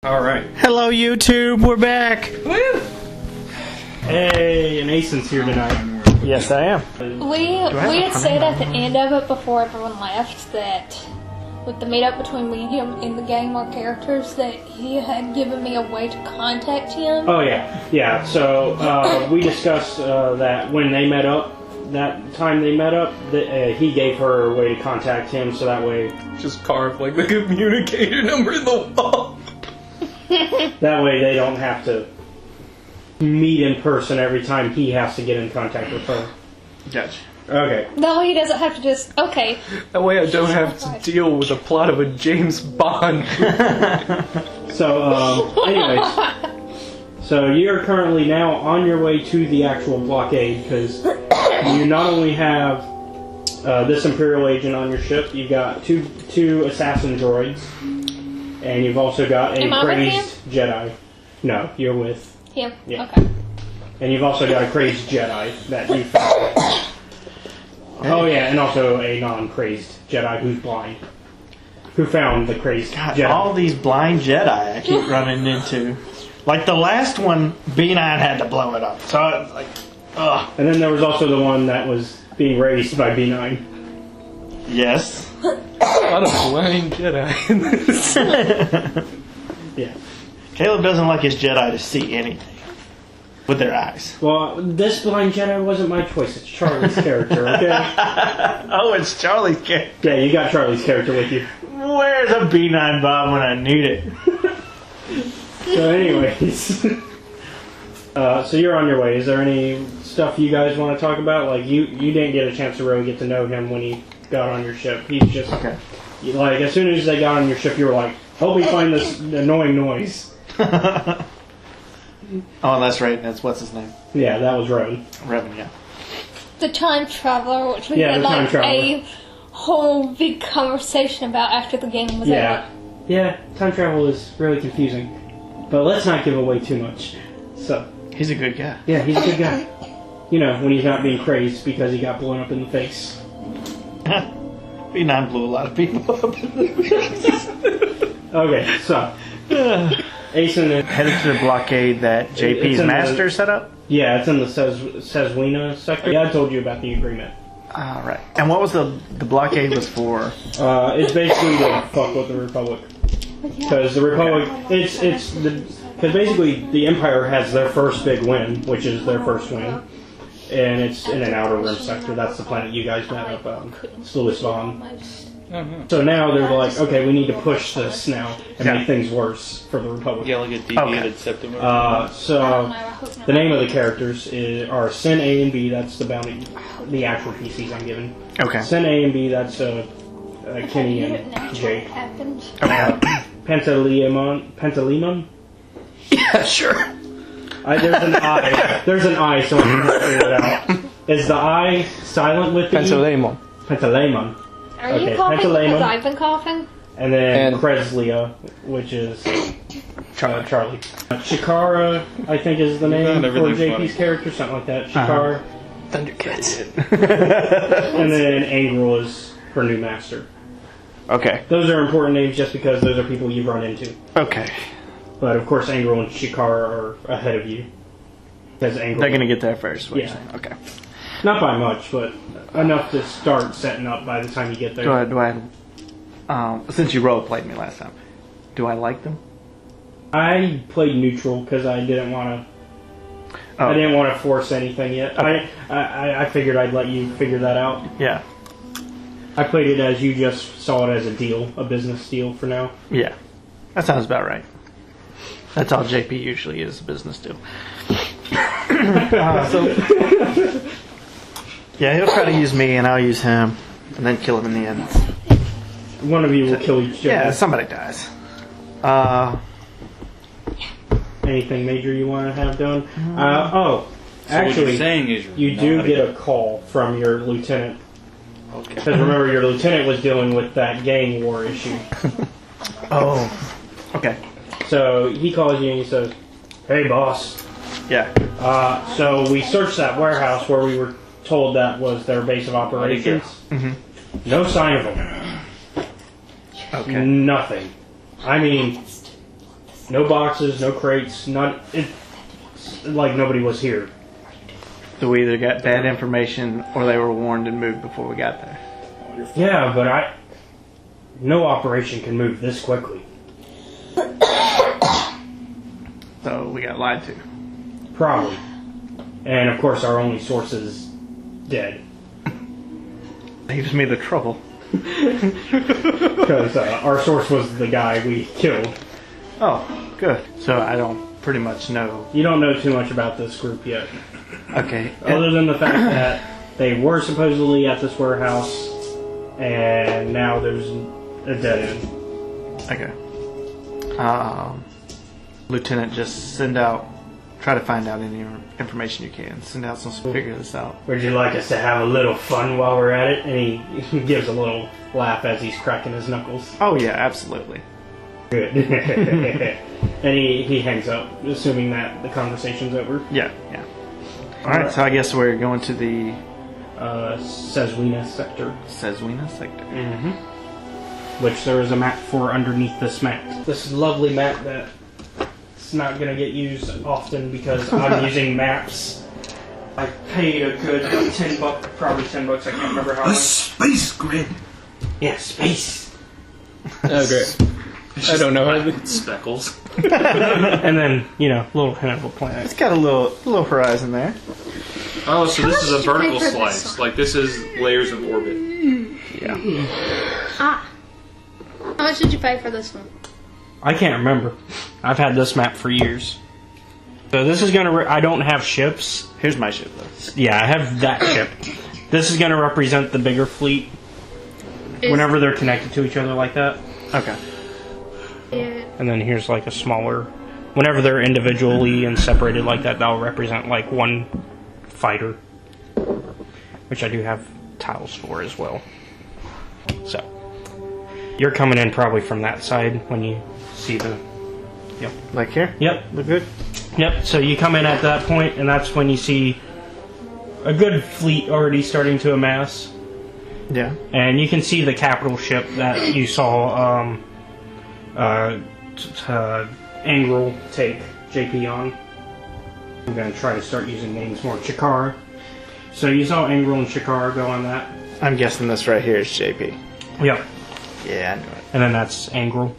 Alright. Hello YouTube, we're back! Woo! Hey, and Asen's here tonight. Yes, I am. We had said at the end of it before everyone left that with the meetup between me and him in the game, our characters, that he had given me a way to contact him. Oh yeah. So we discussed that when they met up, that time they met up, he gave her a way to contact him, so that way... Just carve like the communicator number in the wall. That way they don't have to meet in person every time he has to get in contact with her. Gotcha. Okay. That way he doesn't have to just, okay. That way I don't have to deal with the plot of a James Bond. So, anyways. So you're currently now on your way to the actual blockade, because you not only have this Imperial agent on your ship, you've got two assassin droids, and you've also got a crazed Jedi. No, you're with him. Yeah. Okay. And you've also got a crazed Jedi that you found. Oh yeah, and also a non-crazed Jedi who's blind. Who found the crazed Jedi. All these blind Jedi I keep running into. Like the last one, B9 had to blow it up. So it's like, ugh. And then there was also the one that was being raised by B9. Yes. A lot of blind Jedi in this. Yeah. Caleb doesn't like his Jedi to see anything with their eyes. Well, this blind Jedi wasn't my choice. It's Charlie's character, okay? Oh, it's Charlie's character. Yeah, you got Charlie's character with you. Where's a B9 bomb when I need it? So anyways. So you're on your way. Is there any stuff you guys want to talk about? Like, you didn't get a chance to really get to know him when he got on your ship. He's just... Okay. Like, as soon as they got on your ship, you were like, hope we find this annoying noise. Oh, that's right. That's what's his name? Yeah, that was Rowan. Revan, yeah. The time traveler, which we Yeah, had the time like traveler. a whole big conversation about after the game was Yeah. over. Yeah, time travel is really confusing. But let's not give away too much. So, He's a good guy. yeah, he's a good guy. You know, when he's not being crazed because he got blown up in the face. B9 blew a lot of people up in the face. Okay, so, Asen is... Headed to the blockade that JP's master set up? Yeah, it's in the Sezwina sector. Yeah, I told you about the agreement. Right. And what was the blockade was for? It's basically to fuck with the Republic. Because the Republic, because basically the Empire has their first big win, which is their first win, and it's in an outer rim sector. That's the planet you guys met up on, Sluis Von. So now they're like, okay, we need to push this now and make things worse for the Republic. Yeah, like a deviated septum. So the name of the characters are Sin A and B. That's the bounty, the actual PCs I'm giving. Okay. Sin A and B. That's Kenny and Jake. Okay. Pentalemon? Yeah, sure. There's an I. There's an I, so I can figure it out. Is the I silent with the Pentalemon. Pentalemon. Are Okay, you coughing Pentalemon. because I've been coughing? And then And- Kreslia, which is Charlie. Shikara, I think is the name for everything's JP's funny. character, something like that. Shikara. Thundercats. And then Angrel is her new master. Okay. Those are important names just because those are people you've run into. Okay. But of course, Angrel and Shikara are ahead of you. Because Angrel... They're going to get there first. What Yeah. you're saying. Okay. Not by much, but enough to start setting up by the time you get there. Do I since you role played me last time, do I like them? I played neutral because I didn't want to. I didn't want to force anything yet. Okay. I figured I'd let you figure that out. Yeah. I played it as you just saw it as a deal, a business deal for now. Yeah. That sounds about right. That's all JP usually is, a business deal. Yeah, he'll try to use me and I'll use him, and then kill him in the end. One of you will kill each other. Yeah, somebody dies. Anything major you want to have done? So actually, what you're saying is you do get a call from your lieutenant. Okay. Because remember, your lieutenant was dealing with that gang war issue. Oh. Okay. So he calls you and he says, "Hey, boss. Yeah. So we searched that warehouse where we were told that was their base of operations. Mm-hmm. No sign of them. Okay. Nothing. I mean, No boxes, no crates, like nobody was here. So we either got bad information or they were warned and moved before we got there. Yeah, but no operation can move this quickly. So we got lied to. Probably. And of course our only source is dead. Saves me the trouble. Because our source was the guy we killed. Oh, good. So I don't pretty much know. You don't know too much about this group yet. Okay. Other than the fact that they were supposedly at this warehouse, and now there's a dead end. Okay. Lieutenant, just try to find out any information you can. Send out some, figure this out. Would you like us to have a little fun while we're at it? And he gives a little laugh as he's cracking his knuckles. Oh yeah, absolutely. Good. And he hangs up, assuming that the conversation's over. Yeah. Alright, so I guess we're going to the Sezwina sector. Sezwina sector. Mm-hmm. Which there is a map for underneath this map. This lovely map that it's not going to get used often because I'm using maps. I paid a good $10, probably $10. I can't remember how A much. space grid. Yeah, space. Oh, great. I don't know how to... Speckles. And then little hint of a planet. It's got a little horizon there. Oh, so this is a much did you vertical pay for this slice. one? Like this is layers of orbit. Yeah. How much did you pay for this one? I can't remember. I've had this map for years. So this is gonna. I don't have ships. Here's my ship though. Yeah, I have that ship. This is gonna represent the bigger fleet. Whenever they're connected to each other like that. Okay. Yeah. And then here's like a smaller. Whenever they're individually and separated like that, that'll represent like one fighter. Which I do have tiles for as well. So. You're coming in probably from that side when you see the... Yep. Like here? Yep. Look good? Yep. So you come in at that point, and that's when you see a good fleet already starting to amass. Yeah. And you can see the capital ship that you saw Angrel take JP on. I'm going to try to start using names more. Chikara. So you saw Angrel and Chikara go on that. I'm guessing this right here is JP. Yep. Yeah, I knew it. And then that's Angrel.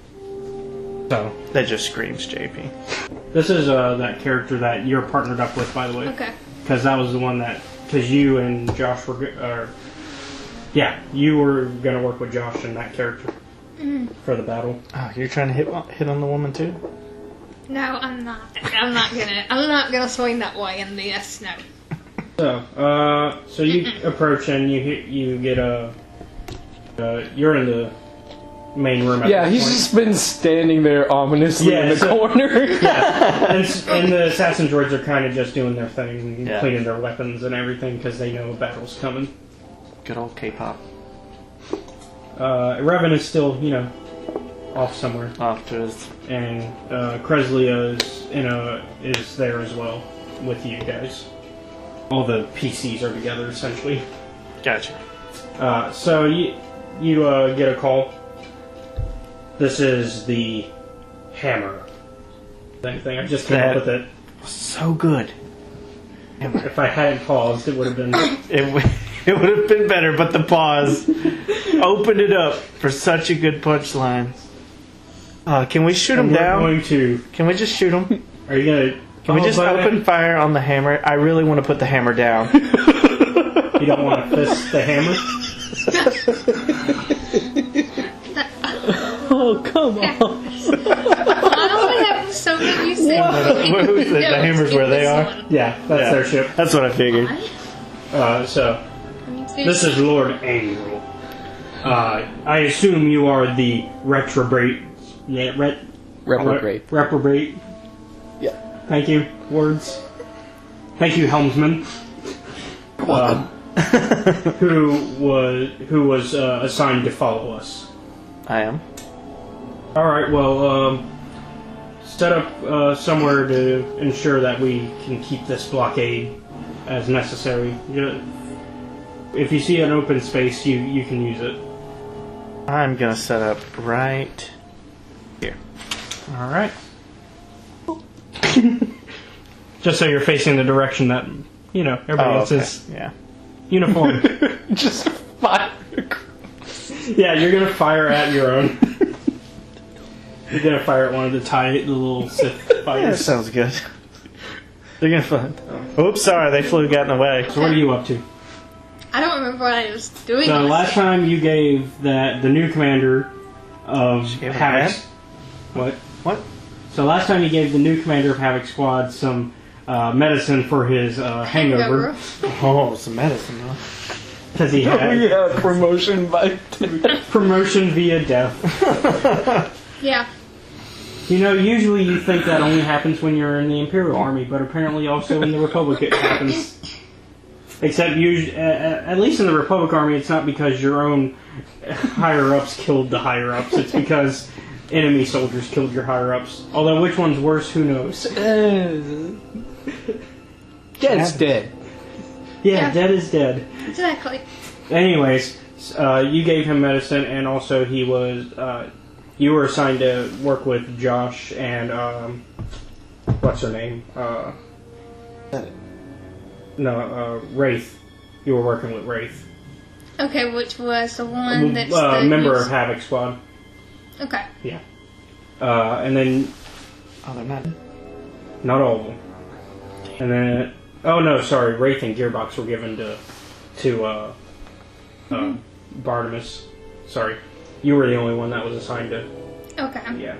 So That just screams JP. this is that character that you're partnered up with, by the way. Okay. Because that was the one that... Because you and Josh were... you were going to work with Josh and that character for the battle. Oh, you're trying to hit on the woman too? No, I'm not. I'm not gonna swing that way in this. No. So you approach and you get a... you're in the main room at Yeah, this he's point. just been standing there ominously in the corner. And the assassin droids are kind of just doing their thing, Yeah. cleaning their weapons and everything because they know a battle's coming. Good old K-pop. Revan is still, off somewhere, Off to his... and Kreslea is there as well with you guys. All the PCs are together essentially. Gotcha. So you get a call. This is the hammer thing. I just came up with it. So good. If I hadn't paused, it would have been. It would have been better, but the pause opened it up for such a good punchline. Can we shoot him We're down? going to. Can we just shoot him? Are you gonna? Can we just open fire on the hammer? I really want to put the hammer down. You don't want to fist the hammer. Oh, come on. I only have so many things. The hammer's where they are. Yeah, that's their ship. That's what I figured. So this is Lord Angrel. I assume you are the retrograde. Yeah, Reprobate. Reprobate. Yeah. Thank you. Words. Thank you, helmsman. Who was assigned to follow us. I am. All right. Well, set up somewhere to ensure that we can keep this blockade as necessary. If you see an open space, you can use it. I'm gonna set up right here. All right. Just so you're facing the direction that, everybody else is Yeah. uniform. Just fire. Yeah, you're gonna fire at your own. You're gonna fire at one of the little Sith That fighters. sounds good. They're gonna find. Oops, sorry, they flew got in the way. So what are you up to? I don't remember what I was doing. So last time you gave the new commander of gave him a Havoc's... hat? What? What? So last time you gave the new commander of Havoc Squad some medicine for his hangover. Oh, some medicine, huh? Because he had Yeah, promotion by. promotion via death. Yeah. Usually you think that only happens when you're in the Imperial Army, but apparently also in the Republic it happens. Except, at least in the Republic Army, it's not because your own higher-ups killed the higher-ups. It's because enemy soldiers killed your higher-ups. Although which one's worse, who knows? Dead's dead. Yeah, dead is dead. Exactly. Anyways, you gave him medicine, and also he was... you were assigned to work with Josh and... what's her name? Wraith. You were working with Wraith. Okay, which was the one that's A member of Havoc Squad. Okay. Yeah. And then... Oh, they're not. Not all of them. And then... Oh, no, sorry. Wraith and Gearbox were given to Bartimus. Sorry. You were the only one that was assigned to... Okay. Yeah.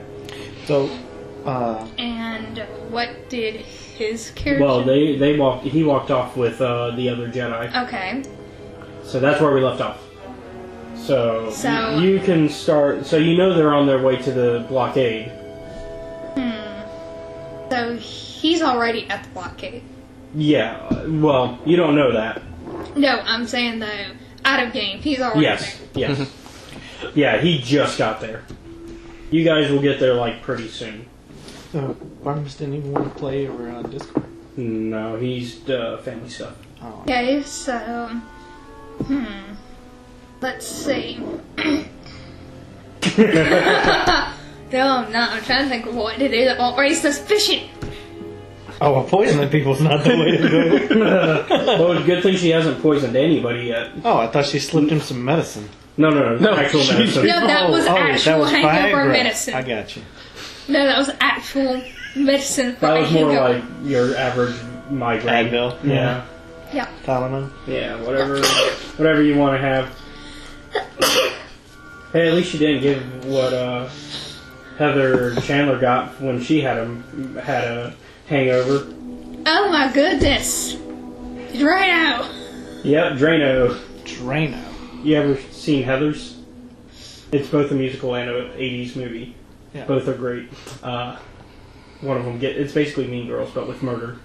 So, And what did his character... Well, he walked off with the other Jedi. Okay. So that's where we left off. So So- you can start... So they're on their way to the blockade. So he's already at the blockade. Yeah. Well, you don't know that. No, I'm saying though, out of game, he's already Yes. there. Yes. Yeah, he just got there. You guys will get there, pretty soon. so Barnabas didn't even want to play over on Discord. No, he's family stuff. Oh. Okay, so... Let's see. No, I'm not. I'm trying to think of what to do that won't raise suspicion. Oh, well, poisoning people's not the way to go. Well, it's a good thing she hasn't poisoned anybody yet. Oh, I thought she slipped him some medicine. No, actual medicine. No, that was actual hangover Viagra. medicine. I got you. No, that was actual medicine for That a was more hangover. like your average migraine. Advil. Yeah. Yeah. Tylenol. Yeah, whatever you want to have. Hey, at least you didn't give what Heather Chandler got when she had a hangover. Oh my goodness. Drano. Yep, Drano. Drano. You ever seen Heather's? It's both a musical and a 80s movie. Yeah. Both are great. One of them it's basically Mean Girls, but with murder.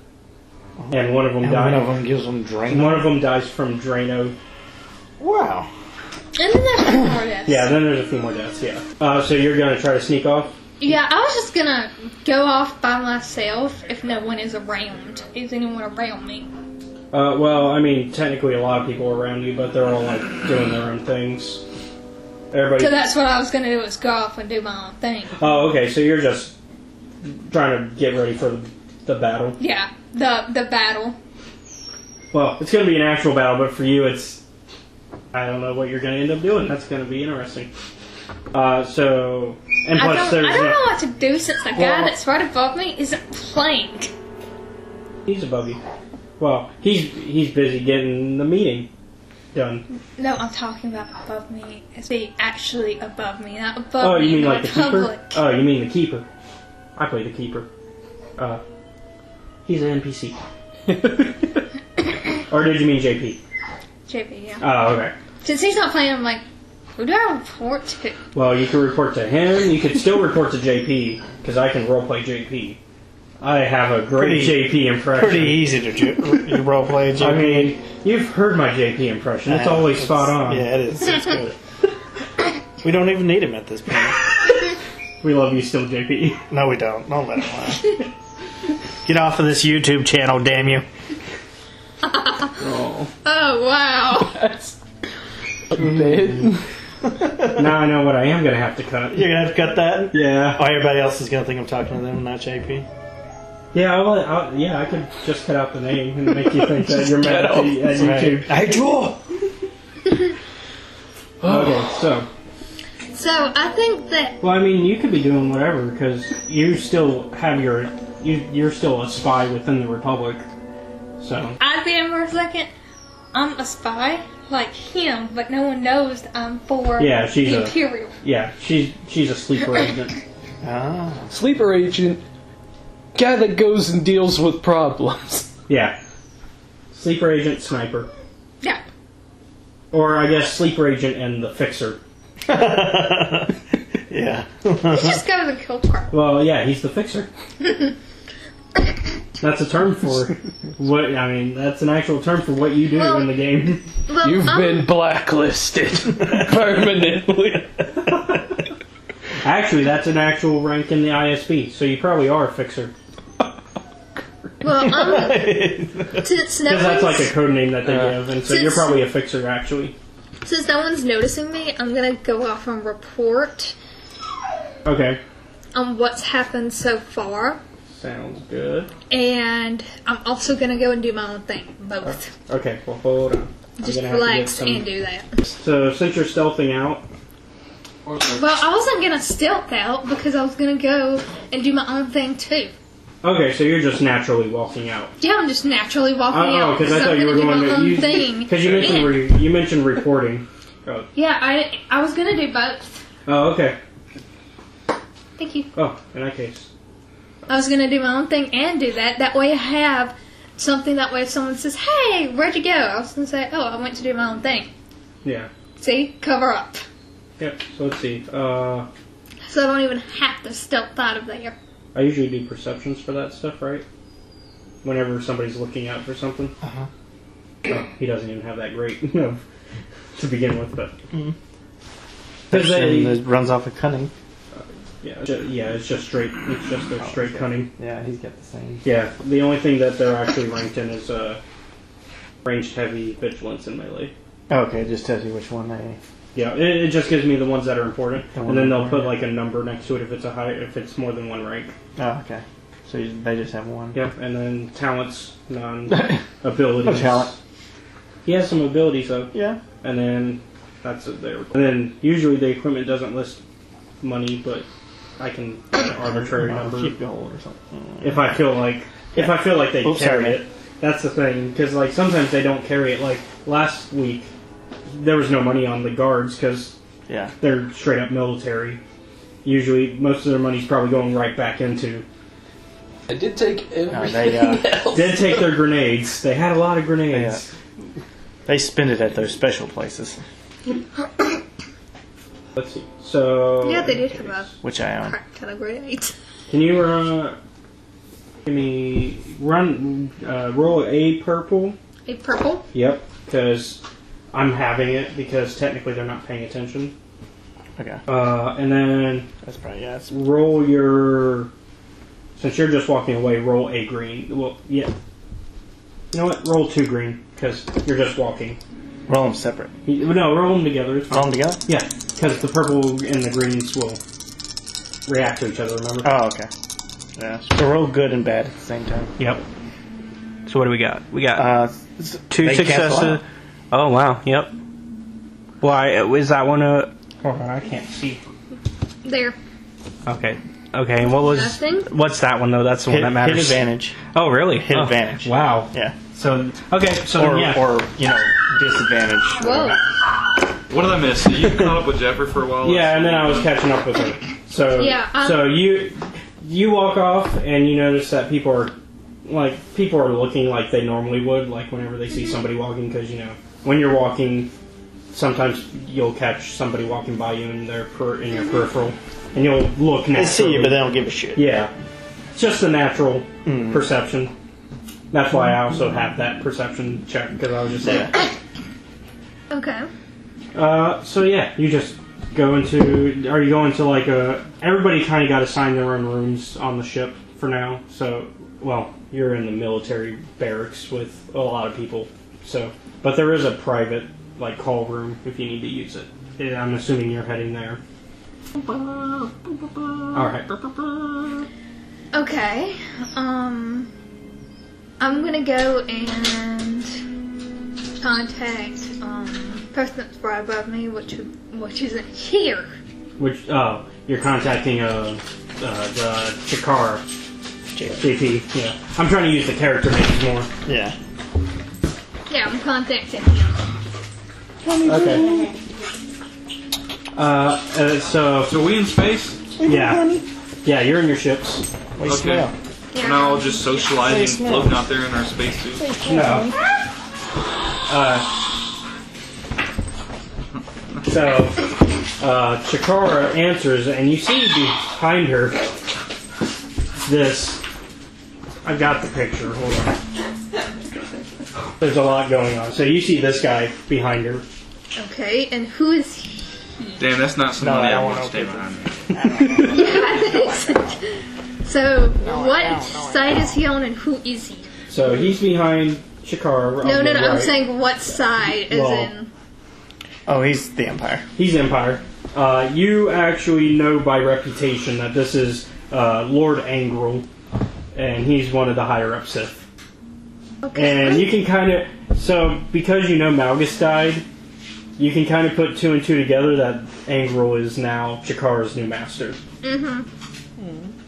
And one of them And dies. one of them gives them Drano. One of them dies from Drano. Wow. And then there's one more deaths. Yeah, then there's a few more deaths. Yeah. So you're gonna try to sneak off? Yeah, I was just gonna go off by myself if no one is around. Is anyone around me? Well, I mean, technically a lot of people are around you, but they're all doing their own things. Everybody. So that's what I was gonna do, is go off and do my own thing. Oh, okay. So you're just trying to get ready for the battle. Yeah, the battle. Well, it's going to be an actual battle, but for you, it's... I don't know what you're going to end up doing. That's going to be interesting. So... And I plus, don't there's... know what to do since the guy Well- that's right above me isn't playing. He's above you. Well, he's busy getting the meeting done. No, I'm talking about above me. It's the actually above me, not above Oh, me. you mean in like the public. keeper? Oh, you mean the keeper. I play the keeper. He's an NPC. Or did you mean JP? JP, yeah. Oh, okay. Since he's not playing, I'm like, who do I report to? Well, you can report to him. You can still report to JP, because I can roleplay JP. I have a great JP impression. Pretty easy to roleplay, JP. I mean, you've heard my JP impression. It's always spot on. Yeah, it is. It's good. We don't even need him at this point. We love you still, JP. No, we don't. Don't let him lie. Get off of this YouTube channel, damn you. Oh. Oh, wow. That's a bit. Now I know what I am going to have to cut. You're going to have to cut that? Yeah. Oh, everybody else is going to think I'm talking to them, not JP. Yeah, yeah, I could just cut out the name and make you think that you're mad at YouTube. Hey, Joel! Okay, so. So I think that Well, I mean, you could be doing whatever because you still have you're still a spy within the Republic. So. I think for a second, I'm a spy like him, but no one knows I'm for Yeah, she's the a- Imperial. Yeah, she's a sleeper agent. Ah. Sleeper agent, guy that goes and deals with problems. Yeah. Sleeper agent, sniper. Yeah. Or I guess sleeper agent and the fixer. Yeah. He just goes and kills crap. Well, yeah, he's the fixer. That's a term for what, I mean, that's an actual term for what you do Well- in the game. Well, You've been blacklisted permanently. Actually, that's an actual rank in the ISB, so you probably are a fixer. Well, since no Because that's like a one's, code name that they give, and so you're Since- probably a fixer, actually. since no one's noticing me, I'm gonna go off and report Okay. on what's happened so far, Sounds good. and I'm also gonna go and do my own thing. Both. Okay, well, hold on. I'm Just gonna have to get relax some- and do that. So, since you're stealthing out, Well, I wasn't gonna stealth out because I was gonna go and do my own thing too. okay, so you're just naturally walking out. Yeah, I'm just naturally walking out because I thought I'm you were gonna going do my to own you, thing. because you mentioned And- you mentioned reporting. Oh. Yeah, I was gonna do both. Oh, okay. Thank you. Oh, in that case. I was gonna do my own thing and do that. That way I have something. That way if someone says, "Hey, where'd you go?" I was gonna say, "Oh, I went to do my own thing." Yeah. See, cover up. Yep. So let's see. So I don't even have to stealth out of there. I usually do perceptions for that stuff, right? Whenever somebody's looking out for something. Uh-huh. Oh, he doesn't even have that great to begin with, but. Mhm. Because It runs off of cunning. it's just straight. It's just their straight okay. cunning. Yeah, he's got the same. Yeah, the only thing that they're actually ranked in is ranged heavy, vigilance, and melee. Okay, it just tells you which one they. Yeah, it just gives me the ones that are important, The and ones then that they'll are put important. like a number next to it if it's more than one rank. Oh, okay. So they just have one. Yep, and then talents, none, abilities. A talent. He has some abilities though, Yeah. and then that's it there. And then usually the equipment doesn't list money, but I can put an arbitrary number Keep gold or something. if I feel like they Oops, carry sorry. it. That's the thing, because like sometimes they don't carry it. Like last week, there was no money on the guards because Yeah. they're straight up military. Usually, most of their money's probably going right back into. I did take everything they, else. Did take their grenades. They had a lot of grenades. They spend it at those special places, Let's see. So Yeah, they did have a which I own. crack ton of grenades. Can you give me roll a purple? A purple. Yep, because I'm having it because technically they're not paying attention. Okay. And then That's probably, yeah. It's, roll your. Since you're just walking away, roll a green. Well, yeah. You know what? Roll 2 green because you're just walking. roll them separate. No, roll them together. It's fine. Roll them together? Yeah, because the purple and the greens will react to each other. Remember? Oh, okay. Yeah. So roll good and bad at the same time. Yep. So what do we got? We got two they cancel successes. out. Oh wow. Yep. Why is that one a? Hold on, I can't see. There. Okay. Okay. And what was? Nothing? What's that one though? That's the one Hit, that matters. hit advantage. Oh really? Hit Oh, advantage. Wow. Yeah. So okay. So Or, yeah. or disadvantage. Whoa. What did I miss? You caught up with Jeffrey for a while? Yeah, and then I was catching up with her. So Yeah, so you walk off and you notice that people are looking like they normally would, like whenever they see somebody walking, because when you're walking, sometimes you'll catch somebody walking by you in their in your peripheral, and you'll look naturally. They see you, but they don't give a shit. Yeah, it's just a natural perception. That's why I also have that perception check, because I was just like. Okay. So yeah, you just go into. Are you going to like a? Everybody kind of got assigned their own rooms on the ship for now. So, well, you're in the military barracks with a lot of people. So, but there is a private like call room if you need to use it. Yeah, I'm assuming you're heading there. All right. Okay. I'm gonna go and contact person that's right above me, which isn't here. Which you're contacting the Chikar JP. Yeah, I'm trying to use the character names more. Yeah. Yeah, I'm contacting him. Okay. So we in space? yeah, you're in your ships. Okay. We're not all just socializing, floating out there in our spacesuits. No. So Chikara answers, and you see behind her this. I got the picture. Hold on. There's a lot going on. So you see this guy behind her. Okay, and who is he? Damn, that's not somebody I want to stay behind me. So, what side is he on and who is he? So he's behind Chikara. No, right. I'm saying what side, as in... Oh, he's the Empire. He's Empire. You actually know by reputation that this is Lord Angrel, and he's one of the higher up Sith. Okay. And you can kind of... So, because you know Malgus died, you can kind of put two and two together that Angrel is now Chikara's new master. Mm-hmm.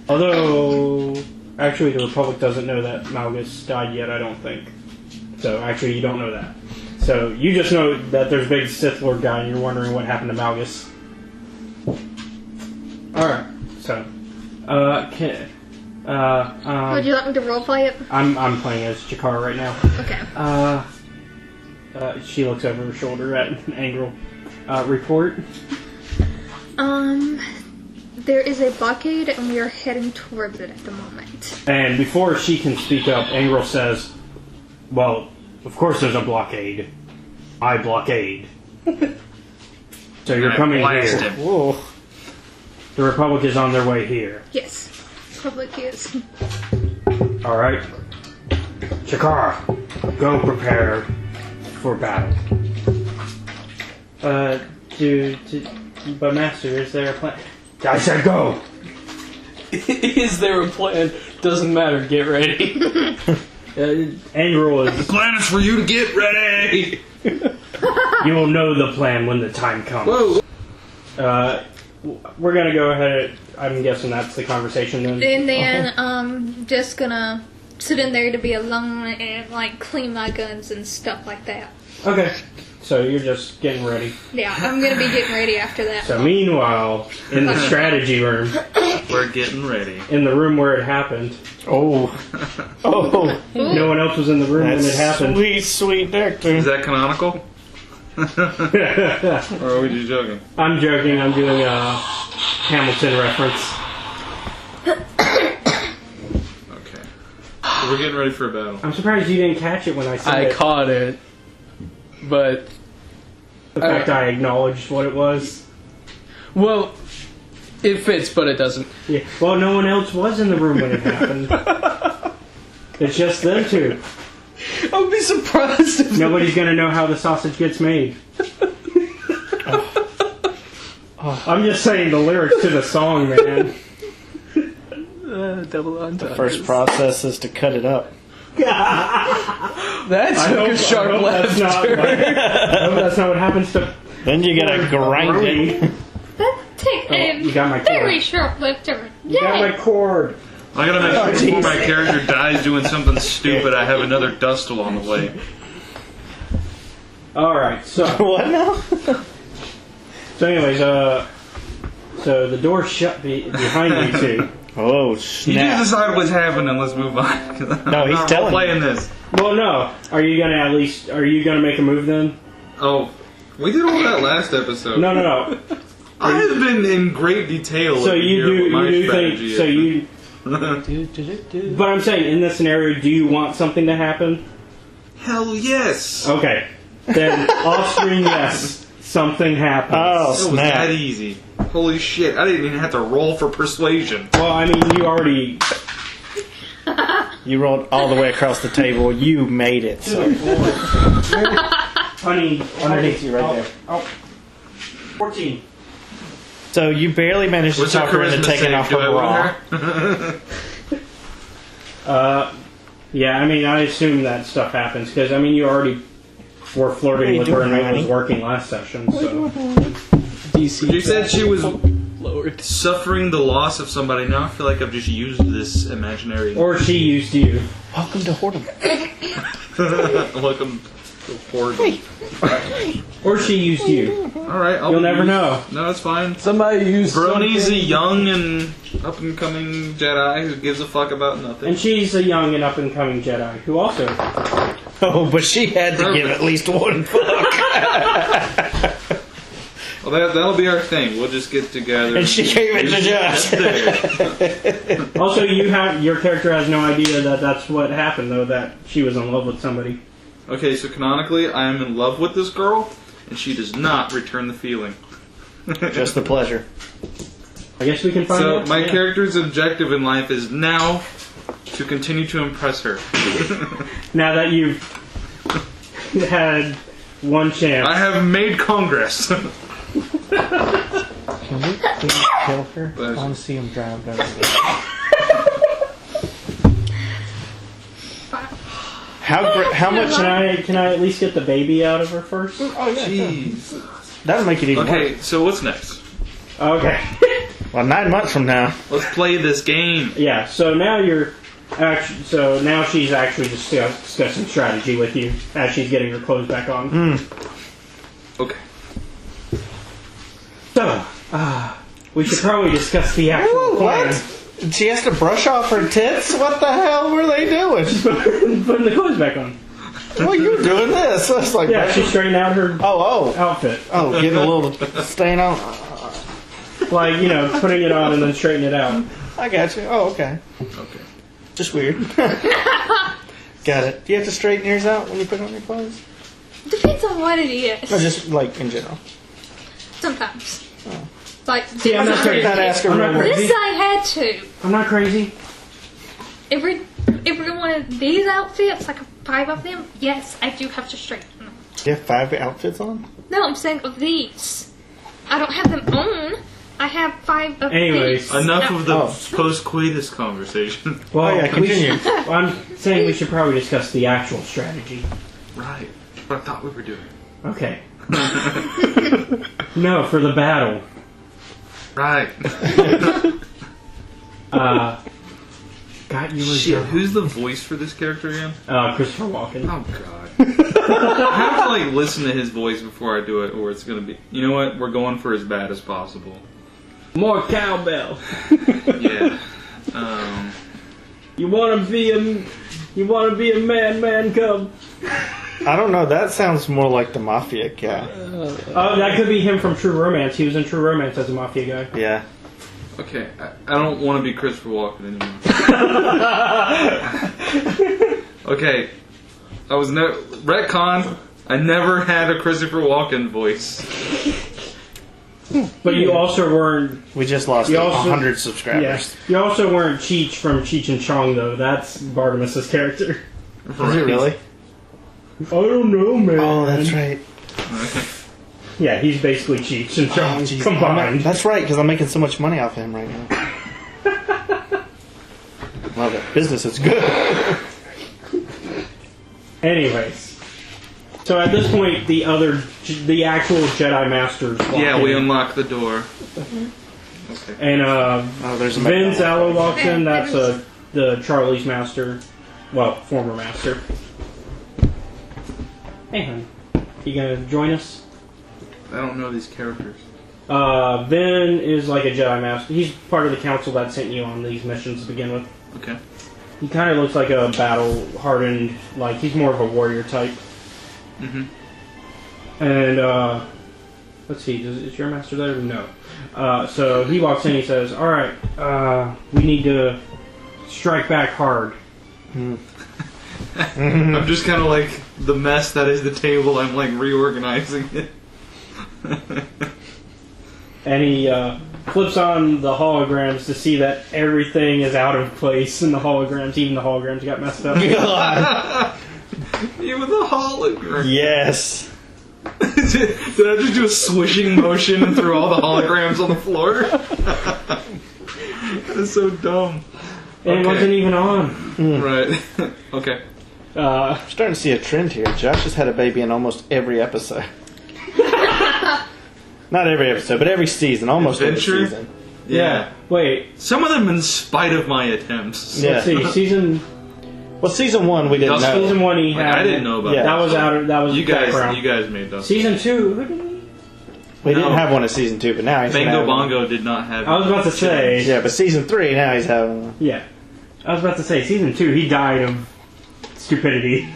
Although, actually, the Republic doesn't know that Malgus died yet, I don't think. So, actually, you don't know that. So, you just know that there's a big Sith Lord guy, and you're wondering what happened to Malgus. Alright, so, Would you like me to roleplay it? I'm playing as Chikara right now. Okay. She looks over her shoulder at Angrel. Report? There is a blockade, and we are heading towards it at the moment. And before she can speak up, Angrel says, well, of course there's a blockade. I blockade. So you're coming blast here. him. Whoa. The Republic is on their way here. Yes. Public is. Alright. Chikara, go prepare for battle. But Master, is there a plan? I said go! Is there a plan? Doesn't matter. Get ready. Angrel is... The plan is for you to get ready! You will know the plan when the time comes. Whoa! We're gonna go ahead. I'm guessing that's the conversation then. And then I'm just gonna sit in there to be alone and like clean my guns and stuff like that. Okay. So you're just getting ready. Yeah, I'm gonna be getting ready after that. So meanwhile, in the strategy room, We're getting ready. in the room where it happened, Oh. Oh. no one else was in the room when it That's happened. sweet, sweet nectar. Is that canonical? Or are we just joking? I'm joking. I'm doing a Hamilton reference. Okay. So we're getting ready for a battle. I'm surprised you didn't catch it when I said I it. caught it, but The fact I acknowledged what it was. well, it fits, but it doesn't. Yeah. Well, no one else was in the room when it happened. It's just them two. I would be surprised if Nobody's gonna know how the sausage gets made. I'm just saying the lyrics to the song, man. double entendre. First process is to cut it up. That's I hope a sharp that's not laughter. I hope that's not what happens to. Then you gotta grind it. That take you got my very cord. sharp lifter. You got my cord. I gotta make sure before my character dies doing something stupid, I have another Dustle on the way. Alright, so. What now? So, anyways, so the door's shut behind you two. Oh, You snap. decide what's happening, let's move on. No, he's telling playing this. Well, no. Are you gonna make a move then? Oh, we did all that last episode. No. I have been in great detail. So over you here do what my think strategy so is. you. But I'm saying in this scenario, do you want something to happen? Hell yes. Okay, then off-screen yes, something happens. Oh, It was snap. that easy. Holy shit! I didn't even have to roll for persuasion. Well, I mean, you already. You rolled all the way across the table. You made it. So. Honey, Underneath you right there. Oh, 14. So you barely managed to What's her talk her into charisma taking save? off Do her I bra. win her? Yeah, I mean, I assume that stuff happens because I mean, you already were flirting with her and it was working last session. So DC. You said she was lowered. suffering the loss of somebody. Now I feel like I've just used this imaginary. or she used you. Welcome to Hordom. Welcome to Horde. Or she used you. All right, You'll never know. No, it's fine. Somebody used Brony's a something. young and up and coming Jedi who gives a fuck about nothing. And she's a young and up and coming Jedi who also. Oh, but she had to give at least one fuck. Well, that'll be our thing. We'll just get together. And she gave it to Josh. There. Also, your character has no idea that that's what happened, though. That she was in love with somebody. Okay, so canonically, I am in love with this girl, and she does not return the feeling. Just the pleasure. I guess we can find So out. my Yeah. character's objective in life is now to continue to impress her. Now that you've had one chance. I have made Congress. Can we please kill her? I Pleasure. want to see him drive down. How much? Can I at least get the baby out of her first? Jeez. That'll make it even Okay, worse. so what's next? Okay. Well, 9 months from now. Let's play this game. Yeah. So now now she's actually discussing strategy with you as she's getting her clothes back on. Okay. So, we should probably discuss the actual plan. What? She has to brush off her tits? What the hell were they doing? Putting the clothes back on. Well, you were doing this. That's like Yeah, she straightened out her oh, outfit. getting a little stain on. Like, putting it on and then straightening it out. I got you. Oh, okay. Okay. Just weird. Got it. Do you have to straighten yours out when you put on your clothes? Depends on what it is. Or just like in general? Sometimes. Like, See, I'm not Straighten that ass I'm not remover. this crazy. I had to. I'm not crazy. Every one of these outfits, like 5 of them, yes, I do have to straighten them. Do you have 5 outfits on? No, I'm saying of these. I don't have them on. I have 5 of Anyways, these. Enough of the Oh. post-coitus conversation. Well, Oh, yeah, continue. I'm saying we should probably discuss the actual strategy. Right. What I thought we were doing. Okay. No, for the battle. Right. Got you a Shit, job. who's the voice for this character again? Christopher Walken. Oh, God. I have to, listen to his voice before I do it, or it's going to be... You know what? We're going for as bad as possible. More cowbell. Yeah. You want to be a man, come. I don't know. That sounds more like the mafia guy. Oh, that could be him from True Romance. He was in True Romance as a mafia guy. Yeah. Okay, I don't want to be Christopher Walken anymore. Okay, I was retcon. I never had a Christopher Walken voice. But you also weren't. We just lost You also- 100 subscribers. Yes. You also weren't Cheech from Cheech and Chong, though. That's Bartimus's character. Is it really? I don't know, man. Oh, that's right. Yeah, he's basically Cheech and Chong Jeez. combined. That's right, because I'm making so much money off him right now. Love it. Business is good. Anyways, so at this point, the actual Jedi Masters. walk Yeah, we in. unlocked the door. Okay. And Oh, there's a Vin McDonald's. Zalo walks in. That's the Charlie's master, well, former master. Hey, honey, you gonna join us? I don't know these characters. Vin is like a Jedi master. He's part of the council that sent you on these missions to begin with. Okay. He kind of looks like a battle-hardened, like he's more of a warrior type. Mhm. And let's see, is your master there? No. So he walks in. He says, "All right, we need to strike back hard." I'm just kind of like the mess that is the table. I'm like reorganizing it. And he flips on the holograms to see that everything is out of place in the holograms. Even the holograms got messed up. God. Even the hologram. Yes. Did I just do a swishing motion and threw all the holograms on the floor? That is so dumb. And it wasn't even on. Right. Okay. I'm starting to see a trend here. Josh has had a baby in almost every episode. Not every episode, but every season. Almost Adventure? every season. Yeah. Wait, Some of them in spite of my attempts. Yeah. let's see. Season Season 1 we didn't know. season 1 he Like, had. I didn't know about Yeah. That was out. That was You guys background. made those. Season 2. Who did we? We didn't No. have one in season 2, but now he's gonna Bango have one. Bongo did not have. I was about to say. Yeah, but season 3 now he's having one. Yeah. I was about to say season 2. He died of stupidity.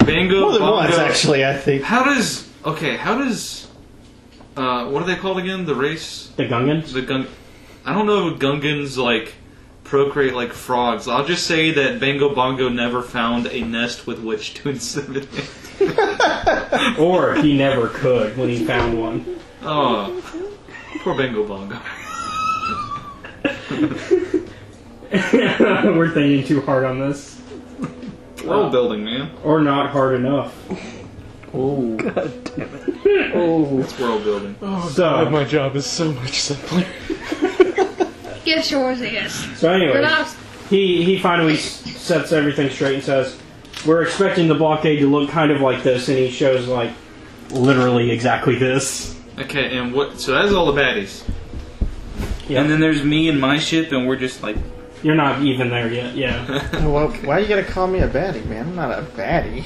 Bango More than Bongo. once, actually, I think. How does what are they called again? The race? The Gungans. I don't know if Gungans like procreate like frogs. I'll just say that Bango Bongo never found a nest with which to inseminate. Or he never could when he found one. Oh, poor Bango Bongo. We're thinking too hard on this. World building, man. Or not hard enough. Ooh. It's world building. So, My job is so much simpler. Yes, yours is. so anyway, Relax. he finally sets everything straight and says, we're expecting the blockade to look kind of like this, and he shows like literally exactly this. Okay, and so that's all the baddies. Yep. And then there's me and my ship, and we're just like, You're not even there yet, yeah. Well, why you gotta call me a baddie, man? I'm not a baddie.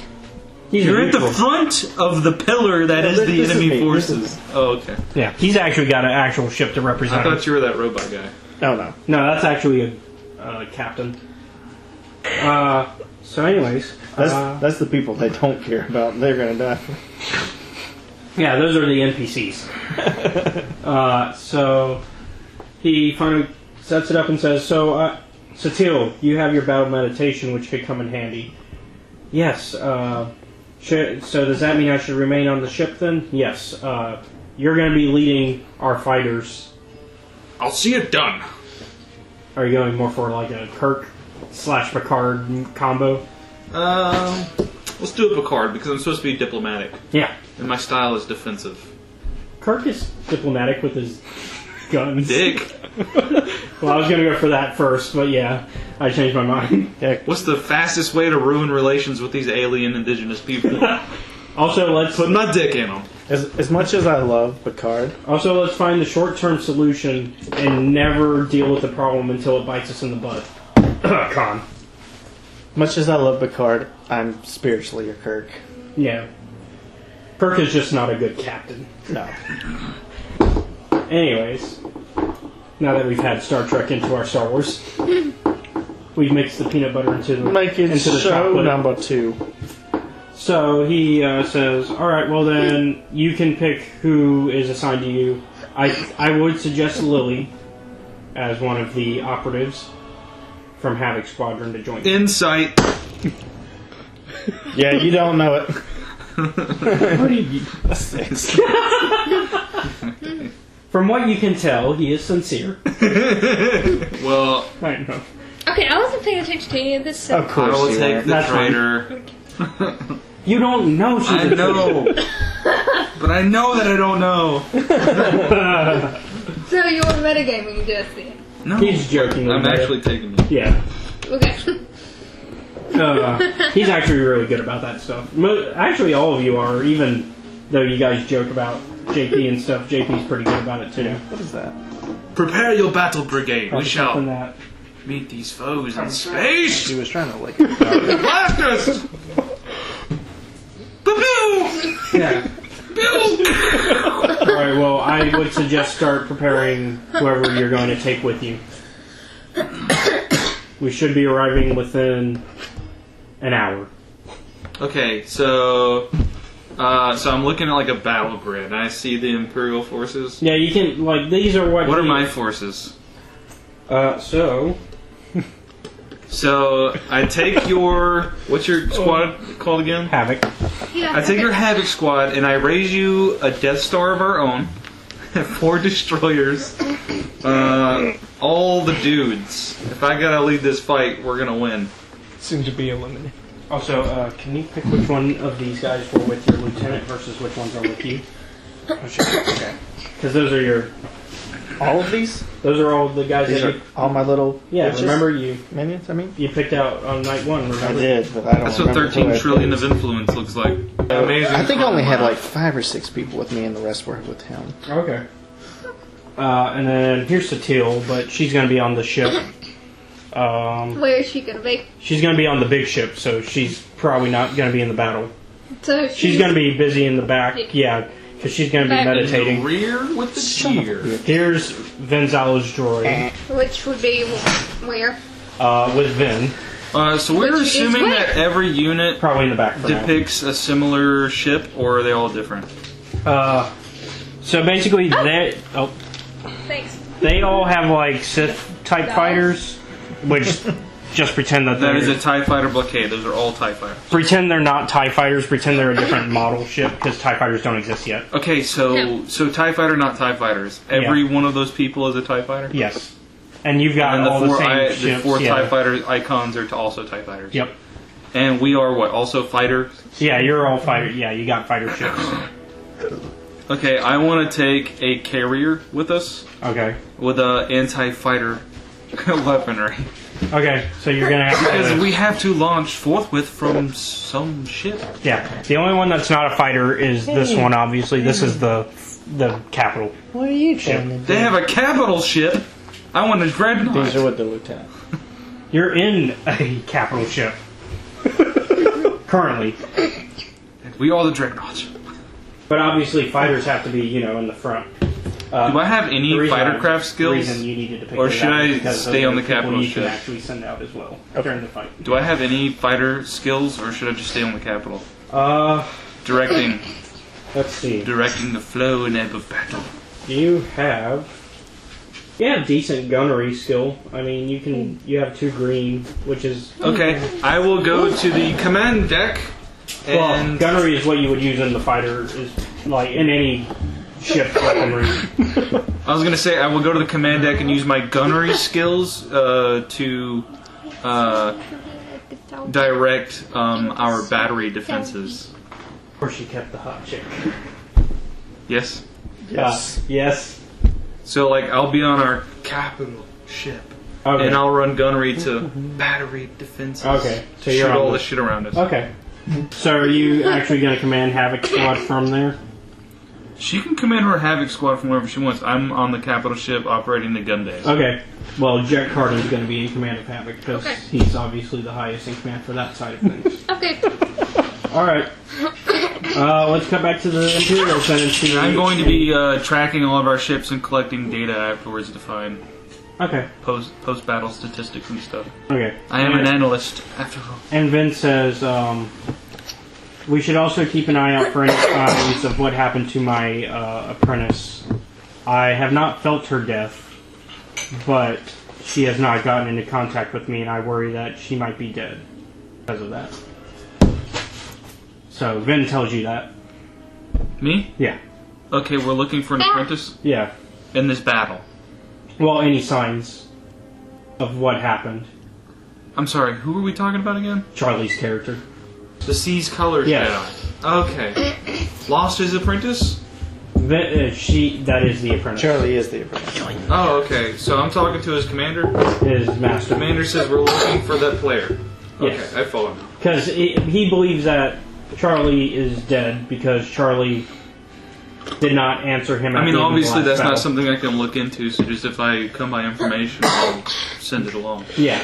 He's you're at the neutral. front of the pillar that is the this is enemy me. forces. Oh, okay. Yeah, he's actually got an actual ship to I represent him. thought you were that robot guy. Oh, no. No, that's actually a captain. So anyways. That's the people they don't care about. They're gonna die. Yeah, those are the NPCs. So he finally sets it up and says, so, Satil, you have your battle meditation, which could come in handy. Yes, so does that mean I should remain on the ship then? Yes, you're going to be leading our fighters. I'll see it done. Are you going more for like a Kirk/Picard combo? Let's do a Picard because I'm supposed to be diplomatic, Yeah. and my style is defensive. Kirk is diplomatic with his guns. Dick. Well, I was going to go for that first, but yeah, I changed my mind. What's the fastest way to ruin relations with these alien indigenous people? Also, let's Put my dick in them. As much as I love Picard, let's find the short-term solution and never deal with the problem until it bites us in the butt. Con. much as I love Picard, I'm spiritually a Kirk. Yeah. Kirk is just not a good captain. No. Anyways, now that we've had Star Trek into our Star Wars, we've mixed the peanut butter into the Make it into the show chocolate. number 2. So he says, "All right, well then you can pick who is assigned to you. I would suggest Lily as one of the operatives from Havoc Squadron to join you." Insight. Yeah, you don't know it. What do you- A 6. From what you can tell, he is sincere. Well, I know. Okay, I wasn't paying attention to any of this Of stuff. I course will you take weren't. the That's fine. traitor. You don't know she's I a know. But I know that I don't know. So you're metagaming just then. No. He's joking. I'm about it. actually taking you. Yeah. Okay. He's actually really good about that stuff. Actually, all of you are, even though you guys joke about JP and stuff. JP's pretty good about it too. What is that? Prepare your battle brigade. We Something shall that. meet these foes in space. He was trying to like. Blasters! Pew-pew! Yeah. All right. Well, I would suggest start preparing whoever you're going to take with you. We should be arriving within an hour. Okay, so I'm looking at like a battle grid, and I see the Imperial forces. Yeah, you can like these are what. What are my forces? So I take your what's your squad called again? Havoc. Yeah. I take your Havoc squad and I raise you a Death Star of our own, 4 destroyers, all the dudes. If I gotta lead this fight, we're gonna win. Soon to be eliminated. Also, can you pick which one of these guys were with your lieutenant versus which ones are with you? Oh, shit. Okay. Because those are your All of these? Those are all the guys These that are all my little yeah. bitches? Remember you minions. I mean, picked out on night 1. Remember? I did, but I don't. That's what remember 13 who I trillion picked. of influence looks like. Amazing. I think I only had like 5 or 6 people with me, and the rest were with him. Okay. And then here's Satil, but she's going to be on the ship. Where is she gonna be? She's going to be on the big ship, so she's probably not going to be in the battle. So She's going to be busy in the back, yeah, because she's going to be Back in the meditating. Rear with the Son of a cheer. bitch. Here's Venzalo's droid which would be where? with Vin, So we're Which is assuming where? that every unit probably in the back for now. depicts a similar ship, or are they all different? So basically, Thanks. they all have like Sith type fighters, which just pretend that That is they're a TIE Fighter blockade. Those are all TIE Fighters. pretend they're not TIE fighters. Pretend they're a different model ship because TIE fighters don't exist yet. Okay, so TIE Fighter, not TIE Fighters. Every one of those people is a TIE Fighter? Yes, and you've got And all the same the ships. 4 yeah. TIE Fighter icons are also TIE Fighters. Yep. And we are what? Also fighters? Yeah, you're all fighter. Yeah, you got fighter ships. Okay, I want to take a carrier with us Okay. with a anti-fighter weaponry. Okay, so you're gonna have Because to. we have to launch forthwith from some ship. Yeah, the only one that's not a fighter is this one. Obviously, this is the capital. What are you trying to do? They have a capital ship. I want a dreadnought. These are with the lieutenant. You're in a capital ship currently, We are the dreadnoughts. but obviously fighters have to be, in the front. Do I have The any reason fightercraft The skills? reason you needed to pick Or those should out is I because stay those on are the people capital you can ship? actually send out as well during the fight. Do I have any fighter skills, or should I just stay on the capital? Uh, Directing let's see. the flow and ebb of battle. You have decent gunnery skill. I mean, you have 2 green, which is Okay, I will go to the command deck and gunnery is what you would use in the fighter, is like in any ship weaponry. I was gonna say I will go to the command deck and use my gunnery skills to direct our battery defenses. Of course, you kept the hot chick. Yes. Yes. So like I'll be on our capital ship, Okay. and I'll run gunnery to battery defenses. Okay, so you're shoot on all the- the shit around us. Okay. So are you actually going to command Havoc Squad from there? She can command her Havoc squad from wherever she wants. I'm on the capital ship operating the gun base. Okay. Well, Jack Carden's going to be in command of Havoc because Okay. he's obviously the highest in command for that side of things. Okay. All right. Let's cut back to the Imperial Tendency. I'm going to be tracking all of our ships and collecting data afterwards to find Okay. post battle statistics and stuff. Okay. I am an analyst after all. And Vince says, we should also keep an eye out for any signs of what happened to my apprentice. I have not felt her death, but she has not gotten into contact with me, and I worry that she might be dead because of that. So Vin tells you that. Me? Yeah. Okay, we're looking for an apprentice Yeah. in this battle. Well, any signs of what happened. I'm sorry, who are we talking about again? Charlie's character. The Sea's Colors Yeah. Jedi. Okay. Lost his apprentice? That is the apprentice. Charlie is the apprentice. Oh, okay. So I'm talking to his commander. His master. Commander says we're looking for that player. Okay, Yes. I follow him. Because he believes that Charlie is dead because Charlie did not answer him. I mean, obviously that's not something. something I can look into, so just if I come by information, I'll send it along. Yeah.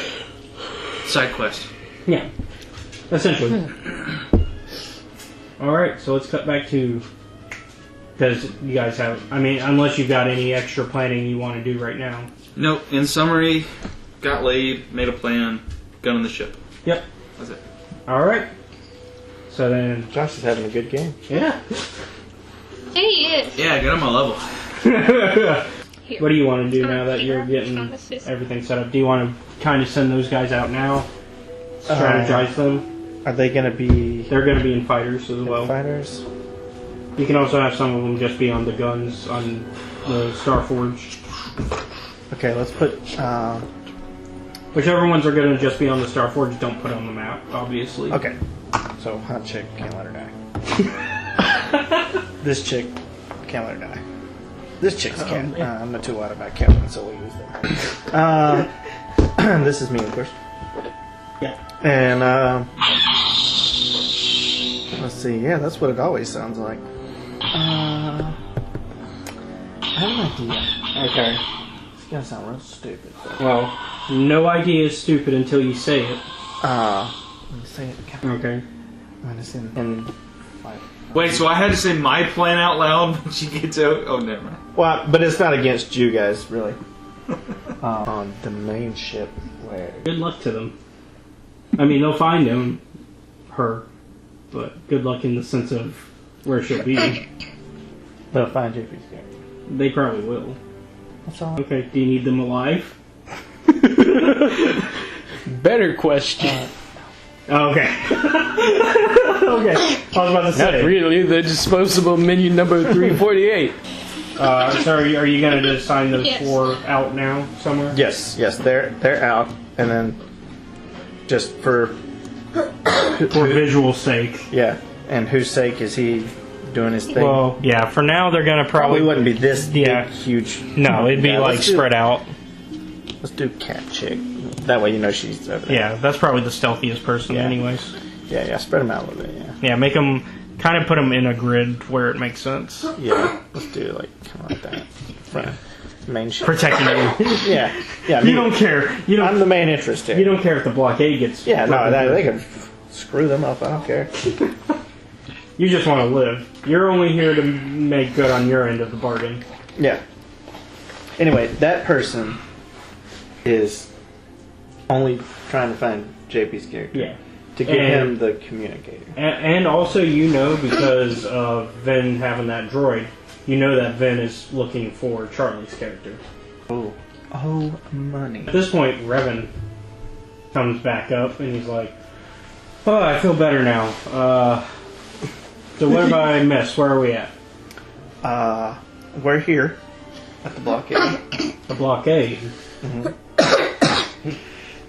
Side quest. Yeah. Essentially. Alright, so let's cut back to... Because you guys have... I mean, unless you've got any extra planning you want to do right now. Nope, in summary, got laid, made a plan, gun in the ship. Yep. That's it. Alright. So then... Josh is having a good game. Yeah. He is. Yeah, get on my level. What do you want to do now that you're getting On the system. everything set up? Do you want to kind of send those guys out now? Strategize them? Are they going to be They're going to be in fighters as well. fighters? You can also have some of them just be on the guns on the Starforge. Okay, let's put. Whichever ones are going to just be on the Starforge, don't put on the map, obviously. Okay. So, hot chick, can't let her die. This chick, can't let her die. This chick's cat. I'm not too worried about Kevin, so we'll use them. This is me, of course. Yeah. And let's see. Yeah, that's what it always sounds like. I have an idea. Okay. It's gonna sound real stupid. But, Well, no idea is stupid until you say it. let me say it. Okay. I'm just in like, Wait, so I had to say my plan out loud when she gets out? Oh, never mind. well, but it's not against you guys, really. On the main ship, where Good luck to them. I mean, they'll find her, but good luck in the sense of where she'll be. they'll find JP's character. They probably will. That's all. Okay, do you need them alive? Better question. Oh, okay. Okay. I was about to Not say. really. The disposable minion number 348. So are you going to assign those Yes. 4 out now somewhere? Yes, they're out, and then just for For visual sake. yeah, and whose sake is he doing his thing? Well, yeah, for now they're going to probably probably... wouldn't be this Yeah. big, huge. No, it'd be Yeah, like let's do- spread out. Let's do cat chick. That way you know she's over there. Yeah, that's probably the stealthiest person Yeah. anyways. Yeah, spread them out a little bit. Yeah, make them... Kind of put them in a grid where it makes sense. Yeah, let's do it like kind of like that. Front, main ship. Protecting you. Yeah. I You mean, don't care. You I'm don't. the main interest here. You don't care if the blockade gets. Yeah, no, flipped they over. can screw them up. I don't care. You just want to live. You're only here to make good on your end of the bargain. Yeah. Anyway, that person is only trying to find JP's character. Yeah. To get And- him the communicator. And also, you know, because of Vin having that droid, you know that Vin is looking for Charlie's character. Oh. Oh, money. At this point, Revan comes back up and he's like, "Oh, I feel better now. So what have I missed? Where are we at? We're here at the blockade. The blockade.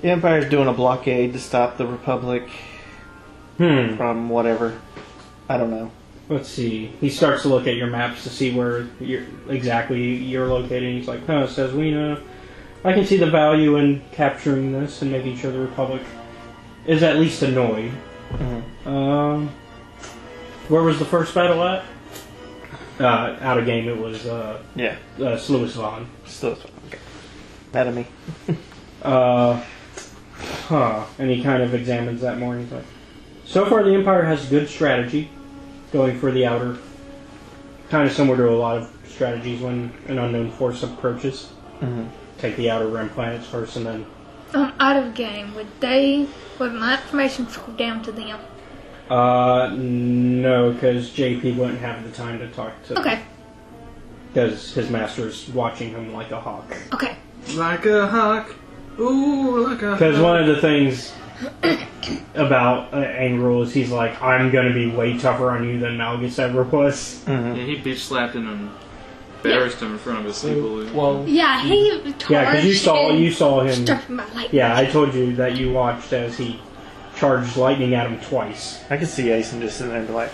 The Empire's doing a blockade to stop the Republic from whatever. I don't know. Let's see. He starts to look at your maps to see where you're located. He's like, "Huh, says Weena. I can see the value in capturing this and making sure the Republic is at least annoyed." Where was the first battle at? Out of game, it was Yeah. Sluis Von. Still, okay. Mad at me. And he kind of examines that more and he's like, "So far the Empire has good strategy going for the outer. Kind of similar to a lot of strategies when an unknown force approaches. Take the outer rim planets first and then..." Out of game, would my information go down to them? No, because JP wouldn't have the time to talk to... Okay, Because his master's watching him like a hawk. okay. Like a hawk. Ooh, like a Because hawk. one of the things about Angrel is he's like, "I'm going to be way tougher on you than Malgus ever was." Yeah, he bitch slapped him and embarrassed him in front of his people. Well, Yeah, he Yeah, because you saw him... struck him by lightning. Yeah, I told you that you watched as he charged lightning at him twice. I can see Asen just sitting there and be like,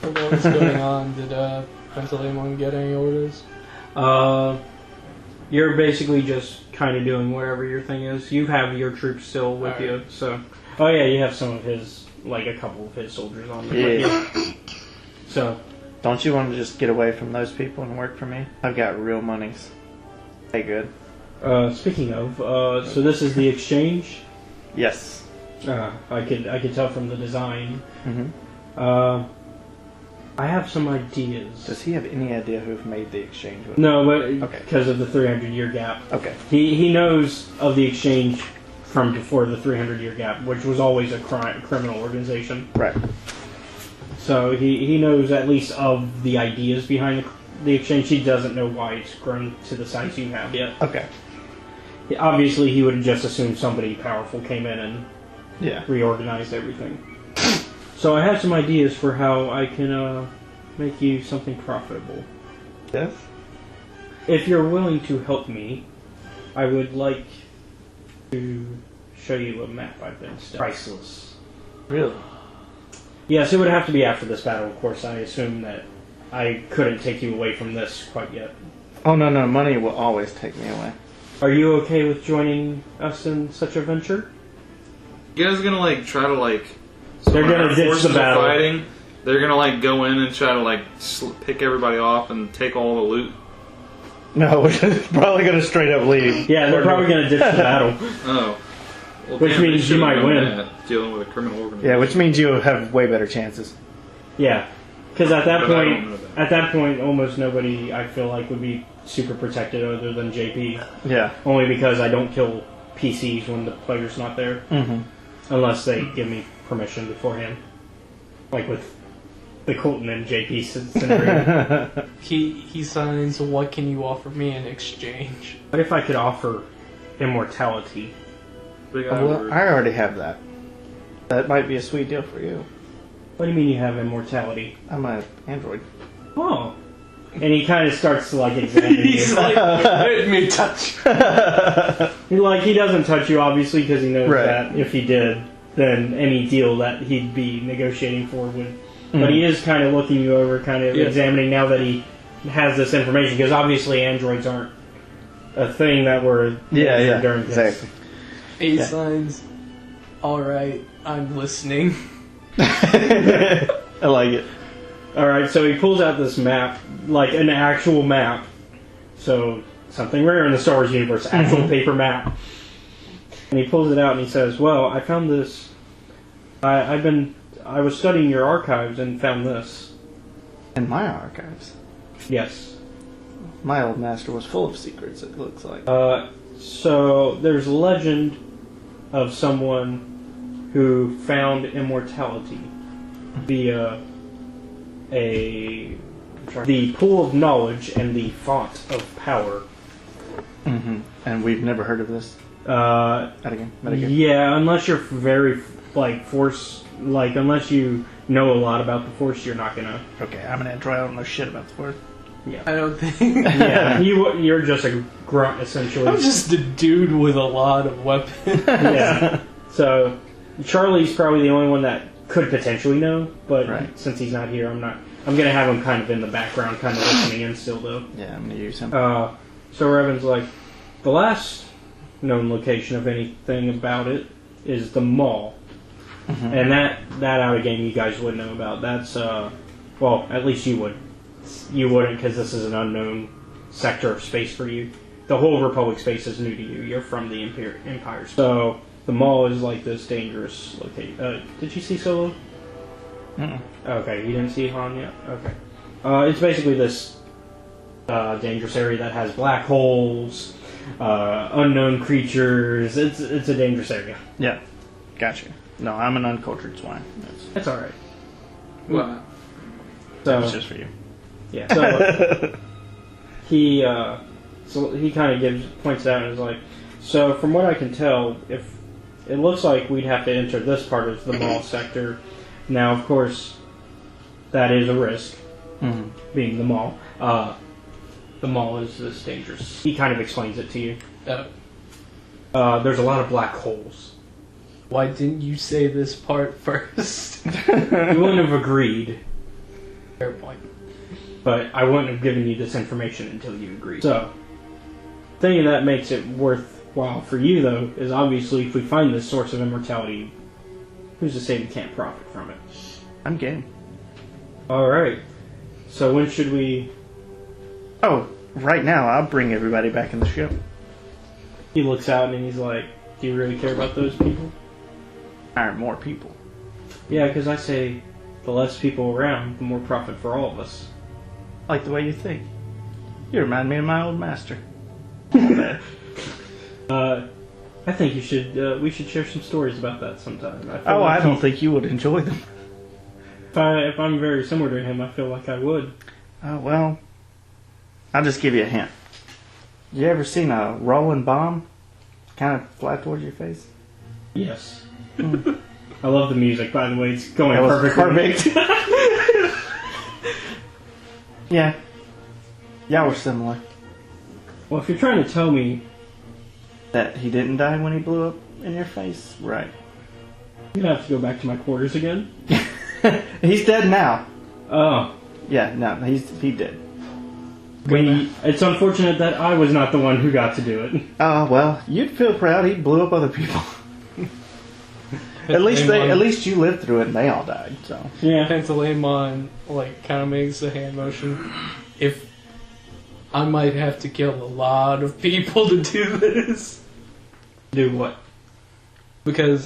what was going on? Did Pentalemon get any orders? You're basically just kind of doing whatever your thing is. You have your troops still with Alright. you, so... Oh yeah, you have some of his, like a couple of his soldiers on with you. So, don't you want to just get away from those people and work for me? I've got real monies. Hey, good. speaking of, so this is the exchange. Yes. I could tell from the design. Mm-hmm. I have some ideas. Does he have any idea who've made the exchange with? No, but Okay. because of the 300-year gap. Okay. He knows of the exchange from before the 300-year gap, which was always a criminal organization. Right. So he knows at least of the ideas behind the exchange. He doesn't know why it's grown to the size you have yet. Okay. Obviously, he would have just assumed somebody powerful came in and Yeah. reorganized everything. So I have some ideas for how I can make you something profitable. Yes? If you're willing to help me, I would like to show you a map I've been studying. Priceless. Really? Yes, it would have to be after this battle, of course. I assume that I couldn't take you away from this quite yet. Oh, no, money will always take me away. Are you okay with joining us in such a venture? You guys gonna like try to like? So They're when gonna our ditch forces the are battle. Fighting, they're gonna like go in and try to like pick everybody off and take all the loot. No, we're probably going to straight up leave. Yeah, they're probably going to ditch the battle. Oh. Well, Which damn, they means you should've might known win. that, dealing with a criminal organization. Yeah, which means you have way better chances. Yeah, because at that But I don't know that. point, almost nobody I feel like would be super protected other than JP. Yeah. Only because I don't kill PCs when the player's not there, unless they give me permission beforehand, like with the Colton and JP scenario. He signs, what can you offer me in exchange? What if I could offer immortality? Big I Well, word. I already have that. That might be a sweet deal for you. What do you mean you have immortality? I'm an android. Oh. And he kind of starts to like examine He's you. like, let me touch. He doesn't touch you obviously because he knows Right. that if he did, then any deal that he'd be negotiating for would. But he is kind of looking you over, kind of Yeah. examining now that he has this information because obviously androids aren't a thing that were Yeah, during this. exactly. He Yeah. signs, alright, I'm listening. I like it. All right, so he pulls out this map, like an actual map. So something rare in the Star Wars universe, actual paper map. And he pulls it out and he says, "Well, I found this. I was studying your archives and found this." In my archives, Yes. my old master was full of secrets, it looks like. So there's a legend of someone who found immortality via the pool of knowledge and the font of power. And we've never heard of this. Metagame. Yeah, unless you're very unless you know a lot about the Force, you're not gonna. Okay, I'm an android. I don't know shit about the Force. I don't think. Yeah, you're just a grunt essentially. I'm just a dude with a lot of weapons. Yeah. So Charlie's probably the only one that could potentially know, but Right. since he's not here, I'm gonna have him kind of in the background, kind of listening in still though. Yeah, I'm gonna use him. So Revan's like, the last known location of anything about it is the mall, and that out of game you guys would know about. That's well, at least you would. You wouldn't because this is an unknown sector of space for you. The whole Republic space is new to you. You're from the Empire. So the mall is like this dangerous location. Did you see Solo? Okay, you didn't see Han yet? Okay. It's basically this dangerous area that has black holes, unknown creatures. It's a dangerous area. Yeah, gotcha. No, I'm an uncultured swine. It's alright. Well, That was So, just for you. yeah. So he kind of points out and is like, so from what I can tell, if it looks like we'd have to enter this part of the mall sector. Now, of course, that is a risk, being the mall. The mall is this dangerous. He kind of explains it to you. There's a lot of black holes. Why didn't you say this part first? You wouldn't have agreed, Fair point. but I wouldn't have given you this information until you agreed. So, the thing that makes it worthwhile for you, though, is obviously if we find this source of immortality, who's to say we can't profit from it? I'm game. Alright. So when should we... Oh, right now I'll bring everybody back in the ship. He looks out and he's like, do you really care about those people? Hire more people. Yeah, because I say the less people around, the more profit for all of us. Like the way you think. You remind me of my old master. I think you should. We should share some stories about that sometime. I feel Oh, like I don't think you would enjoy them. If I'm very similar to him, I feel like I would. Oh, well, I'll just give you a hint. You ever seen a rolling bomb kind of fly towards your face? Yes. I love the music, by the way. It's going That was perfectly. perfect. Yeah. Y'all were similar. Well, if you're trying to tell me, That he didn't die when he blew up in your face? Right. I'm gonna have to go back to my quarters again. He's dead now. Oh, Yeah, no, he did. It's unfortunate that I was not the one who got to do it. Oh, well, you'd feel proud. He blew up other people. At least you lived through it and they all died, so. Yeah. Pantaleimon, like, kind of makes a hand motion. If I might have to kill a lot of people to do this. Do what? Because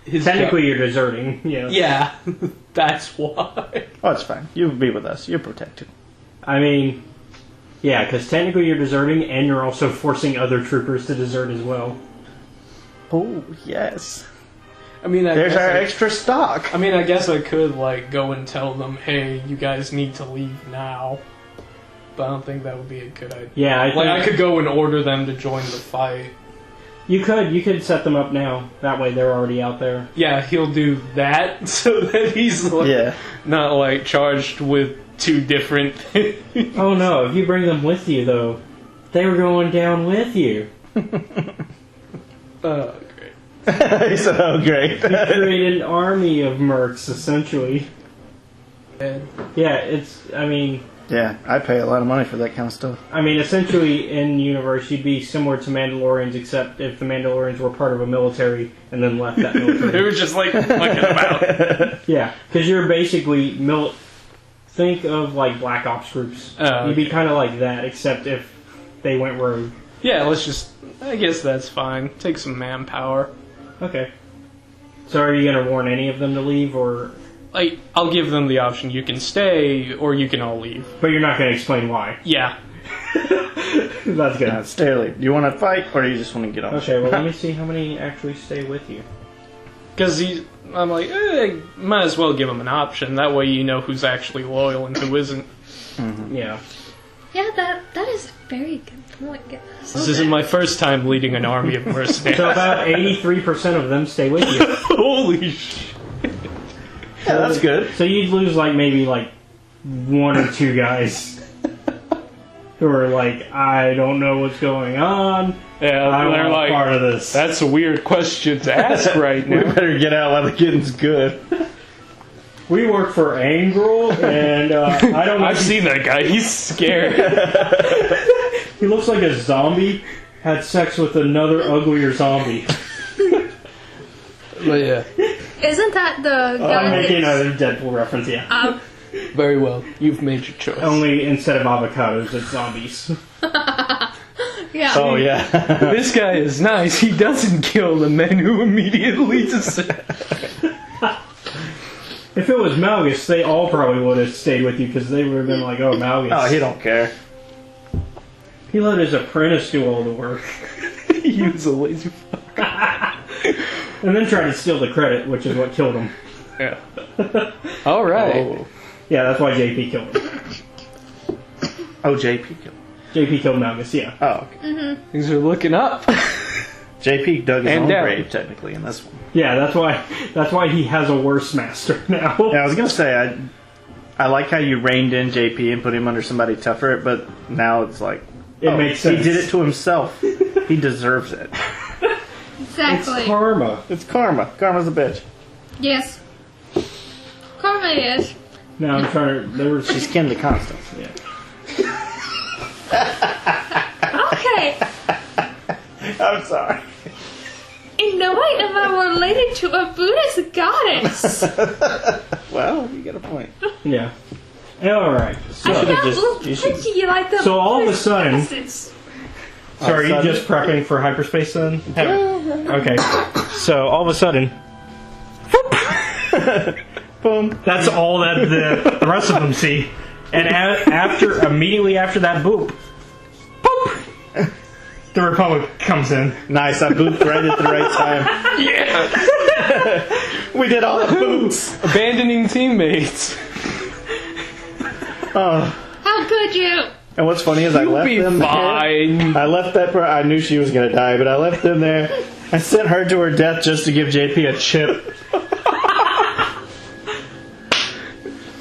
technically you're deserting. Yeah. Yeah, that's why. Oh, it's fine. You'll be with us. You're protected. I mean, yeah, because technically you're deserting and you're also forcing other troopers to desert as well. Oh, yes. I mean, there's our extra stock. I mean, I guess I could, like, go and tell them, hey, you guys need to leave now. But I don't think that would be a good idea. Yeah, I could go and order them to join the fight. You could set them up now. That way they're already out there. Yeah, he'll do that so that he's like, not like charged with two different things. Oh no, if you bring them with you though, they were going down with you. Oh, great. He said, oh, great. You created an army of mercs, essentially. Yeah, Yeah, I pay a lot of money for that kind of stuff. I mean, essentially, in universe, you'd be similar to Mandalorians, except if the Mandalorians were part of a military and then left that military. They were just like fucking about. Yeah, because you're basically think of like Black Ops groups. You'd be kind of like that, except if they went rogue. Yeah, I guess that's fine. Take some manpower. Okay. So are you going to warn any of them to leave, or... Like, I'll give them the option, you can stay, or you can all leave. But you're not going to explain why. Yeah. That's good. Stay or leave. Do you want to fight, or do you just want to get off? Okay, well, let me see how many actually stay with you. Because I'm like, might as well give them an option. That way you know who's actually loyal and who isn't. Mm-hmm. Yeah. Yeah, that is a very good point, guys. This isn't my first time leading an army of mercenaries. So about 83% of them stay with you. Holy shit. Yeah, that's good. So you'd lose maybe one or two guys who are like, I don't know what's going on. Yeah, I'm they're not like, part of this. That's a weird question to ask right We now. better get out while the getting's good. We work for Angrel, and I don't know. I've seen that guy. He's scary. He looks like a zombie had sex with another uglier zombie. But yeah. Isn't that the guy I'm making that's- another Deadpool reference, yeah. Very well. You've made your choice. Only instead of avocados, it's zombies. Yeah. Oh, yeah. This guy is nice. He doesn't kill the men who immediately descend. If it was Malgus, they all probably would have stayed with you because they would have been like, oh, Malgus. Oh, he don't care. He let his apprentice do all the work. He was a lazy fuck. And then tried to steal the credit, which is what killed him. Yeah. All right. Oh, Yeah, that's why JP killed him. JP killed. JP killed Malgus, yeah. Oh, okay. Things are looking up. JP dug his And own down. grave, technically, in this one. Yeah, that's why he has a worse master now. Yeah, I was gonna say, I like how you reined in JP and put him under somebody tougher, but now it's like... It makes sense. He did it to himself. He deserves it. Exactly. It's karma. It's karma. Karma's a bitch. Yes. Karma is. Now I'm trying to... She's kin to Constance. Yeah. Okay. I'm sorry. In no way am I related to a Buddhist goddess. Well, you get a point. Yeah. Alright. So, I'm not you you like the So all of a Buddhist sudden- goddesses. so are you just prepping for hyperspace then? Okay. So all of a sudden... Boom. That's all that the rest of them see. And immediately after that boop, the Republic comes in. Nice, I booped right at the right time. Yeah. We did all the boops. Abandoning teammates. How could you? And what's funny is I You'll left be them fine. there. I left that I knew she was going to die, but I left them there. I sent her to her death just to give JP a chip.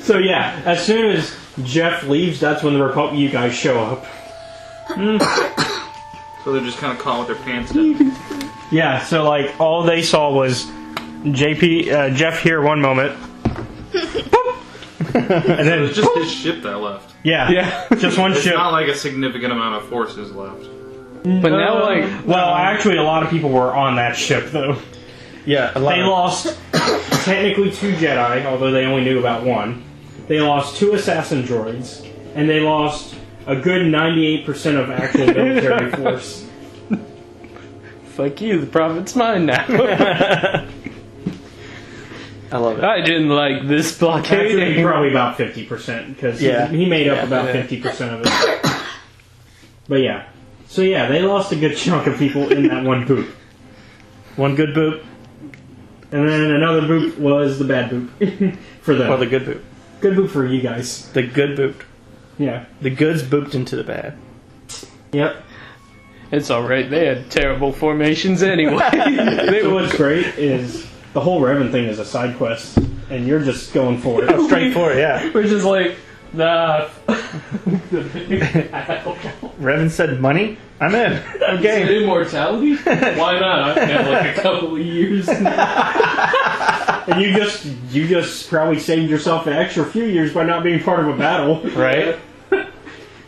So yeah, as soon as Jeff leaves, that's when the you guys show up. So they're just kind of caught with their pants down. Yeah, so all they saw was Jeff here one moment. Boop. And then It's just his ship that left. Yeah. just one It's ship. not like a significant amount of forces left. But now, like, well, actually, a lot of people were on that ship, though. Yeah. A lot They lost technically 2 Jedi, although they only knew about 1. They lost 2 assassin droids, and they lost a good 98% of actual military force. fuck you, the prophet's mine now. I love it. I didn't like this blockade. Actually, probably about 50%, because Yeah. he made up about Yeah. 50% of it. But yeah. So yeah, they lost a good chunk of people in that one boop. One good boop. And then another boop was the bad boop. For them. Well, the good boot. Good boop for you guys. The good boot. Yeah. The goods booped into the bad. Yep. It's alright, they had terrible formations anyway. They So were what's great is the whole Revan thing is a side quest, and you're just going for it. Straight for it, yeah. we're just like, nah. Revan said money? I'm in. I'm game. Immortality? Why not? I've got like a couple of years. And you just probably saved yourself an extra few years by not being part of a battle. Right?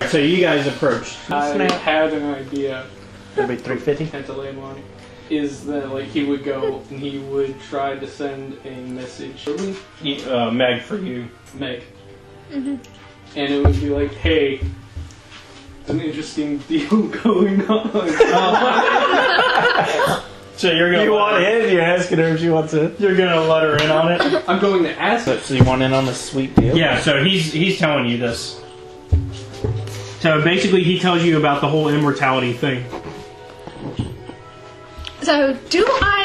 So you guys approached. I had an idea. It'll be 350. Had to lay on is that like he would go and he would try to send a message to Meg for you. Meg. And it would be like, hey, an interesting deal going on. So you're gonna You want in? You're asking her if she wants in. You're gonna let her in on it. I'm going to ask it. So you want in on the sweet deal? Yeah. So he's telling you this. So basically, he tells you about the whole immortality thing. So,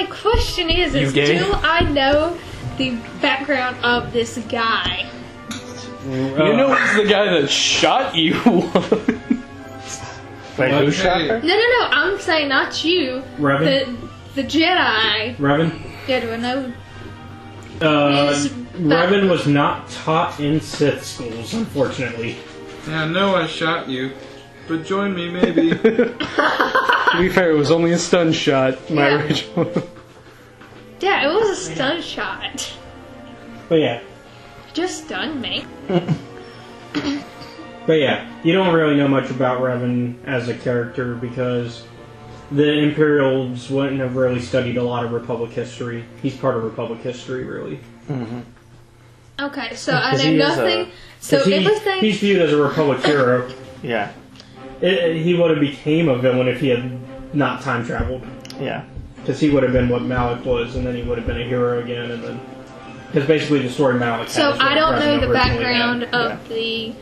question is You gay? do I know the background of this guy? You know he's the guy that shot you. Wait, who shot her? No, I'm saying not you. Revan? The Jedi. Revan? Yeah, do I know? Is Revan was not taught in Sith schools, unfortunately. Yeah, I know I shot you, but join me maybe. To be fair, it was only a stun shot. My Yeah. original. Yeah, it was a stun shot. But yeah. Just stunned me. But yeah, you don't really know much about Revan as a character because the Imperials wouldn't have really studied a lot of Republic history. He's part of Republic history, really. Okay, so I 'Cause know he is nothing. So 'Cause everything. he's viewed as a Republic hero. Yeah. He would have became a villain if he had not time traveled. Yeah. Because he would have been what Malik was, and then he would have been a hero again, and then... Because basically the story Malik So has is what I don't Revan know the originally background had. of the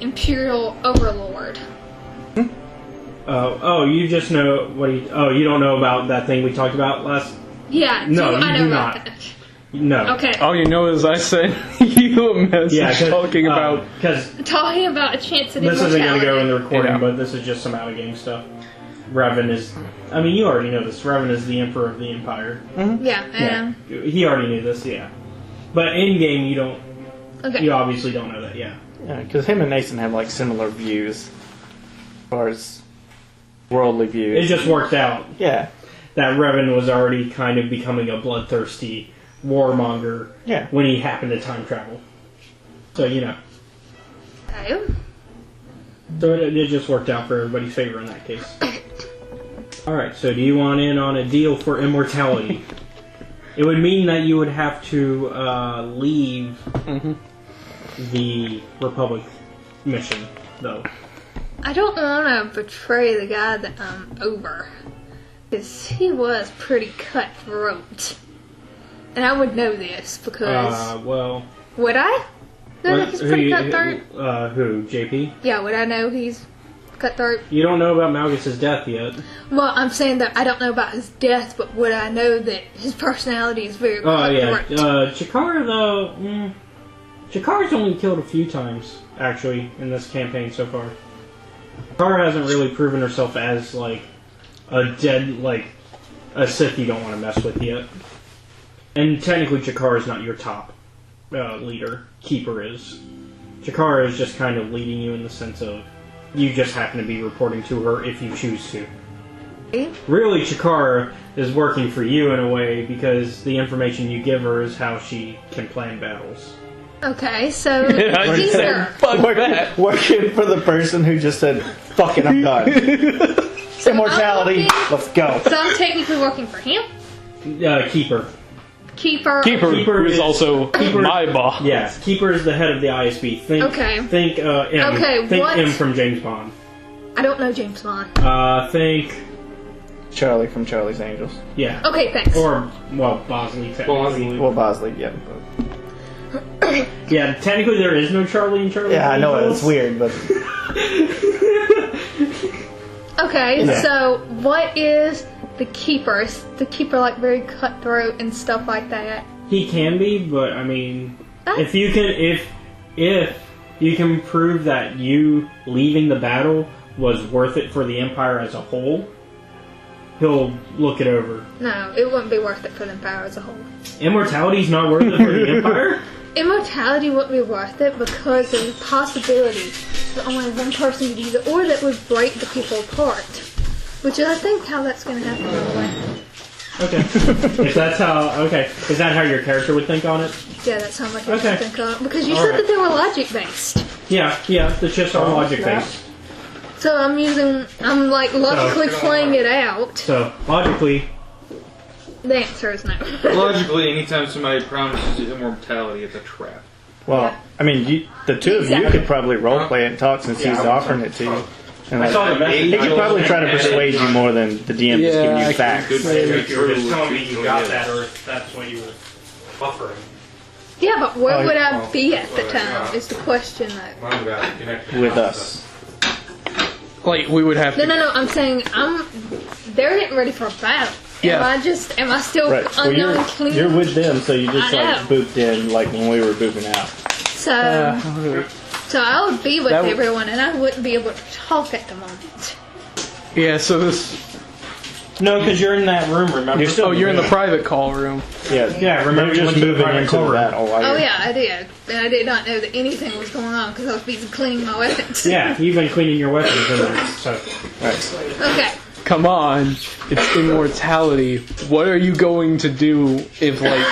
Imperial Overlord. You just know what he... Oh, you don't know about that thing we talked about last... Yeah, No, I you know do about not. that. No. Okay, All you know is I sent you a message talking about. Because talking about a chance at this isn't going to go in the recording, Yeah. but this is just some out-of-game stuff. Revan is... I mean, you already know this. Revan is the Emperor of the Empire. Yeah, He already knew this, yeah. But in-game, you don't... okay. You obviously don't know that, yeah. Yeah, because him and Nathan have like similar views as far as worldly It views. just worked out Yeah. that Revan was already kind of becoming a bloodthirsty warmonger Yeah. when he happened to time travel. So, you know. Okay. So it just worked out for everybody's favor in that case. Alright, so do you want in on a deal for immortality? It would mean that you would have to leave the Republic mission, though. I don't want to betray the guy that I'm over. Because he was pretty cutthroat. And I would know this because... Well... would I? No, that he's pretty cutthroat. Who? JP? Yeah, would I know he's cutthroat? You don't know about Malgus' death yet. Well, I'm saying that I don't know about his death, but would I know that his personality is very Oh, yeah. cutthroat? Chikara, though... Chikara's only killed a few times, actually, in this campaign so far. Chikara hasn't really proven herself as, like, a Sith you don't want to mess with yet. And technically Chikara is not your top leader. Keeper is. Chikara is just kind of leading you in the sense of you just happen to be reporting to her if you choose to. Really, Chikara is working for you in a way because the information you give her is how she can plan battles. Okay, so I just keeper. said, fuck that. Working for the person who just said, fuck it, I'm done. Immortality, let's go. So I'm technically working for him. Keeper. Keeper. Keeper is also my boss. Yes, Keeper is the head of the ISB. Think M. Okay, think what? M from James Bond. I don't know James Bond. Think Charlie from Charlie's Angels. yeah. Okay, thanks. Or well, Bosley technically. Well, Bosley, yeah. Yeah, technically there is no Charlie in Charlie's Yeah, I know Angels. it's weird, but Okay, Yeah. so what is the keeper? Is the keeper like very cutthroat and stuff like that? He can be, but I mean, if you can prove that you leaving the battle was worth it for the Empire as a whole, he'll look it over. No, it wouldn't be worth it for the Empire as a whole. Immortality's not worth it for the Empire? Immortality wouldn't be worth it because there's a possibility that only one person could use it, or that would break the people apart. Which is, I think, how that's going to happen anyway. Okay. If that's how, okay. Is that how your character would think on it? Yeah, that's how my character Okay. think of it. Because you All said right. that they were logic based. Yeah, the shifts are logic based. So I'm like logically playing it out. So, logically, The answer is no. Logically, anytime somebody promises immortality, it's a trap. well, I mean, the two of you Exactly. could probably roleplay it and talk since he's offering it to you. And I saw the message. he could probably try to persuade you more than the DM just giving you facts. Good if you were just true. telling me you got that, or if that's what you were buffering. Yeah, but where Oh, would I be at the time is the question though. With us. Like, we would have to... No, I'm saying they're getting ready for a battle. Yeah. Am I still Right. Well, unknown clean? you're with them, so you just I like know. booped in like when we were booping out. So I would be with That would- everyone, and I wouldn't be able to talk at the moment. Yeah, so this... No, because you're in that room, remember? You're still- Oh, you're in the private call room. Yeah, Yeah, remember you're you just went to the moving private into call the room. battle. while Oh you're- yeah, I did, and I did not know that anything was going on because I was busy cleaning my weapons. Yeah, you've been cleaning your weapons, so. Right. Okay. Come on, it's immortality. What are you going to do if, like...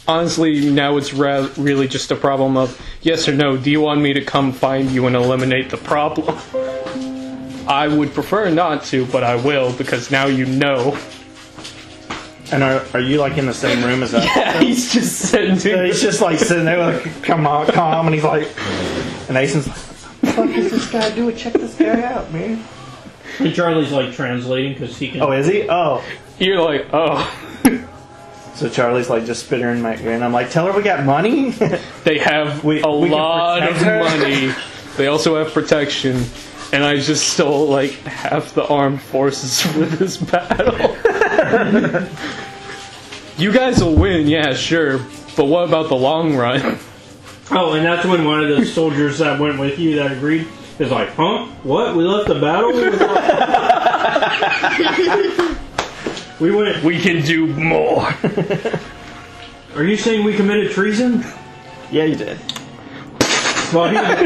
Honestly, now it's really just a problem of yes or no. Do you want me to come find you and eliminate the problem? I would prefer not to, but I will because now you know. And are you like in the same room as us? Yeah, he's just sitting So he's just like sitting there like, come on, calm, and he's like, and Aisen's like, what the fuck is this guy doing? Check this guy out, man. And Charlie's like translating because he can. Oh, is he? Oh. You're like, oh. So Charlie's like just spit her in my ear, and I'm like, tell her we got money? They have We a can lot of protect her? money. They also have protection. And I just stole like half the armed forces for this battle. You guys will win, yeah, sure. But what about the long run? Oh, and that's when one of the soldiers that went with you that agreed is like, huh? What? We left the battle? We went. We can do more. Are you saying we committed treason? Yeah, you did. Well, he, I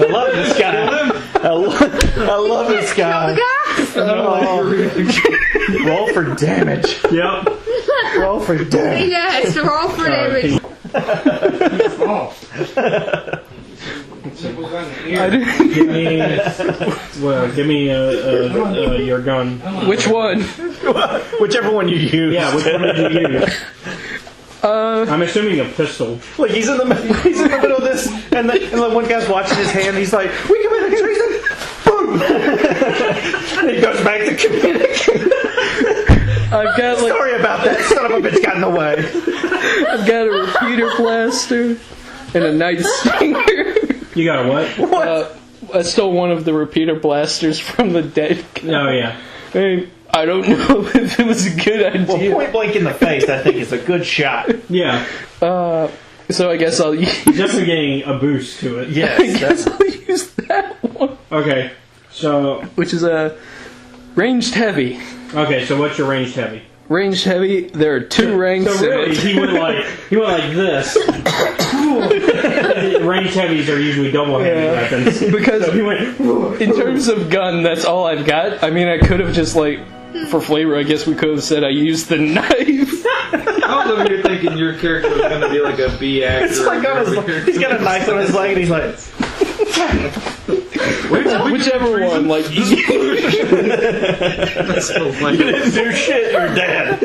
love this guy. I love this guy. Oh. Roll for damage. yep. Roll for damage. Yes, roll for damage. I didn't- Give me your gun. Which one? Whichever one you use. Yeah, which one did you use? I'm assuming a pistol. Like he's in the middle of this, and the one guy's watching his hand. He's like, "We committed treason!" Boom. And he goes back to communicate. I've got like Sorry about that. Son of a bitch got in the way. I've got a repeater blaster and a night stinger. You got a what? I stole one of the repeater blasters from the dead guy. Oh yeah. Hey, I don't know if it was a good Well, idea. point blank in the face, I think is a good shot. Yeah. So I guess I'll use, Definitely getting a boost to it. I Yes. guess I'll use that one, Okay. So which is a ranged heavy. so what's your ranged heavy? Ranged heavy. There are two ranks So really, in it. he went like this. Ranged heavies are usually double-handed weapons. Because So he went. in terms of gun, that's all I've got. I mean, I could have just like, for flavor, I guess we could have said I used the knife. I was over here thinking your character was going to be like a B actor. It's like he's got a knife on his leg and he's like, Whichever one, like, That's so you funny. didn't do shit, you're dead.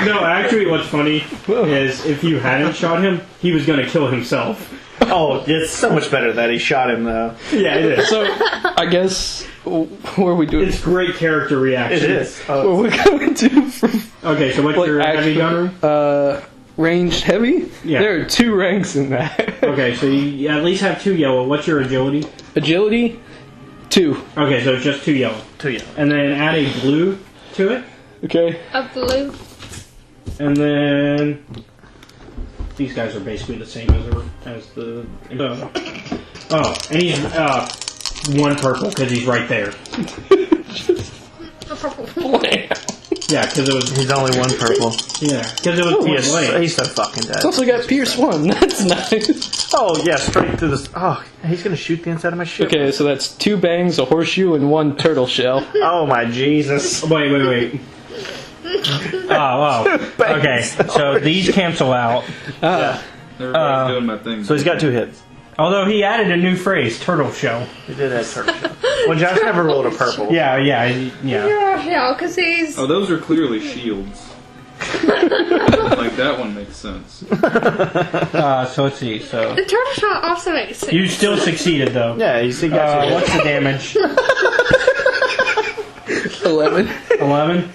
No, actually, what's funny is if you hadn't shot him, he was going to kill himself. Oh, it's so much better that he shot him, though. Yeah, it is. so I guess what are we doing? It's great character reaction. It is. What are we going to do from Okay, so what's your heavy gunnery? ranged heavy? Yeah. There are 2 ranks in that. Okay, so you at least have 2 yellow. What's your agility? Agility 2. Okay, so it's just 2 yellow. 2 yellow. And then add a blue to it. Okay. A blue. And then these guys are basically the same as the. Oh, and he's 1 purple because he's right there. A purple. Yeah, because it was. He's only 1 purple. Yeah, because it was point blank. He's so fucking dead. It's also got Pierce 1. That's nice. Oh, yeah, straight through this. Oh, he's gonna shoot the inside of my ship. Okay, so that's 2 bangs, a horseshoe, and 1 turtle shell. Oh, my Jesus. Wait. Oh, wow. Okay, so these cancel out. Everybody's doing my thing. So he's got 2 hits. Although he added a new phrase, turtle shell. He did have turtle shell. Well, Josh never rolled a purple. Yeah. Yeah, because he's. Oh, those are clearly shields. Like, that one makes sense. So let's see. So The turtle shot also makes sense. you still succeeded though. Yeah, he got 2 hits. What's the damage? 11. 11,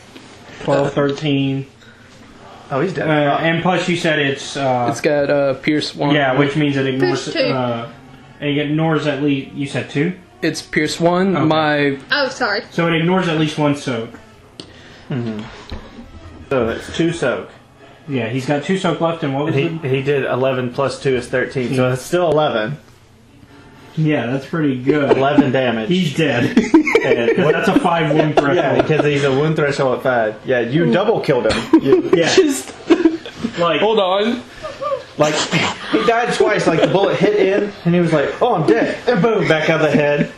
12, 13. Oh, he's dead. And plus you said it's It's got Pierce 1. yeah, which means it ignores There's 2. it ignores at least you said 2. It's Pierce 1. Okay. My Oh, sorry. So it ignores at least 1 soak. So that's 2 soak. Yeah, he's got 2 soak left, and what was And it? he did 11 plus 2 is 13, so it's still 11. Yeah, that's pretty good. 11 damage. He's dead. And Well, that's a 5 wound threshold. yeah, because he's a wound threshold at 5. Yeah, you double killed him. Yeah. just Like hold on. Like, he died twice. Like, the bullet hit in, and he was like, oh, I'm dead. And boom, back out the head.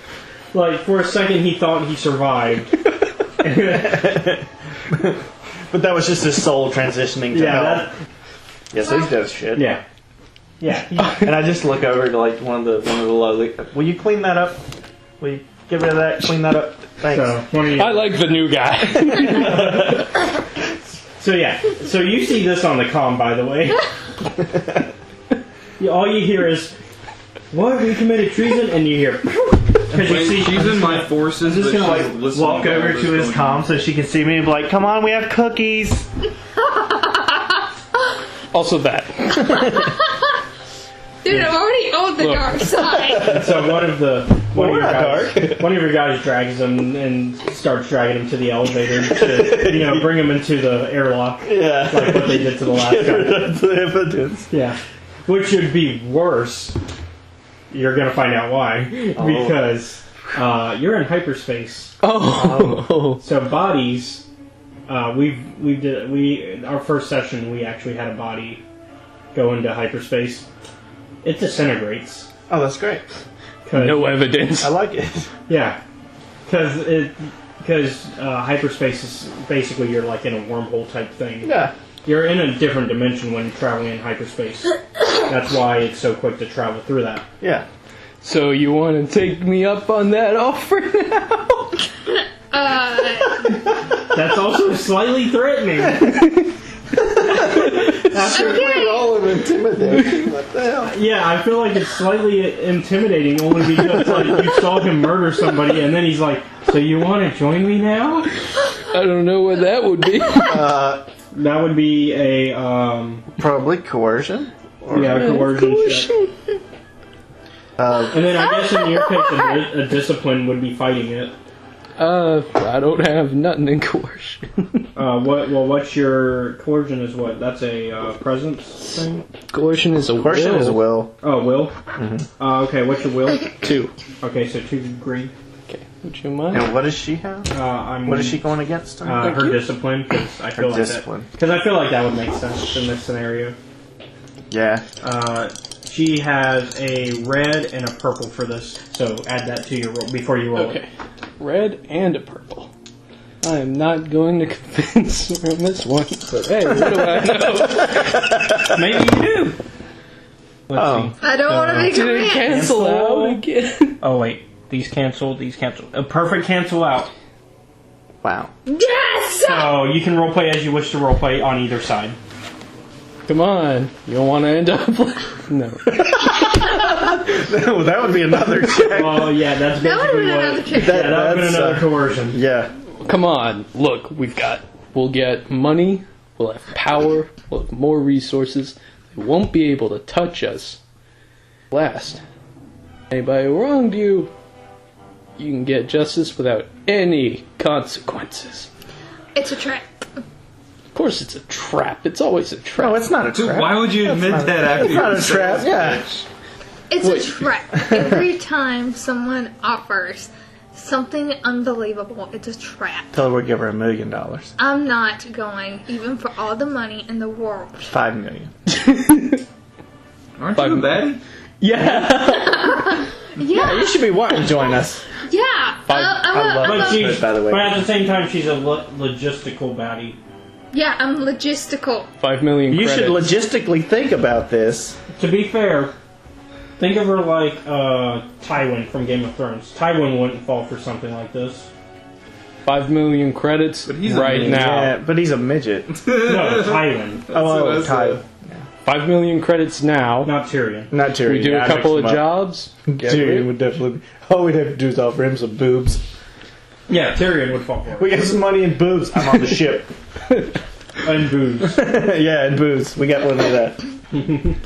Like for a second he thought he survived. But that was just his soul transitioning to hell. Yeah, Yeah, so he's dead as shit. yeah. And I just look over to, like, one of the lovely... Will you clean that up? Will you get rid of that? Clean that up? Thanks. So one of you. I like the new guy. So yeah, so you see this on the comm, by the way. All you hear is, "What? We committed treason," and you hear, because you Wait, see she's in my forces, I'm just but gonna, she's like, listening walk to over whatever's to his going comm on. so she can see me and be like, come on, we have cookies. Also that. Dude, I'm already on the dark side. so one of we're not your guys drags him and starts dragging him to the elevator to bring him into the airlock, Yeah. like what they did to the last Get guy. rid of the evidence. Yeah, which should be worse. You're gonna find out why, because you're in hyperspace. Oh. So bodies, our first session we actually had a body go into hyperspace. It disintegrates. Oh, that's great. No evidence. I like it. Yeah, because hyperspace is basically you're like in a wormhole type thing. Yeah. You're in a different dimension when traveling in hyperspace. That's why it's so quick to travel through that. Yeah. So you want to take me up on that offer now? That's also slightly threatening. Okay. All of intimidating. What the hell? Yeah, I feel like it's slightly intimidating only because like you saw him murder somebody and then he's like, "So you want to join me now?" I don't know what that would be. That would be a Probably coercion. coercion check. And then I guess in your case, a discipline would be fighting it. I don't have nothing in coercion. What's your coercion is what? That's a presence thing? Coercion is a Coercion will. is will. Oh, will? Mm-hmm. Okay, what's your will? 2. Okay, so 2 green. Okay, would you mind? And what does she have? What is she going against? Her discipline, because I feel like discipline. that. Because I feel like that would make sense in this scenario. Yeah. She has a red and a purple for this, so add that to your roll before you roll. Okay. Red and a purple. I am not going to convince her on this one, but hey, what do I know? Maybe you do. Let's see. I don't want to be Did it convinced. cancel out again? Oh wait, these cancel. A perfect cancel out. Wow. Yes! So you can roleplay as you wish to roleplay on either side. Come on, you don't want to end up no. That would be another check. Well, yeah, that's That would have basically been what. another trick. Yeah, that would have been That's, another coercion. Yeah. Come on, look, we'll get money, we'll have power, we'll have more resources. They won't be able to touch us. Last, anybody who wronged you, you can get justice without any consequences. It's a trap. Of course it's a trap. It's always a trap. No, it's not a Dude, trap. why would you admit that after It's you not a said trap. this, Yeah. bitch? It's Wait. a trap. Every time someone offers something unbelievable, it's a trap. Tell her we'll give her $1 million. I'm not going, even for all the money in the world. $5 million. Aren't you a baddie? Yeah. Yeah, You should be wanting to join us. yeah. I love But it. she's, By the way. but at the same time, she's a logistical baddie. Yeah, I'm logistical. 5 million You should credits. logistically think about this. To be fair, think of her like Tywin from Game of Thrones. Tywin wouldn't fall for something like this. 5 million credits he's a right man. now. Yeah, but he's a midget. No, Tywin, what I Ty. said. 5 million credits now. not Tyrion. Not Tyrion. We do Yeah, a I couple mixed of him up. jobs. Get Tyrion rid- would definitely. All we'd have to do is offer him some boobs. Yeah, Tyrion would fall for it. We got some money and boobs. I'm on the ship. And booze. Yeah, and boobs. We got plenty of that.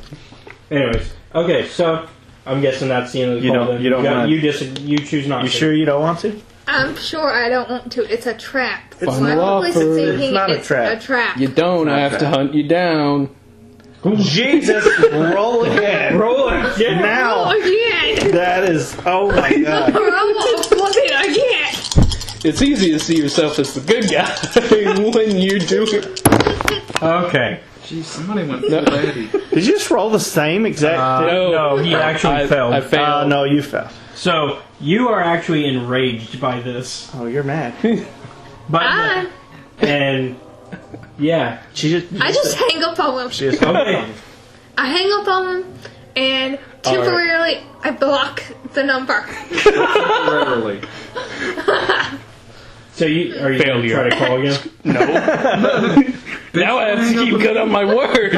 Anyways, okay, so I'm guessing that's the end of the You call. don't- then. you don't got- want- you choose not You to. sure you don't want to? I'm sure I don't want to. It's a trap. It's Final Whoever plays it offer. thinking It's not a it's trap. a trap. You don't Not have to bad. hunt you down. Jesus, roll again. Roll it again. Oh, Now, again! that is. Oh my god. I'm again! It's easy to see yourself as the good guy when you do it. Okay. Jeez, somebody went No. full baddie. Did you just roll the same exact? No, he actually failed. I failed. No, you fell. So you are actually enraged by this, Oh, you're mad. I and yeah, She just. just hang up on him. She just. okay. I hang up on him, and temporarily I block the number. Rarely. So you are you gonna Failure. try to call again? Now I have to keep good on my word.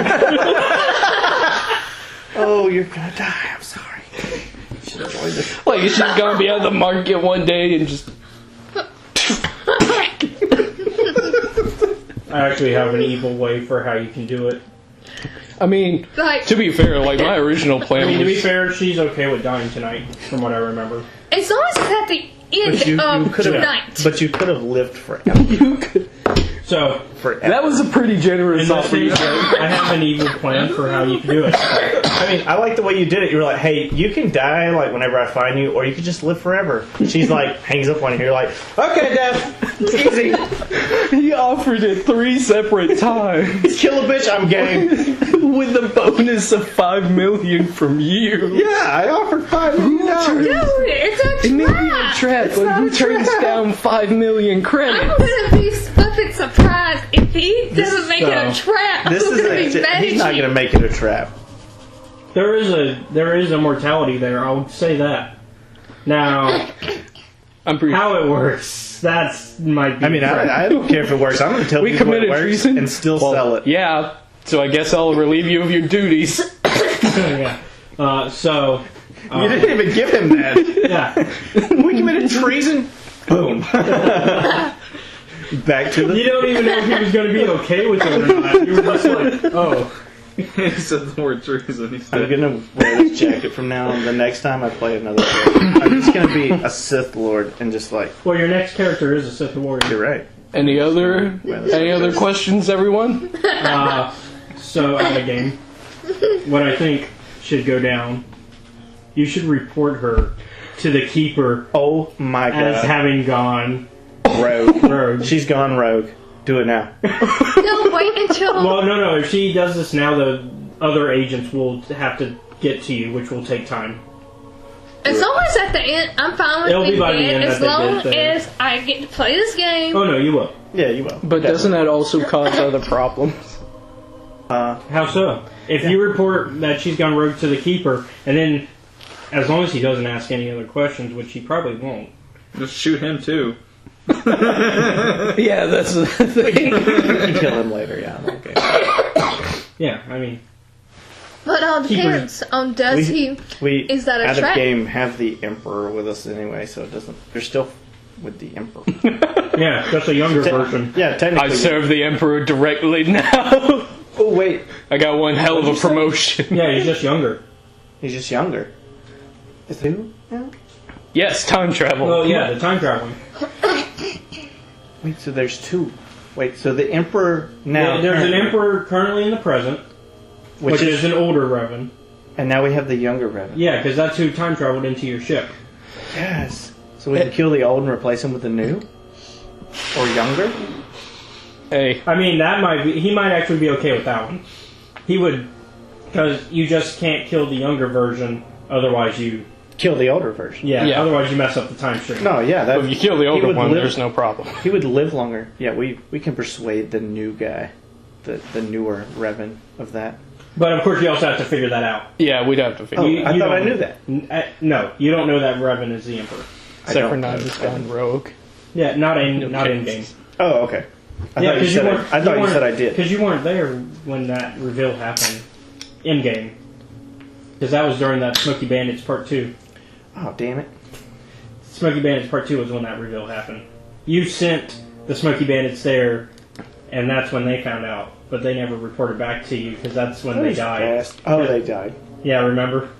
Oh, you're gonna die. I'm sorry. Like it's just gonna be on the market one day and just. I actually have an evil way for how you can do it. I mean, Like, to be fair, like my original I plan mean, to be was. fair, she's okay with dying tonight, from what I remember. as long as it's at the end of could have. tonight. But you could have lived forever. You could- So Forever. That was a pretty generous in this offer. case, I have an evil plan for how you can do it. I mean, I like the way you did it. You were like, "Hey, you can die like whenever I find you, or you could just live forever." She's like, hangs up on you. You're like, "Okay, Dad, easy. He offered it 3 separate times Kill a bitch. I'm game." with a bonus of 5 million from you. Yeah, I offered $5 million. Dude, it's It a may be a trap! trap, but not who a turns trap. down 5 million I'm credits? gonna be fucking surprised if he doesn't make it a so- trap. This I'm is gonna be mad he's at not you. gonna make it a trap. There is a mortality there. I'll say that. Now, I'm pretty. how it works, that's might be. I mean, I don't care if it works. I'm gonna tell We people it committed works treason and still Well, sell it. Yeah, so I guess I'll relieve you of your duties. yeah. So. You didn't even give him that. Yeah. We committed treason. Boom. Back to You the. don't even know if he was going to be okay with it or not. You were just like, oh. He said the word treason. He I'm said, gonna wear this jacket from now on. The next time I play another game, I'm just gonna be a Sith Lord and just like, Well, your next character is a Sith warrior. you're right. Any other questions, everyone? So, out of game, what I think should go down, you should report her to the Keeper Oh my as god. having gone Rogue. rogue. She's gone rogue. Do it now. No, wait until. Well, no. If she does this now, the other agents will have to get to you, which will take time. As long as at the end, I'm fine with It'll be being by the dead. end As that they long did that. as I get to play this game. Oh no, you will. Yeah, you will. But doesn't that also cause other problems? How so? If you report that she's gone rogue to the keeper, and then, as long as he doesn't ask any other questions, which he probably won't. Just shoot him too. Yeah, that's the thing. You can kill him later, yeah. Okay. Yeah, I mean, But it all depends on does he. We Is that a out trap? of game have the Emperor with us anyway, so it doesn't. You're still with the Emperor. yeah, just a younger version. Yeah, technically. I serve the Emperor directly now. Oh wait, I got one hell of a promotion. Yeah, he's just younger. he's just younger. Is who? now? Yes, time travel. Well, yeah, the time traveling. Wait, so there's two. Wait, so the Emperor now. There's an emperor currently in the present, which is an older Revan. And now we have the younger Revan. Yeah, because that's who time traveled into your ship. Yes. So we can kill the old and replace him with the new? Or younger? Hey, I mean, that might be. He might actually be okay with that one. He would, because you just can't kill the younger version. Otherwise, you. Kill the older version. Yeah. Otherwise, you mess up the time stream. No, yeah. That, if you kill the he older would one, live- there's no problem. He would live longer. Yeah, we can persuade the new guy. The newer Revan of that. But of course, you also have to figure that out. Yeah, we'd have to figure. Oh, I thought I don't- knew that. No, you don't know that Revan is the emperor. Except for know. not just gone rogue. Yeah, not in game. Oh, okay. I Yeah, thought you said I thought you said I did. Because you weren't there when that reveal happened in game. Because that was during that Smoky Bandits Part 2. Oh, damn it. Smoky Bandits Part 2 was when that reveal happened. You sent the Smoky Bandits there, and that's when they found out. But they never reported back to you, because that's when they died. Fast. Oh, they died. Yeah, remember?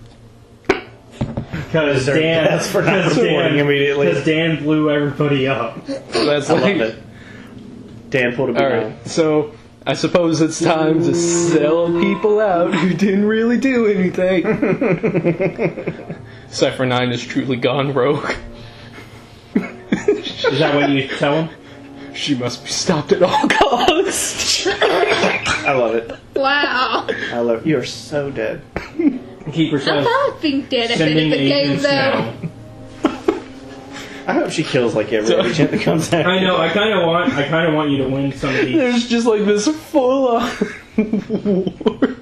Because Deserved Dan, deaths for not reporting immediately. Because Dan blew everybody up. That's I like. love it. Dan pulled a big All right, so I suppose it's time to sell people out who didn't really do anything. Cypher 9 is truly gone rogue. Is that what you tell him? She must be stopped at all costs. I love it. Wow. I love it. You are so dead. Keeper I'm says, fine with being dead at the end sending of the game, agents though. now. I hope she kills like every agent that comes out. I know. I kind of want you to win some of these. There's just like this full-on war.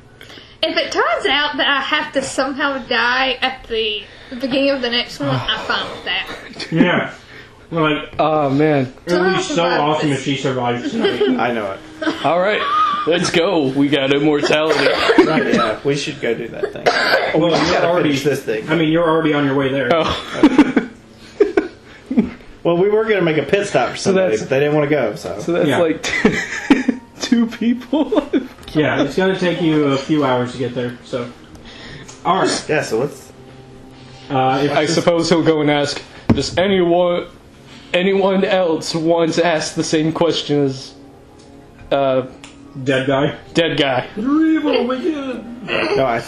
If it turns out that I have to somehow die at the beginning of the next one, I'm fine with that. Yeah. Well, like, Oh man! it'll be so awesome if she survives tonight. I know it. All right, let's go. We got immortality. Right, yeah. We should go do that thing. Oh, Well, we you're gotta already- finish this thing. I mean, you're already on your way there. Oh, Well, we were going to make a pit stop for somebody, that's- but they didn't want to go, so. so that's Yeah. like two people. Yeah, it's going to take you a few hours to get there. So, all right. Yeah, so let's. I suppose he'll go and ask, does anyone else want to ask the same question as Dead guy. dead guy? No,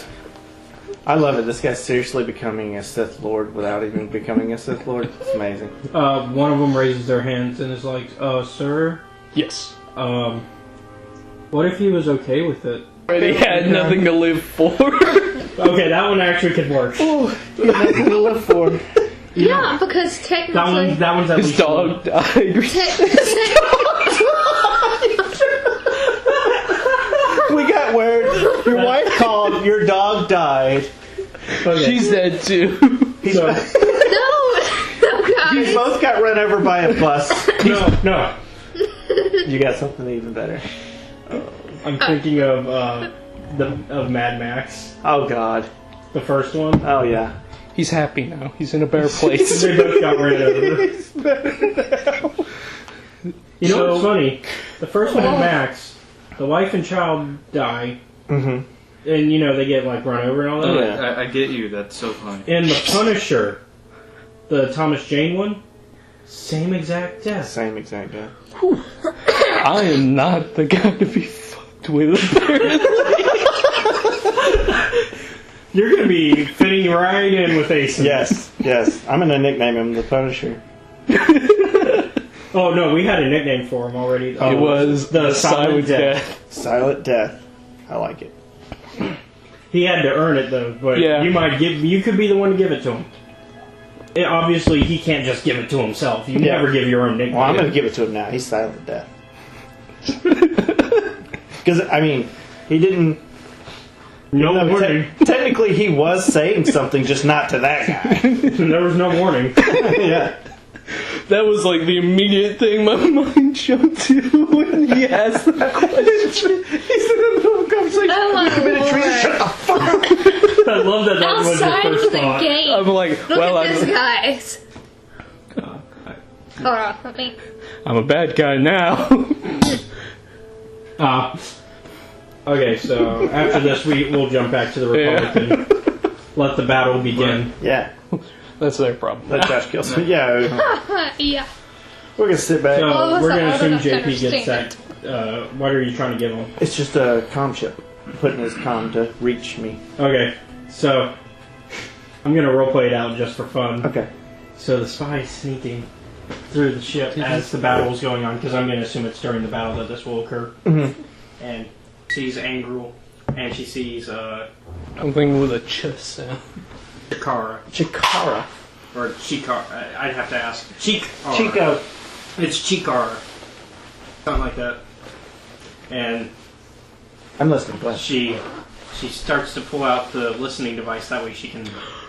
I love it. This guy's seriously becoming a Sith Lord without even becoming a Sith Lord. It's amazing. One of them raises their hands and is like, sir, Yes. what if he was okay with it? Already had nothing to live for. Okay, that one actually could work. Nothing to live for. Yeah, because technically... That one's at His least dog died. We got where your wife called, your dog died. Okay. She's dead too. So, No, You guys. both got run over by a bus. no. You got something even better. I'm thinking of of Mad Max, Oh, God. the first one. Oh, yeah. He's happy now. He's in a better place. They both got ran over. You know what's funny? The first one in Max, the wife and child die, Mm-hmm. and they get like run over and all that. Oh, yeah. I get you. That's so funny. In the Punisher, the Thomas Jane one, same exact death. Same exact guy. I am not the guy to be fucked with. You're gonna be fitting right in with Ace. Yes, yes. I'm going to nickname him the Punisher. Oh no, we had a nickname for him already. It was the Silent Death. Silent Death. I like it. He had to earn it though, but Yeah. you could be the one to give it to him. obviously he can't just give it to himself. You never give your own nickname. Well, I'm going to give it to him now. He's Silent Death. Because, I mean, he didn't... No warning. Technically, he was saying something, just not to that guy. There was no warning. Yeah. That was like the immediate thing my mind jumped to when he asked that question. He's in the middle of a conversation. Oh my lord. Shut the fuck up. I love that that was your Outside first of the thought. game. I'm like, Look well, at this, guys. Hold on, let me. I'm a bad guy now. Okay, so after this, we'll jump back to the Republic and let the battle begin. Yeah. That's their problem. Let Josh kill some. Yeah. Yeah. We're going to sit back. So Oh, we're so going to I assume don't JP gets understand that. What are you trying to give him? It's just a comm chip. Putting his comm to reach me. Okay, so I'm going to roleplay it out just for fun. Okay. So the spy is sneaking through the ship as the battle is going on, because I'm going to assume it's during the battle that this will occur. Mm-hmm. And sees Angrel, and she sees Something with a ch sound. Chikara. Chikara. Or Chikara. I'd have to ask. Chikara. Chico. It's Chikara. Something like that. And I'm listening. Go ahead. she starts to pull out the listening device, that way she can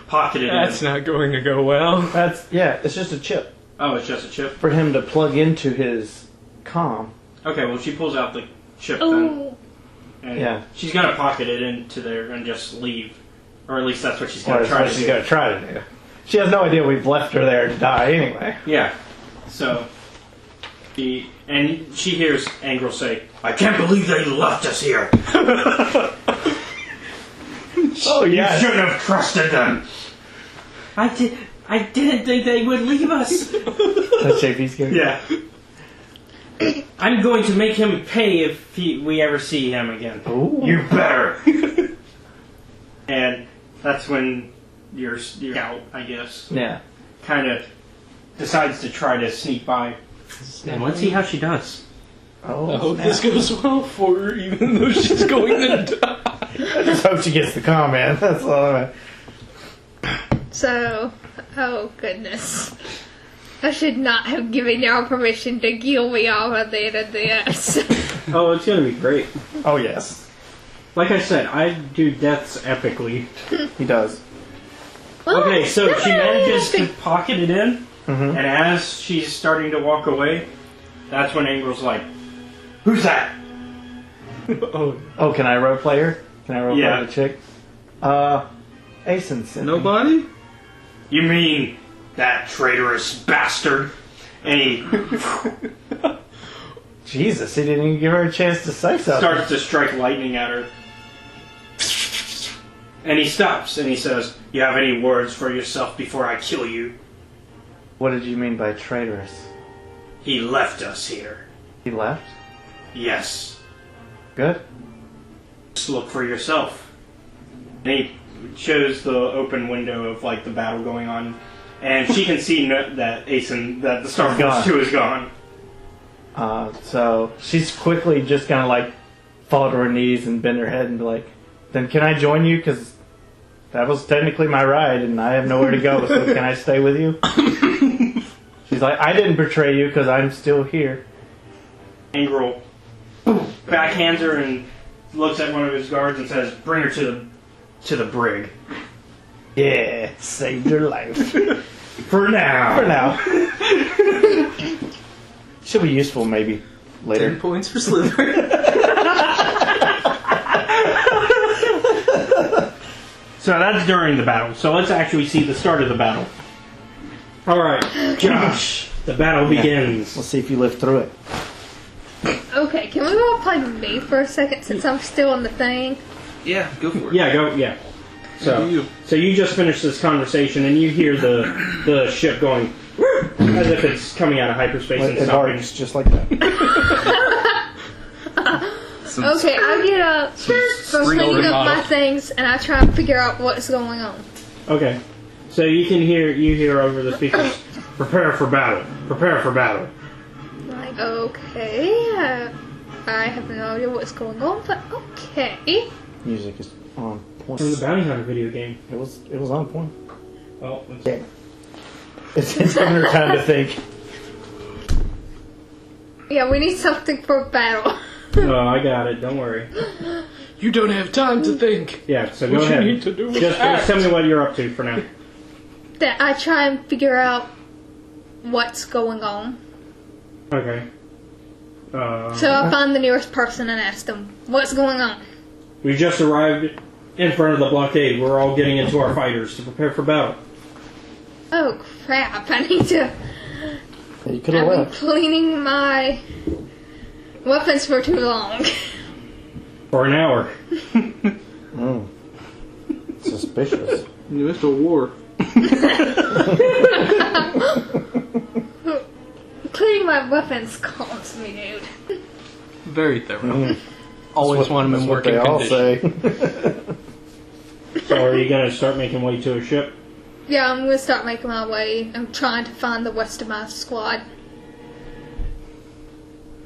pocket it That's in. not going to go well. It's just a chip Oh, it's just a chip? for him to plug into his comm. Okay, well she pulls out the chip then. Oh. And Yeah. she's going to pocket it into there and just leave. Or at least that's what she's going to That's try what to she's do. going to try to do. She has no idea we've left her there to die anyway. Yeah. So, and she hears Angrel say, "I can't believe they left us here. Oh, You yeah. shouldn't have trusted them. I didn't think they would leave us." That's JP's character. Yeah. I'm going to make him pay if we ever see him again. Ooh. You better. And that's when your scout, I guess, Yeah. kind of decides to try to sneak by. And let's see how she does. Oh, I hope snap. this goes well for her, even though she's going to die. I just hope she gets the comm, man. That's all I So, oh goodness. I should not have given y'all permission to kill me off at the end of this. Oh, it's going to be great. Oh, yes. Like I said, I do deaths epically. He does. Well, Okay, so she manages to interesting. pocket it in, Mm-hmm. and as she's starting to walk away, that's when Angel's like, "Who's that?" Oh, can I roleplay her? Can I roleplay Yeah. the chick? Asen sent me. Nobody? You mean that traitorous bastard? And he Jesus, he didn't even give her a chance to say something. starts to strike lightning at her. And he stops and he says, "You have any words for yourself before I kill you?" What did you mean by traitorous? He left us here. He left? Yes. Good. Just look for yourself. And he shows the open window of like the battle going on, and she can see that that the Star Force Gone. 2 is gone. So she's quickly just gonna like fall to her knees and bend her head and be like, "Then can I join you? Because that was technically my ride, and I have nowhere to go. So can I stay with you?" She's like, "I didn't betray you because I'm still here." Angrel backhands her and looks at one of his guards and says, "Bring her to the brig." Yeah, saved her life. For now. For now. Should be useful maybe 10 later. points for Slytherin. So that's during the battle. So let's actually see the start of the battle. Alright, Josh, the battle begins. We'll see if you live through it. Okay, can we all play me for a second since I'm still on the thing? Yeah, go for it. Yeah, go, yeah. So you just finished this conversation and you hear the ship going as if it's coming out of hyperspace and It stopping. works just like that. Okay, I get up, start cleaning up my things, and I try and figure out what's going on. Okay. So you hear over the speakers, "Prepare for battle. Prepare for battle." Like, okay, I have no idea what's going on, but okay. Music is on point. From the Bounty Hunter video game. It was on point. Well, Yeah. It's giving her time to think. Yeah, we need something for battle. No, I got it. Don't worry. You don't have time to think. Yeah, so go What you ahead. need to do is Just act. tell me what you're up to for now. That I try and figure out what's going on. Okay. So I find the nearest person and ask them, what's going on? We just arrived in front of the blockade. We're all getting into our fighters to prepare for battle. Oh crap, I need to... You could have I've been left. cleaning my weapons for too long. For an hour. Suspicious. You missed a war. Cleaning my weapons calms me, dude. Very thorough. Always want them in That's what working they all condition. say. So are you going to start making way to a ship? Yeah, I'm gonna start making my way. I'm trying to find the rest of my squad.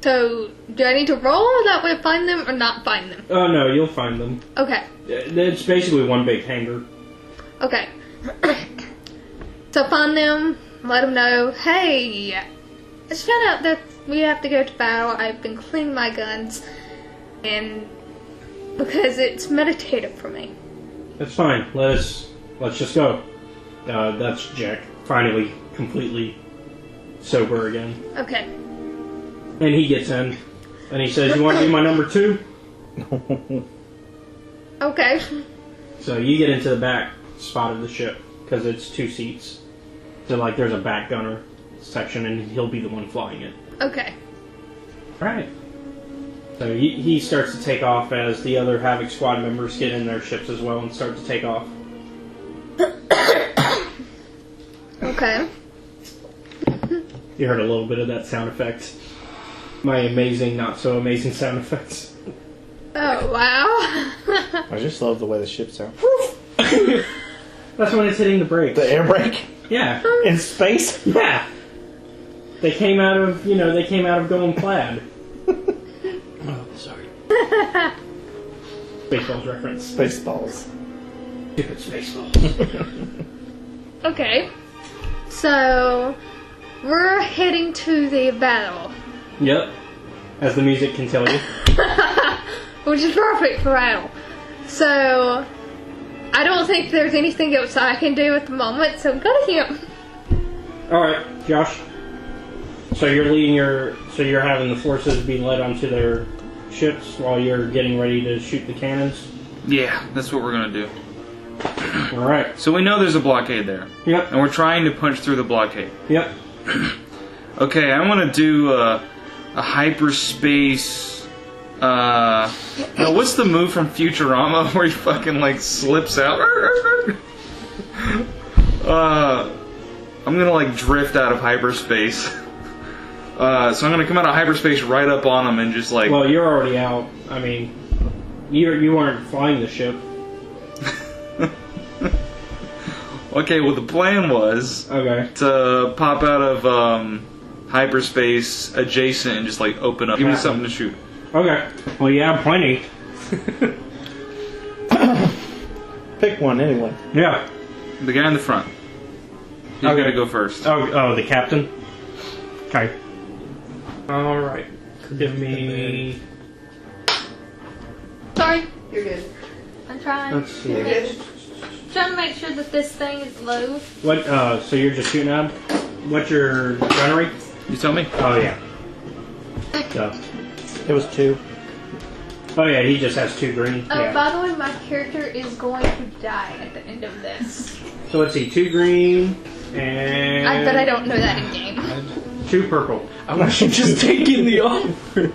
So, do I need to roll that way to find them or not find them? Oh, no, you'll find them. Okay. It's basically one big hangar. Okay. So find them, let them know, hey, I just found out that we have to go to battle. I've been cleaning my guns, and because it's meditative for me. That's fine. Let's just go. That's Jack. Finally, completely sober again. Okay. And he gets in. And he says, you want to be my number 2? Okay. So you get into the back spot of the ship, because it's 2 seats. So, like, there's a back gunner section, and he'll be the one flying it. Okay. Alright. So he starts to take off as the other Havoc squad members get in their ships as well and start to take off. Okay. You heard a little bit of that sound effect. My amazing, not so amazing sound effects. Oh, wow. I just love the way the ship sounds. That's when it's hitting the brakes. The air brake Yeah. in space. Yeah. They came out of going plaid. Oh, sorry. Spaceballs reference. Spaceballs. Stupid Spaceballs. Okay. So, we're heading to the battle. Yep. As the music can tell you. Which is perfect for battle. So, I don't think there's anything else I can do at the moment, so go to him. Alright, Josh. So you're having the forces be led onto their ships while you're getting ready to shoot the cannons? Yeah, that's what we're gonna do. Alright. So we know there's a blockade there. Yep. And we're trying to punch through the blockade. Yep. Okay, I want to do a hyperspace. No, what's the move from Futurama where he fucking like slips out? I'm gonna like drift out of hyperspace. So I'm gonna come out of hyperspace right up on him and just like. Well, you're already out. I mean, you weren't flying the ship. Okay, well the plan was Okay. to pop out of hyperspace adjacent and just like open up. Give me something to shoot. Okay. Well, yeah, plenty. Pick one anyway. Yeah. The guy in the front. He's Okay. gonna go first. Oh, the captain? Okay. Alright. Give me... Sorry. You're good. I'm trying. Let's see. Trying to make sure that this thing is low. What, so you're just shooting at him? What's your gunnery? You tell me. Oh, yeah. So. It was 2. Oh, yeah, he just has 2 green. Oh, Yeah. by the way, my character is going to die at the end of this. So let's see, 2 green, and... But I don't know that in game. 2 purple. I was just taking the offer.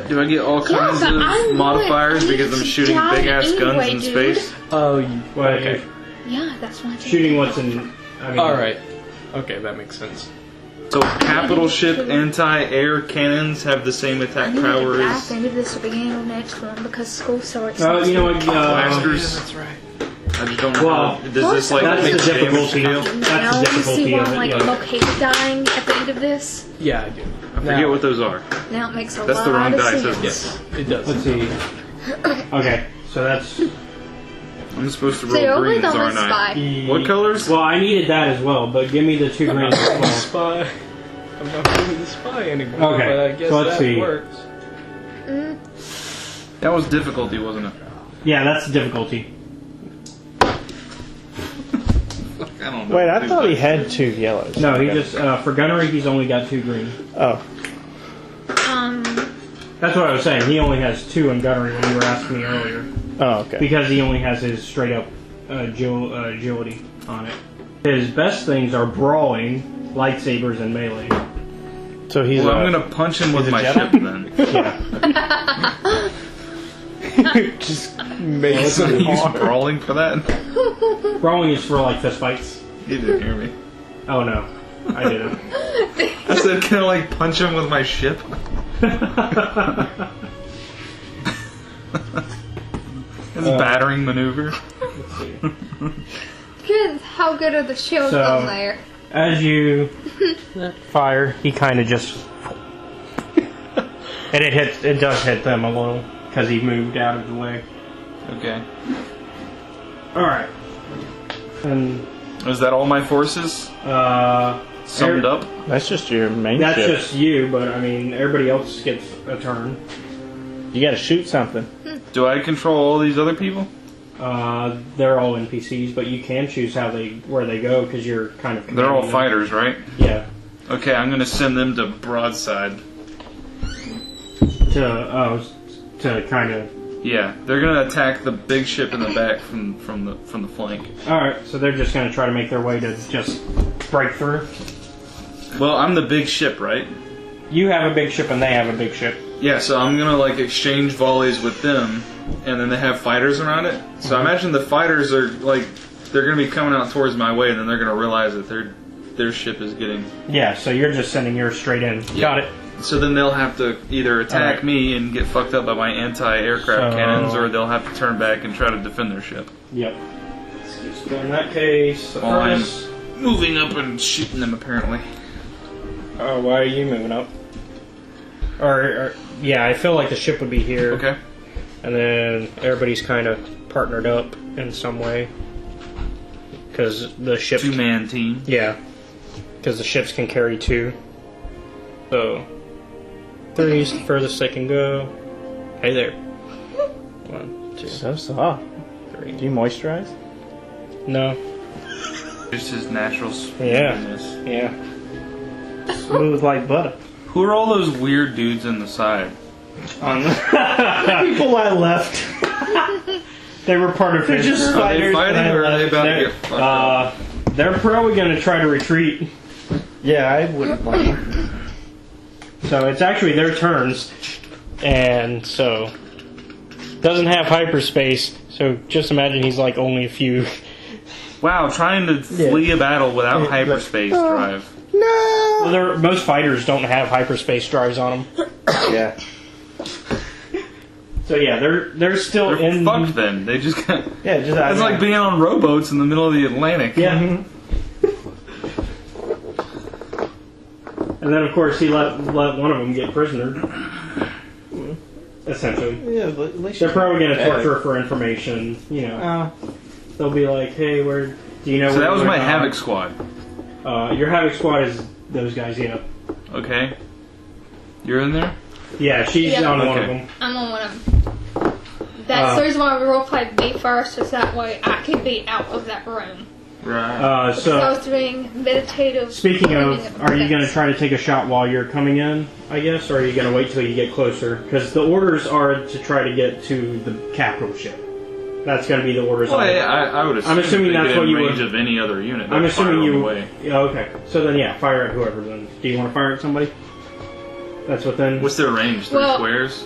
Do I get all kinds but I of know modifiers it. because I'm shooting Die big ass guns anyway, in dude. space? Oh, Well, okay. Yeah, that's why. shooting what's in... I mean, Alright. Okay, that makes sense. So capital ship anti-air cannons have the same attack power At as the end of this or beginning of next one because school starts. you know what, blasters. That's right. I just don't know. Well, Does this like that's make the difficulty. damage scale? That's Now the you see difficulty why of I'm it, like yeah. located dying at the end of this. Yeah, I do. I forget what those are. Now it makes a That's lot the wrong of dice, sense. isn't it? Yes, it does. Let's see. Okay, so that's... I'm supposed to So roll you're always greens, on the aren't I? spy. What colors? Well, I needed that as well, but give me the 2 green as well. Spy. I'm not doing the spy anymore. Okay, But I guess so let's that see. works. That was difficulty, wasn't it? Yeah, that's the difficulty. I don't know. Wait, I thought he had 2 yellows. No, he just for gunnery he's only got 2 green. Oh. That's what I was saying. He only has 2 in gunnery when you were asking me earlier, Oh, okay. because he only has his straight up agility on it. His best things are brawling, lightsabers, and melee. So he's. Well, I'm gonna punch him with a my Jedi? ship then. Yeah. just So makes you it use hard. brawling for that? Brawling is for like fist fights. You didn't hear me. Oh no, I didn't. I said, can I like punch him with my ship? It's a battering maneuver. Let's see. Good. How good are the shields So- on there? As you fire, he kind of just, and it does hit them a little because he moved out of the way. Okay. All right, and Is that all my forces summed up? That's just your main that's ship. just you. But I mean, everybody else gets a turn. You gotta shoot something. Do I control all these other people? They're all NPCs, but you can choose where they go because you're kind of. They're all commanding them. fighters, right? Yeah. Okay, I'm gonna send them to broadside. To kind of. Yeah, they're gonna attack the big ship in the back from the flank. All right, so they're just going to try to make their way to just break through. Well, I'm the big ship, right? You have a big ship and they have a big ship. Yeah, so I'm gonna like exchange volleys with them, and then they have fighters around it. So I imagine the fighters are like they're gonna be coming out towards my way, and then they're gonna realize that their ship is getting. Yeah, so you're just sending yours straight in. Yeah. Got it. So then they'll have to either attack Alright. me and get fucked up by my anti-aircraft So- cannons, or they'll have to turn back and try to defend their ship. Yep. So in that case, the Well, I'm furnace. moving up and shooting them apparently. Oh, why are you moving up? Or yeah, I feel like the ship would be here. Okay. And then everybody's kind of partnered up in some way. Because the ships. 2-man team. Yeah. Because the ships can carry 2. So. 3 is the furthest they can go. Hey there. 1, 2, So soft. 3. Do you moisturize? No. Just his natural Yeah. smoothness. Yeah. Smooth like butter. Who are all those weird dudes in the side? On the people I left. They were part of his just group. Are they Fighters fighting and I or are they about to They're, get fucked up? they're probably going to try to retreat. Yeah, I wouldn't blame you. So it's actually their turns. And so. Doesn't have hyperspace. So just imagine he's like only a few. Wow, trying to flee a battle without Yeah, hyperspace drive. Well, most fighters don't have hyperspace drives on them. Yeah. So yeah, they're still They're in. fucked then. They just got. Yeah, just It's like being on rowboats in the middle of the Atlantic. Yeah. And then of course he let one of them get prisoner. Essentially, Yeah, at least they're probably going to Yeah. torture her for information. You know, they'll be like, "Hey, where do you know?" So where that was you my went Havoc on?" squad. Your Havoc squad is those guys. Yeah. Okay. You're in there? Yeah, she's Yeah. on one Okay. of them. I'm on one of them. That's the reason why we roleplayed me first, is that way I could be out of that room. Right. So I So was doing meditative. speaking breathing of, are you going to defense. try to take a shot while you're coming in? I guess, or are you going to wait till you get closer? Because the orders are to try to get to the capital ship. That's going to be the orders. Well, I would assume I'm assuming they that's get what in you range were- of any other unit. I'm They'll fire assuming on you. the way. Yeah, okay. So then, yeah, fire at whoever. Then, do you want to fire at somebody? That's within. What's their range? 3 Well- squares?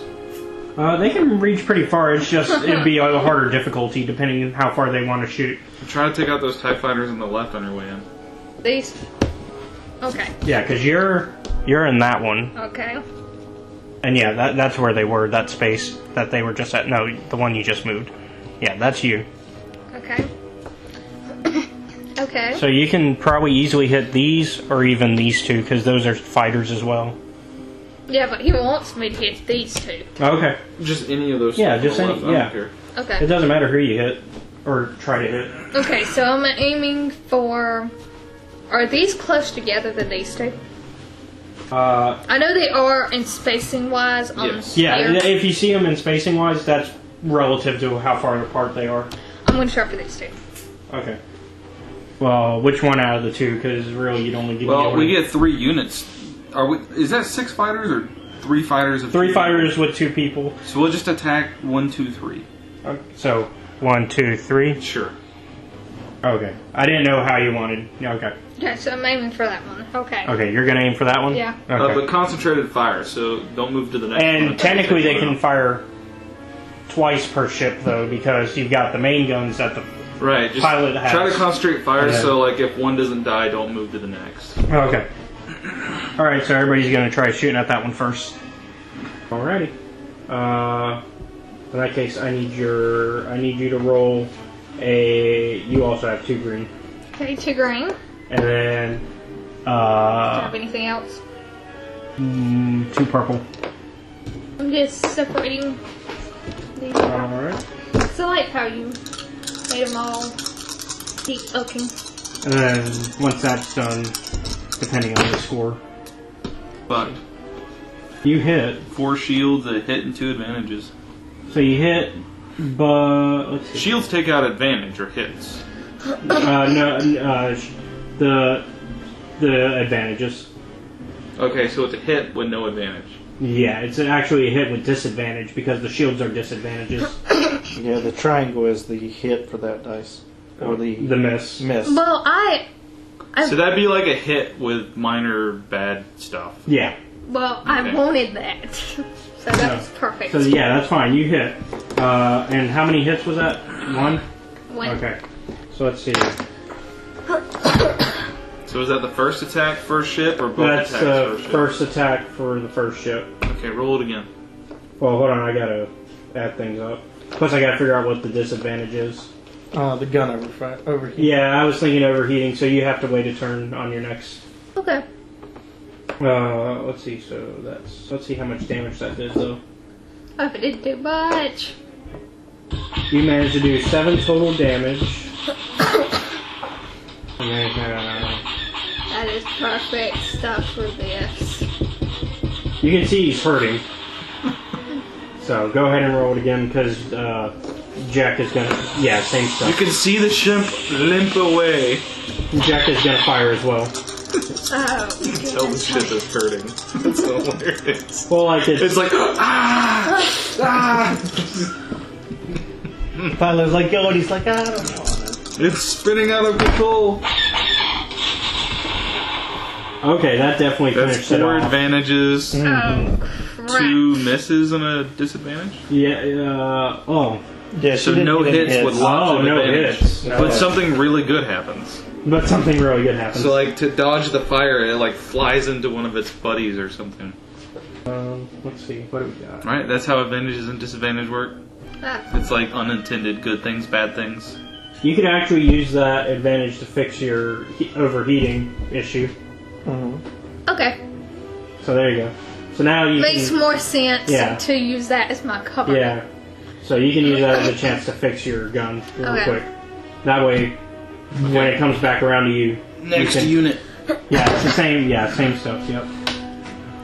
They can reach pretty far. It's just it'd be a harder difficulty depending on how far they want to shoot. I'm trying to take out those TIE fighters on the left on your way in. These. Okay. Yeah, because you're in that one, Okay. and yeah, that's where they were. That space that they were just at. No, the one you just moved. Yeah, that's you. Okay. Okay. So you can probably easily hit these or even these two because those are fighters as well. Yeah, but he wants me to hit these two. Okay. Just any of those. Yeah, stuff just on the any- left, I yeah. don't care. It Okay. doesn't matter who you hit. or try to hit. Okay, so I'm aiming for. Are these close together than these two? I know they are in spacing wise. Yes. Yeah, here. if you see them in spacing wise, that's relative to how far apart they are. I'm going to try for these two. Okay. Well, which one out of the two? Because really, you'd only get. Well, we get 3 units. Are we? Is that 6 fighters or 3 fighters? Of 3 2? fighters with 2 people. So we'll just attack 1, 2, 3. So 1, 2, 3. Sure. Okay. I didn't know how you wanted. Okay. Okay, so I'm aiming for that one. Okay. Okay, you're gonna aim for that one. Yeah. Okay. But concentrated fire, so don't move to the next one. And technically, they can fire twice per ship, though, because you've got the main guns at the right. Just pilot has. try to concentrate fire, Yeah. so like if one doesn't die, don't move to the next. Okay. All right, so everybody's gonna try shooting at that one first. Alrighty. In that case, I need you to roll a. You also have 2 green, Okay, 2 green. and then Do you have anything else? 2 purple. I'm just separating these. All right. So I like how you made them all deep looking. And then once that's done, depending on the score, But you hit. 4 shields, a hit, and 2 advantages. So you hit, but let's see. Shields take out advantage or hits. The advantages. Okay, so it's a hit with no advantage. Yeah, it's actually a hit with disadvantage because the shields are disadvantages. Yeah, the triangle is the hit for that dice. Or the miss. miss. Well, I So that'd be like a hit with minor bad stuff. Yeah. I Okay. wanted that. So that's perfect. So yeah, that's fine. You hit. And how many hits was that? 1? One. Okay. So let's see. So is that the first attack, first ship, or both That's attacks, the first ship? first attack for the first ship. Okay, roll it again. Well, hold on. I gotta add things up. Plus, I gotta figure out what the disadvantage is. The gun overheat. Yeah, I was thinking overheating, so you have to wait a turn on your next. Okay. Let's see. So let's see how much damage that did, though. I hope it didn't do much. You managed to do 7 total damage. And then, That is perfect stuff for this. you can see he's hurting. So go ahead and roll it again, because Jack is gonna. Yeah, same You stuff. can see the ship limp away. Jack is gonna fire as well. Oh, Tell the ship is hurting. That's hilarious. Well, like It's like, ah! Pilot's like, go, and he's like, I don't know. It's spinning out of control. Okay, that definitely That's finished it 4 off. advantages, oh crap. 2 misses, and a disadvantage. Yeah. Oh, Yeah, So she didn't no get any hits with lots Oh, of no advantage. hits. No But hits. something really good happens. but something really good happens. So like to dodge the fire, it like flies into one of its buddies or something. Let's see. What do we got? Right? That's how advantages and disadvantage work. Ah, It's like unintended good things, bad things. You could actually use that advantage to fix your overheating issue. okay. So there you go. So now you Makes can, more sense Yeah. to use that as my cover. yeah. So you can use that as a chance to fix your gun real Okay. quick. That way, when it comes back around to you, Next you can, unit. Yeah, it's the same. Yeah, same stuff. Yep.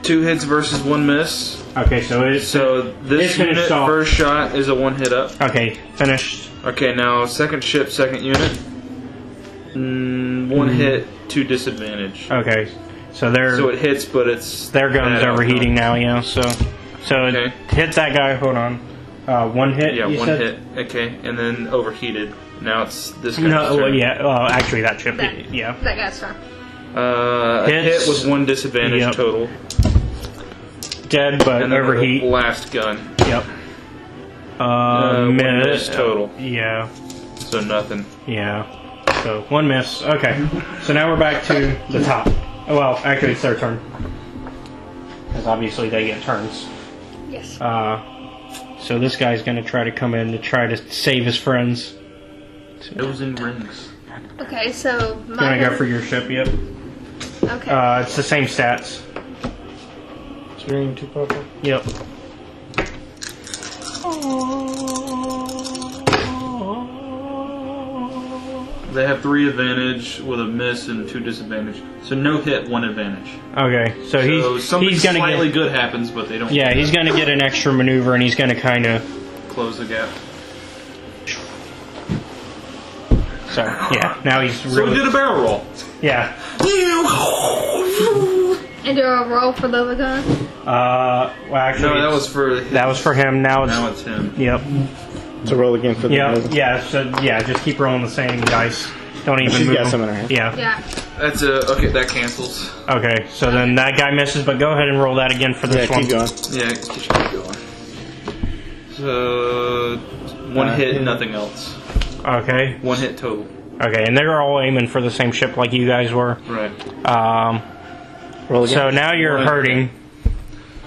2 hits versus 1 miss. Okay, so it's So this It's finished unit off. first shot is a 1 hit up. okay. Finished. Okay, now second ship, second unit. 1 hit, 2 disadvantage. Okay, so they're So it hits, but it's their gun's bad overheating now. Yeah, so Okay. it hits that guy. Hold on. 1 hit. Yeah, you 1 said? hit. Okay, and then overheated. Now it's this guy's No, well, turn. yeah. Actually, that chip. That, Yeah. that guy's fine. A Hits. hit with 1 disadvantage Yep. total. Dead, but And then overheat. the last gun. Yep. 1 miss. miss total. Yeah. So nothing. Yeah. So 1 miss. Okay. So now we're back to the top. Oh, well, actually, it's their turn. Because obviously they get turns. Yes. So this guy's going to try to come in to try to save his friends. Those in rings. Okay, so You my want to go for your ship? Yep. Okay. It's the same stats. 2 green, 2 purple. Yep. they have 3 advantage with a miss and 2 disadvantage. So no hit, 1 advantage. Okay, so something he's gonna slightly get, good happens, but they don't. yeah, he's gonna get an extra maneuver, and he's gonna kind of. Close the gap. So yeah, now he's So really. we did a barrel roll. Yeah. And do a roll for the other gun. Well, actually, No, that was for him. Now it's him. Yep. So roll again for the Yep. other. Yeah. So yeah, just keep rolling the same dice. Don't even She's move got them. some in her hand. Yeah. Yeah. That's okay. That cancels. Okay. So then that guy misses, but go ahead and roll that again for Yeah, this one. keep going. Yeah, keep going. So 1 hit, nothing else. Okay. 1 hit total. Okay, and they're all aiming for the same ship like you guys were. Right. Roll again. So now you're hurting.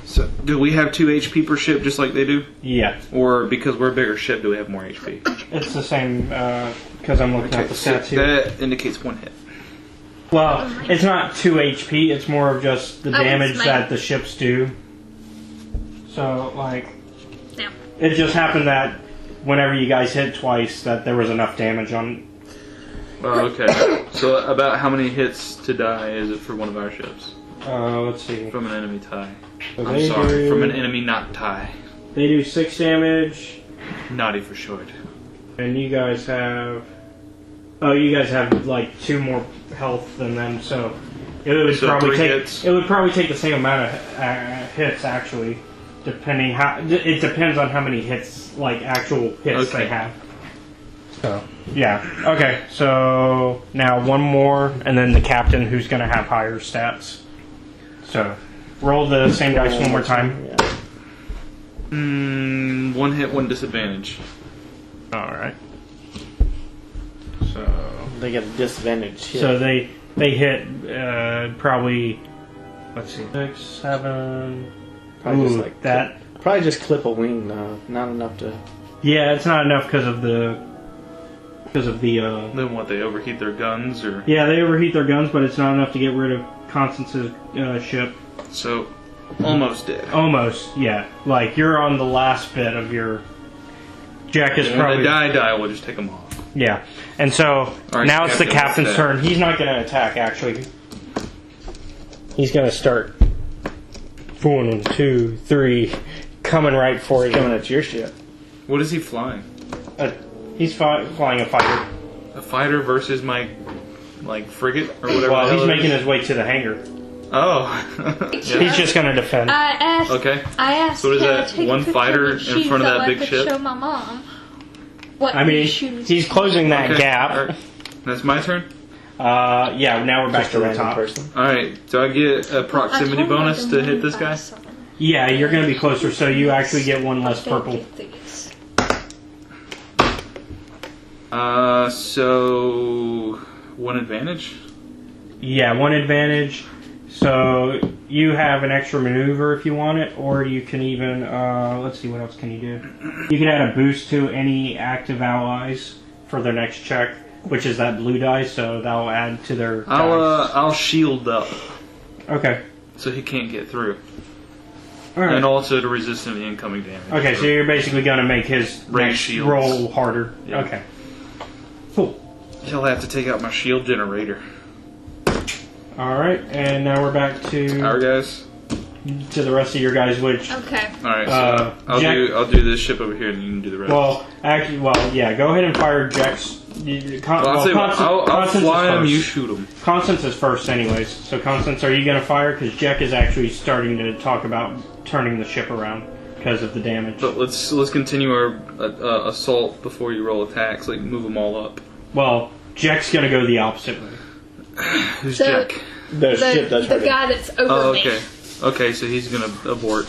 So do we have 2 HP per ship, just like they do, Yeah. or because we're a bigger ship, do we have more HP? It's the same because I'm looking at the so stats here. that indicates 1 hit. Well, it's not 2 HP. It's more of just the Oh, damage it's my- that the ships do. So like, Yeah. it just happened that whenever you guys hit twice, that there was enough damage on. Oh, okay. So about how many hits to die is it for one of our ships? Let's see. From an enemy tie. So I'm they sorry, do- from an enemy not tie. They do 6 damage, Naughty for short. and you guys have. Oh, you guys have like 2 more health than them, so it would So probably 3 take. hits? It would probably take the same amount of hits actually, depending how. It depends on how many hits, like actual hits Okay. they have. So yeah, okay. So now 1 more, and then the captain, who's going to have higher stats. So roll the same dice one more time. Yeah. 1 hit, 1 disadvantage. All right. So. They get a disadvantage. Here. So they hit probably, let's see, 6, 7. Probably just Ooh, like that. Probably just clip a wing. Not enough to. Yeah, it's not enough because of the. Then what, they overheat their guns, or? Yeah, they overheat their guns, but it's not enough to get rid of Constance's ship. So, almost dead. Almost, yeah. Like you're on the last bit of your. Jack is When probably. they die, we'll just take them off. Yeah, and so Alright, now it's the Captain, captain's what's that? turn. He's not going to attack. Actually, he's going to start. 1, 2, 3, coming right for you. Coming at your ship. What is he flying? He's flying a fighter. A fighter versus my, frigate, or whatever Well, the hell he's it making is? his way to the hangar. Oh. He's just going to defend. I asked. Okay. I asked. So is can I that take a one picture fighter of in the shoes front of so that I big could ship? Show my mom. What I mean, shoes? he's closing that Okay, gap. alright. That's my turn? Yeah, now we're back Just to a the random top. person. Alright, do I get a proximity bonus to hit this guy? Yeah, you're going to be closer, so you actually get 1 less purple. So 1 advantage? Yeah, 1 advantage. So you have an extra maneuver if you want it, or you can even, let's see, what else can you do? You can add a boost to any active allies for their next check, which is that blue die, so that'll add to their dice. I'll shield up Okay. so he can't get through. Alright. And also to resist any incoming damage. Okay, so you're basically going to make his Ray next shields. roll harder. Yeah. Okay. Cool. He'll have to take out my shield generator. Alright, and now we're back Our to guys? the rest of your guys, which... Okay. Alright, so I'll Jack- do this ship over here and you can do the rest. Well, actually, yeah, go ahead and fire Jack's... I'll Constance fly is him, first. you shoot him. Constance is first anyways. So Constance, are you going to fire? Because Jack is actually starting to talk about turning the ship around because of the damage. But let's continue our assault before you roll attacks, like move them all up. Well, Jack's going to go the opposite way. Who's So- Jack? The ship does the hurt guy that's over Oh, me. okay. Okay, so he's gonna abort.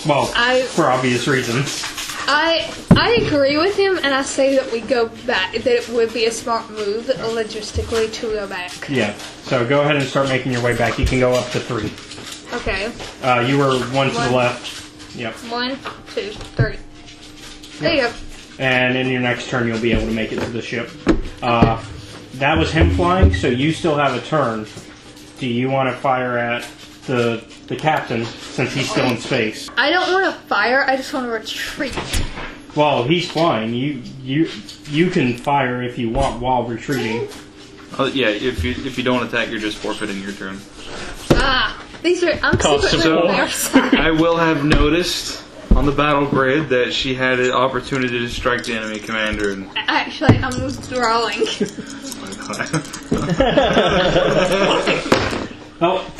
Well, for obvious reasons. I agree with him, and I say that we go back. That it would be a smart move logistically to go back. Yeah. So go ahead and start making your way back. You can go up to 3. Okay. You were 1 to the One. left. Yep. 1, 2, 3. There you go. And in your next turn, you'll be able to make it to the ship. That was him flying, so you still have a turn. Do you want to fire at the captain since he's still in space? I don't want to fire. I just want to retreat. Well, he's flying. You can fire if you want while retreating. Yeah, if you don't attack, you're just forfeiting your turn. These are. I'm secretly on their side. I will have noticed on the battle grid that she had an opportunity to strike the enemy commander. And Actually, I'm withdrawing. Oh.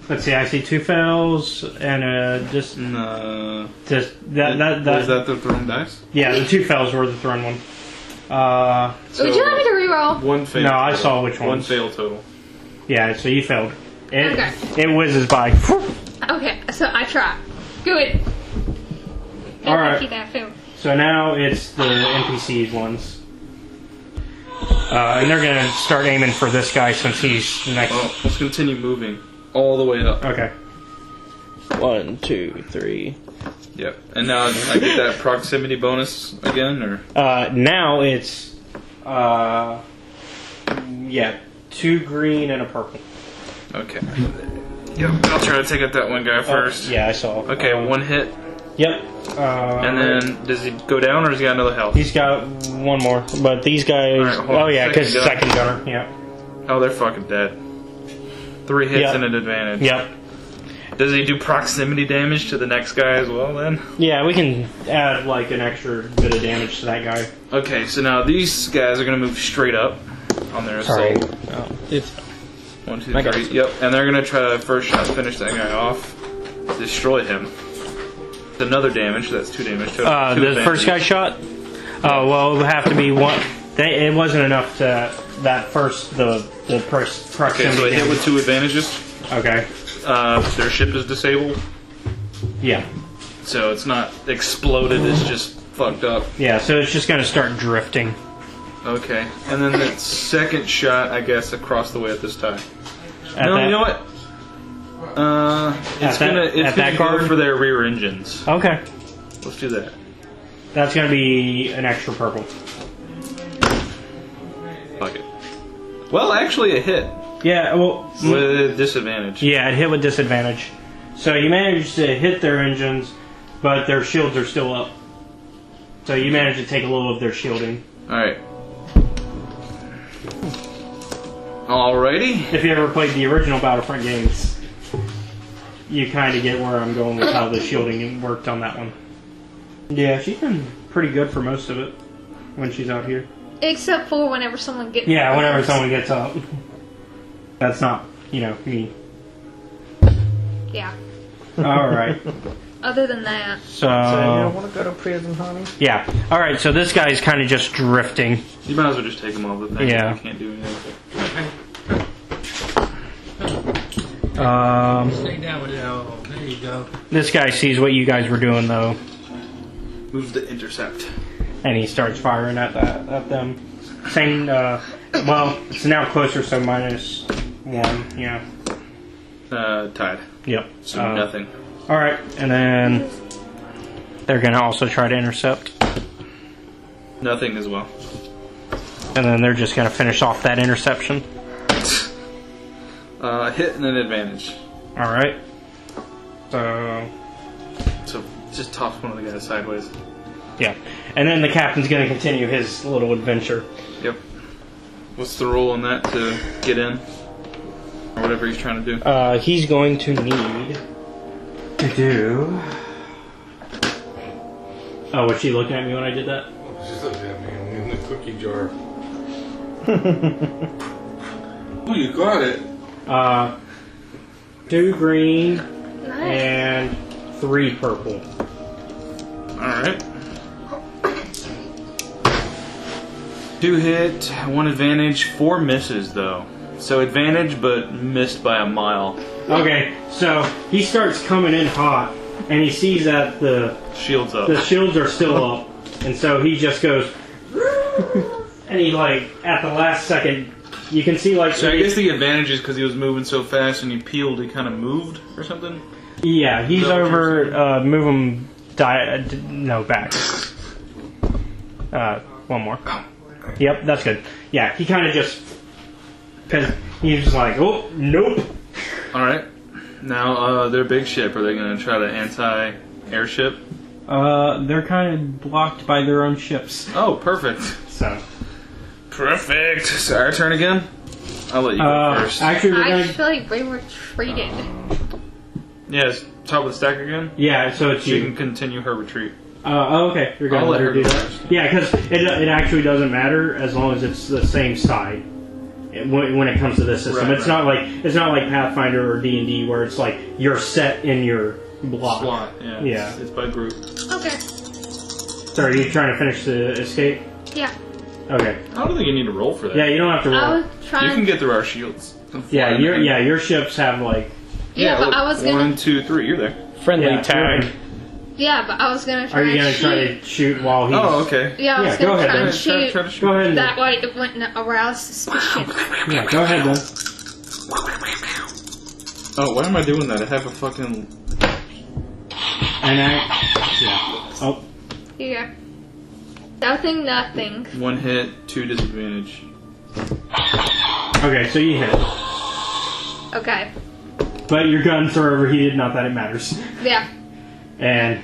Let's see. I see 2 fails and just no. that. Was that the thrown dice? Yeah, the 2 fails were the thrown one. Would you like me to reroll? One fail. No, total. I saw which one. One fail total. Yeah, so you failed. Okay. It whizzes by. Okay, so I try. Good. All right. Lucky that failed. So now it's the NPCs ones. And they're going to start aiming for this guy since he's the next. Well, let's continue moving all the way up. Okay. 1, 2, 3. Yep. And now I get that proximity bonus again, or Now it's, yeah, 2 green and a purple. okay. Yep. I'll try to take out that one guy first. Yeah, I saw. Okay, 1 hit, Yep. and then does he go down or has he got another health? He's got 1 more, but these guys. Alright, hold on. Oh yeah, because Second second gunner. Yeah. Oh, they're fucking dead. 3 hits Yep. and an advantage. Yep. Does he do proximity damage to the next guy as well then? Yeah, we can add like an extra bit of damage to that guy. Okay, so now these guys are gonna move straight up on their Sorry. assault. It's 1, 2, I got 3. it. Yep, and they're gonna try to first shot finish that guy off, destroy him. Another damage. That's 2 damage. Total. 2 The first guy advantages. shot. Oh well, it would have to be one. It wasn't enough to that first the proximity. Okay, so I hit with 2 advantages. Okay. Their ship is disabled, Yeah. so it's not exploded. It's just fucked up. Yeah. So it's just gonna start drifting. Okay, and then the second shot, I guess, across the way at this time. At No, that- you know what? It's that- gonna at that go card? for their rear engines. Okay. Let's do that. That's gonna be an extra purple. Fuck it. Well, actually, a hit Yeah. Well. with disadvantage. Yeah, it hit with disadvantage. So you managed to hit their engines, but their shields are still up. So you managed to take a little of their shielding. All right. Alrighty. If you ever played the original Battlefront games, you kind of get where I'm going with how the shielding worked on that one. Yeah, she's been pretty good for most of it when she's out here. Except for whenever someone gets. Yeah, whenever someone gets up. That's not, me. Yeah. Alright. Other than that. So you don't So, want to go to prison, honey? yeah. Alright, so this guy's kind of just drifting. You might as well just take them off the thing. Yeah. You can't do anything. Stay down with it. Oh, there you go. This guy sees what you guys were doing, though, Move the intercept. and he starts firing at them. Same, well, it's now closer, so -1, yeah. Tied. Yep. So nothing. Alright, and then they're going to also try to intercept. Nothing as well. And then they're just going to finish off that interception. Hit and an advantage. Alright. So, So just toss one of the guys sideways. yeah. And then the captain's going to continue his little adventure. Yep. What's the roll on that to get in? Or whatever he's trying to do. He's going to need to do... Oh, was she looking at me when I did that? She's looking at me in the cookie jar. Oh, you got it. 2 green Nice. and 3 purple. Alright. 2 hit, 1 advantage, 4 misses though. So advantage, but missed by a mile. Okay, so he starts coming in hot, and he sees that the Shields up. shields are still up, and so he just goes, and he at the last second, you can see So I guess the advantage is because he was moving so fast and he peeled, he kind of moved or something? yeah, he's Is that what you're over, move him, no, back. One more. Yep, that's good. Yeah, he kind of just, because he's just like, oh, nope. Alright. Now, their big ship, are they going to try to anti-airship? They're kind of blocked by their own ships. Oh, perfect. So. Perfect. So our turn again? I'll let you go first. Actually, we're gonna. Actually, we retreated. Yes, top of the stack again? Yeah, so it's She you. can continue her retreat. Oh, okay. You're gonna I'll let her do go that. first. Yeah, because it actually doesn't matter as long as it's the same side. When it comes to this system, Right, it's not like Pathfinder or D&D where it's like you're set in your block. Slot, yeah. Yeah. It's by group. Okay. So are you trying to finish the escape? Yeah. Okay. I don't think you need to roll for that. Yeah, you don't have to I roll. was trying. You can get through our shields. Yeah, your ships have like Yeah, but look, I was gonna. 1, 2, 3, you're there. Friendly yeah, tag. Yeah, but I was gonna try. Are you gonna to try shoot. to shoot while he's? Oh, okay. Yeah, I was Yeah, go gonna ahead, try then. and shoot. Try to shoot. Go ahead. And, That way it wouldn't arouse suspicion. yeah, go ahead then. Oh, why am I doing that? I have a fucking... And yeah. Oh, Here. Nothing. 1 hit, 2 disadvantage. okay. So you hit, Okay. but your guns are overheated. Not that it matters. Yeah. And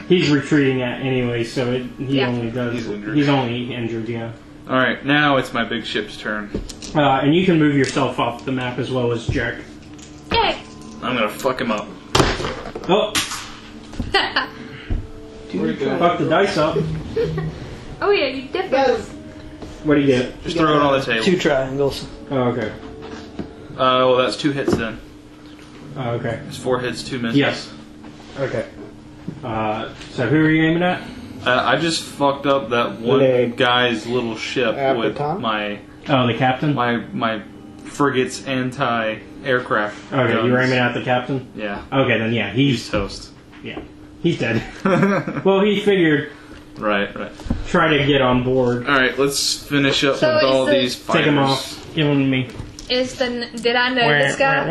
he's retreating at anyway, so he Yeah. only does. He's injured. He's only injured, yeah. Alright, now it's my big ship's turn. And you can move yourself off the map as well as Jack. Yay! I'm gonna fuck him up. Oh, Where'd he go? fuck the dice up. Oh yeah, you definitely. What do you get? Just throw it on the table. 2 triangles. Oh, okay. Well, that's 2 hits then. Oh, okay. It's 4 hits, 2 misses. Yes. Okay. So who are you aiming at? I just fucked up that one Leg. guy's little ship with Abaton? my Oh, the captain. my frigate's anti-aircraft. Okay, guns. you were aiming at the captain. Yeah, Okay, then yeah, he's toast. he's dead. Well, he figured Right. try to get on board. Alright, let's finish up So with all is these fighters. Take him off. Give him to me. Did I know this guy?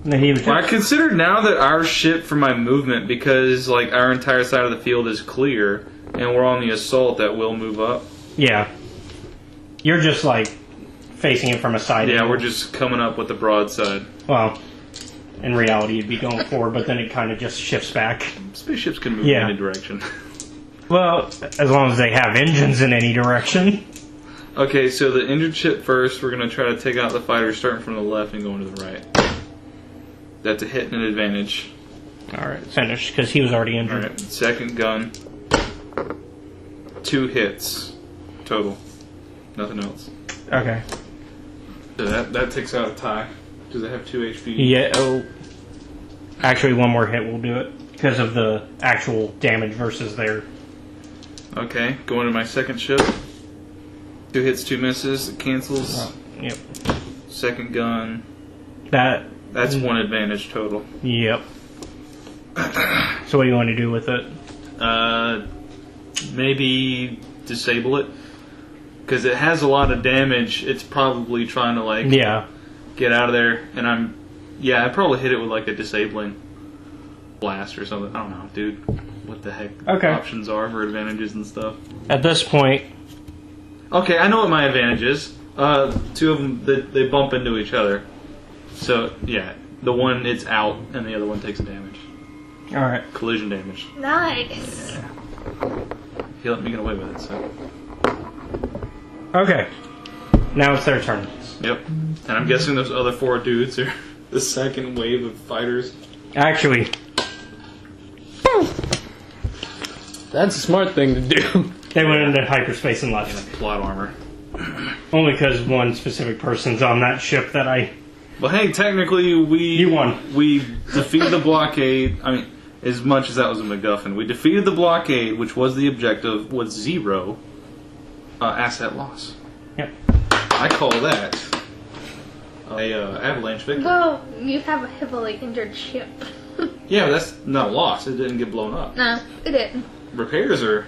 And then he was. Well, I consider now that our ship for my movement, because like our entire side of the field is clear, and we're on the assault, that will move up. Yeah. You're just like facing it from a side. Yeah, angle. we're just coming up with the broadside. Well, in reality, you'd be going forward, but then it kind of just shifts back. Spaceships can move Yeah. in any direction. Well, as long as they have engines in any direction. Okay, so the injured ship first, we're going to try to take out the fighters starting from the left and going to the right. That's a hit and an advantage. Alright, finish, because he was already injured. Alright, second gun. 2 hits total. Nothing else. Okay. So that takes out a tie. Does it have 2 HP? Yeah, oh. Actually, one more hit will do it, because of the actual damage versus their. Okay, going to my second ship. 2 hits, 2 misses. It cancels. Yep. Second gun. That's 1 advantage total. Yep. So what do you want to do with it? Maybe disable it. Because it has a lot of damage. It's probably trying to like Yeah. get out of there. And I'd probably hit it with like a disabling blast or something. I don't know, dude. What the heck Okay. options are for advantages and stuff. At this point, Okay, I know what my advantage is. 2 of them, they bump into each other. So, yeah, the one, it's out, and the other one takes damage. alright. Collision damage. Nice. He let me get away with it, so. Okay. Now it's their turn. Yep. And I'm guessing those other 4 dudes are the second wave of fighters. Actually, That's a smart thing to do. they went into hyperspace and left. Plot armor. Only because one specific person's on that ship that I. But hey, technically You won. We defeated the blockade. I mean, as much as that was a MacGuffin, we defeated the blockade, which was the objective, with 0 asset loss. Yep. I call that a avalanche victory. Well, you have a heavily injured ship. Yeah, but that's not a loss. It didn't get blown up. No, it didn't. Repairs are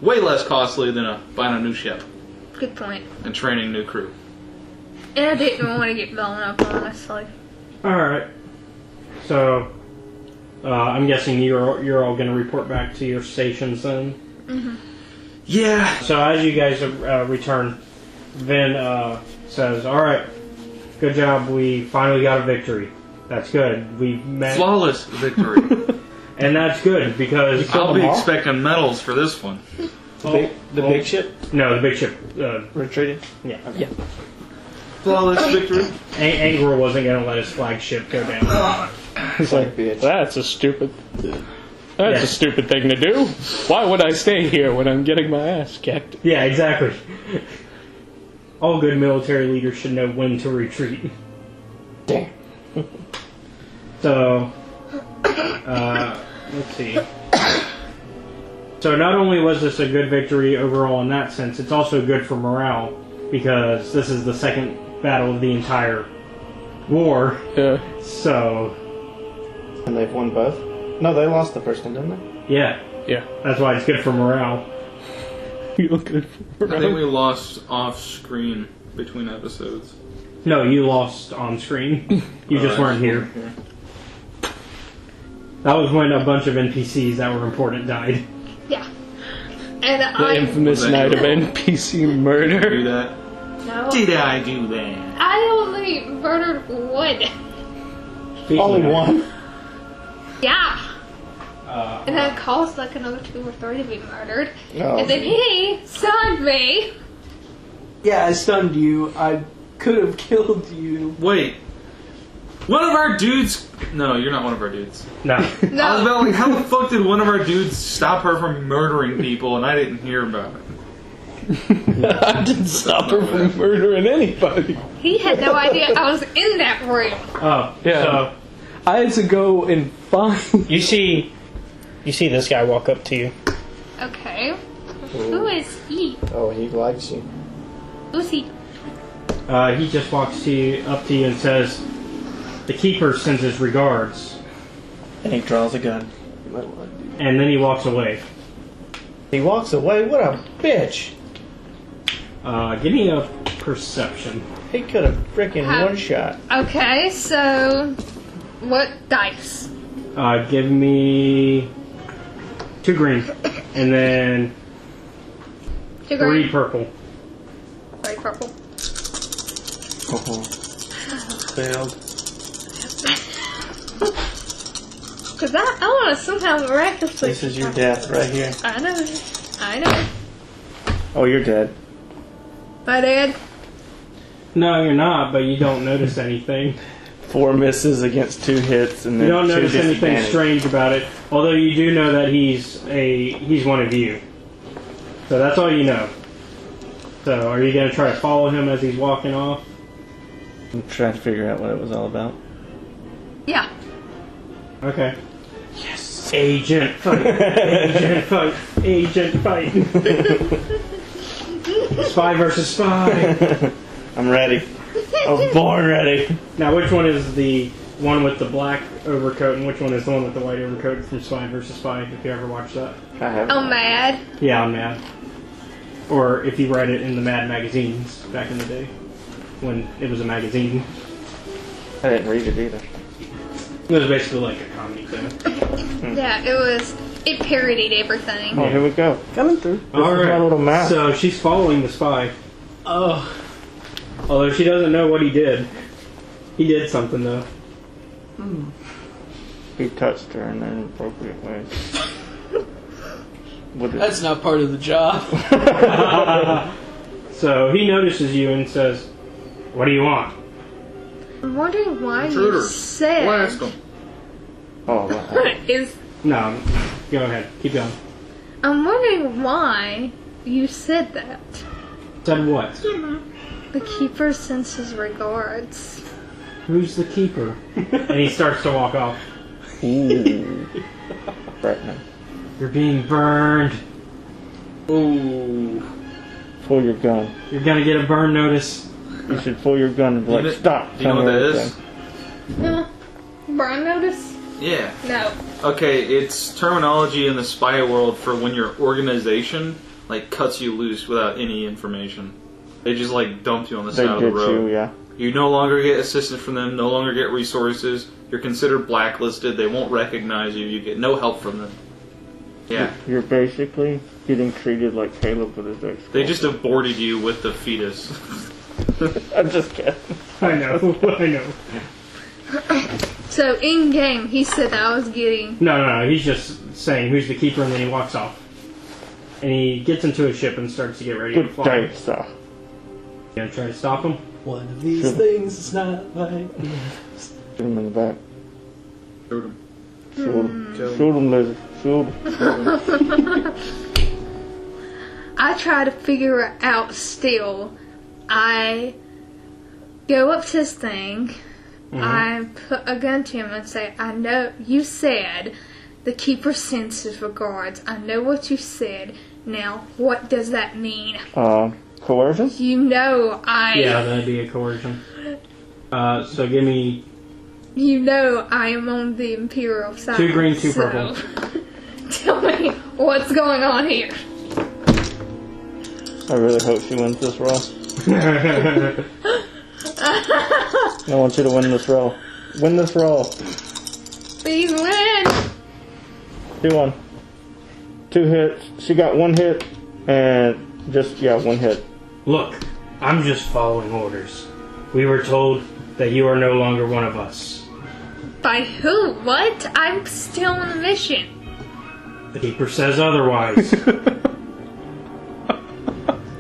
way less costly than buying a new ship Good point. and training new crew. And I didn't want to get blown up, honestly. Alright. So, I'm guessing you're all going to report back to your stations then? Yeah. So as you guys return, Vin says, alright, good job, we finally got a victory. That's good. We met. Flawless victory. And that's good because I'll be expecting medals for this one. The big ship no, the big ship. retreated. Yeah. Yeah. Flawless victory. Angor wasn't going to let his flagship go down. It's like, bitch. that's a stupid. That's Yeah. a stupid thing to do. Why would I stay here when I'm getting my ass kicked? Yeah, exactly. All good military leaders should know when to retreat. Damn. So, let's see. So not only was this a good victory overall in that sense, it's also good for morale because this is the second battle of the entire war. Yeah. So, And they've won both? No, they lost the first one, didn't they? yeah, Yeah. that's why it's good for morale. You look good. I think we lost off screen between episodes. No, you lost on screen. You just weren't here. That was when a bunch of NPCs that were important died. Yeah. And The infamous night of NPC Do murder. that. No. Did I do that? I only murdered one. Only one? Yeah. And then it caused like another 2 or 3 to be murdered. Oh. And then he stunned me. Yeah, I stunned you. I could have killed you. Wait. One of our dudes. No, you're not one of our dudes. No. I was No. about like, how the fuck did one of our dudes stop her from murdering people and I didn't hear about it? I didn't stop her from murdering anybody. He had no idea I was in that room. Oh, Yeah. so I had to go and find. you see this guy walk up to you. Okay. Who is he? Oh, he likes you. Who's he? He just walks up to you and says, "The keeper sends his regards," And he draws a gun. and then he walks away. He walks away? What a bitch! Give me a perception. He could have freaking How- one shot. Okay, so what dice? Give me 2 green, and then 2 3 green, purple. 3 purple. Oh, failed. Cause I want to somehow miraculously. This is your death right here. I know. Oh, you're dead. My dad. No, you're not, but you don't notice anything. 4 misses against 2 hits, and then You don't 2 notice anything disadvantage. strange about it, although you do know that he's one of you. So that's all you know. So are you going to try to follow him as he's walking off? I'm trying to figure out what it was all about. Yeah. Okay. Yes. Agent fight. Agent fight. Agent fight. Spy versus spy. I'm ready. I was born ready. Now, which one is the one with the black overcoat, and which one is the one with the white overcoat from Spy versus Spy? If you ever watched that. I have. I'm mad. Yeah, I'm Mad. Or if you read it in the Mad magazines back in the day, when it was a magazine. I didn't read it either. It was basically like a comedy thing. Yeah, it parodied everything. Oh, here we go. Coming through. All is my right. little map. So she's following the spy. Oh. Although she doesn't know what he did. He did something though. He touched her in an inappropriate way. With it. That's not part of the job. So he notices you and says, "What do you want?" I'm wondering why you Intruders. said Blast them. Oh, wow. is. No, go ahead. Keep going. I'm wondering why you said that. Said what? The keeper sends his regards. Who's the keeper? And he starts to walk off. Ooh. Threatening. You're being burned. Ooh. Pull your gun. You're gonna get a burn notice. You should pull your gun and be like, stop. Do you know what Tell me that is? everything. Burn notice? Yeah. No. Okay, it's terminology in the spy world for when your organization like cuts you loose without any information. They just like dump you on the They side of the ditch road. you, yeah. You no longer get assistance from them, no longer get resources. You're considered blacklisted. They won't recognize you. You get no help from them. Yeah. You're basically getting treated like Caleb with his ex. They just aborted you with the fetus. I'm just kidding. I know. I know. So in game, he said that I was getting. No. He's just saying who's the keeper, and then he walks off. And he gets into his ship and starts to get ready to Good fly. day, sir. You gonna try to stop him? One of these things is not like. Shoot him in the back. Shoot him. Shoot him. Shoot him, lizard. Shoot him. I try to figure it out still. I go up to this thing. I put a gun to him and say, I know you said the keeper sends his regards. I know what you said. Now, what does that mean? Coercion? You know Yeah, that'd be a coercion. So give me You know I am on the Imperial side. 2 green, 2 so purple. Tell me what's going on here. I really hope she wins this roll. I want you to win this roll. Win this roll. Please win. 2-1. 2 hits. She got 1 hit and just, 1 hit. Look, I'm just following orders. We were told that you are no longer one of us. By who? What? I'm still on the mission. The keeper says otherwise.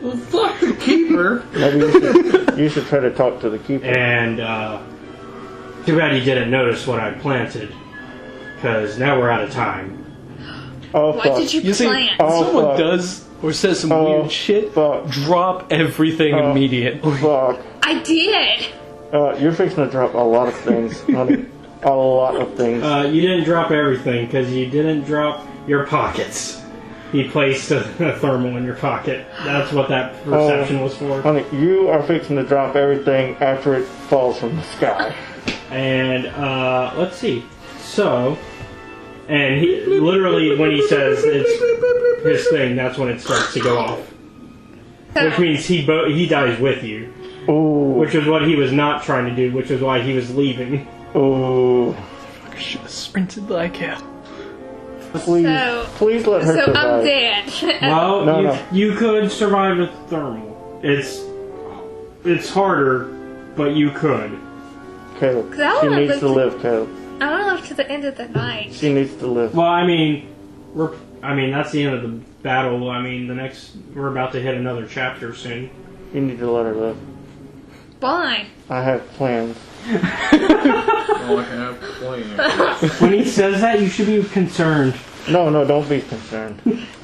Well, fuck the keeper. Maybe you should try to talk to the keeper. And, too bad you didn't notice what I planted. Because now we're out of time. Oh, What fuck. did you You see, plant? Oh, someone fuck. does or says some weird shit, Fuck. drop everything immediately. Fuck. I did. You're fixing to drop a lot of things, honey. A lot of things. You didn't drop everything, because you didn't drop your pockets. He placed a thermal in your pocket. That's what that perception was for. Honey, you are fixing to drop everything after it falls from the sky. And, let's see. So, and he literally, when he says it's his thing, that's when it starts to go off. Which means he dies with you. Ooh. Which was what he was not trying to do, which was why he was leaving. Ooh. I should have sprinted like hell. Please, So- please let her So survive. I'm dead. Well, No. you could survive with thermal. It's harder, but you could. Caleb, 'Cause I she wanna needs to live live, Caleb. I don't know to the end of the night. She needs to live. Well, I mean, that's the end of the battle. I mean, we're about to hit another chapter soon. You need to let her live. Why? I have plans. I have plans. When he says that, you should be concerned. No, don't be concerned.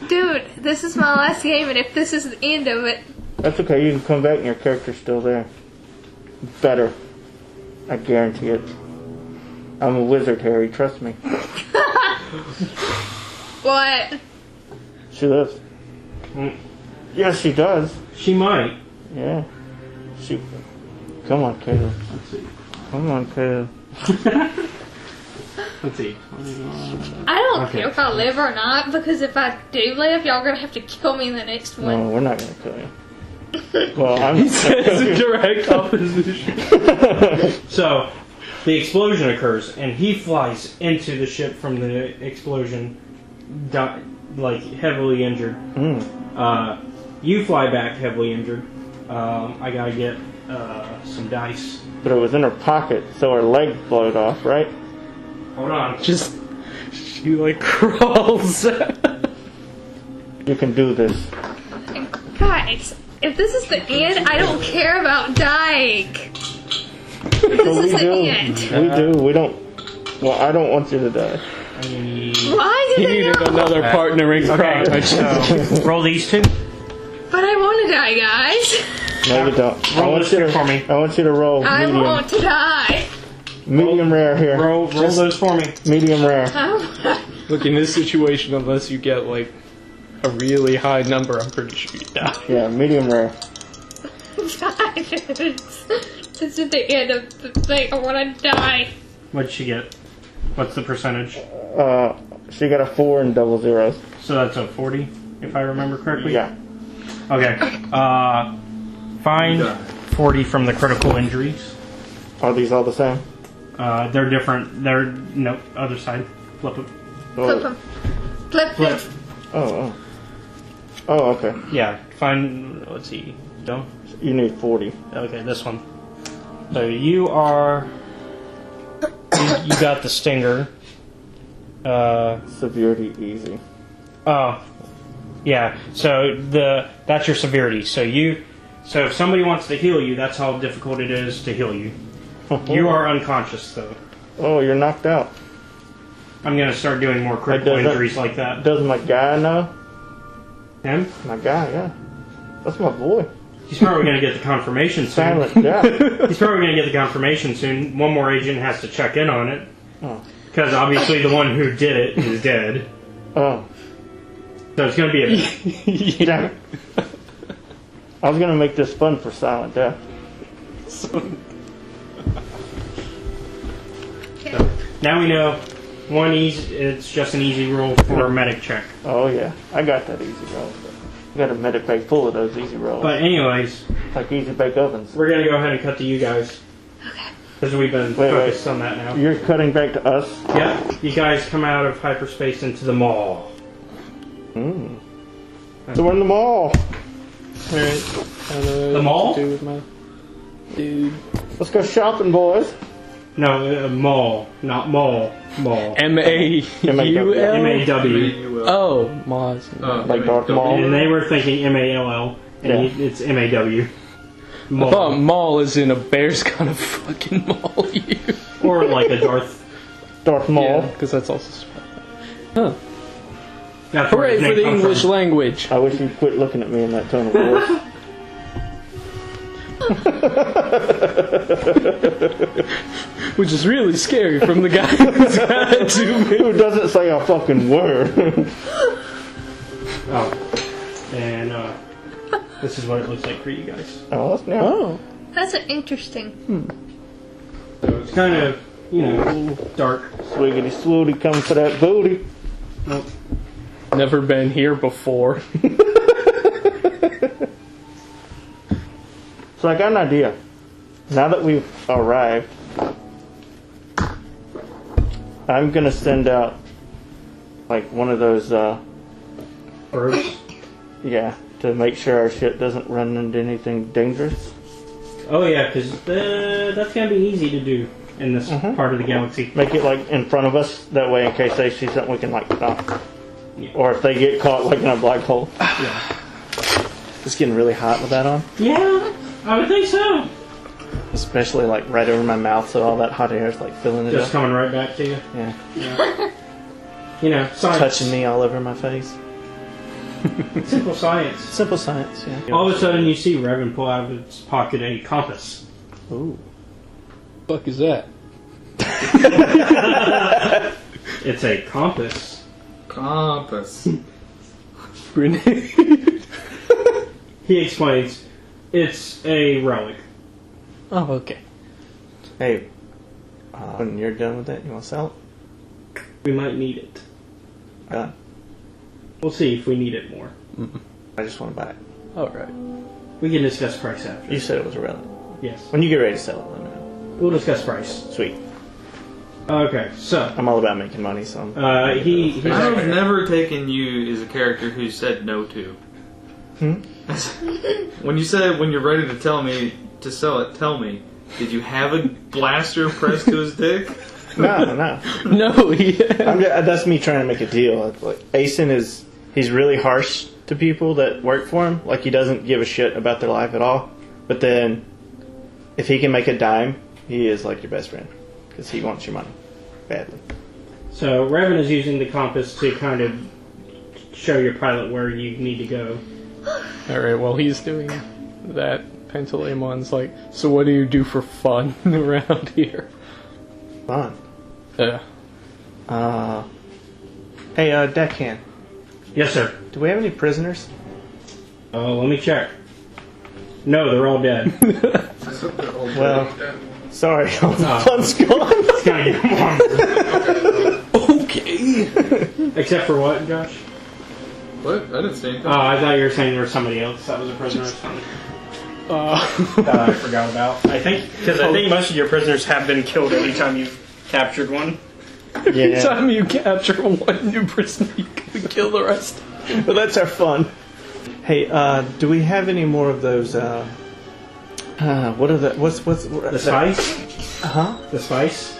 Dude, this is my last game, and if this is the end of it, That's okay, you can come back and your character's still there. Better. I guarantee it. I'm a wizard, Harry, trust me. what? She lives. Mm. Yes, she does. She might. Yeah. She. Come on, Caleb. Let's see. Come on, Caleb. Let's see. I don't Okay. care if I live or not, because if I do live, y'all gonna have to kill me in the next one. No, we're not gonna kill you. Well, I'm It's a direct opposition. So, the explosion occurs, and he flies into the ship from the explosion, heavily injured. You fly back heavily injured. I gotta get some dice. But it was in her pocket, so her leg blowed off, right? Hold on. She like crawls. You can do this. Guys, if this is the end, I don't care about dying. This But we is the do. end. We do. We don't. Well, I don't want you to die. Why He did needed I not? another partnering project. So, roll these two. But I want to die, guys. No, you don't. Roll this two for me. I want you to roll I medium. want to die. Medium rare here. Roll those for me. Medium rare. Look, in this situation, unless you get like a really high number, I'm pretty sure you die. Yeah, medium rare. Guys, this is the end of the thing. I want to die. What'd she get? What's the percentage? She got a 4 and double zeros. So that's a 40, if I remember correctly? Yeah. Okay. Find 40 from the critical injuries. Are these all the same? They're different. Nope, other side. Flip it. Flip him. Flip him. Flip. Oh, okay. Yeah, find, let's see. Don't. You need 40. Okay, this one. So you are you got the stinger. Severity easy. Oh, yeah. So that's your severity. So if somebody wants to heal you, that's how difficult it is to heal you. You are unconscious, though. Oh, you're knocked out. I'm gonna start doing more critical injuries like that. Does my guy know? Him? My guy, yeah. That's my boy. He's probably gonna get the confirmation soon. Silent, yeah. He's probably gonna get the confirmation soon. One more agent has to check in on it. Oh. Because obviously the one who did it is dead. Oh. So it's gonna be a... Damn it. I was gonna make this fun for Silent Death. Now we know it's just an easy roll for a medic check. Oh yeah, I got that easy roll. I got a medic bag full of those easy rolls. But anyways, like easy bake ovens. we're gonna go ahead and cut to you guys. Okay. Because we've been focused on that now. You're cutting back to us? Yeah, you guys come out of hyperspace into the mall. So we're in the mall. Alright. The mall? Do with my dude. Let's go shopping, boys. No, mall, not mall. Mall. M-A-U-L? M-A-W. Oh, Maz. Like Darth Maul. And they were thinking M-A-L-L, and it's M-A-W. I thought mall is in a bear's gonna fucking maul you. Or like a Darth Maul. Because that's also spelled. Huh. That's where Hooray his for name the comes English from. language. I wish you'd quit looking at me in that tone of voice. Which is really scary from the guy who's got to me. Who doesn't say a fucking word? Oh. And this is what it looks like for you guys. Oh, that's now. Oh. That's interesting. So it's kind of, a little dark. Swiggity swooty coming for that booty. Nope. Never been here before. So I got an idea. Now that we've arrived, I'm gonna send out like one of those Birds. yeah, to make sure our shit doesn't run into anything dangerous. Oh yeah, because that's gonna be easy to do in this part of the galaxy. Make it like in front of us, that way in case they see something we can like stop. Yeah. Or if they get caught like in a black hole. Yeah. It's getting really hot with that on. Yeah, I would think so. Especially like right over my mouth, so all that hot air is like filling it Just up. coming right back to you. Yeah. Science. Touching me all over my face. Simple science. Simple science, yeah. All of a sudden, you see Revan pull out of his pocket a compass. Ooh. Fuck is that? It's a compass. Compass. Grenade. He explains, it's a relic. Oh, okay. Hey, when you're done with it, you want to sell it? We might need it. Done. We'll see if we need it more. I just want to buy it. Alright. We can discuss price after. You said it was a relic. Yes. When you get ready to sell it, let me know. We'll discuss price. Sweet. Okay, so I'm all about making money, so I'm he's I've never taken you as a character who said no to. When you said when you're ready to tell me to sell it, tell me. Did you have a blaster pressed to his dick? No. No, yeah. that's me trying to make a deal. It's like Asen he's really harsh to people that work for him. Like he doesn't give a shit about their life at all. But then, if he can make a dime, he is like your best friend because he wants your money badly. So Revan is using the compass to kind of show your pilot where you need to go. Alright, while he's doing that, Pentalemon's like, so what do you do for fun around here? Fun. Yeah. Hey, deckhand. Yes, sir. Do we have any prisoners? Let me check. No, they're all dead. Well, sorry, all the fun's gone. It's gonna get warm. Okay. Except for what, Josh? What? I didn't say anything. Oh, I thought you were saying there was somebody else that was a prisoner or something. I forgot about. I think most of your prisoners have been killed every time you've captured one. Every Yeah. time you capture one new prisoner, you can kill the rest. Well, that's our fun. Hey, do we have any more of those? What are the? What's The spice? Uh huh. The spice?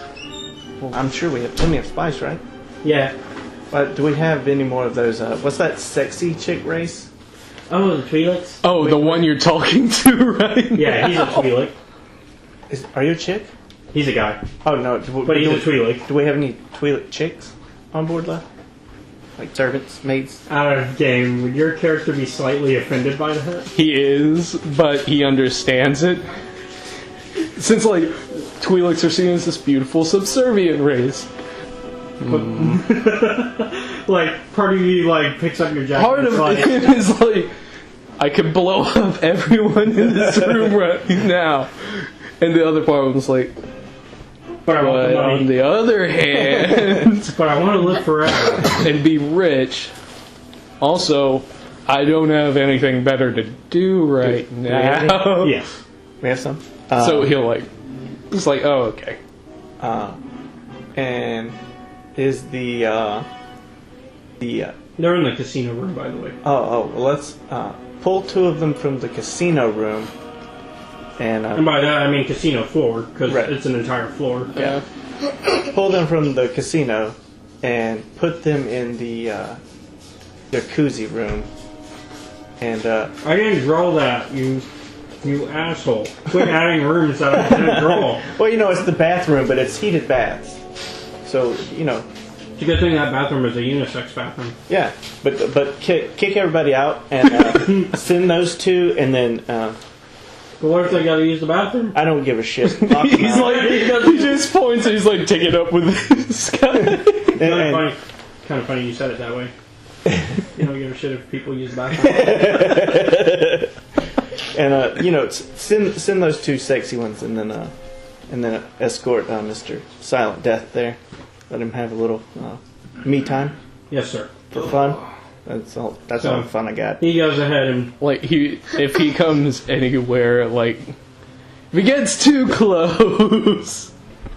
Well, I'm sure we have plenty of spice, right? Yeah. But do we have any more of those? What's that sexy chick race? Oh, the Twi'leks? Oh, the one you're talking to, right? Yeah, he's a Twi'lek. Are you a chick? He's a guy. Oh no, But he's a Twi'lek. Do we have any Twi'lek chicks on board left? Like servants, maids? Out of game, would your character be slightly offended by that? He is, but he understands it. Since, like, Twi'leks are seen as this beautiful subservient race. Like, part of you, like, picks up your jacket. Part of it is like, I could blow up everyone in this room right now. And the other part was like, but I want the but money. on the other hand, But I want to live forever. and be rich. Also, I don't have anything better to do right do we have now. Yes. We have some. So he'll like, he's like, oh, okay. And is the They're in the casino room, by the way. well, let's pull two of them from the casino room, And and by that, I mean casino floor, because Right. it's an entire floor. yeah, pull them from the casino and put them in the jacuzzi room. And I didn't draw that, you asshole. Quit adding rooms that I didn't draw. well, it's the bathroom, but it's heated baths, so It's a good thing that bathroom is a unisex bathroom. yeah. But kick everybody out and send those two, and then But what if they gotta use the bathroom? I don't give a shit. Lock them He's out. like, he just points and he's like, take it up with this guy. And- Kind of funny you said it that way. You don't give a shit if people use the bathroom. and send those two sexy ones, and then escort Mr. Silent Death there. Let him have a little me time Yes, sir. for fun. That's all the fun I got. He goes ahead and Like, if he comes anywhere, like, if he gets too close.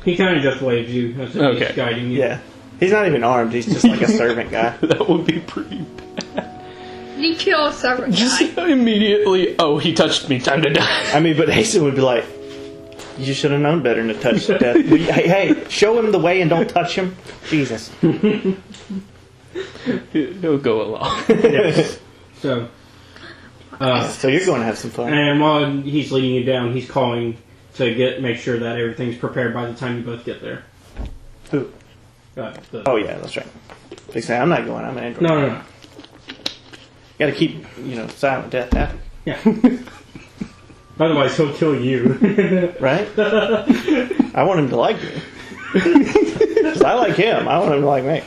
he kind of just waves you as if Okay. he's guiding you. Yeah, he's not even armed. He's just like a servant guy. That would be pretty. You kill a servant Just guy. immediately, oh, he touched me, time to die. I mean, but Hasten would be like, "You should have known better than to touch Death. Hey, show him the way and don't touch him." Jesus. He'll go along. Yes. So, So you're going to have some fun. and while he's leading you down, he's calling to make sure that everything's prepared by the time you both get there. Who? Oh yeah, that's right. They say I'm not going. I'm an android. No. Got to keep Silent Death happy, Yeah. Otherwise, he'll kill you. right? I want him to like me. 'Cause I like him. I want him to like me.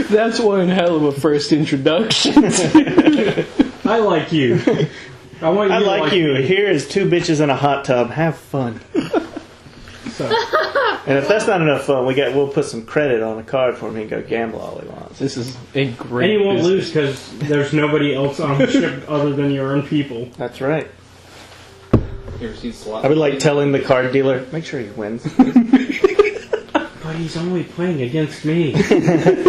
That's one hell of a first introduction. I like you. I want you. I to like you. me. Here is two bitches in a hot tub. Have fun. So, And if that's not enough fun, we'll put some credit on a card for me and go gamble all he wants. This is a great and you won't business. lose because there's nobody else on the ship other than your own people. That's right. You ever seen Slot? I would like telling the card dealer, make sure he wins. But he's only playing against me.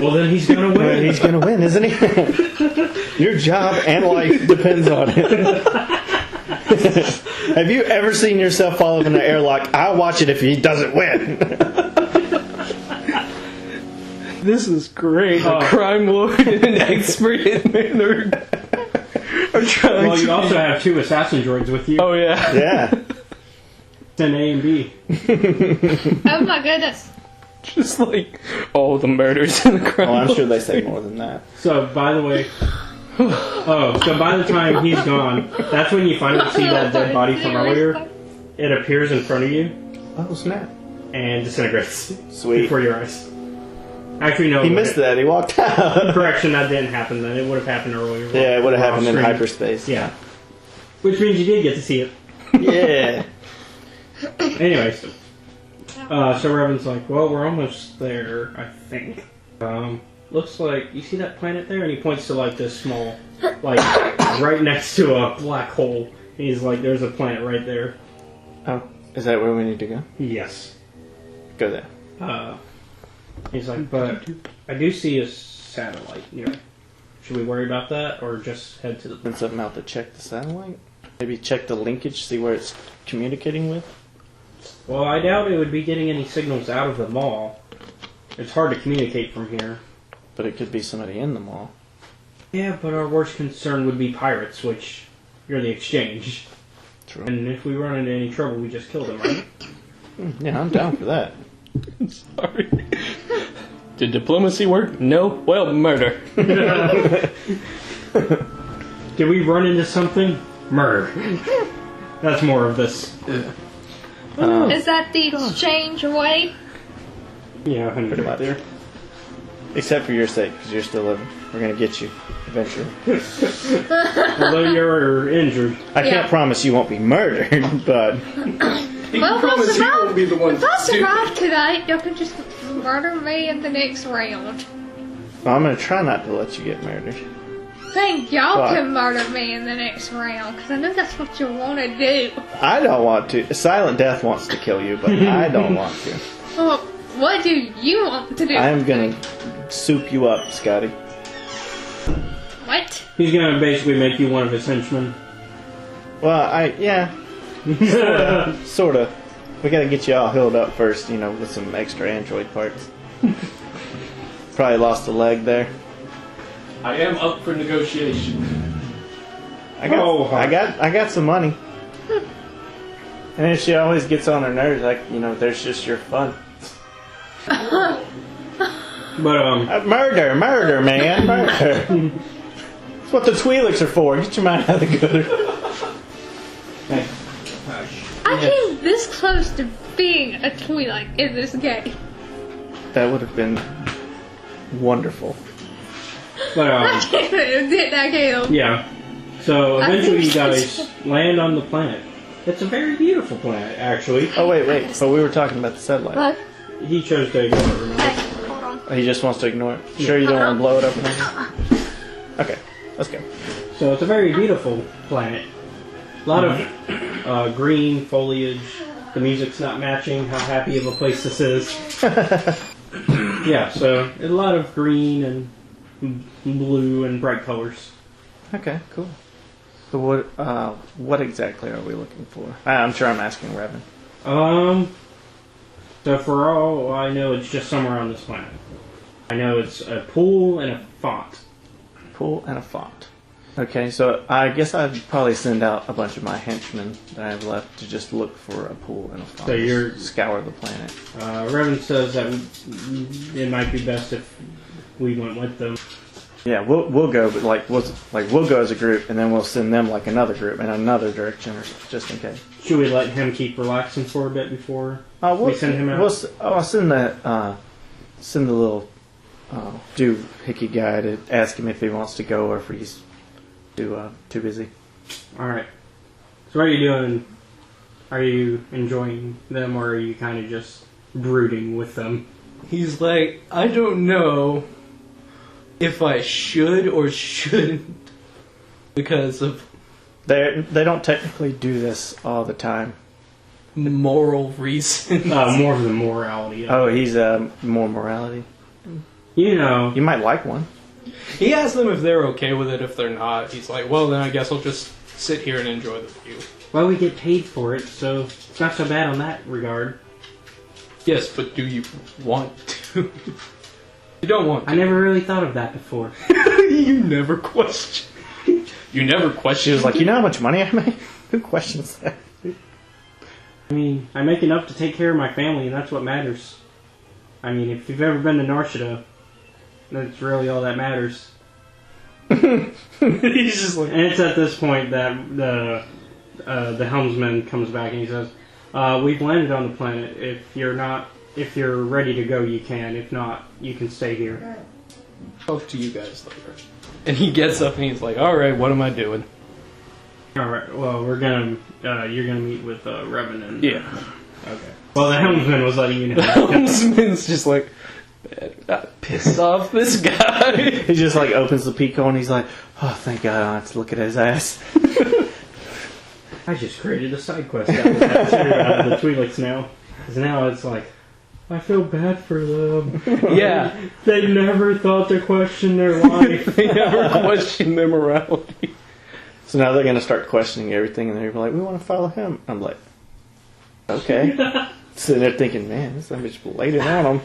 Well, then he's gonna win. He's going to win, isn't he? Your job and life depends on it. Have you ever seen yourself fall in an airlock? I'll watch it if he doesn't win. This is great. A crime lord and an expert hitman are trying Well, to... you also have two assassin droids with you. Oh, yeah. Yeah. Then A and B. Oh my goodness. Just like all the murders in the crime Oh, I'm lord. sure they say more than that. So, by the way, so by the time he's gone, that's when you finally see that dead body from earlier. It appears in front of you Oh, snap. and disintegrates Sweet. before your eyes. Actually, no. He missed that. He walked out. Correction, that didn't happen then. It would have happened earlier. Yeah, it would have happened in Off-screen. hyperspace. Yeah. Which means you did get to see it. Yeah. Anyways, so Revan's like, well, we're almost there, I think. Looks like, you see that planet there? And he points to like this small, like, right next to a black hole. And he's like, there's a planet right there. Oh, is that where we need to go? Yes. Go there. He's like, but I do see a satellite near. Should we worry about that, or just head to the... Send something out to check the satellite? Maybe check the linkage, see where it's communicating with? Well, I doubt it would be getting any signals out of the mall. It's hard to communicate from here. But it could be somebody in the mall. Yeah, but our worst concern would be pirates, which you're the exchange. True. And if we run into any trouble, we just kill them, right? Yeah, I'm down for that. Sorry. Did diplomacy work? No. Well, murder. Did we run into something? Murder. That's more of this. Is that the exchange way? Yeah, 100 Pretty right much. there. Except for your sake, because you're still living. We're going to get you eventually. Although you're injured. I Yeah. can't promise you won't be murdered, but Well, promise he won't be the one if I to do survive tonight, y'all can just murder me in the next round. I'm going to try not to let you get murdered. Think y'all Why? can murder me in the next round, because I know that's what you want to do. I don't want to. Silent Death wants to kill you, but I don't want to. Well, what do you want to do? I'm going to soup you up, Scotty. What? He's gonna basically make you one of his henchmen. Well, yeah. Sort of. We got to get you all healed up first, with some extra android parts. Probably lost a leg there. I am up for negotiation. I got some money. And then she always gets on her nerves, there's just your fun. But, Murder, man, murder. That's what the Twi'leks are for. Get your mind out of the gutter. I came this close to being a Twi'lek in this game. That would have been wonderful. I came. yeah. So I eventually you think guys land on the planet. It's a very beautiful planet, actually. Oh, wait. But we were talking about the satellite. What? He chose to ignore it, remember? Hey, hold on. He just wants to ignore it. Sure you don't want to blow it up or anything? Okay, let's go. So it's a very beautiful planet. A lot of green foliage. The music's not matching how happy of a place this is. Yeah, so a lot of green and blue and bright colors. Okay, cool. So what exactly are we looking for? I'm sure I'm asking Revan. So for all I know, it's just somewhere on this planet. I know it's a pool and a font. Pool and a font. Okay, so I guess I'd probably send out a bunch of my henchmen that I have left to just look for a pool and a font. So you're- scour the planet. Revan says that it might be best if we went with them. Yeah, we'll go, but we'll go as a group, and then we'll send them another group in another direction, or just in case. Should we let him keep relaxing for a bit before We'll we send him out? I'll send the little doohickey guy to ask him if he wants to go or if he's too busy. Alright. So what are you doing? Are you enjoying them, or are you kind of just brooding with them? He's like, I don't know if I should or shouldn't because of They don't technically do this all the time. moral reasons. More of the morality. Oh, he's more morality. You know. You might like one. He asks them if they're okay with it. If they're not, he's like, well, then I guess I'll just sit here and enjoy the view. Well, we get paid for it, so it's not so bad on that regard. Yes, but do you want to? You don't want to. I never really thought of that before. You never question. You never She question. was like, you know how much money I make? Who questions that? I mean, I make enough to take care of my family, and that's what matters. I mean, if you've ever been to Norshida, that's really all that matters. He's just like, And it's at this point that the helmsman comes back and he says, "We've landed on the planet. If you're ready to go, you can. If not, you can stay here." talk to you guys later. And he gets up and he's like, all right, what am I doing? All right. Well, you're gonna meet with Revan and Yeah. Okay. Well, the helmsman was letting you know. Helmsman's just like, better not piss off this guy. He just opens the peacock and he's like, oh, thank God I don't have to look at his ass. I just created a side quest out of that too, out of the Twi'leks now. Because now it's like, I feel bad for them. Yeah. They never thought to question their life. They never question their morality. So now they're going to start questioning everything and they're like, we want to follow him. I'm like, Okay. Sitting there thinking, man, this bitch laid it on him.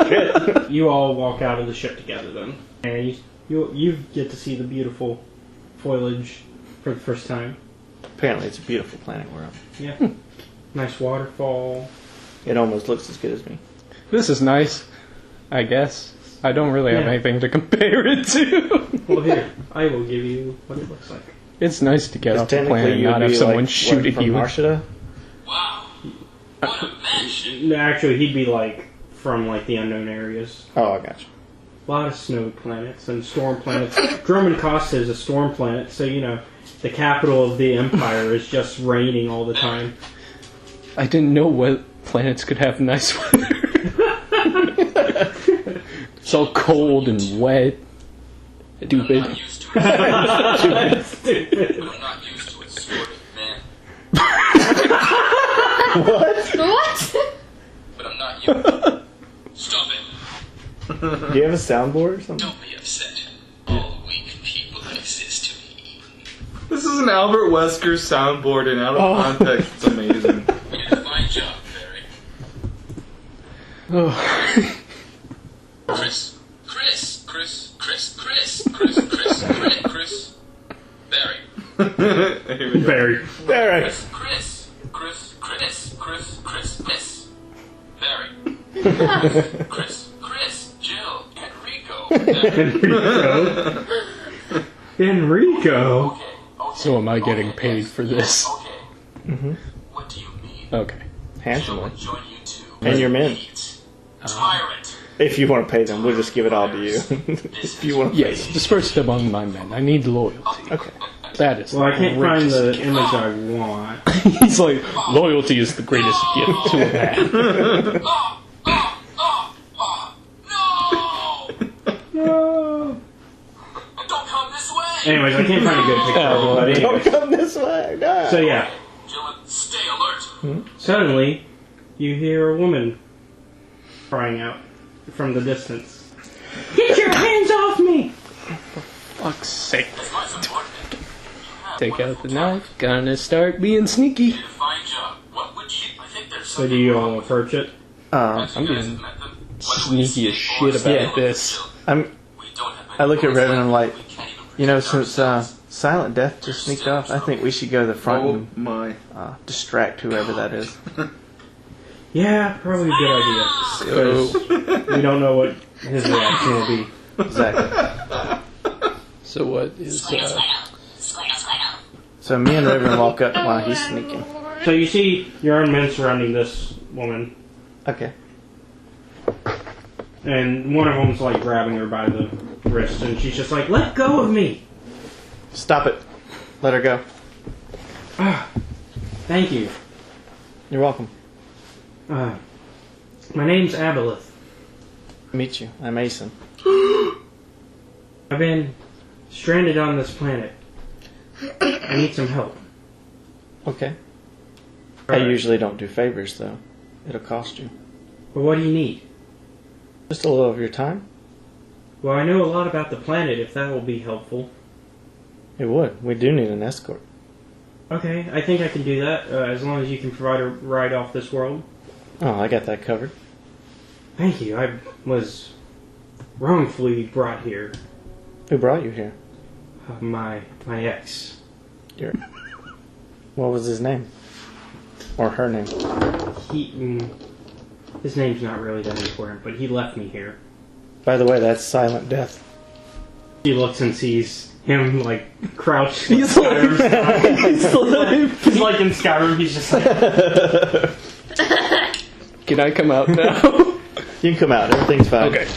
Shit. You all walk out of the ship together then. And you get to see the beautiful foliage for the first time. Apparently it's a beautiful planet we're on. Yeah. Nice waterfall. It almost looks as good as me. This is nice, I guess. I don't really have Yeah. anything to compare it to. Well, here, I will give you what it looks like. It's nice to get off the Technically, planet and you'd not have be someone like, shooting from you. Marshada? Wow. What a mansion. No, actually, he'd be like from like the unknown areas. Oh, I got you. A lot of snow planets and storm planets. Drummond Costa is a storm planet, so you know the capital of the empire is just raining all the time. I didn't know what planets could have nice weather. It's all cold and wet. Stupid. I'm not used to it. Stupid. I'm not used to it, sort of, man. What? But I'm not used to it. Stop it. Do you have a soundboard or something? Don't be upset. All weak people exist to be eaten. This is an Albert Wesker soundboard, and out of context, it's amazing. You did a fine job, Barry. Oh. Chris. Barry. Here we go. Very. There Chris. Barry. Chris. Jill. Enrico. Enrico. Okay. So am I getting paid for this? Okay. Mm-hmm. What do you mean? Okay. Handsomely. Join you too. And your men. Tyrant. If you want to pay them, we'll just give it all to you. If you want to pay Yes, dispersed among my men. I need loyalty. them. Okay. That is Well, I can't find greatest the gift. image I want. He's like, loyalty is the greatest gift to a man. No! Don't come this way! Anyways, I can't find a good picture of it, but Don't anyways. come this way. No. So yeah, Gentlemen, stay alert. suddenly you hear a woman crying out from the distance. Get your hands off me! Fuck's sake. That's why it's important. Take out the knife. Gonna start being sneaky. You did a fine job. What would you... I think there's So something do you wrong all with approach it? I'm you guys being have met them. sneaky as shit about this. We don't have I look at Revan and I'm like, We can't even you know, protect since ourselves. Silent Death just sneaked off, I think we should go to the front Oh and my. distract whoever that is. Yeah, probably a good idea. So, We don't know what his reaction will be. Exactly. so what is, So me and Revan walk up while he's sneaking. So you see your own men surrounding this woman, Okay. and one of them's like grabbing her by the wrist, and she's just like, "Let go of me!" Stop it. Let her go. Ah, thank you. You're welcome. My name's Aboleth. Meet you. I'm Mason. I've been stranded on this planet. I need some help. Okay. I Alright. usually don't do favors, though. It'll cost you. But what do you need? Just a little of your time? Well, I know a lot about the planet, if that will be helpful. It would. We do need an escort. Okay, I think I can do that, as long as you can provide a ride off this world. Oh, I got that covered. Thank you. I was wrongfully brought here. Who brought you here? My ex. Your... What was his name? Or her name? His name's not really that important, but he left me here. By the way, that's Silent Death. He looks and sees him, like, crouched. He's in like- Skyrim. He's like in Skyrim, he's just like... Can I come out now? You can come out. Everything's fine. Okay.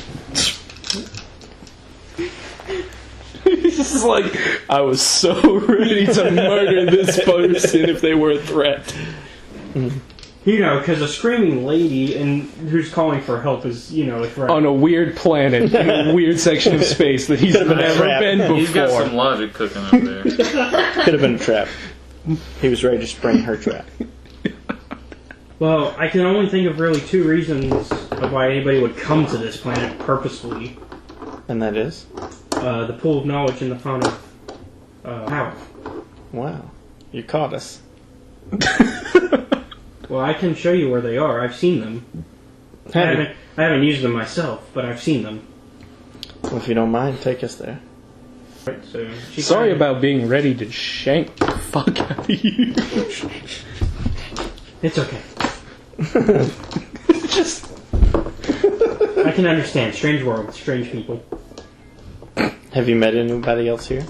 He's just like, I was so ready to murder this person if they were a threat. You know, because a screaming lady and who's calling for help is, you know, a threat. On a weird planet, in a weird section of space that he's Could've been a never trap. been before. He's got some logic cooking up there. Could have been a trap. He was ready to spring her trap. Well, I can only think of really two reasons of why anybody would come to this planet purposefully. And that is? The pool of knowledge and the font of power. Wow. You caught us. Well, I can show you where they are. I've seen them. I haven't used them myself, but I've seen them. Well, if you don't mind, take us there. Right, so Sorry about being ready to shank the fuck out of you. It's okay. Just I can understand. Strange world, strange people. Have you met anybody else here?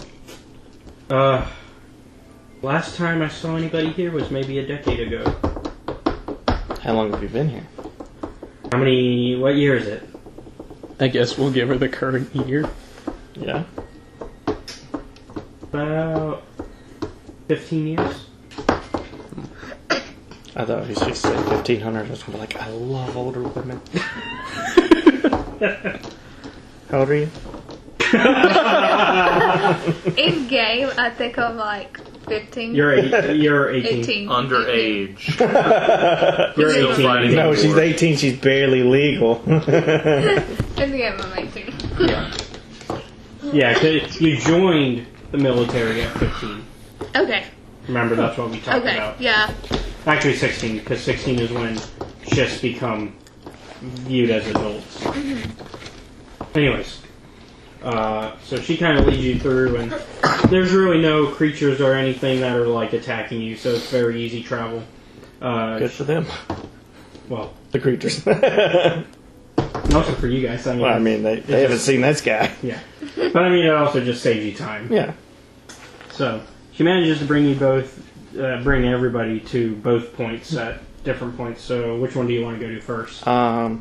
Last time I saw anybody here was maybe a decade ago. How long have you been here? What year is it? I guess we'll give her the current year. Yeah. About 15 years. I thought he was just say 1500. I was gonna be like, I love older women. How old are you? In game, I think I'm like 15. You're 18. 18. Underage. You're Still 18. fighting. No, she's 18. She's barely legal. In the game, I'm 18. Yeah, 'cause you joined the military at 15. Okay. Remember, that's what we talked Okay. about. Yeah. Actually, 16, because 16 is when shifts become viewed as adults. Anyways, so she kind of leads you through, and there's really no creatures or anything that are like attacking you, so it's very easy travel. Good for them. Well, The creatures. also for you guys. Well, I mean, they haven't seen this guy. Yeah, but I mean, it also just saves you time. Yeah. So she manages to bring you both, bring everybody to both points at different points. So which one do you want to go to first? Go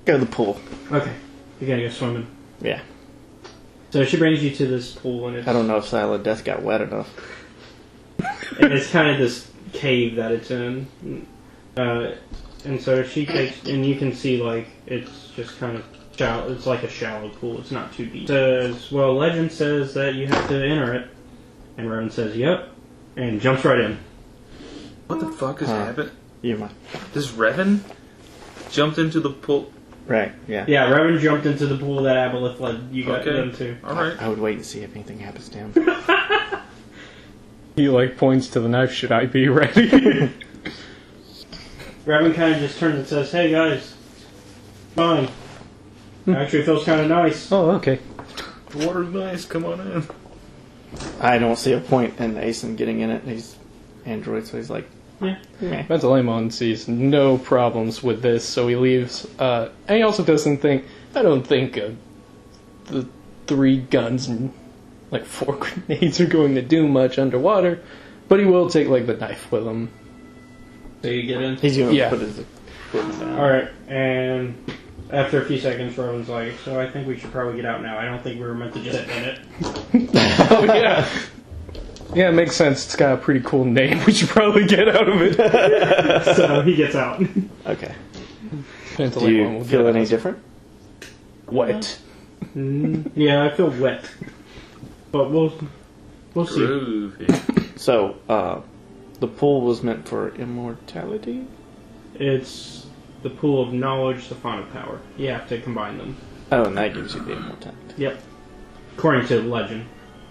to the pool. Okay, you gotta go swimming. Yeah. So she brings you to this pool, and it's, I don't know if Silent Death got wet enough. and it's kind of this cave that it's in. And so she takes, and you can see like it's just kind of shallow. It's like a shallow pool. It's not too deep. It says, well, legend says that you have to enter it, and Revan says, "Yep," and jumps right in. What the fuck is happening? You might. This Revan jumped into the pool. Right, yeah. Yeah, Revan jumped into the pool that Aboleth led you got Okay. into. Alright. I would wait and see if anything happens to him. He like points to the knife. Should I be ready? Revan kind of just turns and says, "Hey guys, fine. Actually, it feels kind of nice." Oh, okay. The water's nice, come on in. I don't see a point in Asen getting in it. He's android, so he's like, Yeah. Pantaleimon sees no problems with this, so he leaves. And he also doesn't think. I don't think the 3 guns and like 4 grenades are going to do much underwater, but he will take like the knife with him. So you get in. he's gonna Yeah. put his foot down. All right, and after a few seconds, Revan's like, "So I think we should probably get out now. I don't think we were meant to just sit in it." Oh yeah. Yeah, it makes sense. It's got a pretty cool name. We should probably get out of it. So he gets out. Okay. Do Pantaleimon you will feel get any us different? wet. Yeah, I feel wet, but we'll see. Groovy. So, the pool was meant for immortality? It's the pool of knowledge, the font of power. You have to combine them. Oh, and that gives you the immortality. Yep, according to legend.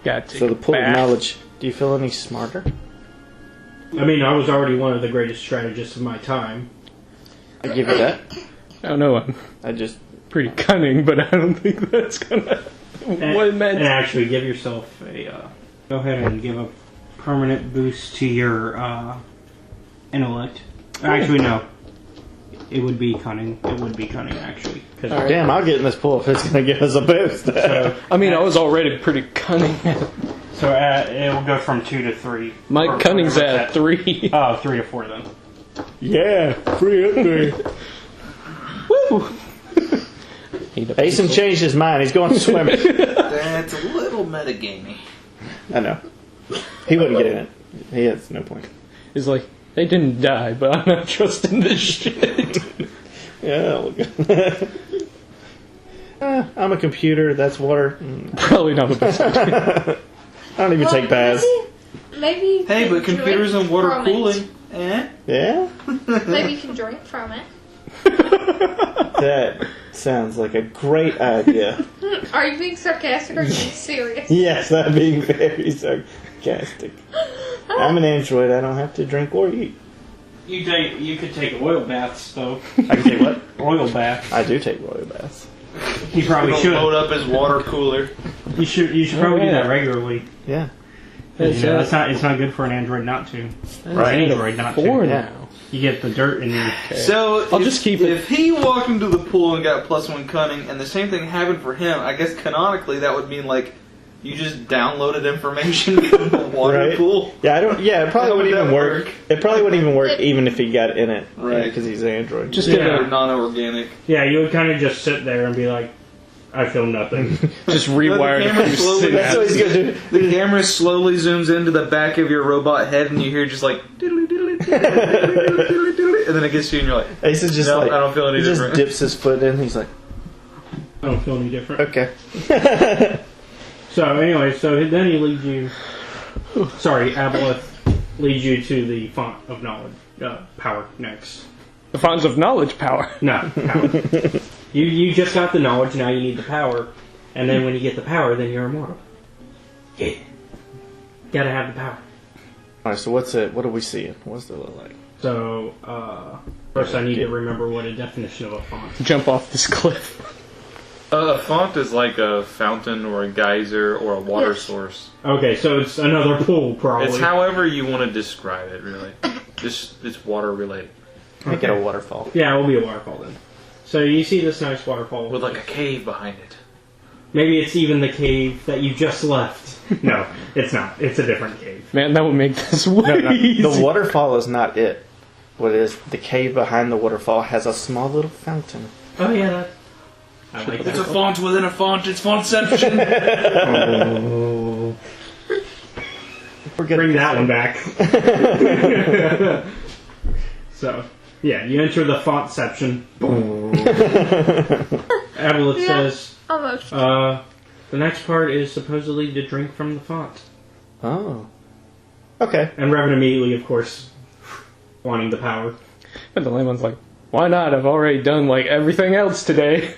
Got to So the pool of bath. knowledge, do you feel any smarter? I mean, I was already one of the greatest strategists of my time. I give you that. I don't know. I'm I just... pretty cunning, but I don't think that's gonna. What it meant. And actually, give yourself a. Go ahead and give a permanent boost to your intellect. Actually, no. It would be cunning. It would be cunning, actually. 'Cause- Damn, I'll get in this pool if it's going to give us a boost. So, I mean, I was already pretty cunning. so it will go from 2 to 3. My Or cunning's whatever at it's 3. Oh, 3 to 4 then. Yeah, free up there. Woo! Asen changed his mind. He's going swimming. That's a little metagamey. I know. He wouldn't get in it. He has no point. He's like, they didn't die, but I'm not trusting this shit. Yeah, look. I'm a computer. That's water. Probably not the best idea. I don't even take baths. Maybe Hey, but can computers drink and water from it. cooling. Eh? Yeah? Maybe you can drink from it. That sounds like a great idea. Are you being sarcastic or are you being serious? Yes, I'm being very sarcastic. I'm an android. I don't have to drink or eat. You could take oil baths though. I can take what? Oil baths. I do take oil baths. You probably He'll should. load up his water cooler. You should probably do yeah. that regularly. Yeah. You know, it's not good for an android not to. Right. An android not to. Four Yeah. now. You get the dirt in your. So I'll just keep it. If he walked into the pool and got +1 cunning, and the same thing happened for him, I guess canonically that would mean like you just downloaded information from the water Right. pool. Yeah, I don't. Yeah, it probably How would wouldn't even that work. work? It probably wouldn't even work even if he got in it, Right. Because he's an android. Just Yeah. get They're a, non-organic. Yeah, you would kind of just sit there and be like, I feel nothing. just rewire The camera the slowly- That's what he's gonna do. The camera slowly zooms into the back of your robot head, and you hear just like, diddly, diddly, diddly, diddly, diddly, diddly, diddly, and then it gets to you, and you're like, Ace is just No, like I don't feel any he just different. dips his foot in. He's like, I don't feel any different. okay. So anyway, so then he leads you. Sorry, Aboleth leads you to the font of knowledge. Power next. the fountains of knowledge power. No, power. You just got the knowledge. Now you need the power, and then when you get the power, then you're immortal. Yeah. Gotta have the power. All right. So what's it? What are we seeing? What's it look like? So first, I need to remember what a definition of a font. Jump off this cliff. a font is like a fountain or a geyser or a water Yes. source. Okay, so it's another pool, probably. It's however you want to describe it, really. Just it's water related. Make it a waterfall. Yeah, it will be a waterfall then. So you see this nice waterfall. With like a cave behind it. Maybe it's even the cave that you just left. No, it's not. It's a different cave. Man, that would make this way No, easy. the waterfall is not it. What it is, the cave behind the waterfall has a small little fountain. Oh yeah, that. I like It's a that. font within a font. It's fontception. Oh. We're gonna Bring that one back. So, yeah, you enter the fontception. Aboleth Yeah. says, Almost. the next part is supposedly to drink from the font. Oh. Okay. And Revan immediately, of course, wanting the power. But the layman's like, why not? I've already done like everything else today.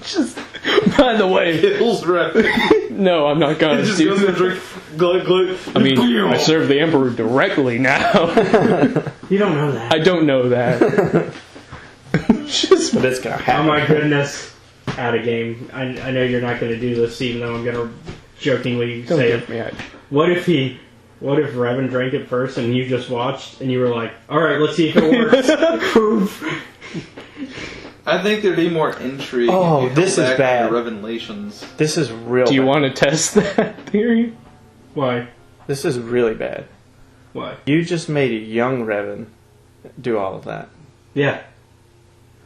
Just by the way, Hills right. no, I'm not gonna Just do goes and drink. Glug, glug. I mean, I serve the Emperor directly now. You don't know that. I don't know that. Just But it's gonna Oh happen. my goodness. Out of game. I know you're not going to do this, even though I'm going to jokingly don't say get it. me. What if Revan drank it first and you just watched and you were like, alright, let's see if it works. Proof. I think there'd be more intrigue. Oh, if you this held is back bad. your Revelations. This is real Do you bad. want to test that theory? Why? This is really bad. Why? You just made a young Revan do all of that. Yeah.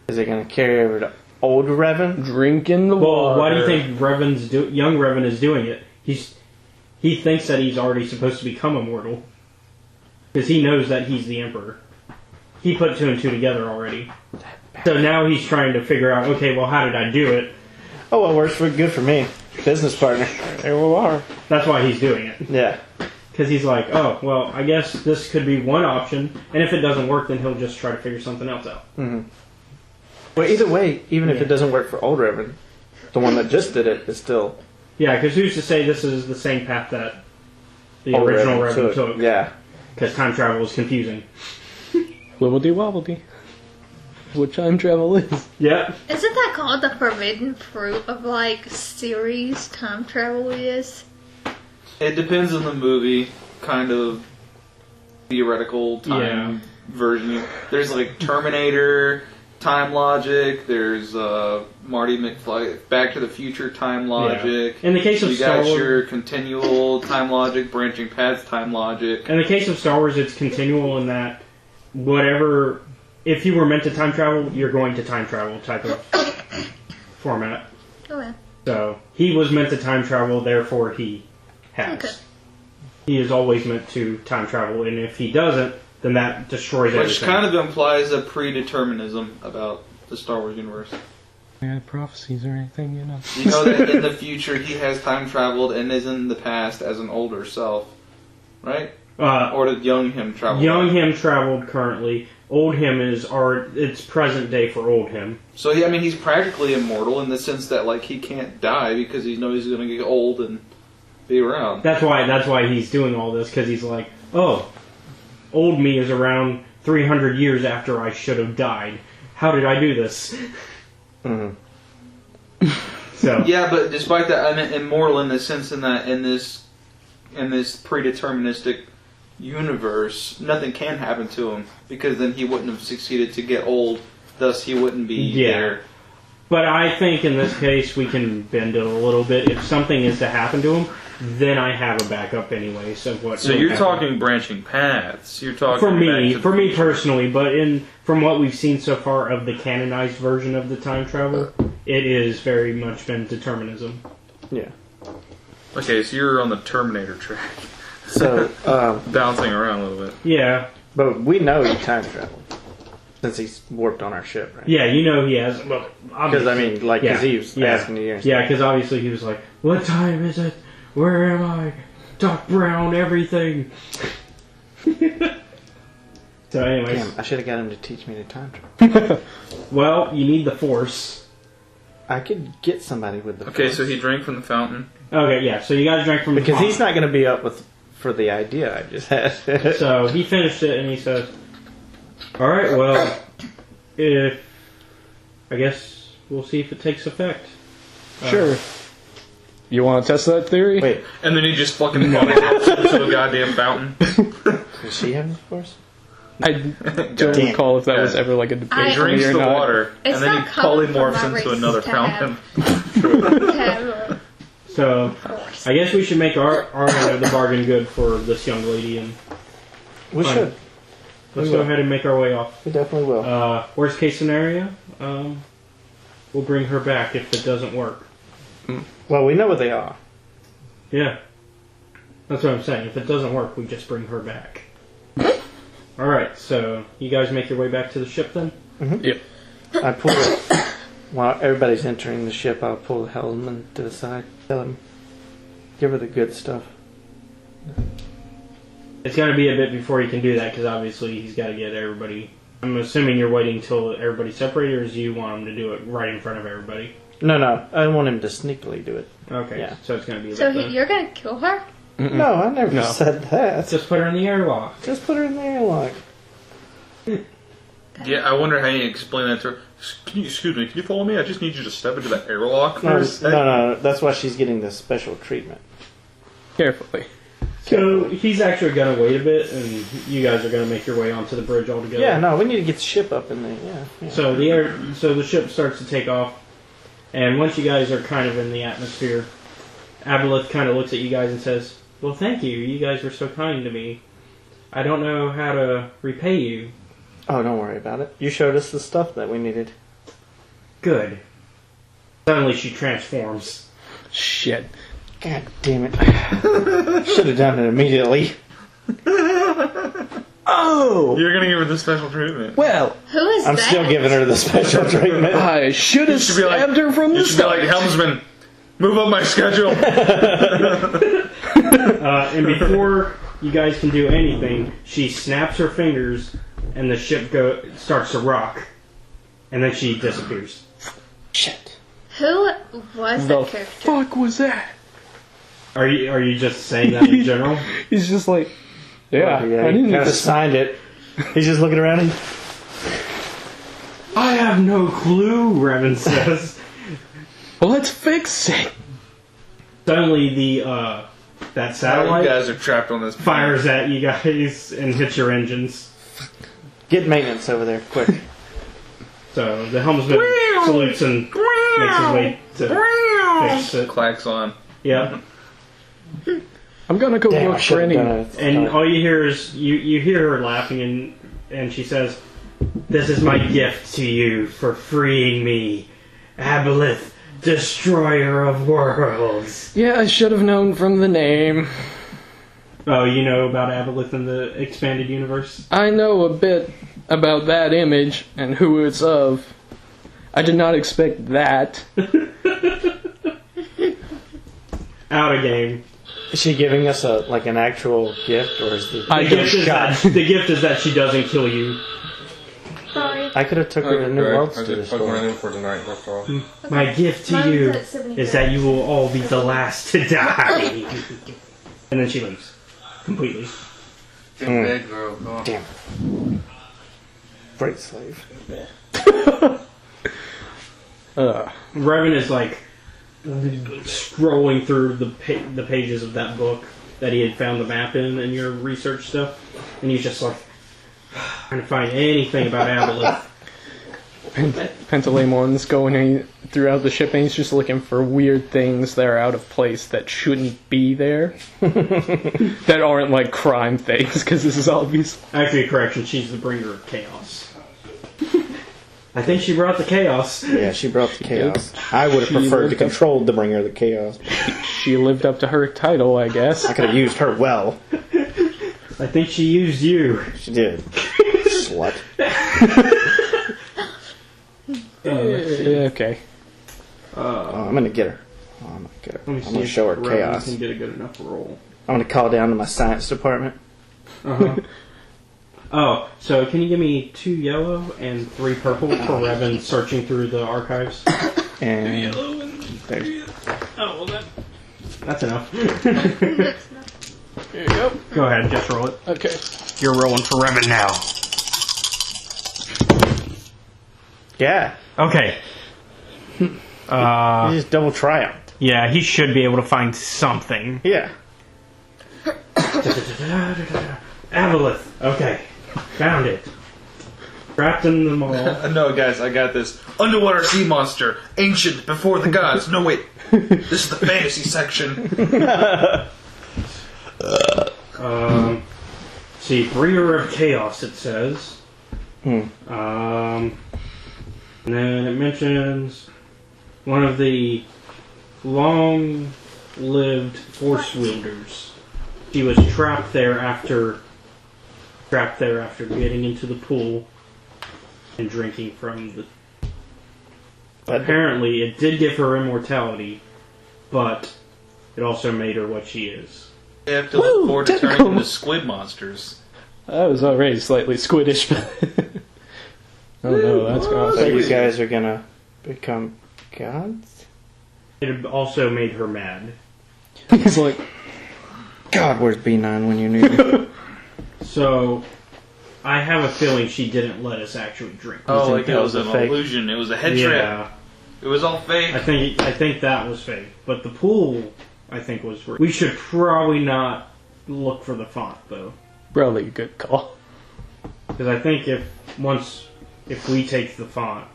Is it gonna carry over to old Revan? Drinking the Well, water. why do you think young Revan is doing it? He thinks that he's already supposed to become immortal. Because he knows that he's the Emperor. He put two and two together already. So now he's trying to figure out, okay, well, how did I do it? Oh, well, works for good for me. Business partner. There we are. That's why he's doing it. Yeah. Because he's like, oh, well, I guess this could be one option, and if it doesn't work, then he'll just try to figure something else out. Well, either way, even if it doesn't work for old Revan, the one that just did it is still Yeah, because who's to say this is the same path that the old original Revan took? Yeah. Because time travel is confusing. Wibbledy wobbledy. What time travel is? Yep. Isn't that called the forbidden fruit of like series time travel is? It depends on the movie, kind of theoretical time version. There's like Terminator time logic. There's Marty McFly, Back to the Future time logic. In the case of You Star got Wars, your continual time logic, branching paths time logic. in the case of Star Wars, it's continual in that whatever, if you were meant to time travel, you're going to time travel type of format. Oh yeah. So he was meant to time travel, therefore he has. Okay. He is always meant to time travel, and if he doesn't, then that destroys Which everything. kind of implies a predeterminism about the Star Wars universe. Yeah, prophecies or anything, you know. You know that in the future he has time traveled and is in the past as an older self, right? Or did young him travel? Young him traveled currently. Old him it's present day for old him. So I mean, he's practically immortal in the sense that like he can't die because he knows he's going to get old and be around. That's why he's doing all this, because he's like, oh, old me is around 300 years after I should have died. How did I do this? So yeah, but despite that, I'm immortal in the sense that in this predeterministic universe, nothing can happen to him because then he wouldn't have succeeded to get old. Thus, he wouldn't be there. But I think in this case we can bend it a little bit. If something is to happen to him, then I have a backup anyways of what. So you're talking branching paths. You're talking for me personally, but from what we've seen so far of the canonized version of the time travel, it is very much been determinism. Yeah. Okay, so you're on the Terminator track. So Bouncing around a little bit. Yeah. But we know he time traveled since he's warped on our ship, right? Yeah, you know he has. Well, because I mean, like, because he was asking you. Yeah, because obviously he was like, "What time is it? Where am I? Doc Brown, everything." So, anyways, Damn, I should have got him to teach me to time travel. well, you need the Force. I could get somebody with the Okay, Force. so he drank from the fountain. Okay, yeah. So you guys drank from the because pot. he's not going to be up for the idea I just had. So he finished it and he says, "All right, well, I guess we'll see if it takes effect." Sure. You want to test that theory? Wait, And then he just fucking drops into a goddamn fountain. does she have the Force? I don't Damn. recall if that was ever like a debate He drinks or the not. water, It's and then he not common for polymorphs my into race another to fountain. have So I guess we should make our end of the bargain good for this young lady, and We Fine. should. let's We go will. ahead and make our way off. We definitely will. Worst case scenario, we'll bring her back if it doesn't work. Well, we know what they are. Yeah, that's what I'm saying. If it doesn't work, we just bring her back. All right, so you guys make your way back to the ship then. Yep. I pull it while everybody's entering the ship. I'll pull the helmsman to the side. Tell him, give her the good stuff. It's going to be a bit before he can do that because obviously he's got to get everybody. I'm assuming you're waiting until everybody's separated, or do you want him to do it right in front of everybody? No, I want him to sneakily do it. Okay, Yeah. so it's going to be a So bit then. you're gonna kill her? No, I never No. said that. Just put her in the airlock. Just put her in the airlock. Yeah, I wonder how you explain that to her. Excuse me, can you follow me? I just need you to step into that airlock for No, a second. no, that's why she's getting the special treatment. Carefully. So he's actually going to wait a bit, and you guys are going to make your way onto the bridge altogether. Yeah, no, we need to get the ship up in there. Yeah. So the ship starts to take off, and once you guys are kind of in the atmosphere, Aboleth kind of looks at you guys and says, "Well, thank you. You guys were so kind to me. I don't know how to repay you." Oh, don't worry about it. You showed us the stuff that we needed. Good. Suddenly she transforms. Shit. God damn it. Should have done it immediately. Oh! You're gonna give her the special treatment. Well, Who is I'm that? still giving her the special treatment. I should have should be like- stabbed her from You the should be like, start. helmsman, move up my schedule. And before you guys can do anything, she snaps her fingers, and the ship starts to rock, and then she disappears. Shit. Who was The that character? fuck was that? Are you just saying that in general? He's just like, yeah, I he didn't kind of just signed it. He's just looking around. I have no clue, Revan says. let's fix it. Suddenly the that You satellite guys are trapped on this fires at you guys and hits your engines. Get maintenance over there, quick. So the helmsman salutes and makes his way to fix it. Clacks on. Yeah. I'm gonna go Damn, I look for should've any. done it. And all you hear is you hear her laughing and she says, "This is my gift to you for freeing me, Aboleth, destroyer of worlds." Yeah, I should have known from the name. Oh, you know about Aboleth in the expanded universe? I know a bit about that image and who it's of. I did not expect that. Out of game. Is she giving us an actual gift, or is the I The don't gift is that she doesn't kill you. Sorry. I could have took her to New Worlds to I just destroy. went in for tonight, that's all. My gift to Mine's you at 75. is that you will all be the last to die. And then she leaves. Completely. Bad girl. Oh. Damn. Freight slave. Revan is like scrolling through the pages of that book that he had found the map in your research stuff, and he's just like trying to find anything about Aboleth. Pentalemon's going throughout the ship and he's just looking for weird things that are out of place that shouldn't be there. That aren't like crime things, because this is obvious. Actually, correction, she's the bringer of chaos. I think she brought the chaos. Yeah, she brought the chaos. I would have preferred to control the bringer of the chaos. She lived up to her title, I guess. I could have used her well. I think she used you. She did. Slut. Okay. I'm gonna get her. I'm gonna get her. Let me I'm see gonna if show her Revan chaos. can get a good enough roll. I'm gonna call down to my science department. Oh, so can you give me 2 yellow and 3 purple for Revan searching through the archives? And Oh, well That's enough. there you go. Go ahead, just roll it. Okay. You're rolling for Revan now. yeah, Okay. you just double triumphed. Yeah, he should be able to find something. Yeah. Aboleth. Okay. Found it. Trapped in the mall. No, guys, I got this. Underwater sea monster, ancient before the gods. No, wait. This is the fantasy section. See, Bringer of Chaos, it says. And then it mentions one of the long-lived Force wielders. She was trapped there after getting into the pool and drinking from the. Apparently, it did give her immortality, but it also made her what she is. You have to look forward to turning into squid monsters. I was already slightly squiddish, but... Oh no, that's So awesome. you guys are gonna become gods? It also made her mad. He's like, God, where's B9 when you need him? So, I have a feeling she didn't let us actually drink. Oh, like that it was was an a fake? illusion. It was a head trip. Yeah, It was all fake. I think that was fake. But the pool, I think, was real. We should probably not look for the font, though. probably a good call. Because I think if we take the font,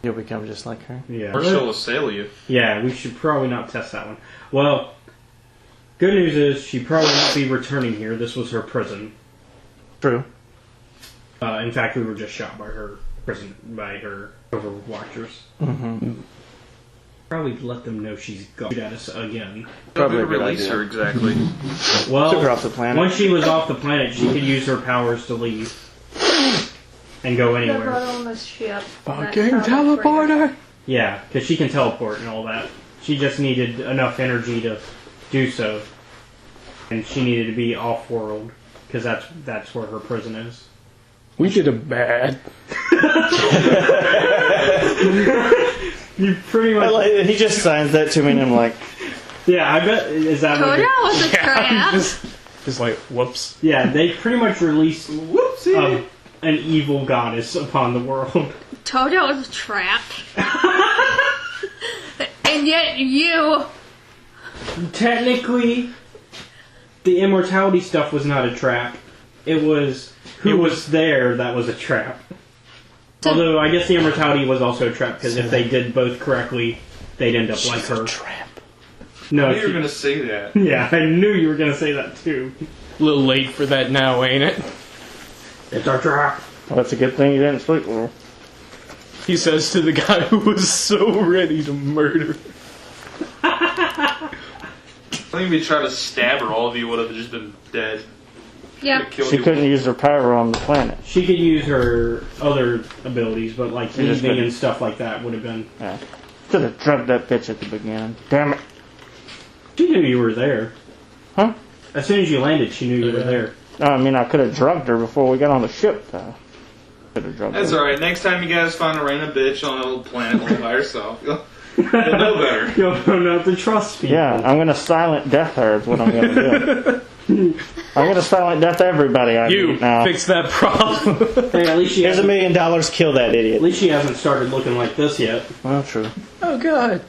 You'll become just like her. yeah. Or she'll assail you. Yeah, we should probably not test that one. Well, good news is she probably won't be returning here. This was her prison. True. In fact, we were just shot by her overwatchers. Mm-hmm. Probably let them know she's gone at us again. Probably a Don't good release idea. her exactly. Well, Took her off the planet. once she was off the planet, she could use her powers to leave and go They're anywhere. on the ship. Fucking teleporter! Yeah, because she can teleport and all that. She just needed enough energy to do so, and she needed to be off-world because that's where her prison is. We did a bad. You pretty much. He just signs that to me and I'm like, Yeah, I bet. Is that what? Koda was a trap. Just like, whoops. Yeah, they pretty much released an evil goddess upon the world. Told you it was a trap. And yet you... Technically, the immortality stuff was not a trap. It was who was there that was a trap. Although, I guess the immortality was also a trap, because if they did both correctly, they'd end up like her. trap. No, I knew you were she- going to say that. yeah, I knew you were going to say that too. A little late for that now, ain't it? It's our trap. Well, that's a good thing you didn't sleep with her. He says to the guy who was so ready to murder. I think if you tried to stab her, all of you would have just been dead. Yeah. Killed She you. couldn't use her power on the planet. She could use her other abilities, but like She just heaving couldn't. and stuff like that would have been. Yeah. Should have drugged that bitch at the beginning. Damn it. She knew you were there. Huh? As soon as you landed, she knew you were there. I mean, I could have drugged her before we got on the ship, though. Could have drugged That's her. alright. Next time you guys find a random bitch on a little planet all by herself, you'll know better. You'll know not to trust people. Yeah, I'm gonna silent death her is what I'm gonna do. I'm gonna silent death everybody I You meet now. fix that problem. Hey, at least she Here's $1 hasn't, million. Kill that at idiot. least she hasn't started looking like this yet. Well, true. Oh god.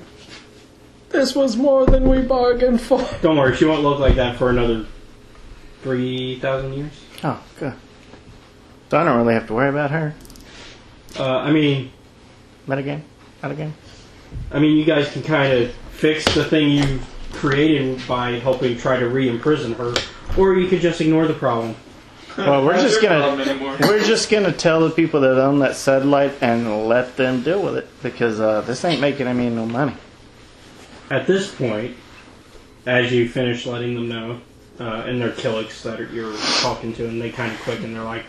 This was more than we bargained for. Don't worry, she won't look like that for another 3,000 years. Oh, good. So I don't really have to worry about her. I mean, Metagame? Metagame? you guys can kind of fix the thing you created by helping try to re-imprison her, or you could just ignore the problem. Well, we're just Not their gonna problem anymore. we're just gonna tell the people that own that satellite and let them deal with it because this ain't making me no money. At this point, as you finish letting them know, and they're Killicks that you're talking to, and they kind of click and they're like,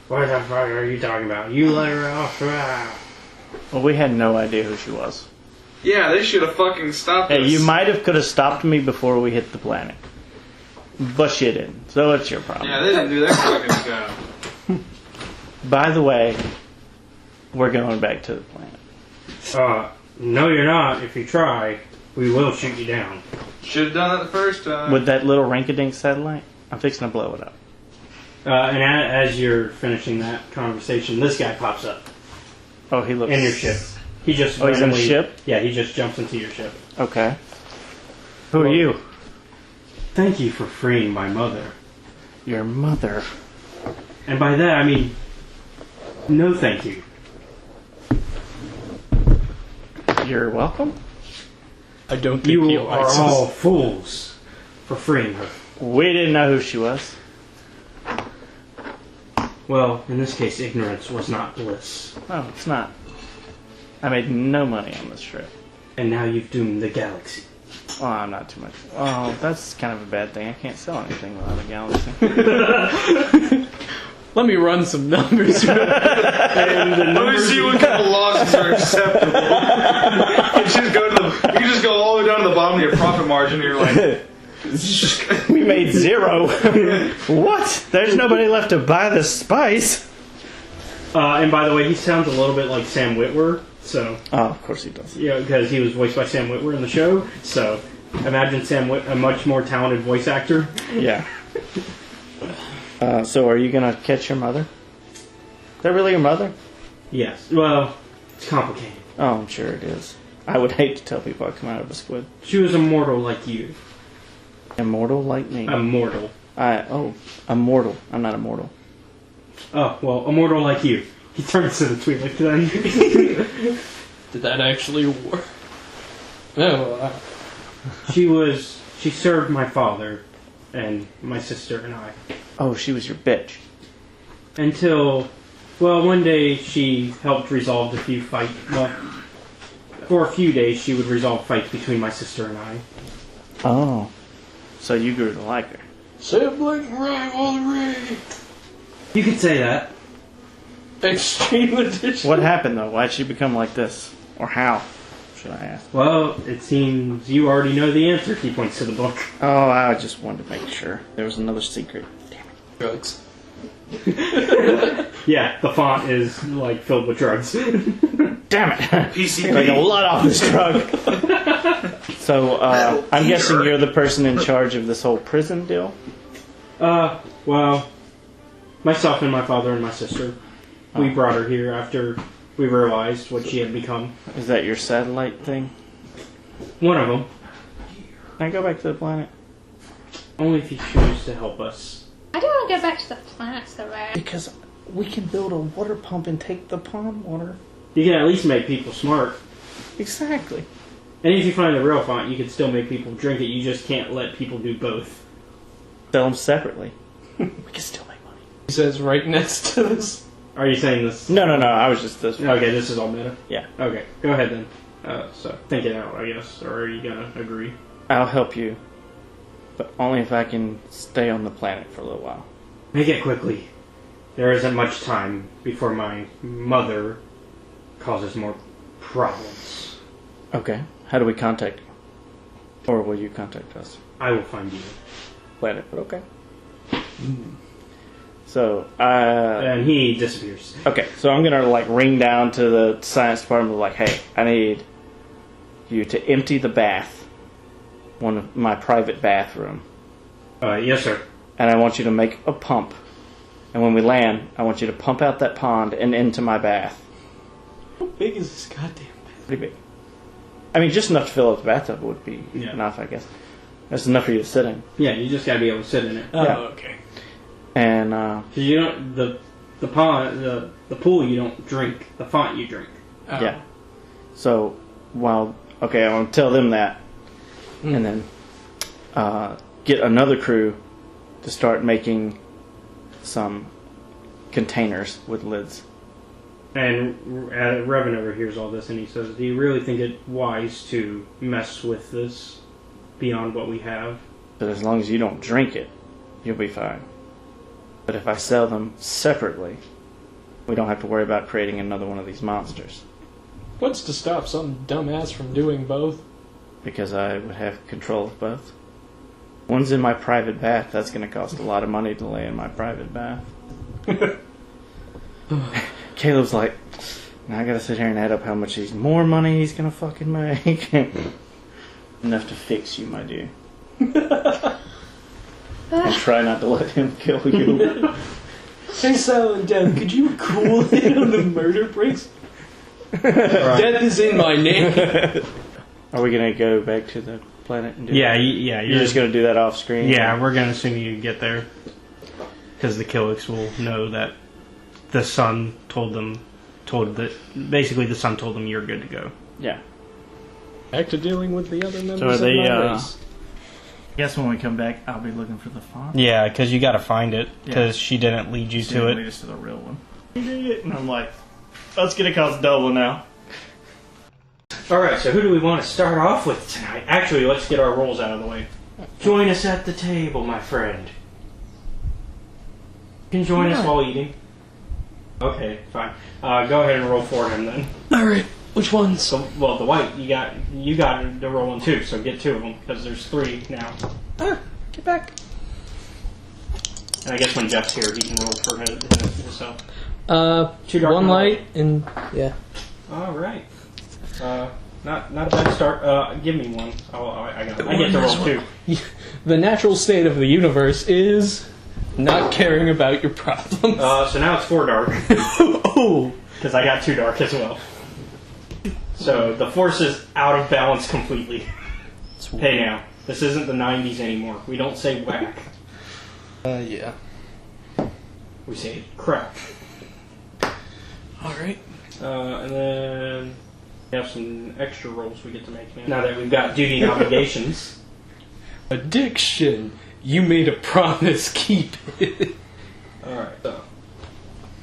"What the fuck are you talking about? You let her off." Ah." Well, we had no idea who she was. Yeah, they should have fucking stopped Hey, us. you could have stopped me before we hit the planet, but you didn't. So it's your problem. Yeah, they didn't do that fucking job. By the way, we're going back to the planet. No, you're not. If you try, we will shoot you down. Should have done that the first time. With that little rinky-dink satellite, I'm fixing to blow it up. And as you're finishing that conversation, this guy pops up Oh, he looks... in your ship. He just Oh, he's in the randomly- ship? Yeah, he just jumps into your ship. Okay. Who are you? Thank you for freeing my mother. Your mother. And by that, I mean, no thank you. You're welcome. I don't think You he are likes all us. fools for freeing her. We didn't know who she was. Well, in this case, ignorance was not bliss. Oh, it's not. I made no money on this trip. And now you've doomed the galaxy. Oh, I'm not too much. Oh, that's kind of a bad thing. I can't sell anything without a galaxy. Let me run some numbers. Let me see what kind of losses are acceptable. You can just go all the way down to the bottom of your profit margin and you're like... We made 0. What? There's nobody left to buy this spice. And by the way, he sounds a little bit like Sam Witwer. So, Oh, of course he does. yeah, because he was voiced by Sam Witwer in the show. So, imagine Sam a much more talented voice actor. Yeah. So are you gonna catch your mother? Is that really your mother? Yes. Well, it's complicated. Oh, I'm sure it is. I would hate to tell people I come out of a squid. She was immortal like you. Immortal like me. Immortal. Immortal. I'm not immortal. Oh, well, immortal like you. He turns to the Twi'lek then. Did that actually work? No. She served my father and my sister and I. Oh, she was your bitch. Until, well, one day she helped resolve a few fights. Well, for a few days she would resolve fights between my sister and I. Oh. So you grew to like her. Sibling rivalry. You could say that. Extreme edition. What happened though? Why'd she become like this? Or how? Should I ask? Well, it seems you already know the answer. He points to the book. Oh, I just wanted to make sure. There was another secret. Drugs. Yeah, The font is, like, filled with drugs. damn it. PCP. Like a lot off this drug. So, I'm guessing you're the person in charge of this whole prison deal? Well, myself and my father and my sister. We brought her here after we realized what she had become. Is that your satellite thing? One of them. Can I go back to the planet? Only if you choose to help us. I don't want to go back to the planet so bad. Because we can build a water pump and take the pond water. You can at least make people smart. Exactly. And if you find the real font, you can still make people drink it. You just can't let people do both. Sell them separately. We can still make money. He says right next to this. Are you saying this? No, I was just this. Okay, this is all meta. Yeah. Okay, go ahead then. So, think it out, I guess. Or are you gonna agree? I'll help you. But only if I can stay on the planet for a little while. Make it quickly. There isn't much time before my mother causes more problems. Okay. How do we contact you? Or will you contact us? I will find you. Planet, but okay. So, And he disappears. okay, so I'm gonna like ring down to the science department like, hey, I need you to empty the bath, one of my private bathroom, Yes, sir. And I want you to make a pump. And when we land, I want you to pump out that pond and into my bath. How big is this goddamn bath? Pretty big. I mean, just enough to fill up the bathtub would be enough, I guess. That's enough for you to sit in. Yeah, you just gotta be able to sit in it. Oh, Yeah. okay. And, 'Cause you don't, the pond, the pool you don't drink, the font you drink. Oh. yeah. So, okay, I want to tell them that. And then get another crew to start making some containers with lids. And Revan overhears all this and he says, do you really think it wise to mess with this beyond what we have? But as long as you don't drink it, you'll be fine. But if I sell them separately, we don't have to worry about creating another one of these monsters. What's to stop some dumbass from doing both? Because I would have control of both. One's in my private bath. That's going to cost a lot of money to lay in my private bath. Caleb's like, now I got to sit here and add up how much more money he's going to fucking make. Enough to fix you, my dear. And try not to let him kill you. Hey, Silent Death, could you cool it on the murder breaks? Death is in my name. Are we going to go back to the planet and do Yeah, that? you're You're just going to do that off screen? Yeah, we're gonna assume you get there. Because the Killiks will know that the sun basically the sun told them you're good to go. Yeah. Back to dealing with the other members So are they, of my race. I guess when we come back, I'll be looking for the font. Yeah, because you gotta find it, because Yeah. she didn't lead you She's to gonna it. lead us to the real one. And I'm like, that's going to cost double now. Alright, so who do we want to start off with tonight? Actually, let's get our rolls out of the way. Join us at the table, my friend. You can join us while eating. Okay, fine. Go ahead and roll for him then. Alright, which ones? So, well, the white, you got to roll in two, so get two of them, because there's three now. Get back. And I guess when Jeff's here, he can roll for himself. Two dark one and light and yeah. Alright. Not a bad start. Give me one. I get to roll two. The natural state of the universe is not caring about your problems. So now it's 4 dark. Oh! Because I got 2 dark as well. So the force is out of balance completely. Hey now, this isn't the 90s anymore. We don't say whack. Yeah. We say crap. Alright. And then we have some extra rolls we get to make now that we've got duty and obligations. Addiction. You made a promise, keep it. Alright, so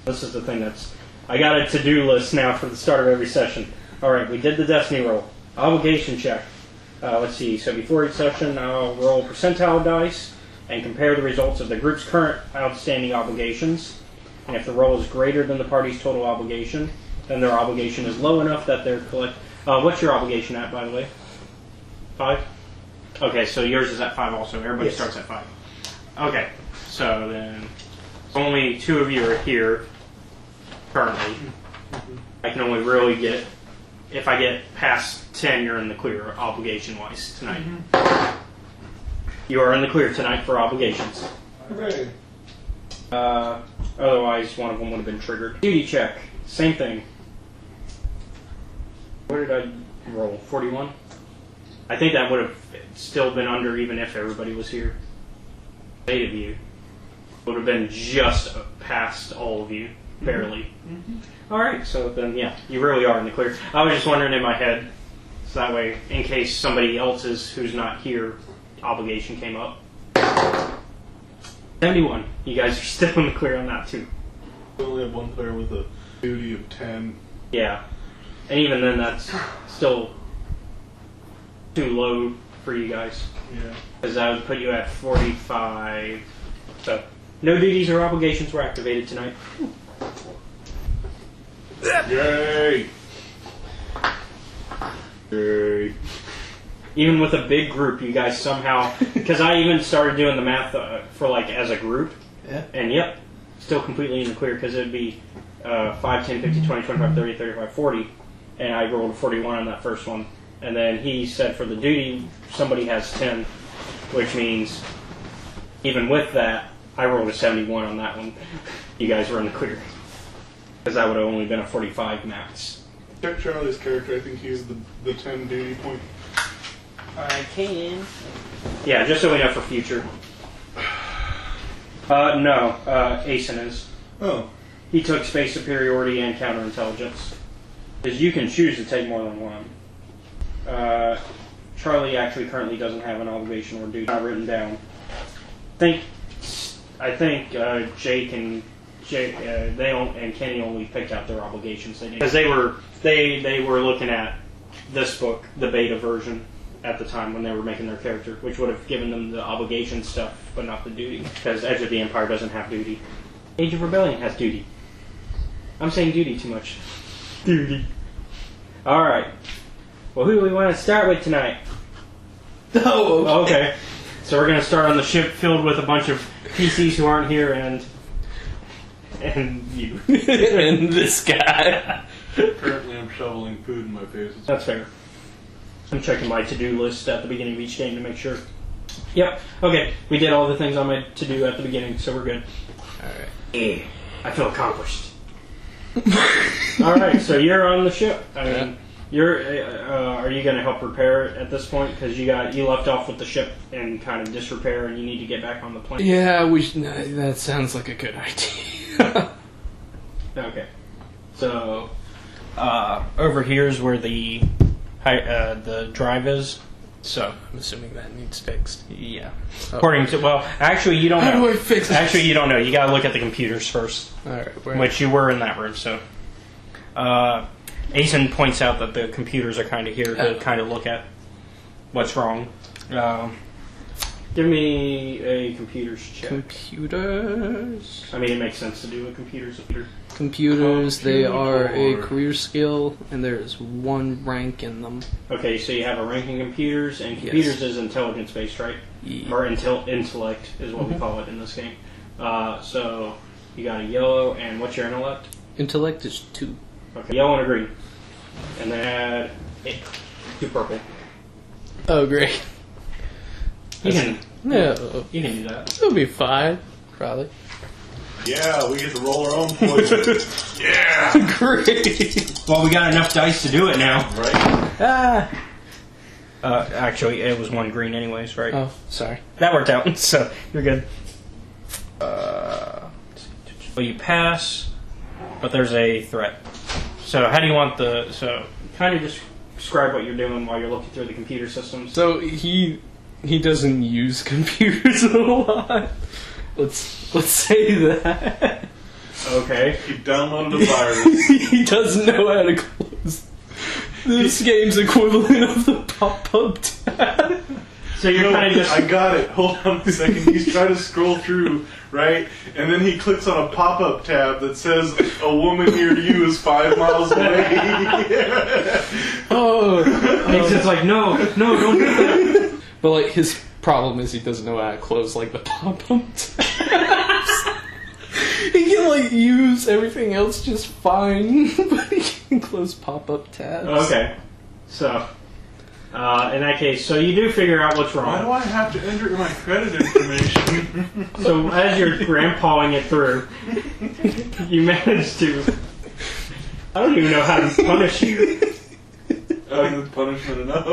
this is the thing I got a to-do list now for the start of every session. Alright, we did the destiny roll. Obligation check. Let's see, so before each session I'll roll percentile dice and compare the results of the group's current outstanding obligations. And if the roll is greater than the party's total obligation, then their obligation is low enough that they're what's your obligation at, by the way? 5? Okay, so yours is at 5 also. Everybody starts at 5. Okay, so then only 2 of you are here currently. I can only really get, if I get past 10, you're in the clear obligation-wise tonight. You are in the clear tonight for obligations. Hooray. Otherwise, one of them would have been triggered. Duty check, same thing. What did I roll? 41? I think that would have still been under even if everybody was here. 8 of you. Would have been just past all of you, barely. Alright, so then, yeah, you really are in the clear. I was just wondering in my head, so that way, in case somebody else's who's not here, obligation came up. 71. You guys are still in the clear on that, too. We only have one player with a duty of 10. Yeah. And even then, that's still too low for you guys. Yeah. Because that would put you at 45. So, no duties or obligations were activated tonight. Yay! Yay. Even with a big group, you guys somehow... Because I even started doing the math for, as a group. Yeah. And, yep, still completely in the clear, because it would be 5, 10, 50, 20, 25, 30, 35, 40. And I rolled a 41 on that first one. And then he said for the duty, somebody has 10, which means Even with that, I rolled a 71 on that one. You guys were in the clear. Because that would have only been a 45 max. Check Charlie's character. I think he's the 10 duty point. I can. Yeah, just so we know for future. No, Asen is. Oh. He took space superiority and counterintelligence. Because you can choose to take more than one. Charlie actually currently doesn't have an obligation or duty not written down. I think Jake and Kenny only picked out their obligations because they were looking at this book, the beta version, at the time when they were making their character, which would have given them the obligation stuff, but not the duty. Because Edge of the Empire doesn't have duty. Age of Rebellion has duty. I'm saying duty too much. Duty. All right. Well, who do we want to start with tonight? Oh, okay. So we're going to start on the ship filled with a bunch of PCs who aren't here and you. And this guy. Currently, I'm shoveling food in my face. That's fair. I'm checking my to-do list at the beginning of each game to make sure. Yep. Okay. We did all the things on my to-do at the beginning, so we're good. Alright. Yeah. I feel accomplished. Alright, so you're on the ship. I mean, are you going to help repair it at this point? Because you left off with the ship in kind of disrepair and you need to get back on the plane. Yeah, that sounds like a good idea. Okay. So, over here is where the drive is. So, I'm assuming that needs fixed. yeah. Oh. According to, actually you don't know. How do I fix this? Actually, you don't know. You gotta look at the computers first. Alright, Which you were in that room, so. Asen points out that the computers are kind of here to kind of look at what's wrong. Give me a computers check. Computers. I mean, it makes sense to do a computers. Computers, they are a career skill, and there is 1 rank in them. Okay, so you have a rank in computers, and computers is intelligence-based, right? Yeah. Or intellect is what we call it in this game. So you got a yellow, and what's your intellect? Intellect is 2. Okay, yellow and a green. And then add 2 purple. Oh, great. You can No. you can do that. It'll be fine, probably. Yeah, we get to roll our own poison. Yeah! Great. Well, we got enough dice to do it now. Right? Actually, it was 1 green anyways, right? Oh, sorry. That worked out, so you're good. Well, you pass, but there's a threat. So how do you want so kind of just describe what you're doing while you're looking through the computer systems. So he doesn't use computers a lot. Let's say that. Okay. He downloaded a virus. He doesn't know how to close this game's equivalent of the pop-up tab. So you're kind of just... I got it. Hold on a second. He's trying to scroll through, right? And then he clicks on a pop-up tab that says, a woman near you is 5 miles away. It's just like, no, don't do that. But like his problem is he doesn't know how to close like the pop-up tabs. He can like use everything else just fine, but he can close pop-up tabs. Okay. So, in that case, so you do figure out what's Why do wrong. I have to enter my credit information? So as you're grandpawing it through, you manage to... I don't even know how to punish you. That's punishment enough.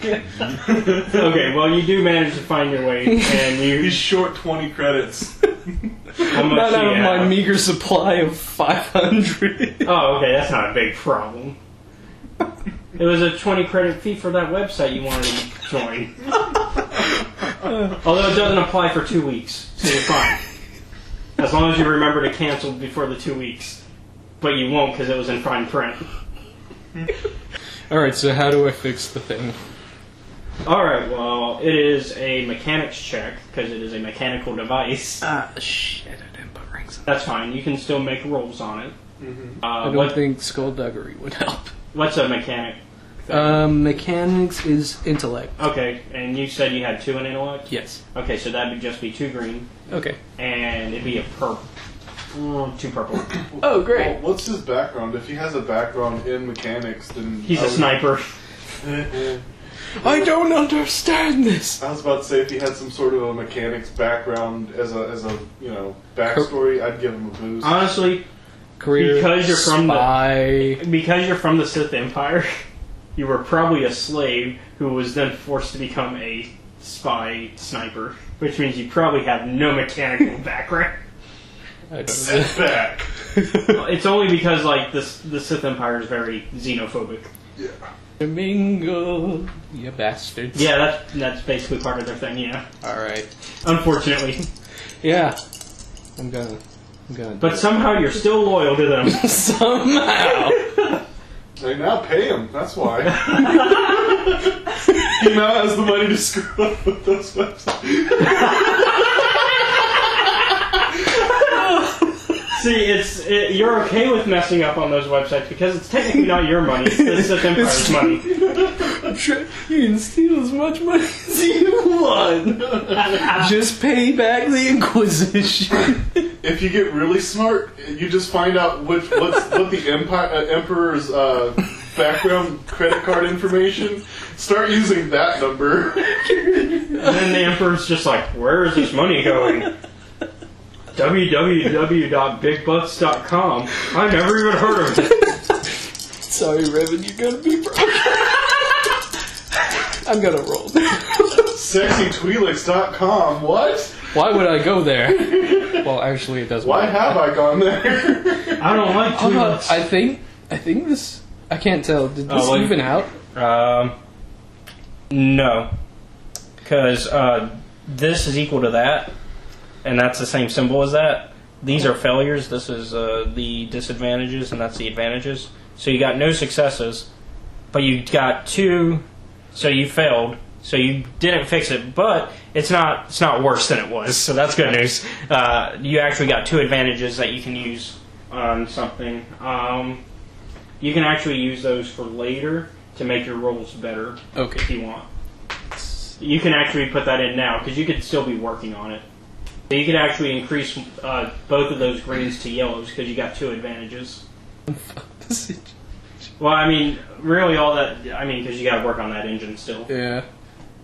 Okay, well, you do manage to find your way, and He's short 20 credits. How much Not do out you of my have? meager supply of 500. Oh, okay, that's not a big problem. It was a 20 credit fee for that website you wanted to join. Although it doesn't apply for 2 weeks, so you're fine. As long as you remember to cancel before the 2 weeks. But you won't because it was in fine print. Alright, so how do I fix the thing? Alright, well, it is a mechanics check because it is a mechanical device. Ah, shit, I didn't put rings on. That's fine, you can still make rolls on it. I don't think skullduggery would help. What's a mechanic thing? Mechanics is intellect. Okay, and you said you had 2 in intellect? Yes. Okay, so that would just be 2 green, Okay. and it'd be a purple. 2 purple. Oh, great. Well, what's his background? If he has a background in mechanics, then... He's a sniper. I don't understand this. I was about to say if he had some sort of a mechanics background as a backstory, I'd give him a boost. Honestly, Career because you're from spy. because you're from the Sith Empire, you were probably a slave who was then forced to become a spy sniper, which means you probably have no mechanical background. I don't know. Sit back. It's only because like the Sith Empire is very xenophobic. Yeah. Mingle, you bastards. Yeah, that's basically part of their thing. Yeah, Alright. unfortunately, Yeah. I'm gonna but somehow you're still loyal to them. somehow. They now pay him. That's why. He now has the money to screw up with those websites. See, you're okay with messing up on those websites because it's technically not your money; it's the Sith Empire's money. You can steal as much money as you want. Just pay back the Inquisition. If you get really smart, you just find out what the Emperor's background credit card information. Start using that number. And then the Emperor's just like, "Where is this money going?" www.bigbutts.com. I never even heard of it. Sorry, Revan, you're gonna be broke. I'm gonna roll. SexyTwi'leks.com. What? Why would I go there? Well, actually, it doesn't. Why have I gone there? I don't like Twi'leks. I think this. I can't tell. Did this even out? No. Because this is equal to that, and that's the same symbol as that. These are failures. This is the disadvantages, and that's the advantages. So you got no successes, but you got 2. So you failed. So you didn't fix it, but it's not worse than it was. So that's good news. You actually got 2 advantages that you can use on something. You can actually use those for later to make your rolls better. Okay. If you want. You can actually put that in now because you could still be working on it. So you could actually increase both of those greens to yellows because you got 2 advantages. Well, I mean, really all that... I mean, because you got to work on that engine still. Yeah.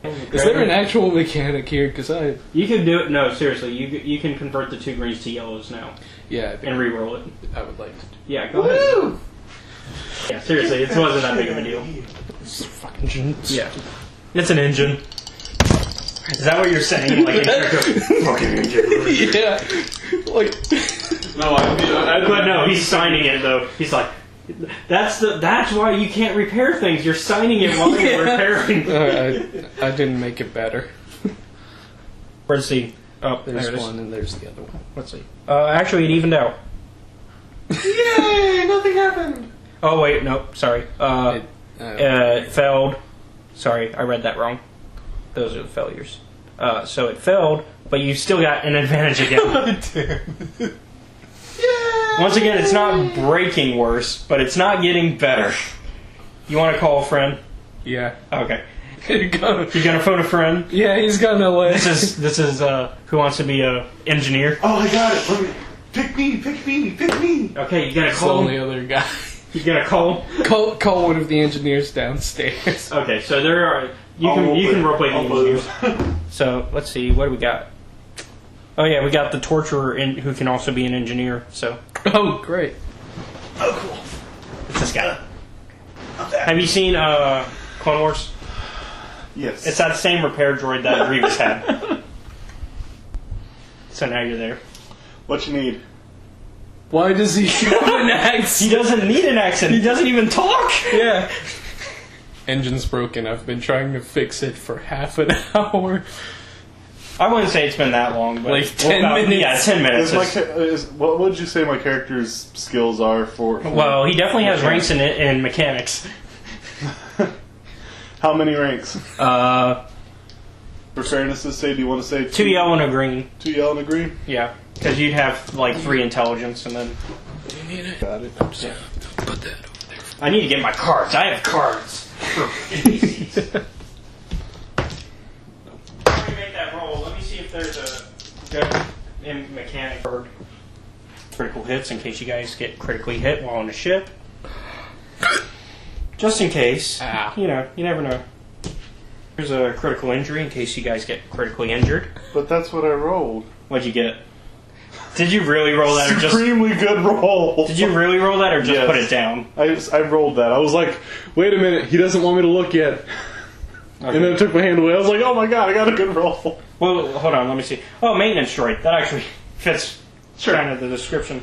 Is there an actual mechanic here? Because You can do it... No, seriously. You can convert the 2 greens to yellows now. Yeah. And re-roll it. I would like to. Yeah, go ahead. Yeah, seriously. It wasn't that big of a deal. It's fucking engines. Yeah. It's an engine. Is that what you're saying? Like, fucking engine. Yeah. Like... No, But no, he's signing it though. He's like, that's why you can't repair things. You're signing it while you're repairing. I didn't make it better. Where's the? Oh, There's there it is. one and there's the other one. Let's see. Actually, it evened out. Yay! Nothing happened. Oh wait, nope. Sorry. It failed. Sorry, I read that wrong. Those are the failures. So it failed, but you still got an advantage again. Once again, it's not breaking worse, but it's not getting better. You want to call a friend? Yeah. Okay. You gonna phone a friend? Yeah, he's gone away. This is who wants to be a engineer? Oh, I got it. Pick me. Okay, you gonna It's the call only him? other guy. You gonna call him? Call one of the engineers downstairs. Okay, so there are you can roleplay the engineers. So let's see, what do we got? Oh yeah, we got the torturer who can also be an engineer. So Oh, great. Oh, cool. it's this guy. Have you seen Clone Wars? Yes. It's that same repair droid that Grievous had. So now you're there. What you need? Why does he have an accent? He doesn't need an accent. He doesn't even talk. Yeah. Engine's broken. I've been trying to fix it for half an hour. I wouldn't say it's been that long, but Like 10 minutes. Yeah, 10 minutes. What would you say my character's skills are for? Well, he definitely has ranks in mechanics. How many ranks? For For fairness' sake, do you want to say 2 yellow and a green. 2 yellow and a green? Yeah, because you'd have like 3 intelligence, and then Got it. Put that over there. I need to get my cards. I have cards. Before we make that roll, let me see if there's a good mechanic for critical hits in case you guys get critically hit while on the ship. Just in case. Ah. You know, you never know. Here's a critical injury in case you guys get critically injured. But that's what I rolled. What'd you get? Did you really roll that, or just? Supremely good roll. Did you really roll that, or just Yes. put it down? I rolled that. I was like, wait a minute, he doesn't want me to look yet. And then it took my hand away. I was like, oh my god, I got a good roll. Well, hold on, let me see. Oh, maintenance droid. That actually fits kind of the description.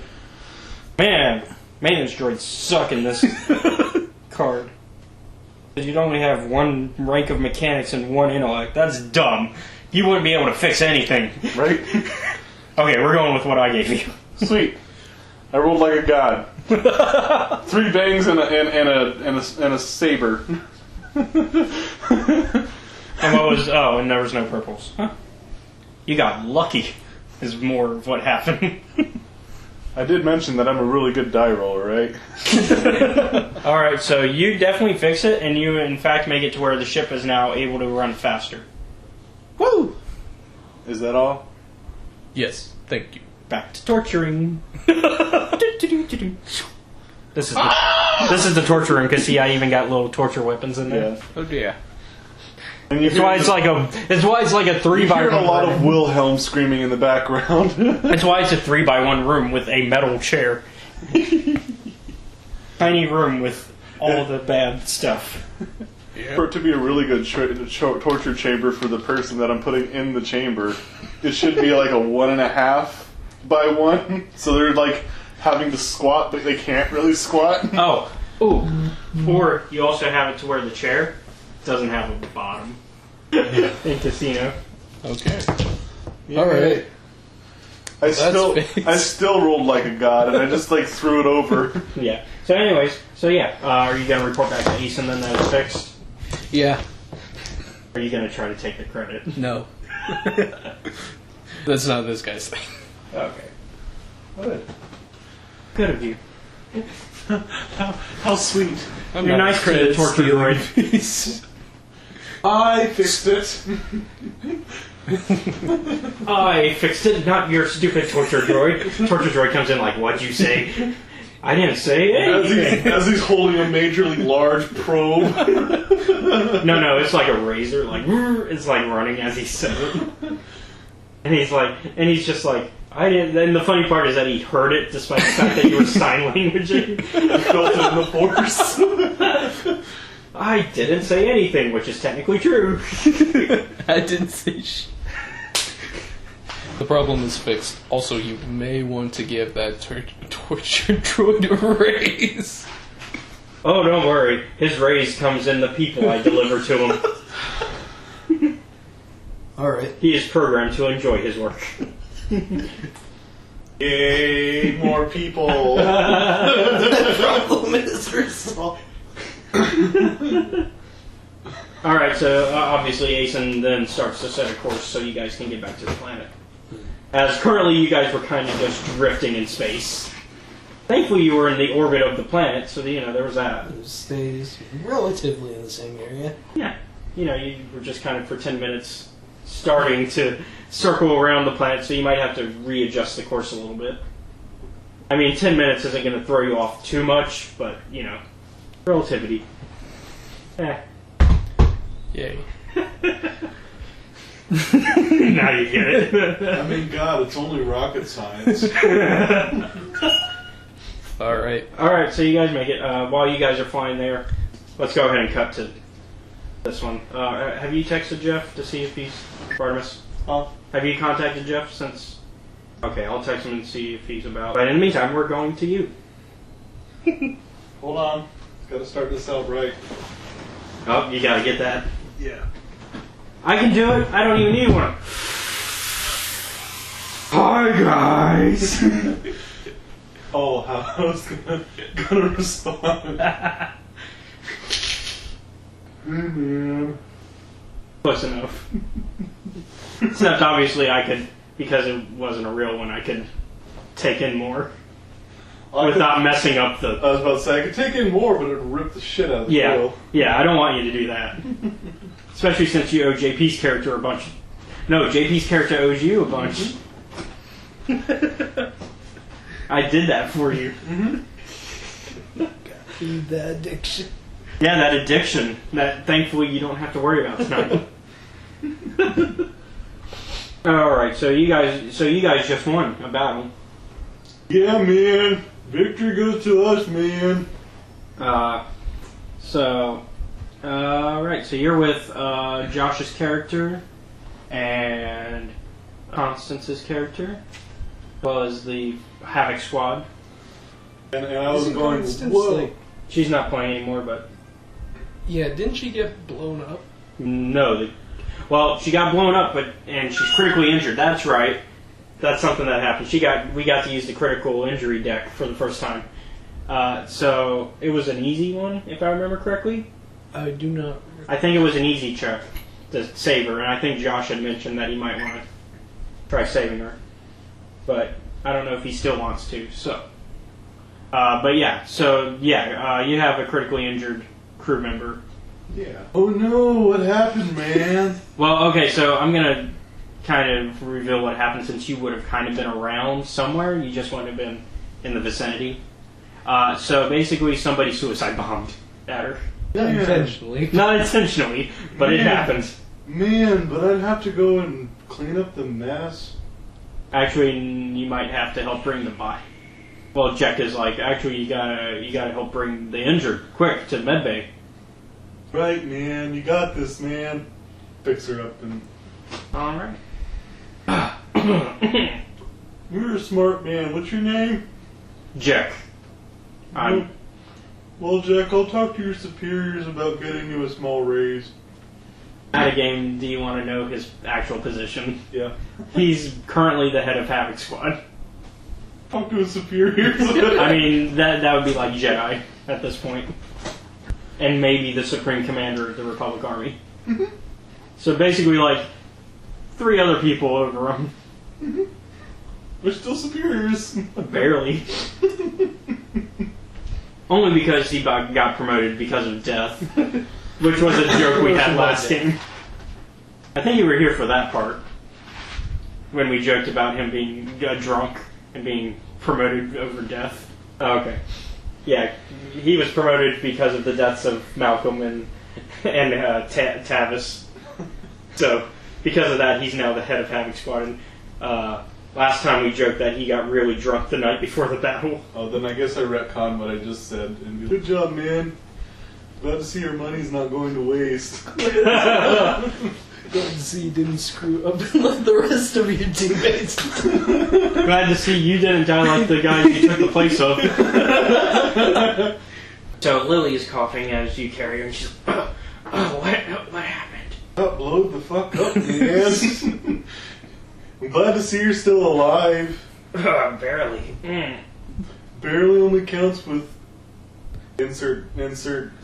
Man, maintenance droids suck in this card. You'd only have one rank of mechanics and one intellect. That's dumb. You wouldn't be able to fix anything. Right? Okay, we're going with what I gave you. Sweet. I rolled like a god. 3 bangs and a saber. And what was... Oh, and there was no purples. Huh. You got lucky, is more of what happened. I did mention that I'm a really good die roller, right? Alright, so you definitely fix it, and you in fact make it to where the ship is now able to run faster. Woo! Is that all? Yes, thank you. Back to torturing. This is the torture room, because see, I even got little torture weapons in there. Yeah. Oh dear. And you That's why it's like a 3 you by hear 1 a lot room. of Wilhelm screaming in the background. That's why it's a 3 by 1 room with a metal chair. Tiny room with all the bad stuff. For it to be a really good torture chamber for the person that I'm putting in the chamber, it should be like a 1.5 by 1. So they're like having to squat, but they can't really squat. Oh, ooh. Or you also have it to where the chair doesn't have a bottom. In Casino. Okay. Yeah. Alright. I still rolled like a god, and I just like threw it over. Yeah. So anyways, are you going to report back to Eason then that it's fixed? Yeah. Or are you going to try to take the credit? No. That's not this guy's thing. Okay. Good of you. How sweet. You're nice to the torture droid. I fixed it. I fixed it, not your stupid torture droid. Torture droid comes in like, what'd you say? I didn't say anything. As he's holding a majorly large probe. No, it's like a razor, like, it's like running as he said it. And he's just like, I didn't. Then the funny part is that he heard it, despite the fact that you were sign languaging. He felt it in the force. I didn't say anything, which is technically true. I didn't say shit. The problem is fixed. Also, you may want to give that torture droid a raise. Oh, don't worry. His raise comes in the people I deliver to him. Alright. He is programmed to enjoy his work. Yay, more people. The problem is resolved. Alright, so obviously Asen then starts to set a course so you guys can get back to the planet. As currently you guys were kind of just drifting in space. Thankfully you were in the orbit of the planet, so there was that. It stays relatively in the same area. Yeah. You were just kind of for 10 minutes starting to circle around the planet, so you might have to readjust the course a little bit. I mean, 10 minutes isn't going to throw you off too much, but, relativity. Yay. Now you get it. I mean, God, it's only rocket science. Alright. Alright, so you guys make it. While you guys are flying there, let's go ahead and cut to this one. Have you texted Jeff to see if he's... Bartimus? Huh? Have you contacted Jeff since... Okay, I'll text him and see if he's about... But in the meantime, we're going to you. Hold on. Gotta start this out right. Oh, you gotta get that. Yeah. I can do it. I don't even need one. Hi, guys. Oh, how I was gonna respond. Close enough. Except obviously I could, because it wasn't a real one, I could take in more. Without messing up the... I was about to say, I could take in more, but it would rip the shit out of the Yeah, I don't want you to do that. Especially since you owe JP's character a bunch. No, JP's character owes you a bunch. I did that for you. Feed the addiction. Yeah, that addiction that thankfully you don't have to worry about tonight. Alright, so you guys just won a battle. Yeah, man. Victory goes to us, man. Right, so you're with Josh's character and Constance's character, as well as the Havoc Squad. And I was Isn't going, Constance, whoa. like- She's not playing anymore, but Yeah, didn't she get blown up? no. Well, she got blown up, and she's critically injured. That's right. That's something that happened. We got to use the critical injury deck for the first time. So it was an easy one, if I remember correctly. I do not. I think it was an easy check to save her, and I think Josh had mentioned that he might want to try saving her, but I don't know if he still wants to. So, you have a critically injured crew member. Yeah. Oh no, what happened, man? Well, okay, so I'm gonna kind of reveal what happened since you would have kind of been around somewhere. You just wouldn't have been in the vicinity. So basically, somebody suicide bombed at her. Not Yeah. intentionally. Not intentionally, but it Yeah. happened. Man, but I'd have to go and clean up the mess. Actually, you might have to help bring them by. Well, Jack is like, actually, you gotta help bring the injured quick to the med bay. Right, man. You got this, man. Fix her up and... All right. You're a smart man. What's your name? Jack. I'm Well, Jack, I'll talk to your superiors about getting you a small raise. at a game. Do you want to know his actual position? Yeah. He's currently the head of Havoc Squad. Talk to his superiors. I mean, that would be like Jedi at this point. And maybe the Supreme Commander of the Republic Army. So basically, like, 3 other people over him. We're still superiors. Barely. Only because he got promoted because of death. Which was a joke we had last game. I think you were here for that part. When we joked about him being drunk and being promoted over death. Oh, okay. Yeah, he was promoted because of the deaths of Malcolm and Tavis. So, because of that, he's now the head of Havoc Squad. And last time we joked that he got really drunk the night before the battle. Oh, then I guess I retcon what I just said. And good job, man. Glad to see your money's not going to waste. Glad to see you didn't screw up like the rest of your teammates. Glad to see you didn't die like the guy you took the place of. So Lily is coughing as you carry her, and she's like, what happened? Blow the fuck up, man. I'm glad to see you're still alive. Barely. Barely only counts with insert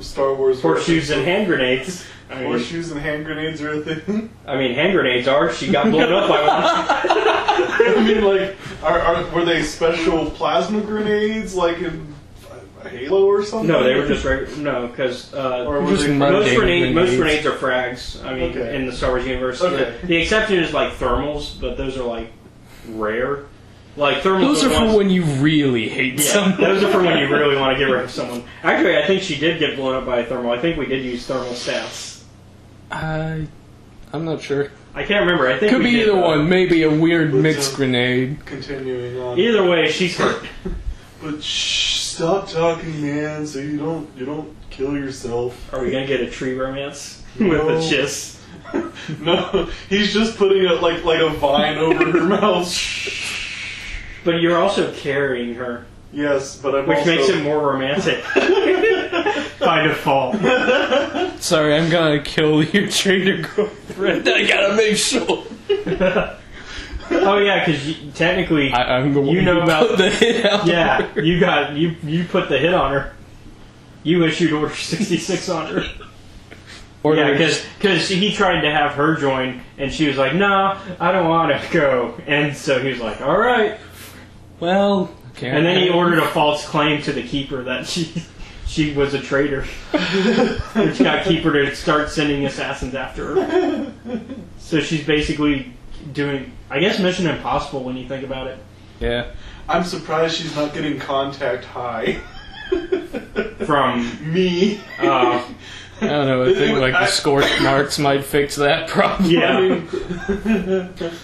Star Wars Horseshoes and hand grenades. Horseshoes and hand grenades are a thing. I mean, hand grenades are. She got blown up by one. I mean, like, were they special plasma grenades, like in Halo or something? No, they were just regular. No, because Just most mundane grenades are frags. I mean, Okay. in the Star Wars universe, Okay. the exception is like thermals, but those are like rare. Like thermals. Those are the for ones- when you really hate Yeah, someone. those are for when you really want to get rid of someone. Actually, I think she did get blown up by a thermal. I think we did use thermal stats. I'm not sure. I can't remember. I think Could we be did, either though. one. Maybe a weird mixed grenade. Continuing on. Either way, she's hurt. But shh, stop talking, man, so you don't kill yourself. Are we gonna get a tree romance No. with the chiss? No, he's just putting it like a vine over her mouth. But you're also carrying her, Yes, but I'm which also... makes it more romantic by default. Sorry, I'm gonna kill your traitor girlfriend. I gotta make sure. Oh yeah, because technically, I'm the one You know who about- put the hit out. yeah, you put the hit on her. You issued Order 66 on her. Or Yeah, because he tried to have her join, and she was like, "No, I don't want to go." And so he was like, "All right." well, can't And then he ordered a false claim to the keeper that she was a traitor, which got keeper to start sending assassins after her. So she's basically doing, I guess, Mission Impossible when you think about it. Yeah. I'm surprised she's not getting contact high. from Me. I don't know. I think like the scorch marks might fix that problem. Yeah.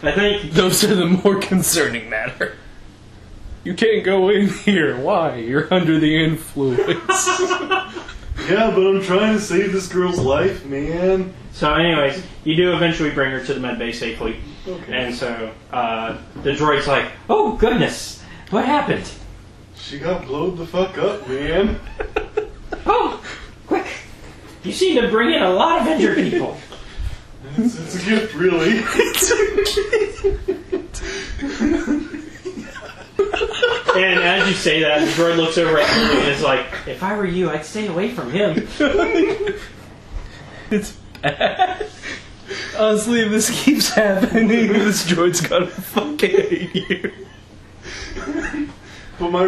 I think Those are the more concerning matter. You can't go in here. Why? You're under the influence. Yeah, but I'm trying to save this girl's life, man. so. Anyways, you do eventually bring her to the med bay safely, Okay. and so the droid's like, "Oh goodness, what happened? She got blowed the fuck up, man. Oh, quick! You seem to bring in a lot of injured people." It's a gift, really. And as you say that, the droid looks over at you and is like, "If I were you, I'd stay away from him." It's bad. Honestly, if this keeps happening, this droid's gonna fucking hate you. But my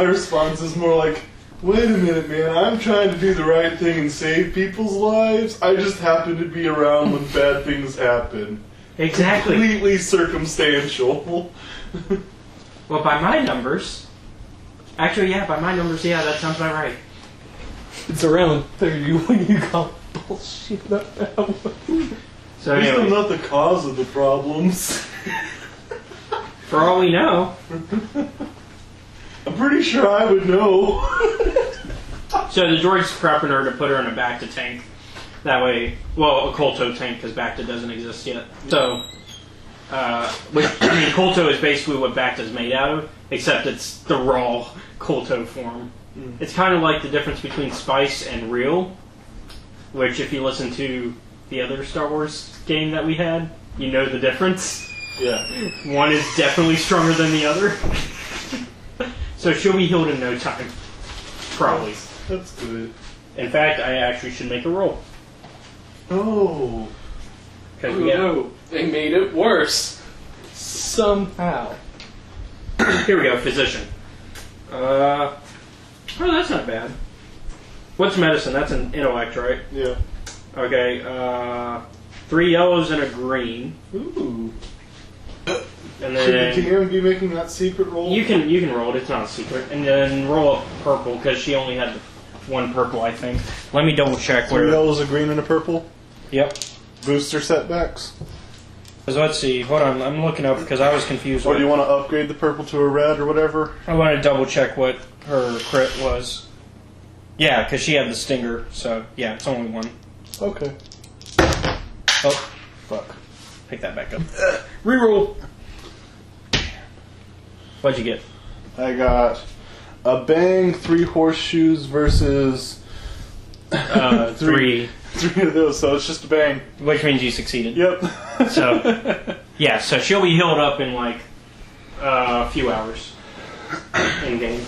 response is more like, wait a minute, man, I'm trying to do the right thing and save people's lives. I just happen to be around when bad things happen. Exactly. Completely circumstantial. Well, by my numbers, actually, yeah, by my numbers, yeah, that sounds about right. It's around 30 when you call bullshit about that one. So At least I'm anyway, not the cause of the problems. for all we know, I'm pretty sure I would know. so the droid's prepping her to put her in a Bacta tank. That way, well, a Kolto tank, because Bacta doesn't exist yet. So, Kolto is basically what Bacta is made out of, except it's the raw Kolto form. It's kind of like the difference between spice and real, which if you listen to the other Star Wars game that we had, you know the difference. Yeah. One is definitely stronger than the other. So she'll be healed in no time. Probably. That's good. In fact, I actually should make a roll. Oh. Because Oh no, they made it worse. Somehow. Here we go, physician. Oh, that's not bad. What's medicine? That's an intellect, right? Yeah. Okay, 3 yellows and a green. Ooh. And Should the then TM be making that secret roll? you can roll it, it's not a secret. And then roll up purple, because she only had one purple, I think. Let me double check 3 where. yellows, a green, and a purple. Yep. Booster setbacks. So let's see, hold on, I'm looking up because I was confused. Or do you want to upgrade the purple to a red or whatever? I want to double check what her crit was. Yeah, because she had the stinger, so yeah, it's only one. Okay. Oh, fuck. Pick that back up. Reroll. What'd you get? I got a bang, 3 horseshoes versus 3, 3 of those, so it's just a bang. which means you succeeded. Yep. So, yeah, so she'll be healed up in like a few hours in game.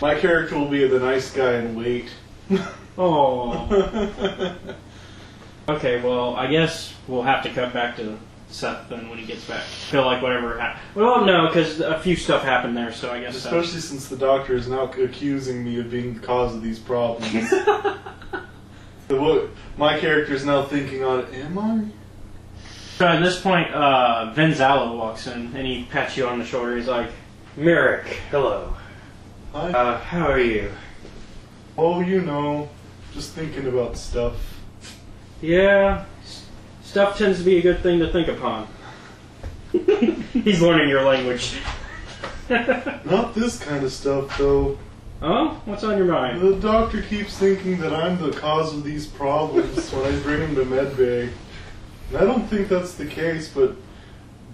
My character will be the nice guy and wait. Oh. Okay, well, I guess we'll have to cut back to Seth then when he gets back. Feel like whatever happened. Well, no, because a few stuff happened there, so I guess. Especially since the doctor is now accusing me of being the cause of these problems. My character is now thinking on it, am I? So at this point, Venzalo walks in and he pats you on the shoulder. He's like, Merrick, hello. Hi. How are you? Oh, you know, just thinking about stuff. Yeah, stuff tends to be a good thing to think upon. He's learning your language. Not this kind of stuff, though. Oh? What's on your mind? The doctor keeps thinking that I'm the cause of these problems when I bring him to medbay. And I don't think that's the case, but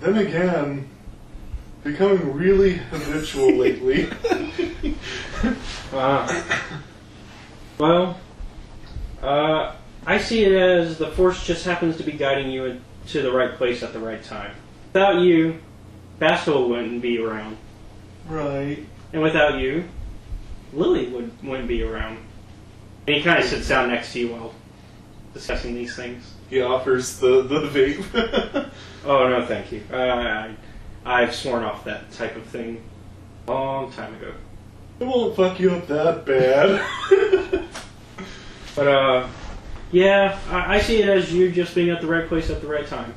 then again, becoming really habitual lately. Well, I see it as the Force just happens to be guiding you to the right place at the right time. Without you, Bastel wouldn't be around. Right. And without you, Lily wouldn't be around. And he kind of sits down next to you while discussing these things. He offers the vape. Oh, no, thank you. I've sworn off that type of thing a long time ago. It won't fuck you up that bad. But, yeah, I see it as you just being at the right place at the right time.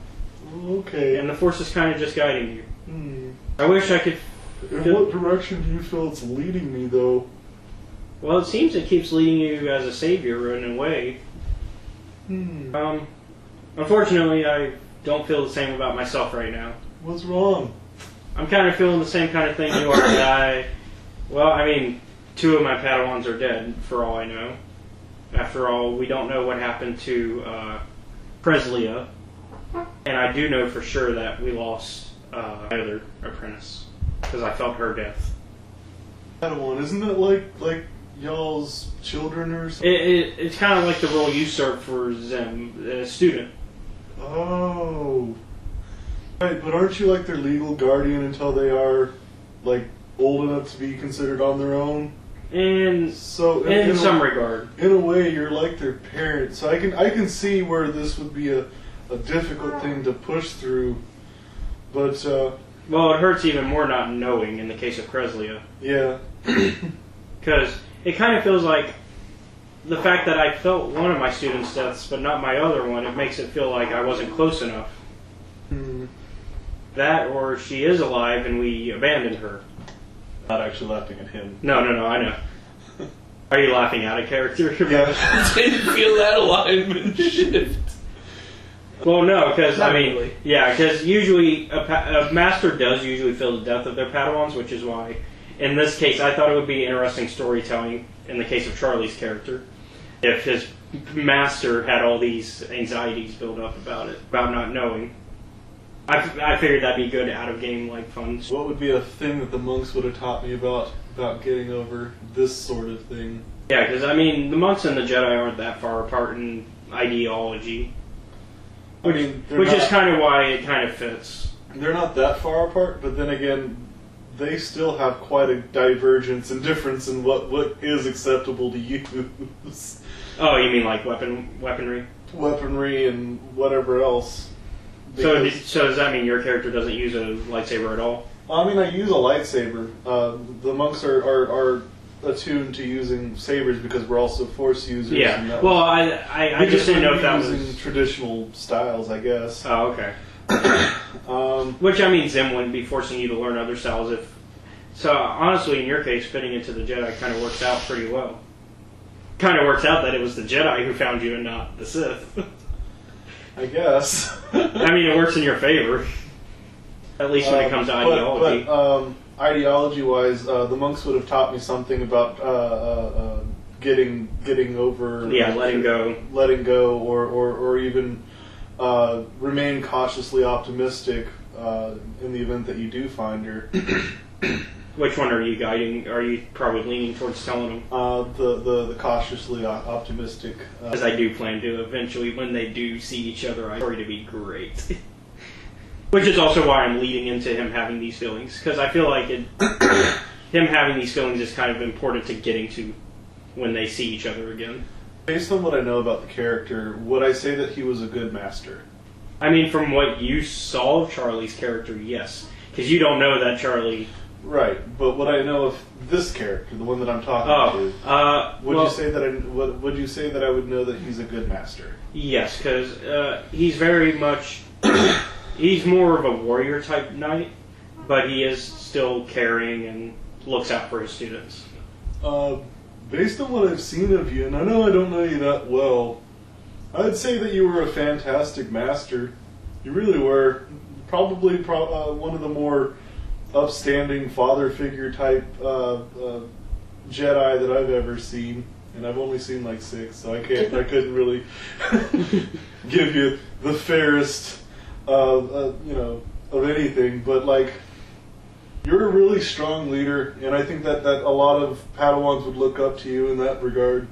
Okay. And the Force is kind of just guiding you. Hmm. I wish I could... In what direction do you feel it's leading me, though? Well, it seems it keeps leading you as a savior in a way. Unfortunately, I don't feel the same about myself right now. What's wrong? I'm kind of feeling the same kind of thing you are. That I mean, 2 of my Padawans are dead, for all I know. After all, we don't know what happened to Preslia, and I do know for sure that we lost my other apprentice, because I felt her death. Padawan, isn't that like y'all's children or something? It's kind of like the role you serve for Zem, a student. Oh. Right, but aren't you like their legal guardian until they are, like, old enough to be considered on their own? And so in some regard. In a way, you're like their parent. So I can see where this would be a difficult thing to push through. But, well, it hurts even more not knowing in the case of Creslia. Yeah. Because it kind of feels like the fact that I felt one of my students' deaths, but not my other one, it makes it feel like I wasn't close enough. That, or she is alive and we abandoned her. Not actually laughing at him. No, I know. Are you laughing at a character? Yeah. I didn't feel that alignment shift. Well, no, because, because usually a master does usually feel the death of their Padawans, which is why, in this case, I thought it would be interesting storytelling, in the case of Charlie's character, if his master had all these anxieties built up about it, about not knowing. I figured that'd be good out-of-game fun. What would be a thing that the monks would have taught me about getting over this sort of thing? Yeah, because, the monks and the Jedi aren't that far apart in ideology. Which is kind of why it kind of fits. They're not that far apart, but then again, they still have quite a divergence and difference in what is acceptable to use. Oh, you mean like weaponry? Weaponry and whatever else. So does that mean your character doesn't use a lightsaber at all? I use a lightsaber. The monks are attuned to using sabers because we're also Force users. Yeah. And well, I just didn't know if that was using traditional styles, I guess. Oh, okay. Which Zim wouldn't be forcing you to learn other styles if. So honestly, in your case, fitting into the Jedi kind of works out pretty well. Kind of works out that it was the Jedi who found you and not the Sith. I guess. It works in your favor. At least when it comes to ideology. But ideology-wise, the monks would have taught me something about getting over. Yeah, letting go, or even remain cautiously optimistic in the event that you do find her. Which one are you guiding? Are you probably leaning towards telling them? The cautiously optimistic. As I do plan to eventually, when they do see each other, I'm going to be great. Which is also why I'm leading into him having these feelings, because I feel like him having these feelings is kind of important to getting to when they see each other again. Based on what I know about the character, would I say that he was a good master? From what you saw of Charlie's character, yes. Because you don't know that Charlie... Right, but what I know of this character, the one that I'm talking to, would you say that I would know that he's a good master? Yes, because he's very much... He's more of a warrior type knight, but he is still caring and looks out for his students. Based on what I've seen of you, and I know I don't know you that well, I'd say that you were a fantastic master. You really were. Probably one of the more upstanding father figure type Jedi that I've ever seen, and I've only seen 6, so I couldn't really give you the fairest of anything, but you're a really strong leader, and I think that a lot of Padawans would look up to you in that regard.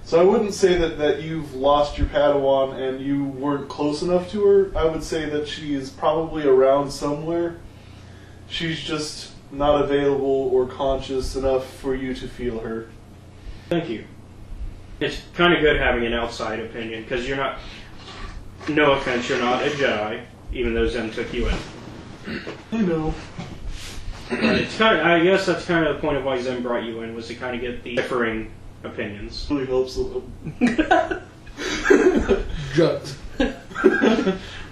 So I wouldn't say that you've lost your Padawan and you weren't close enough to her. I would say that she is probably around somewhere. She's just not available or conscious enough for you to feel her. Thank you. It's kind of good having an outside opinion, because you're not... No offense, you're not a Jedi, even though Zen took you in. I know. I guess that's kind of the point of why Zen brought you in, was to kind of get the differing opinions. Really helps a little.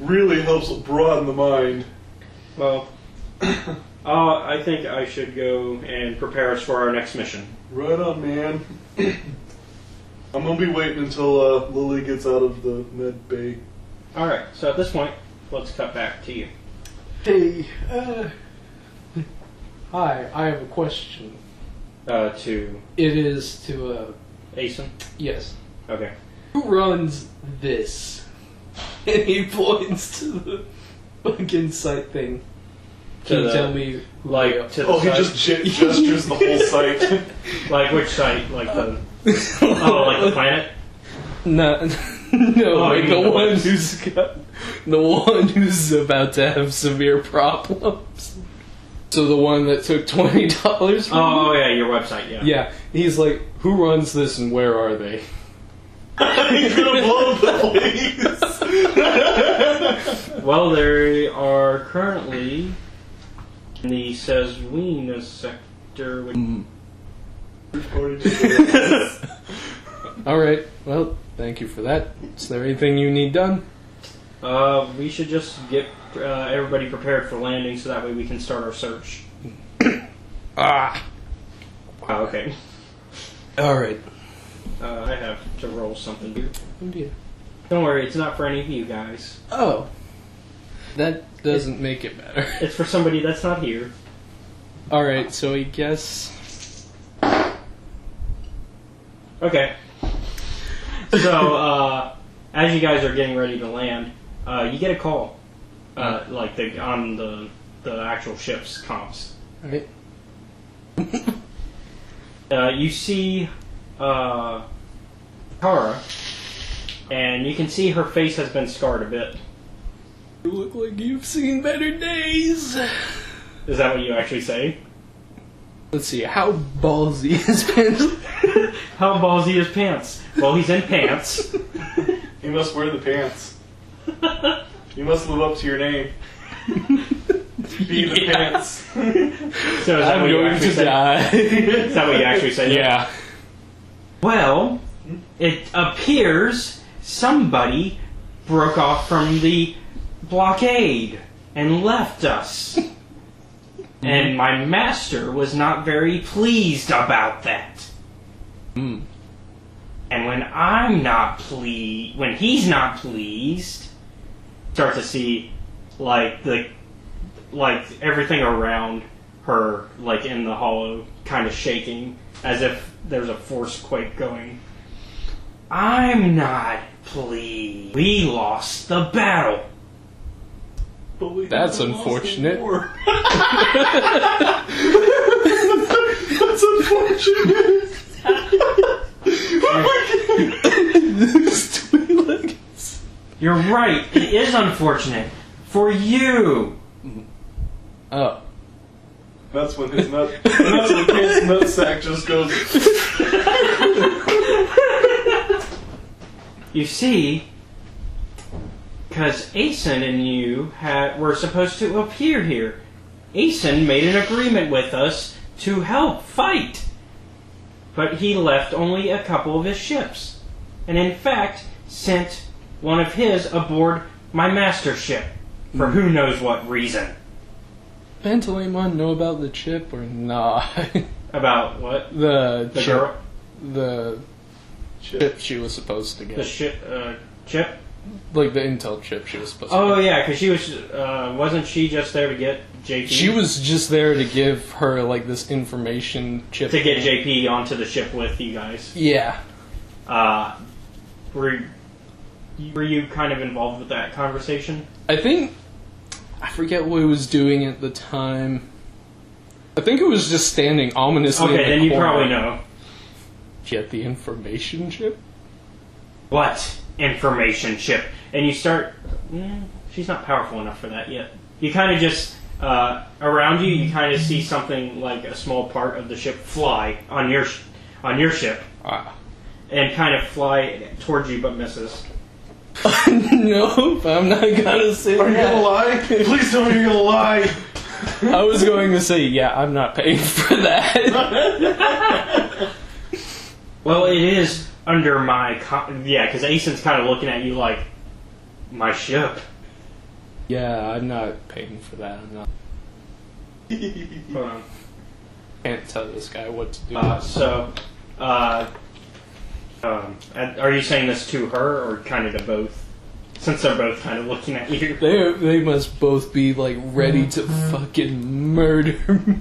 Really helps broaden the mind. Well, I think I should go and prepare us for our next mission. Right on, man. I'm gonna be waiting until Lily gets out of the med bay. Alright, so at this point, let's cut back to you. Hey, hi, I have a question. To It is to, Asen? yes. Okay. Who runs this? And he points to the fucking site thing. Can you tell me who they are? Like, to the Oh, he side? just gestures the whole site. Like, which site? Like the... Oh, like the planet? No, Oh, like you the mean the one ones. who's about to have severe problems. So the one that took $20 from Oh, me? yeah, your website, yeah. Yeah, he's like, who runs this and where are they? He's gonna blow the place. Well, they are currently in the Sezwina sector. Which... Alright, well, thank you for that. Is there anything you need done? We should just get everybody prepared for landing so that way we can start our search. Ah! Oh, okay. Alright. I have to roll something here. Oh dear. Don't worry, it's not for any of you guys. Oh. That doesn't make it better. It's for somebody that's not here. Alright, so I guess... Okay. So, as you guys are getting ready to land, you get a call. Like, on the actual ship's comms. Alright. You see Tara, and you can see her face has been scarred a bit. You look like you've seen better days. Is that what you actually say? Let's see, how ballsy is Pants? How ballsy is Pants? Well, he's in pants. He must wear the pants. You must live up to your name. Be the pants. So is that I'm what you going actually to say? die. Is that what you actually say? Yeah. Well, it appears somebody broke off from the blockade and left us. And my master was not very pleased about that. Mm. And when when he's not pleased, start to see like everything around her, like in the hollow, kind of shaking as if there's a force quake going. I'm not pleased. We lost the battle. That's unfortunate. That's unfortunate. You're right. It is unfortunate for you. Oh. That's when his nutsack just goes. You see, because Asen and you were supposed to appear here. Asen made an agreement with us to help fight. But he left only a couple of his ships. And in fact, sent one of his aboard my master ship. For who knows what reason. Pantalemon know about the chip or not? About what? The The chip. girl? The chip she was supposed to get. The chip? Like the intel chip she was supposed to Oh get. yeah, because she was, wasn't she just there to get JP? She was just there to give her like this information chip. To get JP onto the ship with you guys. Yeah. Were you kind of involved with that conversation? I think I forget what he was doing at the time. I think it was just standing ominously in Okay, the then you corner. probably know. Get the information chip? What information chip? And you start. She's not powerful enough for that yet. You kind of just around you. You kind of see something like a small part of the ship fly on your ship, and kind of fly towards you, but misses. Nope, I'm not gonna say Are you that. gonna lie? Please tell me you're gonna lie. I was going to say, yeah, I'm not paying for that. Well, it is under my because Asen's kind of looking at you like my ship. Yeah, I'm not paying for that. I'm not. Hold on. can't tell this guy what to do. Are you saying this to her or kind of to both? Since they're both kind of looking at you. They must both be like ready to fucking murder me.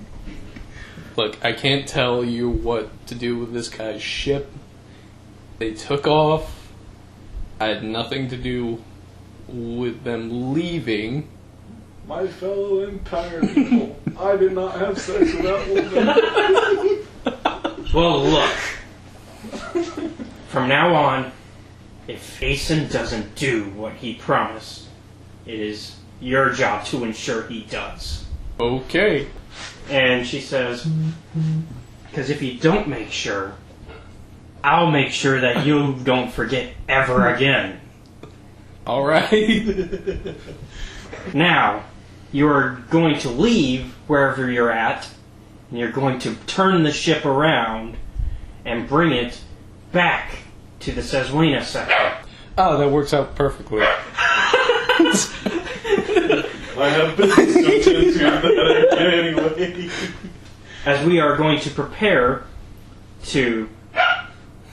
Look, I can't tell you what to do with this guy's ship. They took off. I had nothing to do with them leaving. My fellow Empire people, I did not have sex with that woman. Well, look. From now on, if Asen doesn't do what he promised, it is your job to ensure he does. Okay. And she says, because if you don't make sure, I'll make sure that you don't forget ever again. Alright. Now, you're going to leave wherever you're at, and you're going to turn the ship around and bring it back to the Sezwina sector. Oh, that works out perfectly. I have been jumped into that anyway. As we are going to prepare to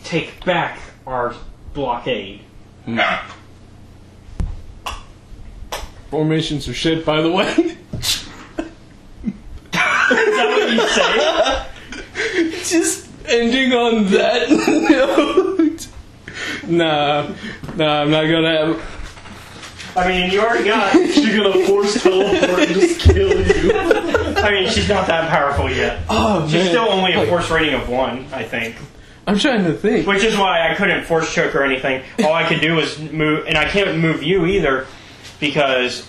take back our blockade. Formations are shit, by the way. Is that what you say? Just ending on that note. Nah, I'm not gonna have. I mean, you already got. She's gonna force teleport and just kill you. I mean, she's not that powerful yet. Oh man, She's still only a force rating of 1, I think. I'm trying to think. Which is why I couldn't force choke or anything. All I could do was move, and I can't move you either, because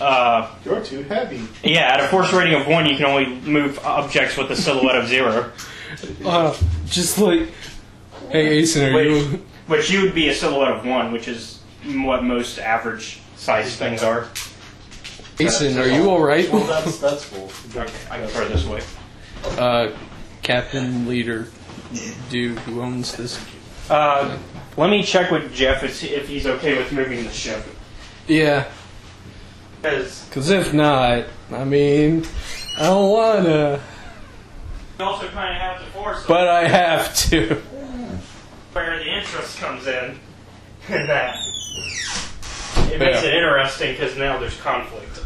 You're too heavy. yeah, at a force rating of 1, you can only move objects with a silhouette of 0. Just like, hey, Asen, are you? Which you would be a silhouette of 1, which is what most average size things are. Asen, are you all right? Well, that's full. Okay, I can throw it this way. Captain, leader, dude who owns this. Let me check with Jeff if he's okay with moving the ship. Yeah. Because if not, I mean, I don't wanna. You also kind of have to force it. But I have to. Where the interest comes in that. It makes it interesting because now there's conflict.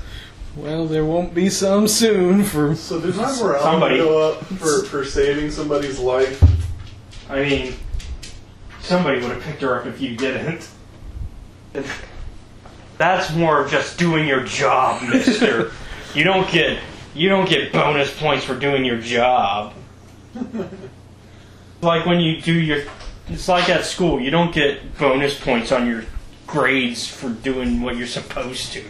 Well, there won't be some soon for. So did my morale Somebody. go up for saving somebody's life? I mean, somebody would have picked her up if you didn't. That's more of just doing your job, mister. You don't get bonus points for doing your job. Like when you do your... It's like at school. You don't get bonus points on your grades for doing what you're supposed to.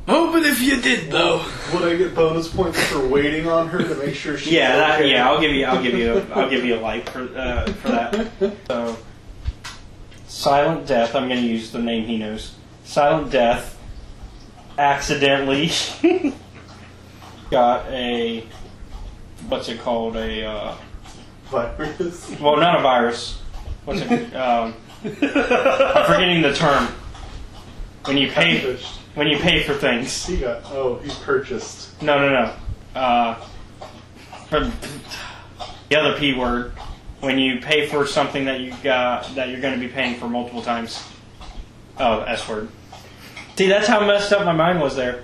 Oh, but if you did though, Would I get bonus points for waiting on her to make sure she's okay? I'll give you a light for that. So, Silent Death. I'm going to use the name he knows. Silent Death accidentally got a what's it called? A Virus. well, not a virus. What's it? I'm forgetting the term. When you pay for things. He purchased. No. For the other P word, when you pay for something that you're going to be paying for multiple times. Oh, S word. See, that's how messed up my mind was there.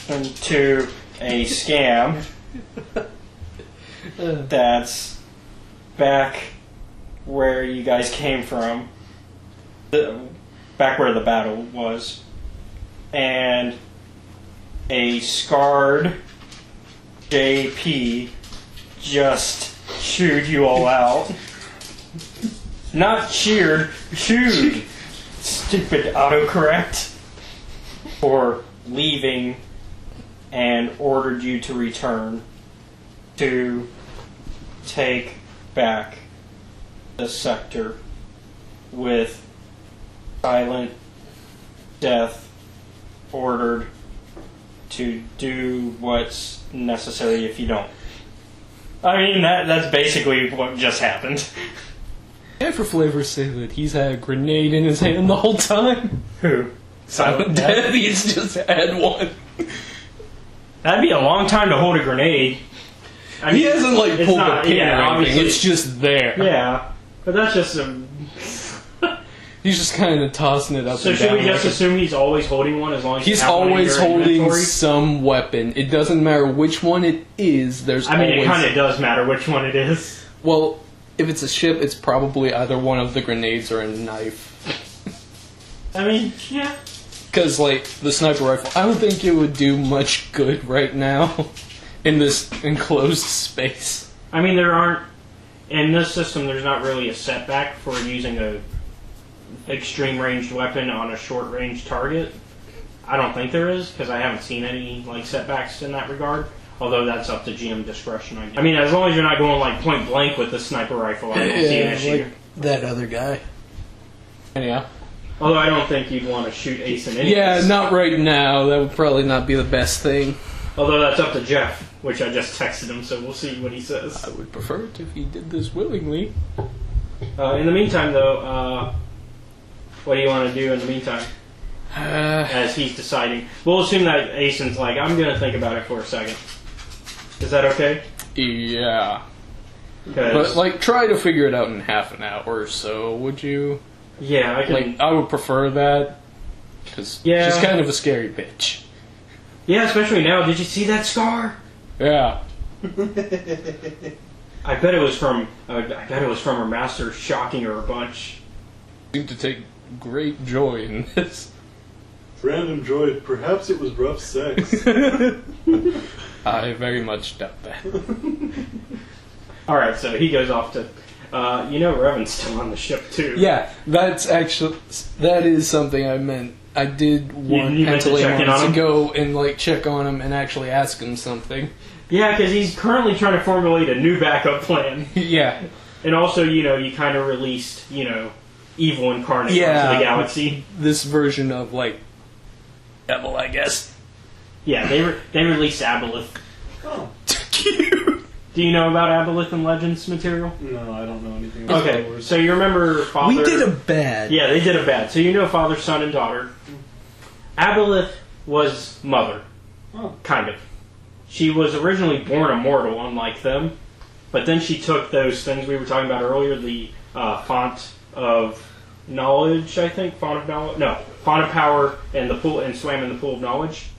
Into a scam that's back where you guys came from. Back where the battle was. And a scarred JP just chewed you all out. Not cheered, chewed. Stupid autocorrect. For leaving and ordered you to return to take back the sector with Silent Death ordered to do what's necessary if you don't. I mean, that's basically what just happened. and for flavor's sake, that he's had a grenade in his hand the whole time. Who? Silent Death. He's just had one. That'd be a long time to hold a grenade. I mean, He hasn't like it's pulled not- the pin yeah, or anything. obviously- It's just there. Yeah, but that's just a. He's just kind of tossing it up So and should down. we just like assume he's always holding one as long as he's you have one in always your holding inventory? some weapon. It doesn't matter which one it is. There's I mean, always... it kind of does matter which one it is. Well, if it's a ship, it's probably either one of the grenades or a knife. I mean, yeah. Because, like, the sniper rifle, I don't think it would do much good right now in this enclosed space. I mean, there aren't in this system. There's not really a setback for using a extreme ranged weapon on a short range target. I don't think there is because I haven't seen any like setbacks in that regard. Although that's up to GM discretion. I mean, as long as you're not going like point blank with the sniper rifle, I don't see an issue. like that other guy. Anyhow. Although I don't think you'd want to shoot Ace in Yeah, not right now. That would probably not be the best thing. Although that's up to Jeff, which I just texted him, so we'll see what he says. I would prefer it if he did this willingly. In the meantime, though, what do you want to do in the meantime? As he's deciding. We'll assume that Asen's like, I'm going to think about it for a second. Is that okay? Yeah. 'Cause- But, like, try to figure it out in half an hour or so, would you? yeah, I can. Like, I would prefer that. Because Yeah. she's kind of a scary bitch. Yeah, especially now. Did you see that scar? Yeah. I bet it was from. I bet it was from her master shocking her a bunch. Seem to take great joy in this. Random droid, perhaps it was rough sex. I very much doubt that. All right, so he goes off to. Revan's still on the ship too. Yeah, that is something I meant. I did want you meant to Pantaleon check in on to him? go and like check on him and actually ask him something. Yeah, because he's currently trying to formulate a new backup plan. Yeah. And also, you kind of released, evil incarnate Yeah. onto the galaxy. This version of like Devil, I guess. Yeah, they released Aboleth. Oh. Do you know about Aboleth and Legends material? No, I don't know anything about Star Okay, Wars. so you remember Father... We did a bad. Yeah, they did a bad. So you know Father, Son, and Daughter. Aboleth was Mother. Oh. Kind of. She was originally born immortal, unlike them. But then she took those things we were talking about earlier, the font of knowledge, I think? Font of knowledge? No. Font of power and the pool, and swam in the pool of knowledge.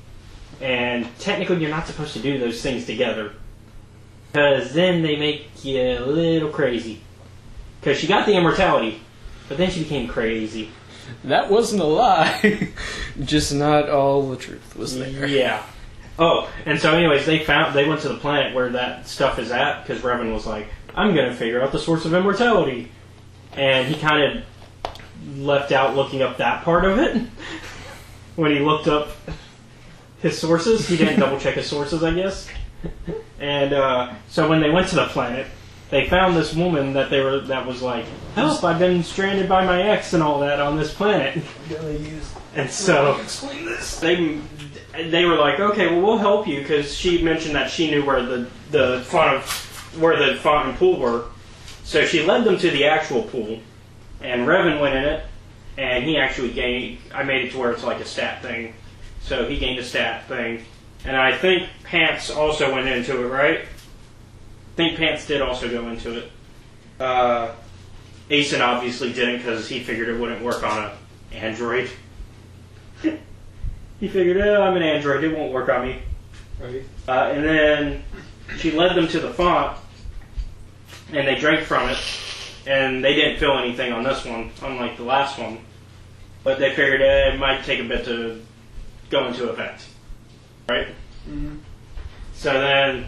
And technically you're not supposed to do those things together. Because then they make you a little crazy. Because she got the immortality, but then she became crazy. That wasn't a lie. Just not all the truth was there. Yeah. Oh, and so anyways, they went to the planet where that stuff is at, because Revan was like, I'm going to figure out the source of immortality. And he kind of left out looking up that part of it. When he looked up his sources, he didn't double check his sources, I guess. And so when they went to the planet, they found this woman that was like, help, I've been stranded by my ex and all that on this planet. And so Explain this. they were like, okay, well, we'll help you, because she mentioned that she knew where the font and pool were. So she led them to the actual pool, and Revan went in it, and he actually gained. I made it to where it's like a stat thing, so he gained a stat thing, and I think Pants also went into it, right? I think Pants did also go into it. Asen obviously didn't, because he figured it wouldn't work on an android. He figured, I'm an android, it won't work on me. Right. And then she led them to the font, and they drank from it, and they didn't feel anything on this one, unlike the last one. But they figured it might take a bit to go into effect. Right? Mm-hmm. So then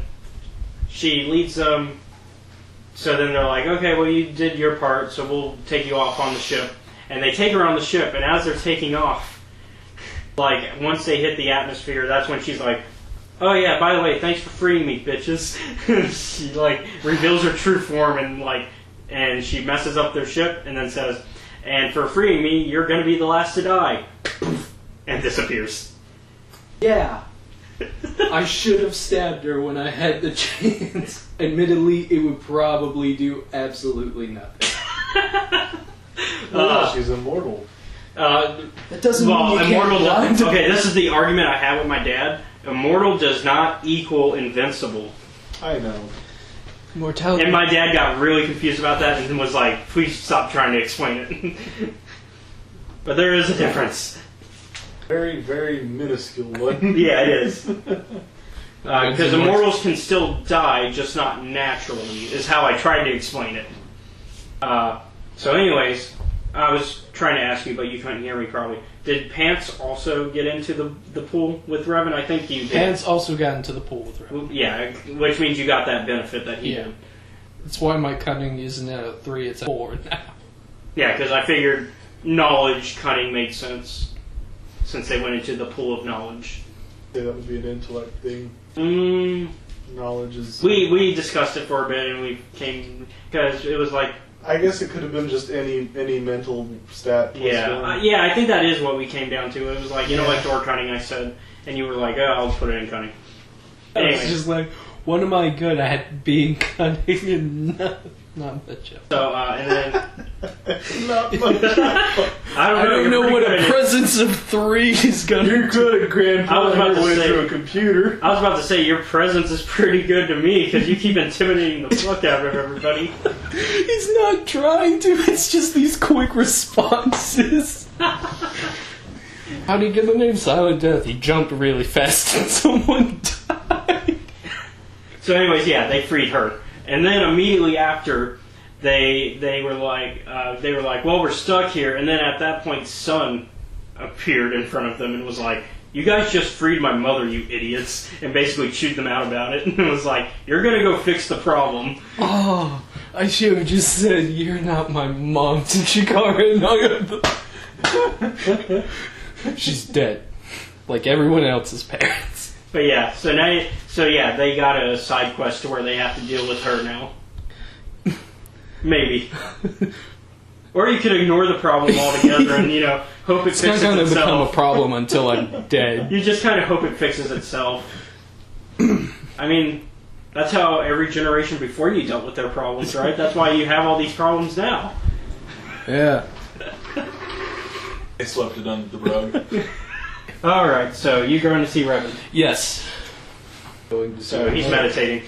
she leads them, so then they're like, okay, well, you did your part, so we'll take you off on the ship. And they take her on the ship, and as they're taking off, like, once they hit the atmosphere, that's when she's like, oh yeah, by the way, thanks for freeing me, bitches. She, like, reveals her true form, and she messes up their ship, and then says, and for freeing me, you're gonna be the last to die. And disappears. Yeah. I should have stabbed her when I had the chance. Admittedly, it would probably do absolutely nothing. Yeah, she's immortal. That doesn't Well, mean you immortal. can't blind. Okay, this is the argument I have with my dad. Immortal does not equal invincible. I know. Mortality. And my dad got really confused about that and was like, please stop trying to explain it. But there is a difference. Very, very minuscule one. Yeah, it is. Because immortals can still die, just not naturally, is how I tried to explain it. So anyways, I was trying to ask you, but you couldn't hear me probably. Did Pants also get into the pool with Revan? I think you did. Pants also got into the pool with Revan. Yeah, which means you got that benefit that he did. That's why my cunning isn't at a 3, it's at 4 now. Yeah, because I figured knowledge cunning made sense since they went into the pool of knowledge. Yeah, that would be an intellect thing. Knowledge is... We discussed it for a bit and we came... Because it was like... I guess it could have been just any mental stat. Yeah, I think that is what we came down to. It was like, like door cunning, I said. And you were like, oh, I'll put it in cunning. Anyway. It's just like, what am I good at being cunning and not much else? So, and then... Not much. I don't know what a presence of 3 is going to do. You're good at Grand I was about to way say- through a computer. I was about to say, your presence is pretty good to me, because you keep intimidating the fuck out of everybody. He's not trying to, it's just these quick responses. How did he get the name Silent Death? He jumped really fast and someone died. So anyways, yeah, they freed her. And then immediately after, they were like, well, we're stuck here. And then at that point, Sun appeared in front of them and was like, you guys just freed my mother, you idiots. And basically chewed them out about it. And was like, you're going to go fix the problem. Oh, I should have just said, you're not my mom to Chikara and hung up. She's dead. Like everyone else's parents. But yeah, so they got a side quest to where they have to deal with her now. Maybe. Or you could ignore the problem altogether and, hope it It's fixes not going to itself. become a problem until I'm dead. You just kind of hope it fixes itself. I mean, that's how every generation before you dealt with their problems, right? That's why you have all these problems now. Yeah. I swept it under the rug. Alright, so you going to see Revan. Yes. Going to So he's meditating.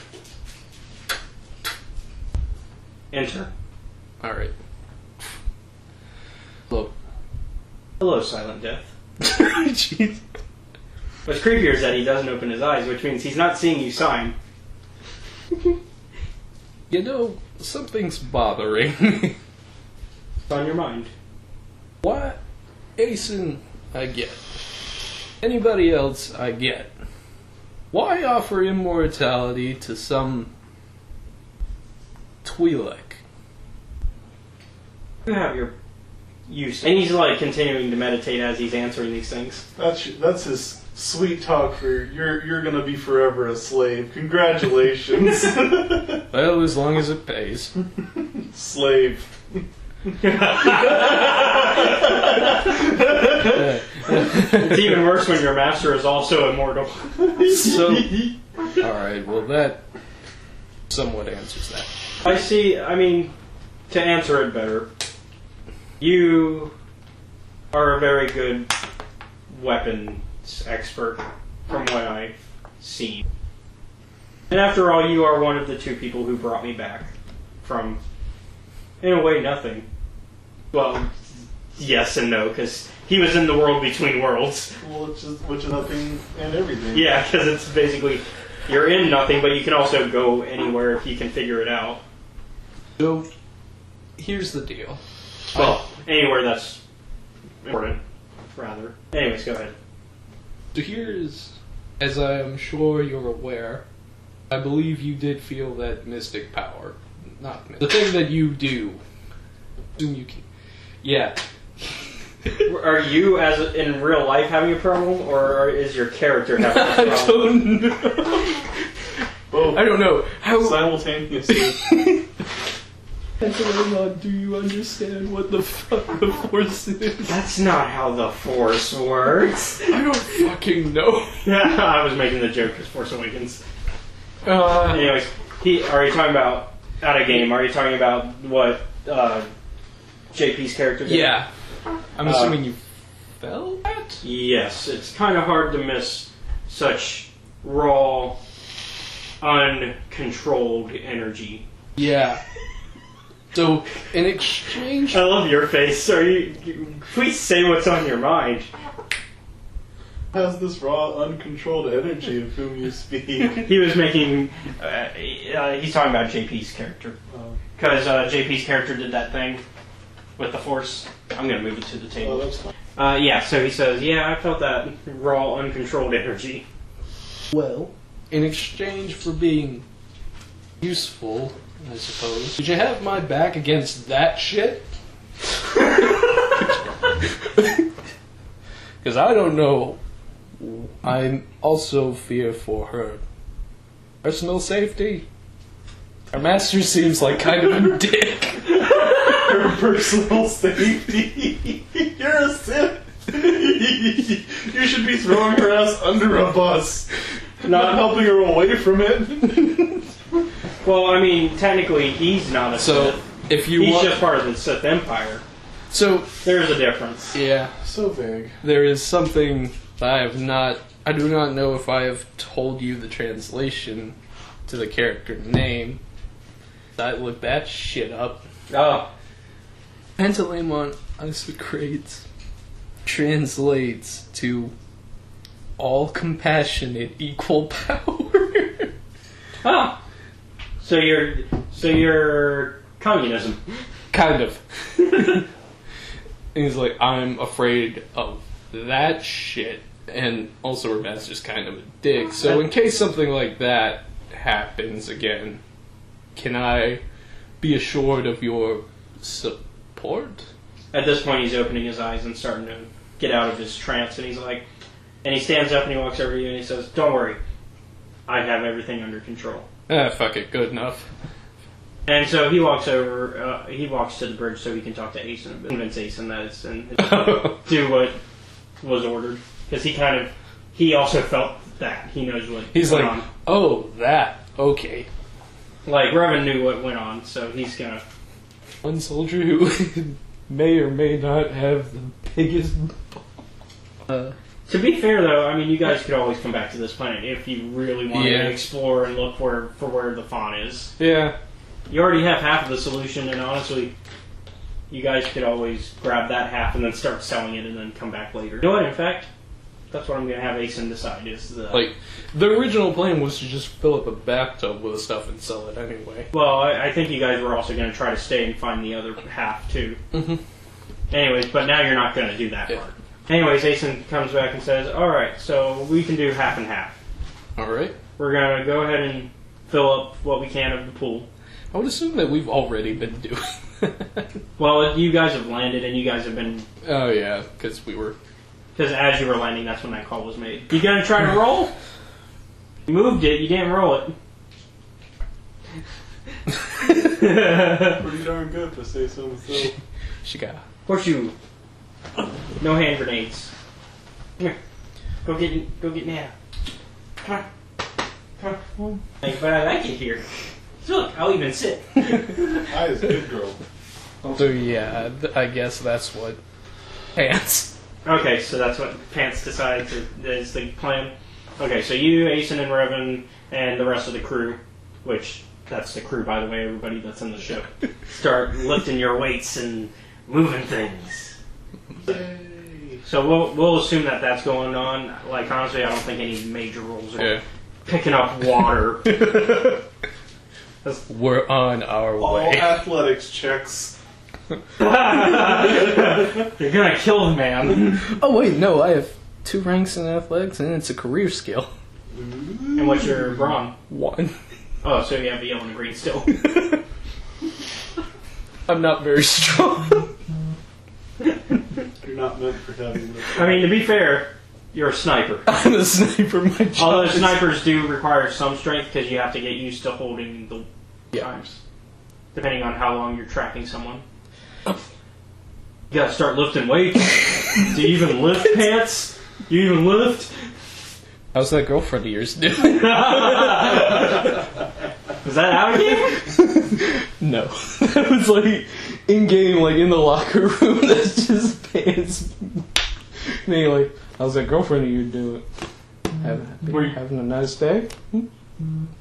Enter. Alright. Look. Hello, Silent Death. Jeez. What's creepier is that he doesn't open his eyes, which means he's not seeing you sign. Something's bothering me. It's on your mind. What? Aeson, I get. Anybody else, I get. Why offer immortality to some Twi'lek? You have your use. And he's like continuing to meditate as he's answering these things. That's his sweet talk for you're gonna be forever a slave. Congratulations. Well, as long as it pays. Slave. It's even worse when your master is also immortal. So, alright, well that somewhat answers that. To answer it better, you are a very good weapons expert from what I've seen. And after all, you are one of the 2 people who brought me back from, in a way, nothing. Well, yes and no, because he was in the world between worlds. Well, which is nothing and everything. Yeah, because it's basically, you're in nothing, but you can also go anywhere if you can figure it out. So, here's the deal. Well, anywhere that's important, rather. Anyways, go ahead. So here's, as I am sure you're aware, I believe you did feel that mystic power. Not the thing that you do. Assume you can. Yeah. Are you, as in real life, having a problem, or is your character having a problem? I don't know. Both. I don't know. How simultaneously. Do you understand what the fuck the Force is? That's not how the Force works. I don't fucking know. Yeah, I was making the joke as Force Awakens. Anyways, are you talking about out of game? Are you talking about what JP's character did? Yeah. I'm assuming you fell at? Yes, it's kind of hard to miss such raw, uncontrolled energy. Yeah. So, in exchange... I love your face. Please say what's on your mind. Has this raw, uncontrolled energy of whom you speak? He was making... he's talking about JP's character. Because JP's character did that thing with the Force. I'm going to move it to the table. Oh, that's fine. Yeah, so he says, yeah, I felt that raw, uncontrolled energy. Well, in exchange for being useful, I suppose, would you have my back against that shit? Because I don't know. I also fear for her personal safety. Our master seems like kind of a dick. Her personal safety. You're a Sith. You should be throwing her ass under a bus, not helping her away from it. Well, I mean, technically, he's not a So, Sith. if you He's want... just part of the Sith Empire. So, There's a difference. yeah. So vague. There is something that I do not know if I have told you the translation to the character name. I looked that shit up. Oh. Pantaleimon Isocrates translates to all compassionate equal power. Oh. So you're communism. Kind of. And he's like, I'm afraid of that shit. And also her master's kind of a dick. So in case something like that happens again, can I be assured of your support? At this point, he's opening his eyes and starting to get out of his trance, and he's like, and he stands up and he walks over to you and he says, "Don't worry, I have everything under control." Fuck it, good enough. And so he walks over, he walks to the bridge so he can talk to Asen and convince Asen that it's and do what was ordered. Because he also felt that. He knows what He's went like, on. oh, that, okay. Like, Revan knew what went on, so he's gonna... One soldier who may or may not have the biggest... To be fair, though, I mean, you guys could always come back to this planet if you really wanted Yeah. to explore and look for where the fawn is. Yeah. You already have half of the solution, and honestly, you guys could always grab that half and then start selling it and then come back later. You know what, in fact, that's what I'm going to have Asen decide is the... Like, the original plan was to just fill up a bathtub with the stuff and sell it anyway. Well, I think you guys were also going to try to stay and find the other half, too. Mm-hmm. Anyways, but now you're not going to do that Yeah. part. Anyways, Asen comes back and says, alright, so we can do half and half. Alright. We're going to go ahead and fill up what we can of the pool. I would assume that we've already been doing Well, you guys have landed and you guys have been... Oh, yeah, because we were... Because as you were landing, that's when that call was made. You gonna try to roll? You moved it, you didn't roll it. Pretty darn good to say so myself. She got... Horseshoe. No hand grenades. Come here. Go get Nana. Come on. Come on. Hey, but I like it here. Look, I'll even sit. I is a good girl. So, yeah, I guess that's what... Pants. Okay, so that's what Pants decides is the plan. Okay, so you, Asen, and Revan, and the rest of the crew, which, that's the crew, by the way, everybody that's in the ship, start lifting your weights and moving things. Yay. So we'll assume that that's going on. Like, honestly, I don't think any major rules are Yeah. picking up water. We're on our All way. athletics checks. You're gonna kill the man. Oh, wait, no, I have 2 ranks in athletics, and it's a career skill. And what's your brawn? 1. Oh, so you have the yellow and the green still. I'm not very strong. You're not meant for having this. I mean, to be fair, you're a sniper. I'm a sniper, my job Although is- snipers do require some strength because you have to get used to holding the times, depending on how long you're tracking someone. You gotta start lifting weights. Do you even lift, Pants? You even lift? How's that girlfriend of yours doing? Is that out again? No. That was like in game, like in the locker room, that's just pants. Being like, how's that girlfriend of yours doing? Having a nice day?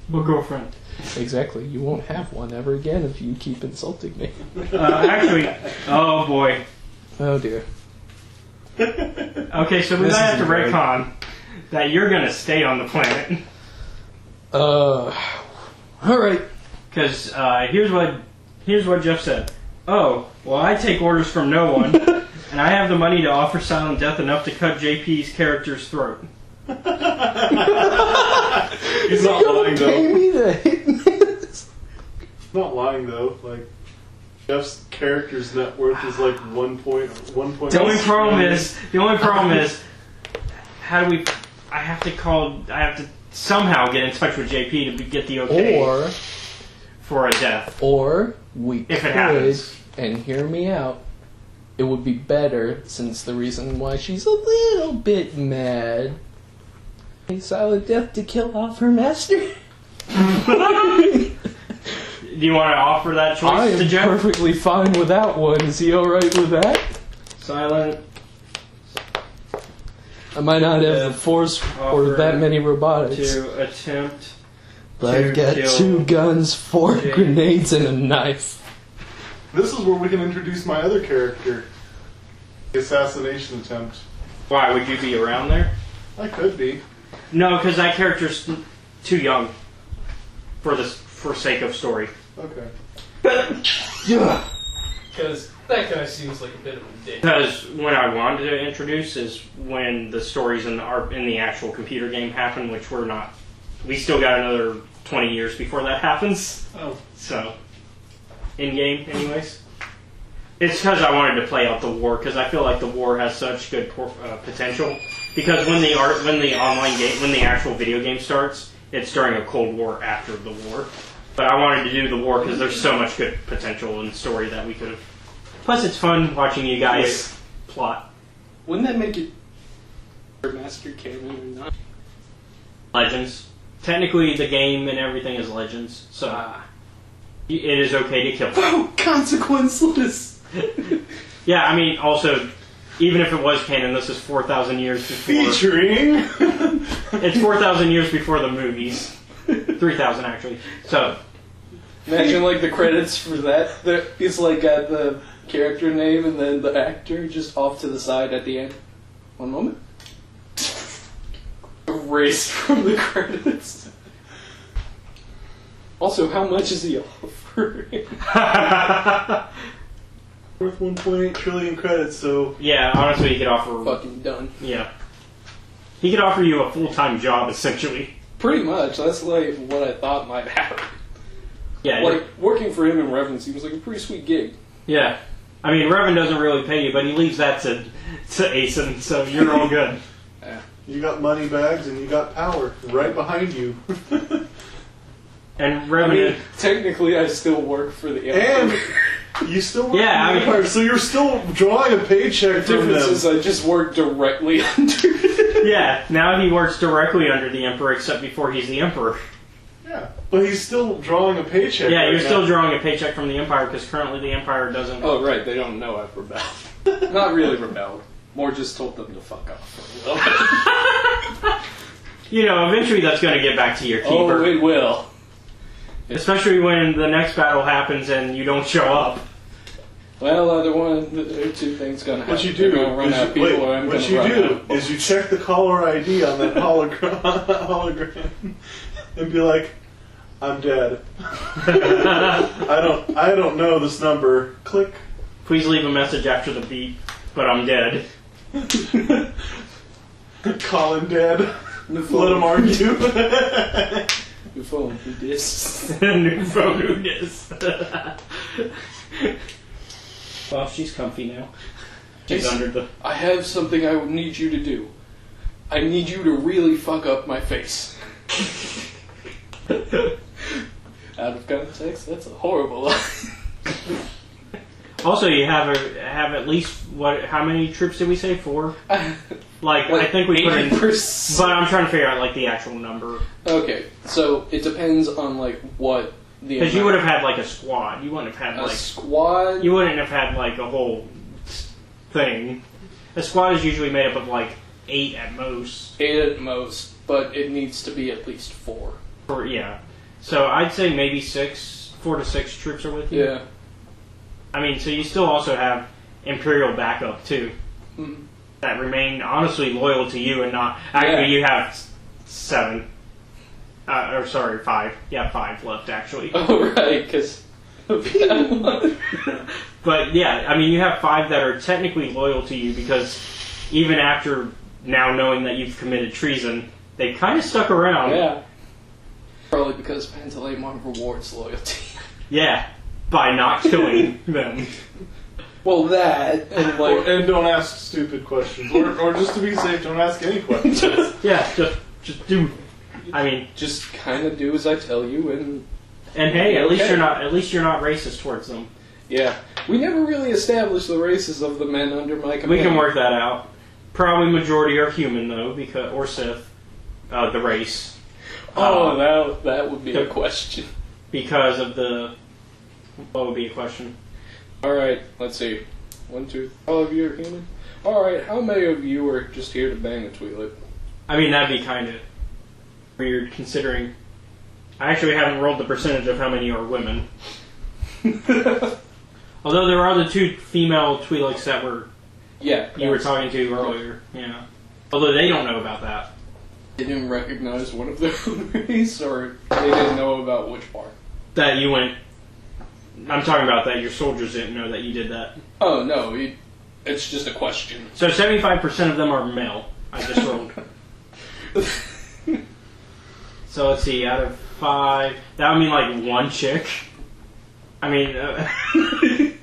What girlfriend? Exactly. You won't have one ever again if you keep insulting me. Actually, oh boy. Oh dear. Okay, so we might have to retcon that you're gonna stay on the planet. Alright. Because here's what Jeff said. Oh, well, I take orders from no one, and I have the money to offer silent death enough to cut JP's character's throat. He's not lying though. Not lying though. Like Jeff's character's net worth is like 1.1. The only problem is, how do we? I have to somehow get in touch with JP to get the okay for a death. Or we if it could, happens. and hear me out. It would be better since the reason why she's a little bit mad. Silent death to kill off her master. Do you want to offer that choice to Jeff? I am perfectly fine without one. Is he alright with that? Silent. I might not have the force or that many robotics. To attempt. But I've got 2 guns, 4 grenades, and a knife. This is where we can introduce my other character. The assassination attempt. Why, would you be around there? I could be. No, because that character's too young for sake of story. Okay. Because that guy seems like a bit of a dick. Because when I wanted to introduce is when the stories in the actual computer game happen, which we're not. We still got another 20 years before that happens. Oh. So, in game, anyways. It's because I wanted to play out the war, because I feel like the war has such good potential. Because when the online game, when the actual video game starts, it's during a Cold War after the war. But I wanted to do the war because there's so much good potential in story that we could have. Plus, it's fun watching you guys plot. Wouldn't that make it Master canon or not? Legends. Technically, the game and everything is Legends, so it is okay to kill. Oh, consequenceless! Yeah, I mean, also, even if it was canon, this is 4,000 years before. Featuring! It's 4,000 years before the movies. 3,000, actually. So. Imagine, like, the credits for that. It's, like, got the character name and then the actor just off to the side at the end. One moment. Erased from the credits. Also, how much is he offering? Worth 1.8 trillion credits, so... Yeah, honestly, he could offer... Fucking done. Yeah. He could offer you a full-time job, essentially. Pretty much. That's, like, what I thought might happen. Yeah. Like, working for him in Revan seems like a pretty sweet gig. Yeah. I mean, Revan doesn't really pay you, but he leaves that to Asen, so you're all good. Yeah. You got money bags and you got power right behind you. And Revan... I mean, technically I still work for the Empire. And you still work Yeah, for the Empire, so you're still drawing a paycheck The from difference them. is I just work directly under Yeah, now he works directly under the Emperor, except before he's the Emperor. Yeah, but he's still drawing a paycheck. Yeah, right you're now. still drawing a paycheck from the Empire, because currently the Empire doesn't... Oh, right, they don't know I've rebelled. Not really rebelled. More just told them to fuck off. You know, eventually that's going to get back to your keeper. Oh, it will. Especially when the next battle happens and you don't show up. Well, either one or two things gonna happen. What you do They're gonna run out of people, or I'm what gonna you run do out. is you check the caller ID on that hologram and be like, "I'm dead. I don't know this number." Click. Please leave a message after the beep, but I'm dead. Call him dead. Let him argue. New phone, who dis? New phone, who dis? Well, she's comfy now. She's under the... I have something I would need you to do. I need you to really fuck up my face. Out of context, that's a horrible line. Also, you have at least, what? How many troops did we say? 4? Like I think we put in... 80%. But I'm trying to figure out, like, the actual number. Okay, so it depends on, like, what Because you would have had like a squad. You wouldn't have had a like squad. You wouldn't have had like a whole thing. A squad is usually made up of like 8 at most. 8 at most, but it needs to be at least 4. Or yeah. So I'd say maybe 4 to 6 troops are with you. Yeah. I mean, so you still also have Imperial backup too. Mm-hmm. That remain honestly loyal to you and not. Actually, you have 7. Or sorry, 5. Yeah, 5 left actually. Oh right, because of that one. But yeah, I mean, you have 5 that are technically loyal to you because even after now knowing that you've committed treason, they kind of stuck around. Yeah. Probably because Pantaleimon rewards loyalty. Yeah, by not killing them. Well, that and like And don't ask stupid questions, or just to be safe, don't ask any questions. Yeah, just do. I mean, just kind of do as I tell you, and hey, at least Okay. you're not racist towards them. yeah, we never really established the races of the men under my command. We can work that out. Probably majority are human though, because or Sith, the race. Oh, that would be a question. Because of the. What would be a question? All right, let's see. 1, 2. All of you are human. All right, how many of you are just here to bang a Twi'lek? I mean, that'd be kind of weird considering. I actually haven't rolled the percentage of how many are women. Although there are the 2 female Twi'leks that you were talking to earlier. Yeah. Although they don't know about that. They didn't recognize one of their own race, or they didn't know about which part. That you went. I'm talking about that your soldiers didn't know that you did that. Oh no, it's just a question. So 75% of them are male. I just rolled. So let's see, out of 5, that would mean like 1 chick. I mean,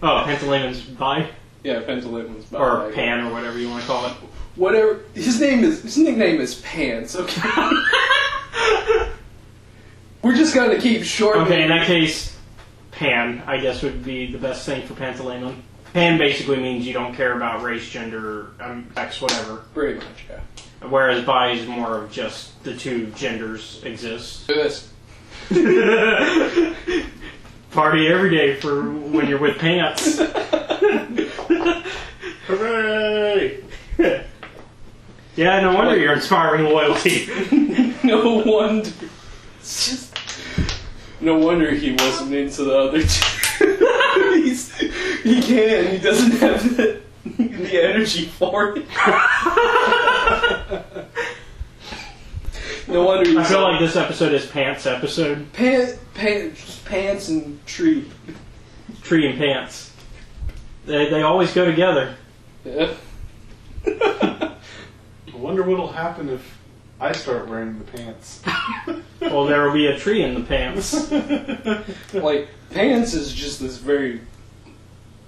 Pantaleon's bi, Yeah, Pantaleimon bi. or Pan, or whatever you want to call it. Whatever. His nickname is Pants. Okay. We're just gonna keep short. Okay, in that case, Pan, I guess, would be the best thing for Pantaleimon. Pan basically means you don't care about race, gender, sex, whatever. Pretty much, yeah. Whereas bi is more of just the 2 genders exist. Do this. Party every day for when you're with Pants. Hooray! Yeah, no wonder you're inspiring loyalty. No wonder. It's just. No wonder he wasn't into the other 2. He can't. He doesn't have the energy for it. No wonder. I feel like this episode is Pants episode. Pants and tree. Tree and Pants. They always go together. Yeah. I wonder what'll happen if I start wearing the pants. Well, there will be a tree in the pants. Like, Pants is just this very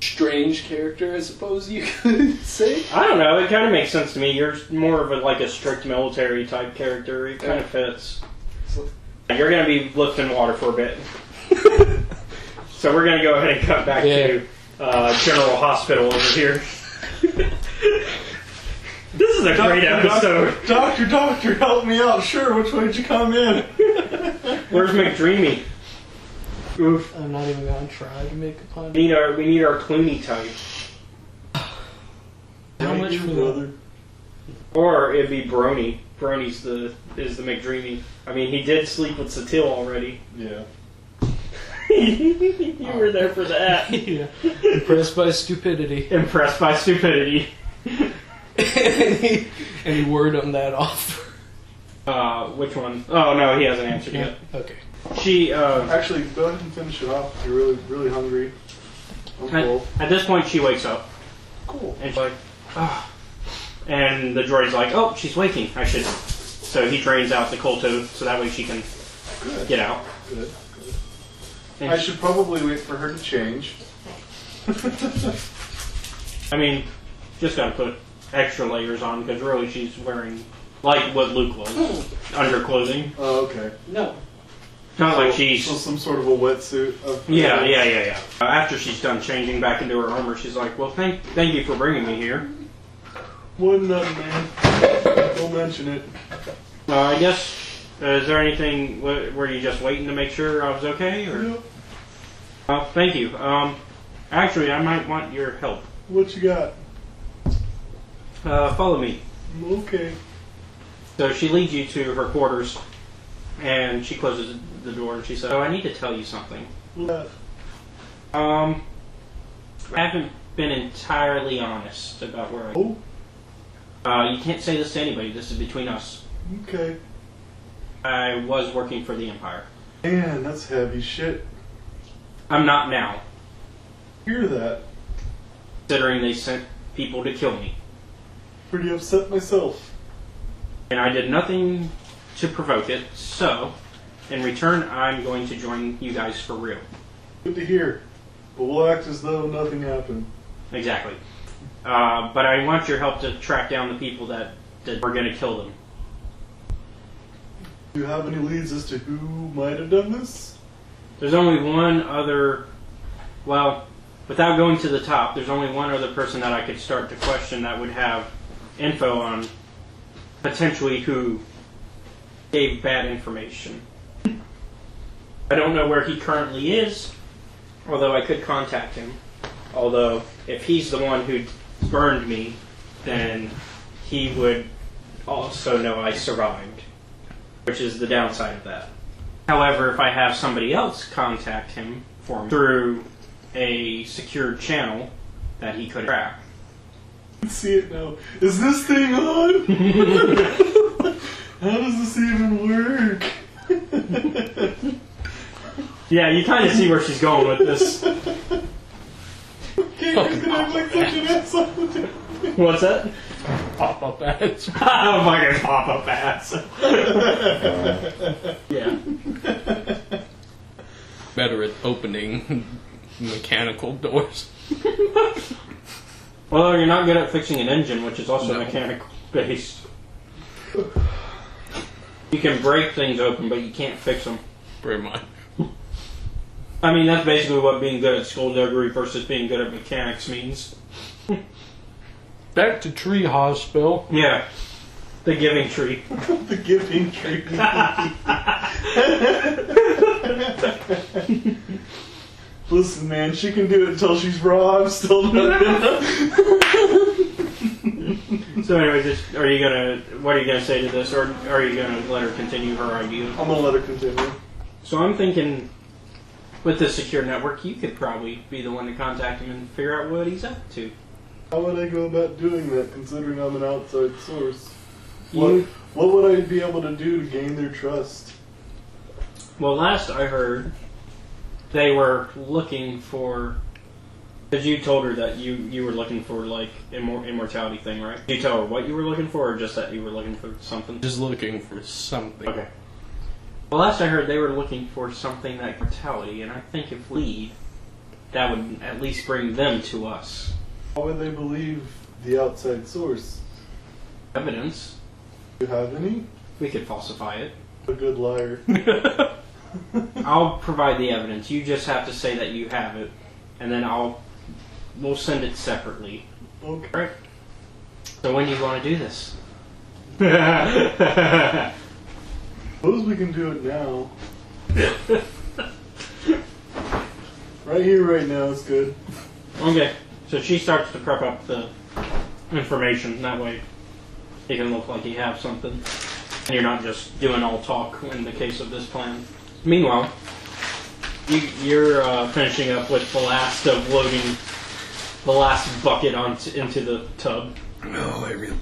strange character, I suppose you could say. I don't know. It kind of makes sense to me. You're more of a strict military type character. It kind of fits. You're going to be lifting water for a bit. So we're going to go ahead and cut back to General Hospital over here. This is a great episode. Doctor, help me out. Sure, which way did you come in? Where's McDreamy? Oof. I'm not even gonna try to make a pun. We need our Clooney type. How much for that? Or it'd be Brony. Brony's the McDreamy. I mean, he did sleep with Satil already. Yeah. You were there for that. Yeah. Impressed by stupidity. Impressed by stupidity. Any word on that offer? Which one? Oh no, he hasn't answered yet. Okay. She Actually, go ahead and finish it off. If you're really, really hungry. I'm full. at this point she wakes up. Cool. And she's like, ah. And the droid's like, oh, she's waking. I should. So he drains out the Kolto so that way she can get out. Good. And I should probably wait for her to change. I mean, just gotta put extra layers on because really she's wearing like what Luke was, underclothing. Oh, okay. No. Not like she's. So some sort of a wetsuit. Yeah. After she's done changing back into her armor, she's like, well, thank you for bringing me here. One nut, man. Don't mention it. I guess Is there anything? Were you just waiting to make sure I was okay? Or? Yep. Thank you. Actually, I might want your help. What you got? Follow me. Okay. So she leads you to her quarters, and she closes the door, and she says, "Oh, I need to tell you something. What? I haven't been entirely honest about where I." Oh. You can't say this to anybody. This is between us. Okay. I was working for the Empire. Man, that's heavy shit. I'm not now, Hear that? considering they sent people to kill me. Pretty upset myself. And I did nothing to provoke it, so, in return, I'm going to join you guys for real. Good to hear. But we'll act as though nothing happened. Exactly. But I want your help to track down the people that were going to kill them. Do you have any leads as to who might have done this? There's only one other, well, without going to the top, there's only one other person that I could start to question that would have info on potentially who gave bad information. I don't know where he currently is, although I could contact him. Although, if he's the one who burned me, then he would also know I survived, which is the downside of that. However, if I have somebody else contact him for me through a secured channel that he could track. Let's see it now. Is this thing on? How does this even work? Yeah, you kind of see where she's going with this. Okay, guys, can I act like such an asshole? What's that? Pop-up ads. Oh, fucking pop-up ads. Yeah. Better at opening mechanical doors. Well, you're not good at fixing an engine, which is also No. mechanical based. You can break things open, but you can't fix them. Pretty much. I mean, that's basically what being good at skullduggery versus being good at mechanics means. Back to Tree Hospital. Yeah. The giving tree. The giving tree. Listen, man, she can do it until she's raw. I'm still not gonna. So anyway, what are you gonna say to this, or are you gonna let her continue her idea? I'm gonna let her continue. So I'm thinking, with this secure network, you could probably be the one to contact him and figure out what he's up to. How would I go about doing that, considering I'm an outside source? You- What would I be able to do to gain their trust? Well, last I heard, they were looking for. Because you told her that you were looking for, like, immortality thing, right? Did you tell her what you were looking for, or just that you were looking for something? Just looking for something. Okay. Well, last I heard, they were looking for something like mortality, and I think if we, that would at least bring them to us. How would they believe the outside source? Evidence. Do you have any? We could falsify it. A good liar. I'll provide the evidence. You just have to say that you have it, and then we'll send it separately. Okay. Alright? So when do you want to do this? Suppose we can do it now. Right here, right now is good. Okay. So she starts to prep up the information. That way it can look like you have something. And you're not just doing all talk in the case of this plan. Meanwhile, you're finishing up with the last of loading the last bucket into the tub. No, I really.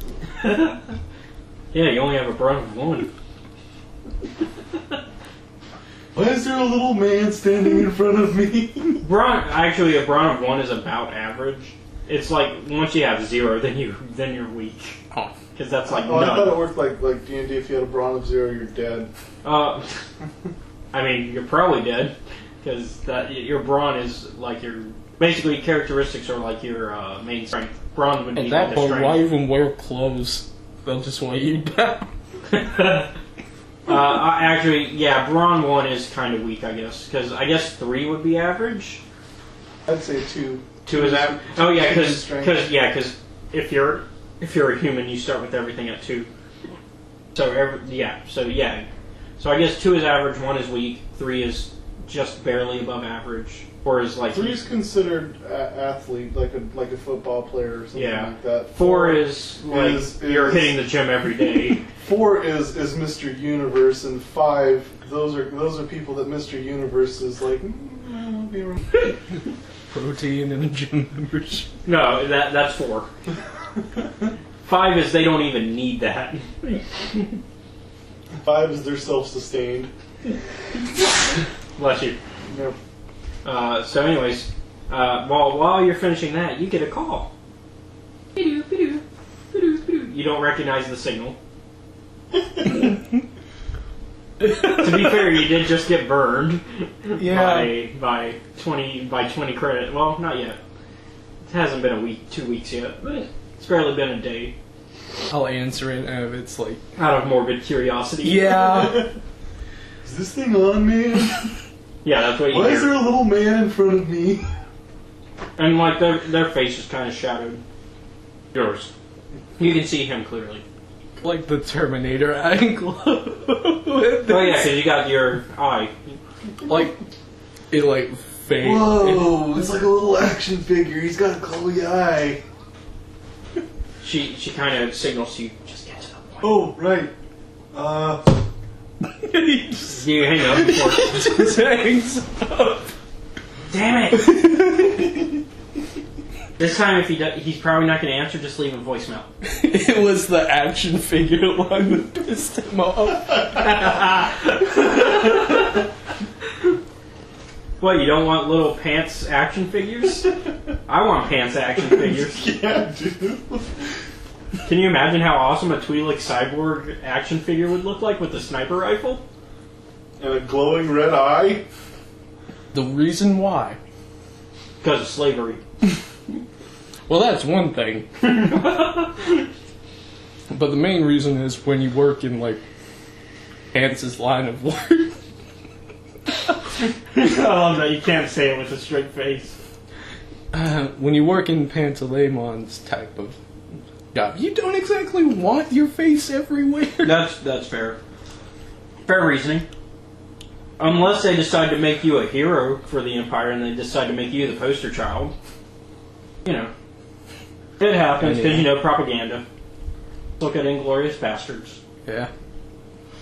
Yeah, you only have a brawn of one. Why is there a little man standing in front of me? Actually, a brawn of one is about average. It's like once you have 0, then you're weak. Oh. Because that's like Oh, I thought it none. worked like D&D. If you had a brawn of 0, you're dead. I mean, you're probably dead because your brawn is like your basically characteristics are like your main strength. Brawn would be At that like a point, why strength. even wear clothes? They'll just want you down. Actually, yeah, brawn 1 is kind of weak, I guess, because I guess 3 would be average. I'd say 2. 2 is average. Oh yeah, Two is strength. because if you're a human, you start with everything at 2. So So I guess 2 is average, 1 is weak, 3 is just barely above average, 4 is like 3 is considered athlete, like a football player or something like that. 4 is like you're hitting the gym every day. 4 is Mr. Universe, and 5 those are people that Mr. Universe is like. I'll be around. Protein and a gym membership. No, that's 4. 5 is they don't even need that. 5 is they're self-sustained. Bless you. Yep. So anyways, while you're finishing that, you get a call. You don't recognize the signal. To be fair, you did just get burned by 20 credit. Well, not yet. It hasn't been a week, 2 weeks yet, but it's barely been a day. I'll answer it, and it's like Out of morbid curiosity. yeah. Is this thing on, man? Yeah, that's what you Why hear. is there a little man in front of me? And like their face is kind of shadowed. Yours. You can see him clearly. Like the Terminator angle. Oh yeah, because you got your eye. Like it like fades. Whoa, it's like a little action figure. He's got a glowy eye. She kind of signals to you. Just get to the point. Oh, right. You hang up before. Just hangs up. Damn it! This time, if he's probably not going to answer. Just leave a voicemail. It was the action figure line that pissed him off. What, you don't want little pants action figures? I want pants action figures. Yeah, dude. Can you imagine how awesome a Twi'lek cyborg action figure would look like with a sniper rifle? And a glowing red eye. The reason why. Because of slavery. Well, that's one thing. But the main reason is when you work in, like, Hance's line of work. I love that you can't say it with a straight face. When you work in Pantalemon's type of job, you don't exactly want your face everywhere. That's fair. Fair reasoning. Unless they decide to make you a hero for the Empire and they decide to make you the poster child. You know. It happens because, propaganda. Look at Inglourious Bastards. Yeah.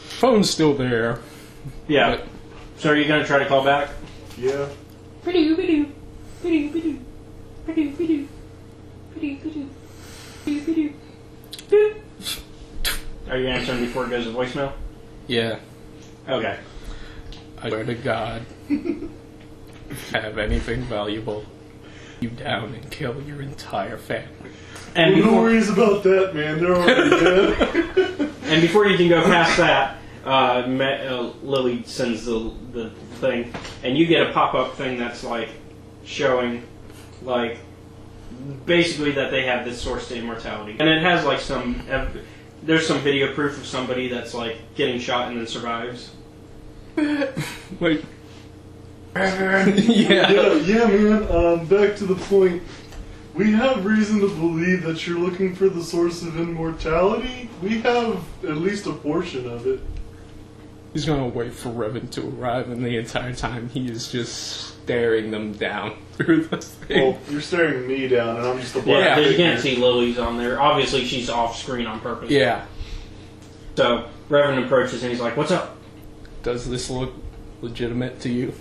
Phone's still there. Yeah. But so are you going to try to call back? Yeah. Are you answering before it goes to voicemail? yeah. Okay. I swear to God, if you have anything valuable, you down and kill your entire family. And No before, worries about that, man. They're already dead. and before you can go past that, Lily sends the thing, and you get a pop-up thing that's like showing, like, basically that they have this source to immortality, and it has like there's some video proof of somebody that's like getting shot and then survives. Wait. Yeah, man. Back to the point. We have reason to believe that you're looking for the source of immortality. We have at least a portion of it. He's gonna wait for Revan to arrive, and the entire time he is just staring them down through the thing. Well, you're staring me down, and I'm just a Yeah, black because you figure. can't see Lily's on there. Obviously, she's off screen on purpose. Yeah. So Revan approaches and he's like, "What's up?" Does this look legitimate to you?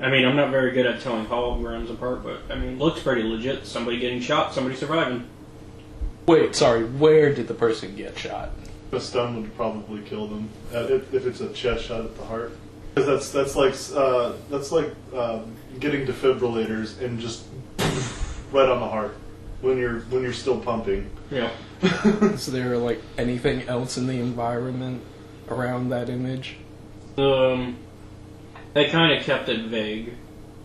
I mean, I'm not very good at telling holograms apart, but I mean, looks pretty legit. Somebody getting shot, somebody surviving. Wait, sorry, where did the person get shot? A stun would probably kill them if it's a chest shot at the heart. Because that's like getting defibrillators and just right on the heart when you're still pumping. Yeah. Is there, like, anything else in the environment around that image? They kind of kept it vague,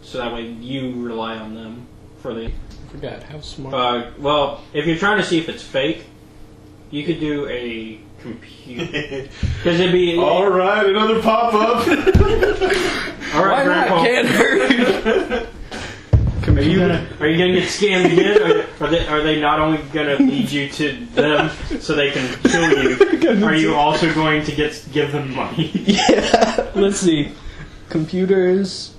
so that way you rely on them for the. I forgot how smart. Well, if you're trying to see if it's fake, you could do a computer. Because it'd be. All right, another pop up. All right, Why not? Grandpa. Can't hurt. Are you gonna get scammed again? Or are they not only gonna lead you to them so they can kill you? Are you also going to give them money? Yeah. Let's see. Computers.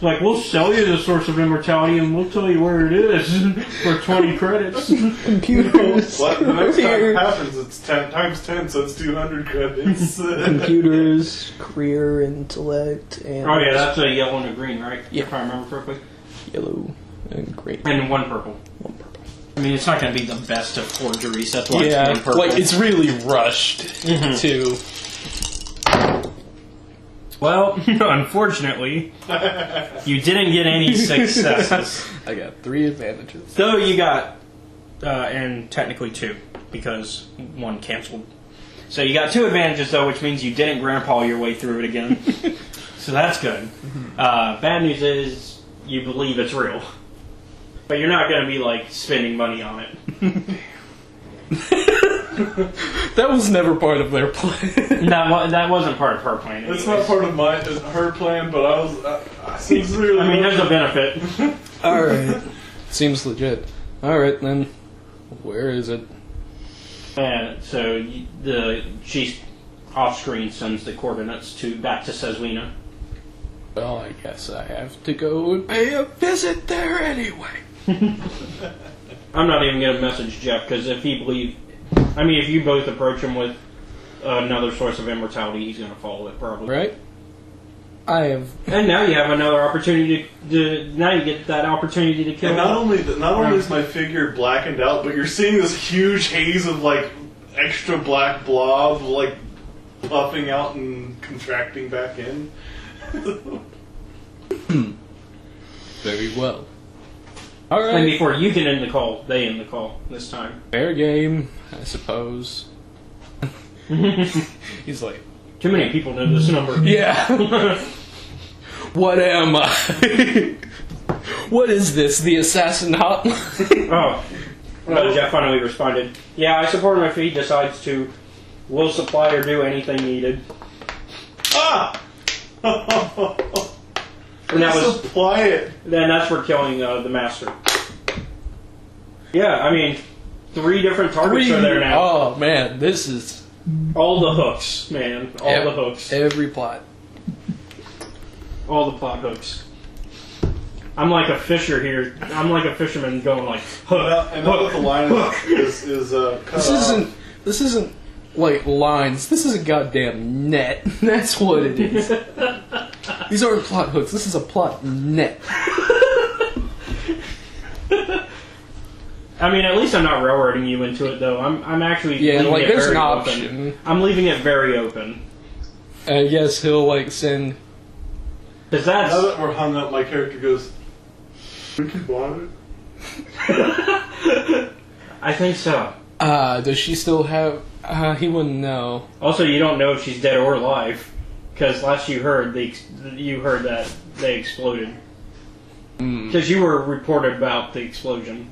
Like, we'll sell you the source of immortality and we'll tell you where it is for 20 credits. Computers. What? The next time it happens, it's 10 times 10, so it's 200 credits. Computers, career, intellect, and Oh yeah, that's a yellow and a green, right? Yeah. If I remember correctly. yellow and green. And one purple. One purple. I mean, it's not going to be the best of forgeries. That's why it's Yeah, one purple. like it's really rushed too. Well, unfortunately, you didn't get any successes. I got 3 advantages. Though you got, and technically 2, because one canceled. So you got 2 advantages, though, which means you didn't grandpa your way through it again. So that's good. Bad news is you believe it's real. But you're not going to be, like, spending money on it. That was never part of their plan. That wasn't part of her plan. It's not part of her plan, but I sincerely. I mean, there's a benefit. Alright. Seems legit. Alright then. Where is it? And so she off screen sends the coordinates back to Sezwina. Well, I guess I have to go and pay a visit there anyway. I'm not even going to message Jeff because if you both approach him with another source of immortality, he's going to follow it probably. Right? I have. And now you have another opportunity now you get that opportunity to kill And him. not only is my figure blackened out, but you're seeing this huge haze of like extra black blob like puffing out and contracting back in. Very well. And Alright. before you can end the call, they end the call this time. Fair game, I suppose. He's like, Too many people know this number. yeah. What am I? What is this? The assassin hotline? Oh. Well, Jeff finally responded. Yeah, I support him if he decides to will supply or do anything needed. Ah! And that was Supply it. then that's for killing the master. Yeah, I mean, 3 different targets are there now. Oh man, this is All the hooks, man. All the hooks. every plot. All the plot hooks. I'm like a fisher here. I'm like a fisherman going like, hook, And now that the line is cut This off. isn't like lines. This is a goddamn net. That's what it is. These aren't plot hooks. This is a plot net. I mean, at least I'm not railroading you into it, though. I'm actually Yeah, leaving like it there's very an open. option. I'm leaving it very open I guess he'll like send. because Now that's that we're hung up, my character goes, we can block it? I think so. Does she still have? He wouldn't know. Also, you don't know if she's dead or alive because last you heard that they exploded because you were reported about the explosion.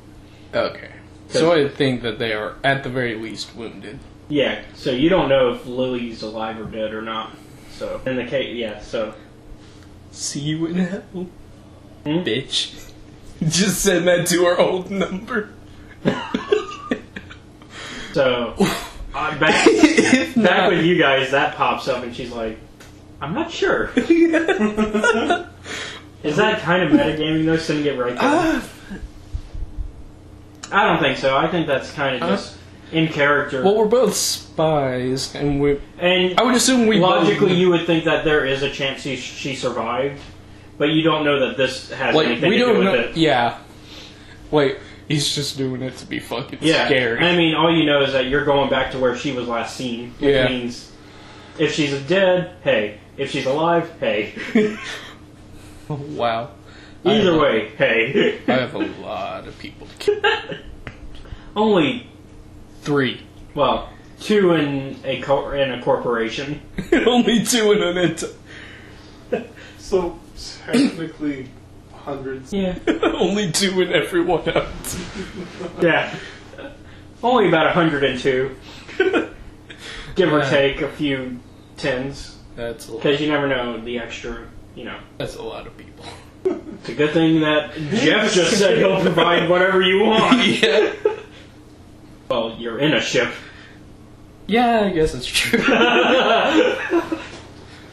Okay. So I think that they are at the very least wounded. Yeah, so you don't know if Lily's alive or dead or not. So in the case, yeah. So See you in hell, bitch. Just send that to her old number. so back If back not, with you guys, that pops up and she's like, "I'm not sure." Is that kind of metagaming though? Sending it right there. I don't think so. I think that's kind of just in character. well, we're both spies, and and I would assume we logically both, you would think that there is a chance she survived, but you don't know that this has like anything we to do don't with know. it. Yeah. Wait, he's just doing it to be fucking Yeah, scary. I mean, all you know is that you're going back to where she was last seen, which Yeah. means if she's dead, hey. If she's alive, hey. Wow. Either way, hey. I have a lot of people to kill. Only 3. well, 2 in a corporation. Only 2 in an So, technically, hundreds. Yeah, Only 2 in everyone else. yeah. Only about 102, give or Yeah. take a few tens, That's a lot. because you never know the extra. You know. That's a lot of people. It's a good thing that Jeff just said he'll provide whatever you want. Yeah. Well, you're in a ship. Yeah, I guess it's true.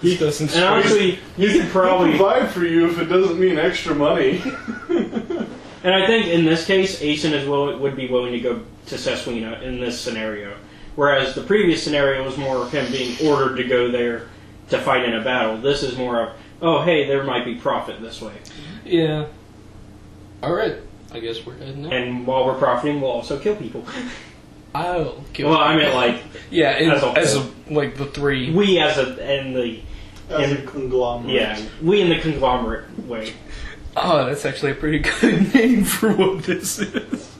He doesn't. And honestly, you could He'll probably. provide for you if it doesn't mean extra money. And I think in this case, Aeson would be willing to go to Seswina in this scenario. Whereas the previous scenario was more of him being ordered to go there to fight in a battle. This is more of, oh, hey, there might be profit this way. Yeah. Alright. I guess we're heading out. And while we're profiting, we'll also kill people. I'll kill Well, I meant like, yeah, as a like the three. we as a Conglomerate. yeah, we in the conglomerate way. Oh, that's actually a pretty good name for what this is.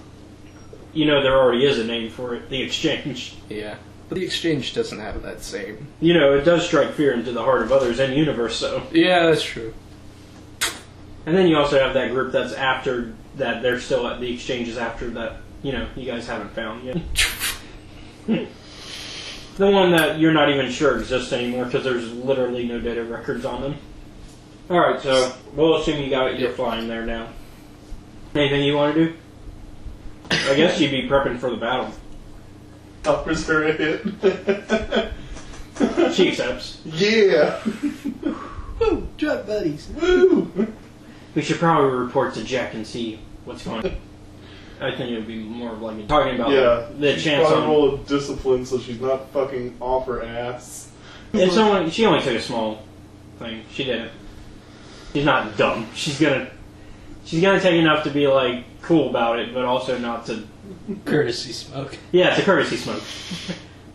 You know, there already is a name for it, the Exchange. Yeah. But the Exchange doesn't have that same. You know, it does strike fear into the heart of others and universe, so. Yeah, that's true. And then you also have that group that's after that, they're still at the Exchanges after that, you know, you guys haven't found yet. The one that you're not even sure exists anymore because there's literally no data records on them. Alright, so we'll assume you're flying there now. Anything you want to do? I guess you'd be prepping for the battle. Offers her a hit. She accepts. Yeah. Woo! Drop buddies. Woo. We should probably report to Jack and see what's going on. I think it would be more of like talking about Yeah. the She's chance probably on. roll of discipline so she's not fucking off her ass. It's only she only took a small thing. She didn't. She's not dumb. She's gonna take enough to be like cool about it, but also not to. Courtesy smoke. Yeah, it's a courtesy smoke.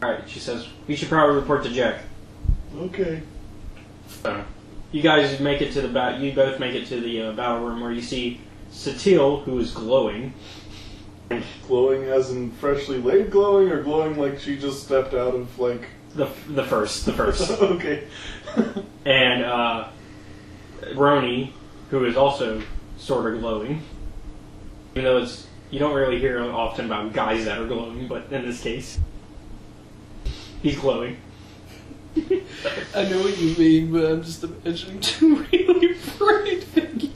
All right, she says we should probably report to Jack. Okay. You guys make it to the You both make it to the battle room where you see Satil, who is glowing. Glowing as in freshly laid glowing, or glowing like she just stepped out of like. The first. Okay. And Roni, who is also sort of glowing. Even though you don't really hear often about guys that are glowing, but in this case, he's glowing. I know what you mean, but I'm just imagining two really bright figures.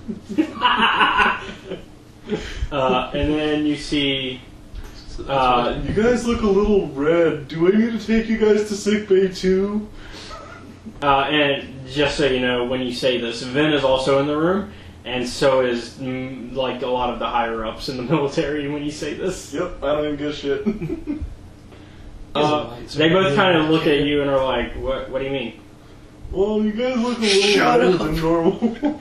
And then you see. You guys look a little red. Do I need to take you guys to sickbay too? And just so you know, when you say this, Vin is also in the room, and so is like a lot of the higher ups in the military. When you say this, Yep, I don't even give a shit. they both kind of look at you and are like, "What? What do you mean?" Well, you guys look a little redder than normal.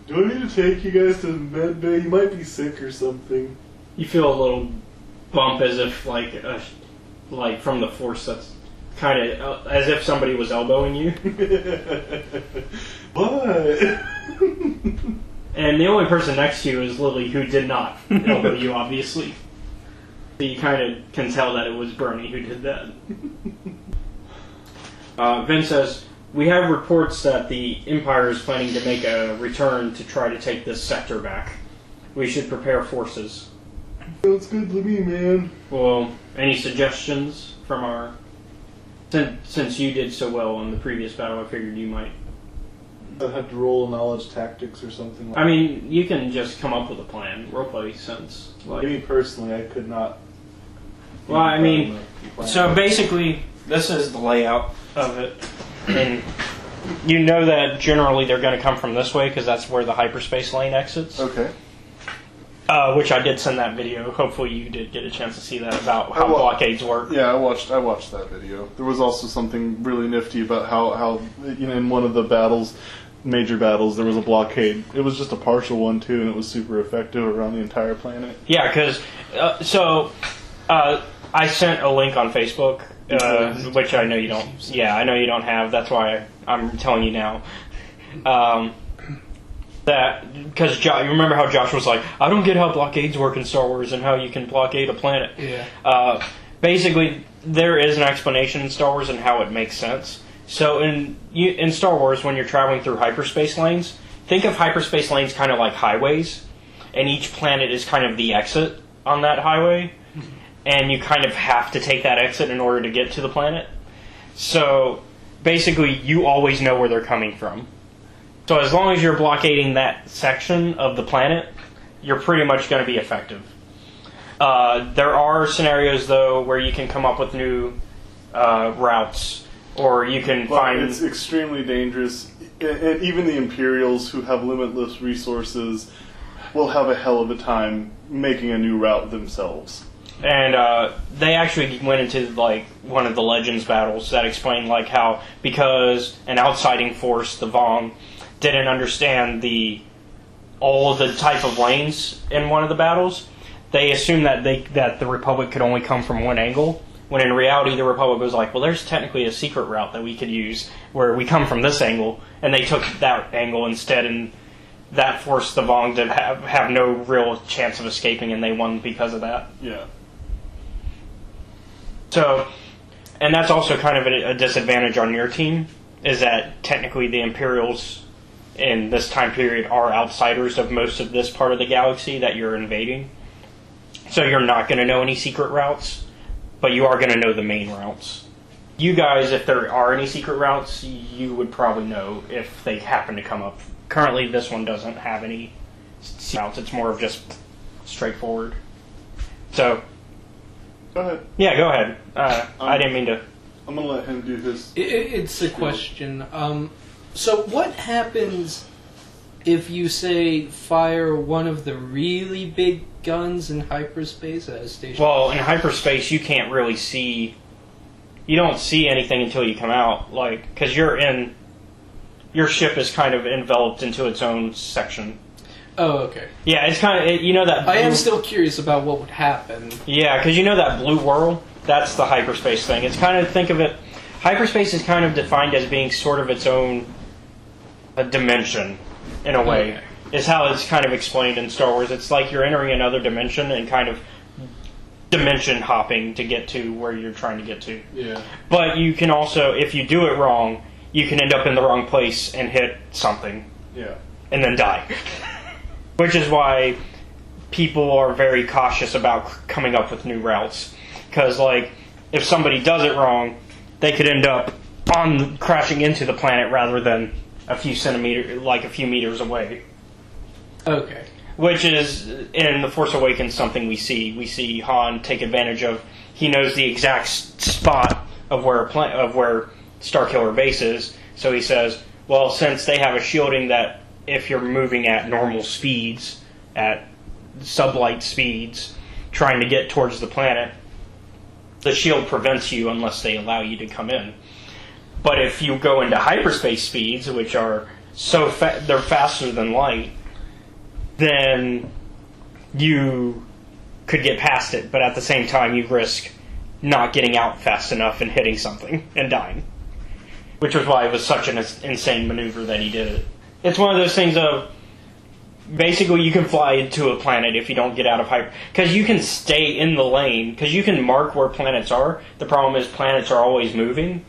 Do I need to take you guys to med bay? You might be sick or something. You feel a little bump as if like from the force. That's kind of as if somebody was elbowing you. What? And the only person next to you is Lily, who did not elbow you, obviously. So you kind of can tell that it was Bernie who did that. Vin says, we have reports that the Empire is planning to make a return to try to take this sector back. We should prepare forces. Sounds good to me, man. Well, any suggestions from our... Since you did so well in the previous battle, I figured you might... I'd have to roll knowledge tactics or something like I mean, you can just come up with a plan. Roleplay sense. that. Me personally, I could not... Well, I mean, so basically, this is the layout of it. And you know that generally they're going to come from this way because that's where the hyperspace lane exits. Okay. Which I did send that video. Hopefully you did get a chance to see that about how blockades work. Yeah, I watched that video. There was also something really nifty about how in one of the major battles, there was a blockade. It was just a partial one too, and it was super effective around the entire planet. Yeah, because I sent a link on Facebook, which I know you don't. Yeah, I know you don't have. That's why I'm telling you now. That because you remember how Josh was like, I don't get how blockades work in Star Wars and how you can blockade a planet. Yeah. Basically, there is an explanation in Star Wars and how it makes sense. So in Star Wars, when you're traveling through hyperspace lanes, think of hyperspace lanes kind of like highways, and each planet is kind of the exit on that highway, and you kind of have to take that exit in order to get to the planet. So basically, you always know where they're coming from. So as long as you're blockading that section of the planet, you're pretty much going to be effective. There are scenarios, though, where you can come up with new routes, or you can find... It's extremely dangerous. And even the Imperials, who have limitless resources, will have a hell of a time making a new route themselves. And they actually went into like one of the Legends battles that explained like how, because an outsiding force, the Vong, didn't understand all of the type of lanes in one of the battles, they assumed that the Republic could only come from one angle, when in reality the Republic was like, well, there's technically a secret route that we could use where we come from this angle, and they took that angle instead, and that forced the Vong to have no real chance of escaping, and they won because of that. Yeah. So, and that's also kind of a disadvantage on your team, is that technically the Imperials in this time period are outsiders of most of this part of the galaxy that you're invading. So you're not going to know any secret routes, but you are going to know the main routes. You guys, if there are any secret routes, you would probably know if they happen to come up. Currently, this one doesn't have any routes. It's more of just straightforward. So... Go ahead. Yeah, go ahead. I didn't mean to... I'm going to let him do his... It's a question. So what happens if you, say, fire one of the really big guns in hyperspace at a station? Well, in hyperspace, you can't really see... You don't see anything until you come out, like, because you're in... Your ship is kind of enveloped into its own section. Oh, okay. Yeah, it's kind of... You know that... I am still curious about what would happen. Yeah, because you know that blue whirl? That's the hyperspace thing. It's kind of... Think of it... Hyperspace is kind of defined as being sort of its own dimension, in a way. Okay. Is how it's kind of explained in Star Wars. It's like you're entering another dimension and kind of dimension hopping to get to where you're trying to get to. Yeah. But you can also, if you do it wrong, you can end up in the wrong place and hit something. Yeah. And then die. Which is why people are very cautious about coming up with new routes. Because, like, if somebody does it wrong, they could end up crashing into the planet rather than a few meters away. Okay. Which is, in The Force Awakens, something we see. We see Han take advantage of. He knows the exact spot of where Starkiller Base is. So he says, well, since they have a shielding that if you're moving at normal speeds, at sublight speeds, trying to get towards the planet, the shield prevents you unless they allow you to come in. But if you go into hyperspace speeds, which are they're faster than light, then you could get past it, but at the same time you risk not getting out fast enough and hitting something and dying. Which was why it was such an insane maneuver that he did it. It's one of those things of, basically you can fly into a planet if you don't get out of hyper... Because you can stay in the lane, because you can mark where planets are. The problem is planets are always moving,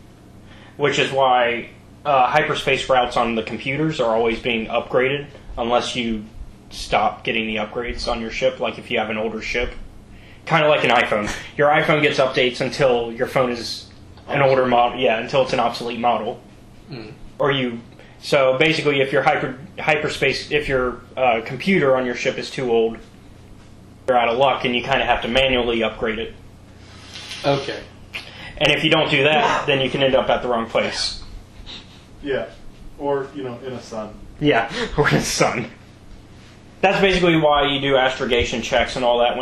which is why hyperspace routes on the computers are always being upgraded, unless you stop getting the upgrades on your ship, like if you have an older ship. Kind of like an iPhone. Your iPhone gets updates until your phone is an older model. Yeah, until it's an obsolete model. So basically, if your hyperspace, if your computer on your ship is too old, you're out of luck, and you kind of have to manually upgrade it. Okay. And if you don't do that, then you can end up at the wrong place. Yeah. Or, in a sun. Yeah, or in a sun. That's basically why you do astrogation checks and all that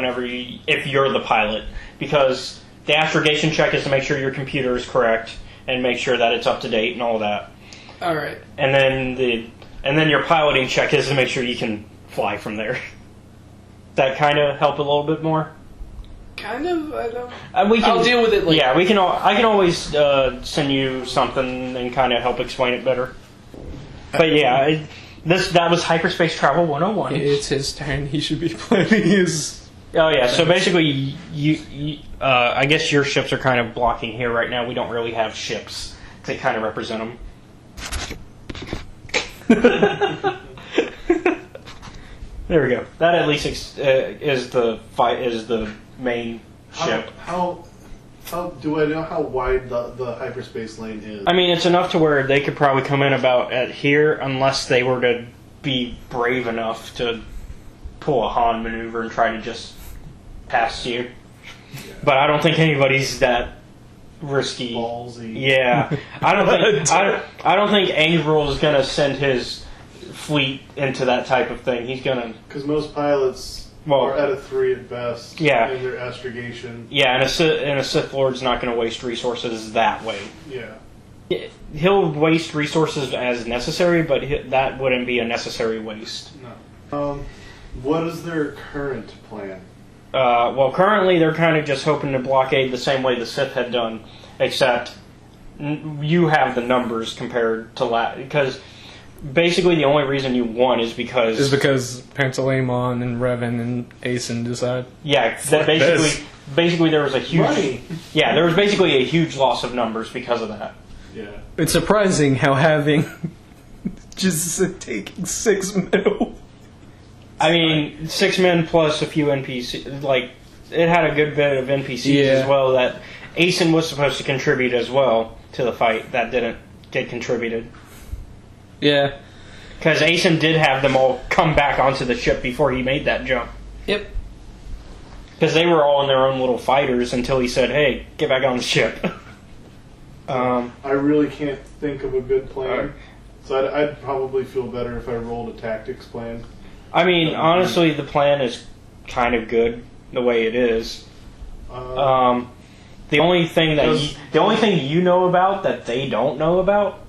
if you're the pilot. Because the astrogation check is to make sure your computer is correct and make sure that it's up to date and all that. All right. And then your piloting check is to make sure you can fly from there. That kind of help a little bit more. Kind of. I don't. I'll deal with it later. Yeah, we can. I can always send you something and kind of help explain it better. But yeah, that was Hyperspace Travel 101. It's his turn. He should be planning his. Oh yeah. So basically, I guess your ships are kind of blocking here right now. We don't really have ships to kind of represent them. There we go. That at least is the main ship. How Do I know how wide the hyperspace lane is? I mean, it's enough to where they could probably come in about at here, unless they were to be brave enough to pull a Han maneuver and try to just pass you. Yeah. But I don't think anybody's that risky. Ballsy. Yeah, I don't think Angrel is gonna send his fleet into that type of thing. He's gonna, because most pilots are at a 3 at best. Yeah. In their astrogation. Yeah, and a Sith Lord's not gonna waste resources that way. Yeah. He'll waste resources as necessary, but that wouldn't be a necessary waste. No. What is their current plan? Well, currently they're kind of just hoping to blockade the same way the Sith had done, except you have the numbers compared to because basically the only reason you won is because Pantaleimon and Revan and Asen decide. Yeah, that basically there was a huge there was basically a huge loss of numbers because of that. Yeah. It's surprising how having just taking 6 men. I mean, 6 men plus a few NPCs. Like, it had a good bit of NPCs as well that Asen was supposed to contribute as well to the fight. That didn't get contributed. Yeah. Because Asen did have them all come back onto the ship before he made that jump. Yep. Because they were all in their own little fighters until he said, hey, get back on the ship. I really can't think of a good plan. So I'd probably feel better if I rolled a tactics plan. I mean, honestly, the plan is kind of good the way it is. The only thing you know about that they don't know about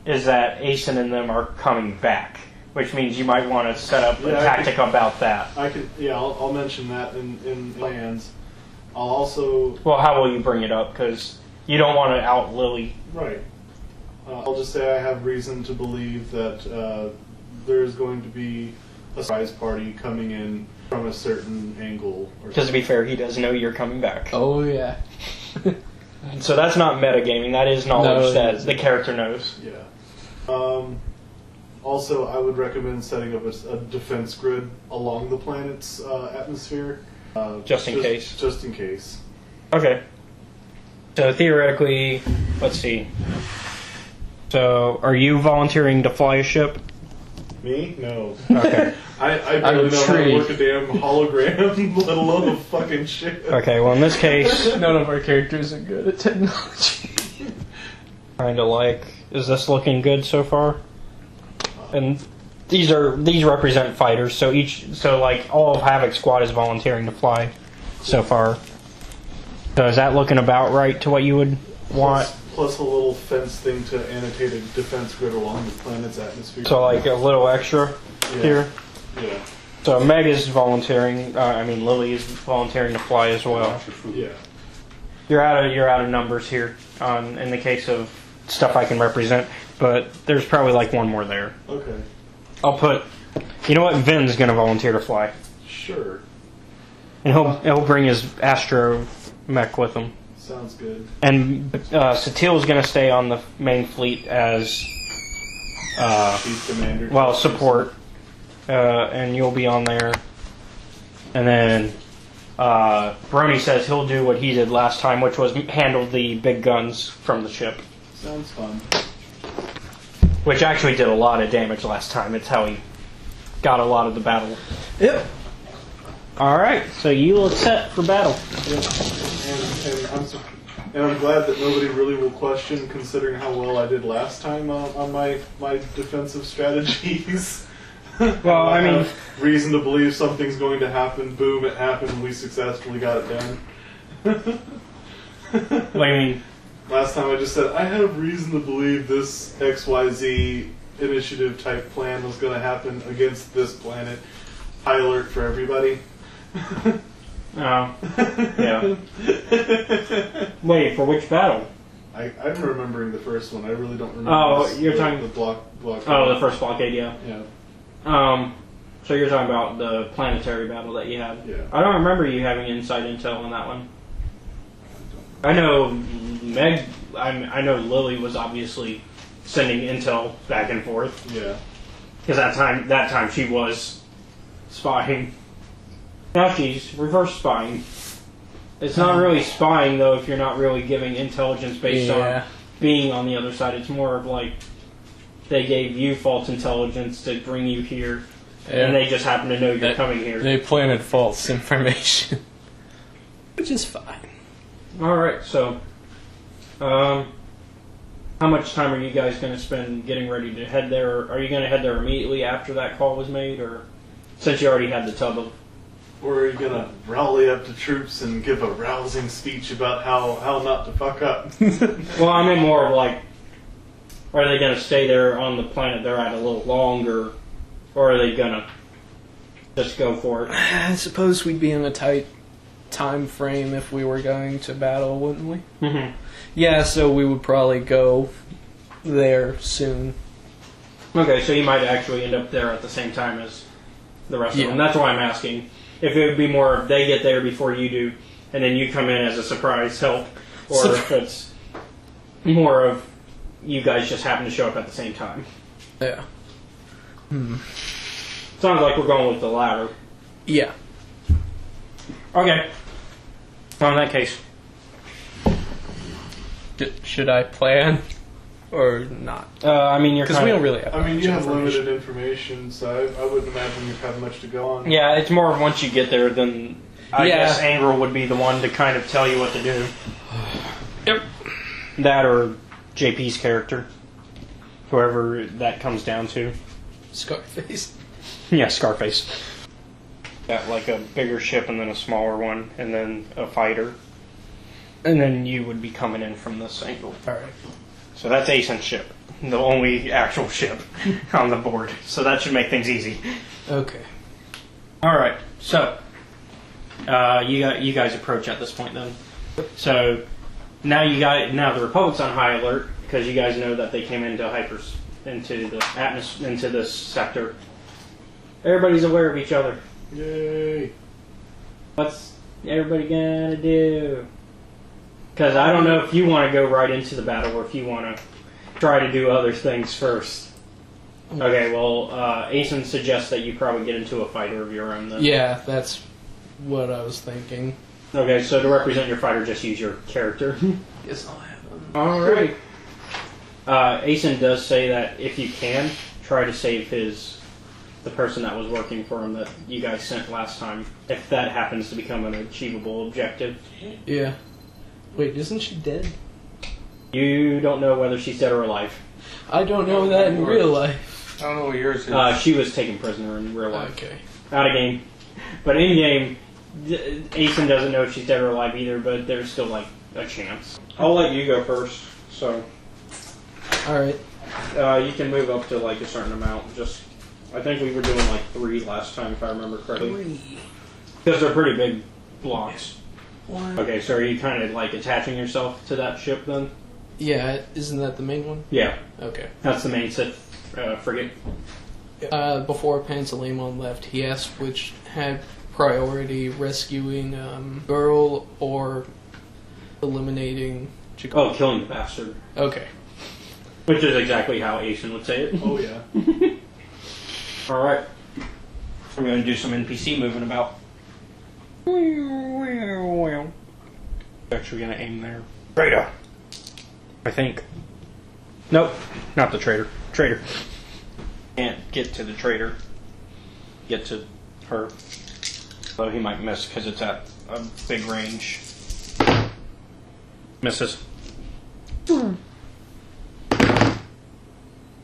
is that Asen and them are coming back, which means you might want to set up a tactic about that. I'll mention that in plans. I'll also. Well, how will you bring it up? Because you don't want to out Lily. Right. I'll just say I have reason to believe that there is going to be a surprise party coming in from a certain angle. Because to be fair, he does know you're coming back. Oh, yeah. So that's not metagaming. That is knowledge that the character knows. Yeah. Also, I would recommend setting up a defense grid along the planet's atmosphere. Just in case. Just in case. Okay. So theoretically, let's see. So, are you volunteering to fly a ship? Me? No. Okay. I barely know how to work a damn hologram, let alone a fucking ship. Okay, well in this case... None of our characters are good at technology. Kinda like... Is this looking good so far? And these represent fighters, so all of Havoc's squad is volunteering to fly so far. So is that looking about right to what you would want? Plus a little fence thing to annotate a defense grid along the planet's atmosphere. So like a little extra here? Yeah. So Meg is volunteering, Lily is volunteering to fly as well. Yeah. You're out of numbers here in the case of stuff I can represent, but there's probably like one more there. Okay. I'll put, you know what, Vin's gonna volunteer to fly. Sure. And he'll bring his Astro mech with him. Sounds good. And Satil's going to stay on the main fleet as Chief Commander. Well, support. And you'll be on there. And then Brony says he'll do what he did last time, which was handle the big guns from the ship. Sounds fun. Which actually did a lot of damage last time. It's how he got a lot of the battle. Yep. Alright, so you look set for battle. Yep. And I'm glad that nobody really will question, considering how well I did last time on my defensive strategies. Well, I mean, reason to believe something's going to happen. Boom! It happened. And we successfully got it done. What do you mean? Last time I just said I have reason to believe this XYZ initiative type plan was going to happen against this planet. High alert for everybody. Oh, yeah. Wait, for which battle? I'm remembering the first one. I really don't remember. Oh, you're talking the block. Oh, the first blockade, yeah. Yeah. So you're talking about the planetary battle that you had. Yeah. I don't remember you having inside intel on that one. I know Meg. I know Lily was obviously sending intel back and forth. Yeah. Because that time she was spying. Now she's reverse spying. It's not really spying, though, if you're not really giving intelligence based on being on the other side. It's more of like they gave you false intelligence to bring you here, and they just happen to know you're coming here. They planted false information. Which is fine. Alright, so how much time are you guys going to spend getting ready to head there? Are you going to head there immediately after that call was made, or since you already had the tub of... Or are you gonna rally up the troops and give a rousing speech about how not to fuck up? Well, I mean more of like, are they going to stay there on the planet they're at a little longer, or are they going to just go for it? I suppose we'd be in a tight time frame if we were going to battle, wouldn't we? Mm-hmm. Yeah, so we would probably go there soon. Okay, so you might actually end up there at the same time as the rest of them. That's why I'm asking. If it would be more of they get there before you do, and then you come in as a surprise help, or if it's more of you guys just happen to show up at the same time. Yeah. Sounds like we're going with the latter. Yeah. Okay. Well, in that case, Should I plan or not? I mean, you're Because we don't really have. I mean, much you have information. limited information, so I wouldn't imagine you'd have much to go on. Yeah, it's more of once you get there, then I guess Angrel would be the one to kind of tell you what to do. Yep. That or JP's character. Whoever that comes down to. Scarface. Yeah, Scarface. Got like a bigger ship and then a smaller one, and then a fighter. And then you would be coming in from this angle. Alright. So that's Asen's ship. The only actual ship on the board. So that should make things easy. Okay. Alright, so you guys approach at this point then. So now the Republic's on high alert because you guys know that they came into into this sector. Everybody's aware of each other. Yay! What's everybody gonna do? Because I don't know if you want to go right into the battle or if you want to try to do other things first. Okay, well, Asen suggests that you probably get into a fighter of your own then. Yeah, that's what I was thinking. Okay, so to represent your fighter, just use your character. Guess I'll have them. Alright. Asen does say that if you can, try to save the person that was working for him that you guys sent last time, if that happens to become an achievable objective. Yeah. Wait, isn't she dead? You don't know whether she's dead or alive. I don't know that in real life. I don't know what yours is. She was taken prisoner in real life. Okay. Out of game. But in game, Asen doesn't know if she's dead or alive either, but there's still like a chance. I'll let you go first, so Alright. you can move up to like a certain amount. I think we were doing like 3 last time, if I remember correctly. Because they're pretty big blocks. One. Okay, so are you kind of like attaching yourself to that ship then? Yeah, isn't that the main one? Yeah, Okay. that's the main Sith frigate. Before Pansalemon left, he asked which had priority, rescuing girl or eliminating Jacob. Oh, killing the bastard. Okay. Which is exactly how Asen would say it. Oh yeah. Alright. I'm going to do some NPC moving about. Actually going to aim there. Traitor! I think. Nope, not the traitor. Traitor. Can't get to the traitor. Get to her. Though he might miss because it's at a big range. Misses.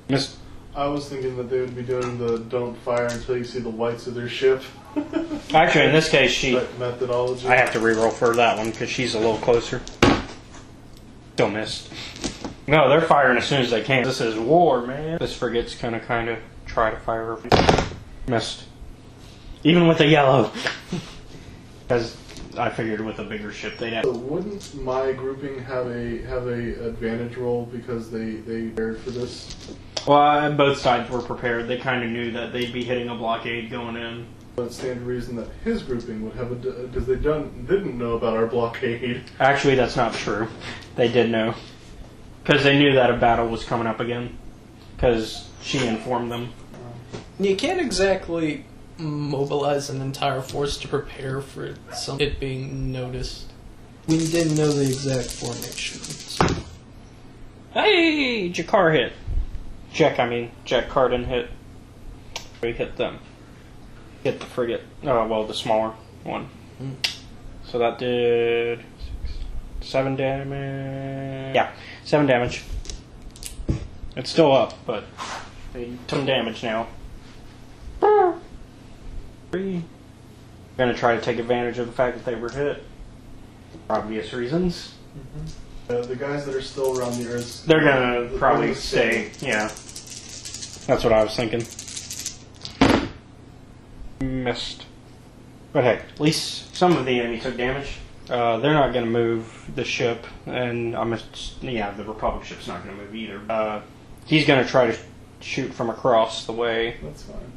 Miss. I was thinking that they would be doing the don't fire until you see the whites of their ship. Actually, in this case, That methodology. I have to reroll for that one because she's a little closer. Still missed. No, they're firing as soon as they can. This is war, man. This frigate's gonna kind of try to fire over. Missed. Even with the yellow. Because I figured with a bigger ship they'd have. So wouldn't my grouping have a advantage roll because they prepared for this? Well, both sides were prepared. They kind of knew that they'd be hitting a blockade going in. But it stands to reason that his grouping would have because they didn't know about our blockade. Actually, that's not true. They did know. Because they knew that a battle was coming up again. Because she informed them. You can't exactly mobilize an entire force to prepare for it being noticed. We didn't know the exact formation. So. Hey, Jakar hit. Jack Carden hit. We hit them. Hit the frigate. Oh, well, the smaller one. So that did 7 damage. Yeah, 7 damage. It's still up, but they took some damage now. 3. We're gonna try to take advantage of the fact that they were hit. For obvious reasons. The guys that are still around the Earth, They're gonna probably stay. Yeah. That's what I was thinking. Missed. But hey, at least some of the enemy took damage. They're not going to move the ship, and the Republic ship's not going to move either. He's going to try to shoot from across the way. That's fine.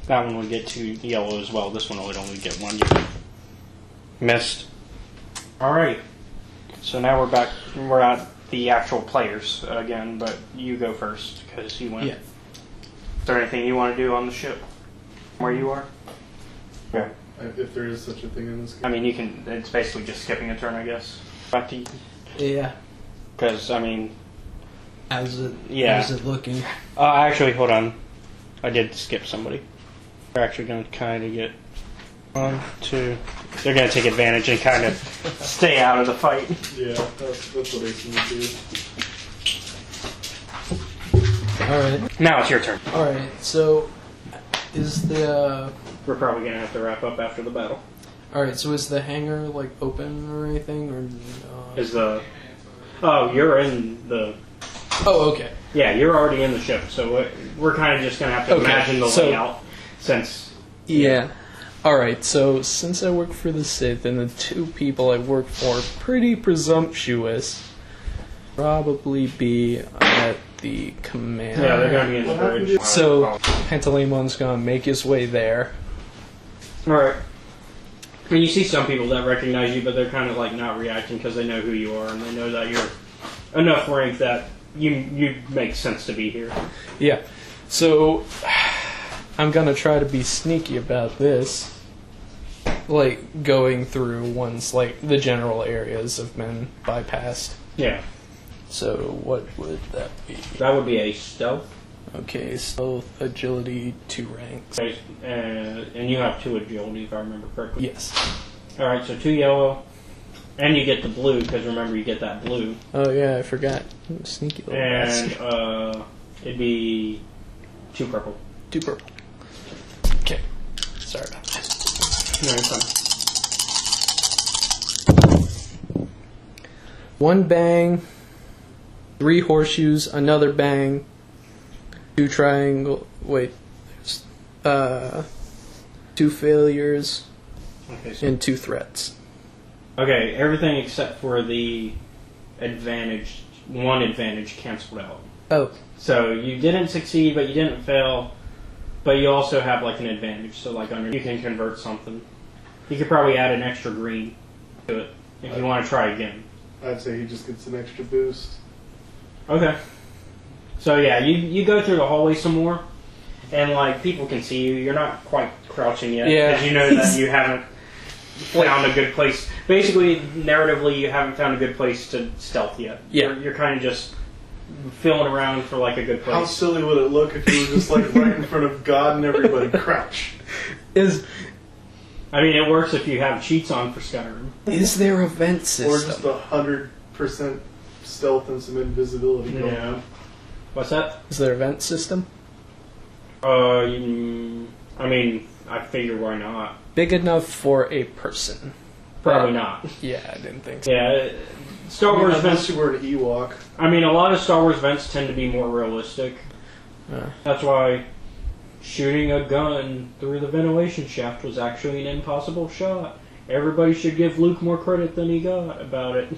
That one would get 2 yellow as well. This one would only get 1. Missed. Alright. So now we're back. We're at the actual players again, but you go first because you went. Yeah. Is there anything you want to do on the ship where you are? Okay. If there is such a thing in this game. I mean, you can. It's basically just skipping a turn, I guess. Back to you. Yeah. Because I mean, How's it looking? actually, hold on. I did skip somebody. They're actually going to kind of get 1, 2. They're going to take advantage and kind of stay out of the fight. Yeah, that's what I seem to do. Alright. Now it's your turn. Alright, so is the We're probably going to have to wrap up after the battle. Alright, so is the hangar like open or anything or Is the you're in the Oh, okay. Yeah, you're already in the ship, so we're kind of just going to have to imagine the layout since Yeah. Alright, so since I work for the Sith and the 2 people I work for are pretty presumptuous, probably be at the command. Yeah, they're going to be in the bridge. So Pantalemon's gonna make his way there. Alright. And you see some people that recognize you, but they're kind of like not reacting because they know who you are and they know that you're enough rank that you make sense to be here. Yeah. So I'm gonna try to be sneaky about this. Like going through ones like the general areas have been bypassed. Yeah. So what would that be? That would be a stealth. Okay, stealth, agility, 2 ranks. And you have 2 agility, if I remember correctly. Yes. Alright, so 2 yellow. And you get the blue, because remember you get that blue. Oh yeah, I forgot. Sneaky little bastard. And it'd be 2 purple. 2 purple. Okay. Sorry about that. No, it's fine. 1 bang, 3 horseshoes, another bang, 2 triangle. Wait, there's 2 failures, Okay, so and 2 threats. okay, everything except for the advantage, 1 advantage canceled out. Oh, So you didn't succeed, but you didn't fail, but you also have like an advantage. So like you can convert something. You could probably add an extra green to it if you want to try again. I'd say he just gets an extra boost. Okay. So yeah, you go through the hallway some more, and like people can see you. You're not quite crouching yet, Yeah. because you know that you haven't found a good place. Basically, narratively, you haven't found a good place to stealth yet. Yeah. You're kind of just feeling around for like a good place. How silly would it look if you were just like right in front of God and everybody crouch? I mean, it works if you have cheats on for Skyrim. Is there a vent Or just system? 100% stealth and some invisibility going Yeah. on. What's that? Is there a vent system? I mean, I figure why not? Big enough for a person. Probably not. Yeah, I didn't think so. Yeah, Star Wars Unless vents. you were an Ewok. I mean, a lot of Star Wars vents tend to be more realistic. That's why shooting a gun through the ventilation shaft was actually an impossible shot. Everybody should give Luke more credit than he got about it.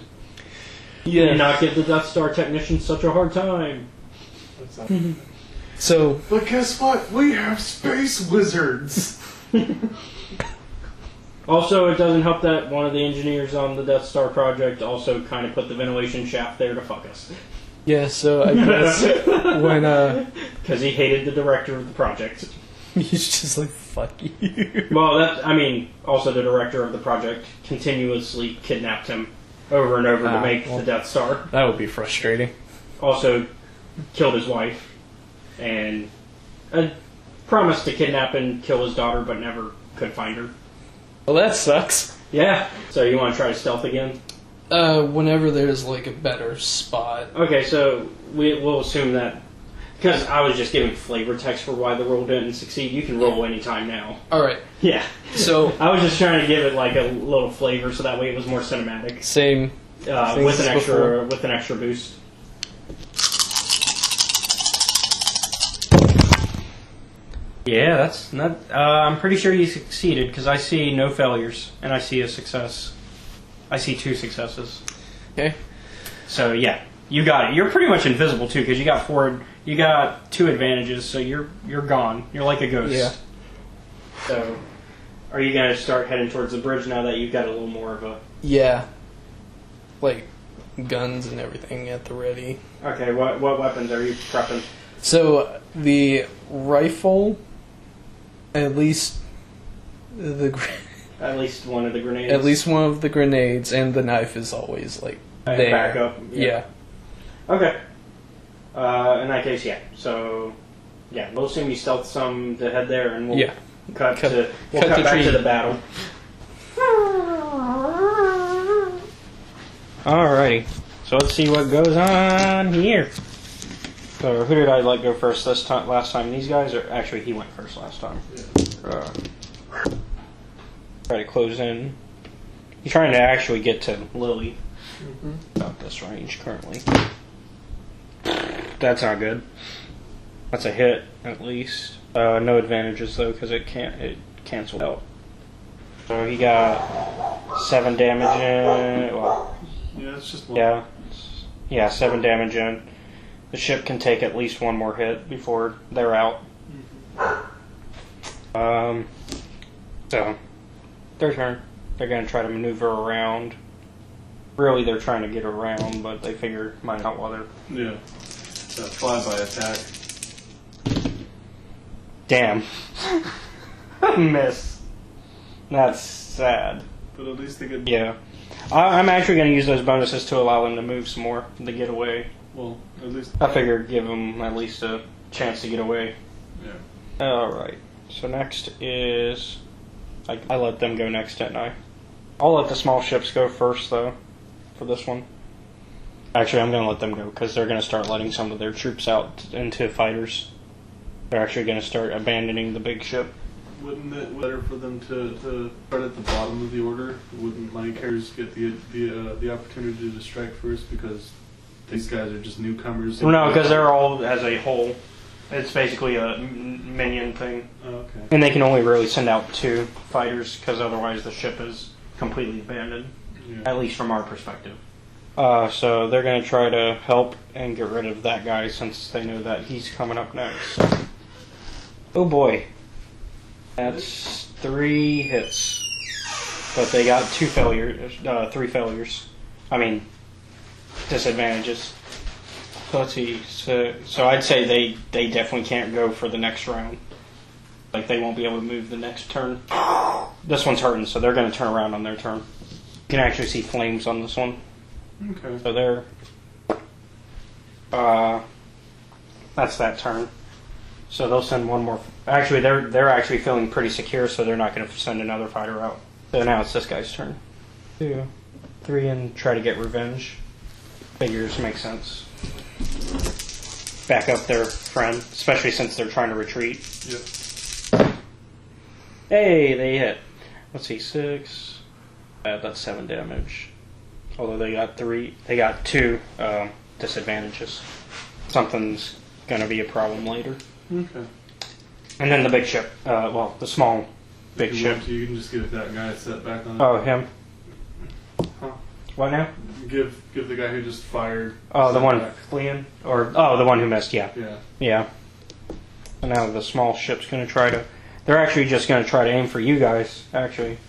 Yeah. And not give the Death Star technicians such a hard time. That's not- So, But guess what? We have space wizards! Also, it doesn't help that one of the engineers on the Death Star project also kind of put the ventilation shaft there to fuck us. yeah, so I guess when, Because he hated the director of the project. he's just like, fuck you. Well, also the director of the project continuously kidnapped him over and over to make the Death Star. That would be frustrating. Also killed his wife and promised to kidnap and kill his daughter, but never could find her. Well, that sucks. Yeah. So you want to try stealth again? Whenever there's like a better spot. Okay, so we'll assume that because I was just giving flavor text for why the roll didn't succeed. You can roll anytime now. All right. Yeah. So I was just trying to give it like a little flavor, so that way it was more cinematic. Same. With an extra boost. Yeah, that's not. I'm pretty sure you succeeded because I see no failures and I see a success. I see 2 successes. Okay. So yeah, you got it. You're pretty much invisible too because you got 4. You got 2 advantages, so you're gone. You're like a ghost. Yeah. So, are you gonna start heading towards the bridge now that you've got a little more of a? Yeah. Like guns and everything at the ready. Okay, what weapons are you prepping? So the rifle, at least At least one of the grenades. at least one of the grenades, and the knife is always like there. Backup. Yeah. Okay. In that case, yeah. So, yeah, we'll assume you stealth some to head there, and we'll cut the back tree. to the battle. Alrighty. So let's see what goes on here. So who did I let go first last time? These guys, or actually he went first last time. Try to close in. He's trying to actually get to Lily. About this range currently. That's not good. That's a hit at least. No advantages though because it canceled out. So he got 7 damage in. Well, Yeah, it's just one. yeah, 7 damage in. The ship can take at least 1 more hit before they're out. So their turn. They're gonna try to maneuver around. Really, they're trying to get around, but they figure might not while they're. Yeah. It's a flyby attack. Damn. Miss. That's sad. But at least they get. Yeah. I'm actually going to use those bonuses to allow them to move some more, to get away. Well, at least. I figured give them at least a chance to get away. Yeah. Alright. So next is. I let them go next, didn't I? I'll let the small ships go first, though, for this one. Actually, I'm going to let them go, because they're going to start letting some of their troops out into fighters. They're actually going to start abandoning the big ship. Wouldn't it be better for them to start at the bottom of the order? Wouldn't my carriers get the opportunity to strike first because these guys are just newcomers? No, because they're all as a whole. It's basically a minion thing. Oh, okay. And they can only really send out 2 fighters because otherwise the ship is completely abandoned. Yeah. At least from our perspective. So they're going to try to help and get rid of that guy since they know that he's coming up next. So. Oh boy. That's 3 hits. But they got 3 failures. I mean, disadvantages. So let's see. So I'd say they definitely can't go for the next round. Like they won't be able to move the next turn. This one's hurting, so they're going to turn around on their turn. You can actually see flames on this one. Okay. So they're. That's that turn. So they'll send one more. Actually, they're actually feeling pretty secure, so they're not going to send another fighter out. So now it's this guy's turn. 2, 3, and try to get revenge. Figures make sense. Back up their friend, especially since they're trying to retreat. Yep. Hey, they hit. Let's see, 6. That's 7 damage. Although they got 2 disadvantages. Something's gonna be a problem later. Okay. And then the big ship. The small big ship. You can just give that guy a set back on. Oh, him. Huh. What now? Give the guy who just fired. Oh, the one back. fleeing, or the one who missed. Yeah. Yeah. Yeah. And now the small ship's gonna try to. They're actually just gonna try to aim for you guys. Actually,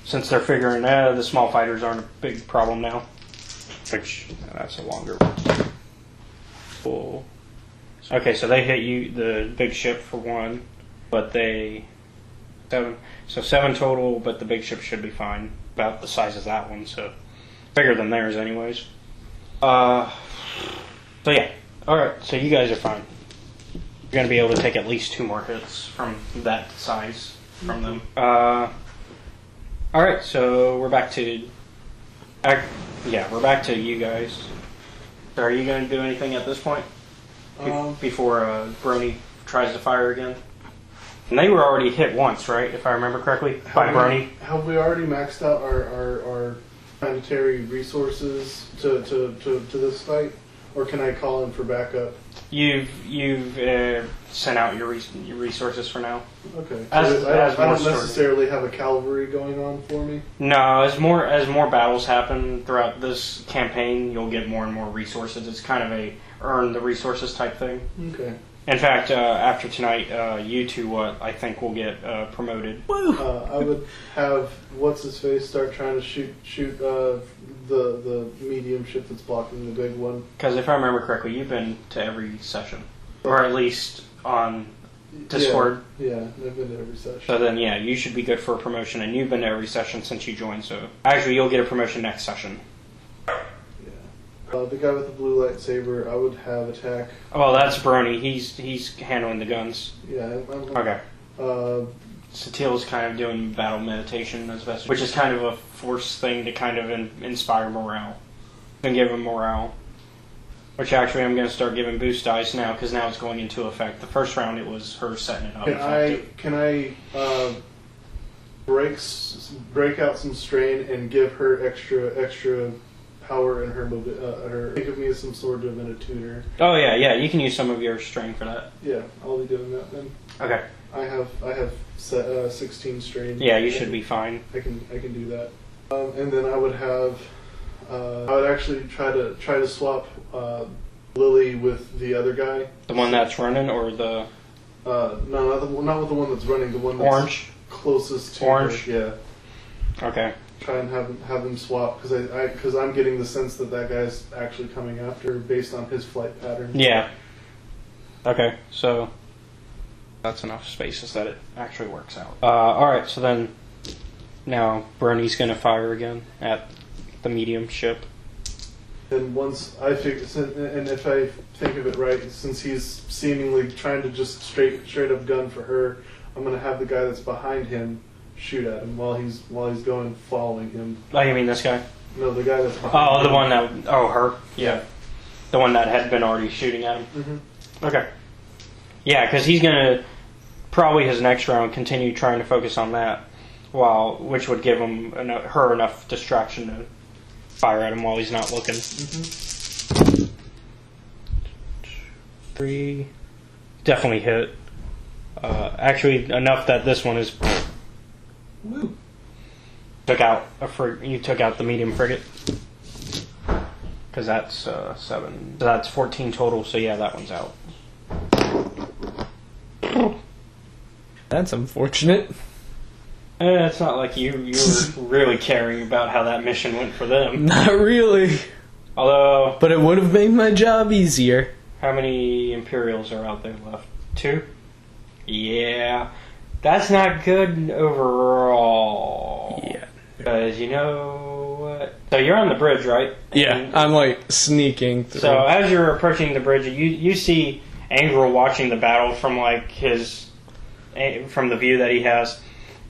since they're figuring the small fighters aren't a big problem now. Which that's a longer one. Cool. Okay, so they hit you, the big ship, for 1, but they 7. So 7 total, but the big ship should be fine. About the size of that one, so bigger than theirs, anyways. So yeah. Alright, so you guys are fine. You're going to be able to take at least 2 more hits from that size from them. Alright, so we're back to... we're back to you guys. So are you going to do anything at this point? Before Brony tries to fire again? And they were already hit once, right? If I remember correctly, by Brony. Have we already maxed out our planetary resources to this fight? Or can I call in for backup? You've sent out your resources for now. Okay. As I more don't necessarily have a cavalry going on for me. No, as more battles happen throughout this campaign, you'll get more and more resources. It's kind of a earn the resources type thing. Okay. In fact, after tonight, you two, I think, will get promoted. I would have what's his face start trying to shoot the medium ship that's blocking the big one. Because if I remember correctly, you've been to every session, or at least on Discord. Yeah, I've been to every session. So then, yeah, you should be good for a promotion, and you've been to every session since you joined. So actually, you'll get a promotion next session. The guy with the blue lightsaber, I would have attack. Well, that's Brony. He's handling the guns. Yeah. Okay. Satil's kind of doing battle meditation as best, which is kind of a force thing to kind of inspire morale and give him morale. Which actually, I'm going to start giving boost dice now because now it's going into effect. The first round, it was her setting it up. Can I break out some strain and give her extra power in her think of me as some sort of a tutor. Oh yeah, you can use some of your strain for that. Yeah, I'll be doing that then. Okay. I have 16 strain. Yeah, you should be fine. I can do that. And then I would have I would actually try to swap Lily with the other guy. The one that's running, or the no, not with the one that's running. The one that's orange closest to orange. Her. Yeah. Okay. Try and have them swap because I'm getting the sense that guy's actually coming after based on his flight pattern. Yeah. Okay, so that's enough spaces that it actually works out. Alright, so then now Brony's going to fire again at the medium ship. And once I figure, and if I think of it right, since he's seemingly trying to just straight up gun for her, I'm going to have the guy that's behind him shoot at him while he's going following him. Oh, you mean this guy? No, the guy that's behind him. the one that... Oh, her? Yeah. The one that had been already shooting at him? Mm-hmm. Okay. Yeah, because he's going to, probably his next round, continue trying to focus on that, which would give him her enough distraction to fire at him while he's not looking. Mm-hmm. 3. Definitely hit. Actually, enough that this one is... Woo. You took out the medium frigate. Because that's 7. So that's 14 total, so yeah, that one's out. That's unfortunate. It's not like you were really caring about how that mission went for them. Not really. Although... But it would have made my job easier. How many Imperials are out there left? 2? Yeah. That's not good overall. Yeah. Because you know what? So you're on the bridge, right? Yeah, I'm like sneaking through. So as you're approaching the bridge, you see Angrel watching the battle from like from the view that he has,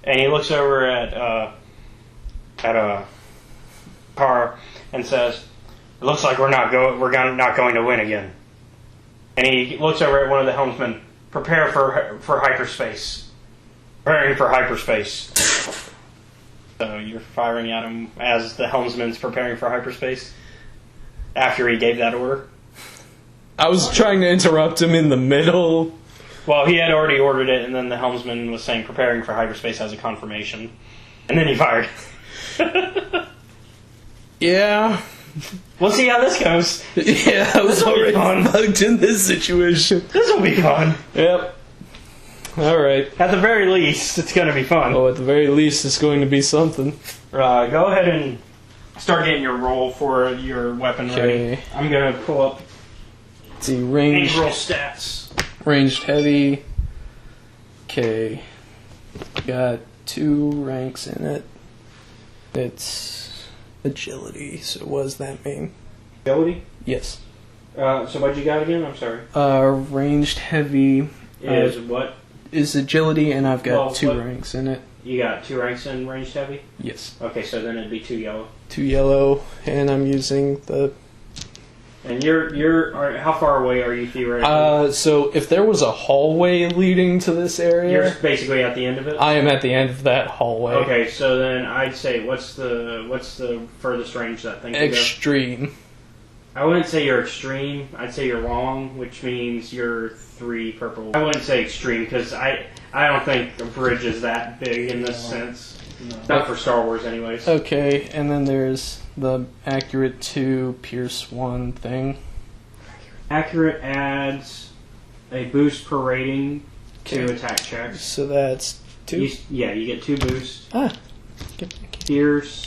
and he looks over at a car and says, "It looks like we're not going to win again." And he looks over at one of the helmsmen. Prepare for hyperspace. Preparing for hyperspace. So you're firing at him as the helmsman's preparing for hyperspace? After he gave that order? I was trying to interrupt him in the middle. Well, he had already ordered it, and then the helmsman was saying preparing for hyperspace as a confirmation. And then he fired. Yeah. We'll see how this goes. Yeah, I was already bugged in this situation. This will be fun. Yep. Alright. At the very least, it's going to be fun. Oh, at the very least, it's going to be something. Go ahead and start getting your roll for your weapon ready. I'm going to pull up Let's see, ranged roll stats. Ranged heavy. Okay. Got 2 ranks in it. It's Agility. So what does that mean? Agility? Yes. So what'd you got again? I'm sorry. Ranged heavy Is what? is agility, and I've got Well, 2 what- ranks in it. You got 2 ranks in ranged heavy? Yes. Okay, so then it'd be 2 yellow. 2 yellow, and I'm using the. And how far away are you theoretically? So if there was a hallway leading to this area, You're basically at the end of it? I am at the end of that hallway. Okay, so then I'd say what's the furthest range that thing can go? Extreme. I wouldn't say you're extreme. I'd say you're long, which means you're 3 purple. I wouldn't say extreme because I don't think a bridge is that big in this sense. No. Not for Star Wars, anyways. Okay, and then there's the accurate 2, pierce 1 thing. Accurate adds a boost per rating to attack checks. So that's 2. You get 2 boosts. Ah. Pierce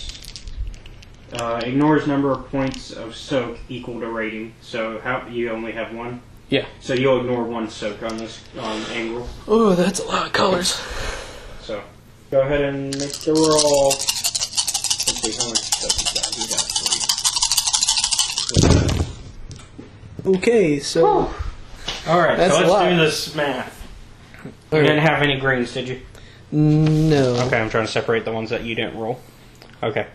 ignores number of points of soak equal to rating. So you only have 1. Yeah. So you'll ignore 1 soak on angle. Oh, that's a lot of colors. So go ahead and make the roll. Let's see how much soak you got. You got 3. Okay, so All right. That's so a let's lot. do this math. You Alright. didn't have any greens, did you? no. Okay, I'm trying to separate the ones that you didn't roll. Okay.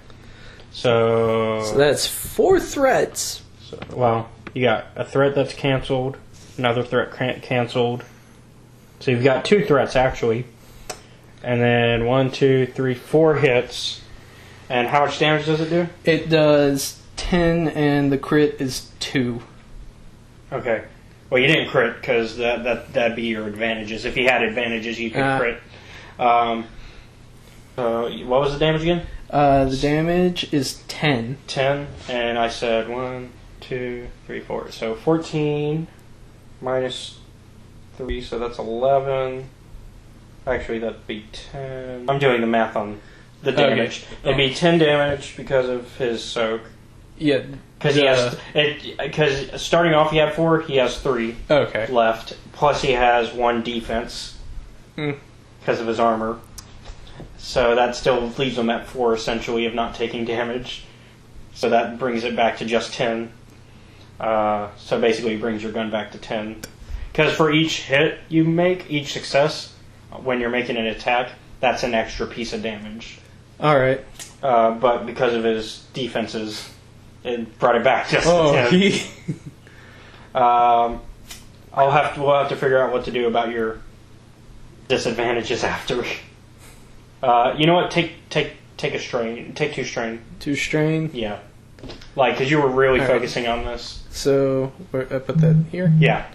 So that's 4 threats. well, you got a threat that's canceled, another threat canceled. So you've got 2 threats actually, and then 1, 2, 3, 4 hits. And how much damage does it do? It does 10, and the crit is 2. Okay. Well, you didn't crit because that'd be your advantages. If you had advantages, you could crit. So what was the damage again? The damage is 10. 10, and I said 1, 2, 3, 4. So 14 minus 3, so that's 11. Actually, that'd be 10. I'm doing the math on the damage. Okay. It'd be 10 damage because of his soak. Yeah. Because starting off he had 4, he has 3 Okay. left. Plus he has 1 defense because of his armor. So that still leaves him at 4 essentially of not taking damage. So that brings it back to just 10. So basically it brings your gun back to 10. Because for each hit you make, each success, when you're making an attack, that's an extra piece of damage. Alright. But because of his defenses, it brought it back just to 10. We'll have to figure out what to do about your disadvantages after. You know what? Take a strain. Take 2 strain. 2 strain. Yeah. Because you were really All right. focusing on this. So, I put that here? Yeah.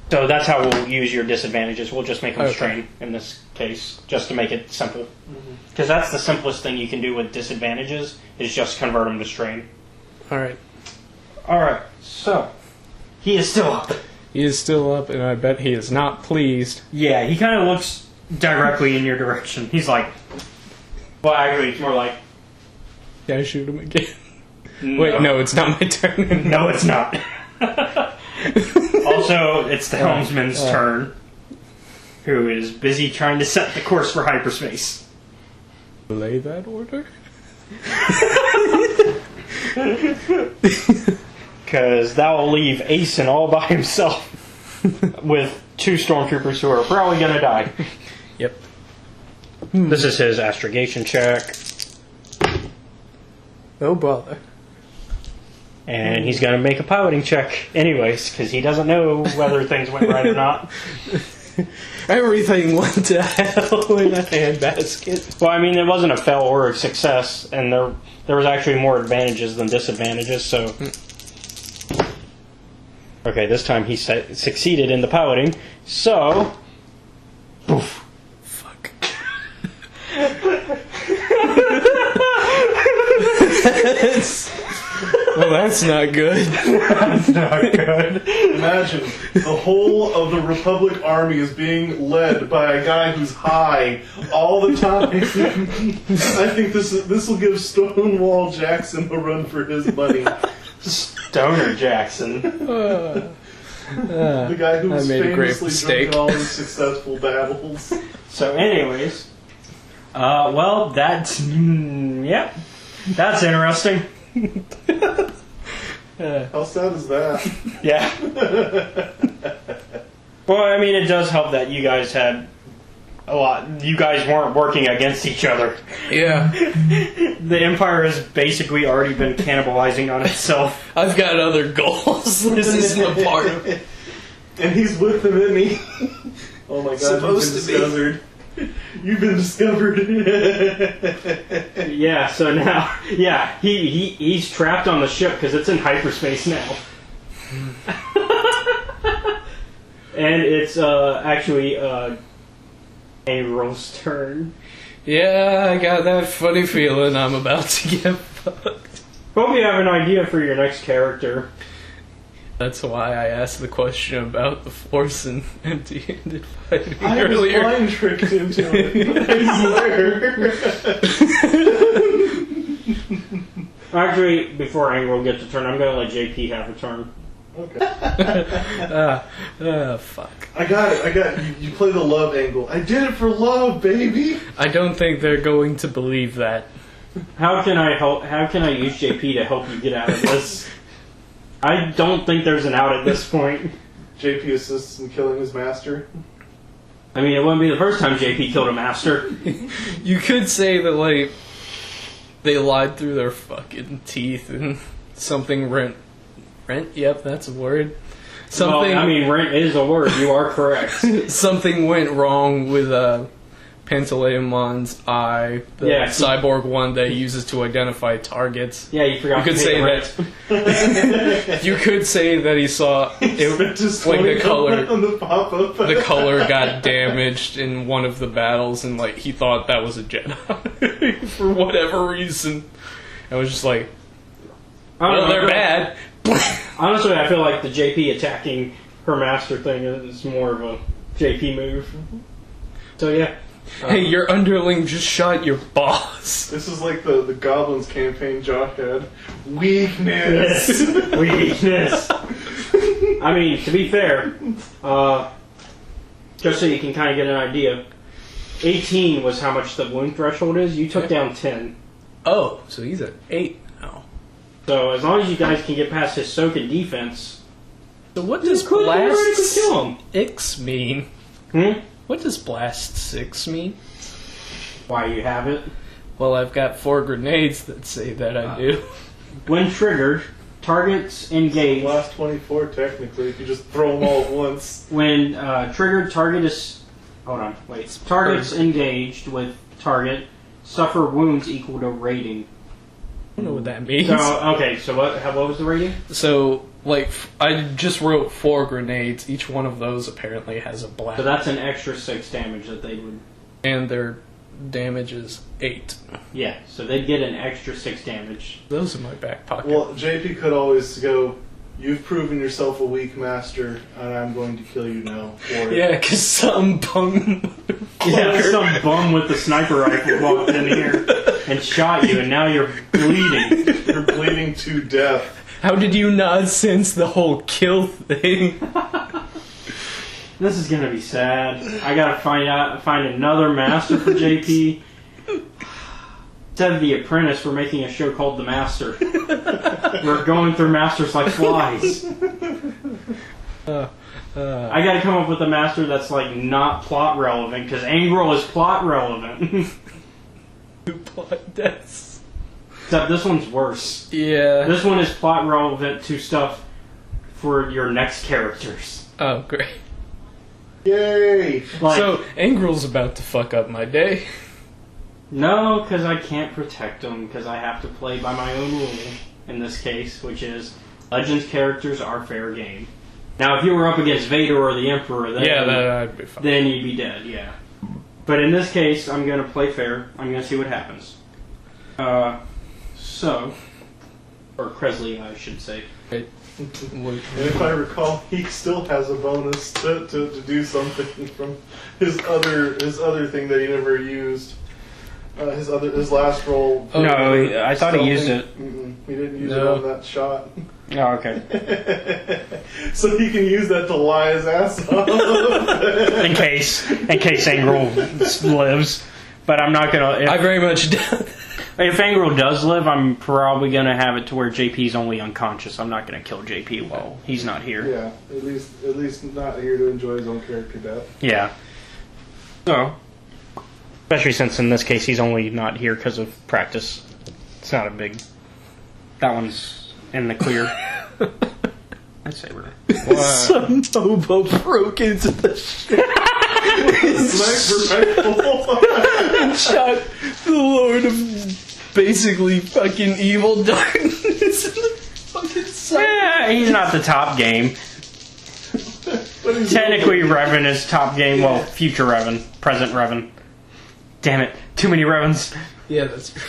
So that's how we'll use your disadvantages. We'll just make them Okay. strain in this case, just to make it simple. Because that's the simplest thing you can do with disadvantages, is just convert them to strain. Alright. Alright, so he is still up. He is still up, and I bet he is not pleased. Yeah, he kind of looks directly in your direction. He's like, well, actually, it's more like, Can I shoot him again? Wait, no, it's not my turn. No, it's not. Also, it's the helmsman's turn, who is busy trying to set the course for hyperspace. Belay that order? Because that will leave Asen all by himself with 2 stormtroopers who are probably going to die. Yep. This is his astrogation check, No bother. and he's going to make a piloting check anyways, because he doesn't know whether things went right or not. Everything went to hell in a handbasket. Well, I mean, it wasn't a fail or a success, and there was actually more advantages than disadvantages, so... Okay, this time he succeeded in the piloting, so... Poof. Fuck. Well, that's not good. That's not good. Imagine the whole of the Republic Army is being led by a guy who's high all the time. I think this will give Stonewall Jackson a run for his money. Stoner Jackson. The guy who was I made a great famously mistake. drunk in all these successful battles. So anyways, well, that's... Yep. That's interesting. How sad is that? Yeah. Well, I mean, it does help that you guys had a lot. You guys weren't working against each other. Yeah. The Empire has basically already been cannibalizing on itself. I've got other goals. This isn't a part of it. And he's with them, isn't he? Oh my god, Supposed you've to been be. discovered. You've been discovered. Yeah, so now, yeah, he's trapped on the ship because it's in hyperspace now. And it's actually Angel's turn. Yeah, I got that funny feeling I'm about to get fucked. Hope you have an idea for your next character. That's why I asked the question about the Force and empty-handed fighting I was earlier. blind tricked into it. I swear. Actually, before Angel gets a turn, I'm going to let JP have a turn. Okay. Fuck. I got it. You play the love angle. I did it for love, baby. I don't think they're going to believe that. How can I help? How can I use JP to help you get out of this? I don't think there's an out at this point. JP assists in killing his master. I mean, it wouldn't be the first time JP killed a master. You could say that, like, they lied through their fucking teeth and something rent? Yep, that's a word. Something. Well, I mean, rent is a word. You are correct. Something went wrong with Pantaleon's eye, the cyborg one that he uses to identify targets. Yeah, you forgot. You could say that. You could say that he saw it, like the color got damaged in one of the battles, and like he thought that was a Jedi for whatever reason. I was just like, well, they're bad. Honestly, I feel like the JP attacking her master thing is more of a JP move. So yeah. Hey, your underling just shot your boss. This is like the Goblins campaign Josh had. Weakness. Weakness. I mean, to be fair, just so you can kind of get an idea, 18 was how much the wound threshold is. You took down 10. Oh, so he's at 8 now. So as long as you guys can get past his soak and defense, so what does kill him. Blast 6 mean? What does Blast 6 mean? Why you have it? Well, I've got 4 grenades that say that I do. When triggered, targets engaged. Last 24 technically, if you just throw them all at once. When triggered, target is... Hold on, wait. Targets engaged with target suffer wounds equal to rating. I don't know what that means. So, okay, so what was the rating? So, like, I just wrote 4 grenades. Each one of those apparently has a blast. So that's an extra 6 damage that they would... And their damage is 8. Yeah, so they'd get an extra 6 damage. Those in my back pocket. Well, JP could always go, you've proven yourself a weak master, and I'm going to kill you now. Or, yeah, because some bum... Yeah, some bum with the sniper rifle walked in here and shot you, and now you're bleeding. You're bleeding to death. How did you not sense the whole kill thing? This is gonna be sad. I gotta find another master for JP. Instead of The Apprentice, we're making a show called The Master. We're going through masters like flies. I gotta come up with a master that's like not plot relevant, because Angro is plot relevant. Plot deaths. Except this one's worse. Yeah. This one is plot relevant to stuff for your next characters. Oh, great. Yay! Like, So, Angril's about to fuck up my day. no, because I can't protect them, because I have to play by my own rule in this case, which is Legends characters are fair game. Now, if you were up against Vader or the Emperor, then, That'd be fine. then you'd be dead, yeah. But in this case, I'm going to play fair. I'm going to see what happens. Or Kresley, I should say. And if I recall, he still has a bonus to do something from his other thing that he never used. His last roll. Oh, no, I thought he used it. He didn't use it on that shot. Oh, okay. So he can use that to lie his ass off. in case Angro lives. But I'm not gonna. I very much doubt. If Angrel does live, I'm probably going to have it to where JP's only unconscious. I'm not going to kill JP while he's not here. Yeah, at least not here to enjoy his own character death. Yeah. So, especially since in this case he's only not here because of practice. It's not a big... That one's in the clear. I'd say we're... Some hobo broke into the ship and shot the Lord of basically fucking evil darkness in the fucking sun. Yeah, he's not the top game. Technically, Revan is top game. Well, future Revan. Present Revan. Damn it. Too many Revans. Yeah, that's true.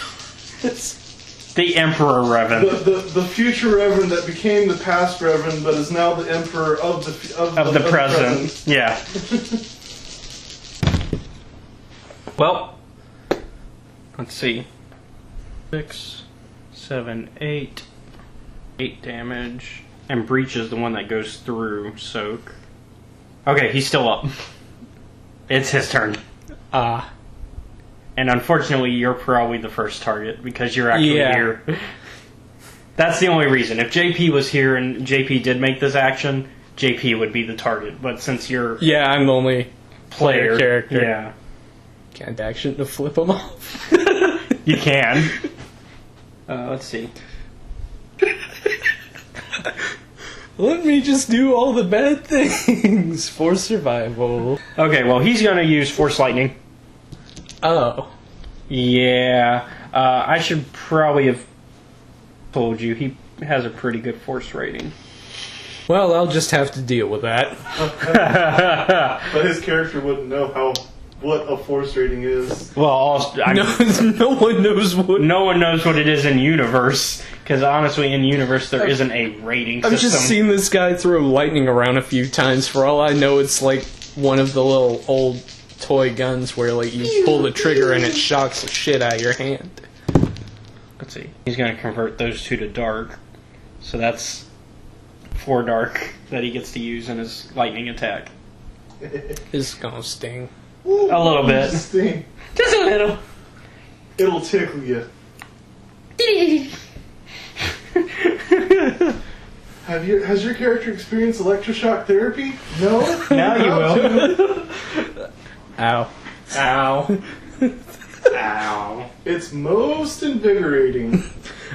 The Emperor Revan. The future Reverend that became the past Reverend, but is now the Emperor of the present. Yeah. Well, let's see. 6, 7, 8. 8 damage. And Breach is the one that goes through Soak. Okay, he's still up. It's his turn. And unfortunately, you're probably the first target because you're actually here. That's the only reason. If JP was here and JP did make this action, JP would be the target. But since you're I'm the only player character. Yeah. Can't action to flip him off. You can. Let's see. Let me just do all the bad things for survival. Okay, well, he's going to use Force Lightning. Oh. Yeah. I should probably have told you. He has a pretty good Force rating. Well, I'll just have to deal with that. But his character wouldn't know what a Force rating is. Well, no one knows what. No one knows what it is in universe. Because honestly, in universe, there isn't a rating system. I've just seen this guy throw lightning around a few times. For all I know, it's like one of the little old toy guns where like you pull the trigger and it shocks the shit out of your hand. Let's see. He's going to convert those two to dark. So that's 4 dark that he gets to use in his lightning attack. It's gonna sting. A little bit. Sting. Just a little. It'll tickle you. Has your character experienced electroshock therapy? No? Now you will. Ow. Ow. Ow. It's most invigorating.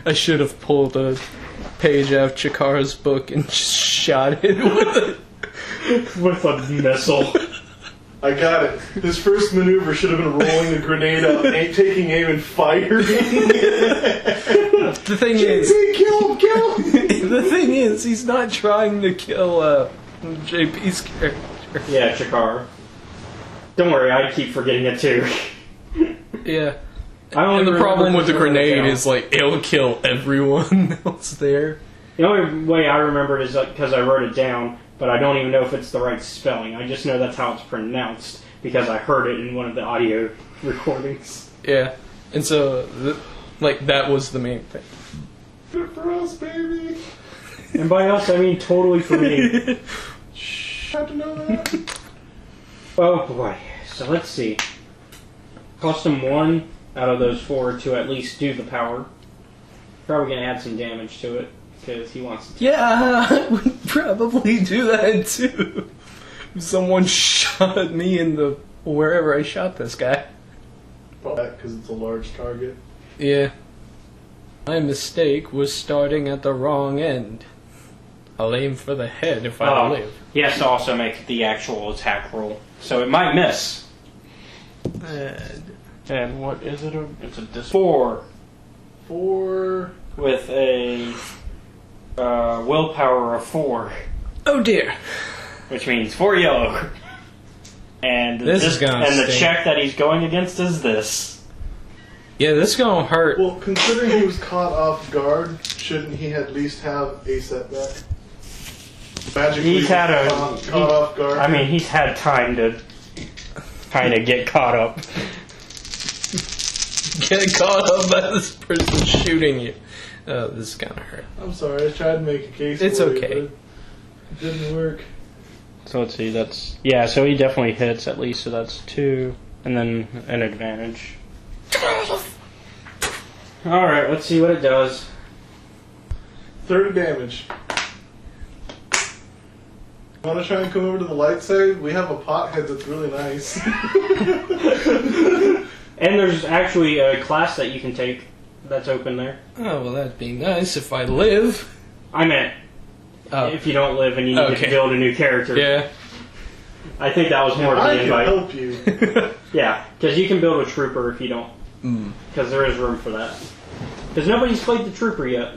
I should have pulled a page out of Chikara's book and just shot it With a missile. I got it. His first maneuver should have been rolling a grenade up, taking aim and firing. The thing is, kill him! the thing is, he's not trying to kill JP's character. Yeah, Chikara. Don't worry, I keep forgetting it too. Yeah. And the problem with the grenade is like it'll kill everyone else there. The only way I remember it is because I wrote it down, but I don't even know if it's the right spelling. I just know that's how it's pronounced because I heard it in one of the audio recordings. Yeah, and so that was the main thing. Good for us, baby. And by us, I mean totally for me. Had to know that. Oh boy. So let's see. Cost him 1 out of those 4 to at least do the power. Probably gonna add some damage to it because he wants to. Yeah, I would probably do that too. If someone shot me in the wherever I shot this guy. Because it's a large target. Yeah. My mistake was starting at the wrong end. I'll aim for the head if I live. He has to also make the actual attack roll, so it might miss. And what is it? It's a 4. 4 with a willpower of 4. Oh dear. Which means 4 yellow. And this is gonna and the stink. check that he's going against is this. Yeah, this is gonna hurt. Well, considering he was caught off guard, shouldn't he at least have a setback? Magically He's had caught off guard. I mean, he's had time to kind of get caught up. Get caught up by this person shooting you. Oh, this is gonna hurt. I'm sorry, I tried to make a case. It's for you, okay. but it didn't work. So let's see, so he definitely hits at least, so that's 2, and then an advantage. Alright, let's see what it does. 30 damage. Want to try and come over to the light side? We have a pothead that's really nice. And there's actually a class that you can take that's open there. Oh, well, that'd be nice if I live. I meant if you don't live and you need to build a new character. Yeah. I think that was more of I the can invite. help you. Yeah, because you can build a trooper if you don't. Because there is room for that. Because nobody's played the trooper yet.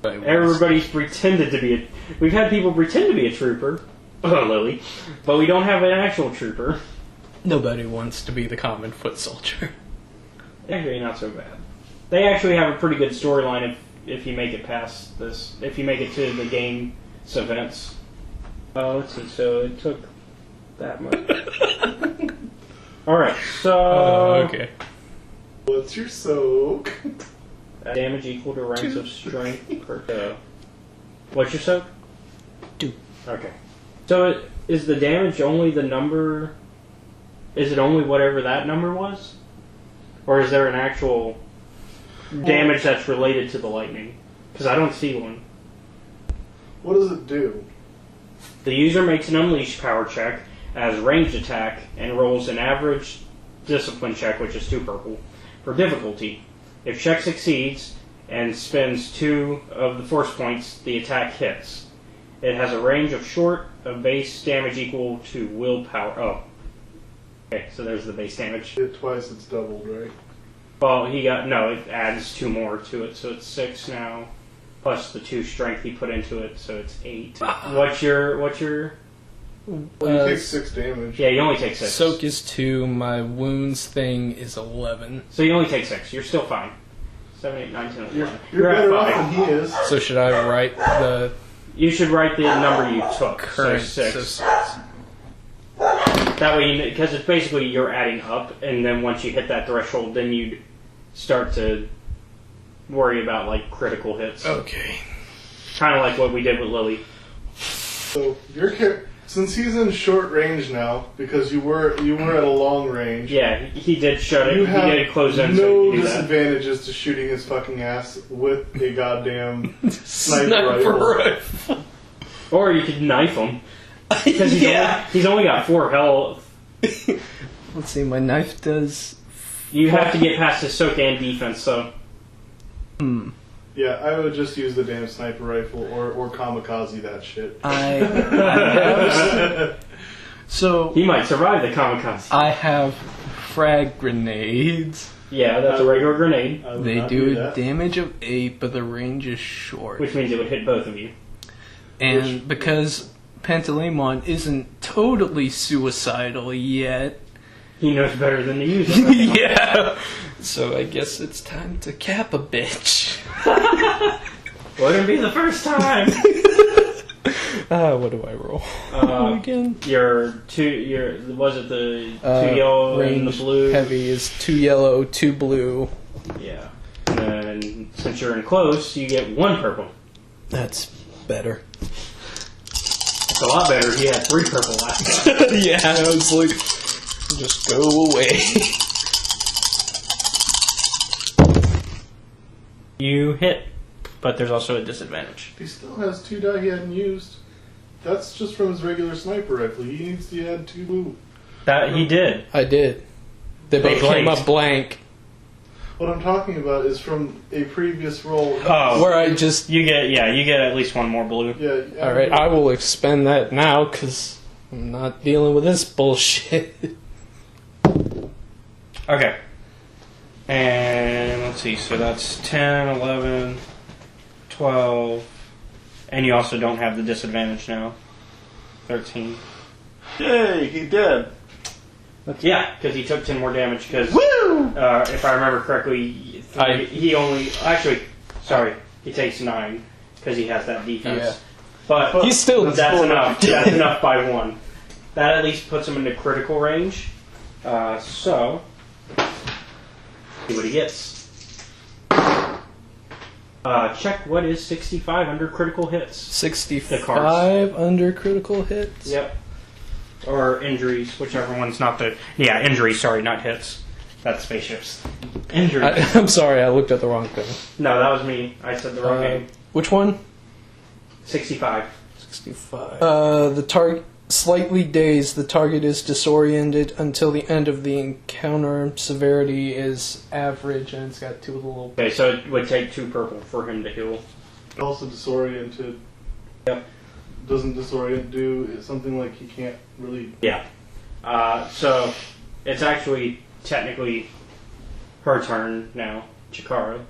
Everybody's pretended to be a... We've had people pretend to be a trooper. Oh, Lily. But we don't have an actual trooper. Nobody wants to be the common foot soldier. Actually, not so bad. They actually have a pretty good storyline if you make it past this. If you make it to the game's events. Oh, let's see. So it took that much. Alright, so... okay. What's your soak? Damage equal to ranks of strength per... what's your soak? 2. Okay. So is the damage only the number... Is it only whatever that number was? Or is there an actual damage that's related to the lightning? Because I don't see one. What does it do? The user makes an unleash power check as ranged attack and rolls an average discipline check, which is 2 purple, for difficulty. If check succeeds and spends 2 of the force points, the attack hits. It has a range of short of base damage equal to willpower. Oh. Okay, so there's the base damage. Hit twice, it's doubled, right? Well, it adds 2 more to it, so it's 6 now. Plus the 2 strength he put into it, so it's 8. What's your... Well, you take 6 damage. Yeah, you only take 6. Soak is 2, my wounds thing is 11. So you only take 6. You're still fine. 7, 8, 9, 10, 11. You're at better off 5. than he is. So should I write the You should write the number you took. current? So 6. So 6. That way, because it's basically you're adding up, and then once you hit that threshold, then you'd start to worry about like critical hits. Okay. Kind of like what we did with Lily. So since he's in short range now, because you were at a long range. Yeah, he did shut it. You He have did close in. no so he could do that. disadvantages to shooting his fucking ass with a goddamn sniper Sniper rifle. rifle. Or you could knife him because he's only got 4 health. Let's see, my knife does. You have to get past his soak and defense, so. Yeah, I would just use the damn sniper rifle or kamikaze that shit. So He might survive the kamikaze. I have frag grenades. Yeah, that's a regular grenade, I would They not do a that. damage of 8, but the range is short. which means it would hit both of you. And because Pantaleimon isn't totally suicidal yet, He knows better than to use it. yeah. So I guess it's time to cap a bitch. Wouldn't be the first time. What do I roll again? Was it the 2 yellow and the Range blue? heavy is 2 yellow, 2 blue. Yeah. And then since you're in close, you get 1 purple. That's better. It's a lot better. He had 3 purple last time. Yeah, I was like, just go away. You hit, but there's also a disadvantage. He still has 2 die he hadn't used. That's just from his regular sniper rifle. He needs to add 2 blue. That he did. I did. They both came blanked. up blank. What I'm talking about is from a previous roll. Oh, Where I just... you get at least 1 more blue. Yeah. Alright, I will expend that now, because I'm not dealing with this bullshit. Okay. And let's see, so that's 10, 11, 12, and you also don't have the disadvantage now. 13. Yay, he did. Yeah, because he took 10 more damage, because Woo! if I remember correctly, he takes 9, because he has that defense. Yeah. But He's still that's enough. That's enough by 1. That at least puts him into critical range. So, see what he gets. Check what is 65 under critical hits. 65 under critical hits? Yep. Or injuries, whichever one's not the... Yeah, injuries, sorry, not hits. That's spaceships. Injured. I'm sorry, I looked at the wrong thing. No, that was me. I said the wrong name. Which one? 65. 65. The target slightly dazed. The target is disoriented until the end of the encounter. Severity is average, and it's got 2 little. Okay, so it would take 2 purple for him to heal. Also disoriented. Yep. Doesn't disorient do something like he can't really... Yeah. So it's actually technically her turn now, Chikara,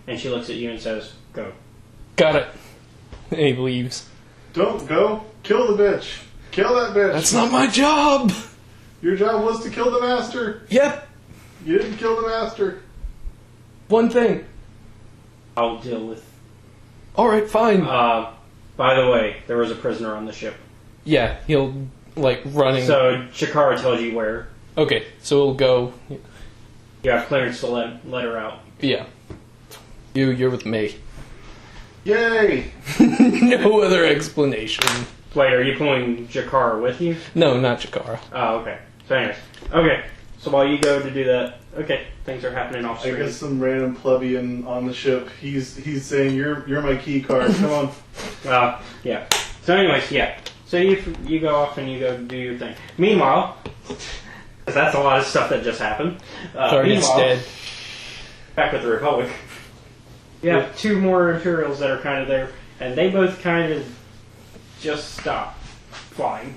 and she looks at you and says, "Go." Got it. And he leaves. Don't go. Kill the bitch. Kill that bitch. That's not my job. Your job was to kill the master. Yep. You didn't kill the master. One thing. I'll deal with. All right, fine. By the way, there was a prisoner on the ship. Yeah, he'll running. So Chikara tells you where. Okay, so we'll go. You have clearance to let her out. Yeah. You're with me. Yay! No other explanation. Wait, are you pulling Chikara with you? No, not Chikara. Oh, okay. So anyways. Okay. So while you go to do that, okay, things are happening off I screen. guess some random plebeian on the ship. He's saying, "You're my key card. Come on." Yeah. So anyways, yeah. So you go off and you go do your thing. Meanwhile, 'cause that's a lot of stuff that just happened. Target's dead. Back with the Republic. You have 2 more Imperials that are kind of there, and they both kind of just stop flying.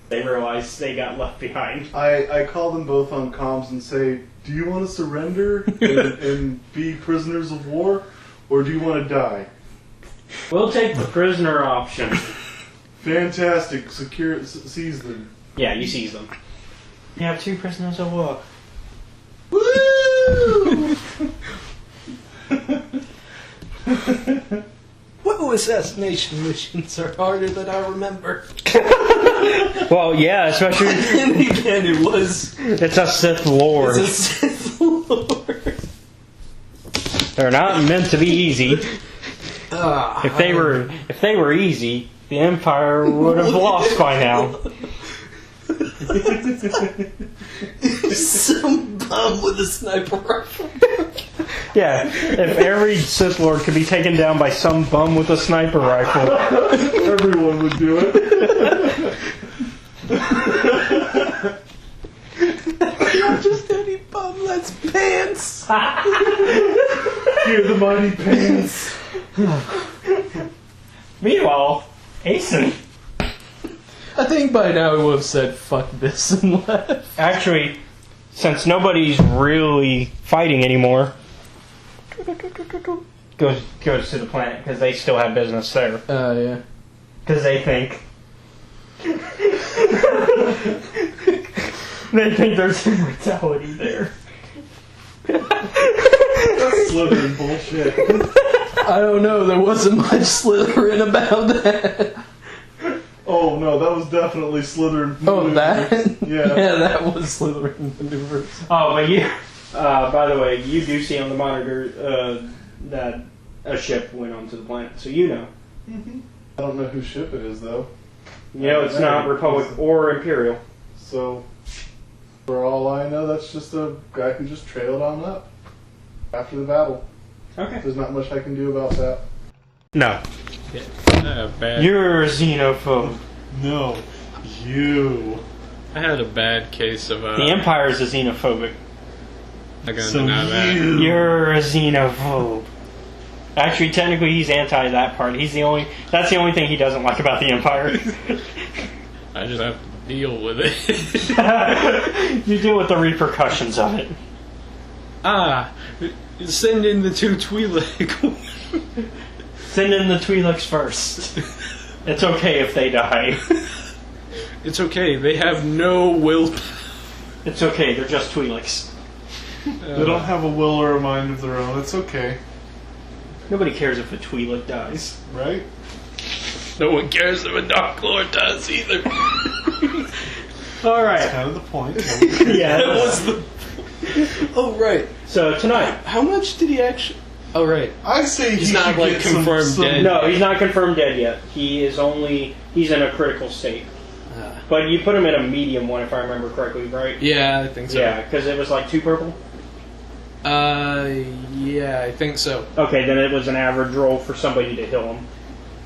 They realize they got left behind. I call them both on comms and say, "Do you want to surrender and be prisoners of war, or do you want to die?" We'll take the prisoner option. Fantastic. Seize them. Yeah, you seize them. You have 2 prisoners of war. Woo! Whoa, assassination missions are harder than I remember. Well, yeah, especially And again, it was. it's a Sith Lord. It's a Sith Lord. They're not meant to be easy. If they were easy, the Empire would have lost by now. Some bum with a sniper rifle. Yeah, if every Sith Lord could be taken down by some bum with a sniper rifle, Everyone would do it. Not just any bum, that's pants. Hear the mighty pants. meanwhile, Asen. I think by now we would have said fuck this and left. Actually, since nobody's really fighting anymore, goes to the planet because they still have business there. Yeah. Because they think there's immortality there. That's Slytherin bullshit. I don't know, there wasn't much Slytherin about that. Oh no, that was definitely Slytherin. Oh, that? Yeah. Yeah, that was Slytherin maneuvers. Oh, but you. By the way, you do see on the monitor that a ship went onto the planet, so you know. I don't know whose ship it is though. You know, it's not Republic or Imperial. So, for all I know, that's just a guy who just trailed on up after the battle. Okay. There's not much I can do about that. No. Bad. You're a xenophobe. No, you. I had a bad case of The Empire is a xenophobic. I gotta So deny that. You're a xenophobe. Actually, technically, he's anti that part. That's the only thing he doesn't like about the Empire. I just have to deal with it. You deal with the repercussions of it. Send in the 2 Twi'lek. Send in the Twi'leks first. It's okay if they die. It's okay, they have no will. It's okay, they're just Twi'leks. They don't have a will or a mind of their own. It's okay, Nobody cares if a Twi'lek dies. right? No one cares if a Dark Lord does either. Alright. Kind of the point. Yeah. That was the. Oh right. So tonight. How much did he actually? Oh right. I say He's not, should like, get confirmed some dead. No, he's not confirmed dead yet. He's in a critical state. But you put him in a medium one, if I remember correctly, right? Yeah, I think so. Yeah, because it was like 2 purple? Yeah, I think so. Okay, then it was an average roll for somebody to heal him.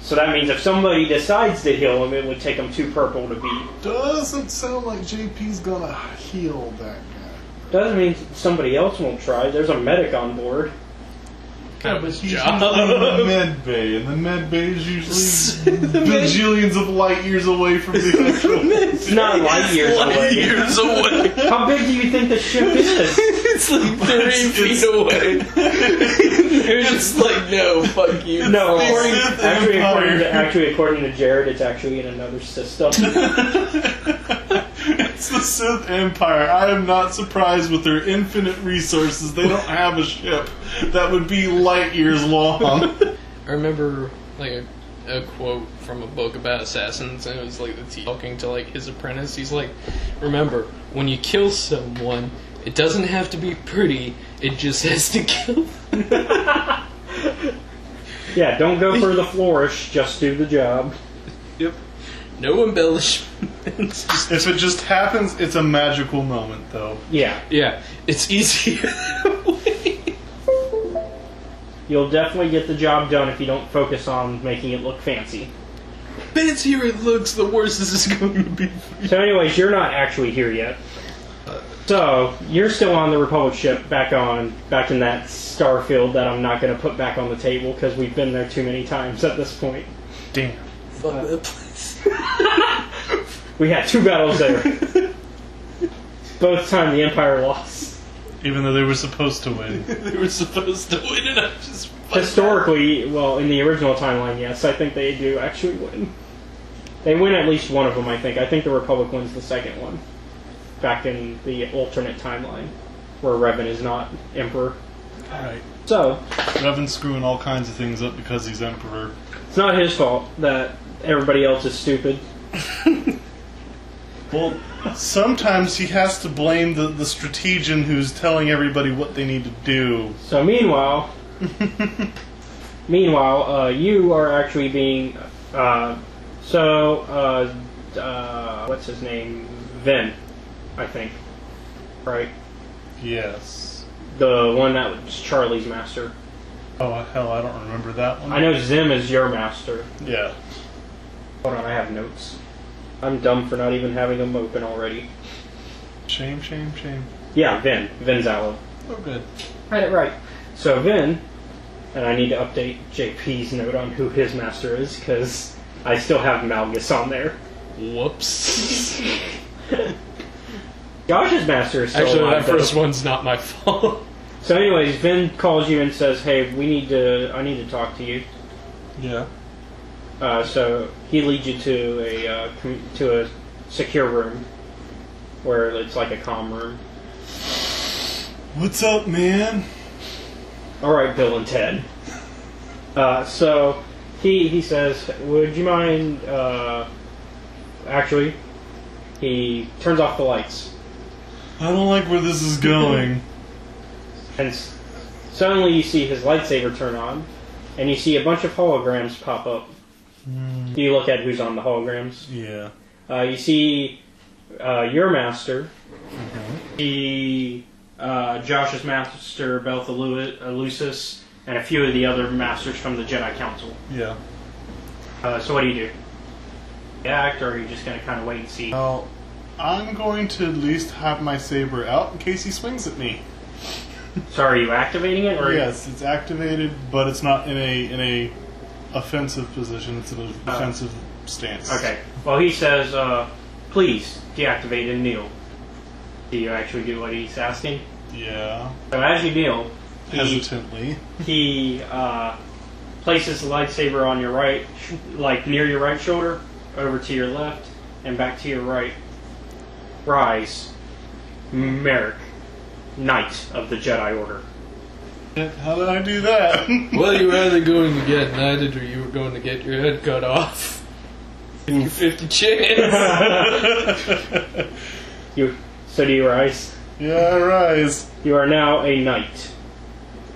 So that means if somebody decides to heal him, it would take him 2 purple to beat. Doesn't sound like JP's gonna heal that guy. Doesn't mean somebody else won't try. There's a medic on board. Yeah, but he's job. usually in the med bay, and the med bay is usually bajillions of light years away from the actual. It's not light years away. Years away. How big do you think the ship is? It's like 3 feet away. You're just like, no, fuck you. No, Sith actually, according to Jared, it's actually in another system. It's the Sith Empire. I am not surprised with their infinite resources. They don't have a ship that would be light years long. I remember like a quote from a book about assassins, and it was like the T talking to like his apprentice. He's like, "Remember, when you kill someone, it doesn't have to be pretty. It just has to kill." Yeah, don't go for the flourish. Just do the job. Yep. No embellishments. If it just happens, it's a magical moment, though. Yeah, Yeah, it's easier. you'll definitely get the job done if you don't focus on making it look fancy. Fancier it looks, the worse this is going to be. So anyways, you're not actually here yet. So, you're still on the Republic ship back in that star field that I'm not going to put back on the table because we've been there too many times at this point. Damn. Fuck that place. We had 2 battles there. Both time the Empire lost. Even though they were supposed to win. They were supposed to win, and I just Historically, well, in the original timeline, yes, I think they do actually win. They win at least one of them, I think. I think the Republic wins the second one. Back in the alternate timeline, where Revan is not Emperor. Right. So, Revan's screwing all kinds of things up because he's Emperor. it's not his fault that everybody else is stupid. Well, sometimes he has to blame the strategian who's telling everybody what they need to do. So meanwhile, you are actually being, what's his name? Vin, I think. Right? Yes. The one that was Charlie's master. Oh, hell, I don't remember that one. I know Zim is your master. Yeah. Hold on, I have notes. I'm dumb for not even having them open already. Shame, shame, shame. Yeah, Vin. Vin Zalo. Oh, good. Right, right. So Vin, and I need to update JP's note on who his master is, because I still have Malgus on there. Whoops. Josh's master is still Actually, alive, that first though. one's not my fault. So anyways, Vin calls you and says, hey, I need to talk to you. Yeah. So he leads you to a secure room, where it's like a comm room. What's up, man? Alright, Bill and Ted. So he says, would you mind, actually, he turns off the lights. I don't like where this is going. And suddenly you see his lightsaber turn on, and you see a bunch of holograms pop up. Do you look at who's on the holograms? Yeah. You see your master, Josh's master, Beltha Lucis, and a few of the other masters from the Jedi Council. Yeah. So what do? You act, or are you just going to kind of wait and see? Well, I'm going to at least have my saber out in case he swings at me. So are you activating it? Or Yes, it's activated, but it's not in a offensive position. It's in a defensive stance. Okay. Well, he says, please deactivate and kneel. Do you actually do what he's asking? Yeah. So as you kneel, Hesitantly. he places the lightsaber on your right, like near your right shoulder, over to your left, and back to your right. Rise, Merrick, Knight of the Jedi Order. How did I do that? Well, you were either going to get knighted or you were going to get your head cut off. 50-50 chance. So do you rise? Yeah, I rise. You are now a knight.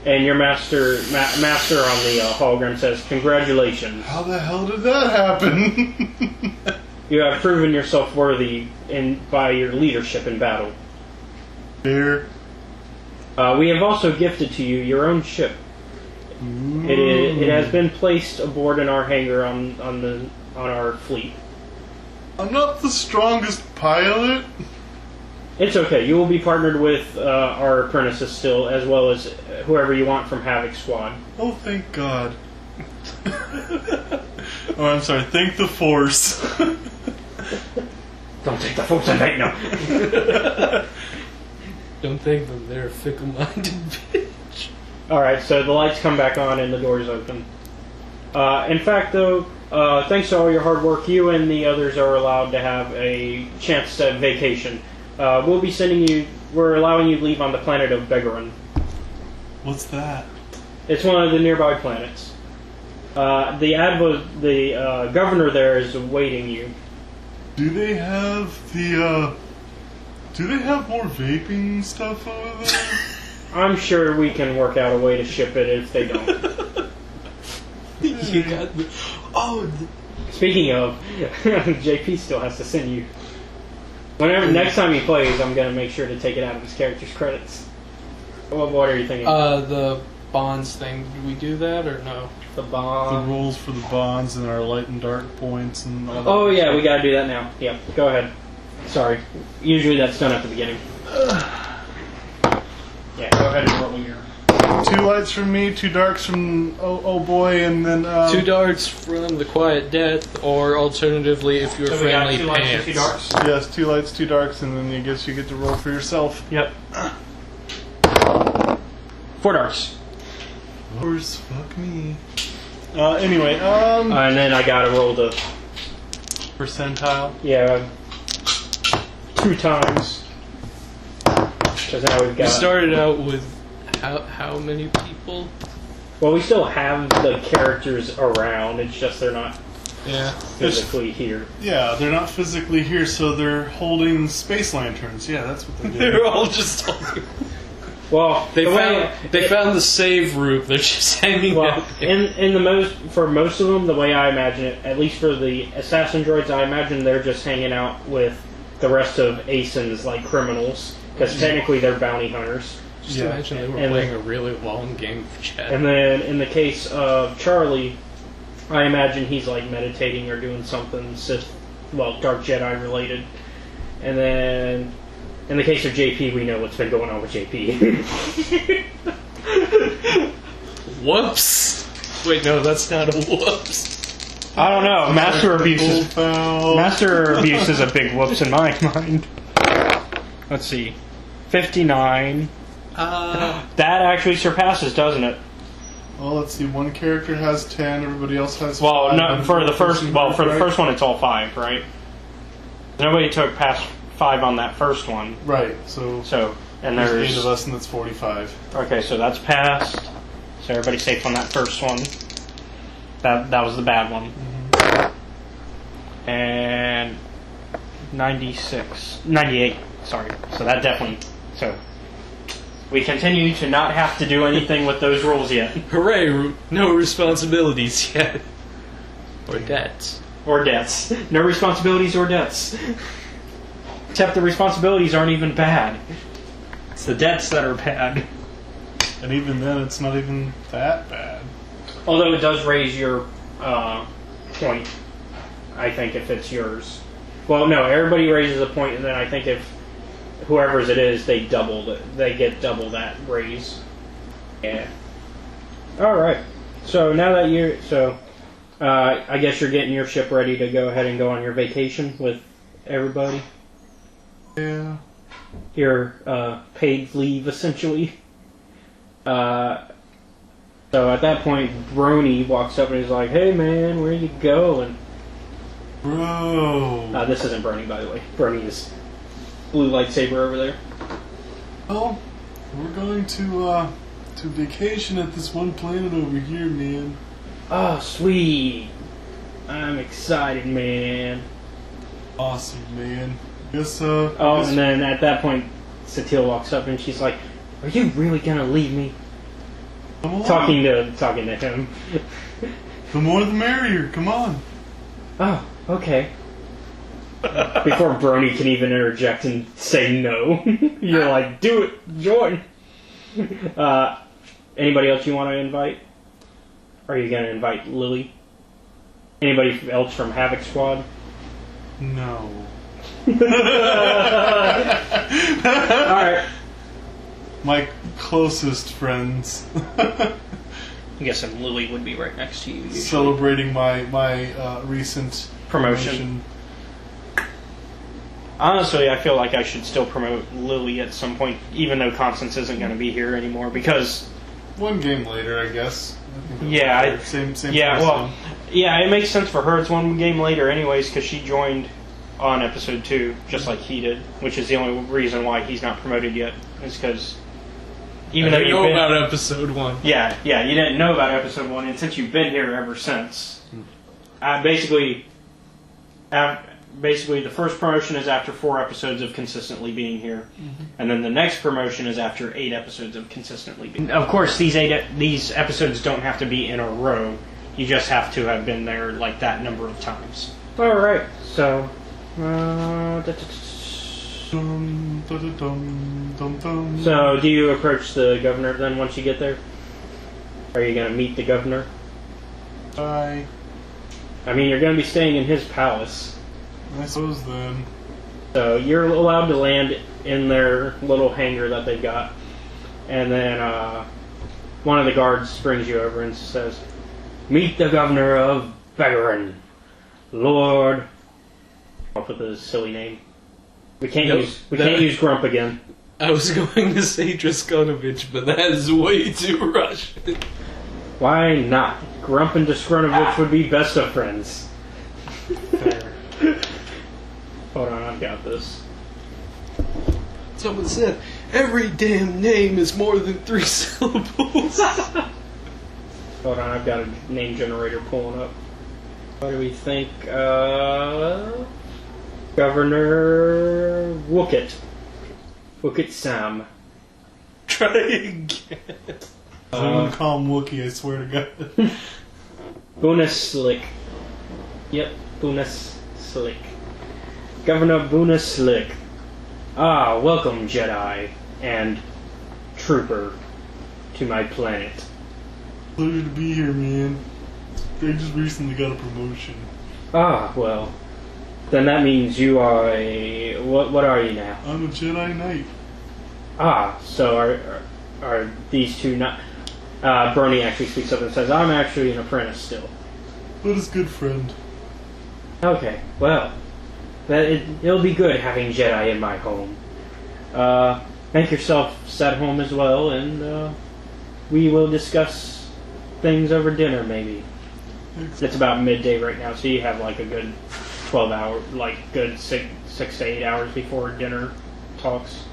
And your master on the hologram says, congratulations. How the hell did that happen? You have proven yourself worthy by your leadership in battle. There. We have also gifted to you your own ship. It has been placed aboard in our hangar on our fleet. I'm not the strongest pilot. It's okay. You will be partnered with our apprentices still, as well as whoever you want from Havoc Squad. Oh, thank God. Oh, I'm sorry. Thank the Force. Don't take the Force and bait, no. Don't thank them, they're a fickle-minded bitch. Alright, so the lights come back on and the doors open. In fact, though, thanks to all your hard work, you and the others are allowed to have a chance to vacation. We're allowing you to leave on the planet of Begarin. What's that? It's one of the nearby planets. The governor there is awaiting you. Do they have more vaping stuff over there? I'm sure we can work out a way to ship it if they don't. You got the... Oh! Speaking of, JP still has to send you. Next time he plays, I'm going to make sure to take it out of his character's credits. What are you thinking? The bonds thing. Do we do that or no? The bond. The rules for the bonds and our light and dark points and all that. Oh yeah, we gotta do that now. Yeah, go ahead. Sorry. Usually that's done at the beginning. Yeah, go ahead and roll your... 2 lights from me, 2 darks from oh boy, and then 2 darts from the Quiet Death, or alternatively, if you're friendly, we got 2 lights pants. and 2 darks. yes, 2 lights, 2 darks, and then you get to roll for yourself. Yep. 4 darks. Of course, fuck me. Anyway, And then I gotta roll the... percentile. Yeah. 2 times. Because now we've We got... started out with how many people? Well, we still have the characters around, it's just they're not Yeah. physically here. Yeah, they're not physically here, so they're holding space lanterns. Yeah, that's what they're doing. They're all just... Well, They found the save room. They're just hanging Well, out there. for most of them, the way I imagine it, at least for the assassin droids, I imagine they're just hanging out with the rest of ASIN's like criminals, because technically they're bounty hunters. Just imagine they were And playing a really long game of chess. And then in the case of Charlie, I imagine he's like meditating or doing something Sith, Dark Jedi related. And then in the case of JP, we know what's been going on with JP. Whoops! Wait, no, that's not a whoops. I don't know. Master abuse is a big whoops in my mind. Let's see. 59. That actually surpasses, doesn't it? Well, let's see. One character has 10. Everybody else has. Well, 5, no. For the first one, it's all 5, right? Nobody took past 5 on that first one. Right. So and there's there's 8 of us, and that's 45. Okay, so that's passed. So everybody's safe on that first one. That was the bad one. And 98. Sorry. So that definitely. So we continue to not have to do anything with those rules yet. Hooray! No responsibilities yet. Or debts. Or debts. No responsibilities or debts. Except the responsibilities aren't even bad. It's the debts that are bad. And even then, it's not even that bad. Although it does raise your point, I think, if it's yours. Well, no, everybody raises a point, and then I think if whoever's it is, they double it. They get double that raise. Yeah. All right. So now that I guess you're getting your ship ready to go ahead and go on your vacation with everybody. Yeah. Your paid leave, essentially. So at that point, Brony walks up and is like, "Hey man, where you going?" Bro. This isn't Brony, by the way. Brony is blue lightsaber over there. Oh, we're going to vacation at this one planet over here, man. Oh, sweet. I'm excited, man. Awesome, man. Guess, and then at that point, Satil walks up and she's like, "Are you really gonna leave me?" Talking to him. The more the merrier, come on. Oh, okay. Before Brony can even interject and say no, you're like, do it, join. Anybody else you want to invite? Are you going to invite Lily? Anybody else from Havoc Squad? No. Alright. My closest friends. I'm guessing Lily would be right next to you. Usually. Celebrating my recent Promotion. Honestly, I feel like I should still promote Lily at some point, even though Constance isn't going to be here anymore, because... One game later, I guess. Yeah, same. Yeah, person. well, yeah, it makes sense for her. It's one game later, anyways, because she joined on episode 2, just like he did, which is the only reason why he's not promoted yet. Is because even though you know about episode 1. Yeah, you didn't know about episode 1, and since you've been here ever since, basically, the first promotion is after 4 episodes of consistently being here, and then the next promotion is after 8 episodes of consistently being. Of course, these episodes don't have to be in a row. You just have to have been there like that number of times. All right, so. So, do you approach the governor then once you get there? Are you going to meet the governor? I mean, you're going to be staying in his palace. I suppose then. So, you're allowed to land in their little hangar that they've got. And then, one of the guards brings you over and says, "Meet the governor of Begarin, Lord..." Up with a silly name. We can't use Grump again. I was going to say Draskonovich, but that is way too Russian. Why not? Grump and Draskonovich would be best of friends. Fair. Hold on, I've got this. Someone said, every damn name is more than 3 syllables. Hold on, I've got a name generator pulling up. What do we think? Governor Wookit. Wookit Sam. Try again. Someone call him Wookie, I swear to God. Bunaslik. Yep, Bunaslik. Governor Bunaslik. Ah, welcome, Jedi and Trooper, to my planet. Pleasure to be here, man. I just recently got a promotion. Ah, well. Then that means you are a... What are you now? I'm a Jedi Knight. Ah, so are these two not... Brony actually speaks up and says, "I'm actually an apprentice still." But his good friend. Okay, well. It'll be good having Jedi in my home. Make yourself at home as well, and we will discuss things over dinner, maybe. It's about midday right now, so you have like a good 12 hour, like good 6 to 8 hours before dinner talks.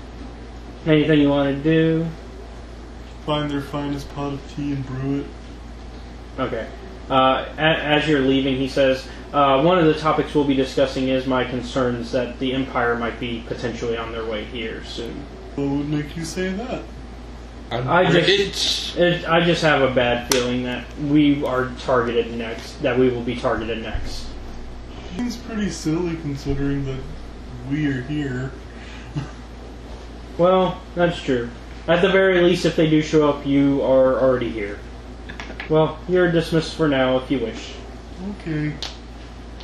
Anything you want to do? Find their finest pot of tea and brew it. Okay. As you're leaving, he says, one of the topics we'll be discussing is my concerns that the Empire might be potentially on their way here soon. What would make you say that? I just have a bad feeling that we are targeted next. That we will be targeted next. Seems pretty silly considering that we are here. Well, that's true. At the very least, if they do show up, you are already here. Well, you're dismissed for now if you wish. Okay.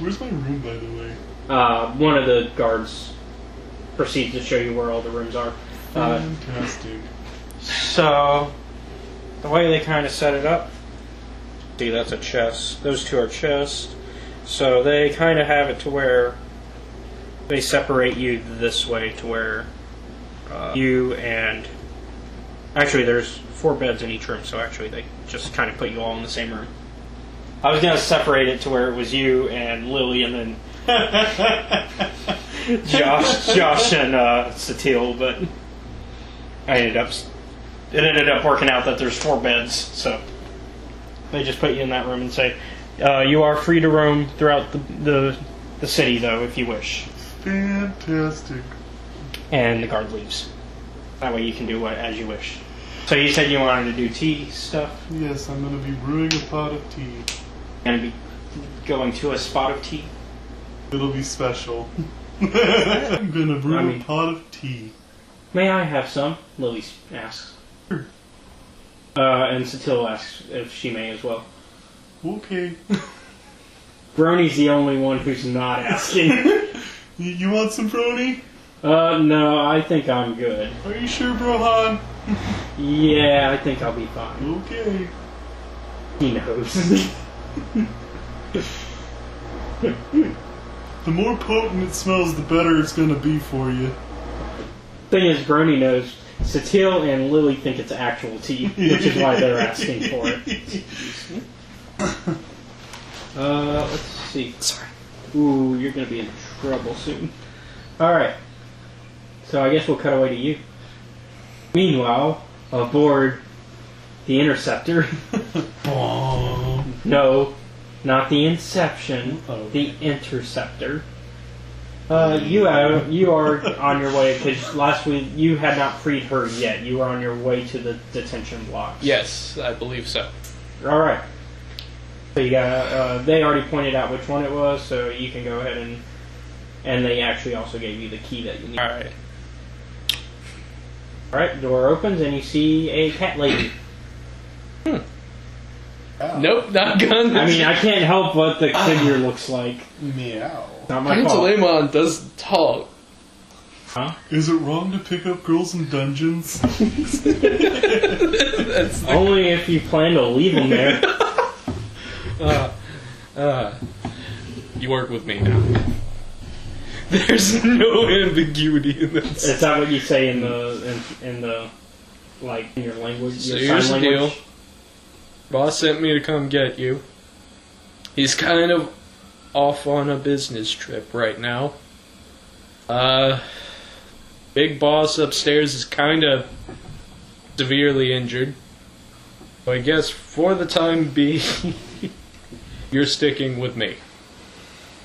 Where's my room, by the way? One of the guards proceeds to show you where all the rooms are. Fantastic. So, the way they kind of set it up, see, that's a chest. Those two are chests. So they kind of have it to where they separate you this way to where you and... Actually, there's 4 beds in each room, so actually they just kind of put you all in the same room. I was going to separate it to where it was you and Lily and then Josh and Satil, but it ended up working out that there's 4 beds, so they just put you in that room and say, you are free to roam throughout the city, though, if you wish. Fantastic. And the guard leaves. That way you can do as you wish. So you said you wanted to do tea stuff? Yes, I'm going to be brewing a pot of tea. Going to be going to a spot of tea? It'll be special. I'm gonna brew a pot of tea. May I have some? Lily asks. Sure. And Satil asks if she may as well. Okay. Brony's the only one who's not asking. You want some brony? No, I think I'm good. Are you sure, Brohan? Yeah, I think I'll be fine. Okay. He knows. The more potent it smells, the better it's gonna be for you. Thing is, Brony knows Satil and Lily think it's actual tea, which is why they're asking for it. Let's see. Sorry. Ooh, you're gonna be in trouble soon. Alright. So I guess we'll cut away to you. Meanwhile, aboard the Interceptor. No, not the Inception. The Interceptor. You are on your way, because last week you had not freed her yet. You were on your way to the detention blocks. Yes, I believe so. Alright. So you got, they already pointed out which one it was, so you can go ahead and they actually also gave you the key that you need. Alright. Alright, door opens and you see a cat lady. Nope, not gun. I mean, I can't help what the figure looks like. Meow. Not my fault. Pantaleimon doesn't talk. Huh? Is it wrong to pick up girls in dungeons? Only if you plan to leave them there. You work with me now. There's no ambiguity in this. Is that what you say in the like in your language? So your here's sign the language? deal. Boss sent me to come get you. He's kind of off on a business trip right now. Big boss upstairs is kind of severely injured. So I guess for the time being, you're sticking with me.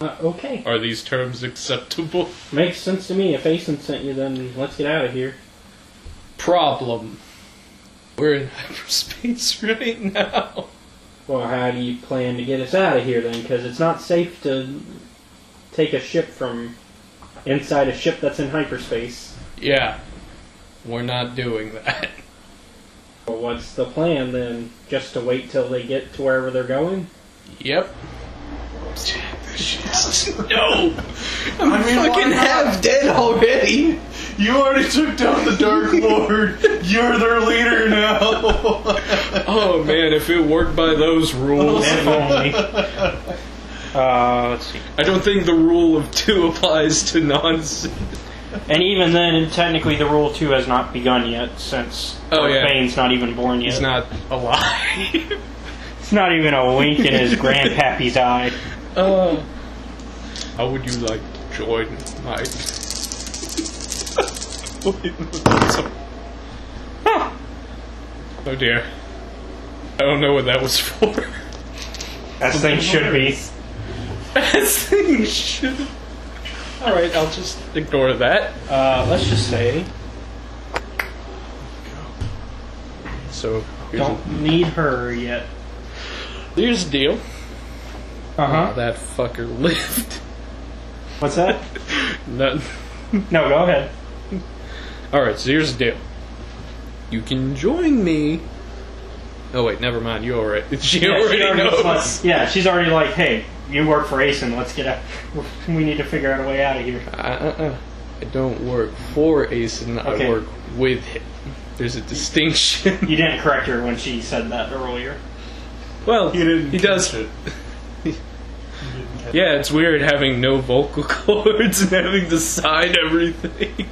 Okay. Are these terms acceptable? Makes sense to me. If Asen sent you, then let's get out of here. Problem. We're in hyperspace right now. Well, how do you plan to get us out of here then? Because it's not safe to take a ship from inside a ship that's in hyperspace. Yeah. We're not doing that. Well, what's the plan then? Just to wait till they get to wherever they're going? Yep. No! I'm fucking half dead already! You already took down the Dark Lord. You're their leader now. Oh man, if it worked by those rules. If only. Let's see. I don't think the rule of 2 applies to non-Sith. And even then, technically the Rule 2 has not begun yet, since Bane's not even born yet. He's not alive. It's not even a wink in his grandpappy's eye. How would you like to join my... Oh dear. I don't know what that was for. As things should be. As things should. Alright, I'll just ignore that. Let's just say... So, Don't need her yet. here's the deal. Uh-huh. That fucker lived. What's that? Nothing. No, go ahead. Alright, so here's the deal. You can join me. Oh wait, never mind. You already. She already knows. Yeah, she's already like, hey, you work for Asen. Let's get out. We need to figure out a way out of here. I don't work for Asen. Okay. I work with him. There's a distinction. You didn't correct her when she said that earlier. Well, He does. it. Yeah, it's weird having no vocal cords and having to sign everything.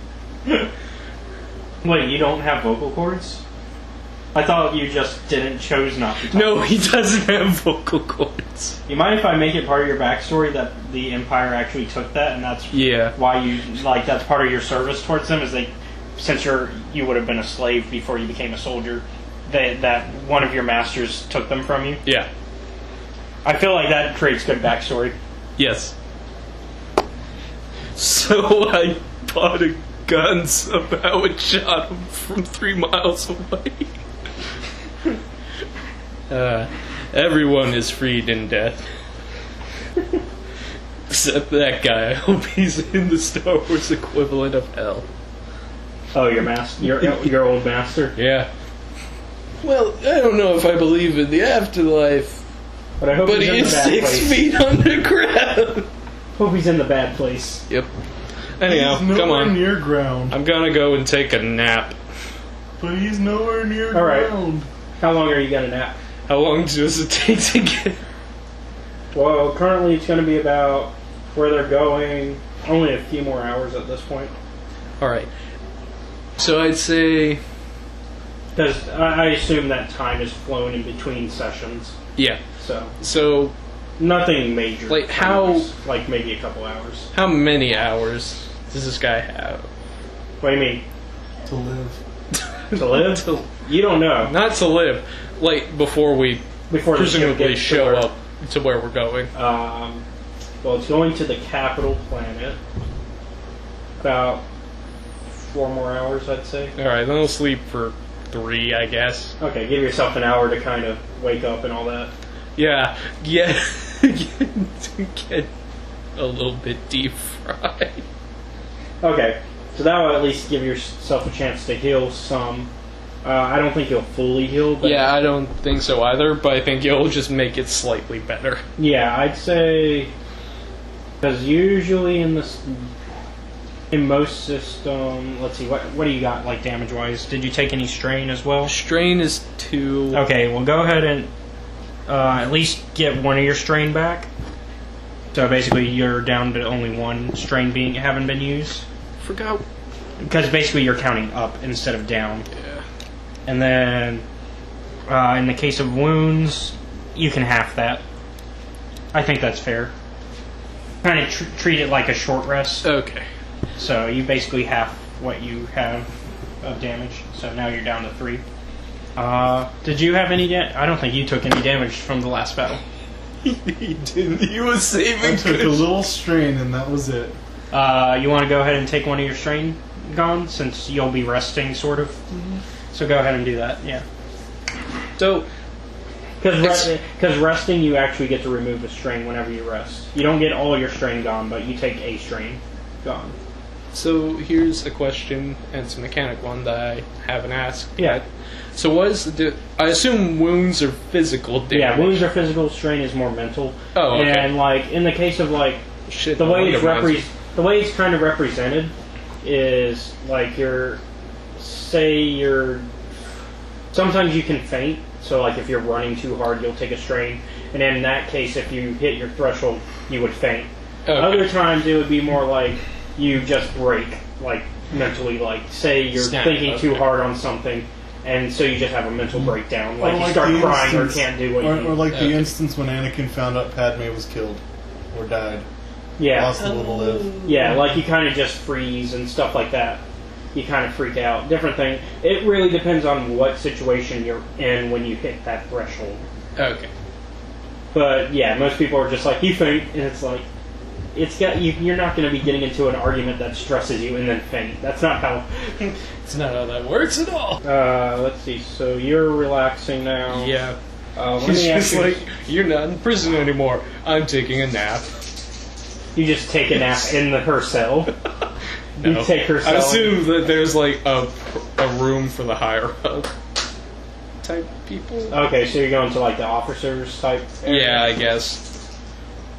Wait, you don't have vocal cords? I thought you just chose not to talk. No, he doesn't have vocal cords. You mind if I make it part of your backstory that the Empire actually took that, and that's why you that's part of your service towards them? Is since you would have been a slave before you became a soldier, that one of your masters took them from you? Yeah. I feel like that creates good backstory. Yes. So I bought a gun somehow and shot him from 3 miles away. Everyone is freed in death. Except that guy. I hope he's in the Star Wars equivalent of hell. Oh, your your old master. Yeah. Well, I don't know if I believe in the afterlife, But I hope but he's he in the is bad 6 place. feet underground. Hope he's in the bad place. Yep. Anyhow, He's come nowhere on. near ground. I'm gonna go and take a nap. But he's nowhere near All right. ground. How long are you gonna nap? How long does it take to get? Well, currently it's going to be about where they're going. Only a few more hours at this point. All right. So I'd say, Because I assume that time is flown in between sessions. yeah. So So nothing major. Like, how- Like maybe a couple hours. how many hours does this guy have? What do you mean? To live. To live? You don't know. Not to live, like before we Before the ship presumably gets show to up to where we're going. Well, it's going to the capital planet. About 4 more hours, I'd say. All right, then I'll sleep for 3, I guess. Okay, give yourself an hour to kind of wake up and all that. Yeah, get a little bit deep fried. Okay, so that will at least give yourself a chance to heal some. I don't think you'll fully heal, but Yeah, I don't think so either, but I think it'll just make it slightly better. yeah, I'd say because usually in most system, let's see, what do you got like damage wise? Did you take any strain as well? Strain is 2. Okay, well go ahead and at least get one of your strain back. So basically, you're down to only 1 strain having been used. Forgot. Because basically, you're counting up instead of down. Yeah. And then, in the case of wounds, you can half that. I think that's fair. Kind of treat it like a short rest. Okay. So you basically half what you have of damage. So now you're down to 3. Did you have any I don't think you took any damage from the last battle. He didn't. He was saving I took a little strain and that was it. You want to go ahead and take one of your strain gone, since you'll be resting, sort of. So go ahead and do that. Yeah. So, Because resting, you actually get to remove a strain whenever you rest. You don't get all your strain gone, but you take a strain gone. so here's a question, and it's a mechanic one that I haven't asked. Yeah. So what is I assume wounds are physical damage. Yeah, wounds are physical. Strain is more mental. Oh, okay. And like in the case of like Shit, the no way wonder it's the way it's kind of represented is like sometimes you can feint. So like if you're running too hard, you'll take a strain, and in that case, if you hit your threshold, you would faint. Okay. Other times it would be more like you just break, like mentally, like say you're Snap, thinking too okay. hard on something, and so you just have a mental breakdown, like Or you like start the crying or instance- can't do what you Or need. like the Okay. instance when Anakin found out Padme was killed. Or died. Yeah, Lost a little live. yeah, like you kind of just freeze and stuff like that. You kind of freak out. Different thing. It really depends on what situation you're in when you hit that threshold. Okay. But yeah, most people are just like, you faint, and it's like, you're not going to be getting into an argument that stresses you and then faint. That's not how. It's not how that works at all. Let's see. So you're relaxing now. Yeah. Let He's me ask just you. like, you're not in prison anymore. I'm taking a nap. You just take a nap in her cell. No. You take her I cell. assume that there's like a room for the higher up type people. Okay, so you're going to like the officers type. area? Yeah, I guess.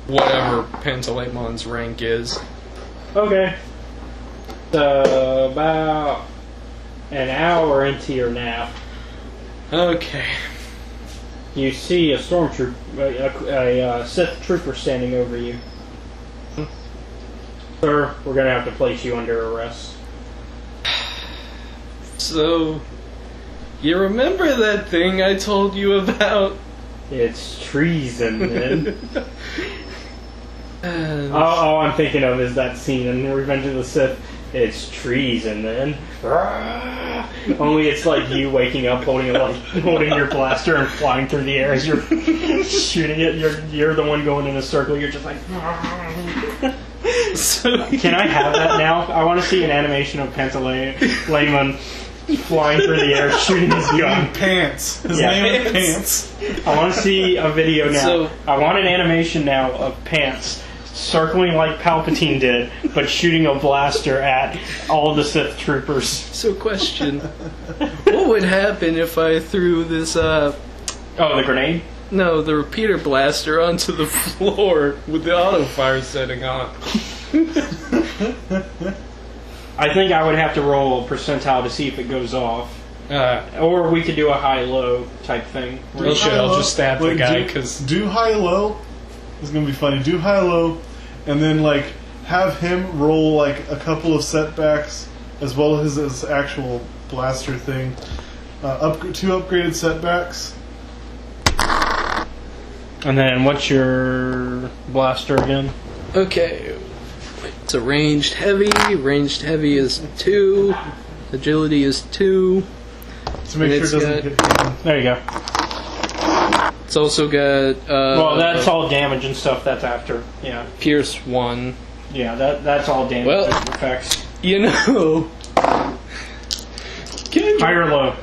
Whatever Pentalemon's rank is. Okay. So about an hour into your nap, Okay. you see a stormtrooper, a Sith trooper standing over you. Sir, we're gonna have to place you under arrest. So, you remember that thing I told you about? It's treason, man. All I'm thinking of is that scene in Revenge of the Sith. It's treason, man. Only it's like you waking up holding your blaster and flying through the air as you're shooting it. You're the one going in a circle. You're just like. So, Can I have that now? I want to see an animation of Pantaleon flying through the air shooting his gun. Pants. His Yeah, name is Pants. Pants. I want to see a video now. So- I want an animation now of Pants circling like Palpatine did, but shooting a blaster at all the Sith troopers. So, question: what would happen if I threw this? Oh, the grenade? No, the repeater blaster onto the floor with the auto fire setting on. I think I would have to roll a percentile to see if it goes off. Or we could do a high-low type thing. Well, shit, I'll just stab the guy, because... Do high-low. It's going to be funny. Do high-low, and then, like, have him roll, like, a couple of setbacks, as well as his actual blaster thing. 2 upgraded setbacks. And then what's your blaster again? Okay. It's a ranged heavy. Ranged heavy is 2. Agility is 2. To make sure it doesn't hit you. There you go. It's also got... well, that's all damage and stuff. That's after. Yeah. Pierce 1. Yeah, that's all damage effects. You know... High or low?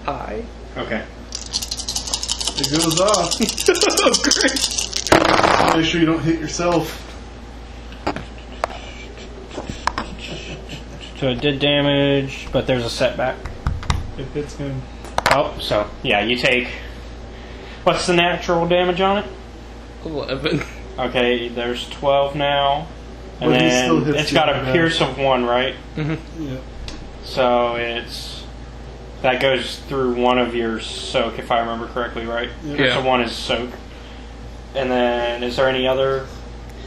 High. Okay. It goes off. Oh, great. Make sure you don't hit yourself. So it did damage, but there's a setback. It hits him. Oh, so, yeah, you take... What's the natural damage on it? 11. Okay, there's 12 now. And But he still then hits it's you got in a the back. pierce of 1, right? Mm-hmm. Yeah. So it's... That goes through one of your soak, if I remember correctly, right? Yeah. So 1 is soak. And then, is there any other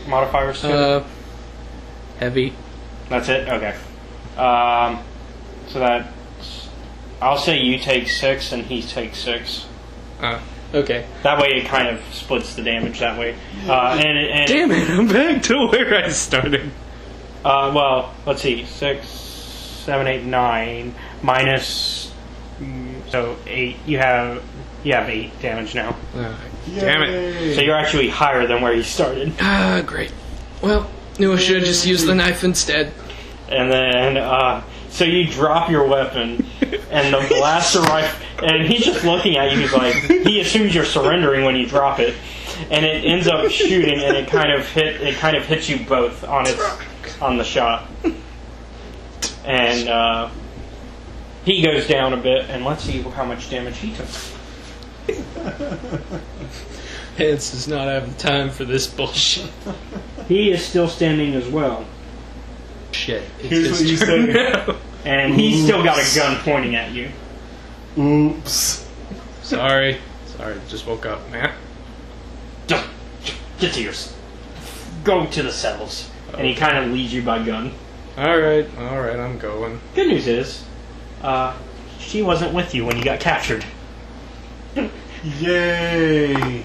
modifiers to it? Heavy. That's it? Okay. So that's... I'll say you take 6 and he takes 6. Okay. That way it kind of splits the damage that way. And Damn it, I'm back to where I started. well, let's see. 6, 7, 8, 9 minus... So 8. You have 8 damage now. Damn it. So you're actually higher than where you started. Great. Well, knew I should have just used the knife instead. And then, so you drop your weapon, and the blaster rifle, and he's just looking at you. He's like, he assumes you're surrendering when you drop it, and it ends up shooting, and it kind of hits you both on the shot, and he goes down a bit, and let's see how much damage he took. Hence does not have the time for this bullshit. He is still standing as well. Shit. Here's what you say. And he's still got a gun pointing at you. Oops. Sorry, just woke up, man. Get to yours. Go to the cells. And he kind of leads you by gun. Alright, I'm going. Good news is, she wasn't with you when you got captured. Yay.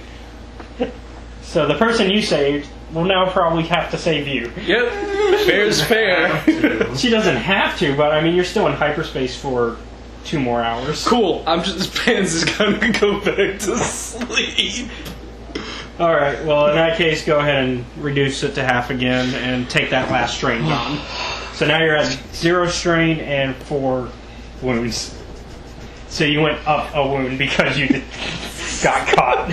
So the person you saved will now probably have to save you. Yep, fair's fair. She doesn't have to, but I mean, you're still in hyperspace for 2 more hours. Cool, Pants is gonna go back to sleep. Alright, well in that case, go ahead and reduce it to half again and take that last strain gone. So now you're at 0 strain and 4 wounds. So you went up a wound because you got caught.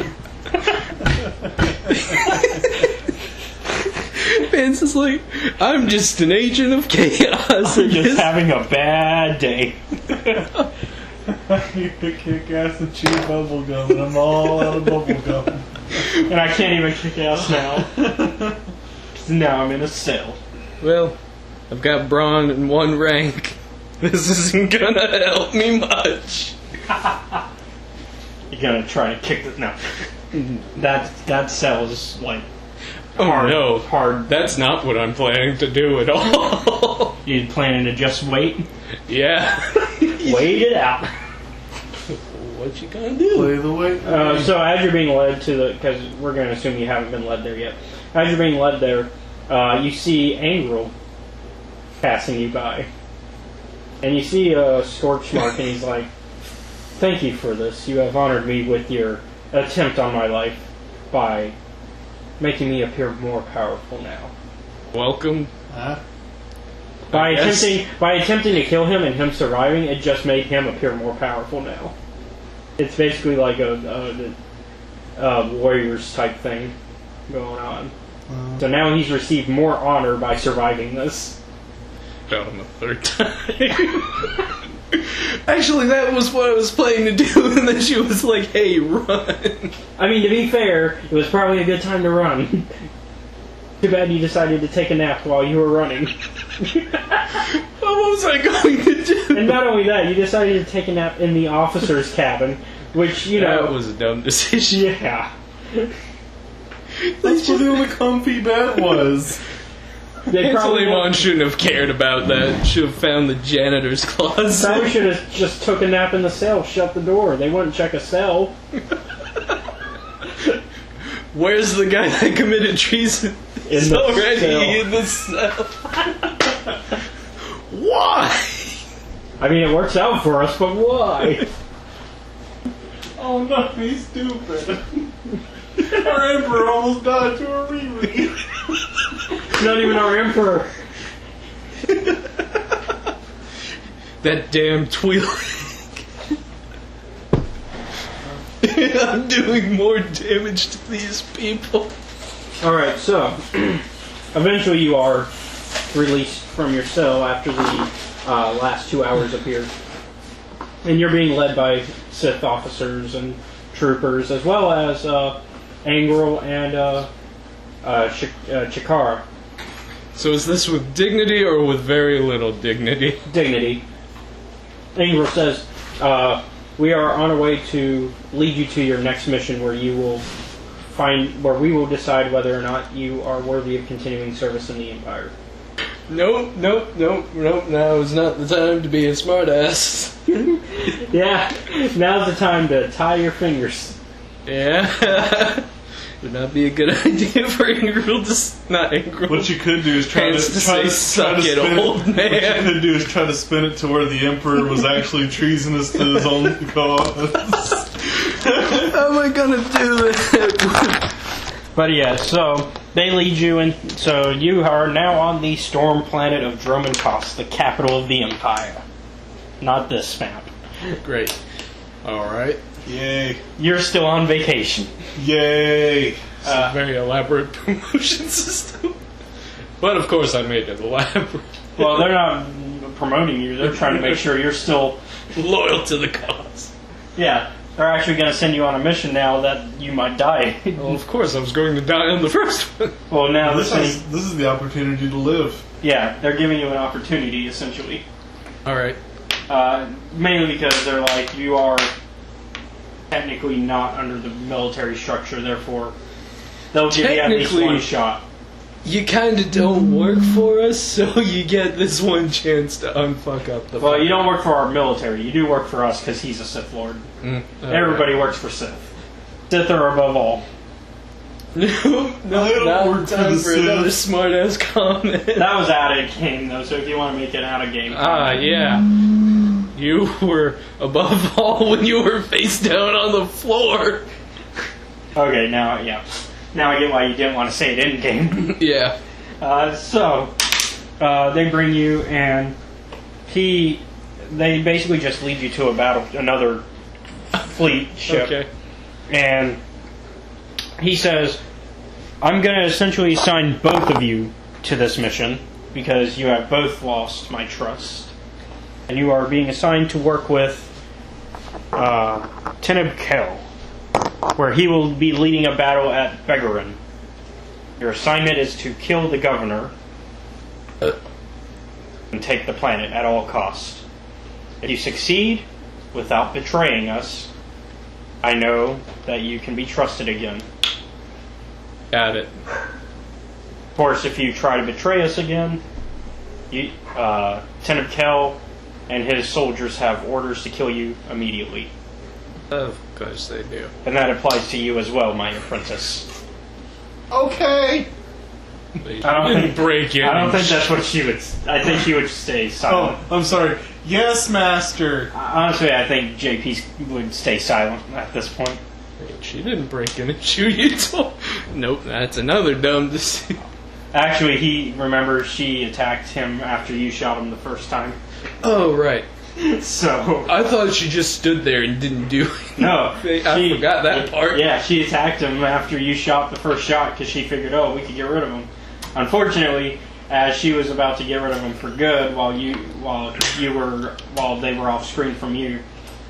Pants is like, I'm just an agent of chaos. I'm just having a bad day. You could kick ass and chew bubble gum, and I'm all out of bubble gum. And I can't even kick ass now. 'Cause now I'm in a cell. Well, I've got brawn in 1 rank. This isn't gonna help me much. You're gonna try to kick the... No. That cell is like... Oh hard, no. Hard. That's not what I'm planning to do at all. You planning to just wait? Yeah. Wait it out. What you gonna do? Play the way. So as you're being led to the... Because we're going to assume you haven't been led there yet. As you're being led there, you see Angrel passing you by. And you see a scorch mark, and he's like, "Thank you for this. You have honored me with your attempt on my life by making me appear more powerful now." Welcome. By attempting to kill him and him surviving, it just made him appear more powerful now. It's basically like a Warriors type thing going on. So now he's received more honor by surviving this. Down the third time. Actually, that was what I was planning to do, and then she was like, "Hey, run!" I mean, to be fair, it was probably a good time to run. Too bad you decided to take a nap while you were running. What was I going to do? And not only that, you decided to take a nap in the officer's cabin, which, you know... That was a dumb decision. Yeah. That's where the only comfy bed was. They probably Suleiman shouldn't have cared about that. Should have found the janitor's closet. Probably should have just took a nap in the cell, shut the door. They wouldn't check a cell. Where's the guy that committed treason? He's already cell. in the cell. Why? I mean, it works out for us, but why? Oh no, he's stupid. Our emperor almost died to a Riri. Not even our emperor. That damn Twi'lek. I'm doing more damage to these people. Alright, so, eventually you are released from your cell after the last 2 hours appeared. And you're being led by Sith officers and troopers, as well as Angrel and Chikara. So is this with dignity or with very little dignity? Dignity. Angrel says, we are on our way to lead you to your next mission where you will where we will decide whether or not you are worthy of continuing service in the Empire. Nope. Now is not the time to be a smartass. Yeah, now's the time to tie your fingers. Yeah. Would not be a good idea for Ingram to not Ingram. What you could do is try to say, "Suck it, spin old man." What you could do is try to spin it to where the emperor was actually treasonous to his own cause. How am I gonna do that? But yeah, so they lead you, and so you are now on the storm planet of Dromankos, the capital of the Empire. Not this map. Great. All right. Yay! You're still on vacation. Yay! It's a very elaborate promotion system. But of course, I made it elaborate. Well, they're not promoting you. They're trying to make sure you're still Loyal to the cause. Yeah, they're actually going to send you on a mission now that you might die. Well, of course, I was going to die on the first one. Well, now This is the opportunity to live. yeah, they're giving you an opportunity essentially. All right. Mainly because they're like, you are technically not under the military structure, therefore they'll give you at least Technically- one shot. You kind of don't work for us, so you get this one chance to unfuck up the. Well, you don't work for our military. You do work for us because he's a Sith Lord. Everybody works for Sith. Sith are above all. No, I don't not work for time the for another Sith. smart-ass comment. That was out of game though, so if you want to make it out of game. Yeah. You were above all when you were face down on the floor. Okay, now I get why you didn't want to say it in game. Yeah. So they bring you, and they basically just lead you to another fleet ship. Okay. And he says, I'm going to essentially assign both of you to this mission because you have both lost my trust. And you are being assigned to work with Teneb Kel, where he will be leading a battle at Begarin. Your assignment is to kill the governor and take the planet at all costs. If you succeed without betraying us, I know that you can be trusted again. Got it. Of course, if you try to betray us again, Teneb Kel and his soldiers have orders to kill you immediately. Of course they do. And that applies to you as well, my apprentice. Okay. They I don't didn't think- break in. I don't think that's what she would... I think she would stay silent. Oh, I'm sorry. Yes, master. Honestly, I think JP would stay silent at this point. She didn't break in and shoot you. Nope, that's another dumb decision. Actually, he remembers she attacked him after you shot him the first time. Oh, right. So I thought she just stood there and didn't do anything. no, I forgot that part. Yeah, she attacked him after you shot the first shot because she figured, oh, we could get rid of him. Unfortunately, as she was about to get rid of him for good, while they were off screen from you,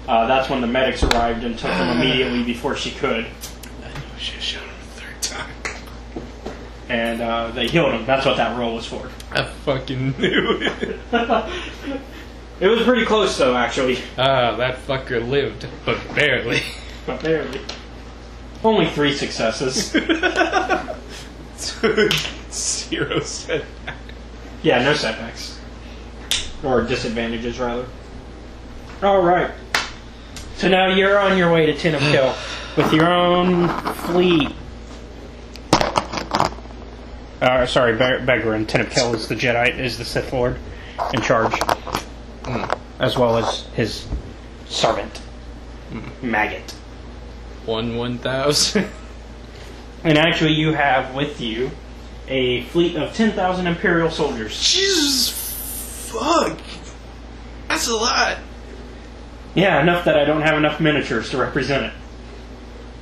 that's when the medics arrived and took him immediately before she could. I know she shot him a third time. And they healed him. That's what that roll was for. I fucking knew it. It was pretty close, though, actually. Ah, that fucker lived, but barely. But barely. Only 3 successes. 0 setback. Yeah, no setbacks. Or disadvantages, rather. Alright. So now you're on your way to Tin of Kill with your own fleet. Sorry, Begrin. Tin of Kill is the Jedi, is the Sith Lord in charge. As well as his servant, Maggot. 1,000. And actually, you have with you a fleet of 10,000 Imperial soldiers. Jesus fuck. That's a lot. Yeah, enough that I don't have enough miniatures to represent it.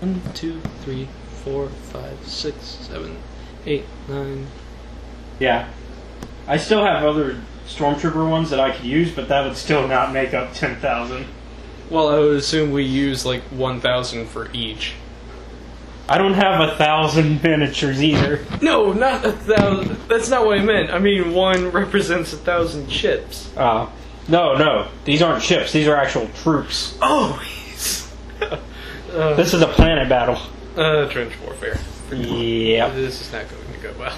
1, 2, 3, 4, 5, 6, 7, 8, 9. Yeah. I still have other Stormtrooper ones that I could use, but that would still not make up 10,000. Well, I would assume we use like 1,000 for each. I don't have 1,000 miniatures either. No, not 1,000. That's not what I meant. I mean, one represents 1,000 ships. No. These aren't ships. These are actual troops. Oh, This is a planet battle. Trench warfare. Yep. This is not going to go well.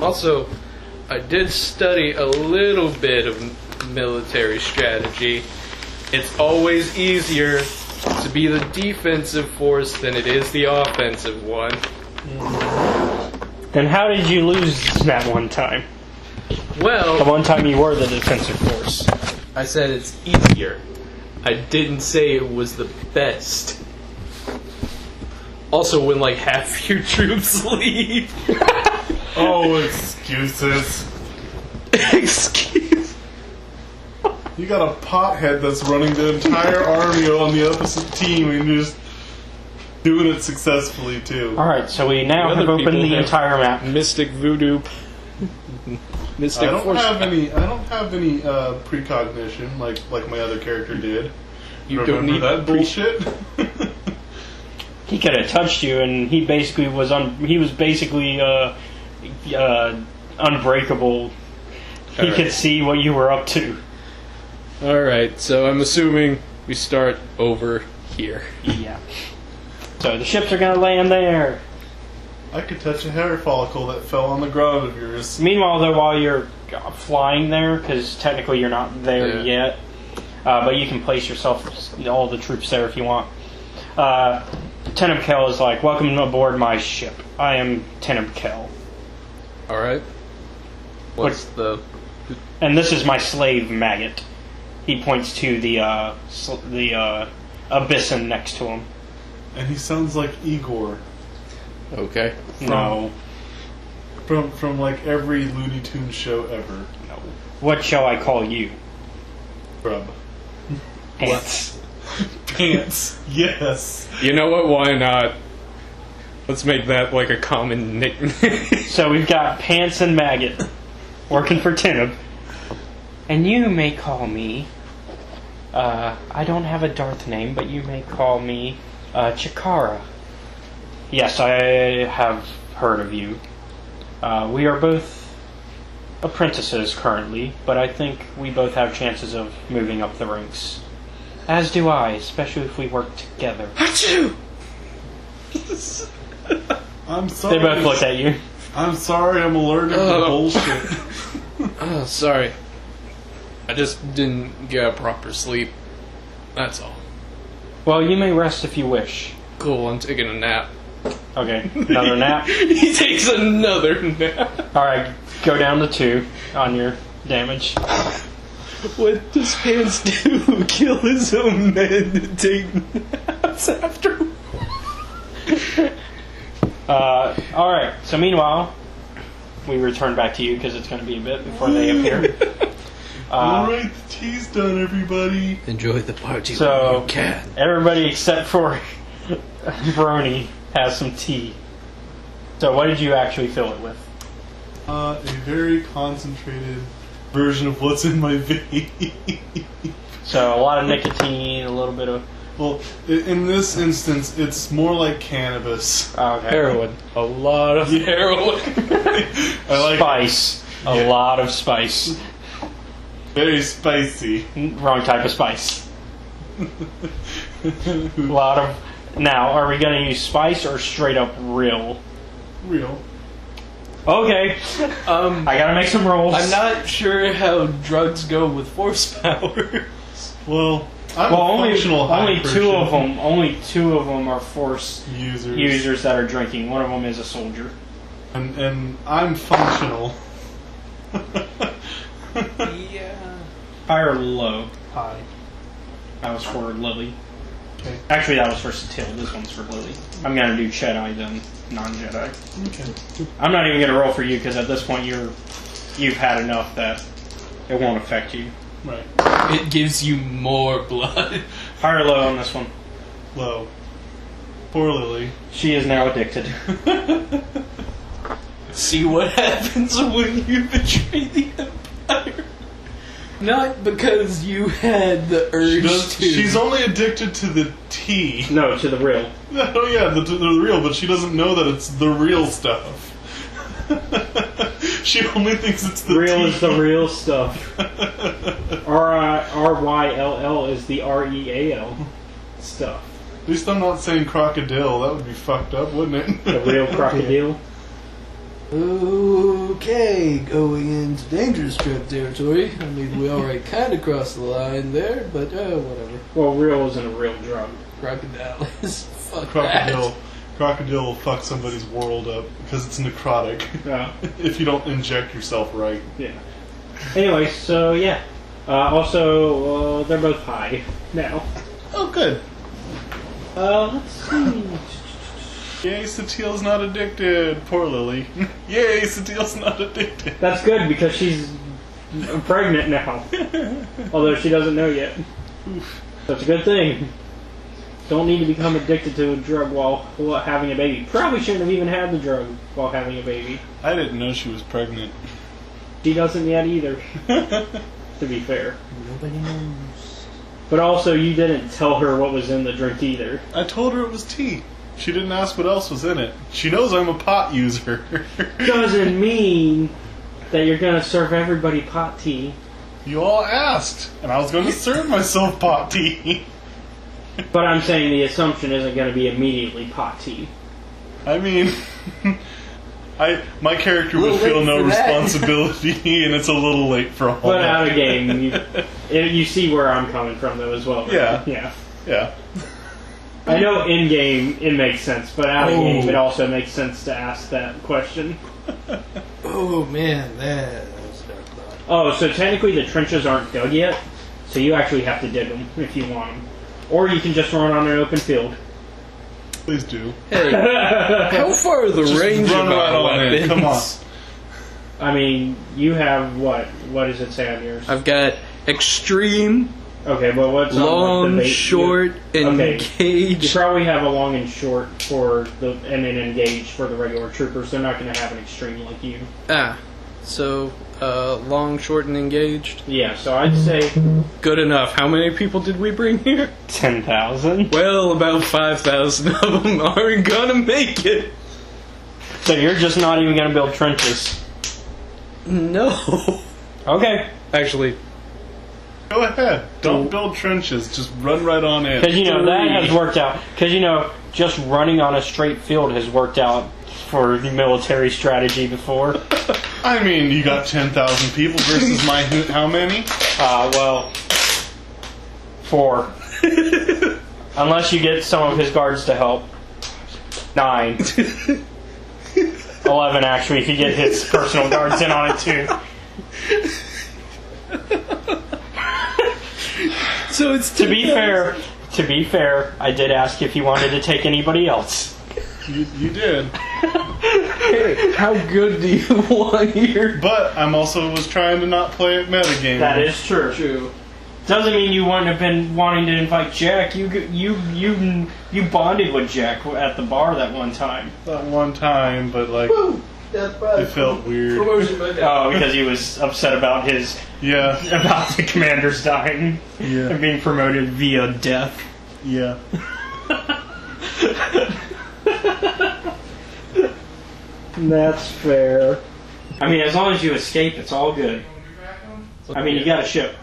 Also, I did study a little bit of military strategy. It's always easier to be the defensive force than it is the offensive one. Then how did you lose that one time? Well, The one time you were the defensive force. I said it's easier. I didn't say it was the best. Also, when like half your troops leave. Oh, excuses. Excuse. You got a pothead that's running the entire army on the opposite team and you're just doing it successfully too. Alright, so we now have opened the entire map. Mystic voodoo. Mystic I don't force. have any precognition like my other character did. You Remember don't need that bullshit? He could have touched you, and he basically was basically unbreakable. He Alright. could see what you were up to. Alright, so I'm assuming we start over here. Yeah. So the ships are gonna land there. I could touch a hair follicle that fell on the ground of yours. Meanwhile, though, while you're flying there, because technically you're not there yet, but you can place yourself, all the troops there if you want. Teneb Kel is like, welcome aboard my ship. I am Teneb Kel. Alright. What's the... And this is my slave, Maggot. He points to the Abyssin next to him. And he sounds like Igor. Okay. No. From like every Looney Tunes show ever. No. What shall I call you? Grub. Pants. Pants. Yes. You know what? Why not? Let's make that like a common nickname. So we've got Pants and Maggot working for Teneb. And you may call me... I don't have a Darth name, but you may call me Chikara. Yes, I have heard of you. We are both apprentices currently, but I think we both have chances of moving up the ranks. As do I, especially if we work together. Achoo! I'm sorry. They both looked at you. I'm sorry, I'm allergic to bullshit. Oh, sorry. I just didn't get a proper sleep. That's all. Well, you may rest if you wish. Cool, I'm taking a nap. Okay, another nap. He takes another nap. Alright, go down to 2 on your damage. What does Pants do? Kill his own men to take naps after? Alright, so meanwhile, we return back to you because it's going to be a bit before they appear. Alright, the tea's done, everybody. Enjoy the party So- when you can. Everybody except for Brony has some tea. So what did you actually fill it with? A very concentrated version of what's in my vape. So a lot of nicotine, a little bit of Well, in this instance, it's more like cannabis. okay. Heroin. A lot of heroin. I like Spice. A lot of spice. very spicy. Wrong type of spice. A lot of. Now, are we going to use spice or straight up real? Real. Okay. I gotta make some rolls. I'm not sure how drugs go with force power. Well, I'm Well, a only functional high two of person. them. Only two of them are force Users. users that are drinking. One of them is a soldier. And I'm functional. Yeah. High or low? Hi. That was for Lily. Okay. Actually, that was for Satil. This one's for Lily. I'm gonna do Jedi then non-Jedi. Okay. I'm not even gonna roll for you because at this point you've had enough that it won't affect you. Right. It gives you more blood. High or low on this one? Low. Poor Lily. She is now addicted. See what happens when you betray the Empire. Not because you had the urge to. She's only addicted to the tea. No, to the real. Oh yeah, the real, but she doesn't know that it's the real stuff. She only thinks it's the Real tea. is the real stuff. RYLL is the REAL stuff. At least I'm not saying crocodile. That would be fucked up, wouldn't it? The real crocodile. Okay, going into dangerous trip territory. I mean, we already kind of crossed the line there, but whatever. Well, real isn't a real drug. Crocodile is fuck Crocodile. Crocodile will fuck somebody's world up because it's necrotic. Yeah. If you don't inject yourself right. Yeah. Anyway, so yeah. Also, they're both high now. Oh, good. Let's see. Yay, Satil's not addicted. Poor Lily. Yay, Satil's not addicted. That's good because she's pregnant now. Although she doesn't know yet. That's a good thing. Don't need to become addicted to a drug while having a baby. Probably shouldn't have even had the drug while having a baby. I didn't know she was pregnant. She doesn't yet either. To be fair. Nobody knows. But also, you didn't tell her what was in the drink either. I told her it was tea. She didn't ask what else was in it. She knows I'm a pot user. Doesn't mean that you're gonna serve everybody pot tea. You all asked, and I was going to serve myself pot tea. But I'm saying the assumption isn't gonna be immediately pot tea. I mean, my character would Little feel late no for that. responsibility, and it's a little late for all But that. out of game, you see where I'm coming from though as well. Right? Yeah. Yeah. Yeah. I know in game it makes sense, but out of game it also makes sense to ask that question. Oh man, that was a dark thought. Oh, so technically the trenches aren't dug yet, so you actually have to dig them if you want them. Or you can just run on an open field. Please do. Hey, how far are the Just range run of right our on in. weapons? Come on. I mean, you have what? What does it say on yours? I've got extreme, Okay, but what's on long, like, the base? short, You engage. probably have a long and short for the and an engage for the regular troopers. They're not going to have an extreme like you. So long, short, and engaged. Yeah, so I'd say Good enough. How many people did we bring here? 10,000. Well, about 5,000 of them aren't gonna make it. So you're just not even going to build trenches. No. Okay. Actually, Go ahead. Don't build trenches. Just run right on in. Because, that has worked out. Because, just running on a straight field has worked out for the military strategy before. I mean, you got 10,000 people versus my how many? 4. Unless you get some of his guards to help. 9. 11, actually, if you get his personal guards in on it, too. so it's To be fair, I did ask if he wanted to take anybody else. You did. How good do you want your... But I'm also was trying to not play it metagame. That is true. Doesn't mean you wouldn't have been wanting to invite Jack. You bonded with Jack at the bar that one time. That one time, but like it felt weird. Oh, because he was upset about about the commanders dying and being promoted via death. Yeah. That's fair. I mean, as long as you escape, it's all good. I mean, you got a ship.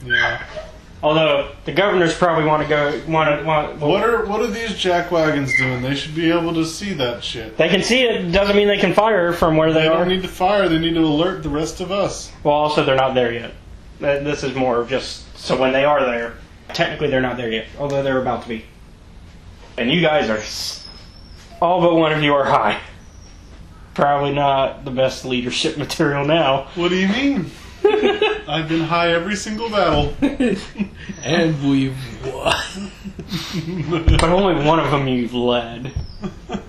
Yeah. Although the governors probably want to go. What are these jackwagons doing? They should be able to see that shit. They can see it. Doesn't mean they can fire from where they are. They don't need to fire. They need to alert the rest of us. Well, also they're not there yet. This is more of just so when they are there. Technically, they're not there yet, although they're about to be. And you guys are all but one of you are high. Probably not the best leadership material now. What do you mean? I've been high every single battle. And we've won. But only one of them you've led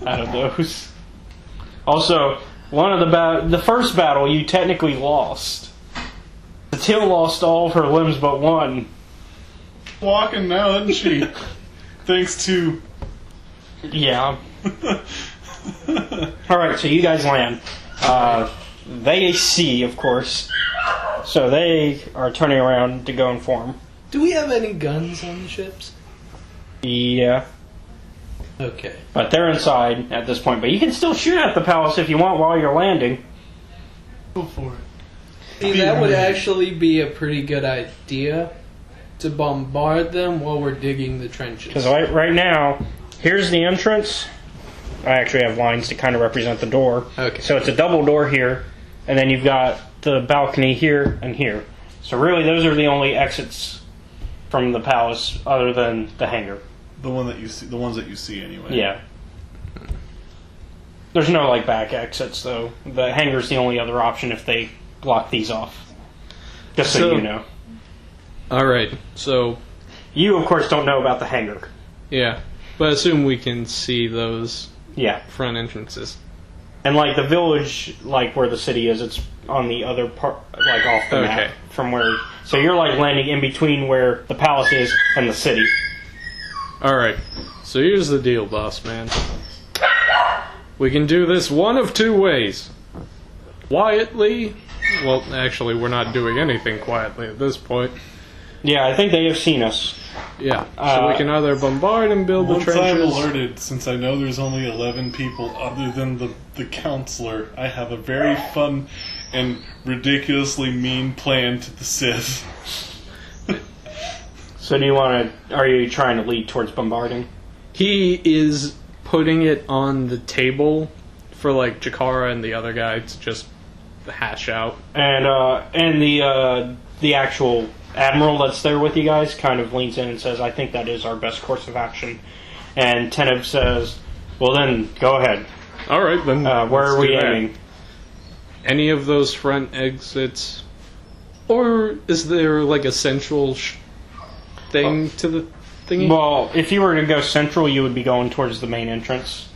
out of those. Also, one of the first battle you technically lost. The Teal lost all of her limbs but one. Walking now, isn't she? Thanks to... Yeah. Alright, so you guys land. They see, of course. So they are turning around to go inform. Do we have any guns on the ships? Yeah. Okay. But they're inside at this point. But you can still shoot at the palace if you want while you're landing. Go for it. See, that would actually be a pretty good idea. To bombard them while we're digging the trenches. Because right now, here's the entrance. I actually have lines to kind of represent the door. Okay. So it's a double door here, and then you've got the balcony here and here. So really, those are the only exits from the palace, other than the hangar. The ones that you see anyway. Yeah. There's no back exits though. The hangar's the only other option if they block these off. Just so you know. Alright, so... You, of course, don't know about the hangar. Yeah, but I assume we can see those front entrances. And, the village, where the city is, it's on the other part, off the map. From where... So you're, landing in between where the palace is and the city. Alright, so here's the deal, boss man. We can do this one of two ways. Quietly... Well, actually, we're not doing anything quietly at this point. Yeah, I think they have seen us. Yeah, so we can either bombard and build the trenches. Once I'm alerted, since I know there's only 11 people other than the counselor, I have a very fun and ridiculously mean plan to the Sith. So are you trying to lead towards bombarding? He is putting it on the table for, Jakara and the other guy to just hash out. And the actual... Admiral that's there with you guys kind of leans in and says, I think that is our best course of action. And Teneb says, well then, go ahead. Alright, then. Where are we aiming? Any of those front exits? Or is there a central thing to the thingy? Well, if you were to go central, you would be going towards the main entrance.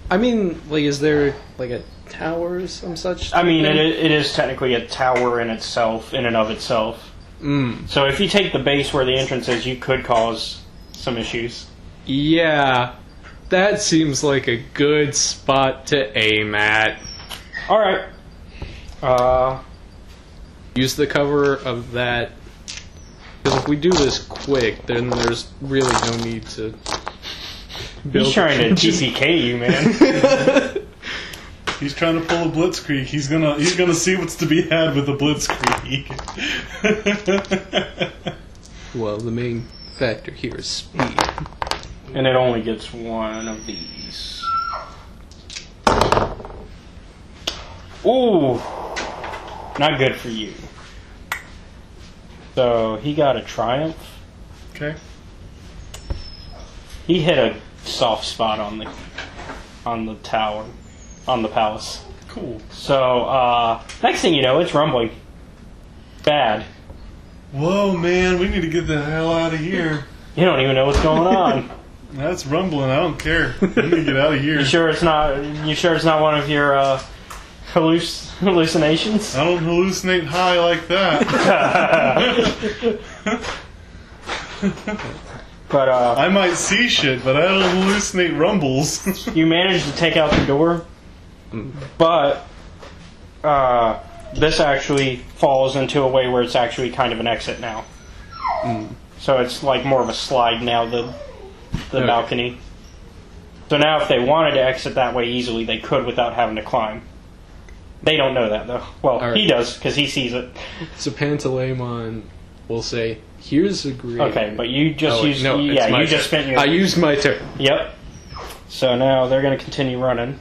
I mean, is there a tower or some such? I mean, it is technically a tower in and of itself. So if you take the base where the entrance is, you could cause some issues. Yeah, that seems like a good spot to aim at. Alright. Use the cover of that. Because if we do this quick, then there's really no need to build. He's trying to TPK you, man. He's trying to pull a blitzkrieg. He's gonna see what's to be had with the blitzkrieg. Well, the main factor here is speed. And it only gets one of these. Ooh! Not good for you. So, he got a triumph. Okay. He hit a soft spot on the tower. On the palace. Cool. So, next thing you know, it's rumbling. Bad. Whoa, man, we need to get the hell out of here. You don't even know what's going on. That's rumbling. I don't care. I'm gonna get out of here. You sure it's not? You sure it's not one of your hallucinations? I don't hallucinate high like that. But I might see shit, but I don't hallucinate rumbles. you managed to take out the door, but this actually falls into a way where it's actually kind of an exit now. So it's like more of a slide now, the balcony. So now if they wanted to exit that way easily, they could without having to climb. They don't know that, though. Well, All right. he does, because he sees it. So Pantaleimon will say, "Here's a great." Okay, but you just used... No, yeah, it's my you just turn. spent your... I used my turn. Yep. So now they're going to continue running.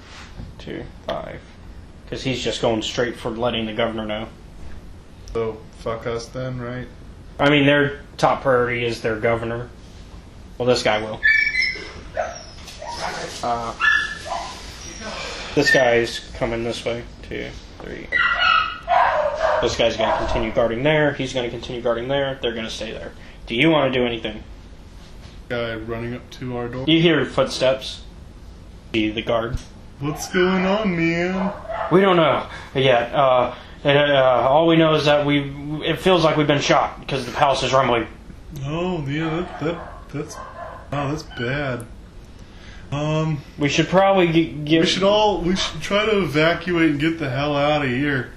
2, 5. Because he's just going straight for letting the governor know. So, fuck us then, right? I mean, their top priority is their governor. Well, this guy will. This guy's coming this way. 2, 3. This guy's going to continue guarding there. He's going to continue guarding there. They're going to stay there. Do you want to do anything? Guy running up to our door. You hear footsteps. See the guard. What's going on, man? We don't know yet. All we know is that it feels like we've been shot because the palace is rumbling. Oh, yeah, that's bad. We should probably get. We should try to evacuate and get the hell out of here.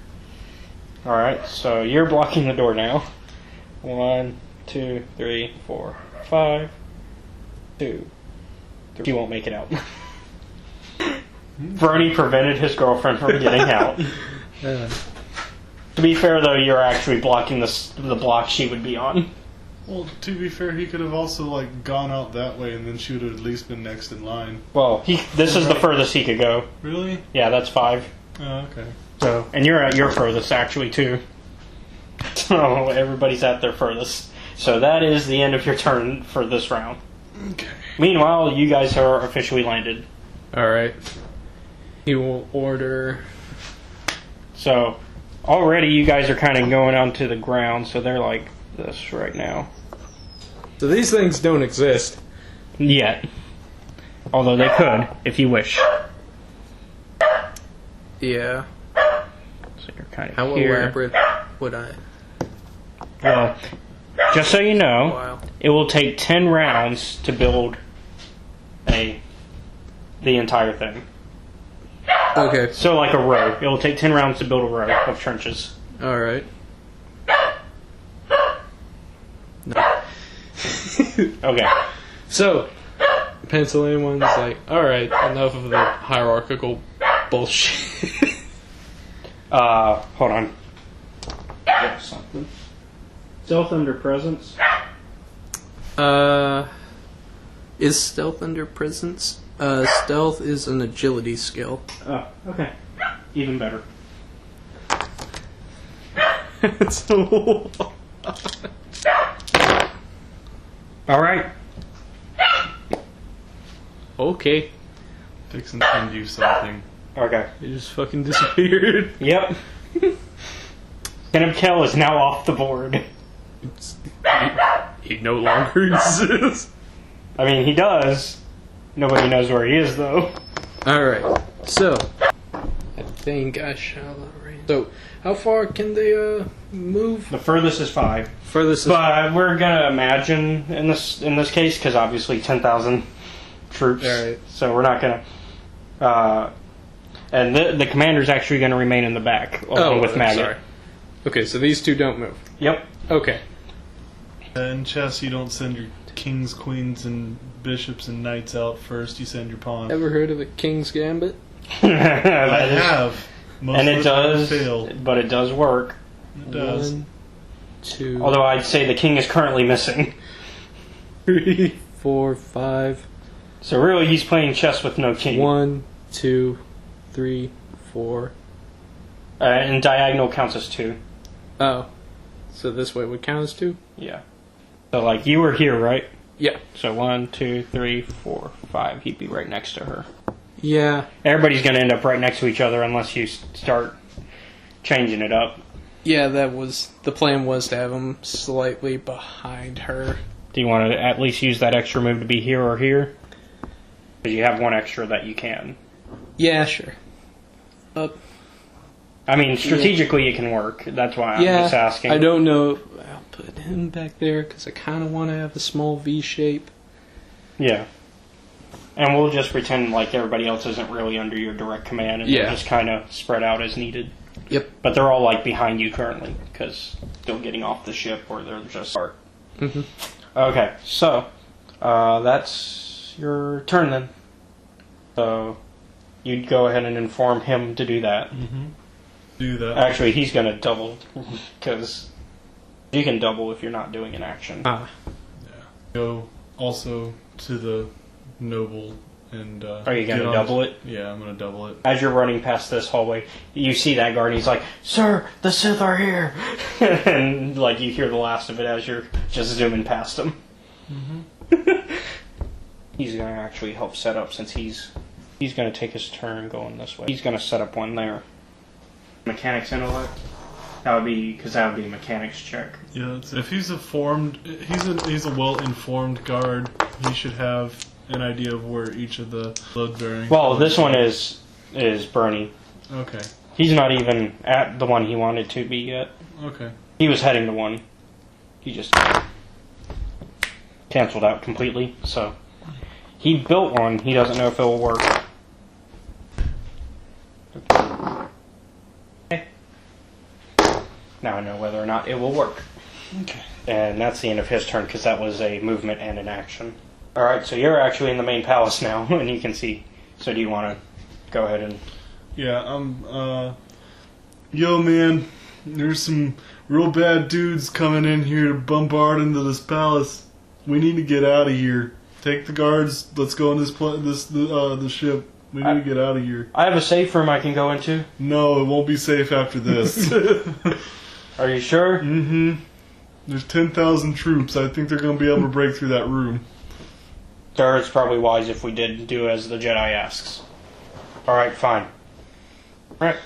All right, so you're blocking the door now. 1, 2, 3, 4, 5. 2, 3. He won't make it out. Bernie prevented his girlfriend from getting out. To be fair, though, you're actually blocking the block she would be on. Well, to be fair, he could have also gone out that way, and then she would have at least been next in line. Well, this is the furthest he could go. Really? Yeah, that's 5. Oh, okay. So, and you're at your furthest actually too. So everybody's at their furthest. So that is the end of your turn for this round. Okay. Meanwhile, you guys are officially landed. All right. He will order. So already you guys are kind of going onto the ground. So they're like this right now. So these things don't exist. Yet. Although they could, if you wish. Yeah. So you're kind of How here. elaborate would I? Well, just so you know, Wow. it will take 10 rounds to build the entire thing. Okay. So like a row. It will take 10 rounds to build a row of trenches. All right. No. Okay. So, Pennsylvania's like, all right, enough of the hierarchical bullshit. Hold on. Got something. Stealth under presence. Is stealth under presence? Stealth is an agility skill. Oh, okay. Even better. So, Alright. okay. Dixon send you something. Okay. It just fucking disappeared. Yep. Kenneth Kell is now off the board. He no longer exists. I mean, he does. Nobody knows where he is, though. Alright, so I think I shall arrange. So, how far can they move? The furthest is 5. Furthest is But we're gonna imagine in this case, because obviously 10,000 troops. Alright. So we're not gonna. And the commander's actually gonna remain in the back along with I'm Maggot. sorry. Okay, so these two don't move. Yep. Okay. In chess, you don't send your kings, queens, and bishops and knights out first. You send your pawns. Ever heard of a King's Gambit? I have. Most And of it the time does, failed. but it does work. It does. 1, 2, Although I'd say the king is currently missing. 3, 4, 5. So really, he's playing chess with no king. 1, 2, 3, 4. And diagonal counts as 2. Oh. So this way would count as 2? Yeah. So like you were here, right? Yeah. So 1, 2, 3, 4, 5. He'd be right next to her. Yeah. Everybody's going to end up right next to each other unless you start changing it up. Yeah, the plan was to have him slightly behind her. Do you want to at least use that extra move to be here or here? Because you have one extra that you can. Yeah, sure. I mean, strategically it can work. That's why I'm just asking. I don't know. I'll put him back there because I kind of want to have a small V shape. Yeah. And we'll just pretend like everybody else isn't really under your direct command, and they're just kind of spread out as needed. Yep. But they're all like behind you currently because they're getting off the ship or they're just start. Mm-hmm. Okay, so that's your turn then. So you'd go ahead and inform him to do that. Mm-hmm. Do that. Actually, he's going to double because you can double if you're not doing an action. Ah. Yeah. Go also to the noble and. Are you going to double it? Yeah, I'm going to double it. As you're running past this hallway, you see that guard, and he's like, "Sir, the Sith are here!" And, like, you hear the last of it as you're just zooming past him. Mm-hmm. He's going to actually help set up, since he's going to take his turn going this way. He's going to set up one there. Mechanics intellect? That would be, because that would be a mechanics check. Yeah, if he's he's a well-informed guard, he should have an idea of where each of the load-bearing... Well, this one is Bernie. Okay. He's not even at the one he wanted to be yet. Okay. He was heading to one. He just canceled out completely, so... He built one, he doesn't know if it will work. Okay. Now I know whether or not it will work. Okay. And that's the end of his turn, because that was a movement and an action. Alright, so you're actually in the main palace now, and you can see. So do you want to go ahead and... Yeah, yo man, there's some real bad dudes coming in here to bombard into this palace. We need to get out of here. Take the guards, let's go on the ship. We need to get out of here. I have a safe room I can go into. No, it won't be safe after this. Are you sure? Mm-hmm. There's 10,000 troops. I think they're going to be able to break through that room. Sir, it's probably wise if we did do as the Jedi asks. Alright, fine. Alright.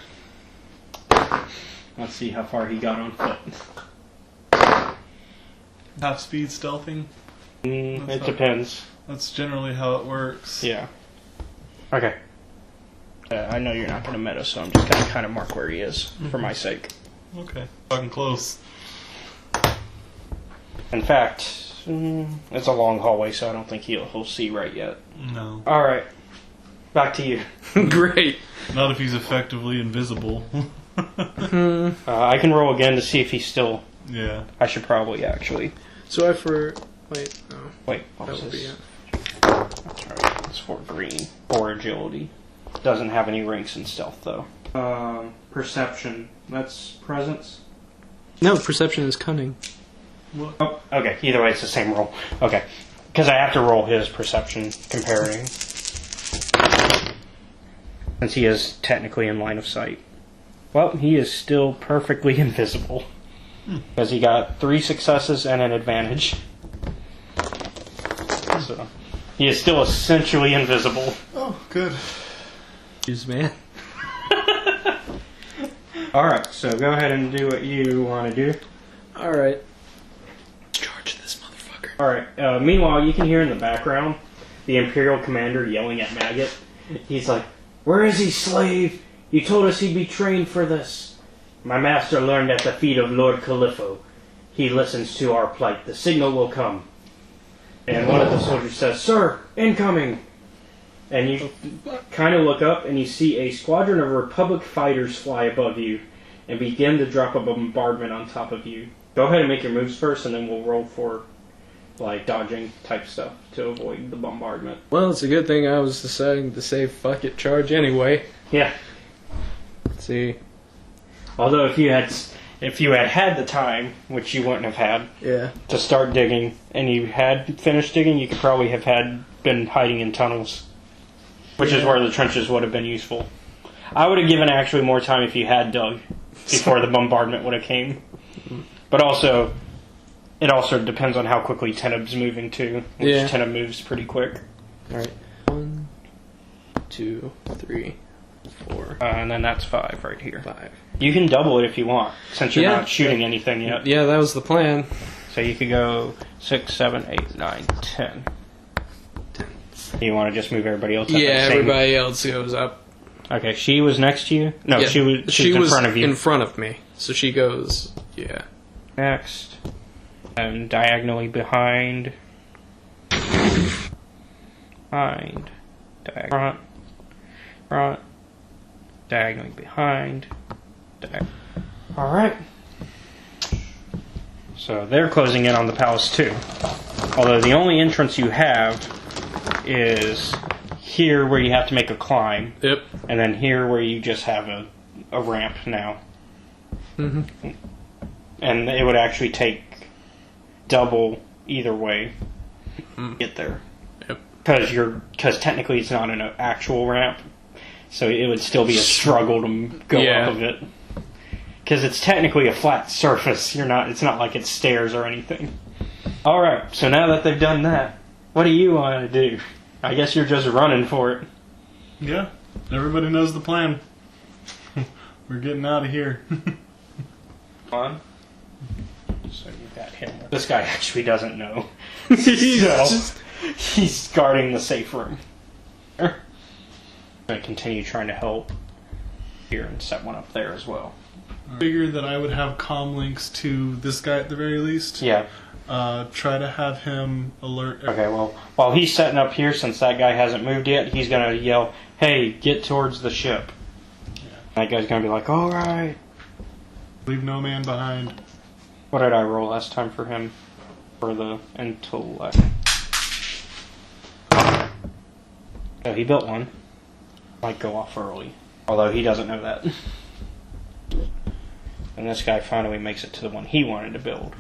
Let's see how far he got on foot. Half speed stealthing? It depends. That's generally how it works. Yeah. Okay. I know you're not going to meta, so I'm just going to kind of mark where he is, for my sake. Okay. Fucking close. In fact, it's a long hallway, so I don't think he'll see right yet. No. Alright. Back to you. Great. Not if he's effectively invisible. I can roll again to see if he's still... Yeah. I should probably, actually. So wait, no. Wait, what That was would be this? it. That's right. It's for green. Or agility. Doesn't have any ranks in stealth, though. Perception. That's presence? No, perception is cunning. What? Oh, okay. Either way, it's the same roll. Okay. Because I have to roll his perception comparing. Since he is technically in line of sight. Well, he is still perfectly invisible. Because he got 3 successes and an advantage. So, he is still essentially invisible. Oh, good. Jeez, man. Alright, so go ahead and do what you want to do. Alright. Charge this motherfucker. Alright, meanwhile, you can hear in the background the Imperial commander yelling at Maggot. He's like, "Where is he, slave? You told us he'd be trained for this. My master learned at the feet of Lord Califo. He listens to our plight. The signal will come." And one of the soldiers says, "Sir, incoming!" And you kind of look up and you see a squadron of Republic fighters fly above you and begin to drop a bombardment on top of you. Go ahead and make your moves first, and then we'll roll for like dodging type stuff to avoid the bombardment. Well, it's a good thing I was deciding to say fuck it, charge anyway. Yeah. Let's see. Although if you had the time, which you wouldn't have had, Yeah. to start digging, and you had finished digging, you could probably have been hiding in tunnels, which is where the trenches would have been useful. I would have given actually more time if you had dug before the bombardment would have came. But also, it also depends on how quickly Teneb's moving too. Which Yeah. Teneb moves pretty quick. Alright. 1, 2, 3, 4, And then that's 5 right here. 5. You can double it if you want, since you're Yeah. not shooting anything yet. Yeah, that was the plan. So you could go 6, 7, 8, 9, 10. You want to just move everybody else up? Yeah, at the same- everybody else goes up. Okay, she was next to you? No, Yeah, she was in front of you. in front of me. So she goes, yeah. Next. And diagonally behind. Behind. Front. Front. Diagonally behind. Alright. So they're closing in on the palace too. Although the only entrance you have is here where you have to make a climb. Yep. And then here where you just have a ramp now. Mm-hmm. And it would actually take double either way to get there. Yep. Because technically it's not an actual ramp. So it would still be a struggle to go up of it. Because it's technically a flat surface. It's not like it's stairs or anything. Alright, so now that they've done that, what do you want to do? I guess you're just running for it. Yeah, everybody knows the plan. We're getting out of here. On. So you got him. This guy actually doesn't know. He's guarding the safe room. I'm going to continue trying to help here and set one up there as well. I figured that I would have comm links to this guy at the very least. Yeah. Try to have him alert. Okay, well, while he's setting up here, since that guy hasn't moved yet, he's going to yell, "Hey, get towards the ship." Yeah. That guy's going to be like, "Alright." Leave no man behind. What did I roll last time for him? For the intellect. Oh, he built one. Might go off early. Although he doesn't know that. And this guy finally makes it to the one he wanted to build.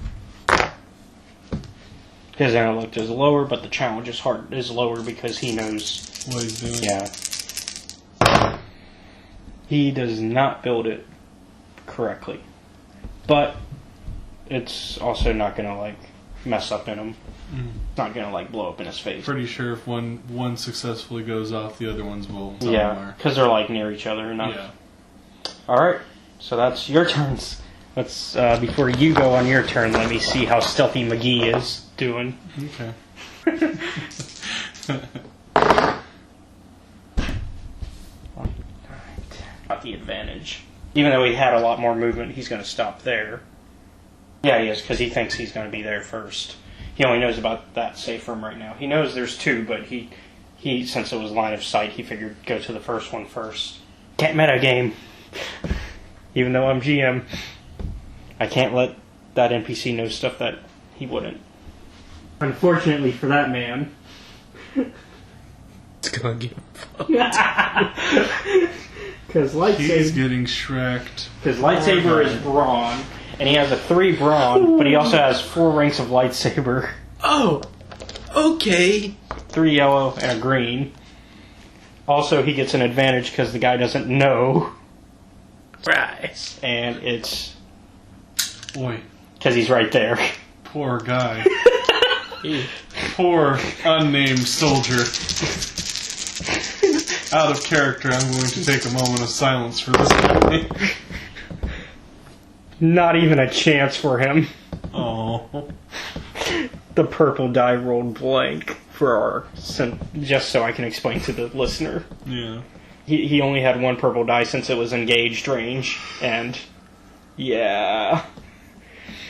His intellect is lower, but the challenge is lower because he knows what he's doing. Yeah. He does not build it correctly. But it's also not going to mess up in him. It's not going to blow up in his face. Pretty sure if one successfully goes off, the other ones will. Yeah, because they're near each other enough. Yeah. All right, so that's your turns. Let's before you go on your turn, let me see how Stealthy McGee is doing. Okay. Got the advantage. Even though he had a lot more movement, he's going to stop there. Yeah, he is, because he thinks he's going to be there first. He only knows about that safe room right now. He knows there's two, but he since it was line of sight, he figured go to the first one first. Can't meta game. Even though I'm GM, I can't let that NPC know stuff that he wouldn't. Unfortunately for that man, It's gonna get because he's getting Shrek'd. Because lightsaber is brawn, and he has a 3 brawn, but he also has 4 ranks of lightsaber. Oh, okay. 3 yellow and a green. Also, he gets an advantage because the guy doesn't know. Right. And it's... Boy. Because he's right there. Poor guy. Poor unnamed soldier. Out of character, I'm going to take a moment of silence for this guy. Not even a chance for him. Oh. The purple die rolled blank for just so I can explain to the listener. Yeah. He only had 1 purple die since it was engaged range, and yeah.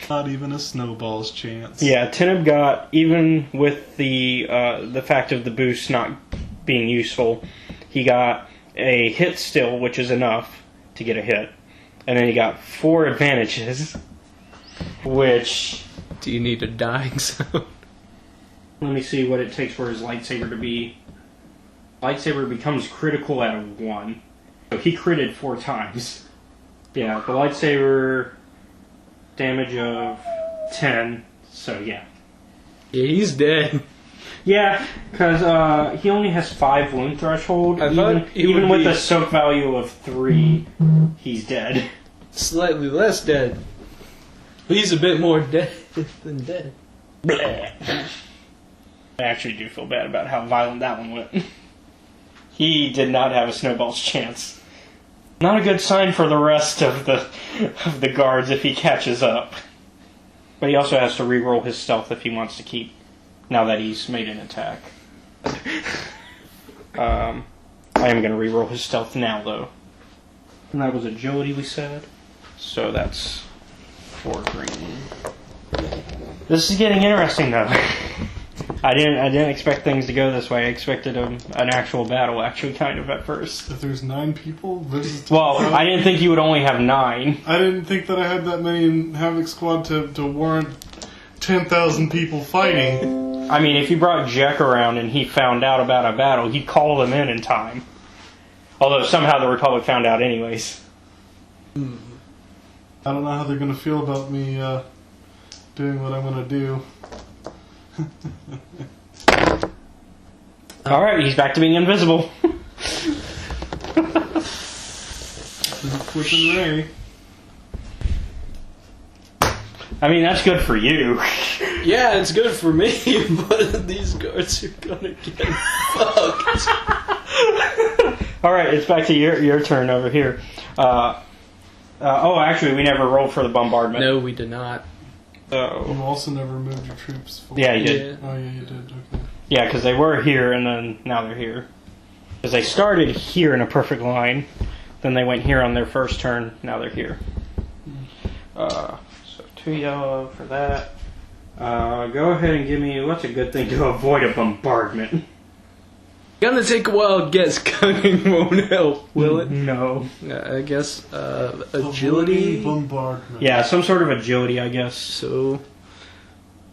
Not even a snowball's chance. Yeah, Teneb got, even with the fact of the boost not being useful, he got a hit still, which is enough to get a hit. And then he got 4 advantages, which... Do you need a dying zone? Let me see what it takes for his lightsaber to be... Lightsaber becomes critical at a 1. So he critted 4 times. Yeah, the lightsaber damage of 10, so yeah. Yeah, he's dead. Yeah, because he only has 5 wound threshold. Even with a soak value of 3, he's dead. Slightly less dead. He's a bit more dead than dead. Bleh. I actually do feel bad about how violent that one went. He did not have a snowball's chance. Not a good sign for the rest of the guards if he catches up. But he also has to reroll his stealth if he wants to keep, now that he's made an attack. I am going to reroll his stealth now, though. And that was agility, we said. So that's 4 green. This is getting interesting, though. I didn't expect things to go this way. I expected an actual battle, actually, kind of, at first. If there's 9 people versus... Well, I didn't think you would only have 9. I didn't think that I had that many in Havoc Squad to warrant 10,000 people fighting. I mean, if you brought Jack around and he found out about a battle, he'd call them in time. Although somehow the Republic found out anyways. I don't know how they're going to feel about me doing what I'm going to do. Alright, he's back to being invisible. Flipping Ray. I mean, that's good for you. Yeah, it's good for me, but these guards are gonna get fucked. Alright, it's back to your turn over here. Actually, we never rolled for the bombardment. No, we did not. You also never moved your troops forward. Yeah, you did. Oh, yeah, you did. Okay. Yeah, because they were here, and then now they're here. Because they started here in a perfect line, then they went here on their first turn, now they're here. So 2 yellow for that. Go ahead and give me, what's a good thing to avoid a bombardment? Gonna take a wild guess. Cunning won't help, will it? No. I guess agility. Avoiding bombardment. Yeah, some sort of agility, I guess. So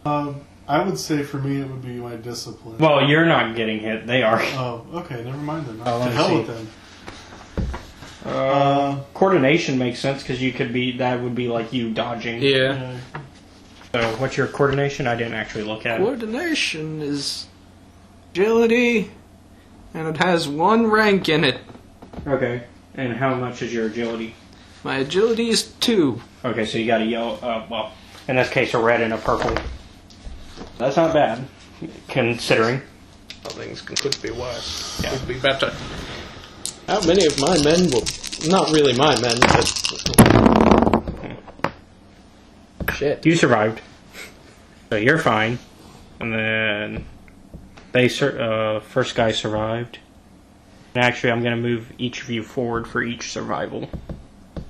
I would say for me it would be my discipline. Well, you're not getting hit, they are. Oh, okay, never mind then. Oh, To let me hell see. with them. Coordination makes sense because that would be like you dodging. yeah. So, what's your coordination? I didn't actually look at it. Coordination is agility, and it has 1 rank in it. Okay. And how much is your agility? My agility is 2. Okay, so you got a yellow, well, in this case, a red and a purple. That's not bad, considering. Things could be worse. Yeah. Could be better. How many of my men will... Not really my men, but... Shit. You survived. So you're fine. And then first guy survived. And actually, I'm going to move each of you forward for each survival.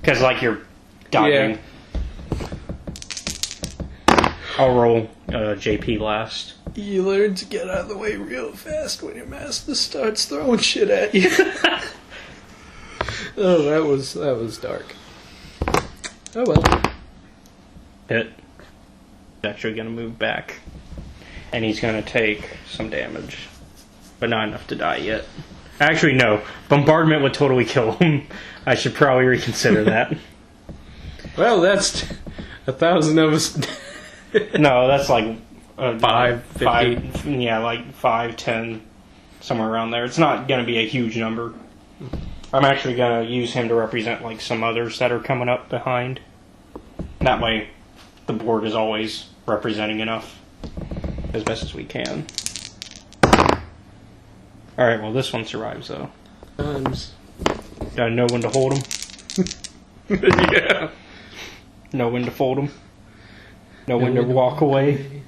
Because, like, you're dodging. Yeah. I'll roll JP last. You learn to get out of the way real fast when your master starts throwing shit at you. Oh, that was dark. Oh well. Hit. He's actually going to move back. And he's going to take some damage. But not enough to die yet. Actually, no. Bombardment would totally kill him. I should probably reconsider that. Well, that's 1,000 of us. No, that's like 5, 5, yeah, like 5, 10, somewhere around there. It's not going to be a huge number. I'm actually going to use him to represent like some others that are coming up behind. That way, the board is always representing enough as best as we can. Alright, well this one survives though. Gotta know when to hold him. Yeah. Know when to fold him. Know when to walk away.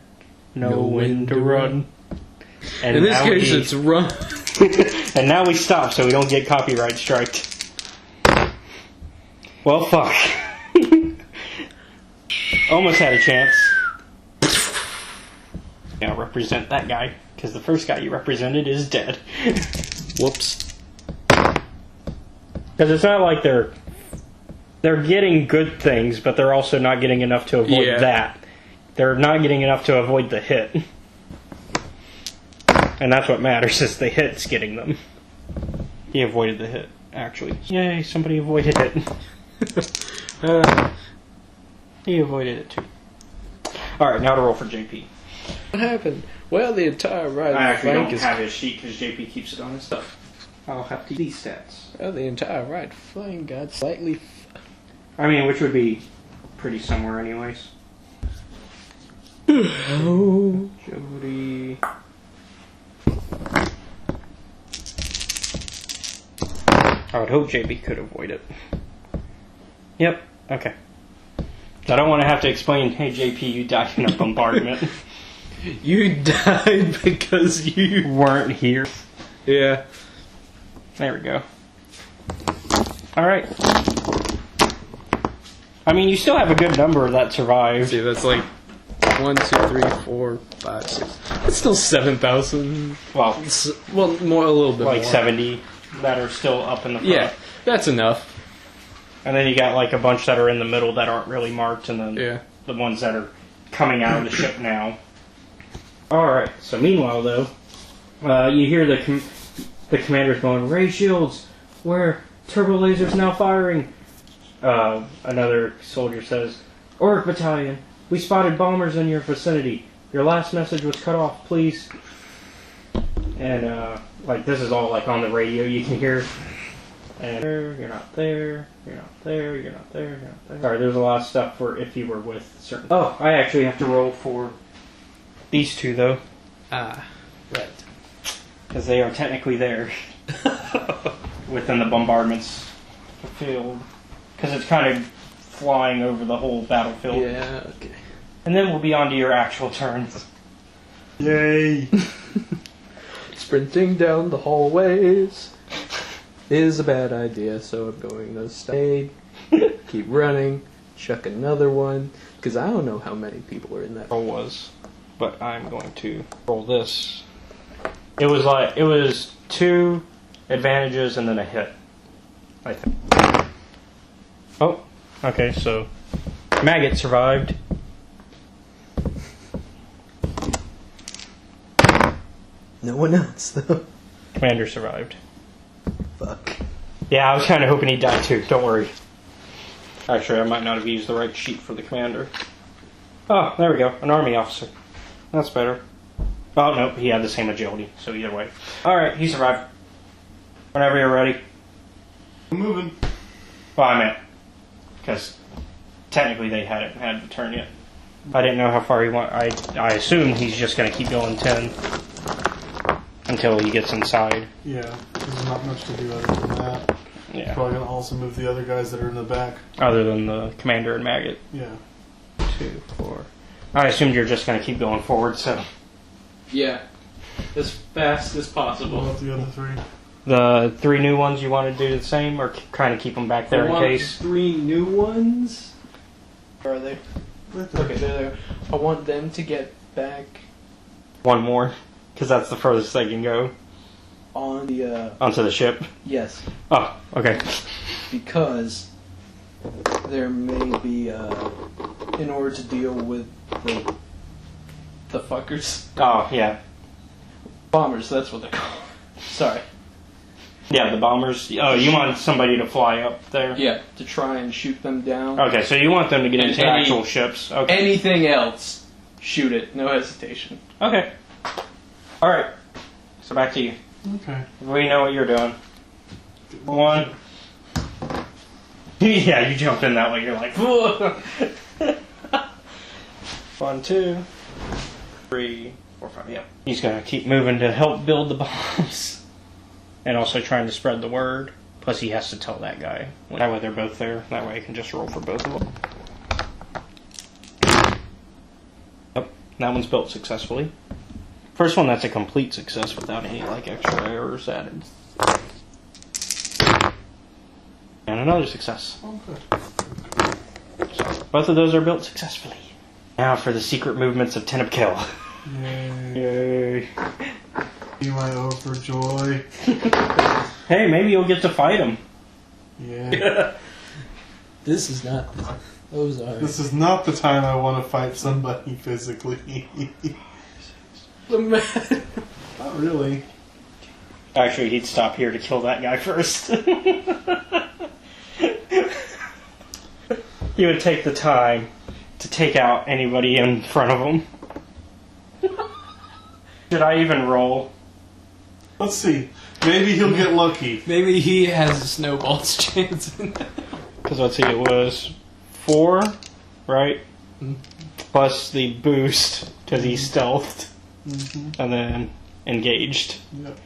Know when to run. And In this now case, it's run. And now we stop so we don't get copyright striked. Well, fuck. Almost had a chance. Now represent that guy, because the first guy you represented is dead. Whoops. Because it's not like they're getting good things, but they're also not getting enough to avoid that. They're not getting enough to avoid the hit. And that's what matters, is the hit's getting them. He avoided the hit, actually. Yay, somebody avoided it. He avoided it too. Alright, now to roll for JP. What happened? Well, the entire right I actually flank don't is... have his sheet because JP keeps it on his stuff. I'll have to these stats. Well, the entire right flank got slightly... I mean, which would be pretty similar anyways. Oh. Jody. I would hope JP could avoid it. Yep, okay. I don't want to have to explain, hey JP, you died in a bombardment. You died because you weren't here. Yeah. There we go. Alright. I mean, you still have a good number that survived. See, that's like 1, 2, 3, 4, 5, 6. It's still 7,000. Well, More a little bit like more. 70 that are still up in the front. Yeah, that's enough. And then you got like a bunch that are in the middle that aren't really marked, and then Yeah. the ones that are coming out of the ship now. Alright, so meanwhile though, you hear the commanders going, "Ray shields, where turbo lasers now firing." Another soldier says, "Orc Battalion, we spotted bombers in your vicinity. Your last message was cut off, please." And like this is all like on the radio, you can hear. And you're not there, you're not there, you're not there, you're not there. Sorry, there's a lot of stuff for if you were with certain. Oh, I actually have to roll for these two though, Ah, right. because they are technically there within the bombardment's field, because it's kind of flying over the whole battlefield. Yeah, okay. And then we'll be on to your actual turns. Yay! Sprinting down the hallways is a bad idea, so I'm going to stay, keep running, chuck another one, because I don't know how many people are in that. Roll was, but I'm going to roll this. It was 2 advantages and then a hit, I think. Oh, okay, so Maggot survived. No one else, though. Commander survived. Fuck. Yeah, I was kind of hoping he'd die too. Don't worry. Actually, I might not have used the right sheet for the commander. Oh, there we go. An army officer. That's better. Oh, no, he had the same agility, so either way. Alright, he survived. Whenever you're ready. I'm moving. Well, I meant, because technically they hadn't had the turn yet. I didn't know how far he went. I assumed he's just going to keep going 10 until he gets inside. Yeah, there's not much to do other than that. Yeah. Probably gonna also move the other guys that are in the back. Other than the commander and Maggot. Yeah. 2, 4. I assumed you're just going to keep going forward, so. Yeah. As fast as What possible. about the other 3? The 3 new ones, you want to do the same, or kind of keep them back there I in want case? 3 new ones. Where are they? Right there. Okay, there. I want them to get back One more, because that's the furthest they can go on the, onto the ship. yes. Oh, okay. Because there may be, in order to deal with the fuckers. Oh, yeah. Bombers, that's what they're called. Sorry. Yeah, the bombers. Oh, you want somebody to fly up there? Yeah, to try and shoot them down. Okay, so you want them to get And into any- actual ships. Okay. Anything else, shoot it. No hesitation. Okay. Alright. So back to you. Okay. We know what you're doing. 1. Yeah, you jumped in that way. You're like, whoa. 1, 2, 3, 4, 5. Yeah. He's gonna keep moving to help build the bombs, and also trying to spread the word. Plus, he has to tell that guy. That way, they're both there. That way, I can just roll for both of them. Yep, that one's built successfully. First one, that's a complete success without any like extra errors added. And another success. Okay. So both of those are built successfully. Now for the secret movements of Ten of Kill. Yay. Yay. Be my overjoy. Hey, maybe you'll get to fight him. Yeah. This is not. Those are. This is not the time I want to fight somebody physically. The man. Not really. Actually, he'd stop here to kill that guy first. He would take the time to take out anybody in front of him. Should I even roll? Let's see. Maybe he'll get lucky. Maybe he has a snowball's chance. Because let's see, it was 4, right? Plus the boost, because he stealthed. And then engaged. Yep.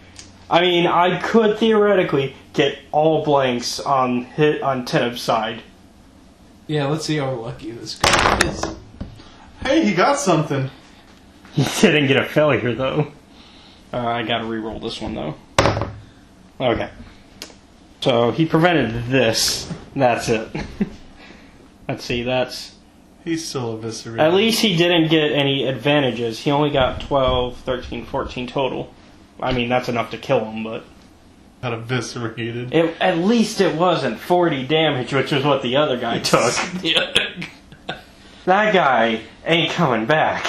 I mean, I could theoretically get all blanks on Teneb's side. Yeah, let's see how lucky this guy is. Hey, he got something. He didn't get a failure, though. I gotta re-roll this one, though. Okay. So he prevented this. That's it. Let's see, that's... He's still eviscerated. At least he didn't get any advantages. He only got 12, 13, 14 total. I mean, that's enough to kill him, but... Got eviscerated. At least it wasn't 40 damage, which was what the other guy took. Yeah. That guy ain't coming back.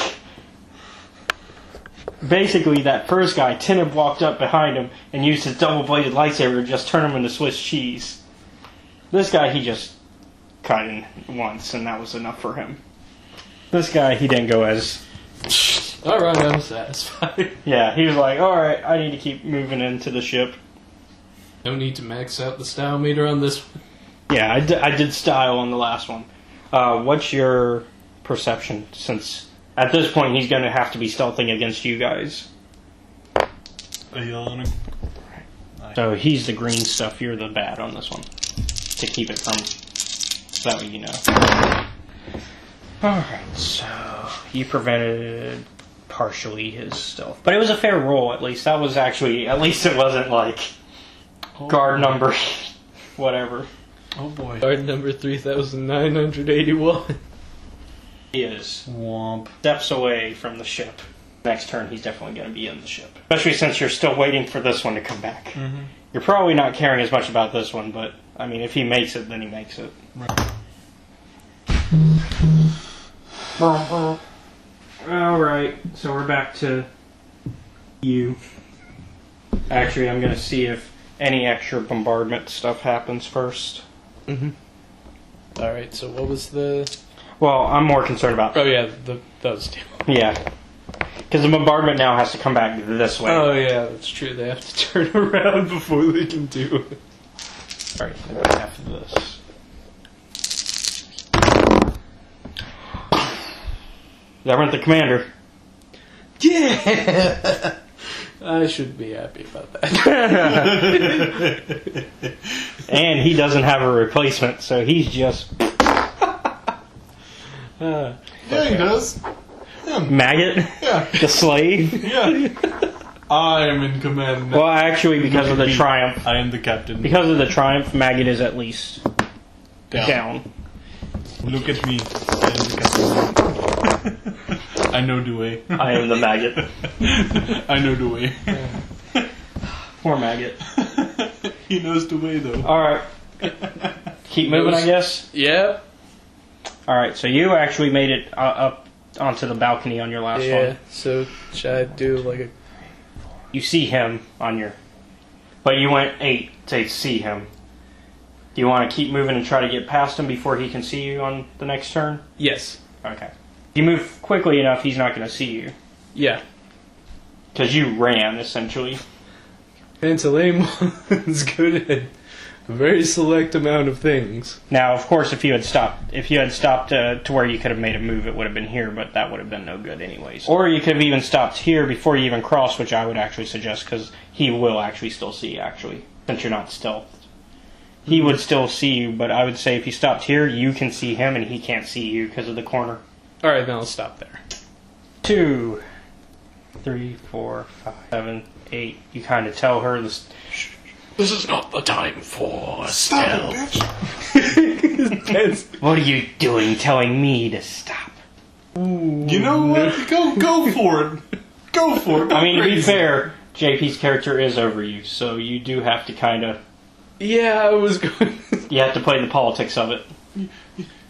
Basically, that first guy, Tennant walked up behind him and used his double-bladed lightsaber to just turn him into Swiss cheese. This guy, he just cut in once, and that was enough for him. This guy, he didn't go as... Alright, I'm satisfied. Yeah, he was like, alright, I need to keep moving into the ship. No need to max out the style meter on this one. Yeah, I did style on the last one. What's your perception, since at this point he's going to have to be stealthing against you guys? Are you yelling at him? So he's the green stuff, you're the bad on this one. To keep it from... So that way you know. Alright, so you prevented partially his stealth. But it was a fair roll, at least. That was actually... At least it wasn't like... guard number... whatever. Oh boy. Card number 3,981. He is Womp. steps away from the ship. Next turn, he's definitely going to be in the ship. Especially since you're still waiting for this one to come back. Mm-hmm. You're probably not caring as much about this one, but, I mean, if he makes it, then he makes it. Right. Alright, so we're back to you. Actually, I'm going to see if any extra bombardment stuff happens first. Mm-hmm. Alright, so what was the... Well, I'm more concerned about... Oh yeah, those two. Yeah. Because the bombardment now has to come back this way. Oh yeah, that's true. They have to turn around before they can do it. Alright, after this. That went the commander. Yeah! I should be happy about that. And he doesn't have a replacement, so he's just... Yeah, he does. Yeah. Maggot? Yeah. The slave? Yeah. I am in command now. Well, actually, because of the triumph. I am the captain. Because of the triumph, Maggot is at least down. Look at me. I am the captain. I know the way. I am the Maggot. I know the way. Poor Maggot. He knows the way, though. Alright. Keep moving, I guess? Yep. Alright, so you actually made it up onto the balcony on your last Yeah, one. so should I do like a... You see him on your... But you went 8 to see him. Do you want to keep moving and try to get past him before he can see you on the next turn? Yes. Okay. If you move quickly enough, he's not going to see you. Yeah. Because you ran, essentially. Pantalemon's good at a very select amount of things. Now, of course, if you had stopped to where you could have made a move, it would have been here, but that would have been no good anyways. Or you could have even stopped here before you even crossed, which I would actually suggest, because he will actually still see you, actually, since you're not stealthed. He would still see you, but I would say if you stopped here, you can see him, and he can't see you because of the corner. Alright, then I'll stop there. 2, 3, 4, 5, 7, 8. You kind of tell her this. This is not the time for Stop it, bitch. What are you doing telling me to stop? You know what? Go for it. Go for it. Go I mean, to be crazy. fair, JP's character is over you, so you do have to kind of... Yeah, I was going... You have to play the politics of it. You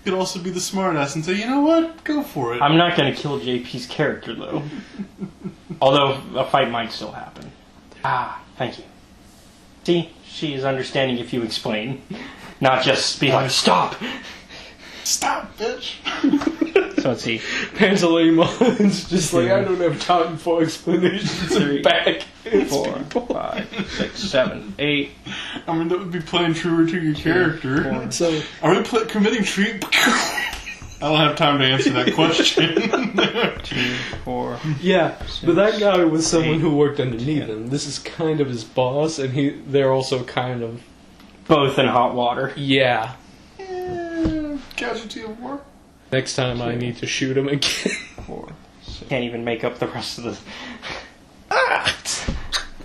could also be the smartass and say, you know what? Go for it. I'm not going to kill JP's character, though. Although, a fight might still happen. Ah, thank you. See? She is understanding if you explain. Not just be like, stop! Stop, bitch. So let's see. Pantalemon's just like, I don't have time for explanations. 3, Back. 4, 5, 6, 7, 8. I mean, that would be playing truer to your character. 4. So, Are we committing treat? I don't have time to answer that question. 2, 4. yeah, but that guy was someone who worked underneath him. This is kind of his boss, and they're also kind of... Both in hot water. Yeah. Casualty of war. Next time I need to shoot him again. 4. Can't even make up the rest of the...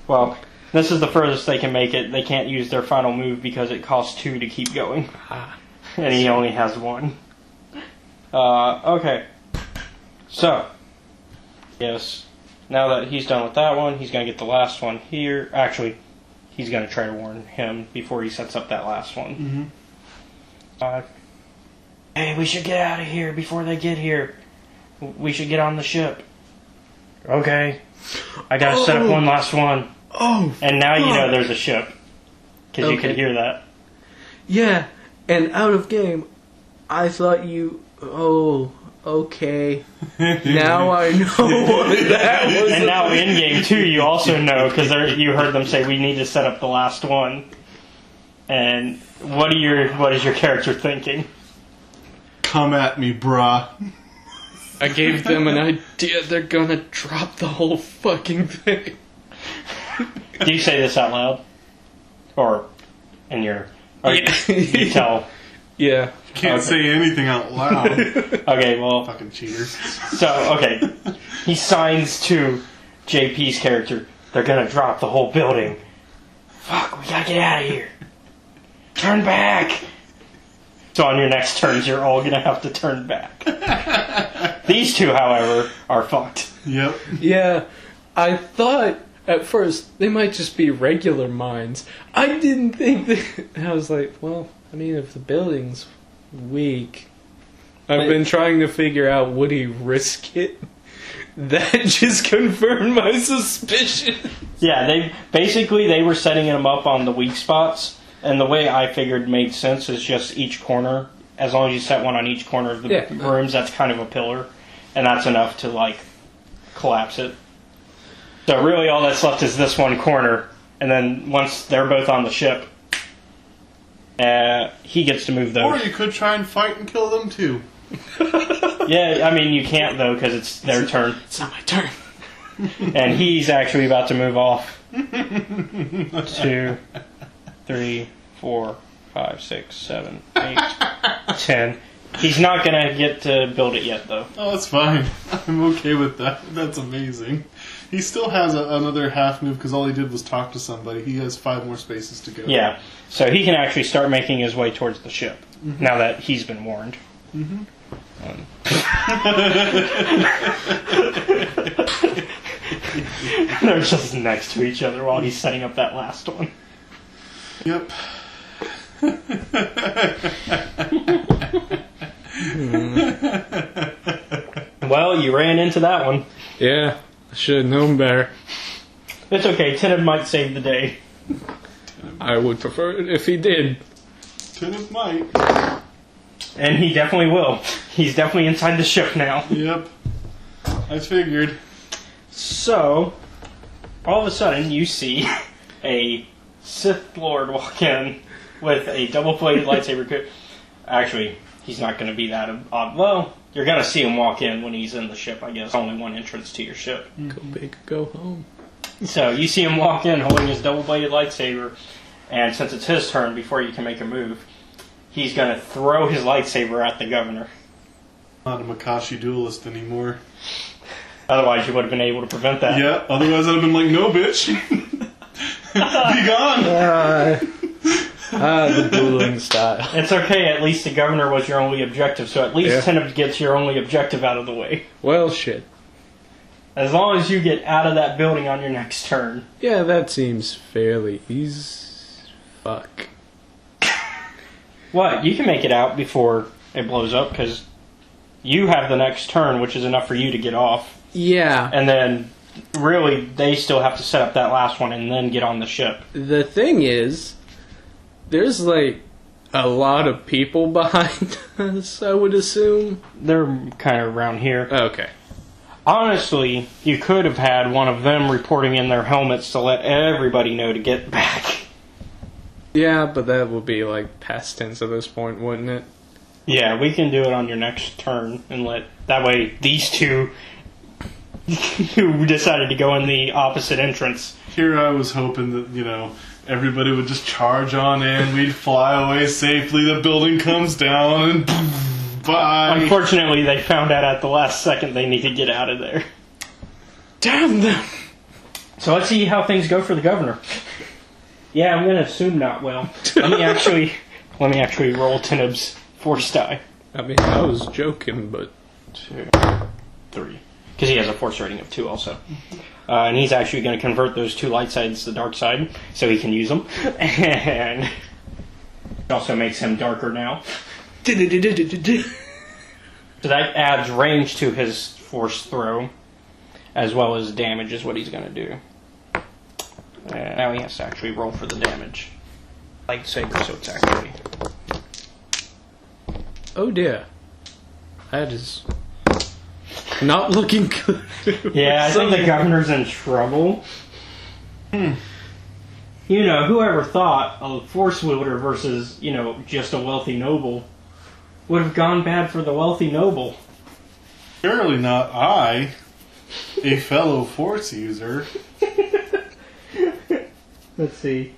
Well, This is the furthest they can make it. They can't use their final move because it costs 2 to keep going. And he only has 1. Okay. So, yes. Now that he's done with that one, he's going to get the last one here. Actually, he's going to try to warn him before he sets up that last one. Hey, we should get out of here before they get here. We should get on the ship. Okay. I got to set up one last one. Oh, and now you know there's a ship. Because you can hear that. Yeah, and out of game, I thought you... Oh, okay. Now I know what that was. And now in game too, you also know because you heard them say we need to set up the last one. And what is your character thinking? Come at me, brah. I gave them an idea. They're gonna drop the whole fucking thing. Do you say this out loud, or in your? Or you tell. Yeah. Can't say anything out loud. Okay, well... Fucking cheaters. So, okay. He signs to JP's character. They're gonna drop the whole building. Fuck, we gotta get out of here. Turn back! So on your next turns, you're all gonna have to turn back. These two, however, are fucked. Yep. Yeah, I thought at first they might just be regular mines. I didn't think that... I was like, well, I mean, if the building's weak... I've been trying to figure out, would he risk it? That just confirmed my suspicion. Yeah, they were setting them up on the weak spots, and the way I figured made sense is just each corner. As long as you set one on each corner of the rooms, that's kind of a pillar, and that's enough to, like, collapse it. So really all that's left is this one corner, and then once they're both on the ship, he gets to move those. Or you could try and fight and kill them too. Yeah, I mean, you can't, though, because it's their turn. It's not my turn. And he's actually about to move off. 2, 3, 4, 5, 6, 7, 8, 10. He's not going to get to build it yet, though. Oh, that's fine. I'm okay with that. That's amazing. He still has another half move because all he did was talk to somebody. He has 5 more spaces to go. Yeah, so he can actually start making his way towards the ship, now that he's been warned. Mm-hmm. They're just next to each other while he's setting up that last one. Yep. Well, you ran into that one. Yeah, I should have known better. It's okay, Teneb might save the day. I would prefer it if he did. Teneb might. And he definitely will. He's definitely inside the ship now. Yep. I figured. So, all of a sudden, you see a Sith Lord walk in with a double-bladed lightsaber. Actually, he's not going to be that odd. Well, you're going to see him walk in when he's in the ship, I guess. Only one entrance to your ship. Go big, go home. So, you see him walk in holding his double-bladed lightsaber, and since it's his turn before you can make a move, he's going to throw his lightsaber at the governor. Not a Makashi duelist anymore. Otherwise, you would have been able to prevent that. Yeah, otherwise I'd have been like, no, bitch. Be gone. The dueling style. It's okay, at least the governor was your only objective, so at least Teneb gets your only objective out of the way. Well, shit. As long as you get out of that building on your next turn. Yeah, that seems fairly easy. Fuck. What? You can make it out before it blows up, because you have the next turn, which is enough for you to get off. Yeah. And then, really, they still have to set up that last one and then get on the ship. The thing is, there's like a lot of people behind us, I would assume. They're kind of around here. Okay. Honestly, you could have had one of them reporting in their helmets to let everybody know to get back. Yeah, but that would be like past tense at this point, wouldn't it? Yeah, we can do it on your next turn and that way these two who decided to go in the opposite entrance. Here I was hoping that, everybody would just charge on in, we'd fly away safely, the building comes down, and bye. Unfortunately, they found out at the last second they need to get out of there. Damn them! So let's see how things go for the governor. Yeah, I'm gonna assume not well. Let me actually roll Teneb's force die. I mean, I was joking, but 2, 3. Because he has a force rating of 2 also. And he's actually going to convert those 2 light sides to the dark side, so he can use them. And it also makes him darker now. So that adds range to his force throw, as well as damage is what he's going to do. And now he has to actually roll for the damage. Lightsaber, so it's actually... oh dear, that is not looking good. Yeah, I think the governor's in trouble. You know, whoever thought a force wielder versus, you know, just a wealthy noble would have gone bad for the wealthy noble. Surely not I, a fellow force user. Let's see.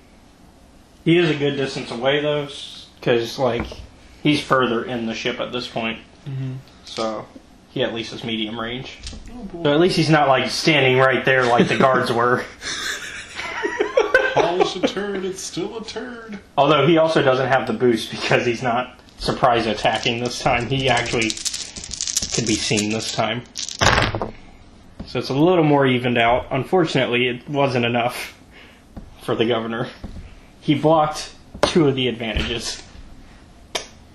He is a good distance away, though, because, like, he's further in the ship at this point. Mm-hmm. So, he at least has medium range. So at least he's not, like, standing right there like the guards were. Polish a turd, it's still a turd. Although he also doesn't have the boost because he's not surprise attacking this time. He actually could be seen this time. So it's a little more evened out. Unfortunately, it wasn't enough for the governor. He blocked 2 of the advantages.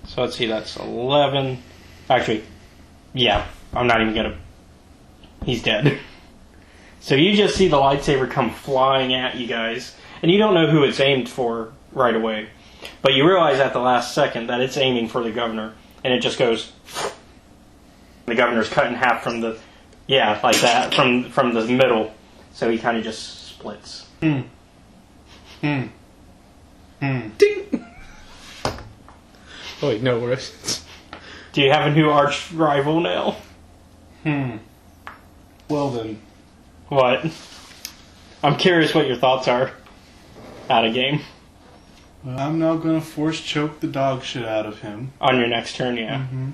So let's see, that's 11. Actually, yeah, I'm not even gonna... He's dead. So you just see the lightsaber come flying at you guys. And you don't know who it's aimed for right away. But you realize at the last second that it's aiming for the governor. And it just goes... The governor's cut in half from the... Yeah, like that, from the middle. So he kind of just splits. Ding! Oh wait, no, we're... Do you have a new arch rival now? Well then. What? I'm curious what your thoughts are. Out of game. I'm now gonna force choke the dog shit out of him. On your next turn, yeah. Mm-hmm.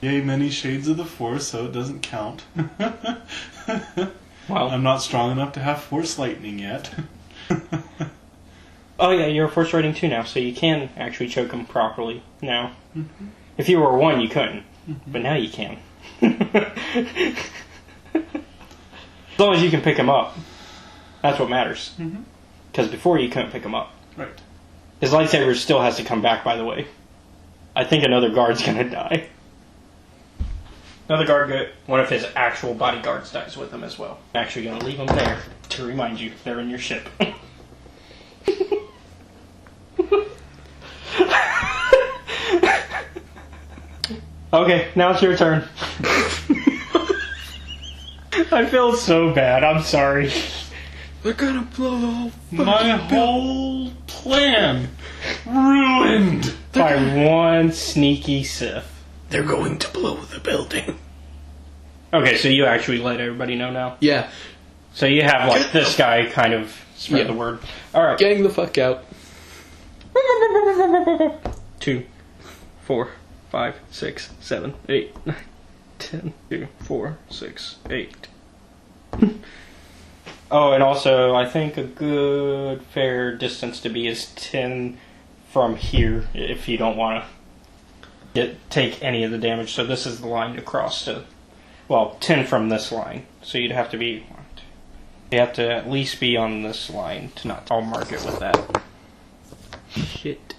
Yay, many shades of the force, so it doesn't count. Well, I'm not strong enough to have force lightning yet. oh yeah, you're a force rating 2 now, so you can actually choke him properly now. Mm-hmm. If you were 1, you couldn't. But now you can. As long as you can pick him up. That's what matters. Because before you couldn't pick him up. Right. His lightsaber still has to come back, by the way. I think another guard's gonna die. Another guard, one of his actual bodyguards dies with him as well. I'm actually gonna leave them there to remind you they're in your ship. Okay, now it's your turn. I feel so bad, I'm sorry. They're gonna blow the whole My whole plan ruined By one sneaky Sith. They're going to blow the building. Okay, so you actually let everybody know now? Yeah. So you have, like, this guy kind of spread the word. Alright. Getting the fuck out. 2, 4, 5, 6, 7, 8, 9, 10, 2, 4, 6, 8. Oh, and also, I think a good fair distance to be is 10 from here, if you don't want to take any of the damage. So this is the line to cross to, well, 10 from this line. So you'd have to be, you have to at least be on this line to not, I'll mark it with that. Shit.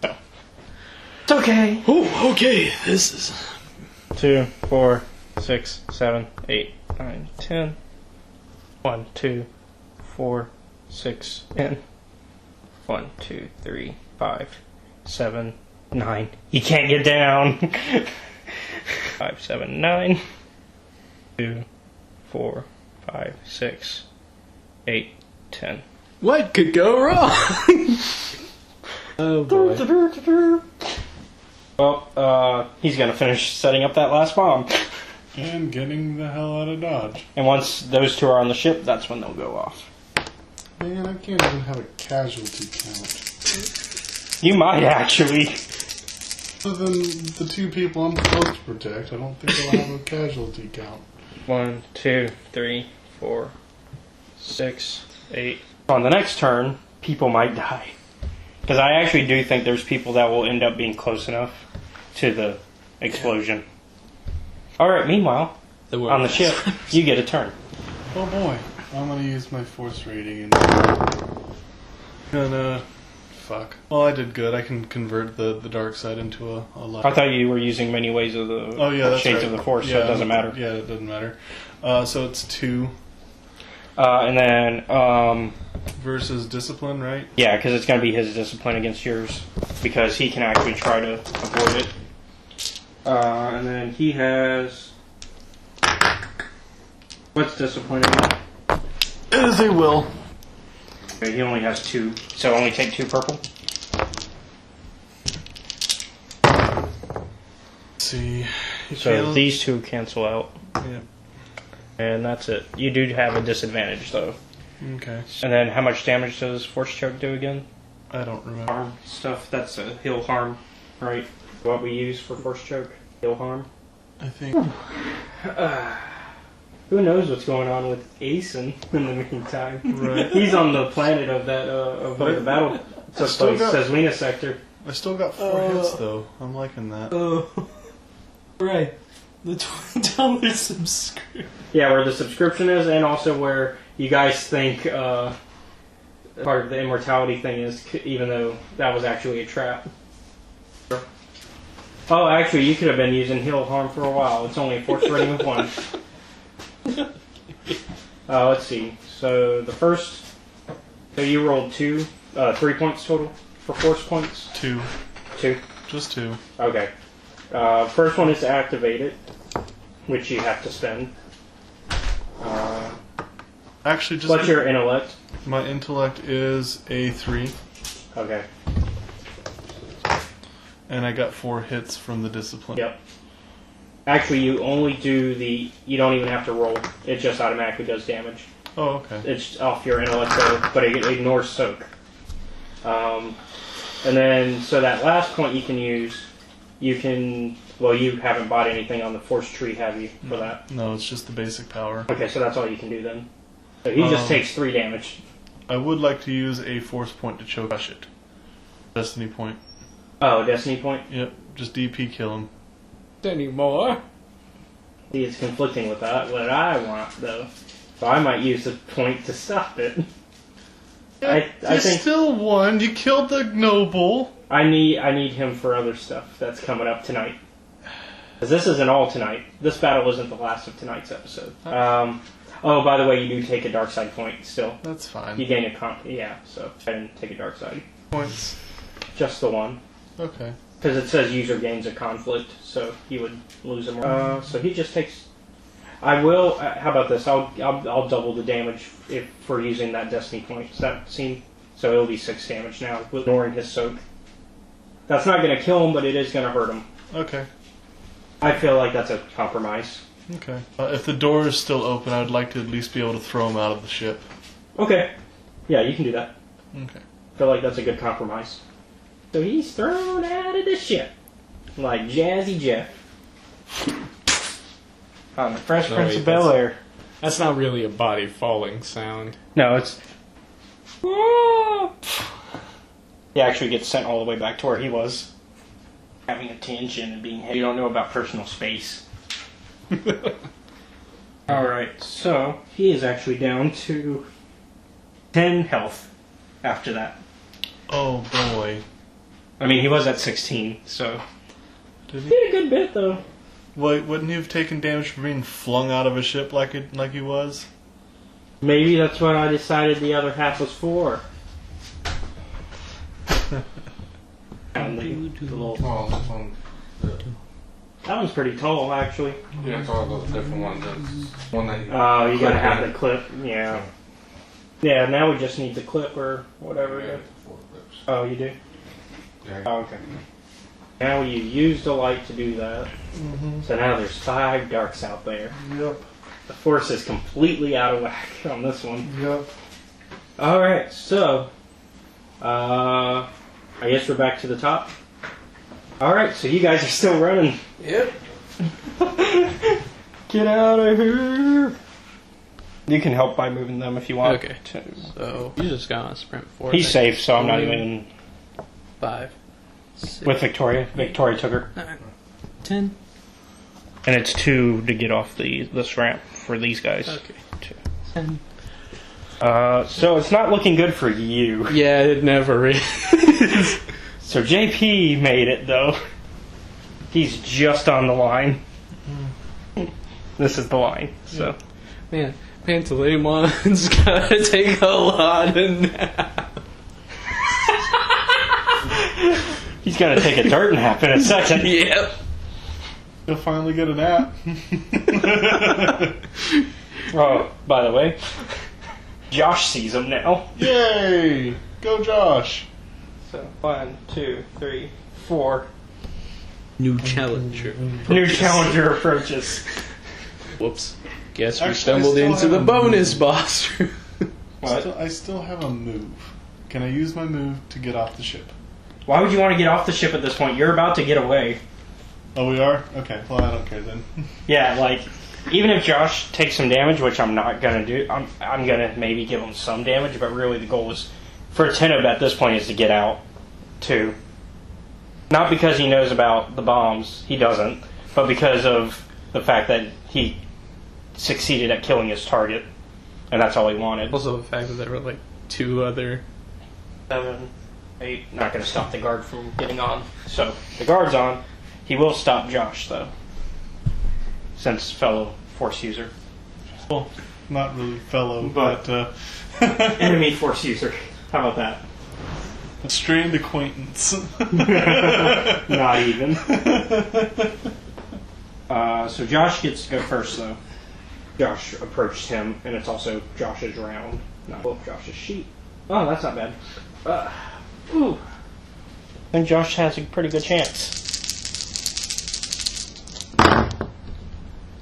So. It's okay. Oh, okay. This is... 2, 4, 6, 7, 8, 9, 10. 1, 2, 4, 6, 10. 1, 2, 3, 5, 7, 9. You can't get down. 5, 7, 9. 2, 4, 5, 6, 8, 10. What could go wrong? Oh boy. Well, he's gonna finish setting up that last bomb. and getting the hell out of Dodge. And once those 2 are on the ship, that's when they'll go off. Man, I can't even have a casualty count. You might actually. Other than the 2 people I'm supposed to protect, I don't think I'll have a casualty count. 1, 2, 3, 4, 6, 8. On the next turn, people might die. Because I actually do think there's people that will end up being close enough to the explosion. Alright, meanwhile, on the ship, you get a turn. Oh boy. I'm gonna use my force rating and fuck. Well, I did good. I can convert the dark side into a light. I thought you were using many ways of the that's shades right. of the Force, so it doesn't matter. Yeah, it doesn't matter. So it's 2. And then... versus discipline, right? yeah, because it's going to be his discipline against yours. Because he can actually try to avoid it. And then he has... what's discipline again? It is a will. Okay, he only has 2, so only take 2 purple. Let's see. So these 2 cancel out. Yeah. And that's it. You do have a disadvantage, though. Okay. And then how much damage does Force Choke do again? I don't remember. Harm stuff. That's a heal harm, right? What we use for Force Choke. Heal harm. I think. Who knows what's going on with Aeson in the meantime? Right. He's on the planet of that of where the battle took place, Seslina sector. I still got 4 hits though. I'm liking that. Right. The $20 subscription. Yeah, where the subscription is, and also where you guys think part of the immortality thing is, even though that was actually a trap. Oh, actually, you could have been using heal harm for a while. It's only a force rating of 1. Let's see. So the first, so you rolled 3 points total for force points. 2. 2. Just 2. Okay. First one is to activate it, which you have to spend. Actually, just what's your intellect? My intellect is a 3. Okay. And I got 4 hits from the discipline. Yep. Actually, you only do you don't even have to roll. It just automatically does damage. Oh, okay. It's off your intellect, but it ignores soak. And then, so that last point you can use, well, you haven't bought anything on the force tree, have you, for that? No, it's just the basic power. Okay, so that's all you can do then. So he just takes 3 damage. I would like to use a force point to choke crush it. Destiny point. Oh, destiny point? Yep, just DP kill him. Anymore. See, it's conflicting with that. What I want, though. So I might use the point to stop it. I think still won. You killed the noble. I need him for other stuff that's coming up tonight. Because this isn't all tonight. This battle isn't the last of tonight's episode. Oh, by the way, you do take a dark side point still. That's fine. You gain a so I didn't take a dark side. Points. Just the 1. Okay. Because it says user gains a conflict, so he would lose him. So he just takes. I will. How about this? I'll double the damage for using that destiny point. Does that seem? So it'll be 6 damage now, ignoring his soak. That's not going to kill him, but it is going to hurt him. Okay. I feel like that's a compromise. Okay. If the door is still open, I would like to at least be able to throw him out of the ship. Okay. Yeah, you can do that. Okay. I feel like that's a good compromise. So he's thrown out of the ship. Like Jazzy Jeff. On the Fresh Prince of Bel-Air. That's not really a body falling sound. No, it's... He actually gets sent all the way back to where he was. Having attention and being hit. You don't know about personal space. Alright, so he is actually down to 10 health after that. Oh boy. I mean, he was at 16, so... Did he? Did a good bit, though. Wait, wouldn't he have taken damage from being flung out of a ship like he was? Maybe that's what I decided the other half was for. That one's pretty tall, actually. Yeah, it's all those different ones. One that you you gotta have the clip, yeah. Yeah, now we just need the clip or whatever. Yeah, 4 clips. Oh, you do? Yeah. Oh, okay. Now you use the light to do that. Mm-hmm. So now there's 5 darks out there. Yep. The force is completely out of whack on this one. Yep. Alright, so... I guess we're back to the top. Alright, so you guys are still running. Yep. Get out of here! You can help by moving them if you want. Okay. So you just got on a sprint 4. He's safe, so I'm not even 5. 6. with Victoria. Victoria took her. 10. And it's 2 to get off this ramp for these guys. Okay. 2. 10. So it's not looking good for you. Yeah, it never is. So JP made it, though. He's just on the line. This is the line, so. Man, Pantalemon's gotta take a lot of naps. He's gonna take a dirt nap in a second. Yep. He'll finally get a nap. Oh, by the way, Josh sees him now. Yay! Go Josh! So 1, 2, 3, 4. New challenger. New challenger approaches. Whoops. Guess we Actually, I stumbled still into have the a bonus boss. What? I still have a move. Can I use my move to get off the ship? Why would you want to get off the ship at this point? You're about to get away. Oh, we are? Okay, well, I don't care then. Yeah, like, even if Josh takes some damage, which I'm not gonna do, I'm gonna maybe give him some damage, but really the goal is for Tenno at this point is to get out, too. Not because he knows about the bombs, he doesn't, but because of the fact that he succeeded at killing his target, and that's all he wanted. Also, the fact that there were like 2 other. 7, 8, not gonna stop the guard from getting on. So, the guard's on. He will stop Josh, though, since fellow Force user. Well, not really fellow, but Enemy Force user. How about that? a strained acquaintance. Not even. So Josh gets to go first, though. Josh approached him, and it's also Josh's round, not Josh's sheet. Oh, that's not bad. Ooh. I think Josh has a pretty good chance.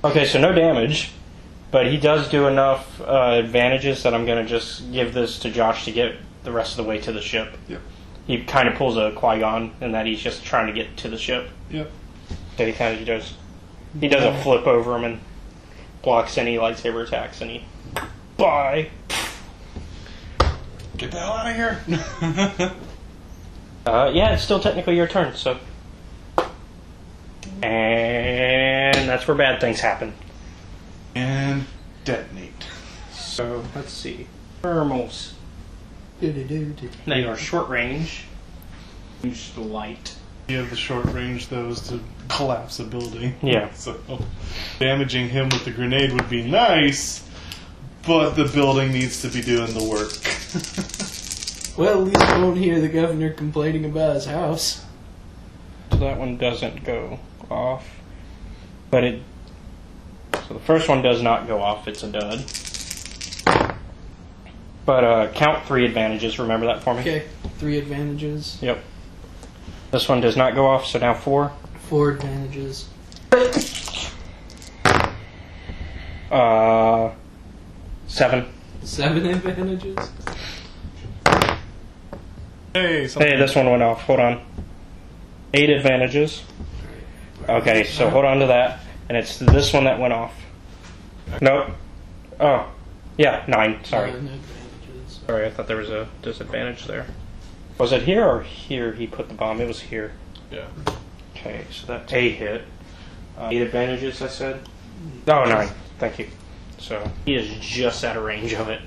Okay, so no damage, but he does do enough advantages that I'm going to just give this to Josh to get the rest of the way to the ship. Yep. He kind of pulls a Qui-Gon in that he's just trying to get to the ship. Yep. So he kind of does. He does a flip over him and blocks any lightsaber attacks, and he. Bye! Get the hell out of here! Yeah, it's still technically your turn, so. And that's where bad things happen. And detonate. So, let's see. Thermals. They are short range. Use the light. You have the short range, though, is to collapse a building. Yeah. So, damaging him with the grenade would be nice, but the building needs to be doing the work. Well, at least I won't hear the governor complaining about his house. So that one doesn't go off. But it. So the first one does not go off, it's a dud. But count 3 advantages, remember that for me? Okay, 3 advantages. Yep. This one does not go off, so now 4. 4 advantages. 7. 7 advantages? Hey, Hey, this one went off. Hold on. 8 advantages. Okay, so hold on to that. And it's this one that went off. Nope. Oh. Yeah, 9. Sorry. 9 advantages. Sorry, I thought there was a disadvantage there. Was it here or here he put the bomb? It was here. Yeah. Okay, so that's a hit. 8 advantages, I said? Oh, 9. Thank you. So he is just out of range of it.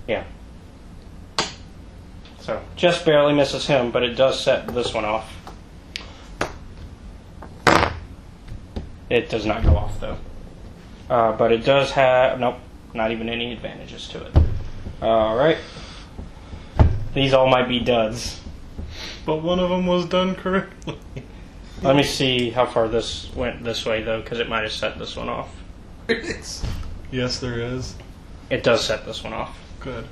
Yeah. So just barely misses him, but it does set this one off. It does not go off, though. But it does have... Nope, not even any advantages to it. Alright. These all might be duds. But one of them was done correctly. Let me see how far this went this way, though, because it might have set this one off. Yes, there is. It does set this one off. Good.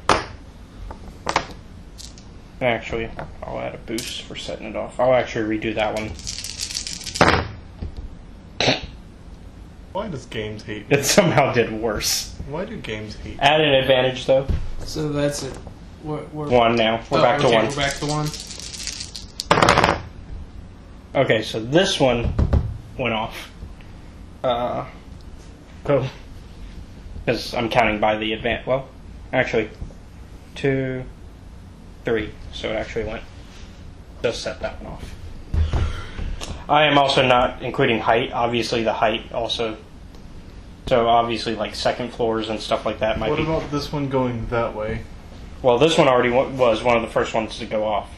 Actually, I'll add a boost for setting it off. I'll actually redo that one. Why does games hate me? It somehow did worse. Why do games hate me? Add an advantage, though. So that's it. We're 1 now. We're back to 1. We're back to 1. Okay, so this one went off. Cool. because I'm counting by the advance. Well, actually, 2, 3. So it actually went. Just set that one off. I am also not including height. Obviously, the height also. So obviously, like second floors and stuff like that might What be. about this one going that way? Well, this one already was one of the first ones to go off.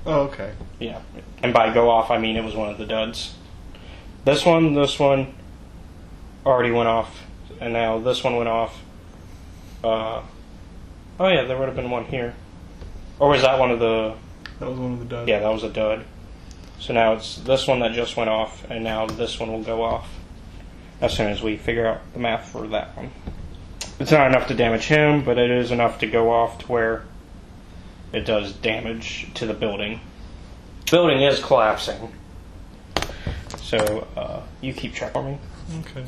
Oh, okay. Yeah, and by go off, I mean it was one of the duds. This one already went off, and now this one went off. Oh yeah, there would have been one here. Or was that one of the... That was one of the duds. Yeah, that was a dud. So now it's this one that just went off, and now this one will go off as soon as we figure out the math for that one. It's not enough to damage him, but it is enough to go off to where it does damage to the building. Building is collapsing. So, you keep track for me. Okay.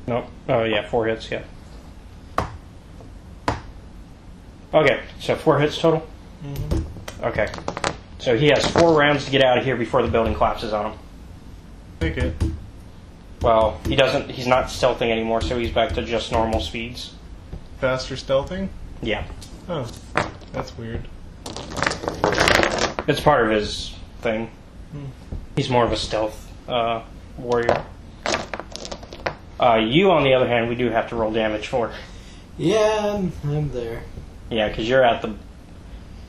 Nope. Oh, yeah, 4 hits, yeah. Okay, so 4 hits total? Mm-hmm. Okay. So he has 4 rounds to get out of here before the building collapses on him. Take it. Well, he's not stealthing anymore, so he's back to just normal speeds. Faster stealthing? Yeah. Oh, that's weird. It's part of his thing. He's more of a stealth warrior. You, on the other hand, we do have to roll damage for. Yeah, I'm there. Yeah, because you're at the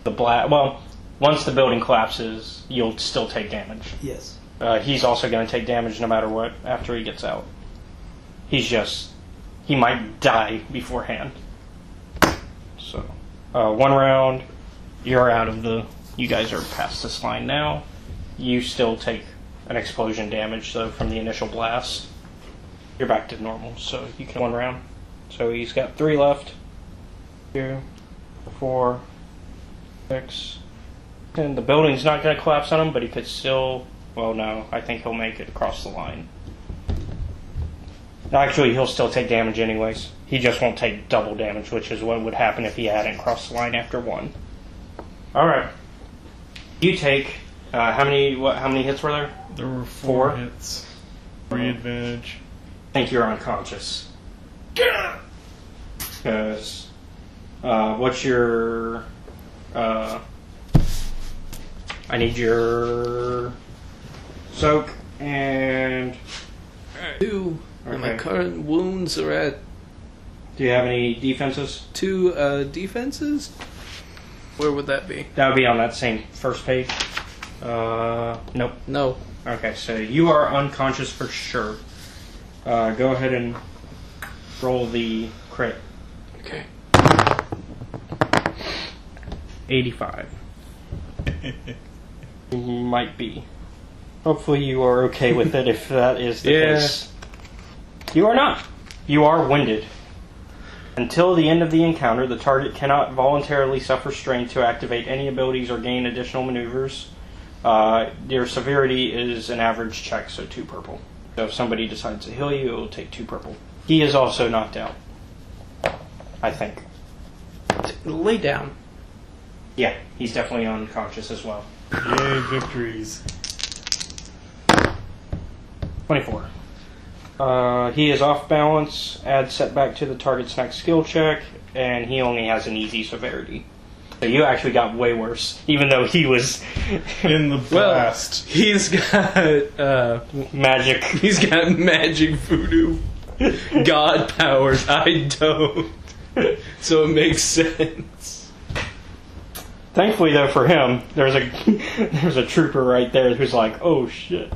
well, once the building collapses, you'll still take damage. Yes. He's also going to take damage no matter what after he gets out. He might die beforehand. So, 1 round, you're out of you guys are past this line now. You still take an explosion damage, though, from the initial blast. You're back to normal, so you can 1 round. So he's got 3 left. 2, 4, 6, 10. The building's not going to collapse on him, but he could still... Well, no, I think he'll make it across the line. Actually, he'll still take damage anyways. He just won't take double damage, which is what would happen if he hadn't crossed the line after 1. Alright. You take... how many hits were there? There were 4 hits. 3 advantage. I think you're unconscious. Because... what's your... I need your... soak and... 2. And my Okay. current wounds are at Do you have any defenses? 2 defenses? Where would that be? That would be on that same first page. Nope. No. Okay, so you are unconscious for sure. Go ahead and roll the crit. Okay. 85. Might be. Hopefully you are okay with it if that is the case. You are not. You are winded. Until the end of the encounter, the target cannot voluntarily suffer strain to activate any abilities or gain additional maneuvers. Your severity is an average check, so 2 purple. So if somebody decides to heal you, it will take 2 purple. He is also knocked out. I think. Lay down. Yeah, he's definitely unconscious as well. Yay, victories. 24. He is off balance, add setback to the target's next skill check, and he only has an easy severity. So you actually got way worse, even though he was in the blast. Well, he's got magic. He's got magic voodoo god powers. I don't. So it makes sense. Thankfully, though, for him, there's a trooper right there who's like, "Oh shit,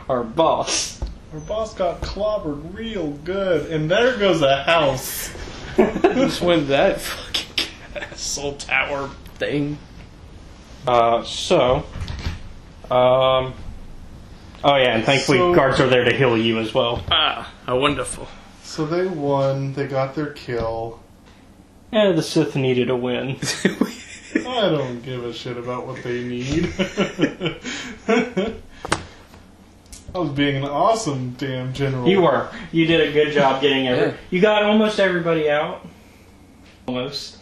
our boss." Our boss got clobbered real good, and there goes a house. Just went that fucking castle tower thing. Oh yeah, and thankfully guards are there to heal you as well. Ah, how wonderful. So they won, they got their kill. Yeah, the Sith needed a win. I don't give a shit about what they need. I was being an awesome damn general. You were. You did a good job getting You got almost everybody out. Almost.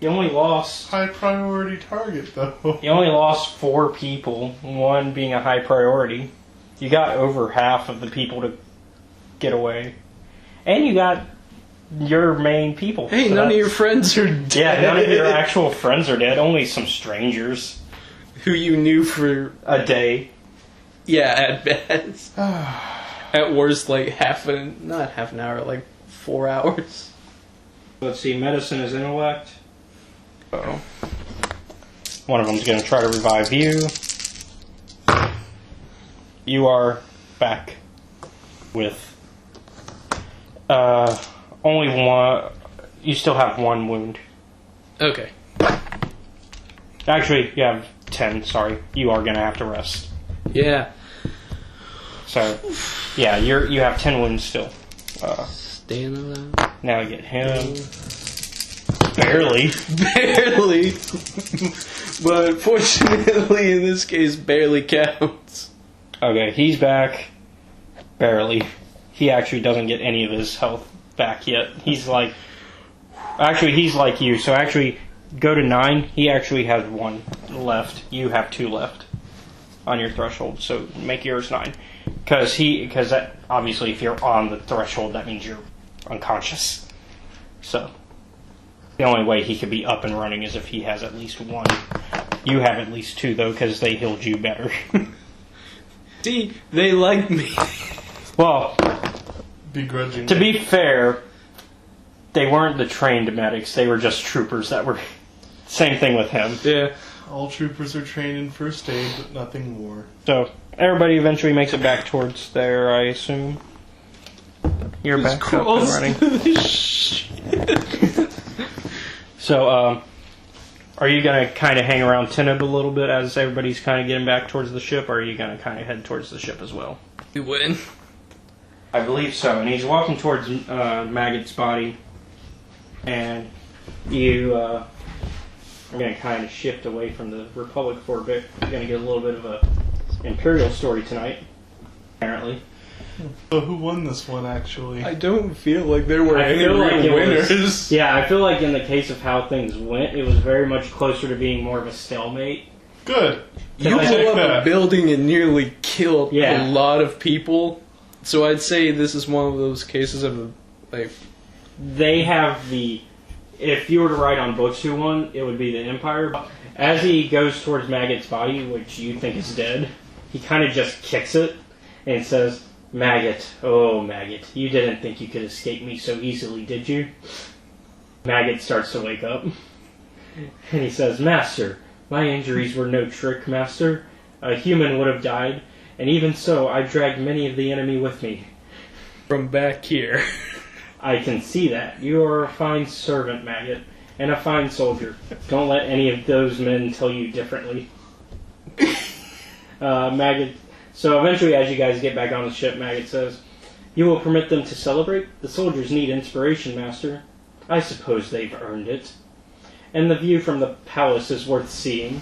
You only lost... High priority target, though. You only lost 4 people, 1 being a high priority. You got over half of the people to get away. And you got your main people. Hey, So none of that's- your friends are dead. Yeah, none of your actual friends are dead. Only some strangers. who you knew for A day. yeah, at best. At worst, like not half an hour, like 4 hours. Let's see, medicine is intellect. Uh-oh. One of them's going to try to revive you. You are back with only one. You still have one wound. Okay. Actually, you have 10, sorry. You are going to have to rest. Yeah. So, yeah, you have 10 wounds still. Staying alive. Now you get him. Barely. Barely. But fortunately, in this case, barely counts. Okay, he's back. Barely. He actually doesn't get any of his health back yet. He's like... Actually, he's like you. So actually, go to 9. He actually has 1 left. You have 2 left on your threshold. So make yours 9. Because that, obviously, if you're on the threshold, that means you're unconscious. So... The only way he could be up and running is if he has at least 1. You have at least 2, though, because they healed you better. See, they like me. Well, Begrudgingly. to be fair, they weren't the trained medics. They were just troopers that were... Same thing with him. Yeah. All troopers are trained in first aid, but nothing more. So, everybody eventually makes it back towards there, I assume. You're back up and running. So, are you going to kind of hang around Teneb a little bit as everybody's kind of getting back towards the ship, or are you going to kind of head towards the ship as well? You win. I believe so. And he's walking towards Maggot's body, and you are going to kind of shift away from the Republic for a bit. You're going to get a little bit of a Imperial story tonight, apparently. So who won this one, actually? I don't feel like there were any real it winners. was, yeah, I feel like in the case of how things went, it was very much closer to being more of a stalemate. Good. You Can I blew take up that? a building and nearly killed Yeah. a lot of people. So I'd say this is one of those cases of like They have the... If you were to write on books who won, it would be the Empire. As he goes towards Maggot's body, which you think is dead, he kind of just kicks it and says, Maggot, oh Maggot, you didn't think you could escape me so easily, did you? Maggot starts to wake up. And he says, Master, my injuries were no trick, Master. A human would have died, and even so, I dragged many of the enemy with me. from back here. I can see that. You are a fine servant, Maggot, and a fine soldier. Don't let any of those men tell you differently. Maggot. So eventually, as you guys get back on the ship, Maggot says, You will permit them to celebrate? The soldiers need inspiration, Master. I suppose they've earned it. And the view from the palace is worth seeing.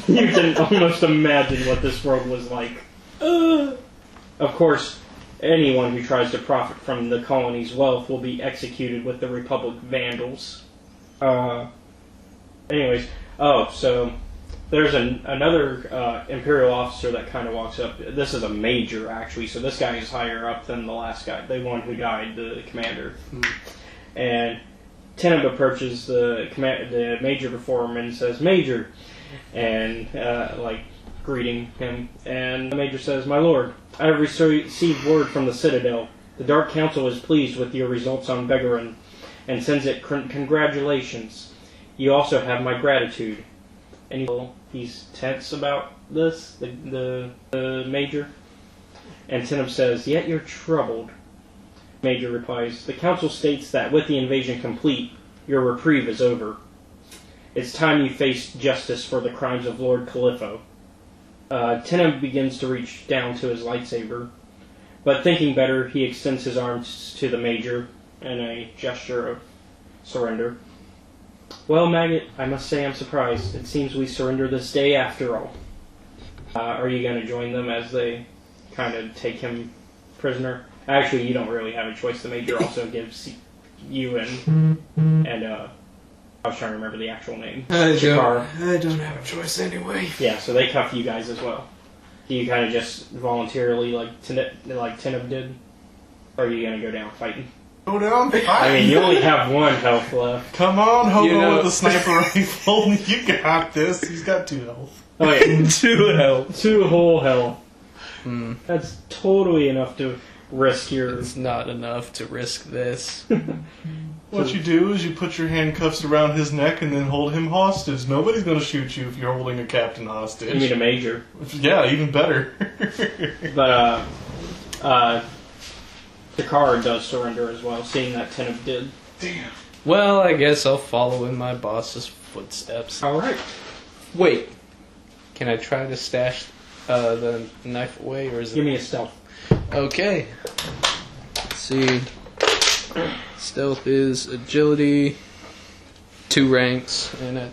You can almost imagine what this world was like. Of course, anyone who tries to profit from the colony's wealth will be executed with the Republic vandals. Anyways, so there's another Imperial officer that kind of walks up. This is a major, actually, so this guy is higher up than the last guy, the one who died, the commander. And Teneb approaches the major before him and says, Major, and greeting him. And the major says, My lord, I have received word from the Citadel. The Dark Council is pleased with your results on Begarin and sends it congratulations. You also have my gratitude. And he's tense about this, the major. And Teneb says, Yet you're troubled. Major replies, The council states that with the invasion complete, your reprieve is over. It's time you faced justice for the crimes of Lord Califo. Teneb begins to reach down to his lightsaber, but thinking better, he extends his arms to the major in a gesture of surrender. Well, Maggot, I must say I'm surprised. It seems we surrender this day after all. Are you going to join them as they kind of take him prisoner? Actually, you don't really have a choice. The major also gives you and I was trying to remember the actual name. I don't have a choice anyway. Yeah, so they cuff you guys as well. Do you kind of just voluntarily, like Teneb did? Or are you gonna go down fighting? Go down, fight. I mean, you only have 1 health left. Come on, Hobo You know- with the sniper rifle. You got this. He's got 2 health. Oh, yeah. 2 health. 2 whole health. That's totally enough to risk your. It's not enough to risk this. What you do is you put your handcuffs around his neck and then hold him hostage. Nobody's going to shoot you if you're holding a captain hostage. You mean a major? Yeah, even better. But Takara does surrender as well, seeing that Teneb did. Damn. Well, I guess I'll follow in my boss's footsteps. All right. Wait, can I try to stash the knife away, or is it? Give me a stealth. Okay. Let's see. Stealth is agility, 2 ranks, and a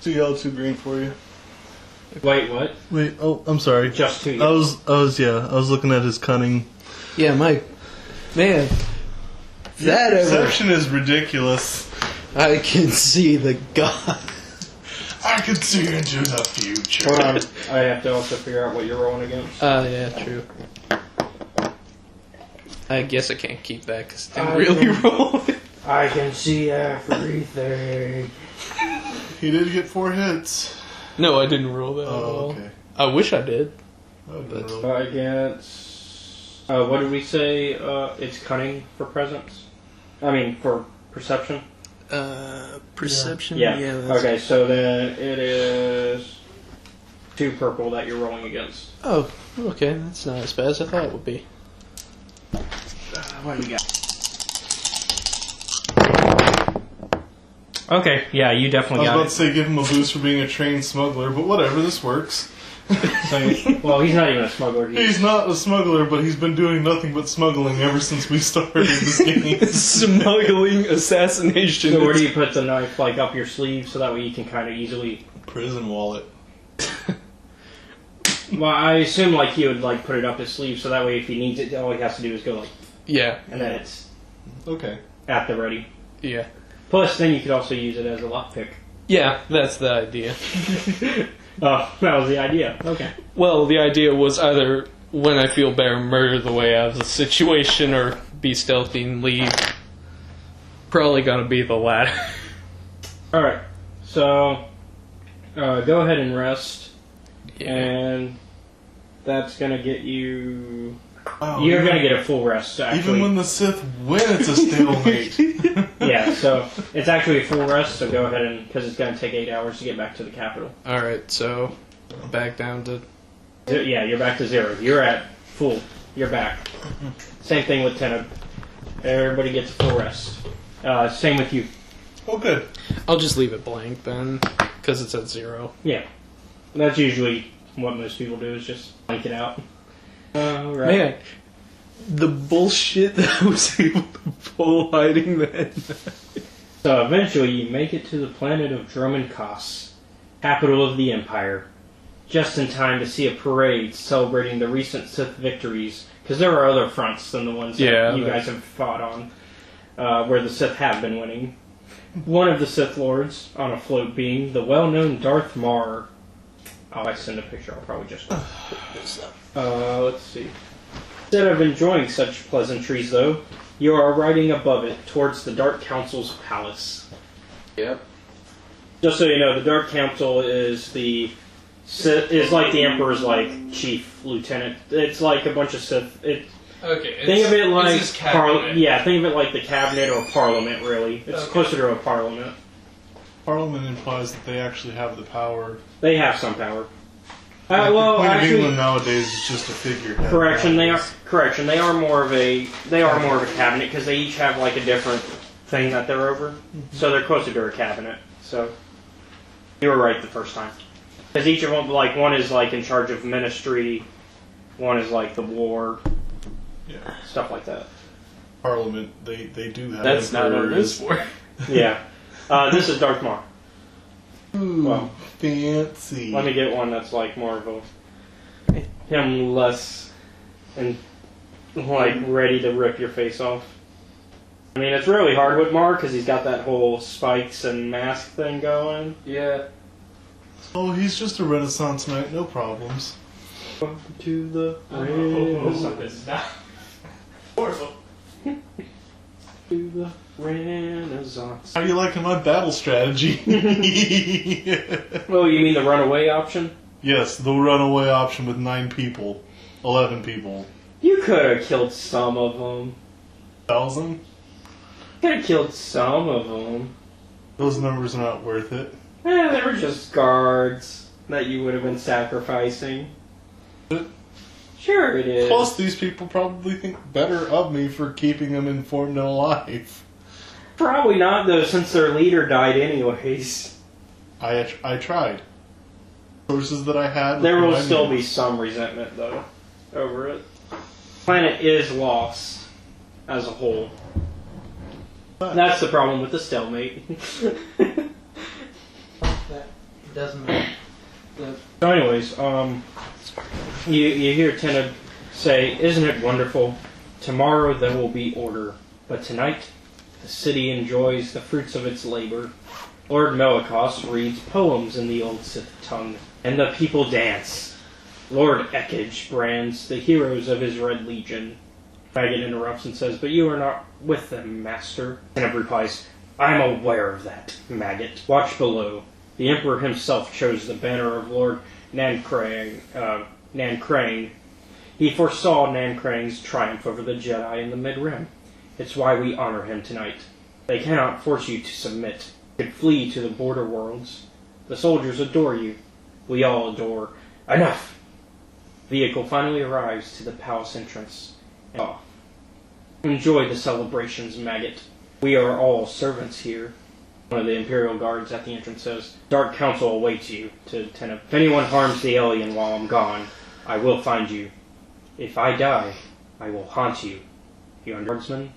2 yellow, 2 green for you. Wait, what? Wait, oh, I'm sorry. Just 2. I was looking at his cunning. yeah, my man. That ever Perception is ridiculous. I can see the god. I can see into the future. Hold on. I have to also figure out what you're rolling against. Yeah, true. I guess I can't keep that because I didn't really roll it. I can see everything. He did get 4 hits. No, I didn't roll that at Oh, all. okay. I wish I did. But Against. What did we say? It's cunning for presence? I mean, for perception? Perception? Yeah. that's- Okay, so then it is 2 purple that you're rolling against. Oh, okay. That's not as bad as I thought it would be. What do we got? Okay, yeah, you I definitely was got about it. to say give him a boost for being a trained smuggler, but whatever, this works. Well, he's not even a smuggler. He's not a smuggler, but he's been doing nothing but smuggling ever since we started this game. Smuggling assassination. So where do you put the knife, like up your sleeve, so that way you can kind of easily... Prison wallet. Well, I assume like he would like put it up his sleeve, so that way if he needs it, all he has to do is go like, Yeah. and then it's Okay. at the ready. Yeah. Plus, then you could also use it as a lockpick. Yeah, that's the idea. Oh, that was the idea. Okay. Well, the idea was either when I feel better, murder the way out of the situation, or be stealthy and leave. Probably gonna be the latter. All right. So, go ahead and rest, and that's gonna get you. Wow, You're even- gonna get a full rest. Actually. Even when the Sith win, it's a stalemate. Yeah. So it's actually a full rest. So go ahead and because it's gonna take 8 hours to get back to the capital. Alright, so back down to... Yeah, you're back to 0. You're at full. You're back. Same thing with Teneb. Everybody gets a full rest. Same with you. Oh, good. I'll just leave it blank then, because it's at 0. Yeah. That's usually what most people do is just blank it out. Right. Man, the bullshit that I was able to pull hiding that. So eventually you make it to the planet of Dromenkos, capital of the Empire, just in time to see a parade celebrating the recent Sith victories, because there are other fronts than the ones that you guys have fought on, where the Sith have been winning. One of the Sith Lords on a float being the well-known Darth Maul. Oh, I send a picture, I'll probably just put this up. Let's see. Instead of enjoying such pleasantries, though, you are riding above it towards the Dark Council's palace. Yep. Just so you know, the Dark Council is the Sith, is like the Emperor's like chief lieutenant. It's like a bunch of Sith. Okay. Think of it like his cabinet. yeah, think of it like the cabinet or parliament. Really, it's closer to a parliament. Parliament implies that they actually have the power. They have some power. Like Well, the Queen of actually, England nowadays is just a figurehead. correction. They are more of a cabinet because they each have like a different thing that they're over. So they're closer to a cabinet. So you were right the first time. Because each of them, like one is like in charge of ministry, one is like the war, stuff like that. Parliament, they do have. That's not on this emperors. for. Yeah. This is Darth Maul. Ooh, Well, fancy. let me get one that's like more of a him less and like ready to rip your face off. I mean, it's really hard with Mar because he's got that whole spikes and mask thing going. Yeah. Oh, he's just a Renaissance knight, no problems. Welcome to the It's not. To the Renaissance. How do you like my battle strategy? Well, you mean the runaway option? Yes, the runaway option with 9 people. 11 people. You could have killed some of them. 1,000? Could have killed some of them. Those numbers are not worth it. They were just guards that you would have been sacrificing. Sure it is. Plus, these people probably think better of me for keeping them informed and alive. Probably not, though, since their leader died anyways. I tried. Sources that I had... There will still be some resentment, though, over it. Planet is lost as a whole. That's the problem with the stalemate. That doesn't matter. So anyways, you hear Tenna say, "Isn't it wonderful? Tomorrow there will be order, but tonight the city enjoys the fruits of its labor." Lord Melikos reads poems in the old Sith tongue, and the people dance. Lord Ekage brands the heroes of his Red Legion. Faggot interrupts and says, "But you are not with them, Master." Tenna replies, "I am aware of that, maggot. Watch below. The Emperor himself chose the banner of Lord Nancrang. He foresaw Nancrang's triumph over the Jedi in the Mid-Rim. It's why we honor him tonight. They cannot force you to submit. You could flee to the border worlds. The soldiers adore you. We all adore. Enough!" Vehicle finally arrives to the palace entrance and off. "Enjoy the celebrations, maggot. We are all servants here." One of the Imperial guards at the entrance says, "Dark Council awaits you," to Tenna. "If anyone harms the alien while I'm gone, I will find you. If I die, I will haunt you. You guardsman?"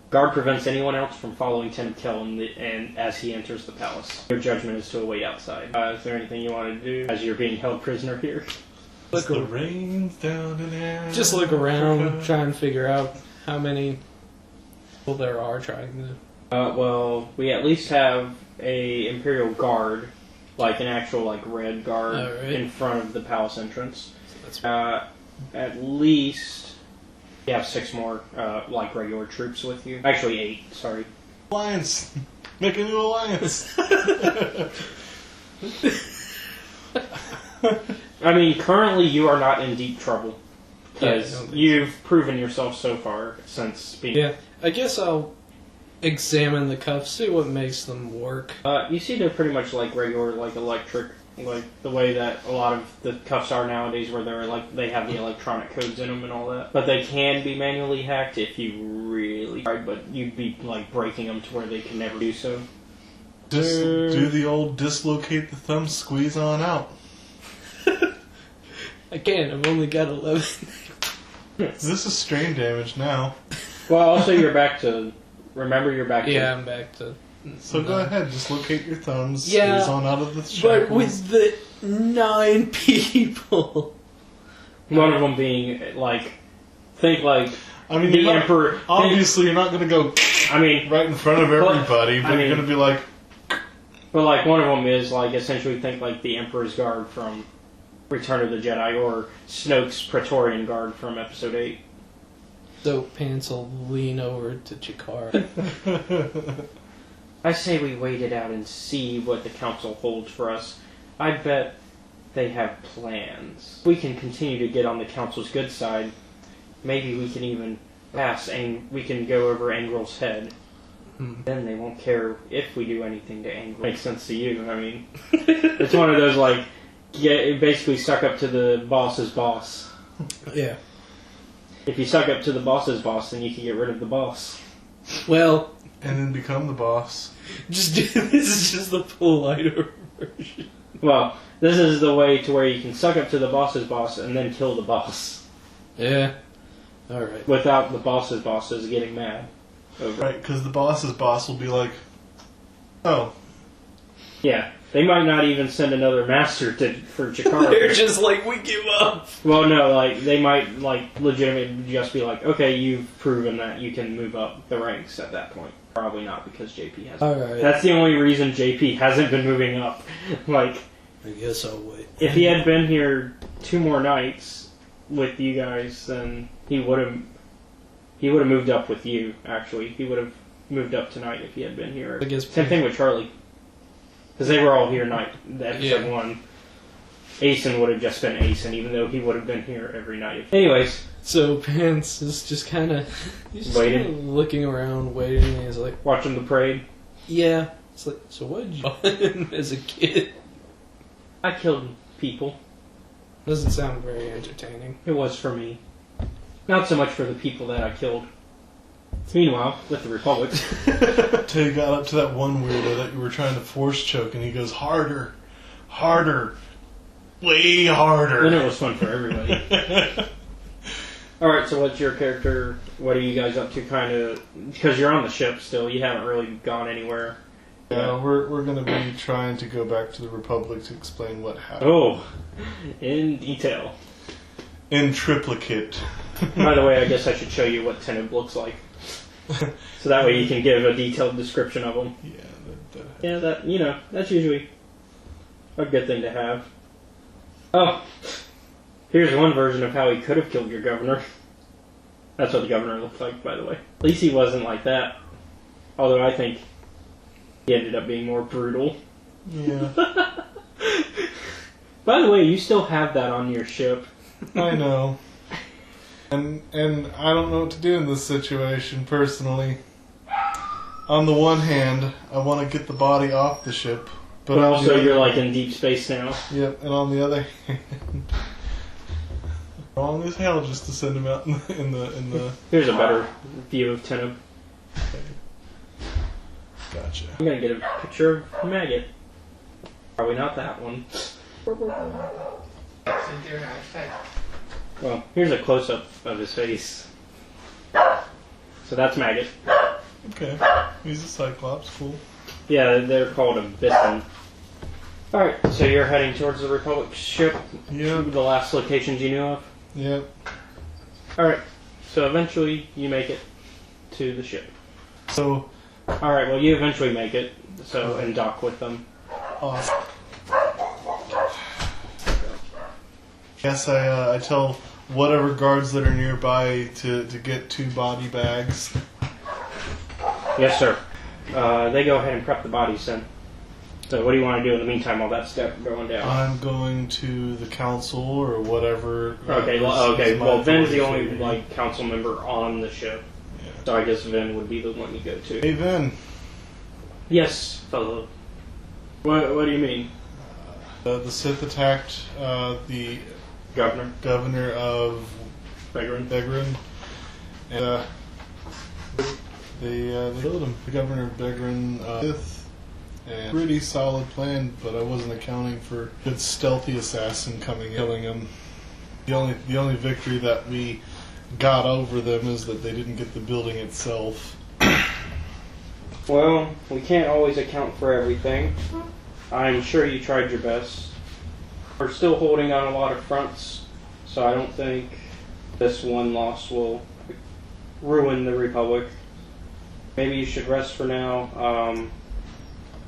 Guard prevents anyone else from following Tenna and as he enters the palace. Your judgment is to await outside. Is there anything you want to do as you're being held prisoner here? Look the rains down in there. Just look around, try and figure out how many people there are trying to... Well, we at least have a Imperial guard, like an actual red guard, in front of the palace entrance. So that's At least you have 6 more, regular troops with you. Actually 8, sorry. Alliance! Make a new alliance! I mean, currently you are not in deep trouble. Because you've proven yourself so far since being... Yeah, I guess I'll examine the cuffs, see what makes them work. You see they're pretty much like regular, electric, the way that a lot of the cuffs are nowadays, where they have the electronic codes in them and all that. But they can be manually hacked if you really tried, but you'd be breaking them to where they can never do so. Just do the old dislocate the thumb, squeeze on out. I can't, I've only got 11. This is strain damage now. Well, also you're back to... Remember, you're back to... Yeah, I'm back to... So go ahead, just locate your thumbs, Yeah, squeeze on out of the shackles. but with the 9 people... One of them being, think I mean, the Emperor... Obviously, you're not going to go right in front of everybody, but you're going to be like... But, one of them is, essentially think the Emperor's Guard from Return of the Jedi, or Snoke's Praetorian Guard from Episode 8. So Pants will lean over to Chikara. I say we wait it out and see what the Council holds for us. I bet they have plans. We can continue to get on the Council's good side. Maybe we can even we can go over Angril's head. Then they won't care if we do anything to Angril. Makes sense to you, I mean. It's one of those, basically suck up to the boss's boss. Yeah. If you suck up to the boss's boss, then you can get rid of the boss. Well... And then become the boss. This is just the politer version. Well, this is the way to where you can suck up to the boss's boss and then kill the boss. Yeah. Alright. Without the boss's bosses getting mad. Right, because the boss's boss will be like, oh. Yeah. They might not even send another master for Chikara. They're just we give up. Well, no, they might, legitimately just be like, okay, you've proven that you can move up the ranks at that point. Probably not, because JP hasn't. Alright. That's the only reason JP hasn't been moving up. I guess I'll wait. If he had been here 2 more nights with you guys, then he would have... He would have moved up with you, actually. He would have moved up tonight if he had been here. I guess Same thing with Charlie. Because they were all here night, episode 1. Asen would have just been Asen, even though he would have been here every night. Anyways. So Pants is just kind of waiting, looking around, waiting, and he's like... Watching the parade? Yeah. It's like, so what did you do as a kid? I killed people. Doesn't sound very entertaining. It was for me. Not so much for the people that I killed. Meanwhile, with the Republic... Till you got up to that one weirdo that you were trying to force choke, and he goes, harder, harder, way harder. Then it was fun for everybody. Alright, so what's your character, what are you guys up to kind of, because you're on the ship still, you haven't really gone anywhere. Yeah, we're going to be trying to go back to the Republic to explain what happened. Oh, in detail. In triplicate. By the way, I guess I should show you what Teneb looks like. So that way you can give a detailed description of them. Yeah, that's usually a good thing to have. Oh, here's one version of how he could have killed your governor. That's what the governor looked like, by the way. At least he wasn't like that. Although I think he ended up being more brutal. Yeah. By the way, you still have that on your ship. I know. And I don't know what to do in this situation, personally. On the one hand, I want to get the body off the ship. But also you're like in deep space now. Yep, and on the other hand... wrong as hell just to send him out in the... Here's a better view of Teneb. Gotcha. I'm gonna get a picture of Maggot. Probably not that one. Well, here's a close-up of his face. So that's Maggot. Okay. He's a Cyclops, cool. Yeah, they're called a Biston. Alright, so you're heading towards the Republic ship? Yep. The last locations you knew of? Yep. Alright, so eventually you make it to the ship. So... Alright, well you eventually make it, so, and dock with them. Awesome. Yes, I tell whatever guards that are nearby to get 2 body bags. Yes, sir. They go ahead and prep the bodies then. So what do you want to do in the meantime while that's going down? I'm going to the council or whatever. Okay, well Vin's the only council member on the ship. Yeah. So I guess Vin would be the one you go to. Hey Vin. Yes, fellow. What do you mean? The Sith attacked the governor of Begrin. And they killed him. The governor of Begrin, Sith. And pretty solid plan, but I wasn't accounting for a good stealthy assassin coming in, killing him. The only victory that we got over them is that they didn't get the building itself. Well, we can't always account for everything. I'm sure you tried your best. We're still holding on a lot of fronts, so I don't think this one loss will ruin the Republic. Maybe you should rest for now.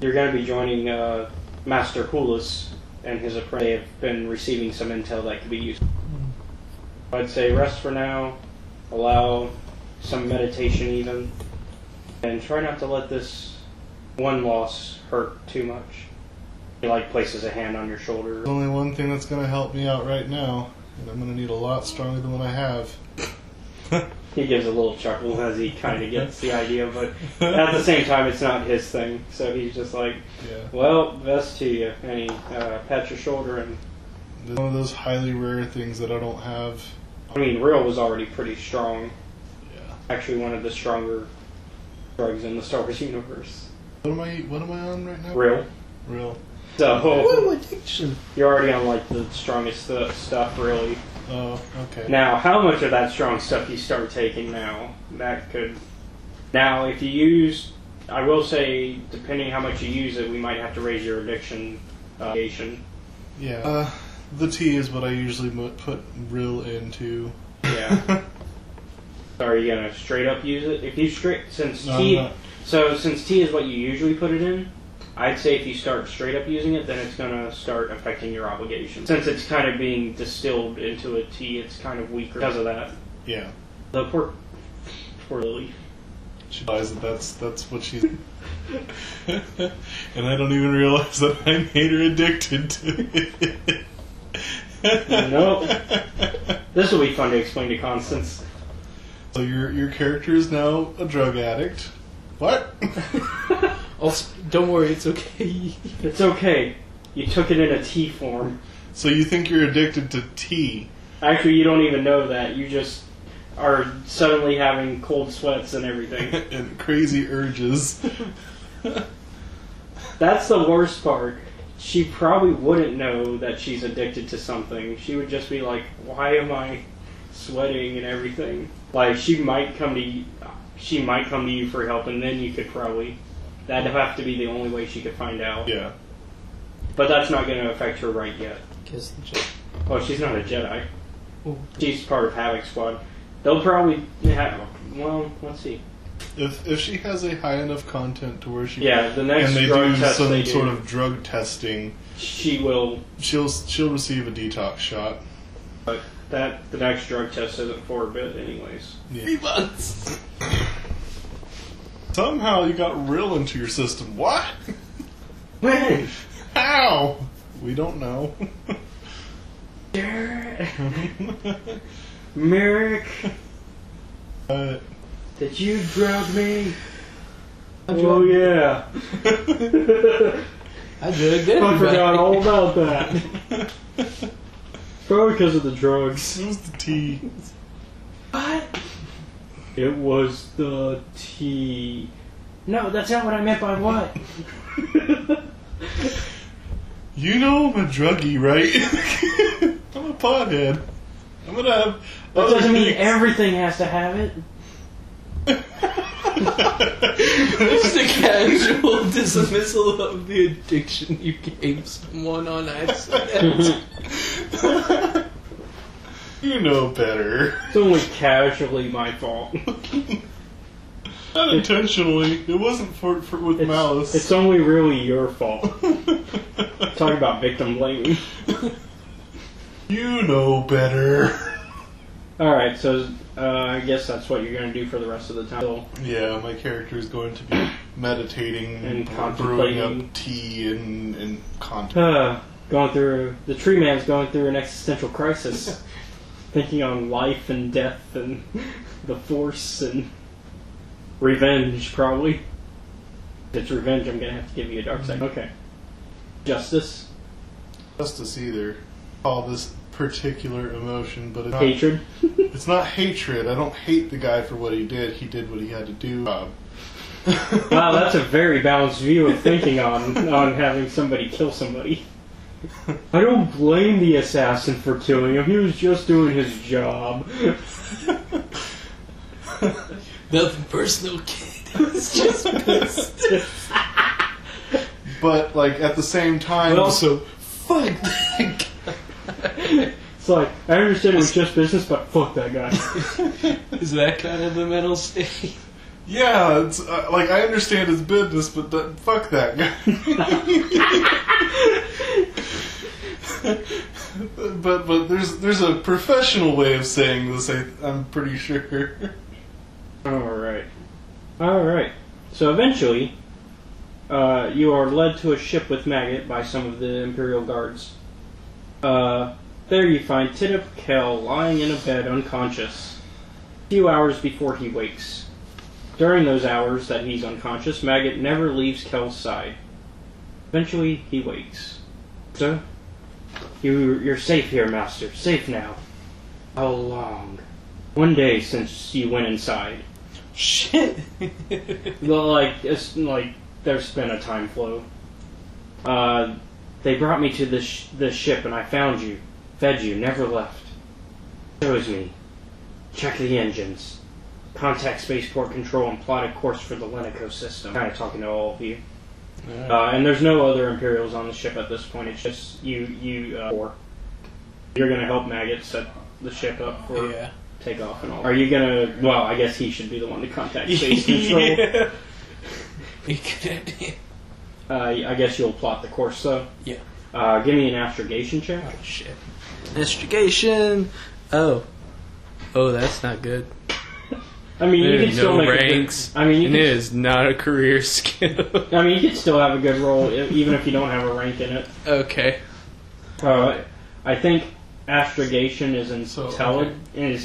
You're going to be joining Master Hulis and his apprentice. They have been receiving some intel that could be useful. I'd say rest for now, allow some meditation even, and try not to let this one loss hurt too much. He places a hand on your shoulder. There's only one thing that's going to help me out right now, and I'm going to need a lot stronger than what I have. He gives a little chuckle as he kind of gets the idea, but at the same time, it's not his thing. So he's just like, well, best to you. And he pats your shoulder. And it's one of those highly rare things that I don't have. I mean, Real was already pretty strong. Yeah. Actually, one of the stronger drugs in the Star Wars universe. What am I on right now? Real. So, addiction. You're already on the strongest stuff, really. Oh, okay. Now, how much of that strong stuff you start taking now? That could... Now, if you use... I will say, depending how much you use it, we might have to raise your addiction. Yeah. The tea is what I usually put Real into. Yeah. So are you gonna straight up use it? If you since tea is what you usually put it in, I'd say if you start straight up using it, then it's going to start affecting your obligations. Since it's kind of being distilled into a tea, it's kind of weaker because of that. Yeah. The for Lily. She realizes that's what she's. And I don't even realize that I made her addicted to it. Nope. This will be fun to explain to Constance. So your character is now a drug addict. What? Don't worry, it's okay. It's okay. You took it in a tea form. So you think you're addicted to tea? Actually, you don't even know that. You just are suddenly having cold sweats and everything. And crazy urges. That's the worst part. She probably wouldn't know that she's addicted to something. She would just be like, why am I sweating and everything? Like, she might come to you for help, and then you could probably... That'd have to be the only way she could find out. Yeah. But that's not going to affect her right yet. Kiss the Jedi. Well, she's not a Jedi. Ooh. She's part of Havoc Squad. They'll probably have... Well, let's see. If she has a high enough content to where she the next and they drug do test some they sort do, of drug testing, she'll receive a detox shot. But the next drug test isn't for a bit, anyways. Yeah. 3 months. Somehow you got real into your system. What? When? How? We don't know. Merrick, But did you drug me? Oh yeah. I drugged I everybody. forgot all about that. Probably because of the drugs. it was the tea. What? It was the tea. No, that's not what I meant by what. You know I'm a druggie, right? I'm a pothead. I'm gonna have. That doesn't mean everything has to have it. Just a casual dismissal of the addiction you gave someone on accident. You know better. It's only casually my fault. Not intentionally. It wasn't with malice. It's only really your fault. Talk about victim blaming. You know better. Alright, so I guess that's what you're going to do for the rest of the time. So, Yeah, my character is going to be meditating And brewing contemplating. up tea and contemplating. the tree man's going through an existential crisis. Thinking on life and death and the Force and revenge, probably. If it's revenge, I'm going to have to give you a dark side. Okay. Justice. Justice either. Call this particular emotion, but it's not, Hatred. it's not hatred. I don't hate the guy for what he did. He did what he had to do. Wow, that's a very balanced view of thinking on having somebody kill somebody. I don't blame the assassin for killing him. He was just doing his job. Nothing personal, kid. It was just pissed. But like at the same time, But also, Fuck that guy. it's like, I understand it was just business, but fuck that guy. Is that kind of the mental state? yeah, it's like I understand his business, but fuck that guy. but there's a professional way of saying this. I'm pretty sure. Alright. So eventually, you are led to a ship with Maggot by some of the Imperial guards. There you find Tidip Kel lying in a bed unconscious, a few hours before he wakes. During those hours that he's unconscious, Maggot never leaves Kel's side. Eventually, he wakes. So, you're safe here, Master. Safe now. How long? 1 day since you went inside. Shit. Well, it's like there's been a time flow. They brought me to this ship and I found you, fed you, never left. Chose me. Check the engines. Contact spaceport control and plot a course for the Lenico system. Kind of talking to all of you. And there's no other Imperials on the ship at this point. It's just you four. You're gonna help Maggot set the ship up for takeoff and all. Are you gonna? Well, I guess he should be the one to contact space control. I guess you'll plot the course, though. Yeah. Give me an astrogation check. Oh, shit. Astrogation. Oh, that's not good. I mean, you can There's still no make ranks. I mean, you And it can, is not a career skill. I mean, you can still have a good role even if you don't have a rank in it. Okay. I think astrogation is is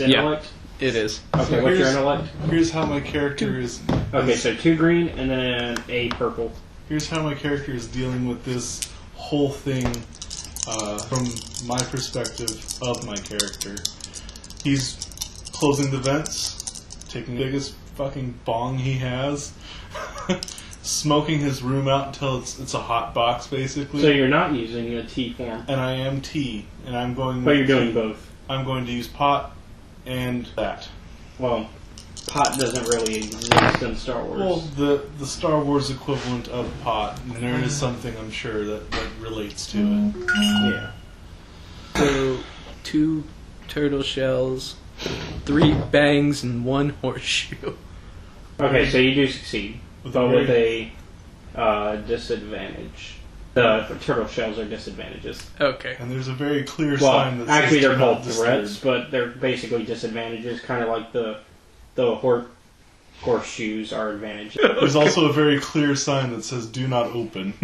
intellect. It is. Okay, So what's your here's- intellect? Here's how my character is. Okay, so 2 green and then a purple. Here's how my character is dealing with this whole thing from my perspective of my character. He's closing the vents, taking the biggest fucking bong he has, smoking his room out until it's a hot box, basically. So you're not using a T form. And I am T, and I'm going. But you're doing both. I'm going to use pot and that. Well, pot doesn't really exist in Star Wars. Well, the Star Wars equivalent of pot, and there is something I'm sure that relates to it. Yeah. So, 2 turtle shells, 3 bangs, and 1 horseshoe. Okay, so you do succeed, but with a disadvantage. The turtle shells are disadvantages. Okay. And there's a very clear Well, sign that actually, says they're do not called threats, disturb. but they're basically disadvantages, kind of like the horseshoes are advantages. There's also a very clear sign that says do not open.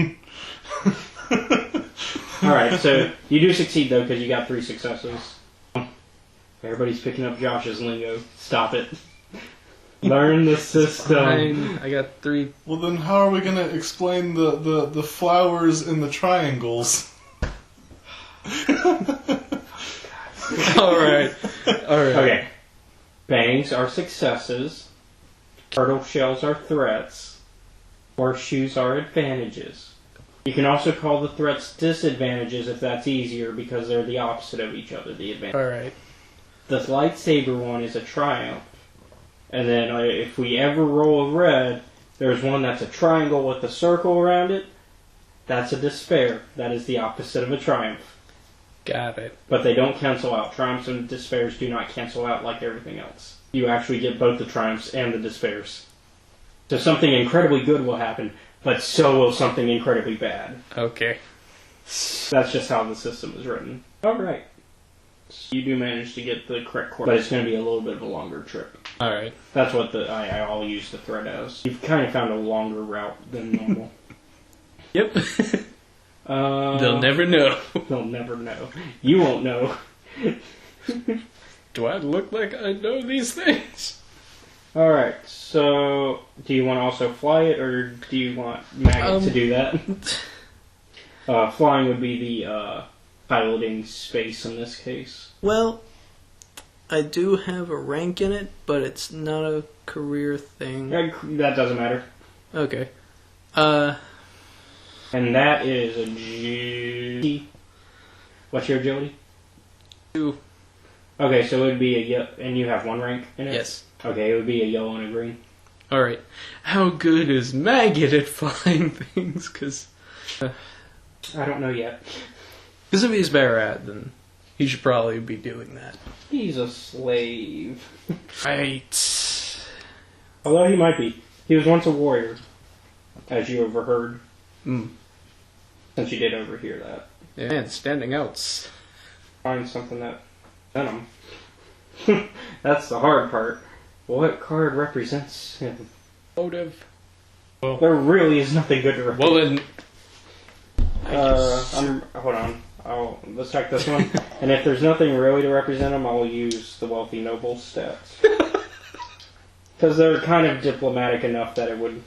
Alright, so you do succeed, though, because you got 3 successes. Everybody's picking up Josh's lingo. Stop it. Learn the system. Fine. I got 3. Well, then how are we going to explain the flowers in the triangles? Alright. Okay. Bangs are successes. Turtle shells are threats. Horseshoes are advantages. You can also call the threats disadvantages if that's easier because they're the opposite of each other, the advantage. Alright. The lightsaber one is a triumph. And then if we ever roll a red, there's one that's a triangle with a circle around it. That's a despair. That is the opposite of a triumph. Got it. But they don't cancel out. Triumphs and despairs do not cancel out like everything else. You actually get both the triumphs and the despairs. So something incredibly good will happen, but so will something incredibly bad. Okay. That's just how the system is written. Alright. So you do manage to get the correct course, but it's going to be a little bit of a longer trip. Alright. That's what I'll use the thread as. You've kind of found a longer route than normal. Yep. They'll never know. They'll never know. You won't know. Do I look like I know these things? Alright, so do you want to also fly it, or do you want Maggot to do that? Flying would be the piloting space in this case. Well, I do have a rank in it, but it's not a career thing. That doesn't matter. Okay. And that is a G. What's your agility? 2. Okay, so it would be and you have 1 rank in it? Yes. Okay, it would be a yellow and a green. Alright. How good is Maggot at flying things? Because I don't know yet. if he's better at, then he should probably be doing that. He's a slave. Right. Although he might be. He was once a warrior, as you overheard. Since you did overhear that. Yeah, and standing outs. Find something that venom. That's the hard part. What card represents him? Motive. There really is nothing good to represent. Well then, hold on. Let's check this one. And if there's nothing really to represent him, I'll use the wealthy noble stats. Because they're kind of diplomatic enough that it would...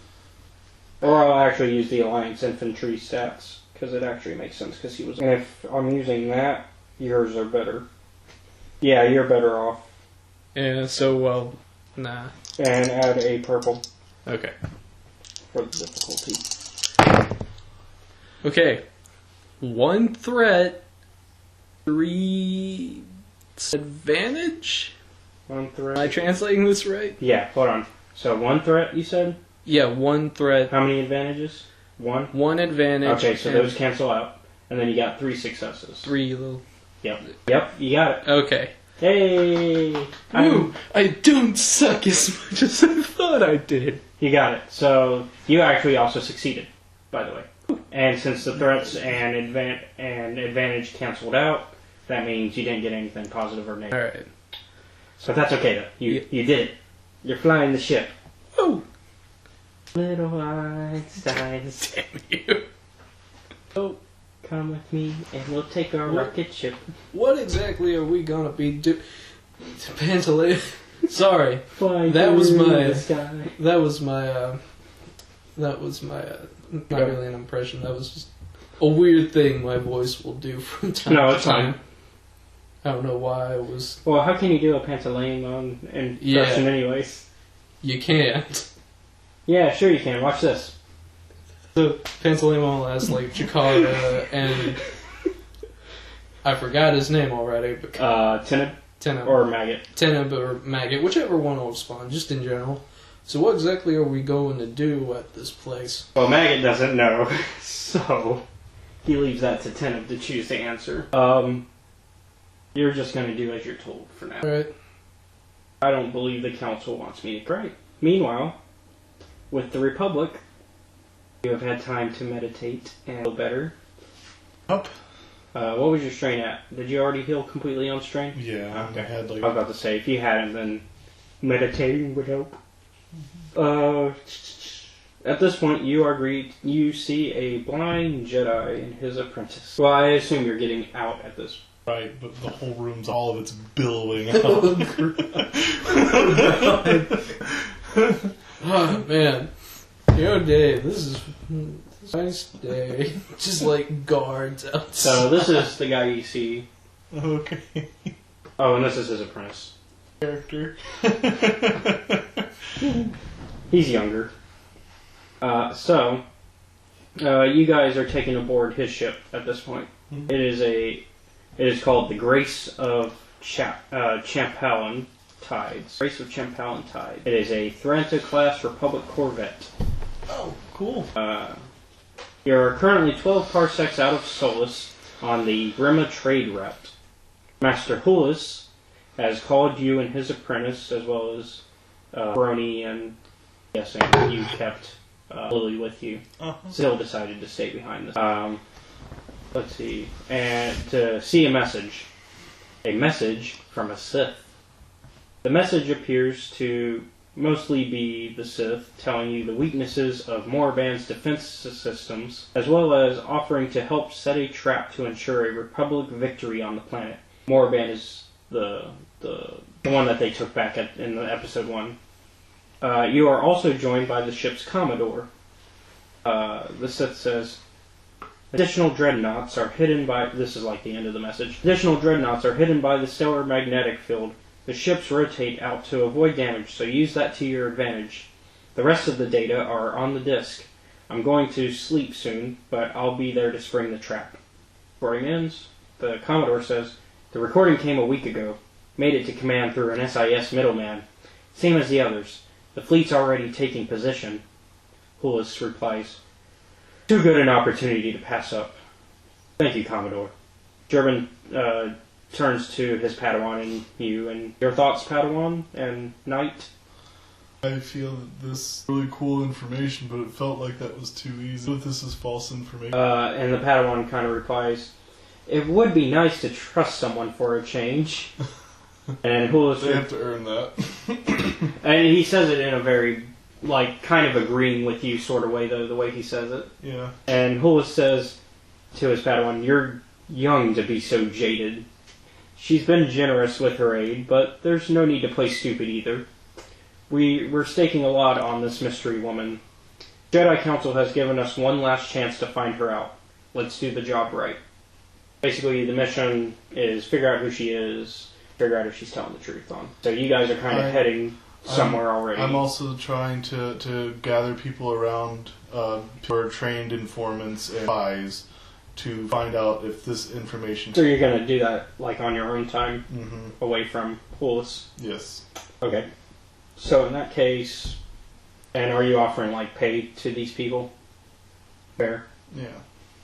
Or I'll actually use the Alliance Infantry stats, because it actually makes sense, because he was... And if I'm using that, yours are better. Yeah, you're better off. yeah, so, well, nah. And add a purple Okay. for the difficulty. Okay. 1 threat, 3 advantage? 1 threat. Am I translating this right? Yeah, hold on. So 1 threat, you said? Yeah, 1 threat. How many advantages? 1? 1 advantage. Okay, so and those cancel out. And then you got 3 successes. 3 little. Yep, you got it. Okay. Hey! Ooh, I don't suck as much as I thought I did. You got it. So you actually also succeeded, by the way. And since the threats and advantage canceled out, that means you didn't get anything positive or negative. Alright. So that's okay though. You did it. You're flying the ship. Oh, Little Einsteins. damn you. Oh, Come with me and we'll take our What? rocket ship. what exactly are we gonna be Pantaleon. Sorry, Flying That was through my- the sky. that was my not really an impression. That was just a weird thing my voice will do from time No, to it's time. fine. I don't know why I was. Well, how can you do a Pantaleon impression anyways? You can't. Yeah, sure you can. Watch this. The Pantaleon has like Chikara and I forgot his name already, but Teneb Teneb or Maggot. Teneb or Maggot, whichever one will spawn, just in general. So what exactly are we going to do at this place? Well, Maggot doesn't know, so he leaves that to Teneb to choose the answer. You're just going to do as you're told for now. Alright. I don't believe the council wants me to. Great. Meanwhile, with the Republic, you have had time to meditate and feel better. Up. What was your strain at? Did you already heal completely on strain? Yeah, I had I was like. about to say, if you hadn't, then meditating would help. At this point, you see a blind Jedi and his apprentice. Well, I assume you're getting out at this. Right, but the whole room's all of it's billowing out. Oh man. Yo Dave, this is a nice day. Just like guards outside. So this is the guy you see. Okay. Oh, and this is his apprentice. Character. He's younger. You guys are taking aboard his ship at this point. It is called the Grace of Champalon Tides. Grace of Champalon Tide. It is a Thranto-class Republic corvette. Oh, cool. You're currently 12 parsecs out of Solus on the Grima trade route. Master Hulis has called you and his apprentice, as well as Brony, and guessing you kept Lily with you. Still decided to stay behind this. Let's see. And to see a message. A message from a Sith. The message appears to mostly be the Sith telling you the weaknesses of Moraband's defense systems, as well as offering to help set a trap to ensure a Republic victory on the planet. Moraband is the one that they took back in the episode 1. You are also joined by the ship's Commodore. The Sith says, additional dreadnoughts are hidden by... This is like the end of the message. Additional dreadnoughts are hidden by the stellar magnetic field. The ships rotate out to avoid damage, so use that to your advantage. The rest of the data are on the disk. I'm going to sleep soon, but I'll be there to spring the trap. Recording ends. The Commodore says, the recording came a week ago. Made it to command through an SIS middleman. Same as the others. The fleet's already taking position. Hulis replies, too good an opportunity to pass up. Thank you, Commodore. German turns to his Padawan and you, and your thoughts, Padawan and Knight? I feel that this is really cool information, but it felt like that was too easy. But this is false information. And the Padawan kind of replies, it would be nice to trust someone for a change. And Hulis... They have to earn that. And he says it in a very, like, kind of agreeing with you sort of way, though, the way he says it. Yeah. And Hulis says to his Padawan, you're young to be so jaded. She's been generous with her aid, but there's no need to play stupid either. We're staking a lot on this mystery woman. Jedi Council has given us one last chance to find her out. Let's do the job right. Basically, the mission is figure out who she is, figure out if she's telling the truth on. So you guys are kind of heading somewhere already. I'm also trying to gather people around who are trained informants and spies to find out if this information... So you're going to do that, like, on your own time, Mm-hmm. away from Hulis? Yes. Okay. So in that case, and are you offering, like, pay to these people? Fair. Yeah.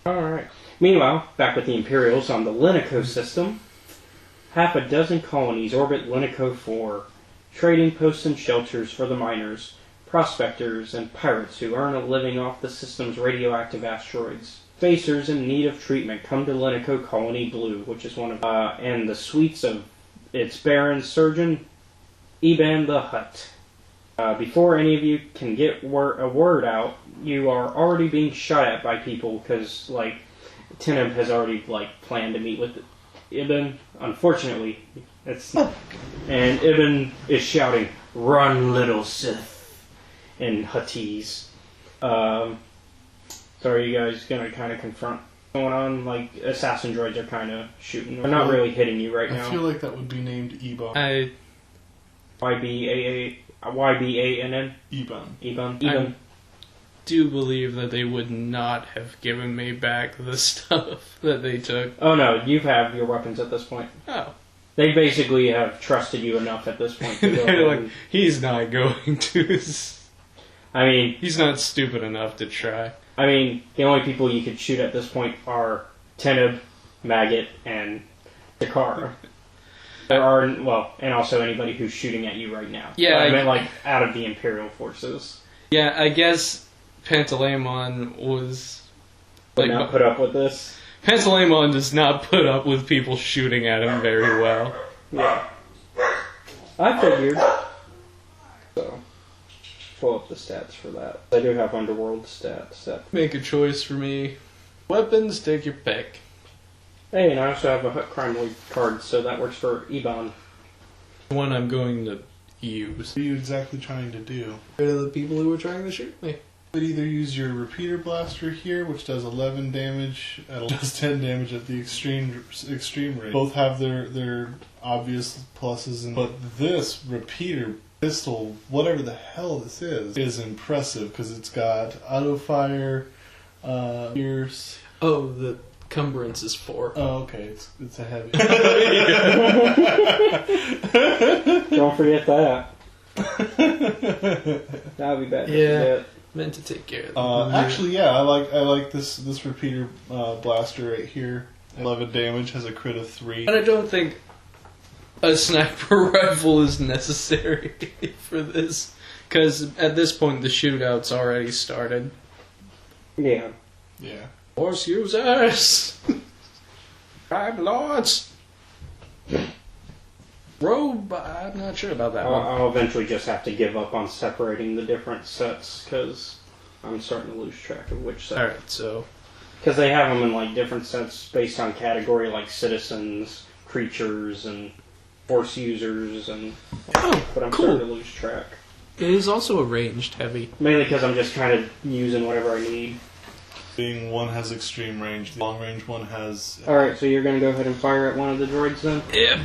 Alright. Meanwhile, back with the Imperials on the Linico system, half a dozen colonies orbit Linico 4, trading posts and shelters for the miners, prospectors, and pirates who earn a living off the system's radioactive asteroids. Spacers in need of treatment come to Linico Colony Blue, which is one of, and the suites of its Baron Surgeon, Eban the Hutt. Before any of you can get a word out, you are already being shot at by people because, like, Teneb has already, like, planned to meet with Ibn. Unfortunately, it's... And Ibn is shouting, "Run, little Sith," in Huttese. So are you guys going to kind of confront what's going on? Like, assassin droids are kind of shooting. They're not really hitting you right now. I feel like that would be named Ebon. YBANN? Ebon. Ebon. Do believe that they would not have given me back the stuff that they took. Oh no, you have your weapons at this point. Oh. They basically have trusted you enough at this point to go They're ahead like, he's not going to. I mean, he's not stupid enough to try. I mean, the only people you could shoot at this point are Teneb, Maggot, and Dakar. There are, well, and also anybody who's shooting at you right now. Yeah, I meant like out of the Imperial forces. Yeah, I guess Pantaleimon was Would not put up with this. Pantaleimon does not put up with people shooting at him very well. Yeah. I figured. So, pull up the stats for that. I do have Underworld stats. Make a choice for me. Weapons, take your pick. Hey, and I also have a Hut Crime League card, so that works for Ebon. One I'm going to use. What are you exactly trying to do? Rid of the people who were trying to shoot me. You could either use your repeater blaster here, which does 11 damage, and does 10 damage at the extreme rate. Both have their obvious pluses, but this repeater pistol, whatever the hell this is impressive because it's got auto fire, pierce. Oh, the cumbrance is 4. Oh, okay, it's a heavy. Don't forget that. That would be bad. Yeah. Meant to take care of them. Actually, yeah, I like this repeater blaster right here. 11 damage, has a crit of 3. And I don't think a sniper rifle is necessary for this, because at this point the shootout's already started. Yeah. Yeah. Force users! Crime lords! I'm not sure about that one. I'll eventually just have to give up on separating the different sets because I'm starting to lose track of which set. Alright, so... Because they have them in like different sets based on category, like citizens, creatures, and force users, and... but I'm starting to lose track. It is also a ranged heavy. Mainly because I'm just kind of using whatever I need. Being one has extreme range, the long range one has... Alright, so you're going to go ahead and fire at one of the droids then? Yep.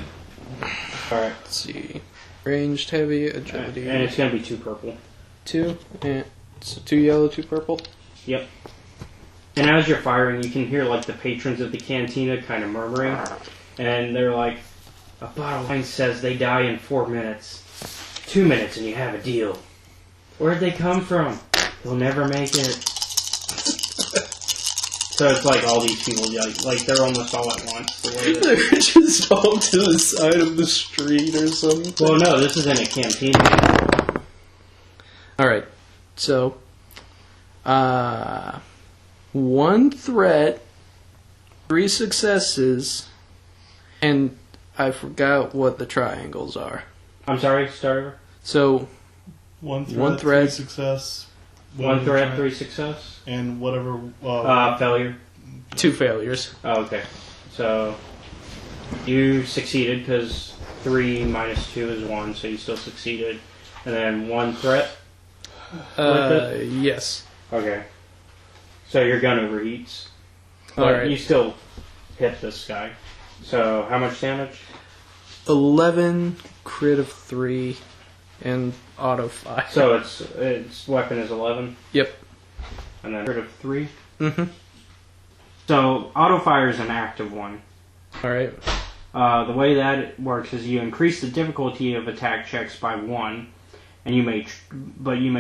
Alright. Let's see. Ranged heavy, agility. And it's going to be 2 purple. 2? Yeah. So 2 yellow, 2 purple? Yep. And as you're firing, you can hear like the patrons of the cantina kind of murmuring. And they're like, a bottle of wine says they die in 4 minutes. 2 minutes and you have a deal. Where'd they come from? They'll never make it. So it's like all these people, like they're almost all at once. They're just all to the side of the street or something. Well, no, this is in a cantina. Alright, so, 1 threat, 3 successes, and I forgot what the triangles are. I'm sorry, start over. So, 1 threat, 1 threat, 3 success. 1 threat, 3 success. And whatever... failure. 2 failures. Oh, okay. So, you succeeded because 3 minus 2 is 1, so you still succeeded. And then 1 threat? Yes. Okay. So your gun overheats. But Alright. you still hit this guy. So, how much damage? 11, crit of 3, and auto 5. So its weapon is 11? Yep. And then crit of 3? Mm-hmm. So, auto fire is an active one. Alright. The way that works is you increase the difficulty of attack checks by 1, and you may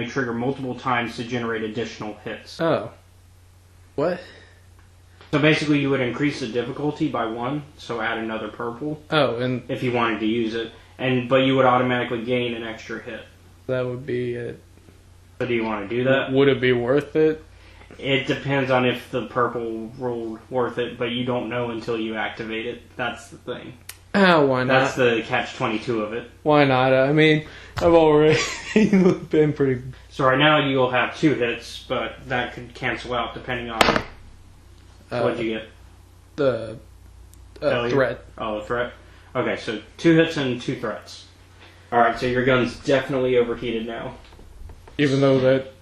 trigger multiple times to generate additional hits. Oh. What? So basically you would increase the difficulty by 1, so add another purple. Oh, and... if you wanted to use it. But you would automatically gain an extra hit. That would be it. So do you want to do that? Would it be worth it? It depends on if the purple rolled worth it, but you don't know until you activate it. That's the thing. Why not? That's the catch-22 of it. Why not? I mean, I've already been pretty... So right now you'll have 2 hits, but that could cancel out depending on what'd you get. The Failure? threat. Oh, the threat. Okay, so 2 hits and 2 threats. All right, so your gun's definitely overheated now. Even though that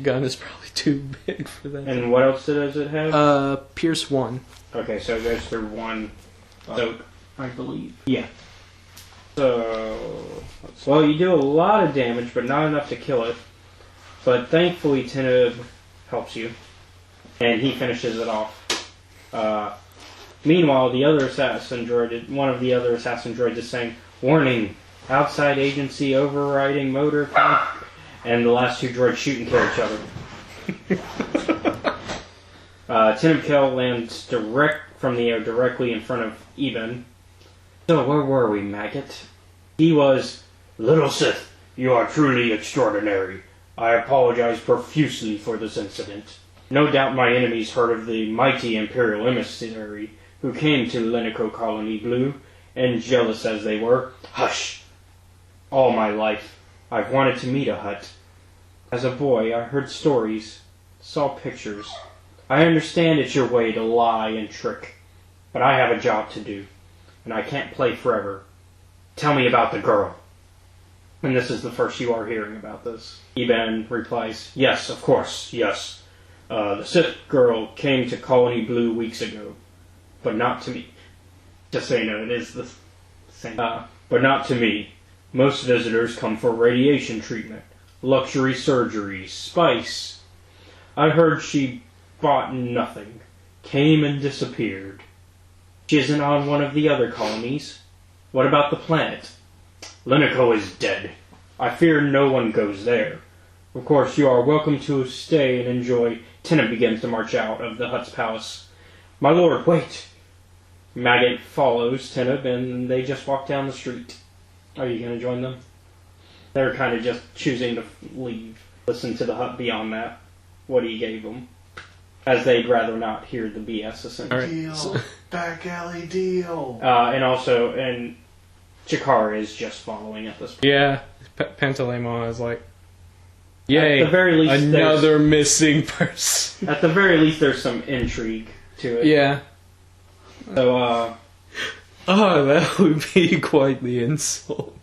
gun is probably too big for that. And what else does it have? Pierce 1. Okay, so it goes through 1 soak, I believe. Yeah. So, well, you do a lot of damage, but not enough to kill it. But thankfully, Teneb helps you, and he finishes it off. Meanwhile, the other assassin droid, one of the other assassin droids, is saying, "Warning! Outside agency overriding motor," and the last 2 droids shoot and kill each other. Teneb kill lands direct from the air, directly in front of Eben. So where were we, Maggot? He was, "Little Sith, you are truly extraordinary. I apologize profusely for this incident. No doubt my enemies heard of the mighty Imperial emissary who came to Lenico Colony Blue, and jealous as they were, hush! All my life, I've wanted to meet a Hutt. As a boy, I heard stories, saw pictures. I understand it's your way to lie and trick, but I have a job to do, and I can't play forever. Tell me about the girl." And this is the first you are hearing about this. Eben replies, "Yes, of course, yes. The Sith girl came to Colony Blue weeks ago, but not to me." Just so you know, it is the same. But not to me. Most visitors come for radiation treatment, luxury surgery, spice. I heard she bought nothing, came and disappeared. She isn't on one of the other colonies. What about the planet? Lenico is dead. I fear no one goes there. Of course, you are welcome to stay and enjoy. Teneb begins to march out of the Hutt's palace. "My lord, wait!" Maggot follows Teneb, and they just walk down the street. Are you going to join them? They're kind of just choosing to leave. Listen to the Hutt beyond that. What he gave them. As they'd rather not hear the BS, essentially. Deal. Back alley deal. And Jakar is just following at this point. Yeah, Pantaleimon is like, yay, At the very least, another missing person. At the very least, there's some intrigue to it. Yeah. So, that would be quite the insult.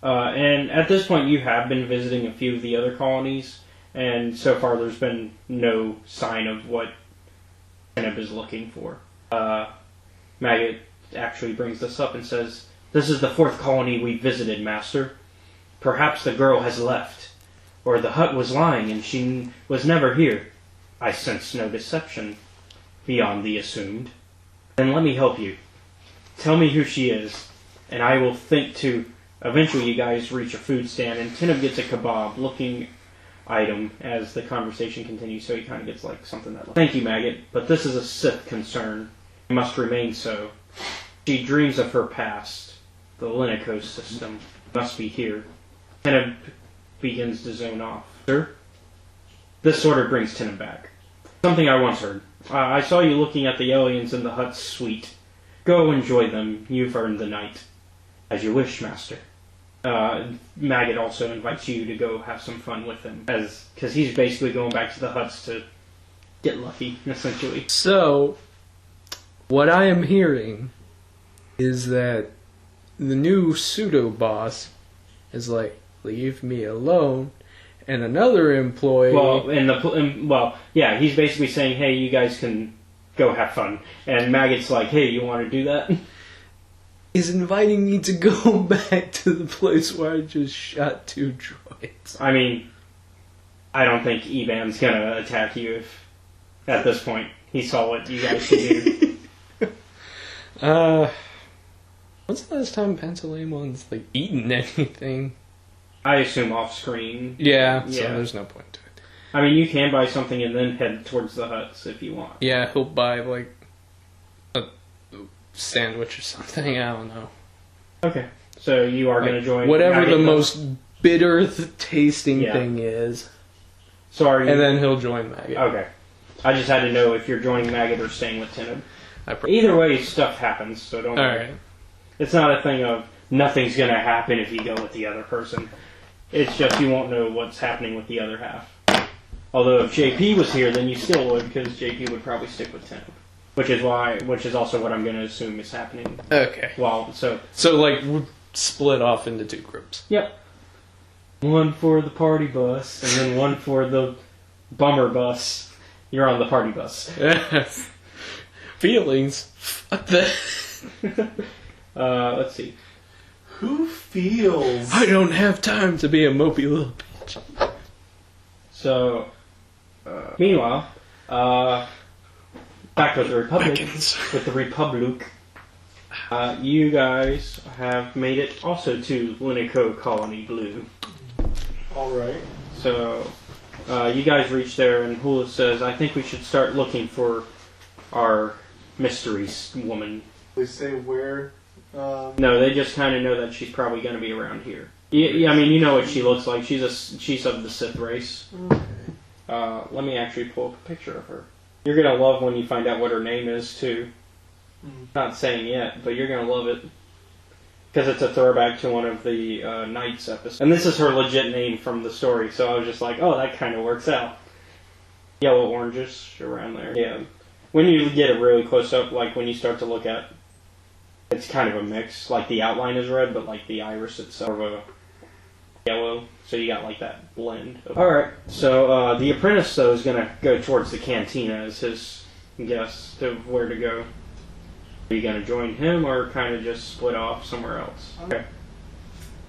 and at this point, you have been visiting a few of the other colonies, and so far there's been no sign of what Teneb is looking for. Maggot actually brings this up and says, "This is the 4th colony we visited, Master. Perhaps the girl has left, or the Hutt was lying and she was never here. I sense no deception beyond the assumed. Then let me help you. Tell me who she is, and I will think to..." Eventually you guys reach a food stand, and Teneb gets a kebab-looking item as the conversation continues, so he kind of gets like something that... "Thank you, Maggot, but this is a Sith concern. It must remain so. She dreams of her past. The Lenico system must be here." Teneb begins to zone off. "Sir?" This sort of brings Teneb back. "Something I once heard. I saw you looking at the aliens in the Hutt's suite. Go enjoy them. You've earned the night." "As you wish, Master." Maggot also invites you to go have some fun with him, because he's basically going back to the Hutts to get lucky, essentially. So, what I am hearing is that the new pseudo-boss is like, "Leave me alone," and another employee... Yeah, he's basically saying, "Hey, you guys can go have fun." And Maggot's like, "Hey, you want to do that?" Is inviting me to go back to the place where I just shot 2 droids. I mean, I don't think Eban's gonna attack you if, at this point, he saw what you guys could do. When's the last time Pantaleimon's like eaten anything? I assume off screen. Yeah, so there's no point to it. I mean, you can buy something and then head towards the Hutts if you want. Yeah, he'll buy like a sandwich or something. I don't know. Okay, so you are going to join whatever Maggot the most bitter tasting thing is. So are you? And then he'll join Maggot. Okay, I just had to know if you're joining Maggot or staying with Teneb. Either way, stuff happens, so don't worry. Alright. It's not a thing of nothing's going to happen if you go with the other person. It's just you won't know what's happening with the other half. Although if JP was here, then you still would, because JP would probably stick with Tim. Which is also what I'm going to assume is happening. Okay. Well, So like, we split off into 2 groups. Yep. One for the party bus, and then one for the bummer bus. You're on the party bus. Feelings? Fuck that. Let's see. Who feels? I don't have time to be a mopey little bitch. So, meanwhile, back with the Republic. With the Republic, you guys have made it also to Linico Colony Blue. Alright. So, you guys reach there, and Hula says, I think we should start looking for our mystery woman. They say where? No, they just kind of know that she's probably going to be around here. Yeah, I mean, you know what she looks like. She's of the Sith race. Okay. Let me actually pull up a picture of her. You're going to love when you find out what her name is, too. Not saying yet, but you're going to love it. Because it's a throwback to one of the Knights episodes. And this is her legit name from the story, so I was just like, oh, that kind of works out. Yellow oranges around there. Yeah. When you get it really close up, like when you start to look at, it's kind of a mix. Like the outline is red, but like the iris itself of a yellow. So you got like that blend. Alright, so the apprentice though is going to go towards the cantina as his guess to where to go. Are you going to join him or kind of just split off somewhere else? Okay.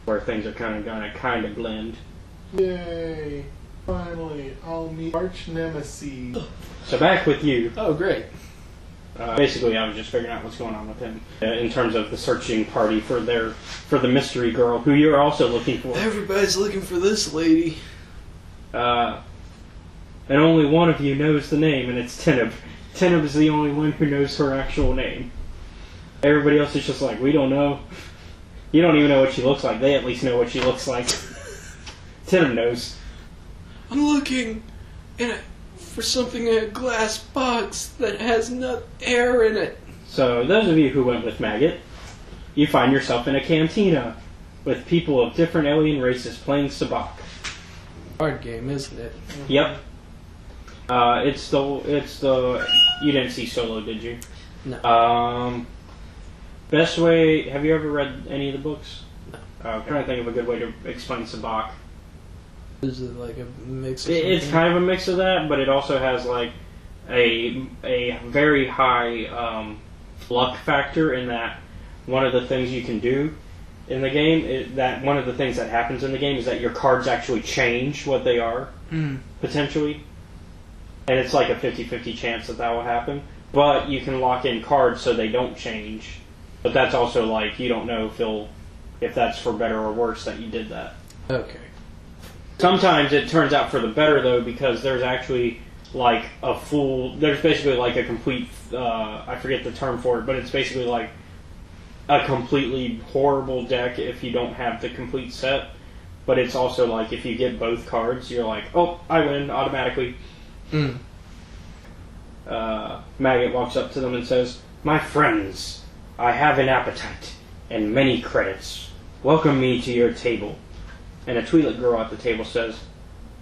Where things are kind of going to blend. Yay! Finally, I'll meet arch nemesis. So back with you. Oh, great. Basically, I was just figuring out what's going on with him in terms of the searching party for the mystery girl who you're also looking for. Everybody's looking for this lady. And only one of you knows the name, and it's Teneb. Teneb is the only one who knows her actual name. Everybody else is just like, we don't know. You don't even know what she looks like. They at least know what she looks like. Teneb knows. I'm looking for something in a glass box that has no air in it. So, those of you who went with Maggot, you find yourself in a cantina with people of different alien races playing sabacc. Hard game, isn't it? Yep. It's the. You didn't see Solo, did you? No. Best way. Have you ever read any of the books? No. I'm trying to think of a good way to explain sabacc. Is it like a mix of It's kind of a mix of that, but it also has like a very high luck factor in that one of the things you can do in the game, one of the things that happens in the game is that your cards actually change what they are, potentially. And it's like a 50-50 chance that will happen. But you can lock in cards so they don't change. But that's also like, you don't know if that's for better or worse that you did that. Okay. Sometimes it turns out for the better, though, because there's actually like there's basically like a complete, I forget the term for it, but it's basically like a completely horrible deck if you don't have the complete set. But it's also like if you get both cards, you're like, oh, I win automatically. Maggot walks up to them and says, my friends, I have an appetite and many credits. Welcome me to your table. And a Twi'lek girl at the table says,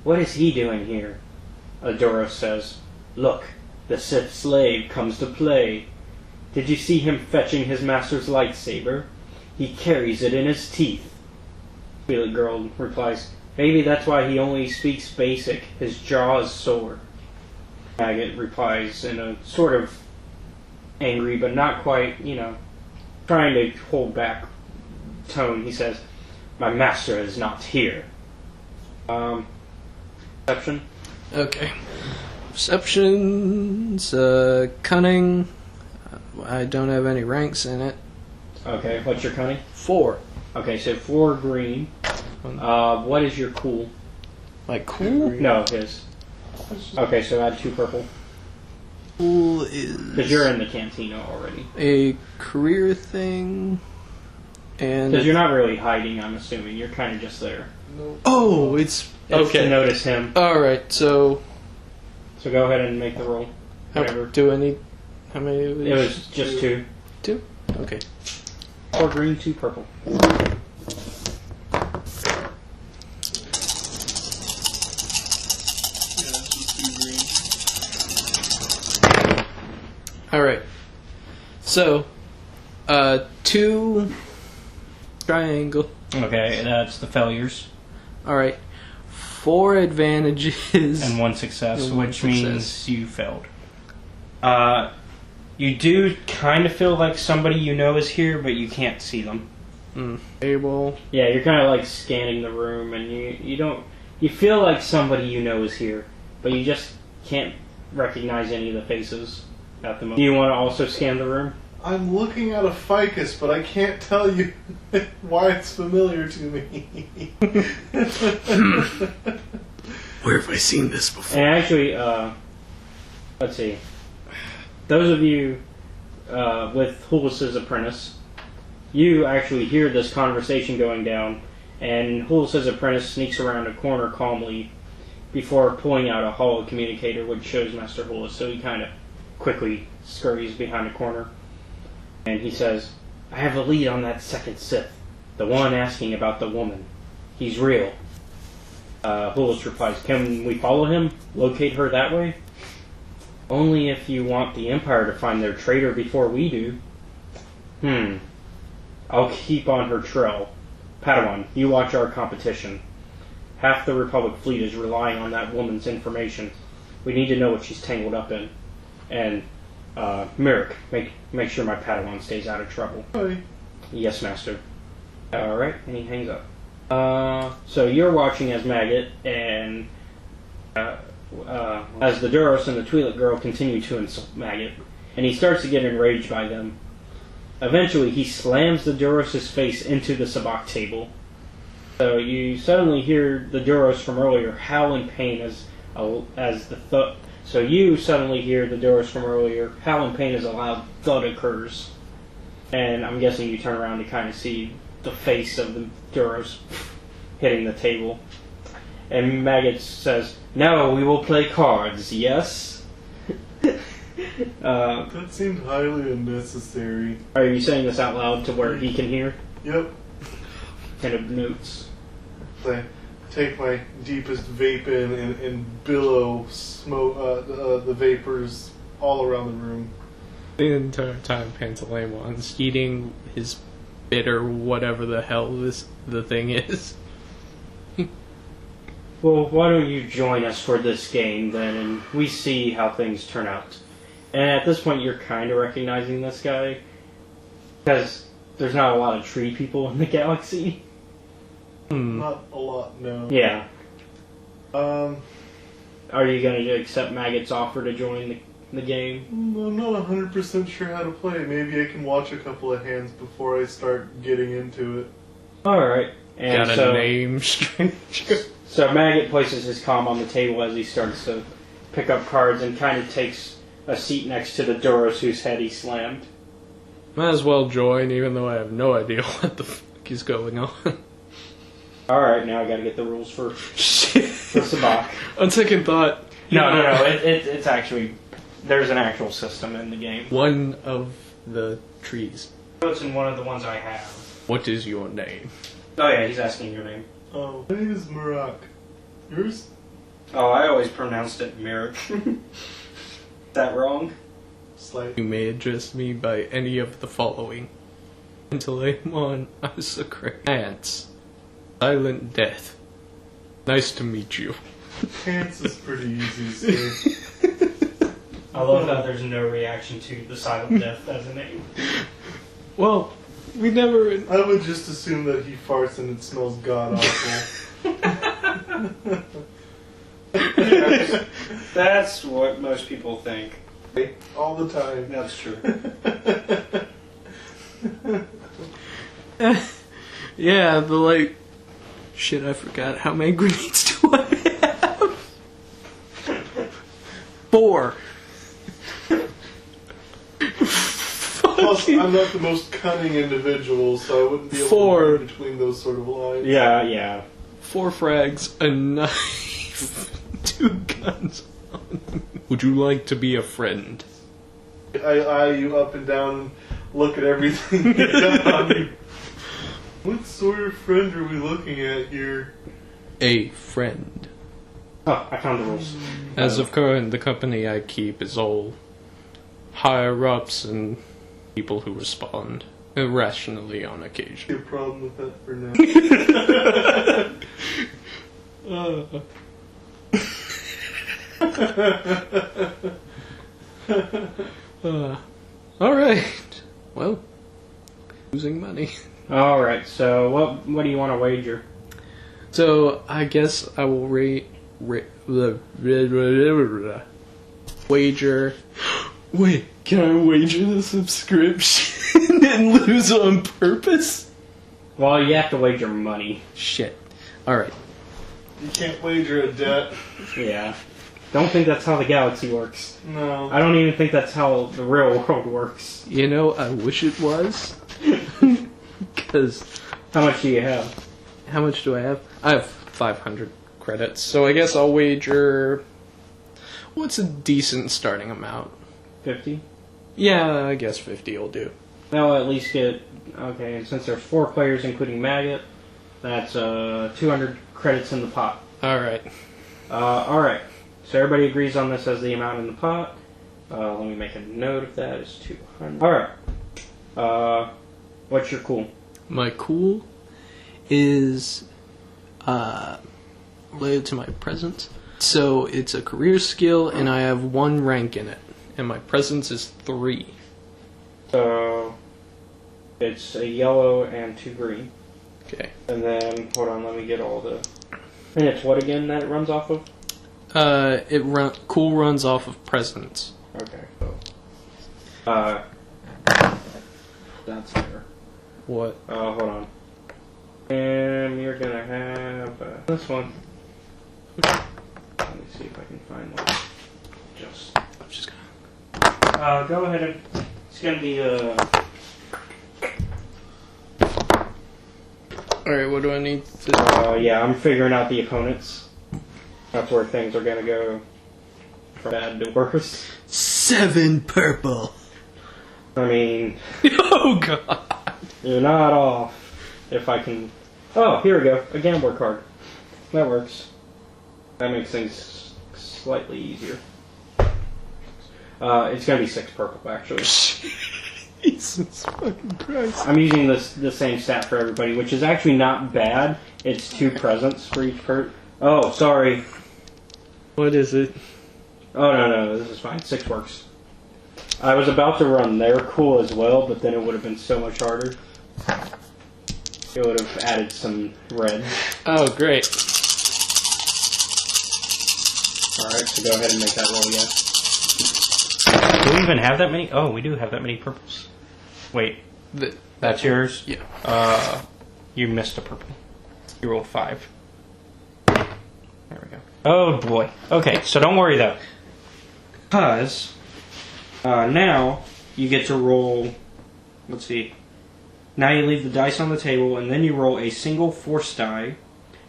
what is he doing here? Adoros says, look, the Sith slave comes to play. Did you see him fetching his master's lightsaber? He carries it in his teeth. Twi'lek girl replies, maybe that's why he only speaks basic. His jaw is sore. Maggot replies in a sort of angry, but not quite, trying to hold back tone. He says, my master is not here. Perception? Okay. Perception's cunning. I don't have any ranks in it. Okay, what's your cunning? 4. Okay, so 4 green. What is your cool? My cool? No, his. Okay, so add 2 purple. Cool is... Because you're in the cantina already. A career thing... And because you're not really hiding, I'm assuming. You're kind of just there. Oh, it's okay. To notice him. All right, so go ahead and make the roll. Whatever. Do I need how many? It was just 2. 2. Okay. 4 green, 2 purple. Alright. So, 2 triangle. Okay, that's the failures. Alright. 4 advantages. And 1 success, And one which success. means you failed. You do kind of feel like somebody you know is here, but you can't see them. Able. Yeah, you're kind of like scanning the room, and you feel like somebody you know is here, but you just can't recognize any of the faces at the moment. Do you want to also scan the room? I'm looking at a ficus, but I can't tell you why it's familiar to me. Where have I seen this before? And actually, let's see. Those of you with Hulus's apprentice, you actually hear this conversation going down, and Hulus's apprentice sneaks around a corner calmly before pulling out a hollow communicator, which shows Master Hulus. So he kind of quickly scurries behind a corner, and he says, "I have a lead on that second Sith, the one asking about the woman. He's real." Hulus replies, "Can we follow him? Locate her that way?" "Only if you want the Empire to find their traitor before we do." "I'll keep on her trail. Padawan, you watch our competition. Half the Republic fleet is relying on that woman's information. We need to know what she's tangled up in. And, Merrick, make sure my Padawan stays out of trouble." Hi. "Yes, Master." Alright, and he hangs up. So you're watching as Maggot, and as the Duros and the Twi'lek girl continue to insult Maggot, and he starts to get enraged by them. Eventually, he slams the Duros' face into the sabacc table. So you suddenly hear the Duros from earlier howl in pain as the thud. So you suddenly hear the Duros from earlier howl in pain as a loud thud occurs, and I'm guessing you turn around to kind of see the face of the Duros hitting the table. And Maggot says, "No, we will play cards, yes?" That seemed highly unnecessary. Are you saying this out loud to where he can hear? Yep. Kind of notes. I take my deepest vape in and billow smoke the vapors all around the room. The entire time Pantalemon's eating his bitter whatever the hell the thing is. Well, why don't you join us for this game then, and we see how things turn out. And at this point, you're kind of recognizing this guy, because there's not a lot of tree people in the galaxy. Not a lot, no. Yeah. I'm Are you going to accept Maggot's offer to join the game? not 100% sure how to play. Maybe I can watch a couple of hands before I start getting into it. Alright. And Got a name, stranger. So Maggot places his comm on the table as he starts to pick up cards and kind of takes a seat next to the Duros whose head he slammed. Might as well join, even though I have no idea what the fuck is going on. Alright, now I gotta get the rules for sabacc. On second thought... No. It's actually... There's an actual system in the game. One of the trees. It's in one of the ones I have. What is your name? Oh yeah, he's asking your name. Oh, my name is Murak. Yours? Oh, I always pronounced it Merrick. Is that wrong? Slight. You may address me by any of the following. Pantaleimon Asacre. Ants. Silent Death. Nice to meet you. Pants is pretty easy to say. I love that there's no reaction to the silent death as a name. Well, we never... I would just assume that he farts and it smells god awful. That's what most people think. All the time. That's true. Yeah, but like... Shit, I forgot. How many grenades do I have? 4. Plus, I'm not the most cunning individual, so I wouldn't be able to read between those sort of lines. Yeah. 4 frags, a knife, 2 guns on me. Would you like to be a friend? I eye you up and down look at everything you've done. What sort of friend are we looking at here? A friend. Oh, I found the rules. As of current, the company I keep is all higher ups and people who respond irrationally on occasion. No problem with that for now. Alright. Well, losing money. Alright, so what do you want to wager? So, I guess I will wager. Wait, can I wager the subscription and lose on purpose? Well, you have to wager money. Shit. Alright. You can't wager a debt. Yeah. Don't think that's how the galaxy works. No. I don't even think that's how the real world works. You know, I wish it was. Because... How much do you have? How much do I have? I have 500 credits, so I guess I'll wager... What's a decent starting amount? 50? Yeah, I guess 50 will do. That'll at least get... Okay, and since there's 4 players, including Maggot, that's 200 credits in the pot. Alright. Alright. So everybody agrees on this as the amount in the pot. Let me make a note of that. It's 200. Alright. What's your cool? My cool is related to my presence. So it's a career skill, and I have 1 rank in it. And my presence is 3. So it's a yellow and 2 green. Okay. And then, hold on, let me get all the... And it's what again that it runs off of? Cool runs off of presence. Okay, so... That's there. What? Hold on. And you're gonna have this one. Let me see if I can find one. I'm just gonna... go ahead and... It's gonna be, Alright, what do I need to... yeah, I'm figuring out the opponents. That's where things are gonna go from bad to worse. 7 purple! I mean... Oh god! You're not off. If I can... Oh, here we go. A gambler card. That works. That makes things slightly easier. It's gonna be 6 purple, actually. Jesus fucking Christ. I'm using the same stat for everybody, which is actually not bad. It's 2 presents for each per... Oh, sorry. What is it? Oh, no, this is fine. 6 works. I was about to run their cool as well, but then it would have been so much harder. It would have added some red. Oh, great. Alright, so go ahead and make that roll again. Do we even have that many? Oh, we do have that many purples. Wait, that's yours? Yeah. You missed a purple. You rolled 5. There we go. Oh boy. Okay, so don't worry though. Because now you get to roll. Let's see. Now you leave the dice on the table, and then you roll a single force die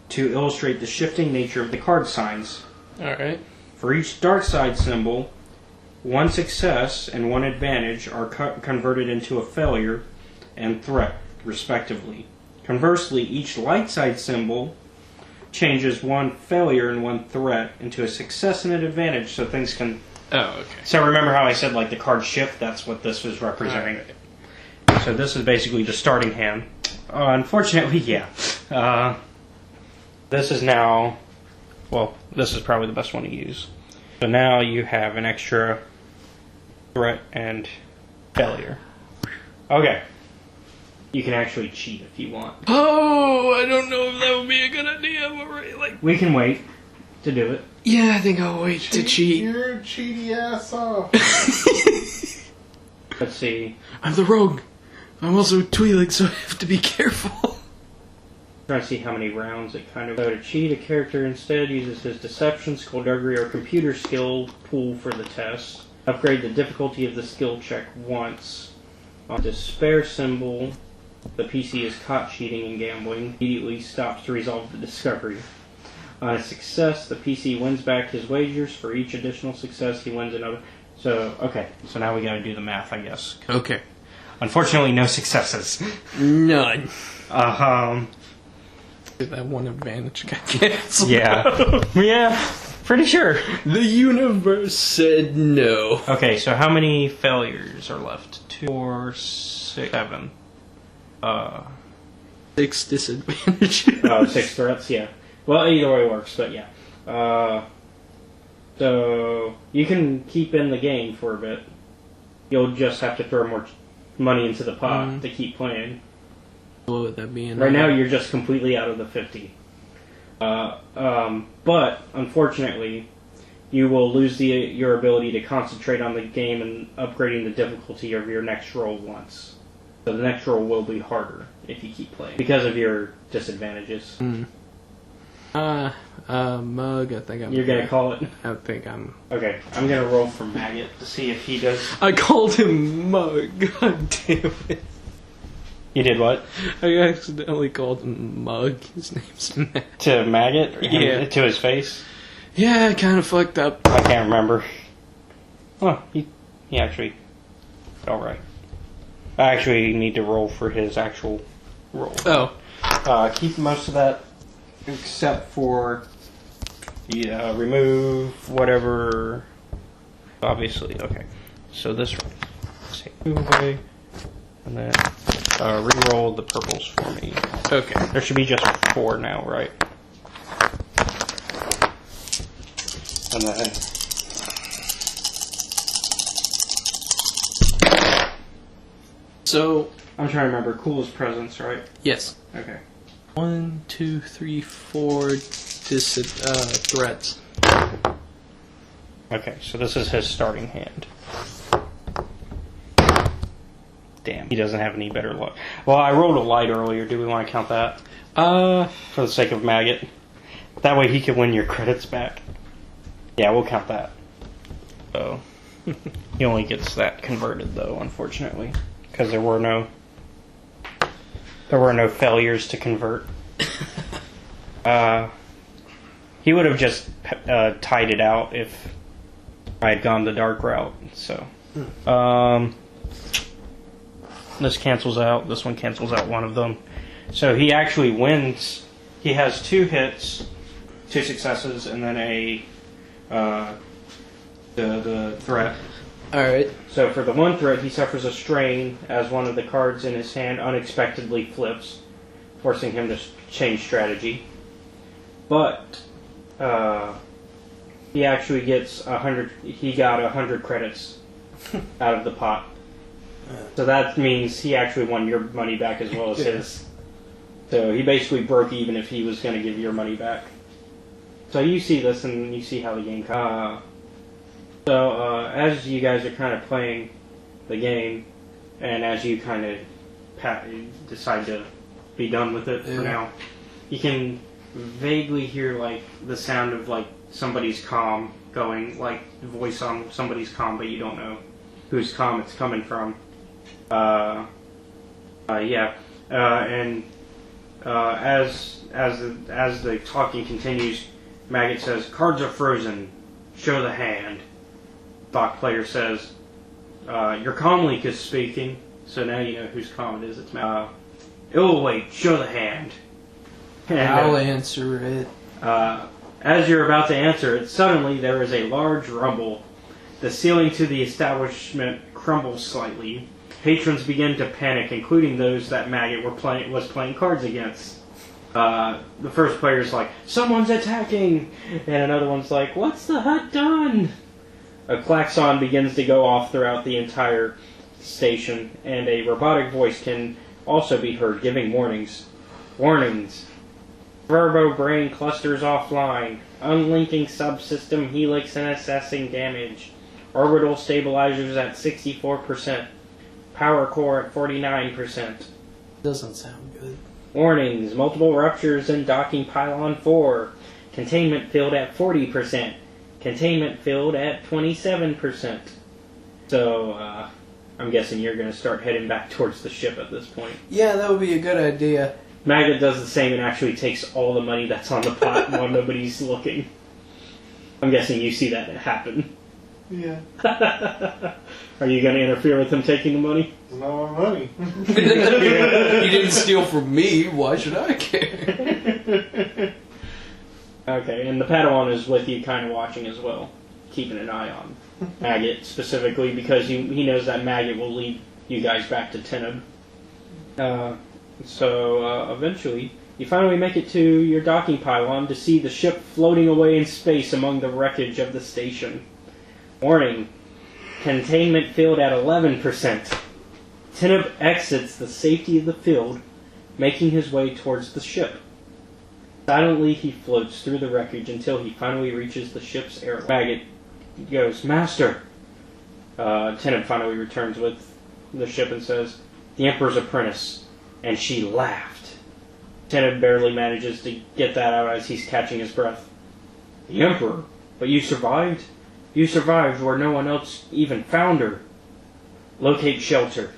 to illustrate the shifting nature of the card signs. Alright. For each dark side symbol, 1 success and 1 advantage are converted into a failure and threat, respectively. Conversely, each light side symbol changes 1 failure and 1 threat into a success and an advantage, so things can... Oh, okay. So remember how I said, like, the card shift? That's what this was representing. Right. So this is basically the starting hand. Unfortunately, yeah. This is now... Well, this is probably the best one to use. So now you have an extra threat and failure. Okay. You can actually cheat if you want. Oh, I don't know if that would be a good idea, but like... We can wait to do it. Yeah, I think I'll wait to cheat. Your cheaty ass off. Let's see. I'm the rogue. I'm also Twi'lek, so I have to be careful. Trying to see how many rounds it kind of... So to cheat, a character instead uses his deception, skullduggery, or computer skill pool for the test. Upgrade the difficulty of the skill check once. On despair symbol, the PC is caught cheating and gambling. Immediately stops to resolve the discovery. On a success, the PC wins back his wagers. For each additional success, he wins another. So, okay. So now we gotta do the math, I guess. Okay. Unfortunately, no successes. None. Um, That one advantage got canceled. yeah. Yeah, pretty sure. The universe said no. Okay, so how many failures are left? 2, 4, 6, 7. 6 disadvantages. 6 threats, yeah. Well, either way works, but yeah. So, you can keep in the game for a bit. You'll just have to throw more money into the pot to keep playing. What would that be? Right now, you're just completely out of the 50. But, unfortunately, you will lose your ability to concentrate on the game and upgrading the difficulty of your next roll once. So the next roll will be harder if you keep playing, because of your disadvantages. Mug, I think I'm... You're gonna call it? I think I'm... Okay, I'm gonna roll for Maggot to see if he does... I called him Mug, god damn it. You did what? I accidentally called him Mug. His name's Matt. To Maggot? Or Yeah. to his face? Yeah, I kind of fucked up. I can't remember. Oh, he actually... Alright. I actually need to roll for his actual roll. Oh. Keep most of that, except for... remove whatever... Obviously, okay. So this one. Take move away. And then re-roll the purples for me. Okay. There should be just 4 now, right? And then... So... I'm trying to remember. Coolest presence, right? Yes. Okay. 1, 2, 3, 4 threats. Okay, so this is his starting hand. Damn, he doesn't have any better luck. Well, I rolled a light earlier. Do we want to count that? For the sake of Maggot. That way he can win your credits back. Yeah, we'll count that. So, he only gets that converted, though, unfortunately. Because there were no failures to convert. He would have just tied it out if I had gone the dark route. So, this cancels out. This one cancels out one of them. So he actually wins. He has 2 hits, 2 successes, and then the threat. Alright. So for the 1 threat, he suffers a strain as one of the cards in his hand unexpectedly flips, forcing him to change strategy. But he actually gets 100. He got 100 credits out of the pot. So that means he actually won your money back as well as his. So he basically broke even if he was going to give your money back. So you see this and you see how the game comes. So as you guys are kind of playing the game, and as you kind of decide to be done with it for now, you can vaguely hear like the sound of like somebody's comm going, like voice on somebody's comm, but you don't know whose comm it's coming from. And as the talking continues, Maggot says, "Cards are frozen. Show the hand." Doc player says, "Your comm link is speaking." So now you know whose comm it is. It's Maggot. "Oh wait, show the hand." And, I'll answer it. As you're about to answer it, suddenly there is a large rumble. The ceiling to the establishment crumbles slightly. Patrons begin to panic, including those that Maggot was playing cards against. The first player's like, "Someone's attacking!" And another one's like, "What's the hut done?" A klaxon begins to go off throughout the entire station, and a robotic voice can also be heard giving warnings. Warnings. Verbo brain clusters offline. Unlinking subsystem helix and assessing damage. Orbital stabilizers at 64%. Power core at 49%. Doesn't sound good. Warnings. Multiple ruptures in docking pylon 4. Containment field at 40%. Containment field at 27%. So, I'm guessing you're going to start heading back towards the ship at this point. Yeah, that would be a good idea. Maggot does the same and actually takes all the money that's on the pot while nobody's looking. I'm guessing you see that happen. Yeah. Are you going to interfere with him taking the money? It's not my money. He didn't steal from me. Why should I care? Okay, and the Padawan is with you, kind of watching as well, keeping an eye on Maggot specifically because he knows that Maggot will lead you guys back to Teneb. So eventually, you finally make it to your docking pylon to see the ship floating away in space among the wreckage of the station. Warning: containment field at 11%. Teneb exits the safety of the field, making his way towards the ship. Silently, he floats through the wreckage until he finally reaches the ship's airlock. Maggot goes, "Master!" Teneb finally returns with the ship and says, "The Emperor's apprentice." And she laughed. Teneb barely manages to get that out as he's catching his breath. "The Emperor? But you survived? You survived where no one else even found her. Locate shelter.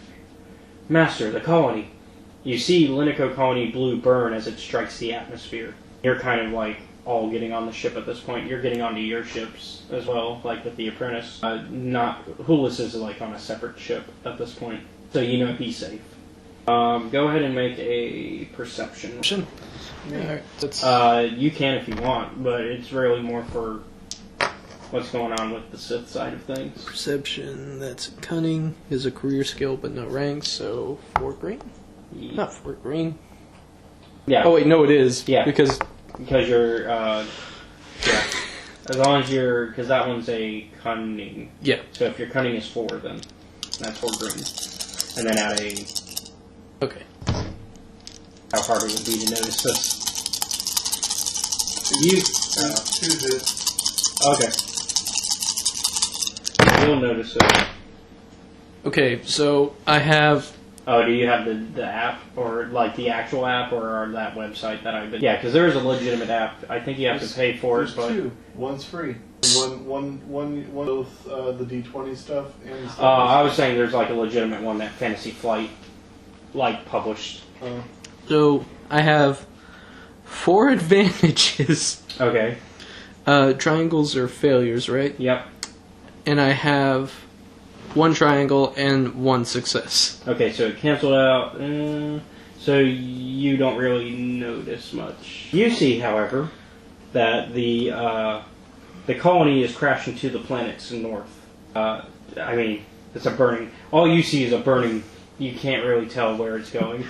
Master, the colony." You see Linico Colony Blue burn as it strikes the atmosphere. You're kind of like all getting on the ship at this point. You're getting onto your ships as well, like with the apprentice. Hulis is like on a separate ship at this point, so you know he's safe. Go ahead and make a perception. Alright, You can if you want, but it's really more for what's going on with the Sith side of things. Perception, that's cunning, is a career skill but no rank, so 4 green? Not 4 green. Yeah. Oh wait, no it is. Yeah. Because you're, yeah. As long as you're, because that one's a cunning. Yeah. So if your cunning is 4, then that's 4 green. And then add a... Okay. How hard it would be to notice this. Two hits. Okay. You'll notice it. Okay, so I have... Oh, do you have the app, or like the actual app, or that website that I've been... Yeah, because there is a legitimate app. I think you have to pay for it, There's but... 2. One's free. One both the D20 stuff and stuff. I was saying there's like a legitimate one that Fantasy Flight, like, published. So, I have 4 advantages. Okay. Triangles are failures, right? Yep. And I have 1 triangle and 1 success. Okay, so it canceled out. So you don't really notice much. You see, however, that the colony is crashing to the planets north. I mean, it's a burning. All you see is a burning. You can't really tell where it's going.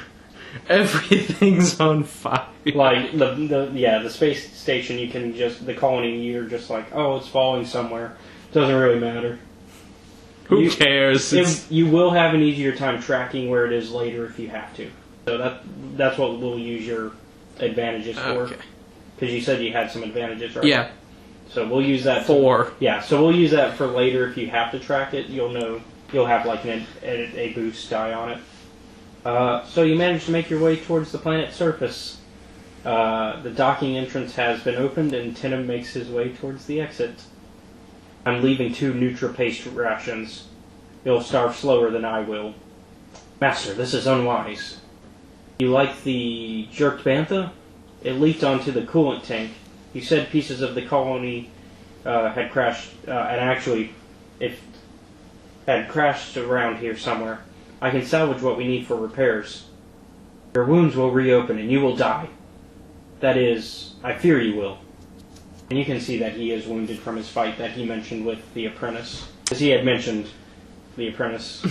Everything's on fire. Like the space station, you can just the colony. You're just like, oh, it's falling somewhere. Doesn't really matter. Who cares? You will have an easier time tracking where it is later if you have to. So that's what we'll use your advantages for. Okay. Because you said you had some advantages, right? Yeah. So we'll use that. 4. Yeah. So we'll use that for later if you have to track it. You'll know. You'll have like a boost die on it. So you managed to make your way towards the planet's surface. The docking entrance has been opened, and Teneb makes his way towards the exit. "I'm leaving 2 Nutra-Paste rations. You'll starve slower than I will." "Master, this is unwise." "You like the jerked bantha? It leaked onto the coolant tank. You said pieces of the colony had crashed, and actually, it had crashed around here somewhere. I can salvage what we need for repairs. Your wounds will reopen, and you will die. That is, I fear you will." And you can see that he is wounded from his fight that he mentioned with the apprentice. Because he had mentioned the apprentice.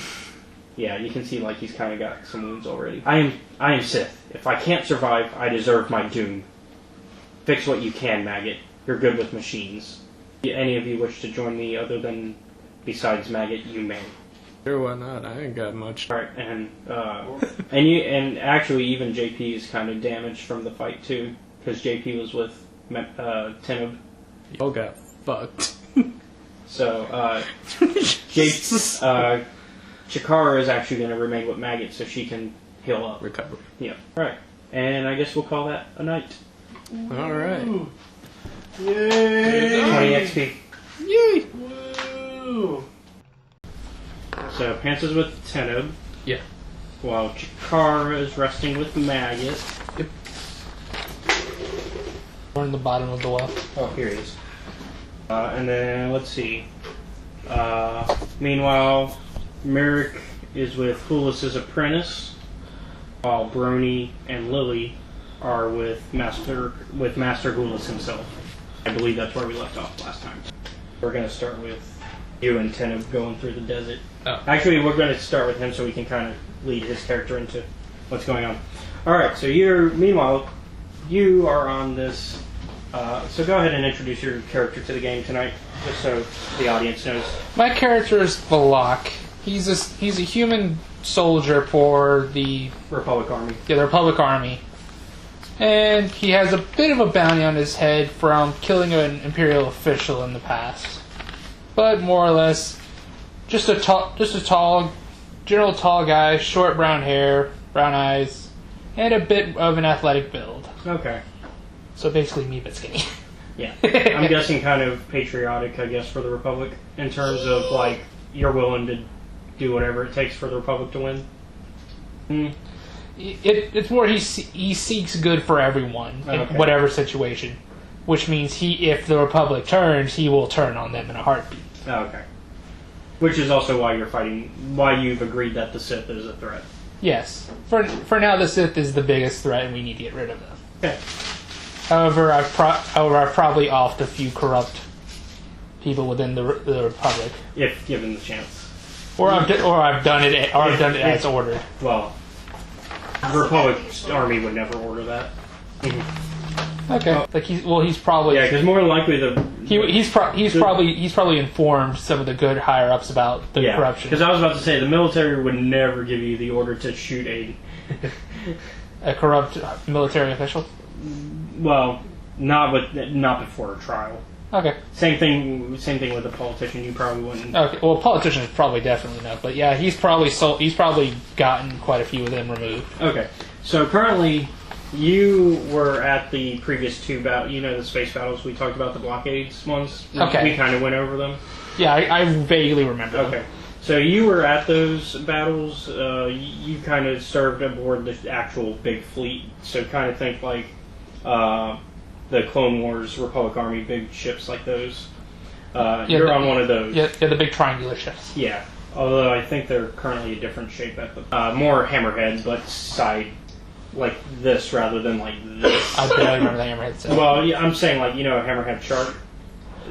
Yeah, you can see like he's kind of got some wounds already. I am Sith. If I can't survive, I deserve my doom. Fix what you can, Maggot. You're good with machines. If any of you wish to join me other than besides Maggot, you may. Sure, why not? I ain't got much. Alright, and actually even JP is kind of damaged from the fight too, because JP was with Teneb. Y'all got fucked. So, Chikara is actually going to remain with Maggot so she can heal up. Recover. Yeah. Right. And I guess we'll call that a night. Alright. Yay! 20 XP. Yay! Woo! So, Pants is with Teneb. Yeah. While Chikara is resting with Maggot. Yep. We're in the bottom of the well. Oh, here he is. And then, let's see. Meanwhile, Merrick is with Hulis's apprentice, while Brony and Lily are with Master Hulis himself. I believe that's where we left off last time. We're going to start with you and Tenno going through the desert. Oh. Actually, we're going to start with him so we can kind of lead his character into what's going on. Alright, so meanwhile, you are on this... so go ahead and introduce your character to the game tonight, just so the audience knows. My character is Balak. He's a human soldier for the Republic Army. Yeah, the Republic Army. And he has a bit of a bounty on his head from killing an Imperial official in the past. But more or less, just a tall, general tall guy, short brown hair, brown eyes, and a bit of an athletic build. Okay. So basically me, but skinny. Yeah. I'm guessing kind of patriotic, I guess, for the Republic, in terms of, like, you're willing to do whatever it takes for the Republic to win. It's more he seeks good for everyone in whatever situation, which means if the Republic turns, he will turn on them in a heartbeat. Okay. Which is also why why you've agreed that the Sith is a threat. Yes. For now, the Sith is the biggest threat, and we need to get rid of them. Okay. However, I've probably offed a few corrupt people within the Republic, if given the chance. Or I've done it as ordered. Well, the Republic Army would never order that. Okay. Like he's probably because more than likely he's probably informed some of the good higher ups about the corruption. Because I was about to say the military would never give you the order to shoot a corrupt military official. Well, not before a trial. Okay. Same thing with a politician. You probably wouldn't. Okay. Well, politicians probably definitely not, but yeah, he's probably gotten quite a few of them removed. Okay. So currently, you were at the previous two battles. You know the space battles we talked about, the blockades ones. Okay. We kind of went over them. Yeah, I vaguely remember. Okay. Them. So you were at those battles. You kind of served aboard the actual big fleet. So kind of think like. The Clone Wars, Republic Army, big ships like those. You're on one of those. Yeah, the big triangular ships. Yeah, although I think they're currently a different shape at the more hammerhead, but side like this rather than like this. I barely remember the hammerhead. So. Well, yeah, I'm saying like a hammerhead shark.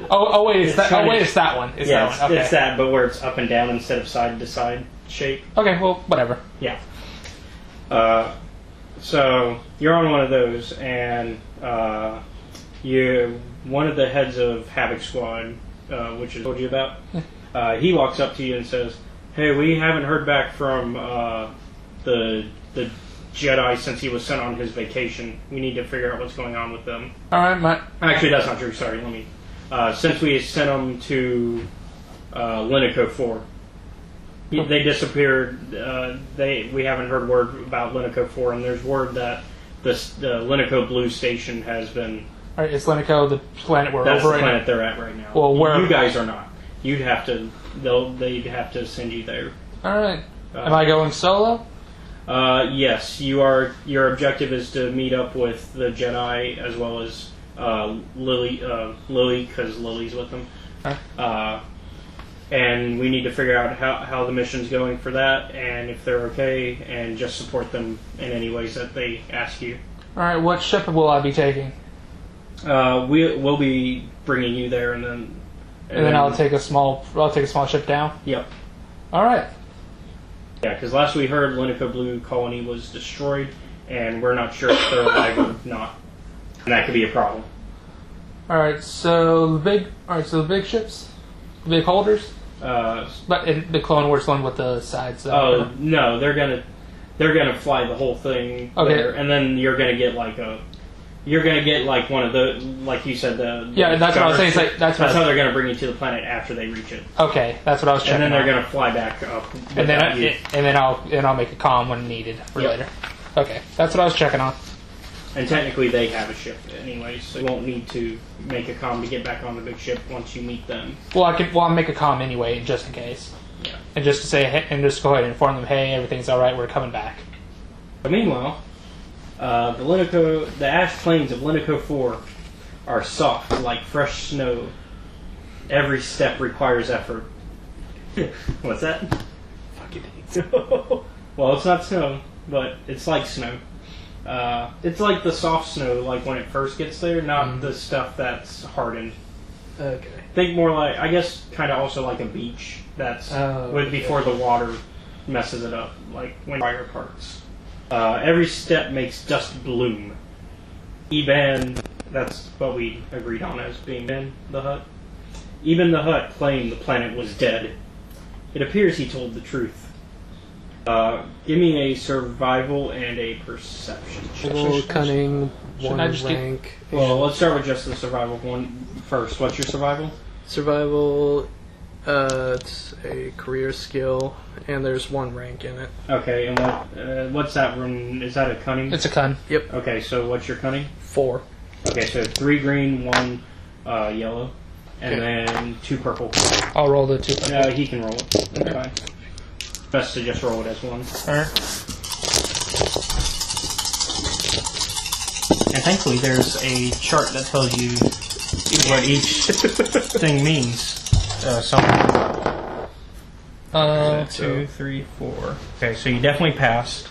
Oh wait, it's that one. It's that one. Okay. It's that, but where it's up and down instead of side to side shape. Okay, well, whatever. Yeah. So you're on one of those, and you're one of the heads of Havoc Squad, which I told you about. He walks up to you and says, "Hey, we haven't heard back from the Jedi since he was sent on his vacation. We need to figure out what's going on with them." All right, Actually, that's not true. Sorry, let me. Since we sent them to Linico 4. They disappeared. We haven't heard word about Linico 4, and there's word that the Linico Blue Station has been. All right, is Linico the planet we're that's over? That's the planet they're at right now. Well, where you guys are not. You'd have to. They'd have to send you there. All right. Am I going solo? Yes, you are. Your objective is to meet up with the Jedi as well as Lily, because Lily's with them. Right. And we need to figure out how the mission's going for that, and if they're okay, and just support them in any ways that they ask you. All right. What ship will I be taking? We'll be bringing you there, and then I'll take a small ship down. Yep. All right. Yeah, because last we heard, Linico Blue Colony was destroyed, and we're not sure if they're alive or not, and that could be a problem. All right. So the big ships, the big holders. But the Clone Wars one with the sides. Oh no, they're gonna fly the whole thing. Okay. There, and then you're gonna get like one of the, like you said, that's what I was saying. That's how they're gonna bring you to the planet after they reach it. Okay, that's what I was checking. And then they're gonna fly back up. And then I'll make a comm when needed for later. Okay, that's what I was checking on. And technically they have a ship anyway, so you won't need to make a comm to get back on the big ship once you meet them. Well, I'll make a comm anyway, just in case. Yeah. And just to say, and just go ahead and inform them, hey, everything's all right, we're coming back. But meanwhile, the ash plains of Linico 4 are soft like fresh snow. Every step requires effort. What's that? Fucking hate snow. Well, it's not snow, but it's like snow. It's like the soft snow, like when it first gets there, not the stuff that's hardened. Okay. Think more like, I guess, kind of also like a beach. That's before the water messes it up, like when fire parts. Every step makes dust bloom. Even that's what we agreed on as being in the hut. Even the hut claimed the planet was dead. It appears he told the truth. Give me a survival and a perception check. Survival, cunning, Shouldn't one I just get- rank. Well, let's start with just the survival one first. What's your survival? Survival, it's a career skill, and there's one rank in it. Okay, and what's that one? Is that a cunning? It's a con. Yep. Okay, so what's your cunning? 4. Okay, so 3 green, 1 yellow, and then 2 purple. I'll roll the 2. No, he can roll it. That's fine. Best to just roll it as 1. Alright. And thankfully, there's a chart that tells you what each thing means. Something. 2, 3, 4. Okay, so you definitely passed.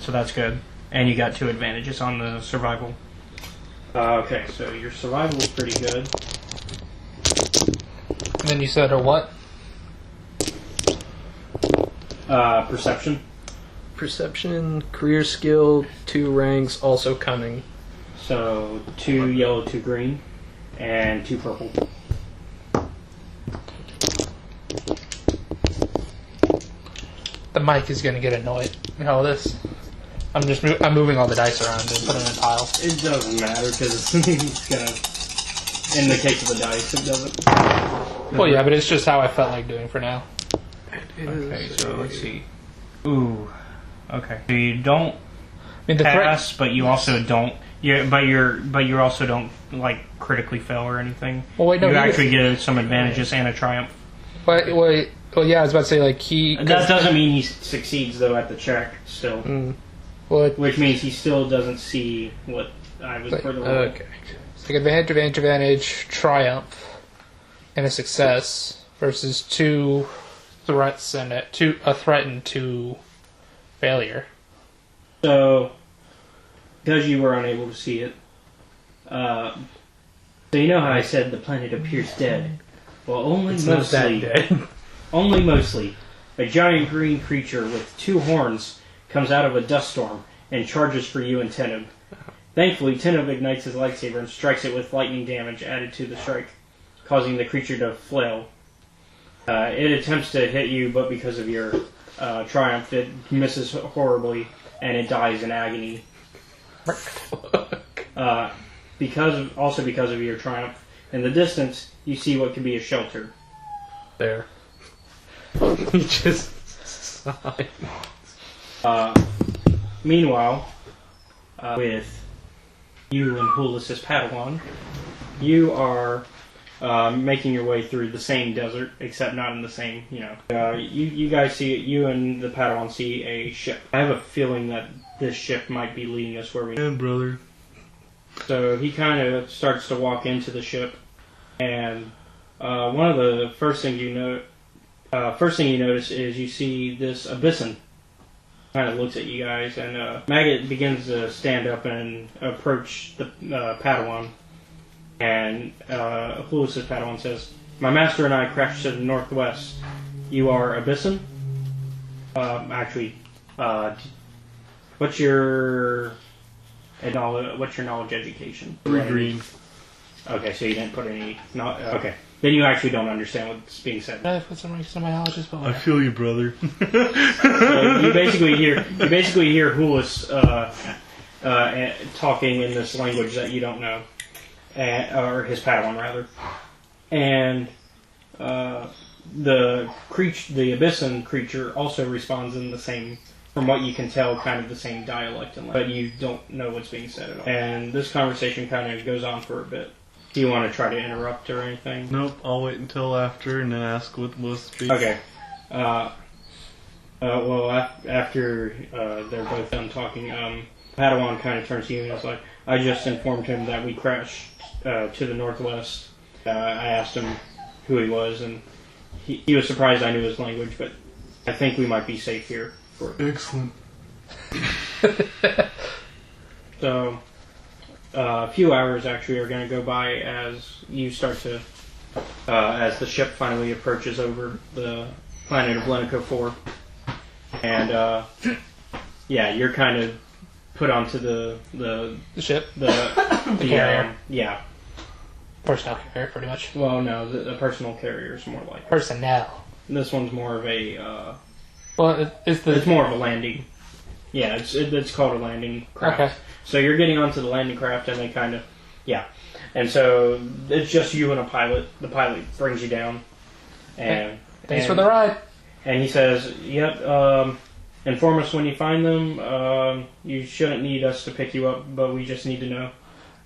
So that's good. And you got 2 advantages on the survival. Okay, so your survival is pretty good. And then you said a what? Perception. Perception, career skill, 2 ranks, also cunning. So 2 yellow, 2 green, and 2 purple. The mic is gonna get annoyed. You know this. I'm moving all the dice around and putting them in piles. It doesn't matter because it's gonna. In the case of the dice, it doesn't. Well, yeah, but it's just how I felt like doing for now. Okay, so let's see. Ooh. Okay. So you don't I mean, the pass, but you also don't. But you also don't like critically fail or anything. Well, wait, no, you he actually get some advantages and a triumph. Wait, well, yeah, I was about to say like That doesn't mean he succeeds though at the check still. Well, Which means he still doesn't see what I was for the roll. Okay. it's like advantage, triumph, and a success versus 2 threats and a threat and 2 failure. So, because you were unable to see it, so you know how I said the planet appears dead? Well, only It's not that mostly. dead. Only mostly. A giant green creature with 2 horns comes out of a dust storm and charges for you and Teneb. Thankfully, Teneb ignites his lightsaber and strikes it with lightning damage added to the strike, causing the creature to flail. It attempts to hit you, but because of your triumph, it misses horribly and it dies in agony. Because of your triumph, in the distance, you see what could be a shelter. There. He just sighed. Meanwhile, with you and Hulis' Padawan, you are making your way through the same desert, except not in the same, you guys see, you and the Padawan see a ship. I have a feeling that this ship might be leading us where we Yeah, brother. So he kind of starts to walk into the ship, and one of the first thing you notice is you see this Abyssin kind of looks at you guys, and Maggot begins to stand up and approach the Padawan, and Hulis' Padawan says, "My master and I crashed to the northwest. You are Abyssin? What's your knowledge education?" 3 green. Okay, so you didn't put any. Okay, then you actually don't understand what's being said. I put some ranks in my knowledge as well. I feel you, brother. So you basically hear Hulis talking in this language that you don't know, or his Padawan rather, and the Abyssin creature also responds in the same. From what you can tell, kind of the same dialect, but you don't know what's being said at all. And this conversation kind of goes on for a bit. Do you want to try to interrupt or anything? Nope, I'll wait until after and then ask what was speak. Okay. After they're both done talking, Padawan kind of turns to you and is like, "I just informed him that we crashed to the northwest. I asked him who he was, and he was surprised I knew his language, but I think we might be safe here. Excellent. So, a few hours actually are going to go by as you start to, as the ship finally approaches over the planet of Lenico 4. And, yeah, you're kind of put onto the ship? The carrier? Yeah. Personnel carrier, pretty much. Well, no, the personal carrier is more like... Personnel. This one's more of a, well, it's more of a landing. Yeah, it's called a landing craft. Okay. So you're getting onto the landing craft, and they kind of, yeah. And so it's just you and a pilot. The pilot brings you down. And thanks for the ride. And he says, yep, inform us when you find them. You shouldn't need us to pick you up, but we just need to know.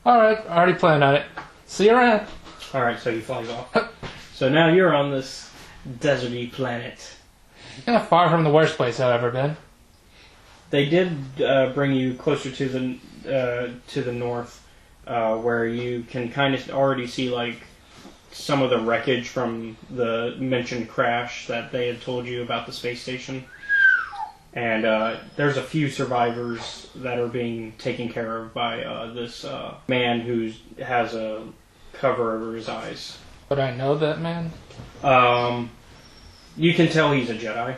Alright, I already planned on it. See you around. Alright, so he flies off. So now you're on this deserty planet. Yeah, far from the worst place I've ever been. They did bring you closer to the north, where you can kind of already see like some of the wreckage from the mentioned crash that they had told you about the space station. And there's a few survivors that are being taken care of by this man who has a cover over his eyes. Would I know that man? You can tell he's a Jedi.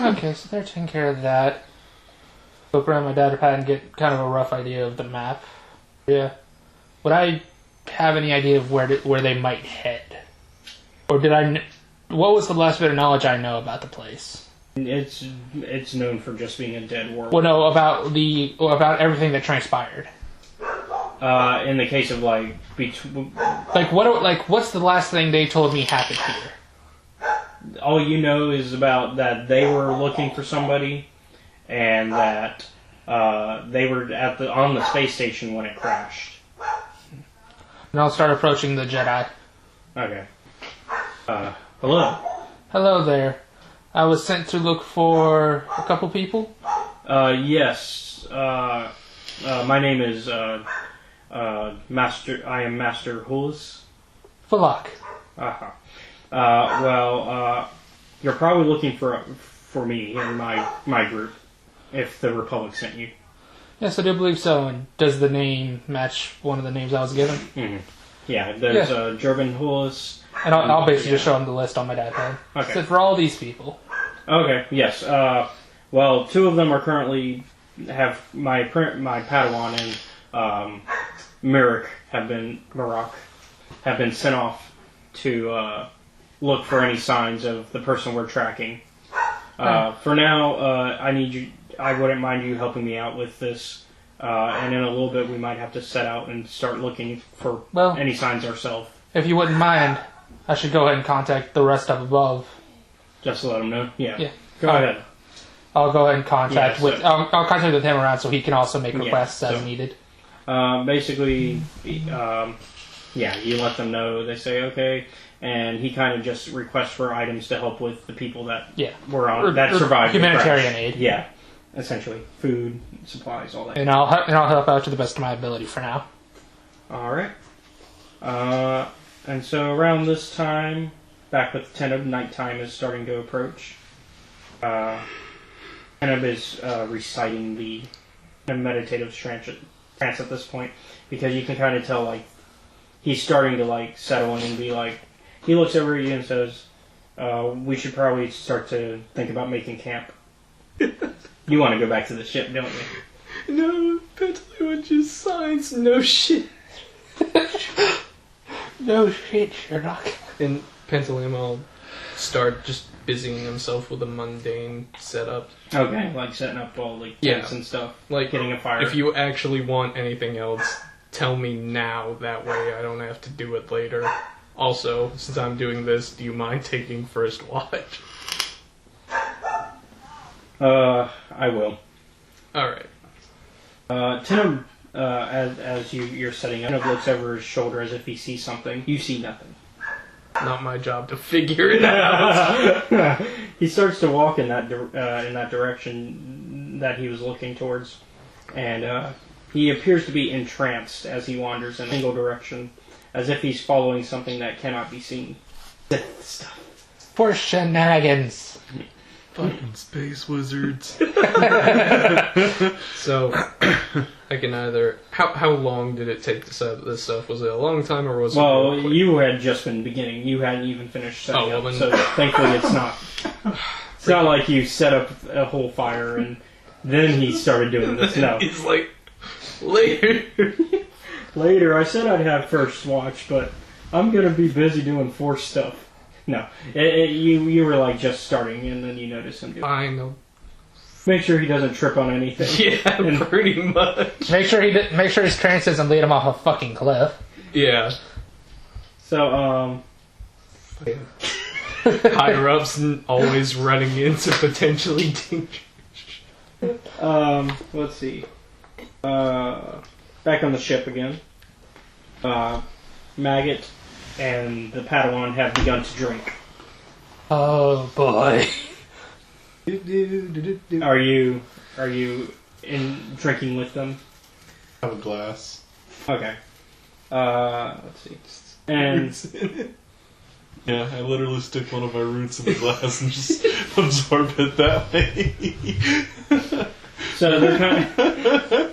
Okay, so they're taking care of that. Look around my data pad and get kind of a rough idea of the map. Yeah. Would I have any idea of where they might head? Or did I... What was the last bit of knowledge I know about the place? It's known for just being a dead world. Well, no, about everything that transpired. In the case of like what's the last thing they told me happened here? All you know is about that they were looking for somebody, and that they were on the space station when it crashed. And I'll start approaching the Jedi. Okay. Hello. Hello there. I was sent to look for a couple people. Yes. My name is Master. I am Master Hulis. Falak. Well, you're probably looking for me in my group, if the Republic sent you. Yes, I do believe so. And does the name match one of the names I was given? Mm-hmm. Yeah, there's Jurgen Hulis. And I'll basically just show him the list on my data. Okay. So for all these people. Okay. Yes. Well, two of them are currently have my Padawan and Mirak have been sent off to look for any signs of the person we're tracking. For now, I wouldn't mind you helping me out with this, and in a little bit we might have to set out and start looking for any signs ourselves. If you wouldn't mind, I should go ahead and contact the rest up above. Just to let him know? Yeah. Go ahead. I'll go ahead and contact I'll contact with him around so he can also make requests as needed. Basically, you let them know. They say okay, and he kind of just requests for items to help with the people that were on that survived humanitarian the aid. Yeah, essentially food, supplies, all that. And I'll help out to the best of my ability for now. All right. And so around this time, back with Teneb, nighttime is starting to approach. Teneb is reciting the meditative trance at this point, because you can kind of tell like he's starting to like settle in and be like, he looks over at you and says, we should probably start to think about making camp. You want to go back to the ship, don't you? No, that's just science. No shit. No shit, Sherlock. And Pantaleon will start just busying himself with a mundane setup. Okay, like setting up all the tents and stuff. Like getting a fire. If you actually want anything else, tell me now. That way I don't have to do it later. Also, since I'm doing this, do you mind taking first watch? I will. Alright. Teneb, as you're setting up, Teneb looks over his shoulder as if he sees something. You see nothing. Not my job to figure it out. He starts to walk in that direction that he was looking towards, and he appears to be entranced as he wanders in a single direction, as if he's following something that cannot be seen. For shenanigans. Fucking space wizards. So, I can either... How long did it take to set up this stuff? Was it a long time, or was it... Well, real quick? you had just been beginning. You hadn't even finished setting Oh, up, well, so thankfully it's not. It's not like you set up a whole fire and then he started doing this. No. He's like, later. Later, I said I'd have first watch, but I'm going to be busy doing Force stuff. No. You were like just starting, and then you notice him doing it. I know. Make sure he doesn't trip on anything. Yeah, pretty much. Make sure his trance doesn't lead him off a fucking cliff. Yeah. So, higher ups always running into potentially danger. let's see. Back on the ship again. Maggot and the Padawan have begun to drink. Oh boy. Are you in drinking with them? Have a glass. Okay. Let's see. And yeah, I literally stick one of my roots in the glass and just absorb it that way. so they're kind of.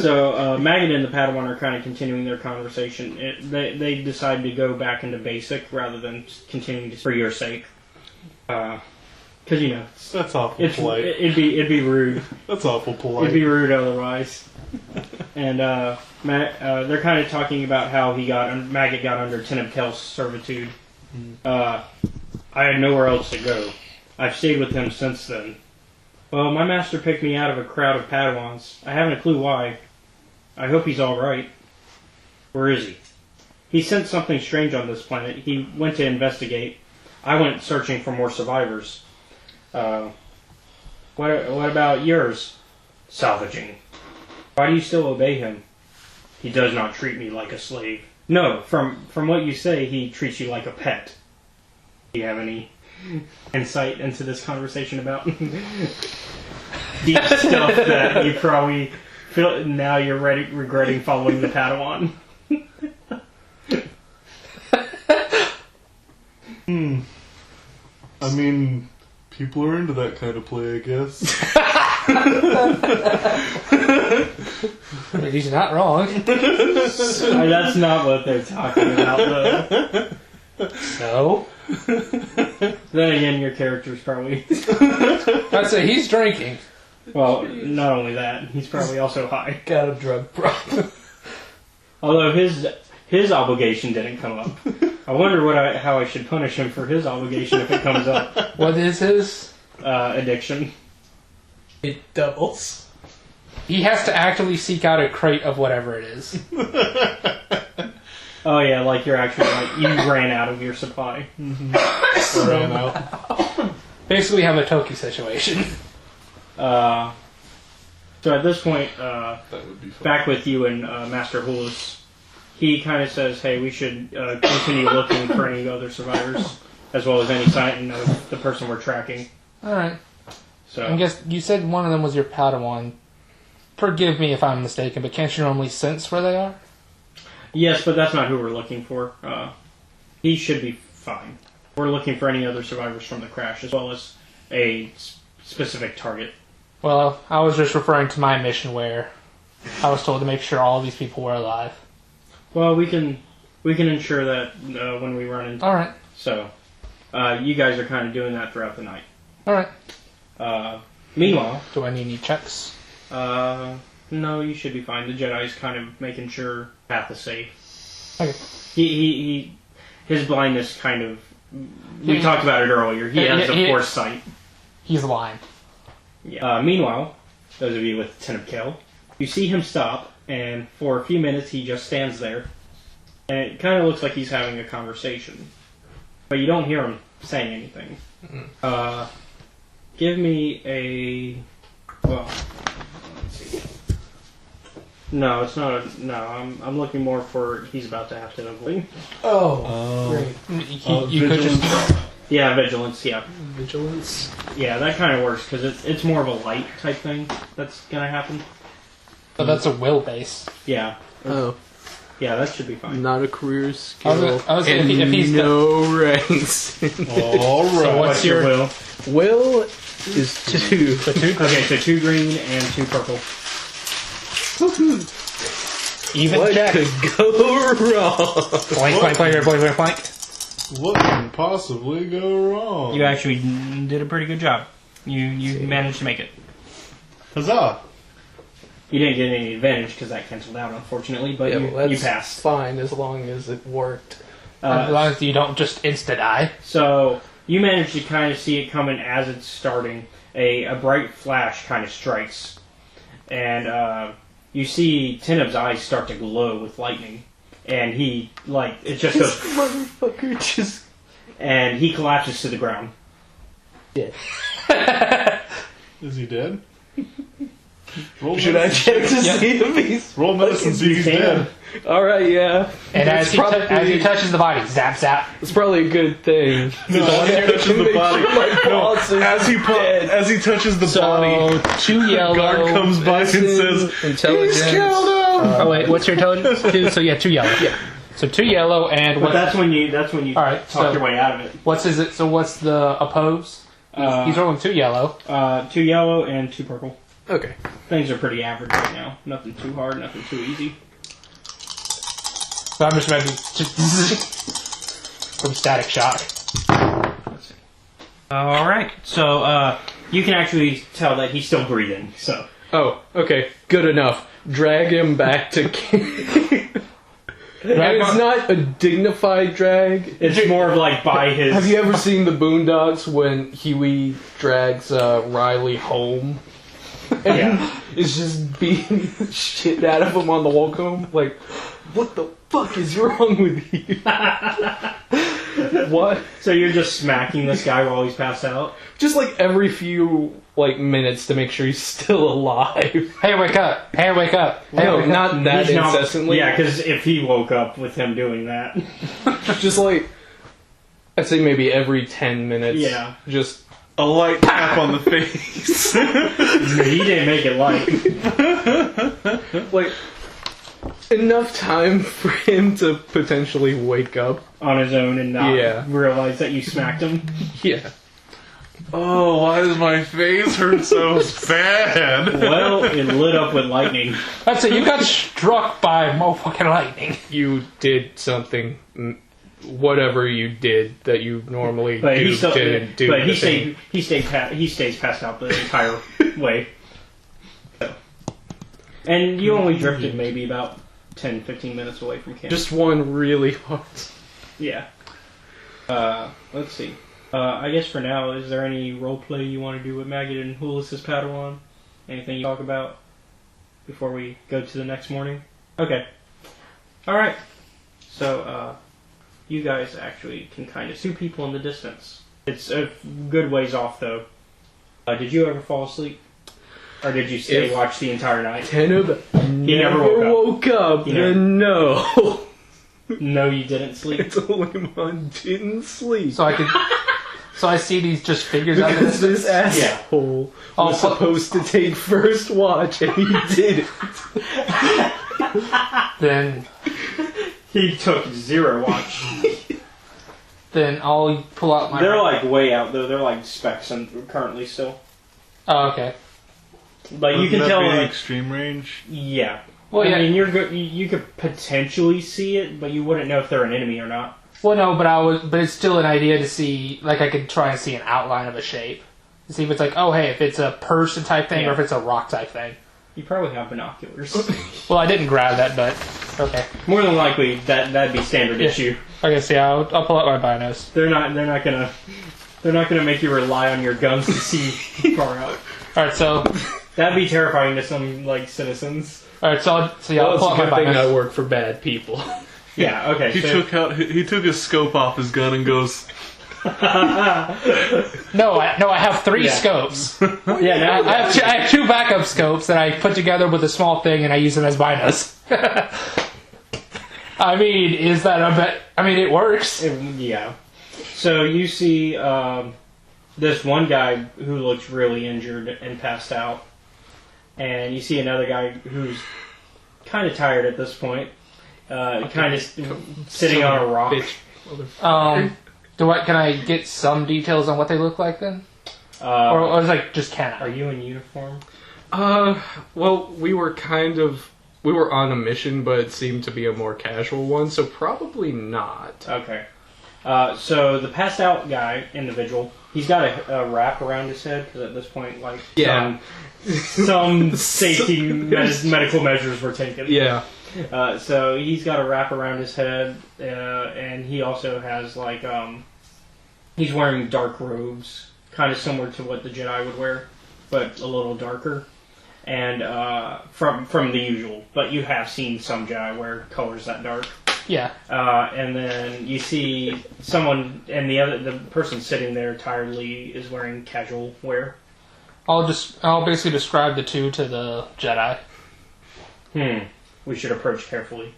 So Maggot and the Padawan are kind of continuing their conversation. They decide to go back into basic rather than continuing to, for your sake. Because you know that's awful polite. It'd be rude. That's awful polite. It'd be rude otherwise. And they're kind of talking about how Maggot got under Teneb Kel's servitude. I had nowhere else to go. I've stayed with him since then. Well, my master picked me out of a crowd of Padawans. I haven't a clue why. I hope he's all right. Where is he? He sensed something strange on this planet. He went to investigate. I went searching for more survivors. What about yours? Salvaging. Why do you still obey him? He does not treat me like a slave. No, from what you say, he treats you like a pet. Do you have any insight into this conversation about deep stuff that you probably feel now you're regretting following the Padawan? I mean, people are into that kind of play, I guess. He's not wrong. That's not what they're talking about, though. No. Then again, your character's probably... I'd say he's drinking. Well, not only that, he's probably also high. Got a drug problem. Although his obligation didn't come up. I wonder how I should punish him for his obligation if it comes up. What is his? Addiction. It doubles. He has to actively seek out a crate of whatever it is. Oh yeah, like you're actually like you ran out of your supply. Mm-hmm. Ran out. Basically, have a Toki situation. So at this point, that would be fun. back with you and Master Hulus, he kind of says, "Hey, we should continue looking for any other survivors, as well as any sign of the person we're tracking." All right. So I guess you said one of them was your Padawan. Forgive me if I'm mistaken, but can't you normally sense where they are? yes, but that's not who we're looking for. He should be fine. We're looking for any other survivors from the crash, as well as a specific target. Well, I was just referring to my mission where I was told to make sure all of these people were alive. Well, we can ensure that when we run into. All right. So, you guys are kind of doing that throughout the night. All right. Meanwhile, do I need any checks? No, you should be fine. The Jedi's kind of making sure path is safe. Okay. His blindness kind of. We talked about it earlier. He has a force sight. He's lying. Yeah. Meanwhile, those of you with Teneb Kel, you see him stop, and for a few minutes he just stands there, and it kind of looks like he's having a conversation, but you don't hear him saying anything. Give me a. Well, let's see. No, it's not a. No, I'm looking more for. He's about to have to avoid. Oh, great. You could just. Yeah, vigilance. Yeah, Vigilance. yeah, that kind of works because it's more of a light type thing that's gonna happen. But that's a will base. Yeah. Oh. Yeah, that should be fine. Not a career skill. I was and if he's no ranks. All right. So what's your will? Will is 2. Okay, so 2 green and 2 purple. even What check? could go wrong? Blank. What can possibly go wrong? You actually did a pretty good job. You managed to make it. Huzzah! You didn't get any advantage because that canceled out, unfortunately, but Yeah, you, well, you that's passed. fine as long as it worked. As long as you don't just insta die. So you manage to kind of see it coming as it's starting. A bright flash kind of strikes, and you see Teneb's eyes start to glow with lightning, and he it just goes, Motherfucker just... and he collapses to the ground. Yeah. Is he dead? Should I check to see if he's... Roll medicine, see if he's dead. Alright, yeah. And as he, probably- as he touches the body, zap zap. It's probably a good thing. No, as he touches the body. No, as he touches the body, So 2 yellow. guard comes by and says, Intelligence. "He's killed him!" Oh wait, what's your intelligence? 2. So yeah, 2 yellow. Yeah. So 2 yellow and But what? that's when you All right, talk so- your way out of it. What's is it? So what's the oppose? He's rolling 2 yellow. 2 yellow and 2 purple. Okay. Things are pretty average right now. Nothing too hard, nothing too easy. So I'm just maybe from Static Shock. All right, so you can actually tell that he's still breathing. So Oh, okay. Good enough. Drag him back to camp. And it's not a dignified drag. it's more of like by his. Have you ever seen the Boondocks when Huey drags Riley home? And Yeah. is just beating the shit out of him on the walk home? Like, what the fuck is wrong with you? What? So you're just smacking this guy while he's passed out? Just like every few minutes to make sure he's still alive. Hey, wake up! Hey, wake up! Hey, No, wake up. not that He's not- incessantly. Yeah, because if he woke up with him doing that, Just like, I'd say maybe every 10 minutes. Yeah. Just A light tap on the face. he didn't make it light. like enough time for him to potentially wake up On his own and not Yeah. realize that you smacked him. Yeah. Oh, why does my face hurt so bad? Well, it lit up with lightning. That's it. You got struck by motherfucking lightning. You did something, whatever you did that you normally But he still, didn't do. but he the thing. he stays passed out the entire way. So. And you only drifted maybe about 10, 15 minutes away from camp. Just one really hard. Yeah. Let's see. I guess for now, is there any role play you want to do with Maggot and Hulis's Padawan? Anything you talk about before we go to the next morning? Okay. Alright. So, you guys actually can kind of see people in the distance. It's a good ways off, though. Did you ever fall asleep? Or did you stay watch the entire night? Teneb He never woke up. He never- Then no. No, you didn't sleep. Tolemon didn't sleep. So I could. So I see these just figures out of Because this. this asshole was supposed to take first watch and he didn't. Then He took 0 watch. then I'll pull out my. They're like way out though. They're like specs currently still. Oh, okay. But you can tell like extreme range. yeah. Well, I yeah. mean, you could potentially see it, but you wouldn't know if they're an enemy or not. Well, no, but it's still an idea to see. Like I could try and see an outline of a shape, to see if it's like, oh, hey, if it's a person type thing or if it's a rock type thing. You probably have binoculars. Well, I didn't grab that, but okay. More than likely, that'd be standard Yeah. issue. I guess yeah. I'll pull out my binos. They're not gonna make you rely on your guns to see far out. All right, so That'd be terrifying to some like citizens. all right, so I'll Well, pull it's a out my good thing I binos. work for bad people. Yeah. Okay. He took his scope off his gun and goes, No, I have 3 Yeah. scopes. Yeah. Now I have 2 backup scopes that I put together with a small thing, and I use them as binos. I mean, is that a bet? I mean, it works. Yeah. So you see this one guy who looks really injured and passed out, and you see another guy who's kind of tired at this point. kind of sitting on a rock. Can I get some details on what they look like then? Or is like just can I? Are you in uniform? Well, we were on a mission, but it seemed to be a more casual one, so probably not. Okay. So the passed out individual, he's got a wrap around his head, because at this point, like, some safety medical measures were taken. Yeah. So he's got a wrap around his head, and he also has, like, he's wearing dark robes, kind of similar to what the Jedi would wear, but a little darker. And from the usual, but you have seen some Jedi wear colors that dark. Yeah. And then you see someone, and the person sitting there tiredly is wearing casual wear. I'll basically describe the two to the Jedi. We should approach carefully.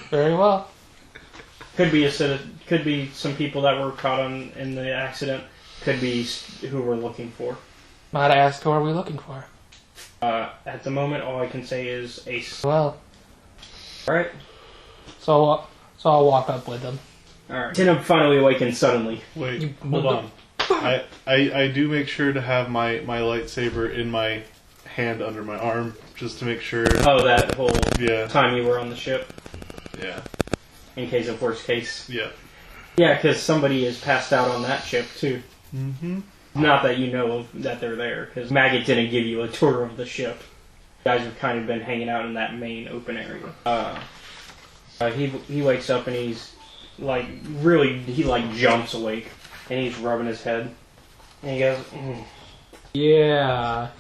Very well. Could be some people that were caught in the accident. Could be who we're looking for. Might I ask who are we looking for? At the moment, all I can say is Ace. Well. Alright. So I'll walk up with them. Alright. Tinham finally awakens suddenly. Wait, hold on. I do make sure to have my lightsaber in my hand under my arm, just to make sure. Oh, that whole time you were on the ship? Yeah. In case of worst case? Yeah. Yeah, because somebody is passed out on that ship, too. Mm-hmm. Not that you know of that they're there, because Maggot didn't give you a tour of the ship. You guys have kind of been hanging out in that main open area. He wakes up and he's like he jumps awake and he's rubbing his head and he goes, Yeah.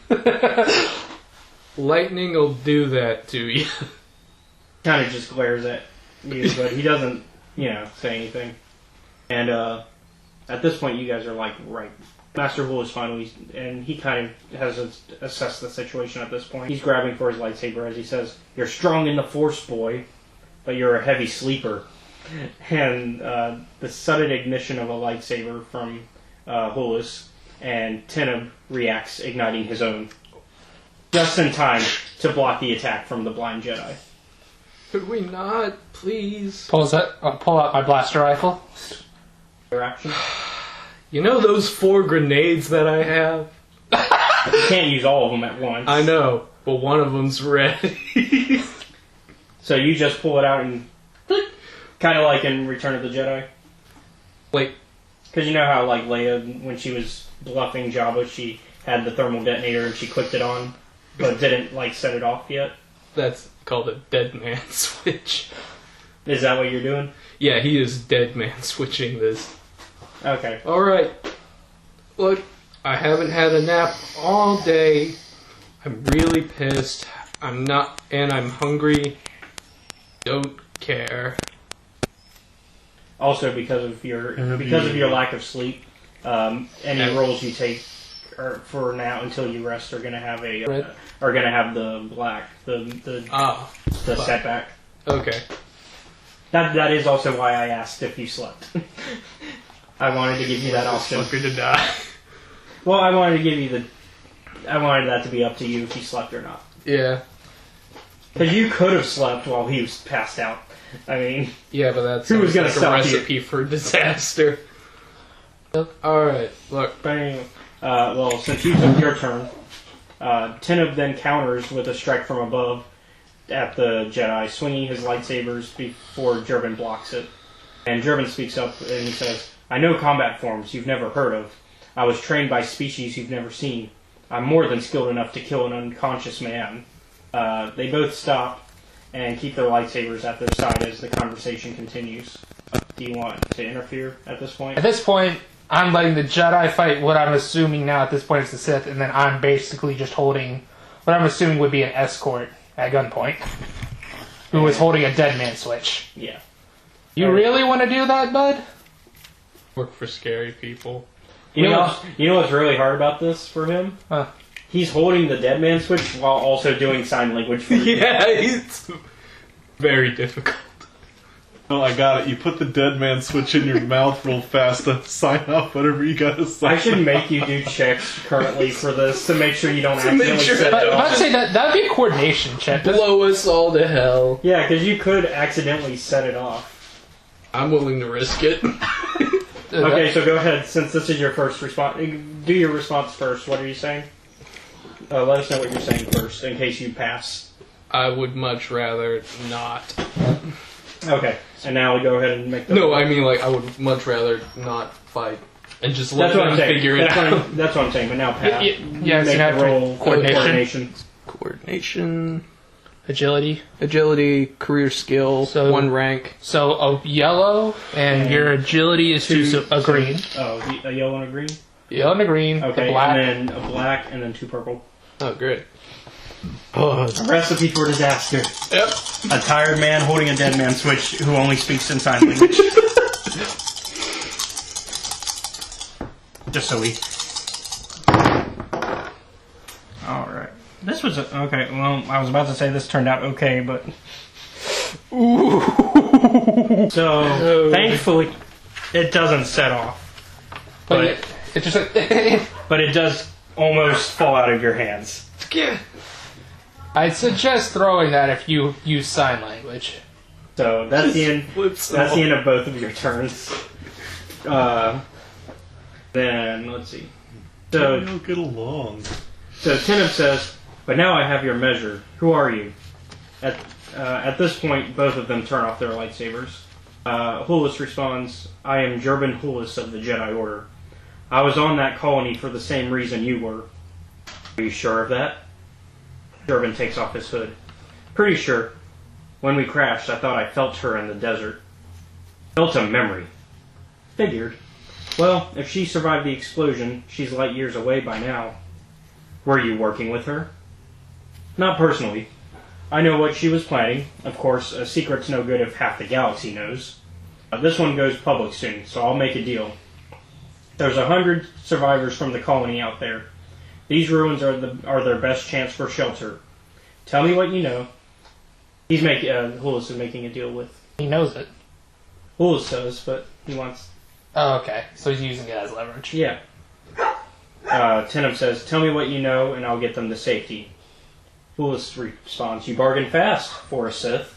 Lightning will do that to you. Kind of just glares at you, but he doesn't, say anything. And at this point, you guys are like right. Master Wu is finally, and he kind of has assessed the situation at this point. He's grabbing for his lightsaber as he says, "You're strong in the Force, boy, but you're a heavy sleeper." And the sudden ignition of a lightsaber from Hollis, and Tinham reacts, igniting his own. Just in time to block the attack from the blind Jedi. Could we not, please? Pull out my blaster rifle. Your action? You know those 4 grenades that I have? You can't use all of them at once. I know, but one of them's ready. So you just pull it out and... kind of like in Return of the Jedi? Like... Because you know how, like, Leia, when she was bluffing Jabba, she had the thermal detonator and she clicked it on, but didn't, like, set it off yet? That's called a dead man switch. Is that what you're doing? Yeah, he is dead man switching this. Okay. Alright. Look, I haven't had a nap all day. I'm really pissed. I'm hungry. Don't care. Also, because of your lack of sleep, any rolls you take for now until you rest are gonna have the setback. Okay. That is also why I asked if you slept. I wanted to give you that option. Fucker to die. Well, I wanted that to be up to you if you slept or not. Yeah. Because you could have slept while he was passed out. I mean... Yeah, but that's who was going to a recipe for disaster. Alright, look. But anyway, well, since you took your turn, Tinham then counters with a strike from above at the Jedi, swinging his lightsabers before Durbin blocks it. And Durbin speaks up and he says, "I know combat forms you've never heard of. I was trained by species you've never seen. I'm more than skilled enough to kill an unconscious man." They both stop and keep their lightsabers at their side as the conversation continues. Do you want to interfere at this point? At this point, I'm letting the Jedi fight what I'm assuming now at this point is the Sith, and then I'm basically just holding what I'm assuming would be an escort at gunpoint, who is holding a dead man switch. Yeah. You really want to do that, bud? Work for scary people. You know what's really hard about this for him? Huh. He's holding the dead man switch while also doing sign language for you. Yeah, it's very difficult. Oh, I got it. You put the dead man switch in your mouth real fast to sign off whatever you gotta sign. I should make you do checks currently for this to make sure you don't accidentally set But it off. I'd say that'd be a coordination check. Blow us all to hell. Yeah, because you could accidentally set it off. I'm willing to risk it. Okay, so go ahead. Since this is your first response, do your response first. What are you saying? Let us know what you're saying first, in case you pass. I would much rather not. Okay, and now we go ahead and make the... No, I mean, like, I would much rather not fight and just let them figure it out. That's what I'm saying, but now Pat, Yeah, so make you have the roll coordination. Coordination, Agility, career skill, So- 1 rank. So a yellow, and your agility is a green. Oh, a yellow and a green? Yellow and a green, Okay, a black. and then a black, and then 2 purple. Oh, great. A recipe for disaster. Yep. A tired man holding a dead man switch who only speaks in sign language. Just so we... Alright. This was okay, well, I was about to say this turned out okay, but... So, thankfully, it doesn't set off. But it just But it does almost fall out of your hands. I'd suggest throwing that if you use sign language. So that's the end. That's the end of both of your turns. Then let's see. So We don't get along. So Teneb says, "But now I have your measure. Who are you?" At this point, both of them turn off their lightsabers. Hulis responds, "I am Jurban Hulis of the Jedi Order. I was on that colony for the same reason you were." "Are you sure of that?" Jurban takes off his hood. "Pretty sure. When we crashed, I thought I felt her in the desert. Felt a memory. Figured. Well, if she survived the explosion, she's light years away by now." "Were you working with her?" "Not personally. I know what she was planning. Of course, a secret's no good if half the galaxy knows. This one goes public soon, so I'll make a deal. There's 100 survivors from the colony out there. These ruins are their best chance for shelter. Tell me what you know." Hulis is making a deal with... He knows it. Hulis does, but he wants... Oh, okay. So he's using it as leverage. Yeah. Teneb says, "Tell me what you know, and I'll get them to safety." Hulis responds, "You bargain fast for a Sith.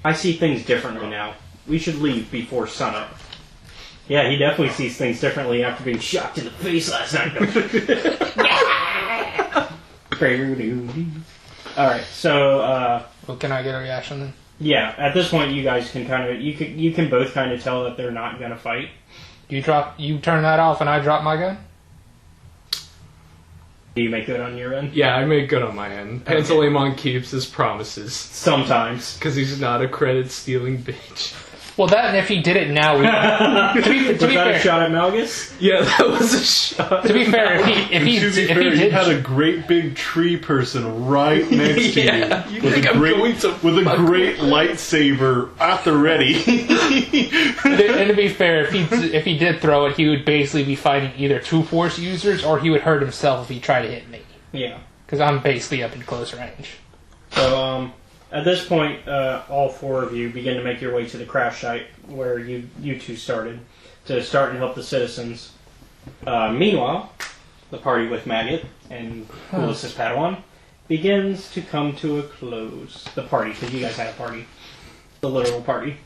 I see things differently now. We should leave before sunup." Yeah, he definitely sees things differently after being shot to the face last night. Alright, so, Well, can I get a reaction then? yeah, at this point you guys can you can both kind of tell that they're not going to fight. You turn that off and I drop my gun? Do you make good on your end? Yeah, I make good on my end. Pantaleimon keeps his promises. Sometimes. Because he's not a credit-stealing bitch. Well, that and if he did it now, to be that a fair, shot at Malgus? Yeah, that was a shot. to be fair, if he You had a great big tree person right next to Yeah, you you with think a I'm great going to with a fuck great lightsaber at the ready. and to be fair, if he did throw it, he would basically be fighting either 2 Force users or he would hurt himself if he tried to hit me. Yeah. Because I'm basically up in close range. So, at this point, all 4 of you begin to make your way to the crash site where you two started, to start and help the citizens. Meanwhile, the party with Maggot and Hulis' Padawan begins to come to a close. The party, because you guys had a party. The literal party.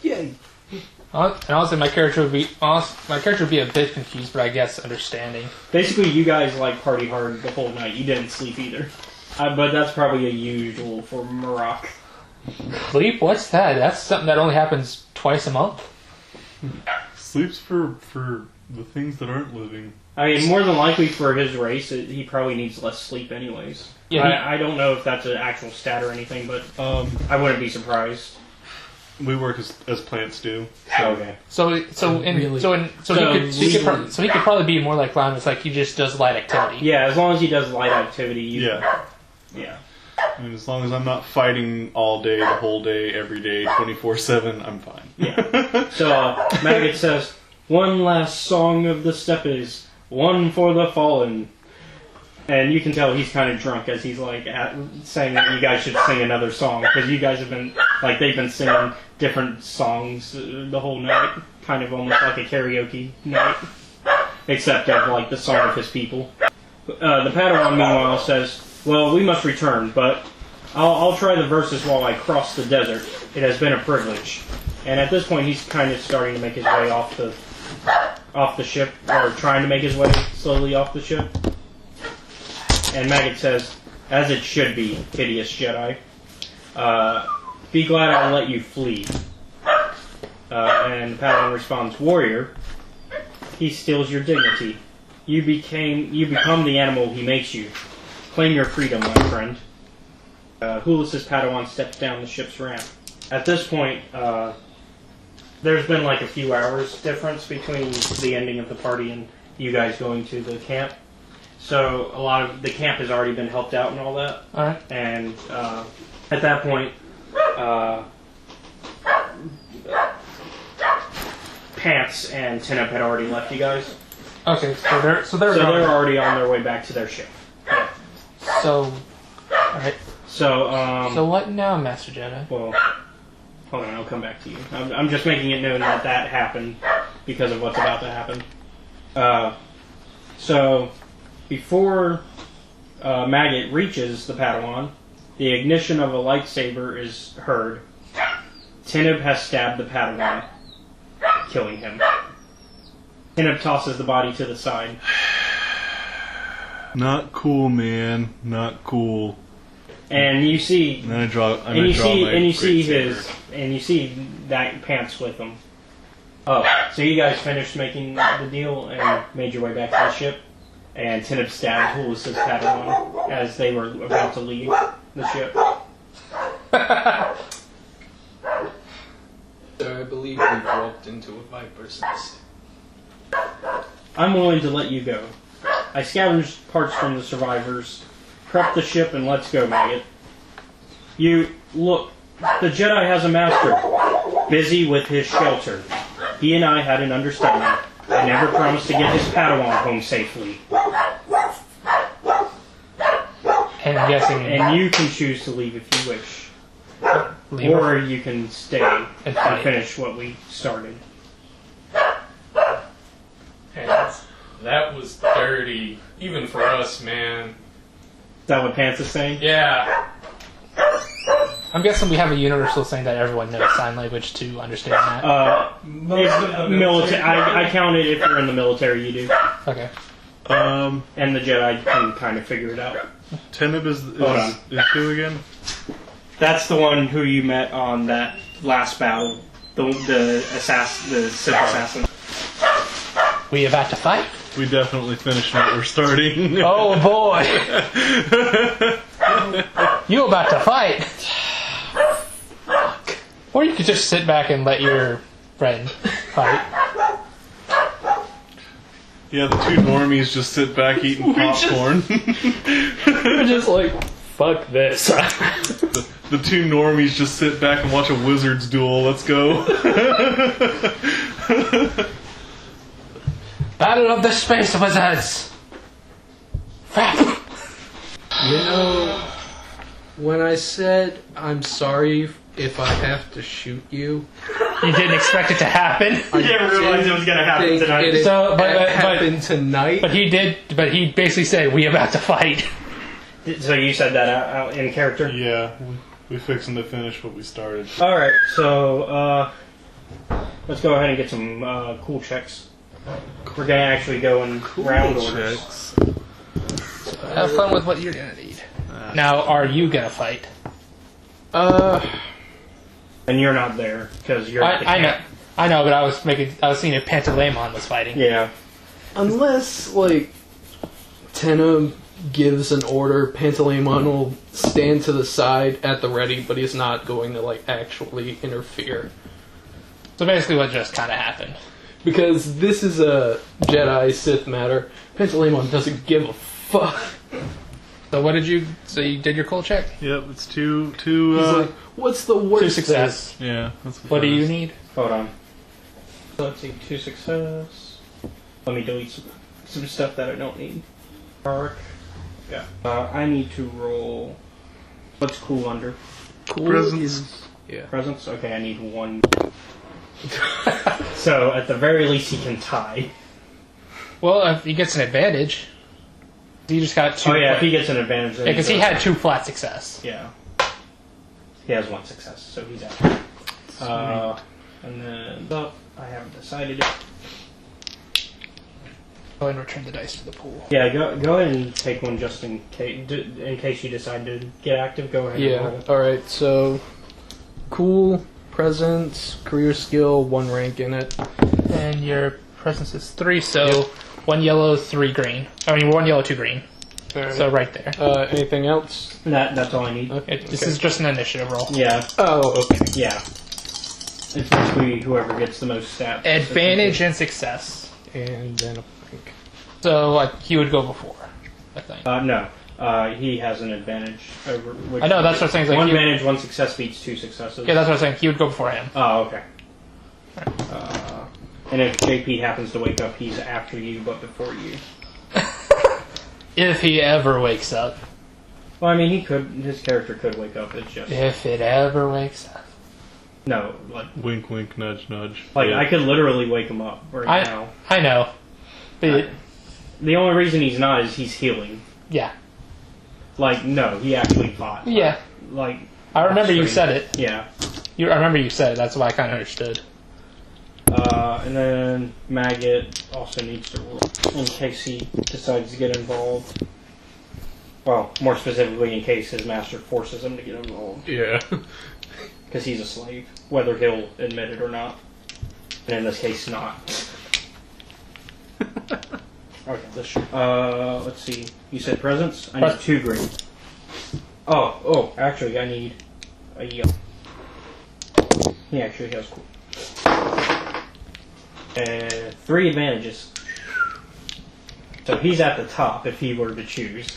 Yay. And honestly, my character would be a bit confused, but I guess understanding. Basically, you guys party hard the whole night. You didn't sleep either. But that's probably a usual for Marok. Sleep? What's that? That's something that only happens twice a month. Sleep's for the things that aren't living. I mean, more than likely for his race, he probably needs less sleep anyways. Yeah, I don't know if that's an actual stat or anything, but I wouldn't be surprised. We work as plants do. Okay. So he could probably be more like Lion. It's like he just does light activity. Yeah, as long as he does light activity. Yeah. I mean, as long as I'm not fighting all day, the whole day, every day, 24/7, I'm fine. Yeah. So Maggot says, "One last song of the steppes, one for the fallen." And you can tell he's kind of drunk as he's like saying that you guys should sing another song because you guys have been like they've been singing different songs the whole night, kind of almost like a karaoke night, except of like the song of his people. The Padawan meanwhile says, "Well, we must return, but I'll try the verses while I cross the desert. It has been a privilege." And at this point, he's kind of starting to make his way off the ship, or trying to make his way slowly off the ship. And Maggot says, "As it should be, hideous Jedi. Be glad I'll let you flee." And Padawan responds, "Warrior, he steals your dignity. You become the animal he makes you. Claim your freedom, my friend." Hulus's Padawan steps down the ship's ramp. At this point, there's been like a few hours difference between the ending of the party and you guys going to the camp. So a lot of the camp has already been helped out and all that. Alright. And at that point, Pants and Tinup had already left you guys. Okay, so they're already on their way back to their ship. Yeah. So, alright. So what now, Master Jedi? Well, hold on, I'll come back to you. I'm just making it known that that happened because of what's about to happen. So, before Maggot reaches the Padawan, the ignition of a lightsaber is heard. Tinup has stabbed the Padawan, killing him. Tinup tosses the body to the side. Not cool, man. Not cool. And you see, And then I draw my and you great see saber. and you see that Pants with him. Oh, so you guys finished making the deal and made your way back to the ship, and Tinup stabbed Hulus's Padawan as they were about to leave the ship. So I believe we've walked into a Viper's nest. I'm willing to let you go. I scavenged parts from the survivors, prep the ship, and let's go, Maggot. You, look, the Jedi has a master, busy with his shelter. He and I had an understanding. I never promised to get his Padawan home safely. And I'm guessing... And you can choose to leave if you wish. Leave Or you can stay and fight. finish what we started. And that was dirty, even for us, man. Is that what Pants is saying? Yeah. I'm guessing we have a universal saying that everyone knows sign language to understand that. Military. I count it if you're in the military, you do. Okay. And the Jedi can kind of figure it out. Tinup is who again? That's the one who you met on that last battle. The Sith assassin. We about to fight? We definitely finished what we're starting. Oh boy! You about to fight? Or you could just sit back and let your friend fight. Yeah, the two normies just sit back eating popcorn. We're just like, fuck this. The two normies just sit back and watch a wizard's duel. Let's go. Battle of the Space Wizards! You know, when I said I'm sorry if I have to shoot you, You didn't expect it to happen? You didn't realize it was going to happen tonight. It So, but happened tonight. But he basically said, we about to fight. So you said that out in character? Yeah, we fixing to finish what we started. Alright, so let's go ahead and get some cool checks. We're going to actually go in round orders. Checks. Have fun with what you're gonna need. Now, are you gonna fight? And you're not there, because you're at the camp. I know, but I was seeing if Pantaleimon was fighting. Yeah. Unless, like, Tenna gives an order, Pantaleimon will stand to the side at the ready, but he's not going to, like, actually interfere. So basically what just kind of happened. Because this is a Jedi Sith matter. Pantaleimon doesn't give a fuck. So so you did your cool check? Yep, it's two. He's like, what's the worst? 2 success. Yeah, that's What do you need? Hold on. So let's see, 2 success. Let me delete some stuff that I don't need. Arc. Yeah. I need to roll. What's cool under? Cool Presence. is yeah. Presence? Okay, I need 1. So, at the very least, he can tie. Well, if he gets an advantage, he just got 2. Oh, yeah, if he gets an advantage. Then Yeah, because he had 2 flat success. Yeah. He has 1 success, so he's out. And then, I haven't decided it. Go ahead and return the dice to the pool. Yeah, go ahead and take one just in case you decide to get active. Go ahead. Yeah. And Alright, so cool, presence, career skill, 1 rank in it. And your presence is 3, so 1 yellow, 3 green. I mean, 1 yellow, 2 green. Right. So right there. Anything else? That's all I need. This is just an initiative roll. Yeah. Oh, okay. Yeah. It's basically whoever gets the most stats. Advantage and success. And then a rank. So, like, he would go before, I think. No. He has an advantage over. I know, that's what I'm saying. Like, 1 advantage, 1 success beats 2 successes. Yeah, that's what I'm saying. He would go before him. Oh, okay. And if JP happens to wake up, he's after you, but before you. If he ever wakes up. Well, I mean, his character could wake up, it's just... If it ever wakes up. No, like... Wink, wink, nudge, nudge. Like, Yeah. I could literally wake him up right now. I know. But The only reason he's not is he's healing. yeah. Like, no, he actually fought. Yeah. Like... I remember you said it. Yeah. I remember you said it. That's why I kind of understood. And then Maggot also needs to roll in case he decides to get involved. Well, more specifically, in case his master forces him to get involved. Yeah. Because he's a slave, whether he'll admit it or not. And in this case, not. Okay, let's see. You said presence? I need 2 green. Oh, actually, I need a yellow. He actually has cool. 3 advantages. So he's at the top if he were to choose.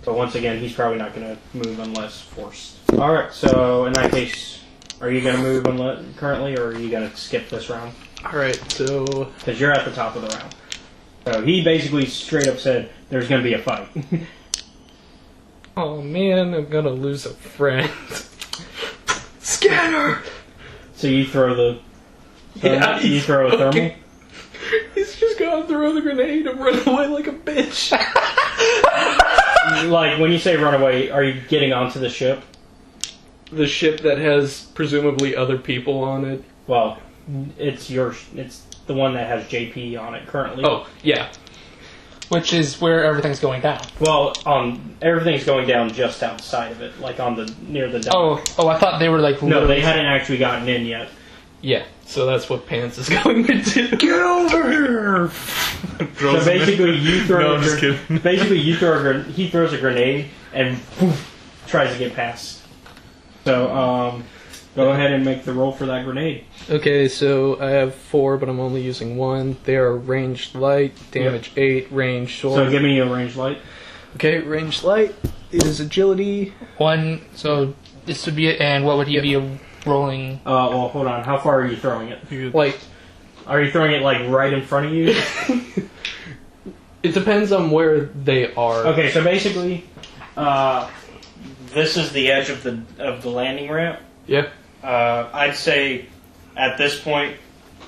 But once again, he's probably not going to move unless forced. Alright, so in that case, are you going to move currently, or are you going to skip this round? Alright, so... Because you're at the top of the round. So he basically straight up said, there's going to be a fight. Oh man, I'm gonna lose a friend. Scanner! So you throw the... you throw a thermal? He's just gonna throw the grenade and run away like a bitch. Like, when you say run away, are you getting onto the ship? The ship that has presumably other people on it. Well, it's the one that has JP on it currently. Oh, yeah. Which is where everything's going down. Well, everything's going down just outside of it, like near the dock. Oh, I thought they were like... No, they hadn't actually gotten in yet. Yeah, so that's what Pants is going to do. Get over here! So basically, you throw No, I'm just kidding. Basically, he throws a grenade and poof, tries to get past. So, go ahead and make the roll for that grenade. Okay, so I have 4, but I'm only using 1. They are ranged light, damage 8, range short. So give me a range light. Okay, ranged light is agility. 1, so this would be it, and what would he be rolling? Well, hold on. How far are you throwing it? Like, are you throwing it like right in front of you? it depends on where they are. Okay, so basically, this is the edge of the landing ramp. Yeah. I'd say at this point,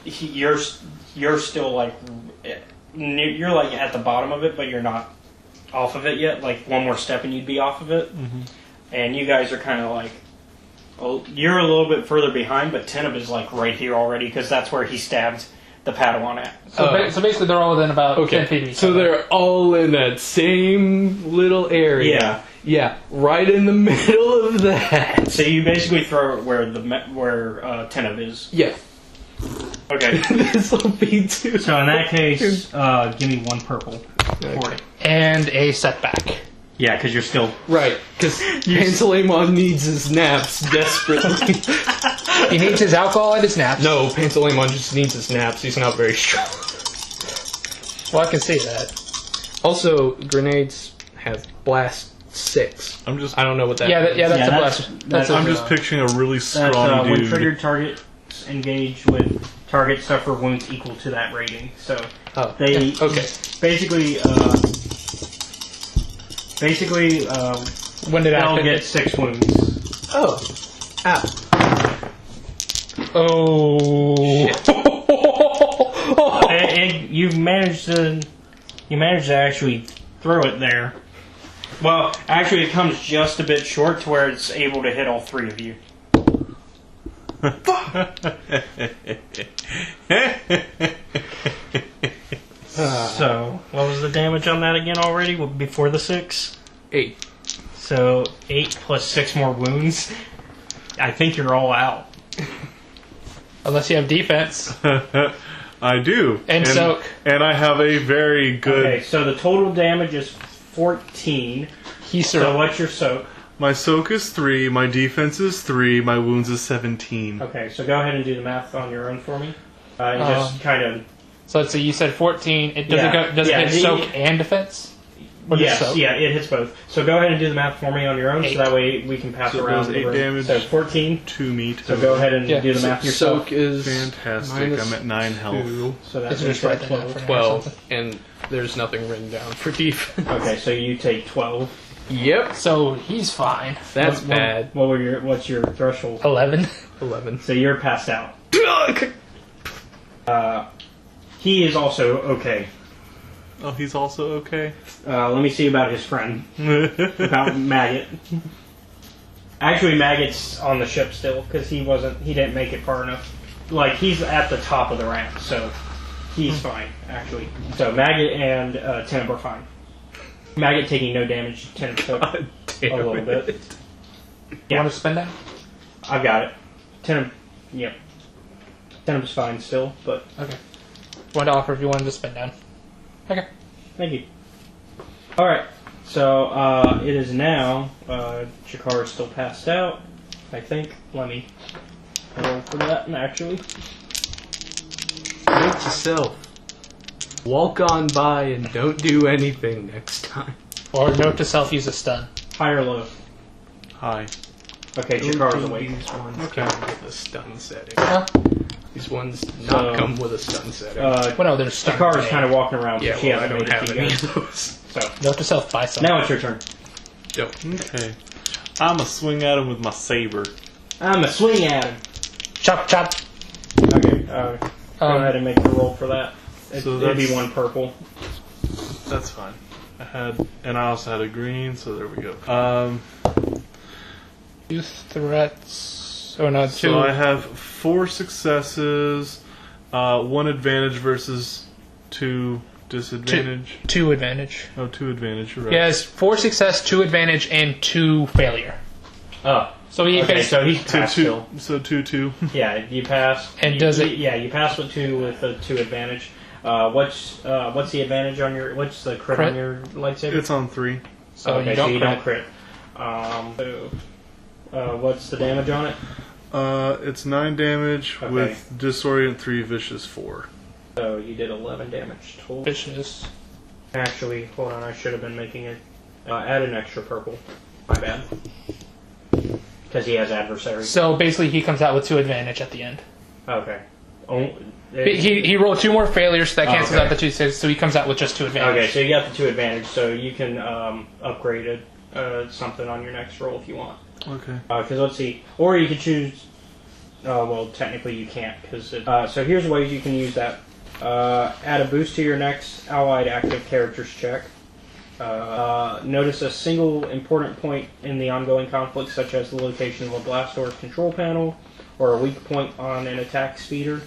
you're still like you're like at the bottom of it, but you're not off of it yet. Like one more step and you'd be off of it. Mm-hmm. And you guys are kind of like, well, you're a little bit further behind, but Teneb is like right here already because that's where he stabbed the Padawan at. So basically, they're all within about 10 feet of each so other. they're all in that same little area. Yeah. Yeah, right in the middle of that. So you basically throw it where Teneb is. Yeah. Okay. This will be 2. So in that case, give me 1 purple for it. And a setback. Yeah, because you're still... Right, because Pantalemon needs his naps desperately. He needs his alcohol and his naps. No, Pantalemon just needs his naps. He's not very strong. Well, I can see that. Also, grenades have blast 6. I don't know what that is. That's a blast. I'm just picturing a really strong when dude. triggered targets engage with targets suffer wounds equal to that rating. So basically Basically, When did they'll I get 6 wounds. Oh. Ow. Oh. And you managed to actually throw it there. Well, actually, it comes just a bit short to where it's able to hit all 3 of you. So, what was the damage on that again already? Before the 6? 8. So, 8 plus 6 more wounds. I think you're all out. Unless you have defense. I do. And soak. And I have a very good... Okay, so the total damage is 14. So what's your soak? My soak is 3, my defense is 3, my wounds is 17. Okay, so go ahead and do the math on your own for me. Just kind of... So let's see, you said 14. It does it hit soak and defense? Or just Yes, soak? yeah, it hits both. So go ahead and do the math for me on your own, 8. so that way we can pass So it around goes the 8 room. damage. So 14. 2 meat. So go ahead and do the math yourself. Soak is Fantastic. I'm at 9 health. 2. So that's Just write that down for now or 12. something. And there's nothing written down for defense. Okay, so you take 12. Yep. So he's fine. That's bad. What's your threshold? 11. 11. So you're passed out. He is also okay. Oh, he's also okay? Let me see about his friend. About Maggot. Actually, Maggot's on the ship still, because he didn't make it far enough. Like, he's at the top of the ramp, so he's fine, actually. So Maggot and Teneb are fine. Maggot taking no damage, Teneb took a little bit. You want to spend that? I've got it. Teneb, yep. Teneb's fine still, but... Okay. Want to offer if you wanted to spend down. Okay. Thank you. Alright, so it is now, Jakar is still passed out, I think. Let me roll for that, actually. Note to self. Walk on by and don't do anything next time. Or note to self, use a stun. High or low? High. Okay, Jakar is awake. These ones Okay. come with a stun setting. Huh? These ones not So, come with a stun setting. Well, no, there's stun. Jakar is kind of walking around, so yeah, she well, I hasn't don't made it have to you any guys. of those. So, Note to self, buy something. now it's your turn. Don't. Okay. I'm going to swing at him with my saber. I'm a swing at him. Chop, chop. Okay, go ahead and make the roll for that. So It'd be that's- 1 purple. That's fine. I also had a green, so there we go. 2 threats. Oh, no, 2. So I have 4 successes, 1 advantage versus 2 disadvantage. 2 advantage. Oh, 2 advantage, you're right. He has 4 success, 2 advantage, and 2 failure. Oh. So he Okay, faced so he's So passed 2, still. so 2. Yeah, you passed. And does it- Yeah, you passed with 2 with a 2 advantage. What's the advantage on your? What's the crit Crit? on your lightsaber? It's on 3. So okay, you don't so you crit. don't crit. What's the damage on it? It's 9 damage Okay. with disorient 3, vicious 4. So you did 11 damage total. Vicious. Actually, hold on, I should have been making it. Add an extra purple. My bad. Because he has adversary. So basically, he comes out with 2 advantage at the end. Okay. Oh, He rolled 2 more failures, so that cancels okay. out the 2 6, so he comes out with just 2 advantage. Okay, so you got the 2 advantage, so you can upgrade it, something on your next roll if you want. Okay. Because let's see, or you could choose. Well, technically you can't, because so here's ways you can use that. Add a boost to your next allied active characters check. Notice a single important point in the ongoing conflict, such as the location of a blast door's control panel, or a weak point on an attack speeder.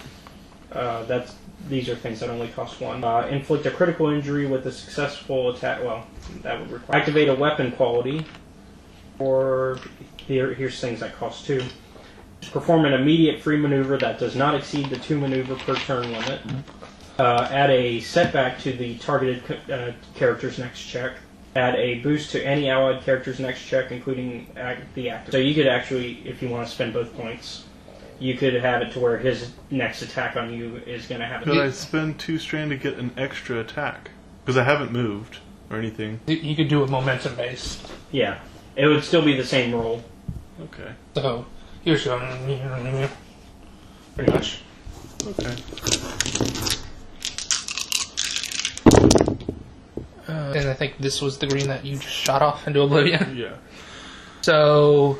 These are things that only cost 1. Inflict a critical injury with a successful attack. Well, that would require. Activate a weapon quality. Or here's things that cost 2. Perform an immediate free maneuver that does not exceed the 2 maneuver per turn limit. Add a setback to the targeted character's next check. Add a boost to any allied character's next check, including the active. So you could actually, if you want to spend both points, you could have it to where his next attack on you is going to have. Could I spend 2 strain to get an extra attack? Because I haven't moved or anything. You could do it momentum based. Yeah, it would still be the same roll. Okay. So here's your pretty much. Okay. And I think this was the green that you just shot off into oblivion. Yeah. So,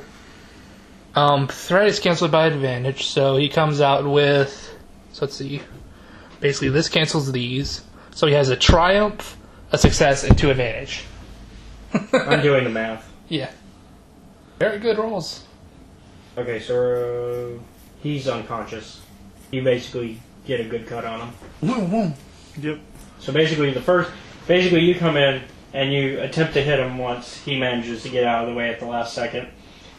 threat is canceled by advantage. So he comes out with, so let's see, basically this cancels these. So he has a triumph, a success, and 2 advantage. I'm doing the math. Yeah. Very good rolls. Okay, so he's unconscious. You basically get a good cut on him. Yep. So basically, you come in and you attempt to hit him once. He manages to get out of the way at the last second,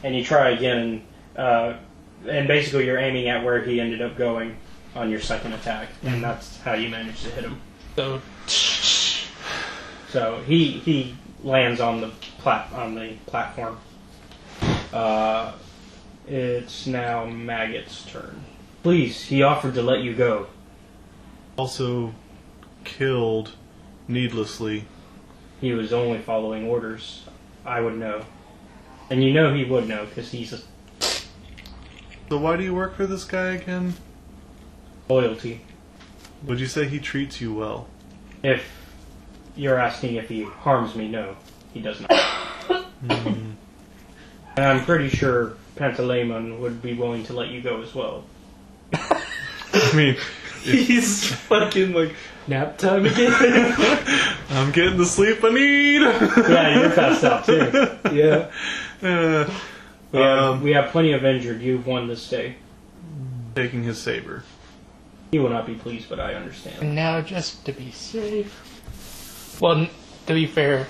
and you try again. And basically, you're aiming at where he ended up going on your second attack, and that's how you manage to hit him. So he lands on the platform. It's now Maggot's turn. Please, he offered to let you go. Also killed needlessly. He was only following orders. I would know. And you know he would know, because he's a... So why do you work for this guy again? Loyalty. Would you say he treats you well? If you're asking if he harms me, no. He does not. And I'm pretty sure Pantaleimon would be willing to let you go as well. I mean... He's fucking like, nap time again? I'm getting the sleep I need! Yeah, you're passed out too. Yeah. We have plenty of injured. You've won this day. Taking his saber. He will not be pleased, but I understand. And now, just to be safe. Well, to be fair,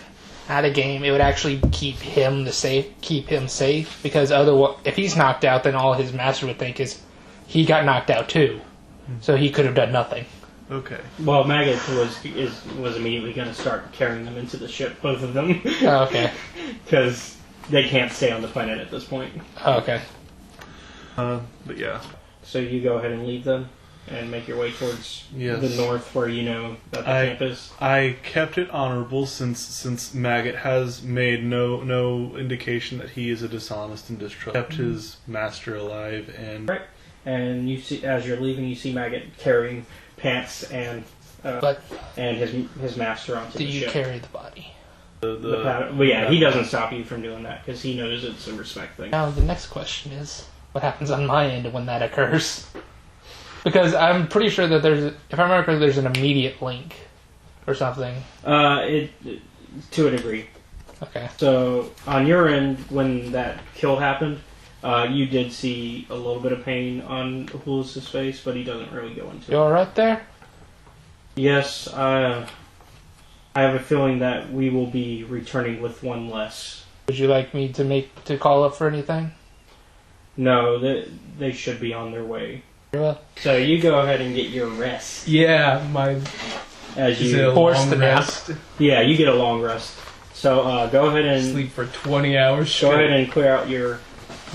at a game, it would actually keep him safe, because otherwise, if he's knocked out, then all his master would think is he got knocked out too. So he could have done nothing. Okay. Well, Maggot was immediately going to start carrying them into the ship, both of them. Oh, okay. Because they can't stay on the planet at this point. Oh, okay. But yeah. So you go ahead and leave them and make your way towards Yes. the north, where you know that the camp is. I kept it honorable since Maggot has made no indication that he is a dishonest and distrust. Kept his master alive and. Right. And you see, as you're leaving, you see Maggot carrying Pants and his master onto Do the you ship. carry the body? Well, yeah, he doesn't stop you from doing that because he knows it's a respect thing. Now, the next question is, what happens on my end when that occurs? Because I'm pretty sure that if I remember correctly, there's an immediate link or something. To a degree. Okay. So, on your end, when that kill happened, you did see a little bit of pain on Hulus's face, but he doesn't really go into You it. alright there? Yes, I have a feeling that we will be returning with one less. Would you like me to call up for anything? No, they should be on their way. Well, So you go ahead and get your rest. Yeah, my As is it you, a Force long the nap. rest? yeah, you get a long rest. So go ahead and Sleep for 20 hours go straight. ahead and clear out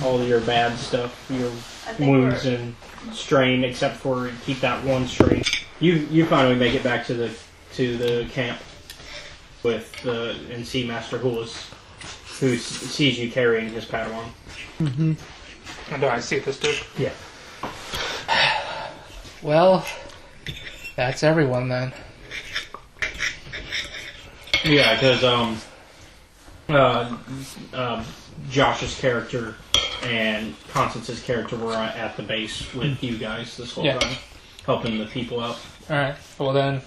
all your bad stuff, your wounds and strain, except for keep that one strain. You finally make it back to the camp and see Master Hulus, who sees you carrying his Padawan. Do I see this dude? Yeah. Well, that's everyone then. Yeah, because Josh's character and Constance's character were at the base with you guys this whole time, helping the people out. Alright, well then,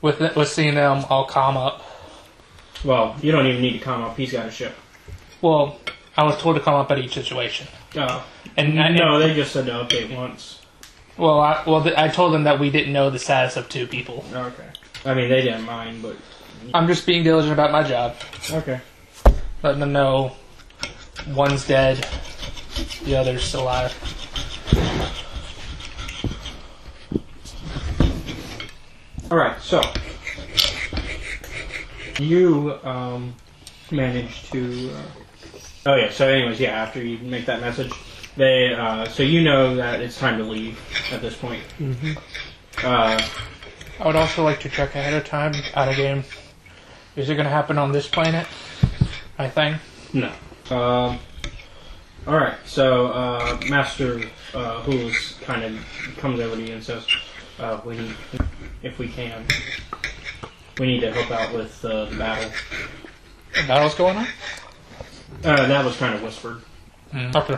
with seeing them, I'll calm up. Well, you don't even need to come up. He's got a ship. Well, I was told to calm up at each situation. No, they just said to update once. Well, I told them that we didn't know the status of 2 people. Okay. I mean, they didn't mind, but... I'm just being diligent about my job. Okay. Letting them know one's dead, the other's still alive. Alright, so... You, managed to... Oh yeah, so anyways, yeah, after you make that message, they, so you know that it's time to leave at this point. Mm-hmm. I would also like to check ahead of time, out of game. Is it going to happen on this planet? I think. No. Alright, so, Master Hulus kind of comes over to you and says, we need, if we can, We need to help out with the battle. The battle's going on? That was kind of whispered. Okay.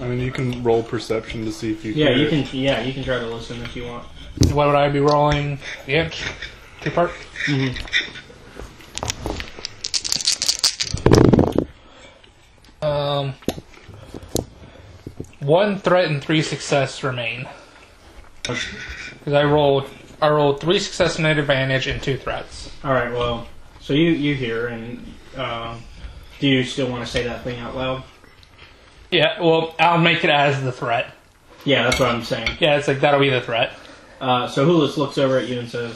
I mean, you can roll perception to see if you. Yeah, hear you it. can. Yeah, you can try to listen if you want. What would I be rolling? The inch? 2-part? Mm-hmm. One threat and 3 success remain. Because I rolled 3 success and an advantage and 2 threats. All right. Well, so you hear, and do you still want to say that thing out loud? Yeah, well, I'll make it as the threat. Yeah, that's what I'm saying. Yeah, it's like that'll be the threat. So Hulis looks over at you and says,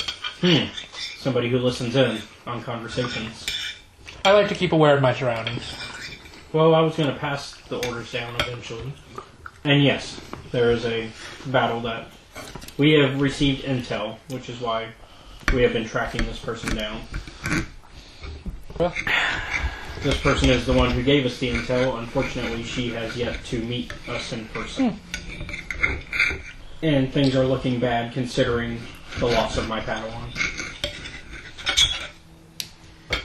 somebody who listens in on conversations. I like to keep aware of my surroundings. Well, I was going to pass the orders down eventually. And yes, there is a battle that we have received intel, which is why we have been tracking this person down. Well, this person is the one who gave us the intel. Unfortunately, she has yet to meet us in person. And things are looking bad considering the loss of my Padawan.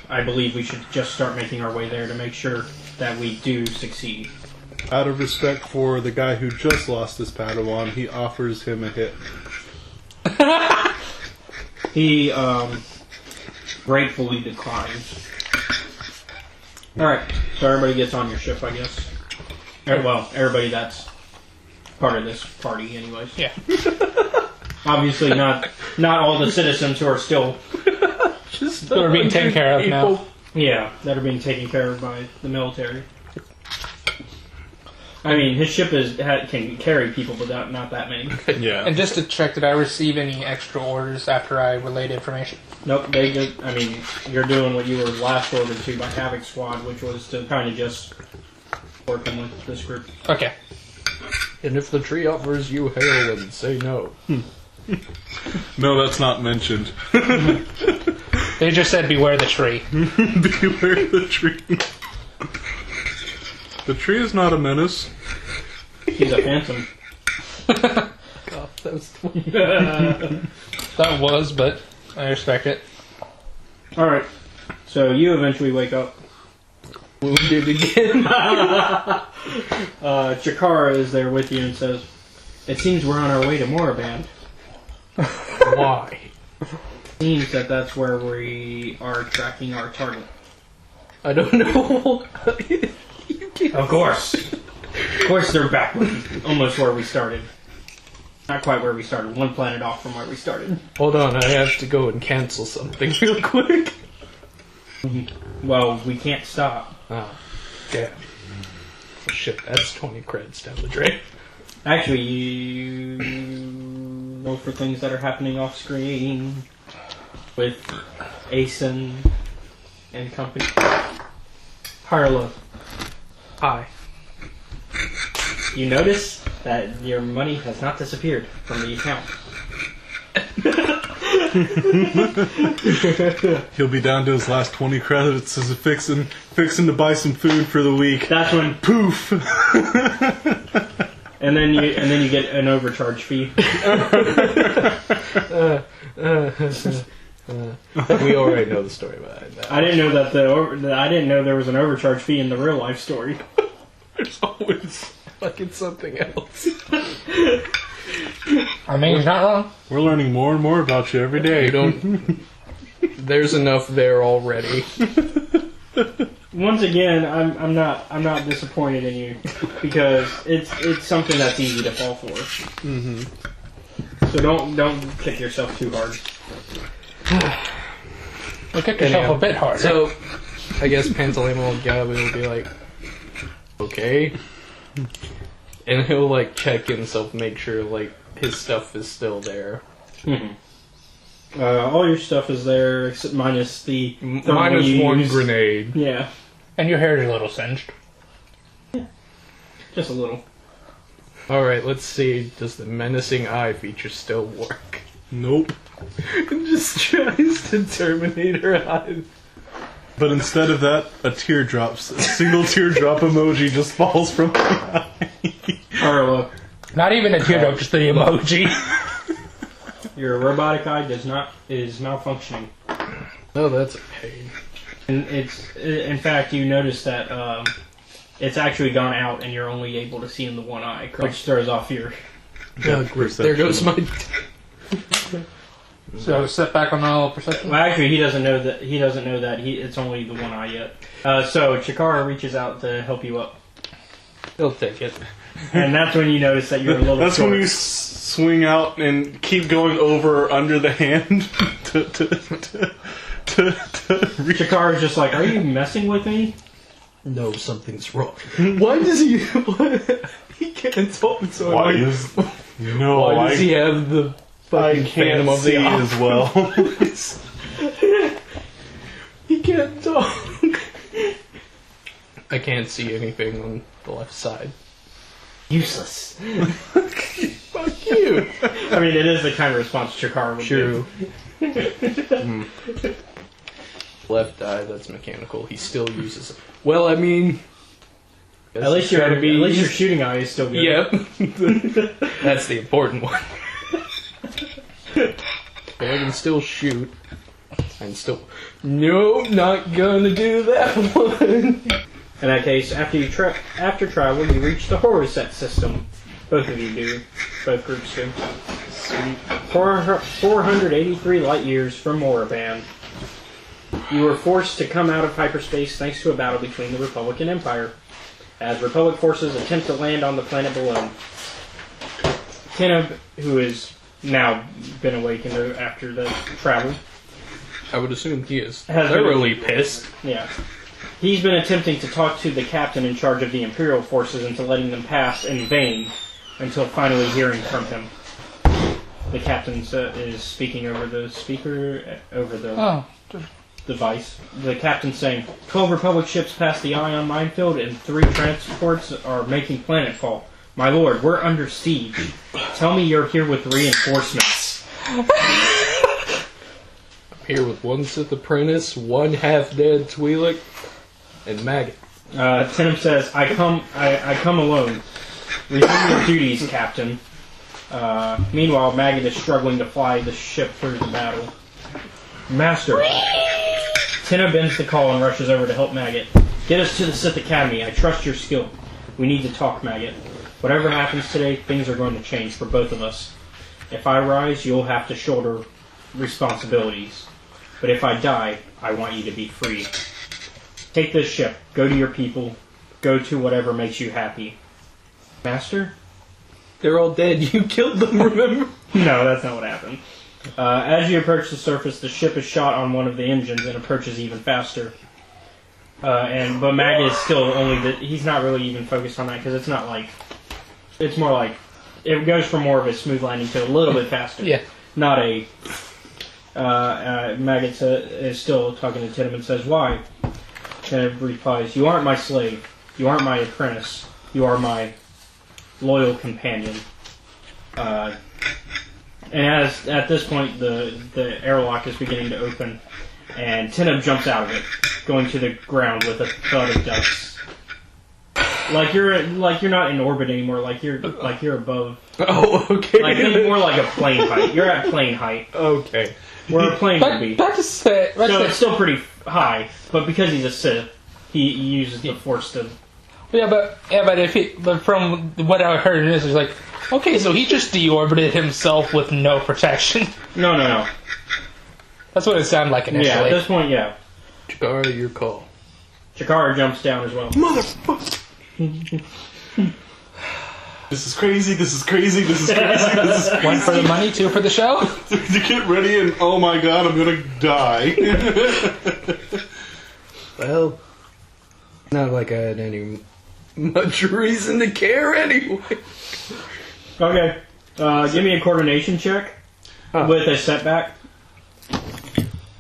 I believe we should just start making our way there to make sure that we do succeed. Out of respect for the guy who just lost his Padawan, he offers him a hit. He gratefully declines. Alright, so everybody gets on your ship, I guess. Well, everybody that's part of this party, anyways. Yeah. Obviously, not all the citizens who are still just that are being taken care of now. Yeah, that are being taken care of by the military. I mean, his ship can carry people, but not that many. Yeah. And just to check, did I receive any extra orders after I relayed information? Nope, they just, I mean, you're doing what you were last ordered to by Havoc Squad, which was to kind of just working with this group. Okay. And if the tree offers you heroin, say no. No, that's not mentioned. They just said beware the tree. Beware the tree. The tree is not a menace. He's a phantom. God, that was That was, but I respect it. Alright, so you eventually wake up. wounded again. Chikara is there with you and says, "It seems we're on our way to Moraband." Why? Seems that's where we are tracking our target. I don't know. Of course. Of course they're back almost where we started. Not quite where we started. One planet off from where we started. Hold on, I have to go and cancel something real quick. Well, we can't stop. Oh, damn. Oh, shit, that's 20 credits down the drain. Actually, you know for things that are happening off screen with Asen and company. Harlow. Hi. You notice that your money has not disappeared from the account. He'll be down to his last 20 credits as a fixing to buy some food for the week. That's when Poof! and then you get an overcharge fee. We already know the story behind that. I didn't know that I didn't know there was an overcharge fee in the real life story. There's always fucking something else. I mean, he's not wrong. We're learning more and more about you every day. You don't. There's enough there already. Once again, I'm not disappointed in you because it's something that's easy to fall for. Mm-hmm. So don't kick yourself too hard. Well, kick yourself a bit harder. So, I guess Pantalimo Gabi will be like, okay. And he'll like check himself, make sure like his stuff is still there. Mm-hmm. All your stuff is there, except minus the minus one grenade. Yeah, and your hair is a little singed. Yeah, just a little. All right, let's see. Does the menacing eye feature still work? Nope. It just tries to terminate her eyes. But instead of that, a single teardrop emoji just falls from the eye. Arlo. Not even a teardrop, just the emoji. Your robotic eye is malfunctioning. Oh, that's a pain. And in fact, you notice that it's actually gone out, and you're only able to see in the one eye, which throws off your. Oh, great. There goes my. So set back on all perception. Well, actually, he doesn't know that. It's only the one eye yet. So Chikara reaches out to help you up, He'll take it. and that's when you notice that you're a little. That's short. when you swing out and keep going over or under the hand to reach. Chikara's just like, "Are you messing with me?" No, something's wrong. Why does he? He can't talk. So Why like, is no? why does he have the I fucking can't Phantom of see the as well. He can't talk. I can't see anything on the left side. Useless. Fuck you. I mean, it is the kind of response Chikara would True. Left eye, that's mechanical. He still uses it. Well, I mean, At least your shooting eye is still good. Yep. That's the important one. But I can still shoot. I'm still. Nope, not gonna do that one. In that case, after travel, you reach the Horus-Set system. Both of you do. Both groups do. Sweet. 483 light years from Moraband. You were forced to come out of hyperspace thanks to a battle between the Republic and Empire, as Republic forces attempt to land on the planet below. Keneb, who has now been awakened after the travel, I would assume he is Has thoroughly pissed. yeah, he's been attempting to talk to the captain in charge of the Imperial forces into letting them pass in vain, until finally hearing from him. The captain is speaking over the speaker, over the device. The captain's saying, 12 Republic ships passed the Ion minefield and 3 transports are making planetfall. My lord, we're under siege. Tell me you're here with reinforcements. I'm here with one Sith apprentice, one half-dead Twi'lek, and Maggot. Tenem says, I come alone. Resume your duties, Captain. Meanwhile, Maggot is struggling to fly the ship through the battle. Master. Tenna bends the call and rushes over to help Maggot. Get us to the Sith Academy. I trust your skill. We need to talk, Maggot. Whatever happens today, things are going to change for both of us. If I rise, you'll have to shoulder responsibilities. But if I die, I want you to be free. Take this ship. Go to your people. Go to whatever makes you happy. Master? They're all dead. You killed them, remember? No, that's not what happened. As you approach the surface, the ship is shot on one of the engines and approaches even faster. But Maggot is still he's not really even focused on that because it's not like, it's more like, it goes from more of a smooth landing to a little bit faster. Yeah. Not a, Maggot is still talking to Tenem and says, why? Tenem replies, you aren't my slave. You aren't my apprentice. You are my loyal companion. And at this point, the airlock is beginning to open, and Tenem jumps out of it, going to the ground with a thud of dust. Like you're not in orbit anymore. Like you're above. Oh, okay. Like more like a plane height. You're at plane height. Okay. Where a plane would be. Back to Sith. So it's still pretty high, but because he's a Sith, he uses the Force to. But from what I heard, it's like, okay, so he just deorbited himself with no protection. No. That's what it sounded like initially. Yeah, at this point, yeah. Chikara, your call. Chikara jumps down as well. Motherfucker! This is crazy. This is crazy. This is crazy. This is crazy. 1 for the money, 2 for the show. To get ready, and oh my god, I'm gonna die. Well, not like I had any much reason to care anyway. Okay. Give me a coordination check with a setback.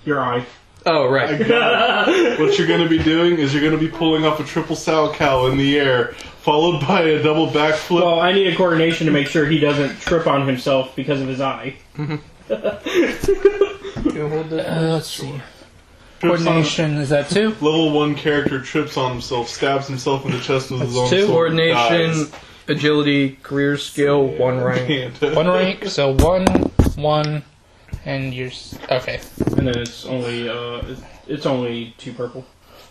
Your eye. Oh, right. What you're gonna be doing is you're gonna be pulling off a triple sow cow in the air, followed by a double backflip. Well, I need a coordination to make sure he doesn't trip on himself because of his eye. Let's see. Coordination, is that 2? Level 1 character trips on himself, stabs himself in the chest with his own sword. Coordination, dies. agility, career skill, 1 rank. 1 rank, so 1 1, and okay. And then it's only 2 purple.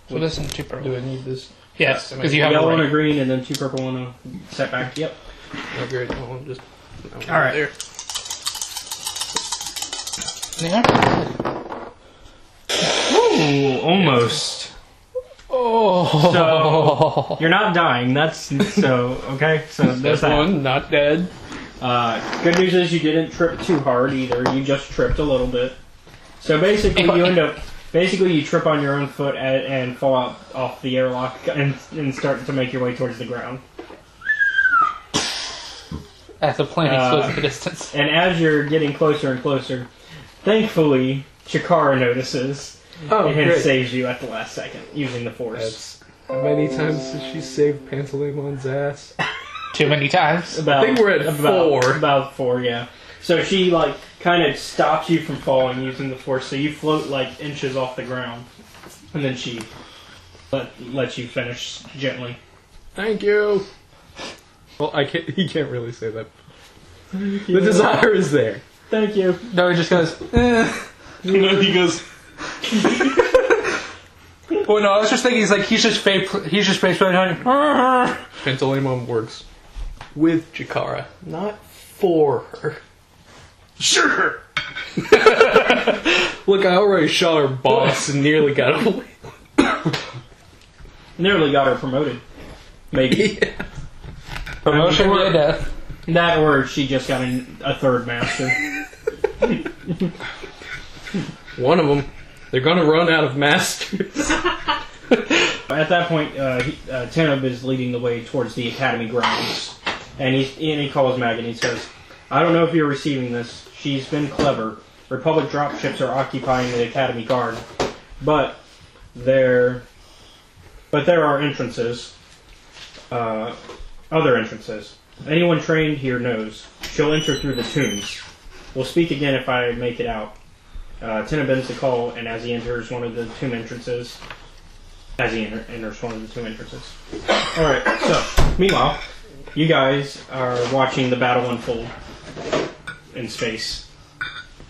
So this is 2 purple. Do I need this? Yes, because you have yellow a and a ring. green, and then 2 purple and a setback. Yep. Oh, great. Oh, I'm just. All right. There. Yeah. Ooh, almost. Oh. So you're not dying. That's so okay. So there's That's that. one, not dead. Good news is you didn't trip too hard either. You just tripped a little bit. So basically, you end up. Basically, you trip on your own foot and fall out off the airlock and start to make your way towards the ground. As the plane explodes in the distance. And as you're getting closer and closer, thankfully, Chikara notices and great. saves you at the last second using the Force. How many times has she saved Pantalemon's ass? Too many times. About, I think we're at 4. About 4, yeah. So she kind of stops you from falling using the Force, so you float inches off the ground, and then she lets you finish gently. Thank you. Well, I can't. He can't really say that. The desire is there. Thank you. No, he just goes. He goes. Well, no, I was just thinking he's just face planting. Pantalemon works with Chikara, not for her. Sure. Look, I already shot her boss and nearly got away. Nearly got her promoted. Maybe. Yeah. Promotion or, to death. That or she just got a 3rd master. One of them. They're gonna run out of masters. At that point, Teneb is leading the way towards the academy grounds, and he calls Mag and he says, "I don't know if you're receiving this. She's been clever. Republic dropships are occupying the academy guard, but there are entrances, other entrances. Anyone trained here knows. She'll enter through the tombs. We'll speak again if I make it out." Teneb bends the call, and as he enters one of the tomb entrances, Alright, so, meanwhile, you guys are watching the battle unfold in space.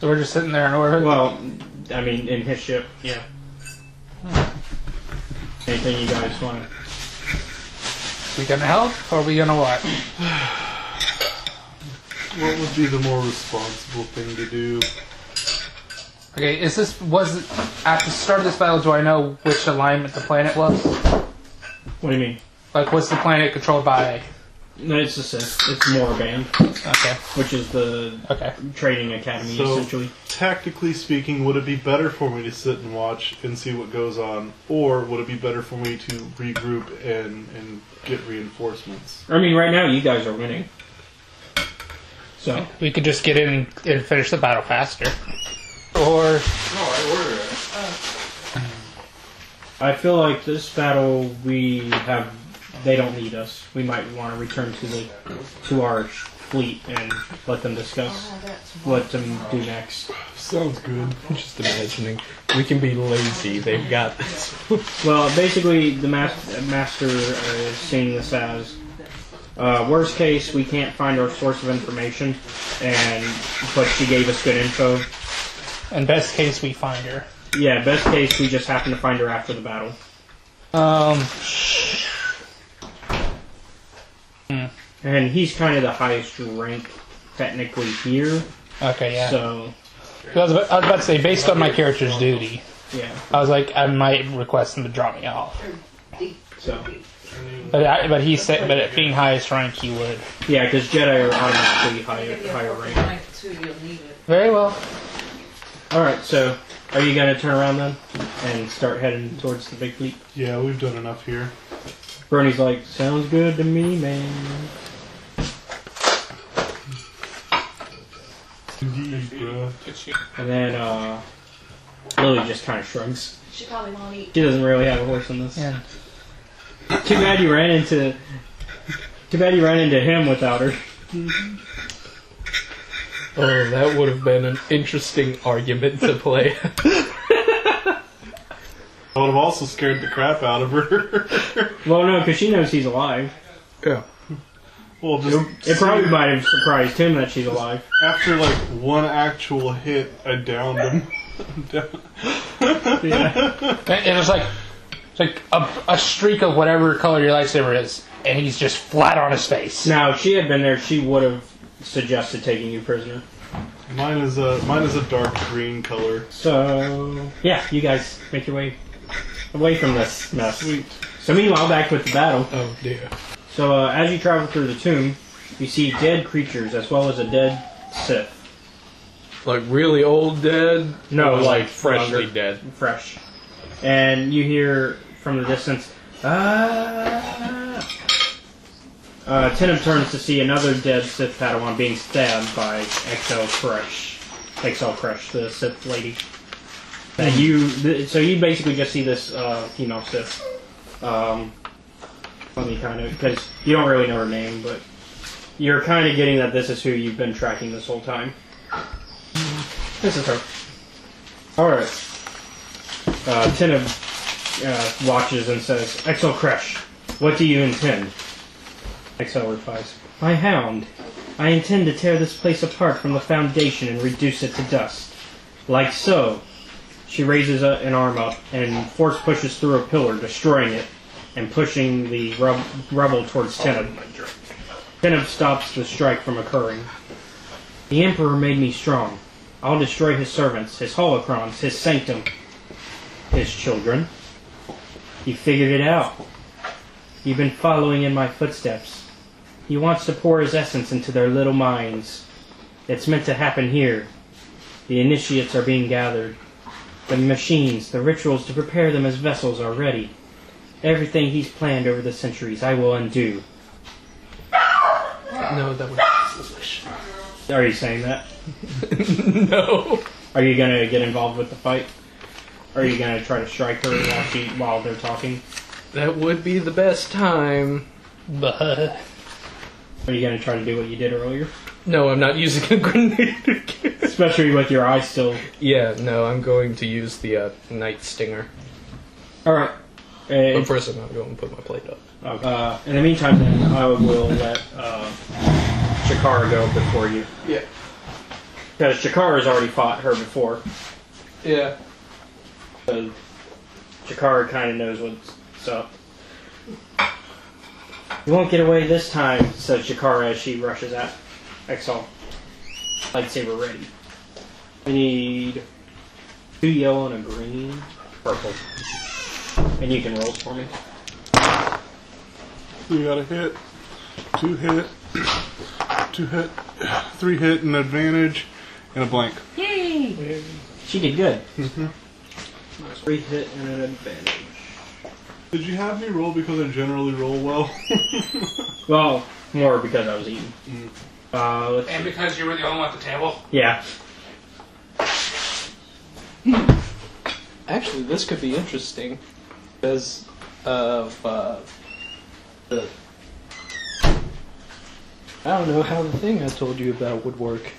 So we're just sitting there in orbit? Well, I mean, in his ship, yeah. Anything you guys want? We gonna help, or are we gonna what? What would be the more responsible thing to do? Okay, at the start of this battle, do I know which alignment the planet was? What do you mean? What's the planet controlled by? No, it's the Sith. It's Moraband. Okay. Which is the training academy, So, essentially. tactically speaking, would it be better for me to sit and watch and see what goes on, or would it be better for me to regroup and get reinforcements? I mean, right now, you guys are winning. So We could just get in and finish the battle faster. Or... I feel like this battle they don't need us. We might want to return to our fleet and let them discuss what to do next. Sounds good. I'm just imagining. We can be lazy. They've got this. Well, basically, the master is seeing this as worst case, we can't find our source of information, but she gave us good info. In best case, we find her. Yeah, best case, we just happen to find her after the battle. And he's kind of the highest rank, technically, here. Okay, yeah. So... I was about to say, based on my character's duty, yeah. I was like, I might request him to drop me off. So... But he said, but at being highest rank, he would. Yeah, because Jedi are automatically higher rank. Very well. Alright, so are you going to turn around then and start heading towards the big fleet? Yeah, we've done enough here. Bernie's like, sounds good to me, man. Indeed, bro. And then Lily just kind of shrugs. She probably won't eat. She doesn't really have a horse in this. Yeah. Too bad you ran into him without her. Oh, that would have been an interesting argument to play. I would have also scared the crap out of her. Well, no, because she knows he's alive. Yeah. Well, just It probably might have surprised him that she's alive. after like one actual hit, I downed him. Yeah. And it's like a streak of whatever color your lightsaber is, and he's just flat on his face. Now, if she had been there, she would have suggested taking you prisoner. Mine is a dark green color. So, yeah, you guys make your way away from this mess. Sweet. So meanwhile, back with the battle. Oh dear. So as you travel through the tomb, you see dead creatures as well as a dead Sith. Like really old dead? No, Or like freshly younger. dead. Fresh. And you hear from the distance, Tennant turns to see another dead Sith Padawan being stabbed by XL Crush, the Sith lady. And so you basically just see this female Sith. Let me kind of, because you don't really know her name, but you're kind of getting that this is who you've been tracking this whole time. This is her. Alright. Tennant watches and says, XL Crush, what do you intend? XL replies, my hound. I intend to tear this place apart from the foundation and reduce it to dust. Like so. She raises an arm up and force pushes through a pillar, destroying it and pushing the rubble towards Tennant. Tennant stops the strike from occurring. The Emperor made me strong. I'll destroy his servants, his holocrons, his sanctum, his children. You figured it out. You've been following in my footsteps. He wants to pour his essence into their little minds. It's meant to happen here. The initiates are being gathered. The machines, the rituals to prepare them as vessels are ready. Everything he's planned over the centuries, I will undo. No, that was foolish. Are you saying that? No. Are you going to get involved with the fight? Are you going to try to strike her while they're talking? That would be the best time. But Are you going to try to do what you did earlier? No, I'm not using a grenade again. Especially with your eyes still... Yeah, no, I'm going to use the Night Stinger. Alright. But first I'm going to go and put my plate up. In the meantime, then, I will let Shakara go before you. Yeah. Because Shakara's already fought her before. Yeah. So Shakara kind of knows what's up. You won't get away this time, says Shakara as she rushes at Exalt. Lightsaber ready. We need 2 yellow and a green, purple. And you can roll for me. We got a hit, 2 hit, 2 hit, 3 hit, an advantage, and a blank. Yay! She did good. 3 hit and an advantage. Did you have me roll because I generally roll well? Well, more because I was eating. Let's and see. because you were the only one at the table. Yeah. Actually, this could be interesting because of the. I don't know how the thing I told you about would work.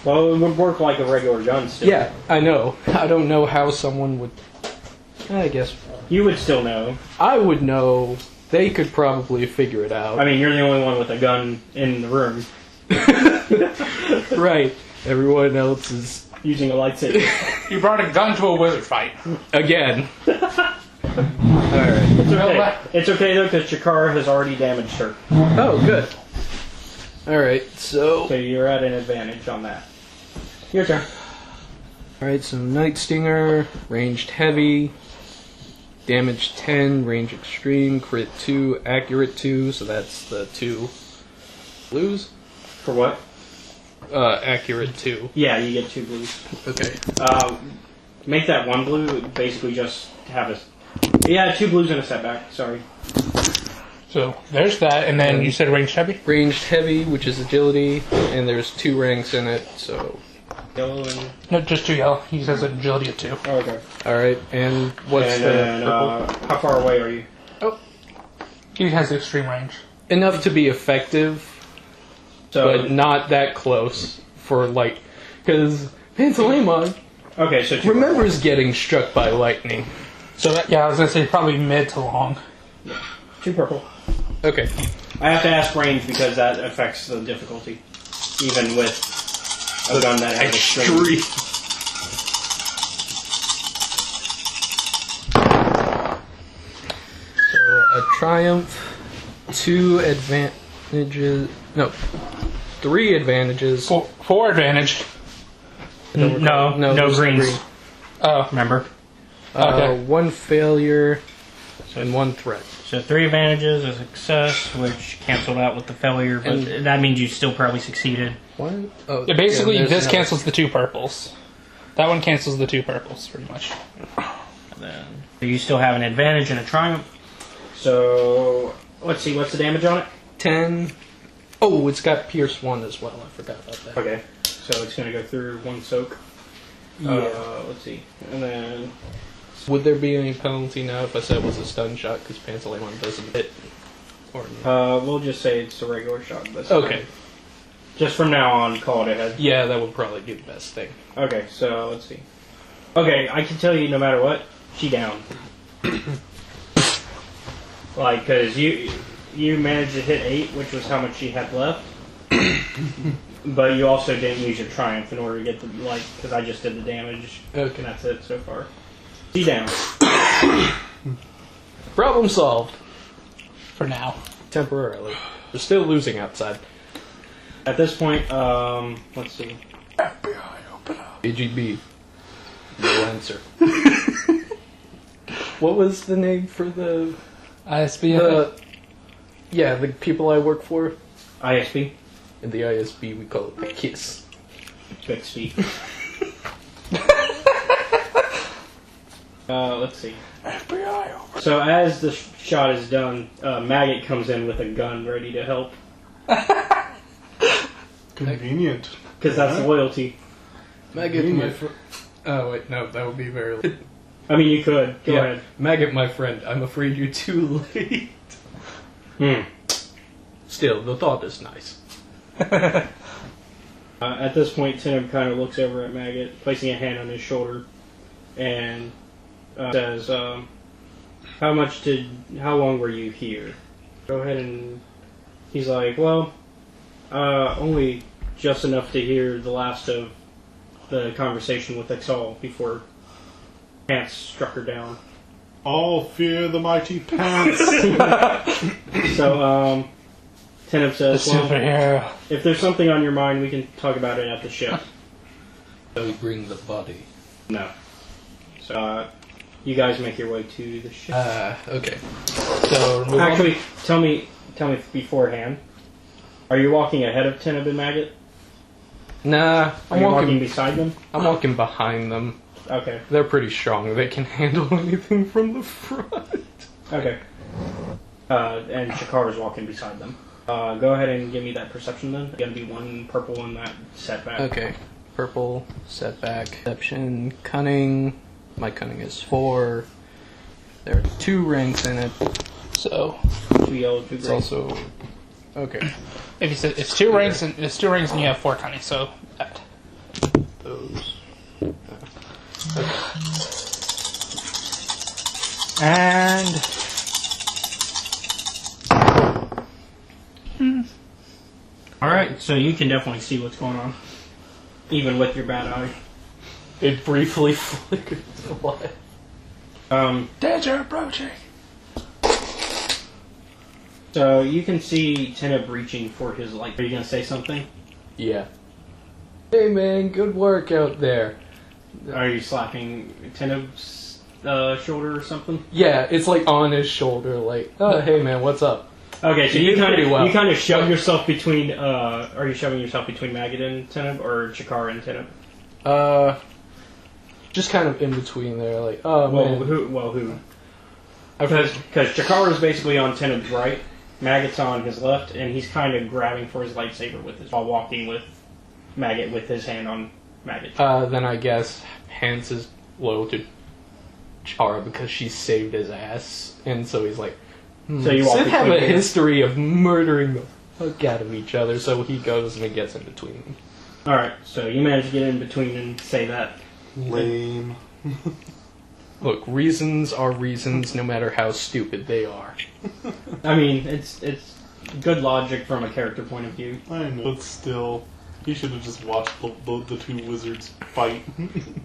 Well, it would work like a regular gun still. Yeah, I know. I don't know how someone would. I guess You would still know. I would know. They could probably figure it out. I mean, you're the only one with a gun in the room. Right. Everyone else is using a lightsaber. You brought a gun to a wizard fight. Again. Alright. It's okay. It's okay though, because Chikara has already damaged her. Oh, good. Alright, so. So you're at an advantage on that. Your turn. Alright, so Night Stinger, ranged heavy, damage 10, range extreme, crit 2, accurate 2, so that's the 2 blues. For what? Accurate 2. Yeah, you get 2 blues. Okay. Make that 1 blue, basically just have a... Yeah, 2 blues and a setback, sorry. So there's that, and then you said ranged heavy? Ranged heavy, which is agility, and there's 2 ranks in it, so... Yellow and... No, just 2 yellow. He says agility of 2. Oh, okay. Alright, and what's and the then, purple? how far away are you? Oh. He has the extreme range. Enough to be effective, So, but not that close for, like... Because Pantalemon okay, so 2 remembers getting struck by lightning. So, yeah, I was going to say probably mid to long. 2 purple. Okay. I have to ask range because that affects the difficulty, even with a gun that has extreme. So a triumph, 2 advantages. No, 3 advantages. 4 advantage. No greens. Oh, Remember? Okay. 1 failure, and 1 threat. So 3 advantages, a success, which canceled out with the failure, but And- that means you still probably succeeded. One? Oh, Yeah, basically, there's this another- cancels the 2 purples. That one cancels the 2 purples, pretty much. Then you still have an advantage and a triumph. So let's see, what's the damage on it? 10. Oh, it's got Pierce 1 as well. I forgot about that. Okay, so it's going to go through 1 soak. Yeah. Let's see, and then Would there be any penalty now if I said it was a stun shot because Pantaleon doesn't hit? Or we'll just say it's a regular shot. That's okay. fine. Just from now on, call it ahead. Yeah, that would probably be the best thing. Okay, so let's see. Okay, I can tell you no matter what, she down. Like, because you managed to hit 8, which was how much she had left. But you also didn't use your triumph in order to get the, like, because I just did the damage. Okay. And that's it so far. She down. Problem solved. For now. Temporarily. We're still losing outside. At this point, let's see. FBI, open up. AGB. No answer. What was the name for the... ISB. Yeah, the people I work for. ISB. In the ISB, we call it the KISS. Bixby. Let's see. FBI, open So as the shot is done, Maggot comes in with a gun ready to help. Convenient. Because that's loyalty. Maggot, my friend. Oh, wait, no, that would be very late. I mean, you could. Go ahead. Maggot, my friend, I'm afraid you're too late. Still, the thought is nice. At this point, Tinem kind of looks over at Maggot, placing a hand on his shoulder, and says, how long were you here? Go ahead and... He's like, well, only just enough to hear the last of the conversation with Exal before Pants struck her down. All fear the mighty Pants. So, Tinem says, well, Superhero. if there's something on your mind, we can talk about it at the ship. So we bring the body. No. So, you guys make your way to the ship. Okay. So, remove Actually, tell me beforehand. Are you walking ahead of Tinem and Maggot? Nah, Are you walking beside them? I'm walking behind them. Okay. They're pretty strong. They can handle anything from the front. Okay. And Shakar's walking beside them. Go ahead and give me that perception then. It's gonna be 1 purple in that setback. Okay. Purple, setback, perception, cunning. My cunning is 4. There are 2 ranks in it. So 2 yellow, 2 it's green. also okay. If you said it's 2 rings and it's 2 rings and you have 4 cunning, so that. Those. And Alright, so you can definitely see what's going on. Even with your bad eye. It briefly flickered to life. danger approaching. So you can see Tinem reaching for his light. Are you gonna say something? Yeah. Hey man, good work out there. Are you slapping Teneb's shoulder or something? Yeah, it's like on his shoulder, like, oh hey man, what's up? Okay, so You you did kind pretty well. of shove yourself between. Are you shoving yourself between Maggot and Teneb, or Chikara and Teneb? Just kind of in between there, like, oh Well, man. who? Because Chikara is basically on Teneb's right, Maggot's on his left, and he's kind of grabbing for his lightsaber while walking with Maggot with his hand on Maggot. Then I guess Hans is loyal to Chara because she saved his ass, and so he's like, So you walk Sith have a between them. history of murdering the fuck out of each other, so he goes and he gets in between them. Alright, so you manage to get in between and say that. Lame. Look, reasons are reasons, no matter how stupid they are. I mean, it's good logic from a character point of view. I know, but still, he should have just watched the two wizards fight.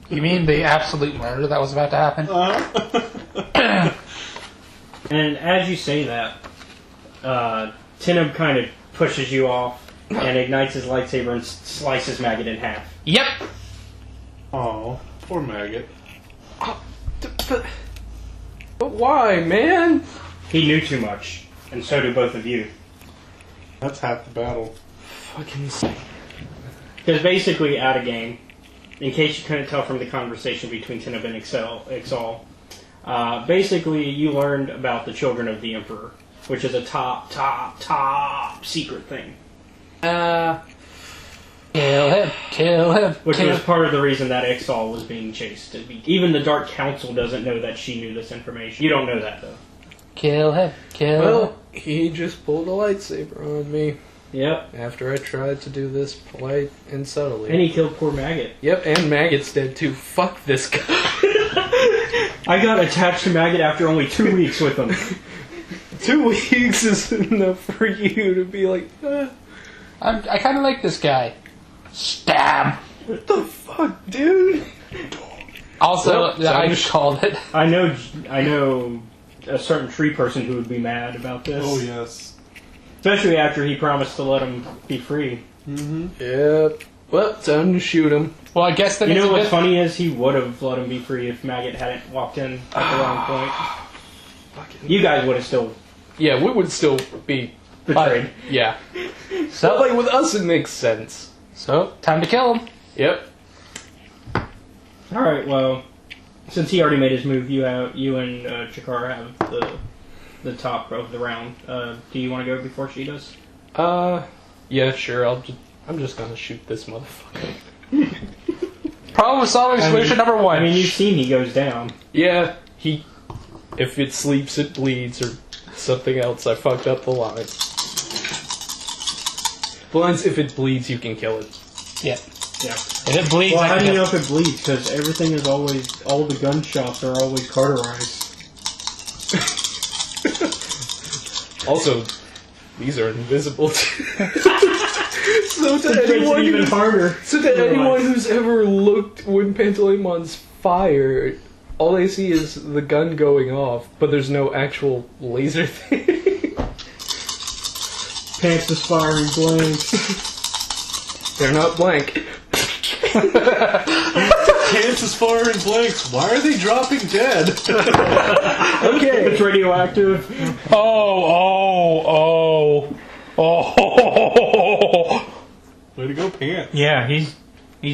You mean the absolute murder that was about to happen? And as you say that, Tineb kind of pushes you off and ignites his lightsaber and slices Maggot in half. Yep. Oh, poor Maggot. But why, man? He knew too much, and so do both of you. That's half the battle. Fucking. Because basically, out of game, in case you couldn't tell from the conversation between Tineb and Ixal, basically you learned about the Children of the Emperor, which is a top secret thing. Kill him. Which was part of the reason that Ixal was being chased. Even the Dark Council doesn't know that she knew this information. You don't know that, though. Kill him. Well, he just pulled a lightsaber on me. Yep. After I tried to do this polite and subtly. And he killed poor Maggot. Yep, and Maggot's dead too. Fuck this guy. I got attached to Maggot after only 2 weeks with him. 2 weeks is enough for you to be like, I kind of like this guy. Stab. What the fuck, dude? Also, Well, I just called it. I know a certain tree person who would be mad about this. Oh, yes. Especially after he promised to let him be free. Mm-hmm. Yep. Well, time to shoot him. Well, I guess that you know what's funny is he would have let him be free if Maggot hadn't walked in at the wrong point. You guys would have still Yeah, we would still be betrayed. Yeah. So, But like with us, it makes sense. So, time to kill him. Yep. Alright, well, since he already made his move, you and Chikara have the top of the round. Do you want to go before she does? Yeah, sure. I'm just gonna shoot this motherfucker. Problem solving solution number one. I mean, you've seen he goes down. Yeah, if it sleeps, it bleeds, or something else. I fucked up the line. Blinds, if it bleeds, you can kill it. Yeah. Yeah. If it bleeds, Well, I how can do you kill know if it bleeds? Because everything is always, all the gunshots are always cauterized. Also, these are invisible too. So to It makes anyone, it even harder. so to anyone who's ever looked when Pantalemon's fired, all they see is the gun going off, but there's no actual laser thing. Pants is firing blanks. They're not blank. Pants is firing blanks. Why are they dropping dead? Okay. It's radioactive. Oh. Way to go, Pants. Yeah, he's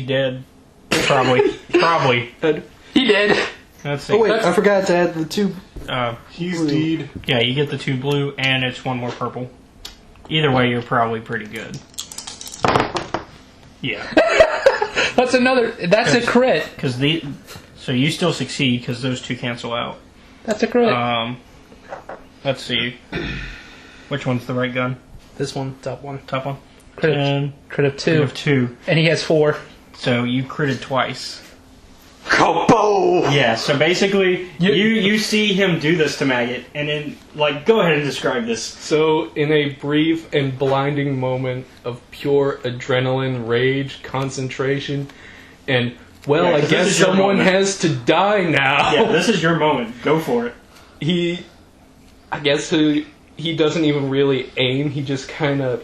dead. Probably. He did. Let's see. Oh wait, I forgot to add the two. He's deed. Yeah, you get the 2 blue, and it's 1 more purple. Either way, you're probably pretty good. Yeah. That's a crit. So you still succeed because those 2 cancel out. That's a crit. Let's see. Which one's the right gun? This one, top one. Top one? Crit of Crit 2. of 2. And he has 4. So you critted twice. Kobo! Yeah, so basically, you see him do this to Maggot, and then, go ahead and describe this. So, in a brief and blinding moment of pure adrenaline, rage, concentration, and, well, Yeah, I 'cause guess this is your someone moment. has to die now. Yeah, this is your moment. Go for it. He doesn't even really aim, he just kind of...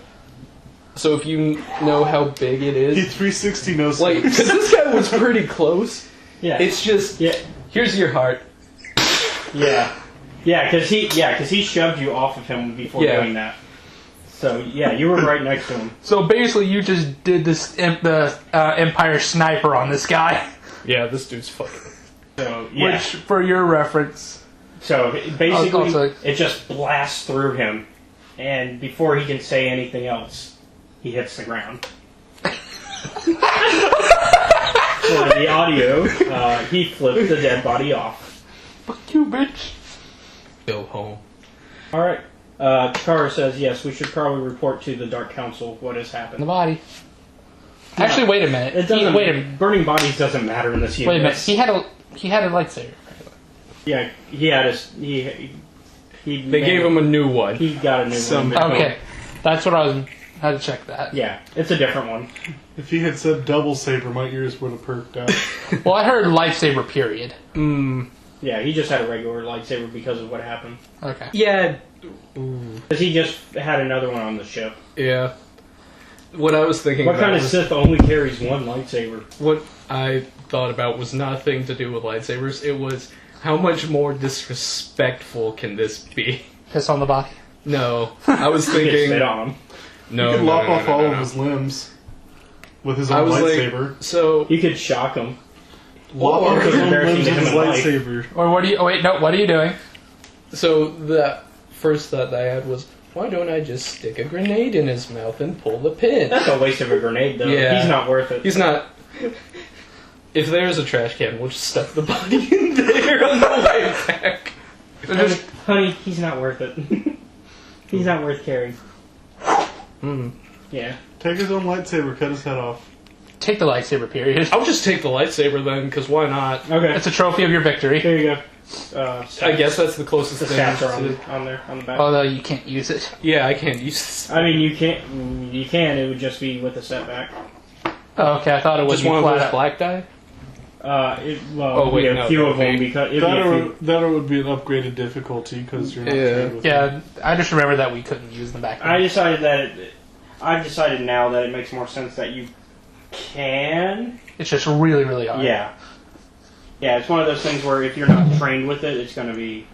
So if you know how big it is... He 360 knows. because this guy was pretty close. Yeah. It's just... Yeah. Here's your heart. Yeah. Yeah, because he shoved you off of him before doing that. So, yeah, you were right next to him. So basically, you just did the Empire Sniper on this guy. Yeah, this dude's fucking... So, yeah. Which, for your reference... So, basically, Also- it just blasts through him, and before he can say anything else, he hits the ground. For the audio, he flipped the dead body off. Fuck you, bitch. Go home. Alright. Chikara says, yes, we should probably report to the Dark Council what has happened. The body. Actually, wait a minute. It doesn't. Burning bodies doesn't matter in this universe. Wait a minute. He had a lightsaber. Yeah, he had his They gave him a new one. He got a new one. Okay, that's what I was. Had to check that. Yeah, it's a different one. If he had said double saber, my ears would have perked up. Well, I heard lightsaber. Period. Yeah, he just had a regular lightsaber because of what happened. Okay. Yeah. Because he just had another one on the ship. Yeah. What I was thinking What about kind of was- Sith only carries one lightsaber? What I thought about was nothing to do with lightsabers. It was how much more disrespectful can this be? Piss on the body. No, I was Just thinking. spit on him. No, He could no, lop no, off no, all no, of no. his limbs with his I own was lightsaber. like, so You could shock him. Lop off his own embarrassing limbs to with his him in life. lightsaber. Or what do you? Oh wait, no. What are you doing? So the first thought I had was, why don't I just stick a grenade in his mouth and pull the pin? That's a waste of a grenade, though. Yeah. He's not worth it. He's not. If there's a trash can, we'll just stuff the body in there on the way back. Honey, he's not worth it. He's not worth carrying. Yeah. Take his own lightsaber, cut his head off. Take the lightsaber. Period. I'll just take the lightsaber then, because why not? Okay. It's a trophy of your victory. There you go. I guess that's the closest the thing. stats are to- on there, on the back. Although you can't use it. Yeah, I can't use this. I mean, you can't. You can. It would just be with a setback. Oh, okay, I thought it was Just one of flat those out. black die? Well, Oh, wait, yeah, no, a few that of would them be- because it'd be a few. That would be an upgraded difficulty because you're not Yeah. trained with them. Yeah, I just remember that we couldn't use them back then. I've decided now that it makes more sense that you can. It's just really, really hard. Yeah. Yeah, it's one of those things where if you're not trained with it, it's going to be.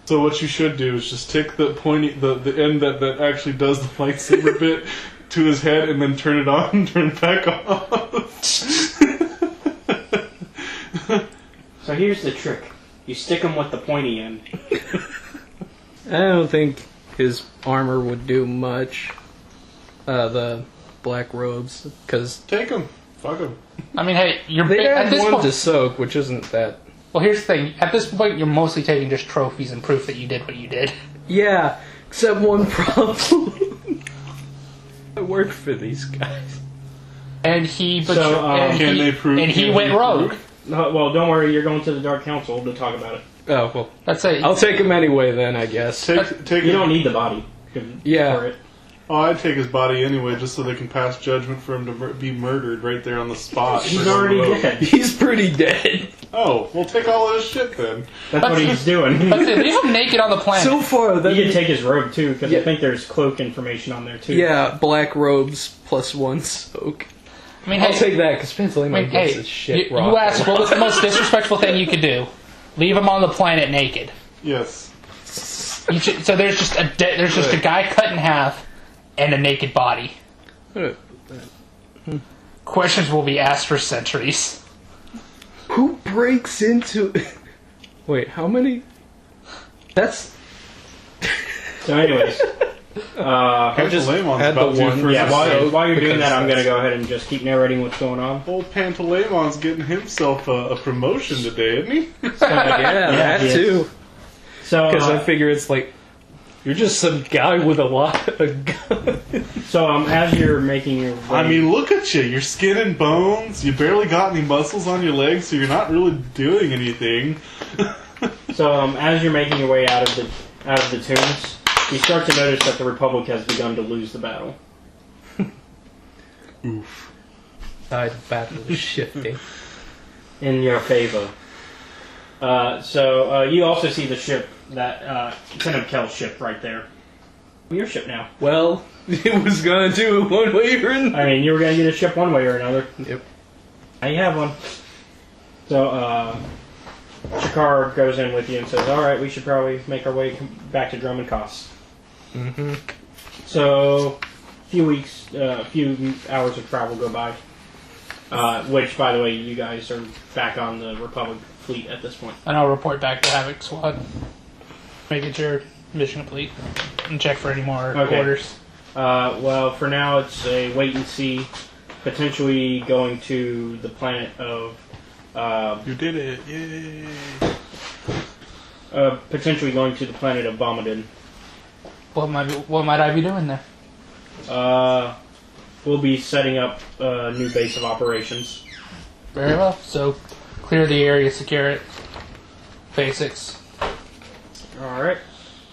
So what you should do is just take the pointy, the end that actually does the lightsaber bit to his head, and then turn it on and turn it back off. So here's the trick: you stick them with the pointy end. I don't think his armor would do much. The black robes, because Take him. Fuck him. I mean, hey, you're they at had this one point. to soak, which isn't that. Well, here's the thing. At this point, you're mostly taking just trophies and proof that you did what you did. Yeah, except one problem. I work for these guys. And he, but So, and can he, they prove? and he can went they rogue. prove? Well, don't worry, you're going to the Dark Council to talk about it. Oh well, That's it. I'll take him anyway then, I guess. Take You him. don't need the body. Yeah. For it. Oh, I'd take his body anyway, just so they can pass judgment for him to be murdered right there on the spot. He's already dead. He's pretty dead. Oh, we'll take all of his shit then. That's what he's doing. That's it. Leave him naked on the planet. So far, You can take his robe too, because Yeah. I think there's cloak information on there too. yeah, black robes plus one soak. I mean, I'll hey, take that because Pennsylvania I mean, gets hey, his shit you rocked. asked what was the most disrespectful thing you could do? Leave him on the planet naked. Yes. So there's just a guy cut in half and a naked body. Questions will be asked for centuries. Who breaks into? Wait, how many? That's. So, anyways, I just Pantalemon's had the about to one. for yeah. his While soak you're doing because that, I'm going to that's- go ahead and just keep narrating what's going on. Old Pantalemon's getting himself a promotion today, isn't he? Yeah, that he is. too. So, Because I figure it's like you're just some guy with a lot of guns. so as you're making your way, I mean, look at you. You're skin and bones. You barely got any muscles on your legs, so you're not really doing anything. as you're making your way out of the tombs, you start to notice that the Republic has begun to lose the battle. Oof. Side battle is shifting. In your favor. You also see the ship that Lieutenant Kell's ship right there. Your ship now. Well, it was gonna do it one way or another. I mean, you were gonna get a ship one way or another. Yep. Now you have one. So Shakar goes in with you and says, "All right, we should probably make our way back to Drummond Cost." Mm-hmm. So, a few hours of travel go by. Which, by the way, you guys are back on the Republic fleet at this point. And I'll report back to Havoc Squad. Making sure mission complete. And check for any more Okay. orders. Well, for now, it's a wait and see. Potentially going to the planet of. You did it. Yay. Potentially going to the planet of Bomadin. What might I be doing there? We'll be setting up a new base of operations. Very well. So, clear the area, secure it. Basics. Alright.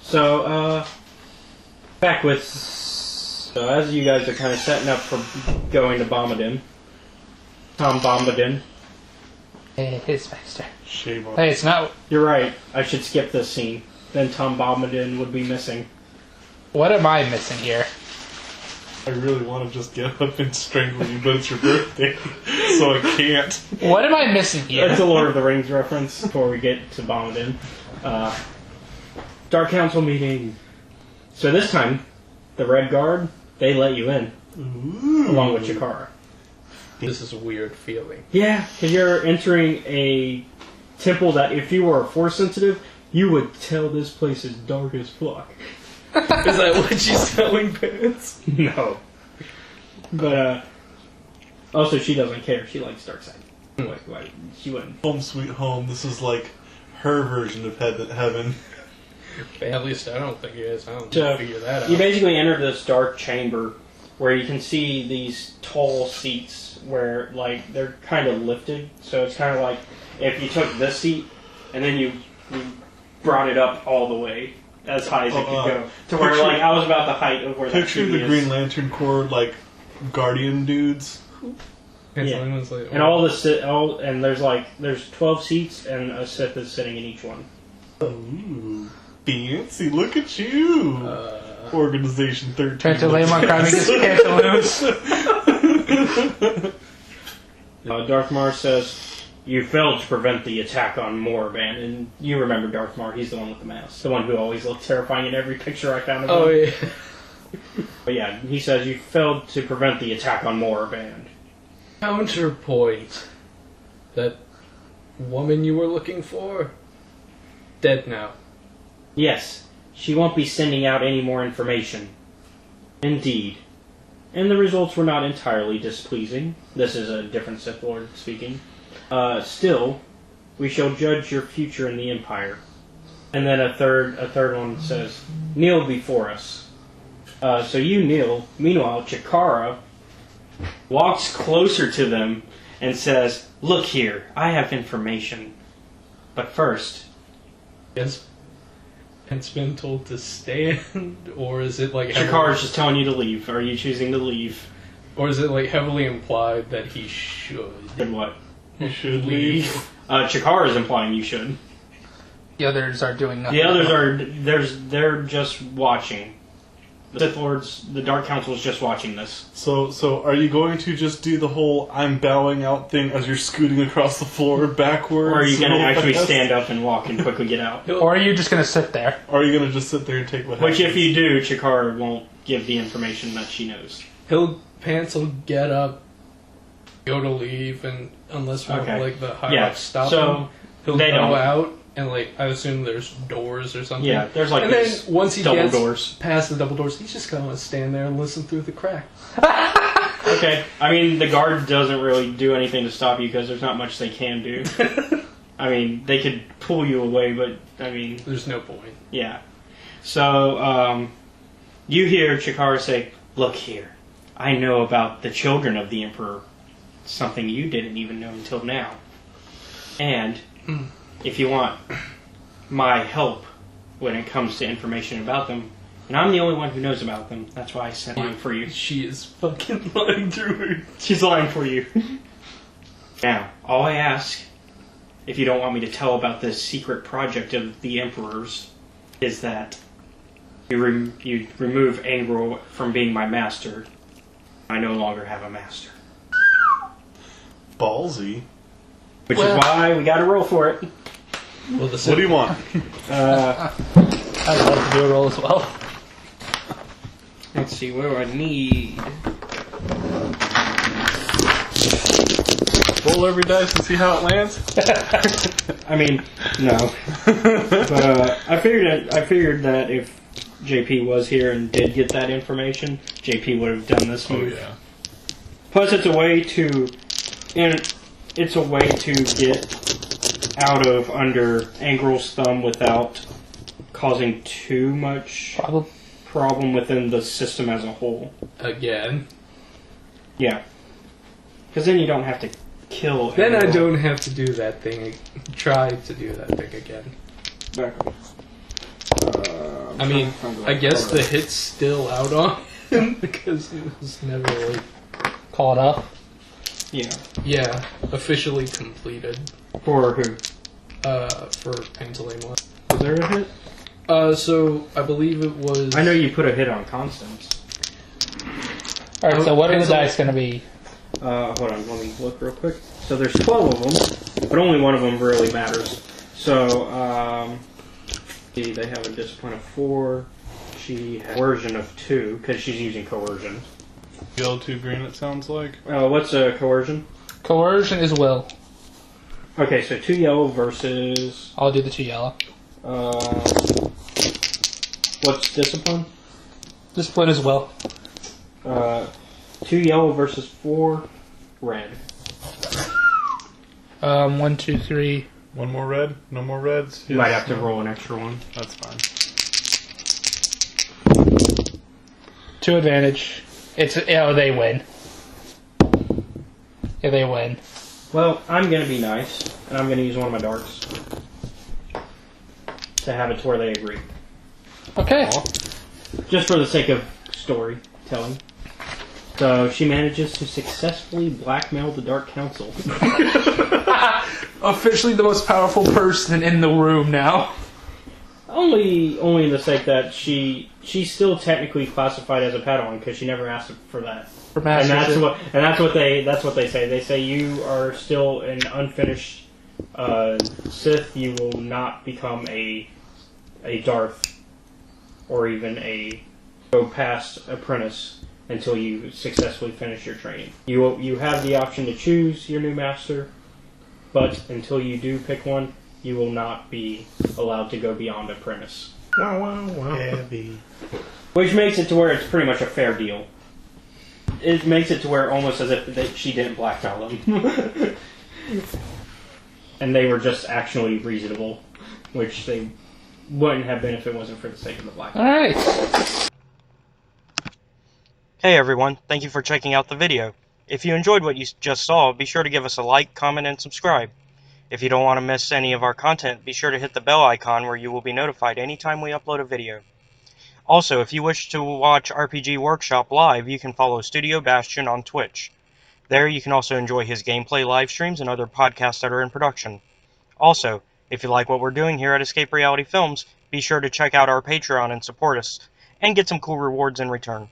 So, back with... So, as you guys are kind of setting up for going to Bombadil, Tom Bombadil. Hey, it's Baxter. Shame on. Hey, it's not. You're right. I should skip this scene. Then Tom Bombadil would be missing. What am I missing here? I really want to just get up and strangle you, but it's your birthday, so I can't. What am I missing here? That's a Lord of the Rings reference before we get to Bombadil. Dark Council meeting. So this time, the Red Guard, they let you in. Ooh. Along with Chikara. This is a weird feeling. Yeah, because you're entering a temple that if you were Force sensitive, you would tell this place is dark as fuck. Is that what she's telling parents? No. But, also she doesn't care. She likes Darkseid. Why, she wouldn't. Home sweet home. This is like her version of heaven. At least I don't think it is. I don't So, figure that out. you basically enter this dark chamber where you can see these tall seats where, like, they're kind of lifted. So it's kind of like if you took this seat and then you brought it up all the way as high as it could go. To where, like, I was about the height of where that Picture TV the is. Green Lantern Corps, like, Guardian dudes. Yeah. Like, And and there's 12 seats and a Sith is sitting in each one. Ooh, fancy! Look at you, Organization 13. Trying to lay my crime against Pantaloons. Darth Mar says, "You failed to prevent the attack on Moraband." And you remember Darth Mar, he's the one with the mask. The one who always looked terrifying in every picture I found of him. Oh, yeah. But yeah, he says, "You failed to prevent the attack on Moraband." Counterpoint. That woman you were looking for? Dead now. Yes, she won't be sending out any more information. Indeed. And the results were not entirely displeasing. This is a different Sith Lord speaking. Still, we shall judge your future in the Empire. And then a third one says, "Kneel before us." So you kneel. Meanwhile, Chikara walks closer to them and says, "Look here, I have information. But first..." Yes. It's been told to stand, or is it like... Chikara's just telling you to leave. Are you choosing to leave? Or is it like heavily implied that he should? Then what? You should leave. Chikara's implying you should. The others are doing nothing. The others are... They're just watching. The Sith Lords, the Dark Council is just watching this. So are you going to just do the whole I'm bowing out thing as you're scooting across the floor backwards? Or are you going to real actually fast? stand up and walk and quickly get out? Or are you just going to sit there? Or are you going to just sit there and take what Which, happens? if you do, Chikara won't give the information that she knows. Pants will get up, go to leave, and unless one of like the higher ups stop him, he'll they go don't. out, and like I assume there's doors or something. Yeah, there's like and then these once he double gets doors. past the double doors, he's just gonna stand there and listen through the crack. Okay, I mean, the guard doesn't really do anything to stop you because there's not much they can do. I mean, they could pull you away, but, I mean... There's no point. Yeah. So, you hear Chikara say, "Look here, I know about the children of the Emperor. Something you didn't even know until now. And, if you want my help when it comes to information about them, and I'm the only one who knows about them, that's why I sent mine for you." She is fucking lying through her. She's lying for you. Now, all I ask, if you don't want me to tell about this secret project of the Emperor's, is that you remove Angro from being my master. I no longer have a master. Ballsy. Which is why we gotta roll for it. Well, what do you want? I'd love to do a roll as well. Let's see, what do I need? Roll every dice and see how it lands? I mean, no. But I figured that if JP was here and did get that information, JP would have done this move. Oh, yeah. Plus, it's a way to get out of under Angrel's thumb without causing too much problem within the system as a whole. Again. Yeah. Because then you don't have to kill Then I Angrel. don't have to do that thing. Try to do that thing again. Back. I mean, I guess the hit's still out on him because it was never like Caught up. yeah officially completed For who? for Pantaleon. Was there a hit? So I believe it was. I know you put a hit on Constance. Alright, so what are the Pantaleon- dice going to be? Hold on, let me look real quick. So there's 12 of them, but only one of them really matters. So, see, they have a discipline of 4. She has coercion of 2, because she's using coercion. Yellow 2 green, it sounds like. What's a coercion? Coercion is will. Okay, so 2 yellow versus... I'll do the 2 yellow. What's discipline? Discipline is will. 2 yellow versus 4 red. 1, 2, 3. One more red? No more reds? You might have to roll an extra one. That's fine. 2 advantage. They win. Yeah, they win. Well, I'm going to be nice, and I'm going to use one of my darts to have it to where they agree. Okay. Just for the sake of storytelling. So she manages to successfully blackmail the Dark Council. Officially the most powerful person in the room now. Only in the sake that she's still technically classified as a Padawan because she never asked for that. For And master. that's what they say. They say you are still an unfinished Sith. You will not become a Darth or even a go past apprentice until you successfully finish your training. You have the option to choose your new master, but until you do pick one, you will not be allowed to go beyond apprentice. Heavy. Which makes it to where it's pretty much a fair deal. It makes it to where almost as if she didn't blackmail them. And they were just actually reasonable, which they wouldn't have been if it wasn't for the sake of the blackmail. Alright. Hey everyone, thank you for checking out the video. If you enjoyed what you just saw, be sure to give us a like, comment, and subscribe. If you don't want to miss any of our content, be sure to hit the bell icon where you will be notified anytime we upload a video. Also, if you wish to watch RPG Workshop live, you can follow Studio Bastion on Twitch. There you can also enjoy his gameplay live streams and other podcasts that are in production. Also, if you like what we're doing here at Escape Reality Films, be sure to check out our Patreon and support us, and get some cool rewards in return.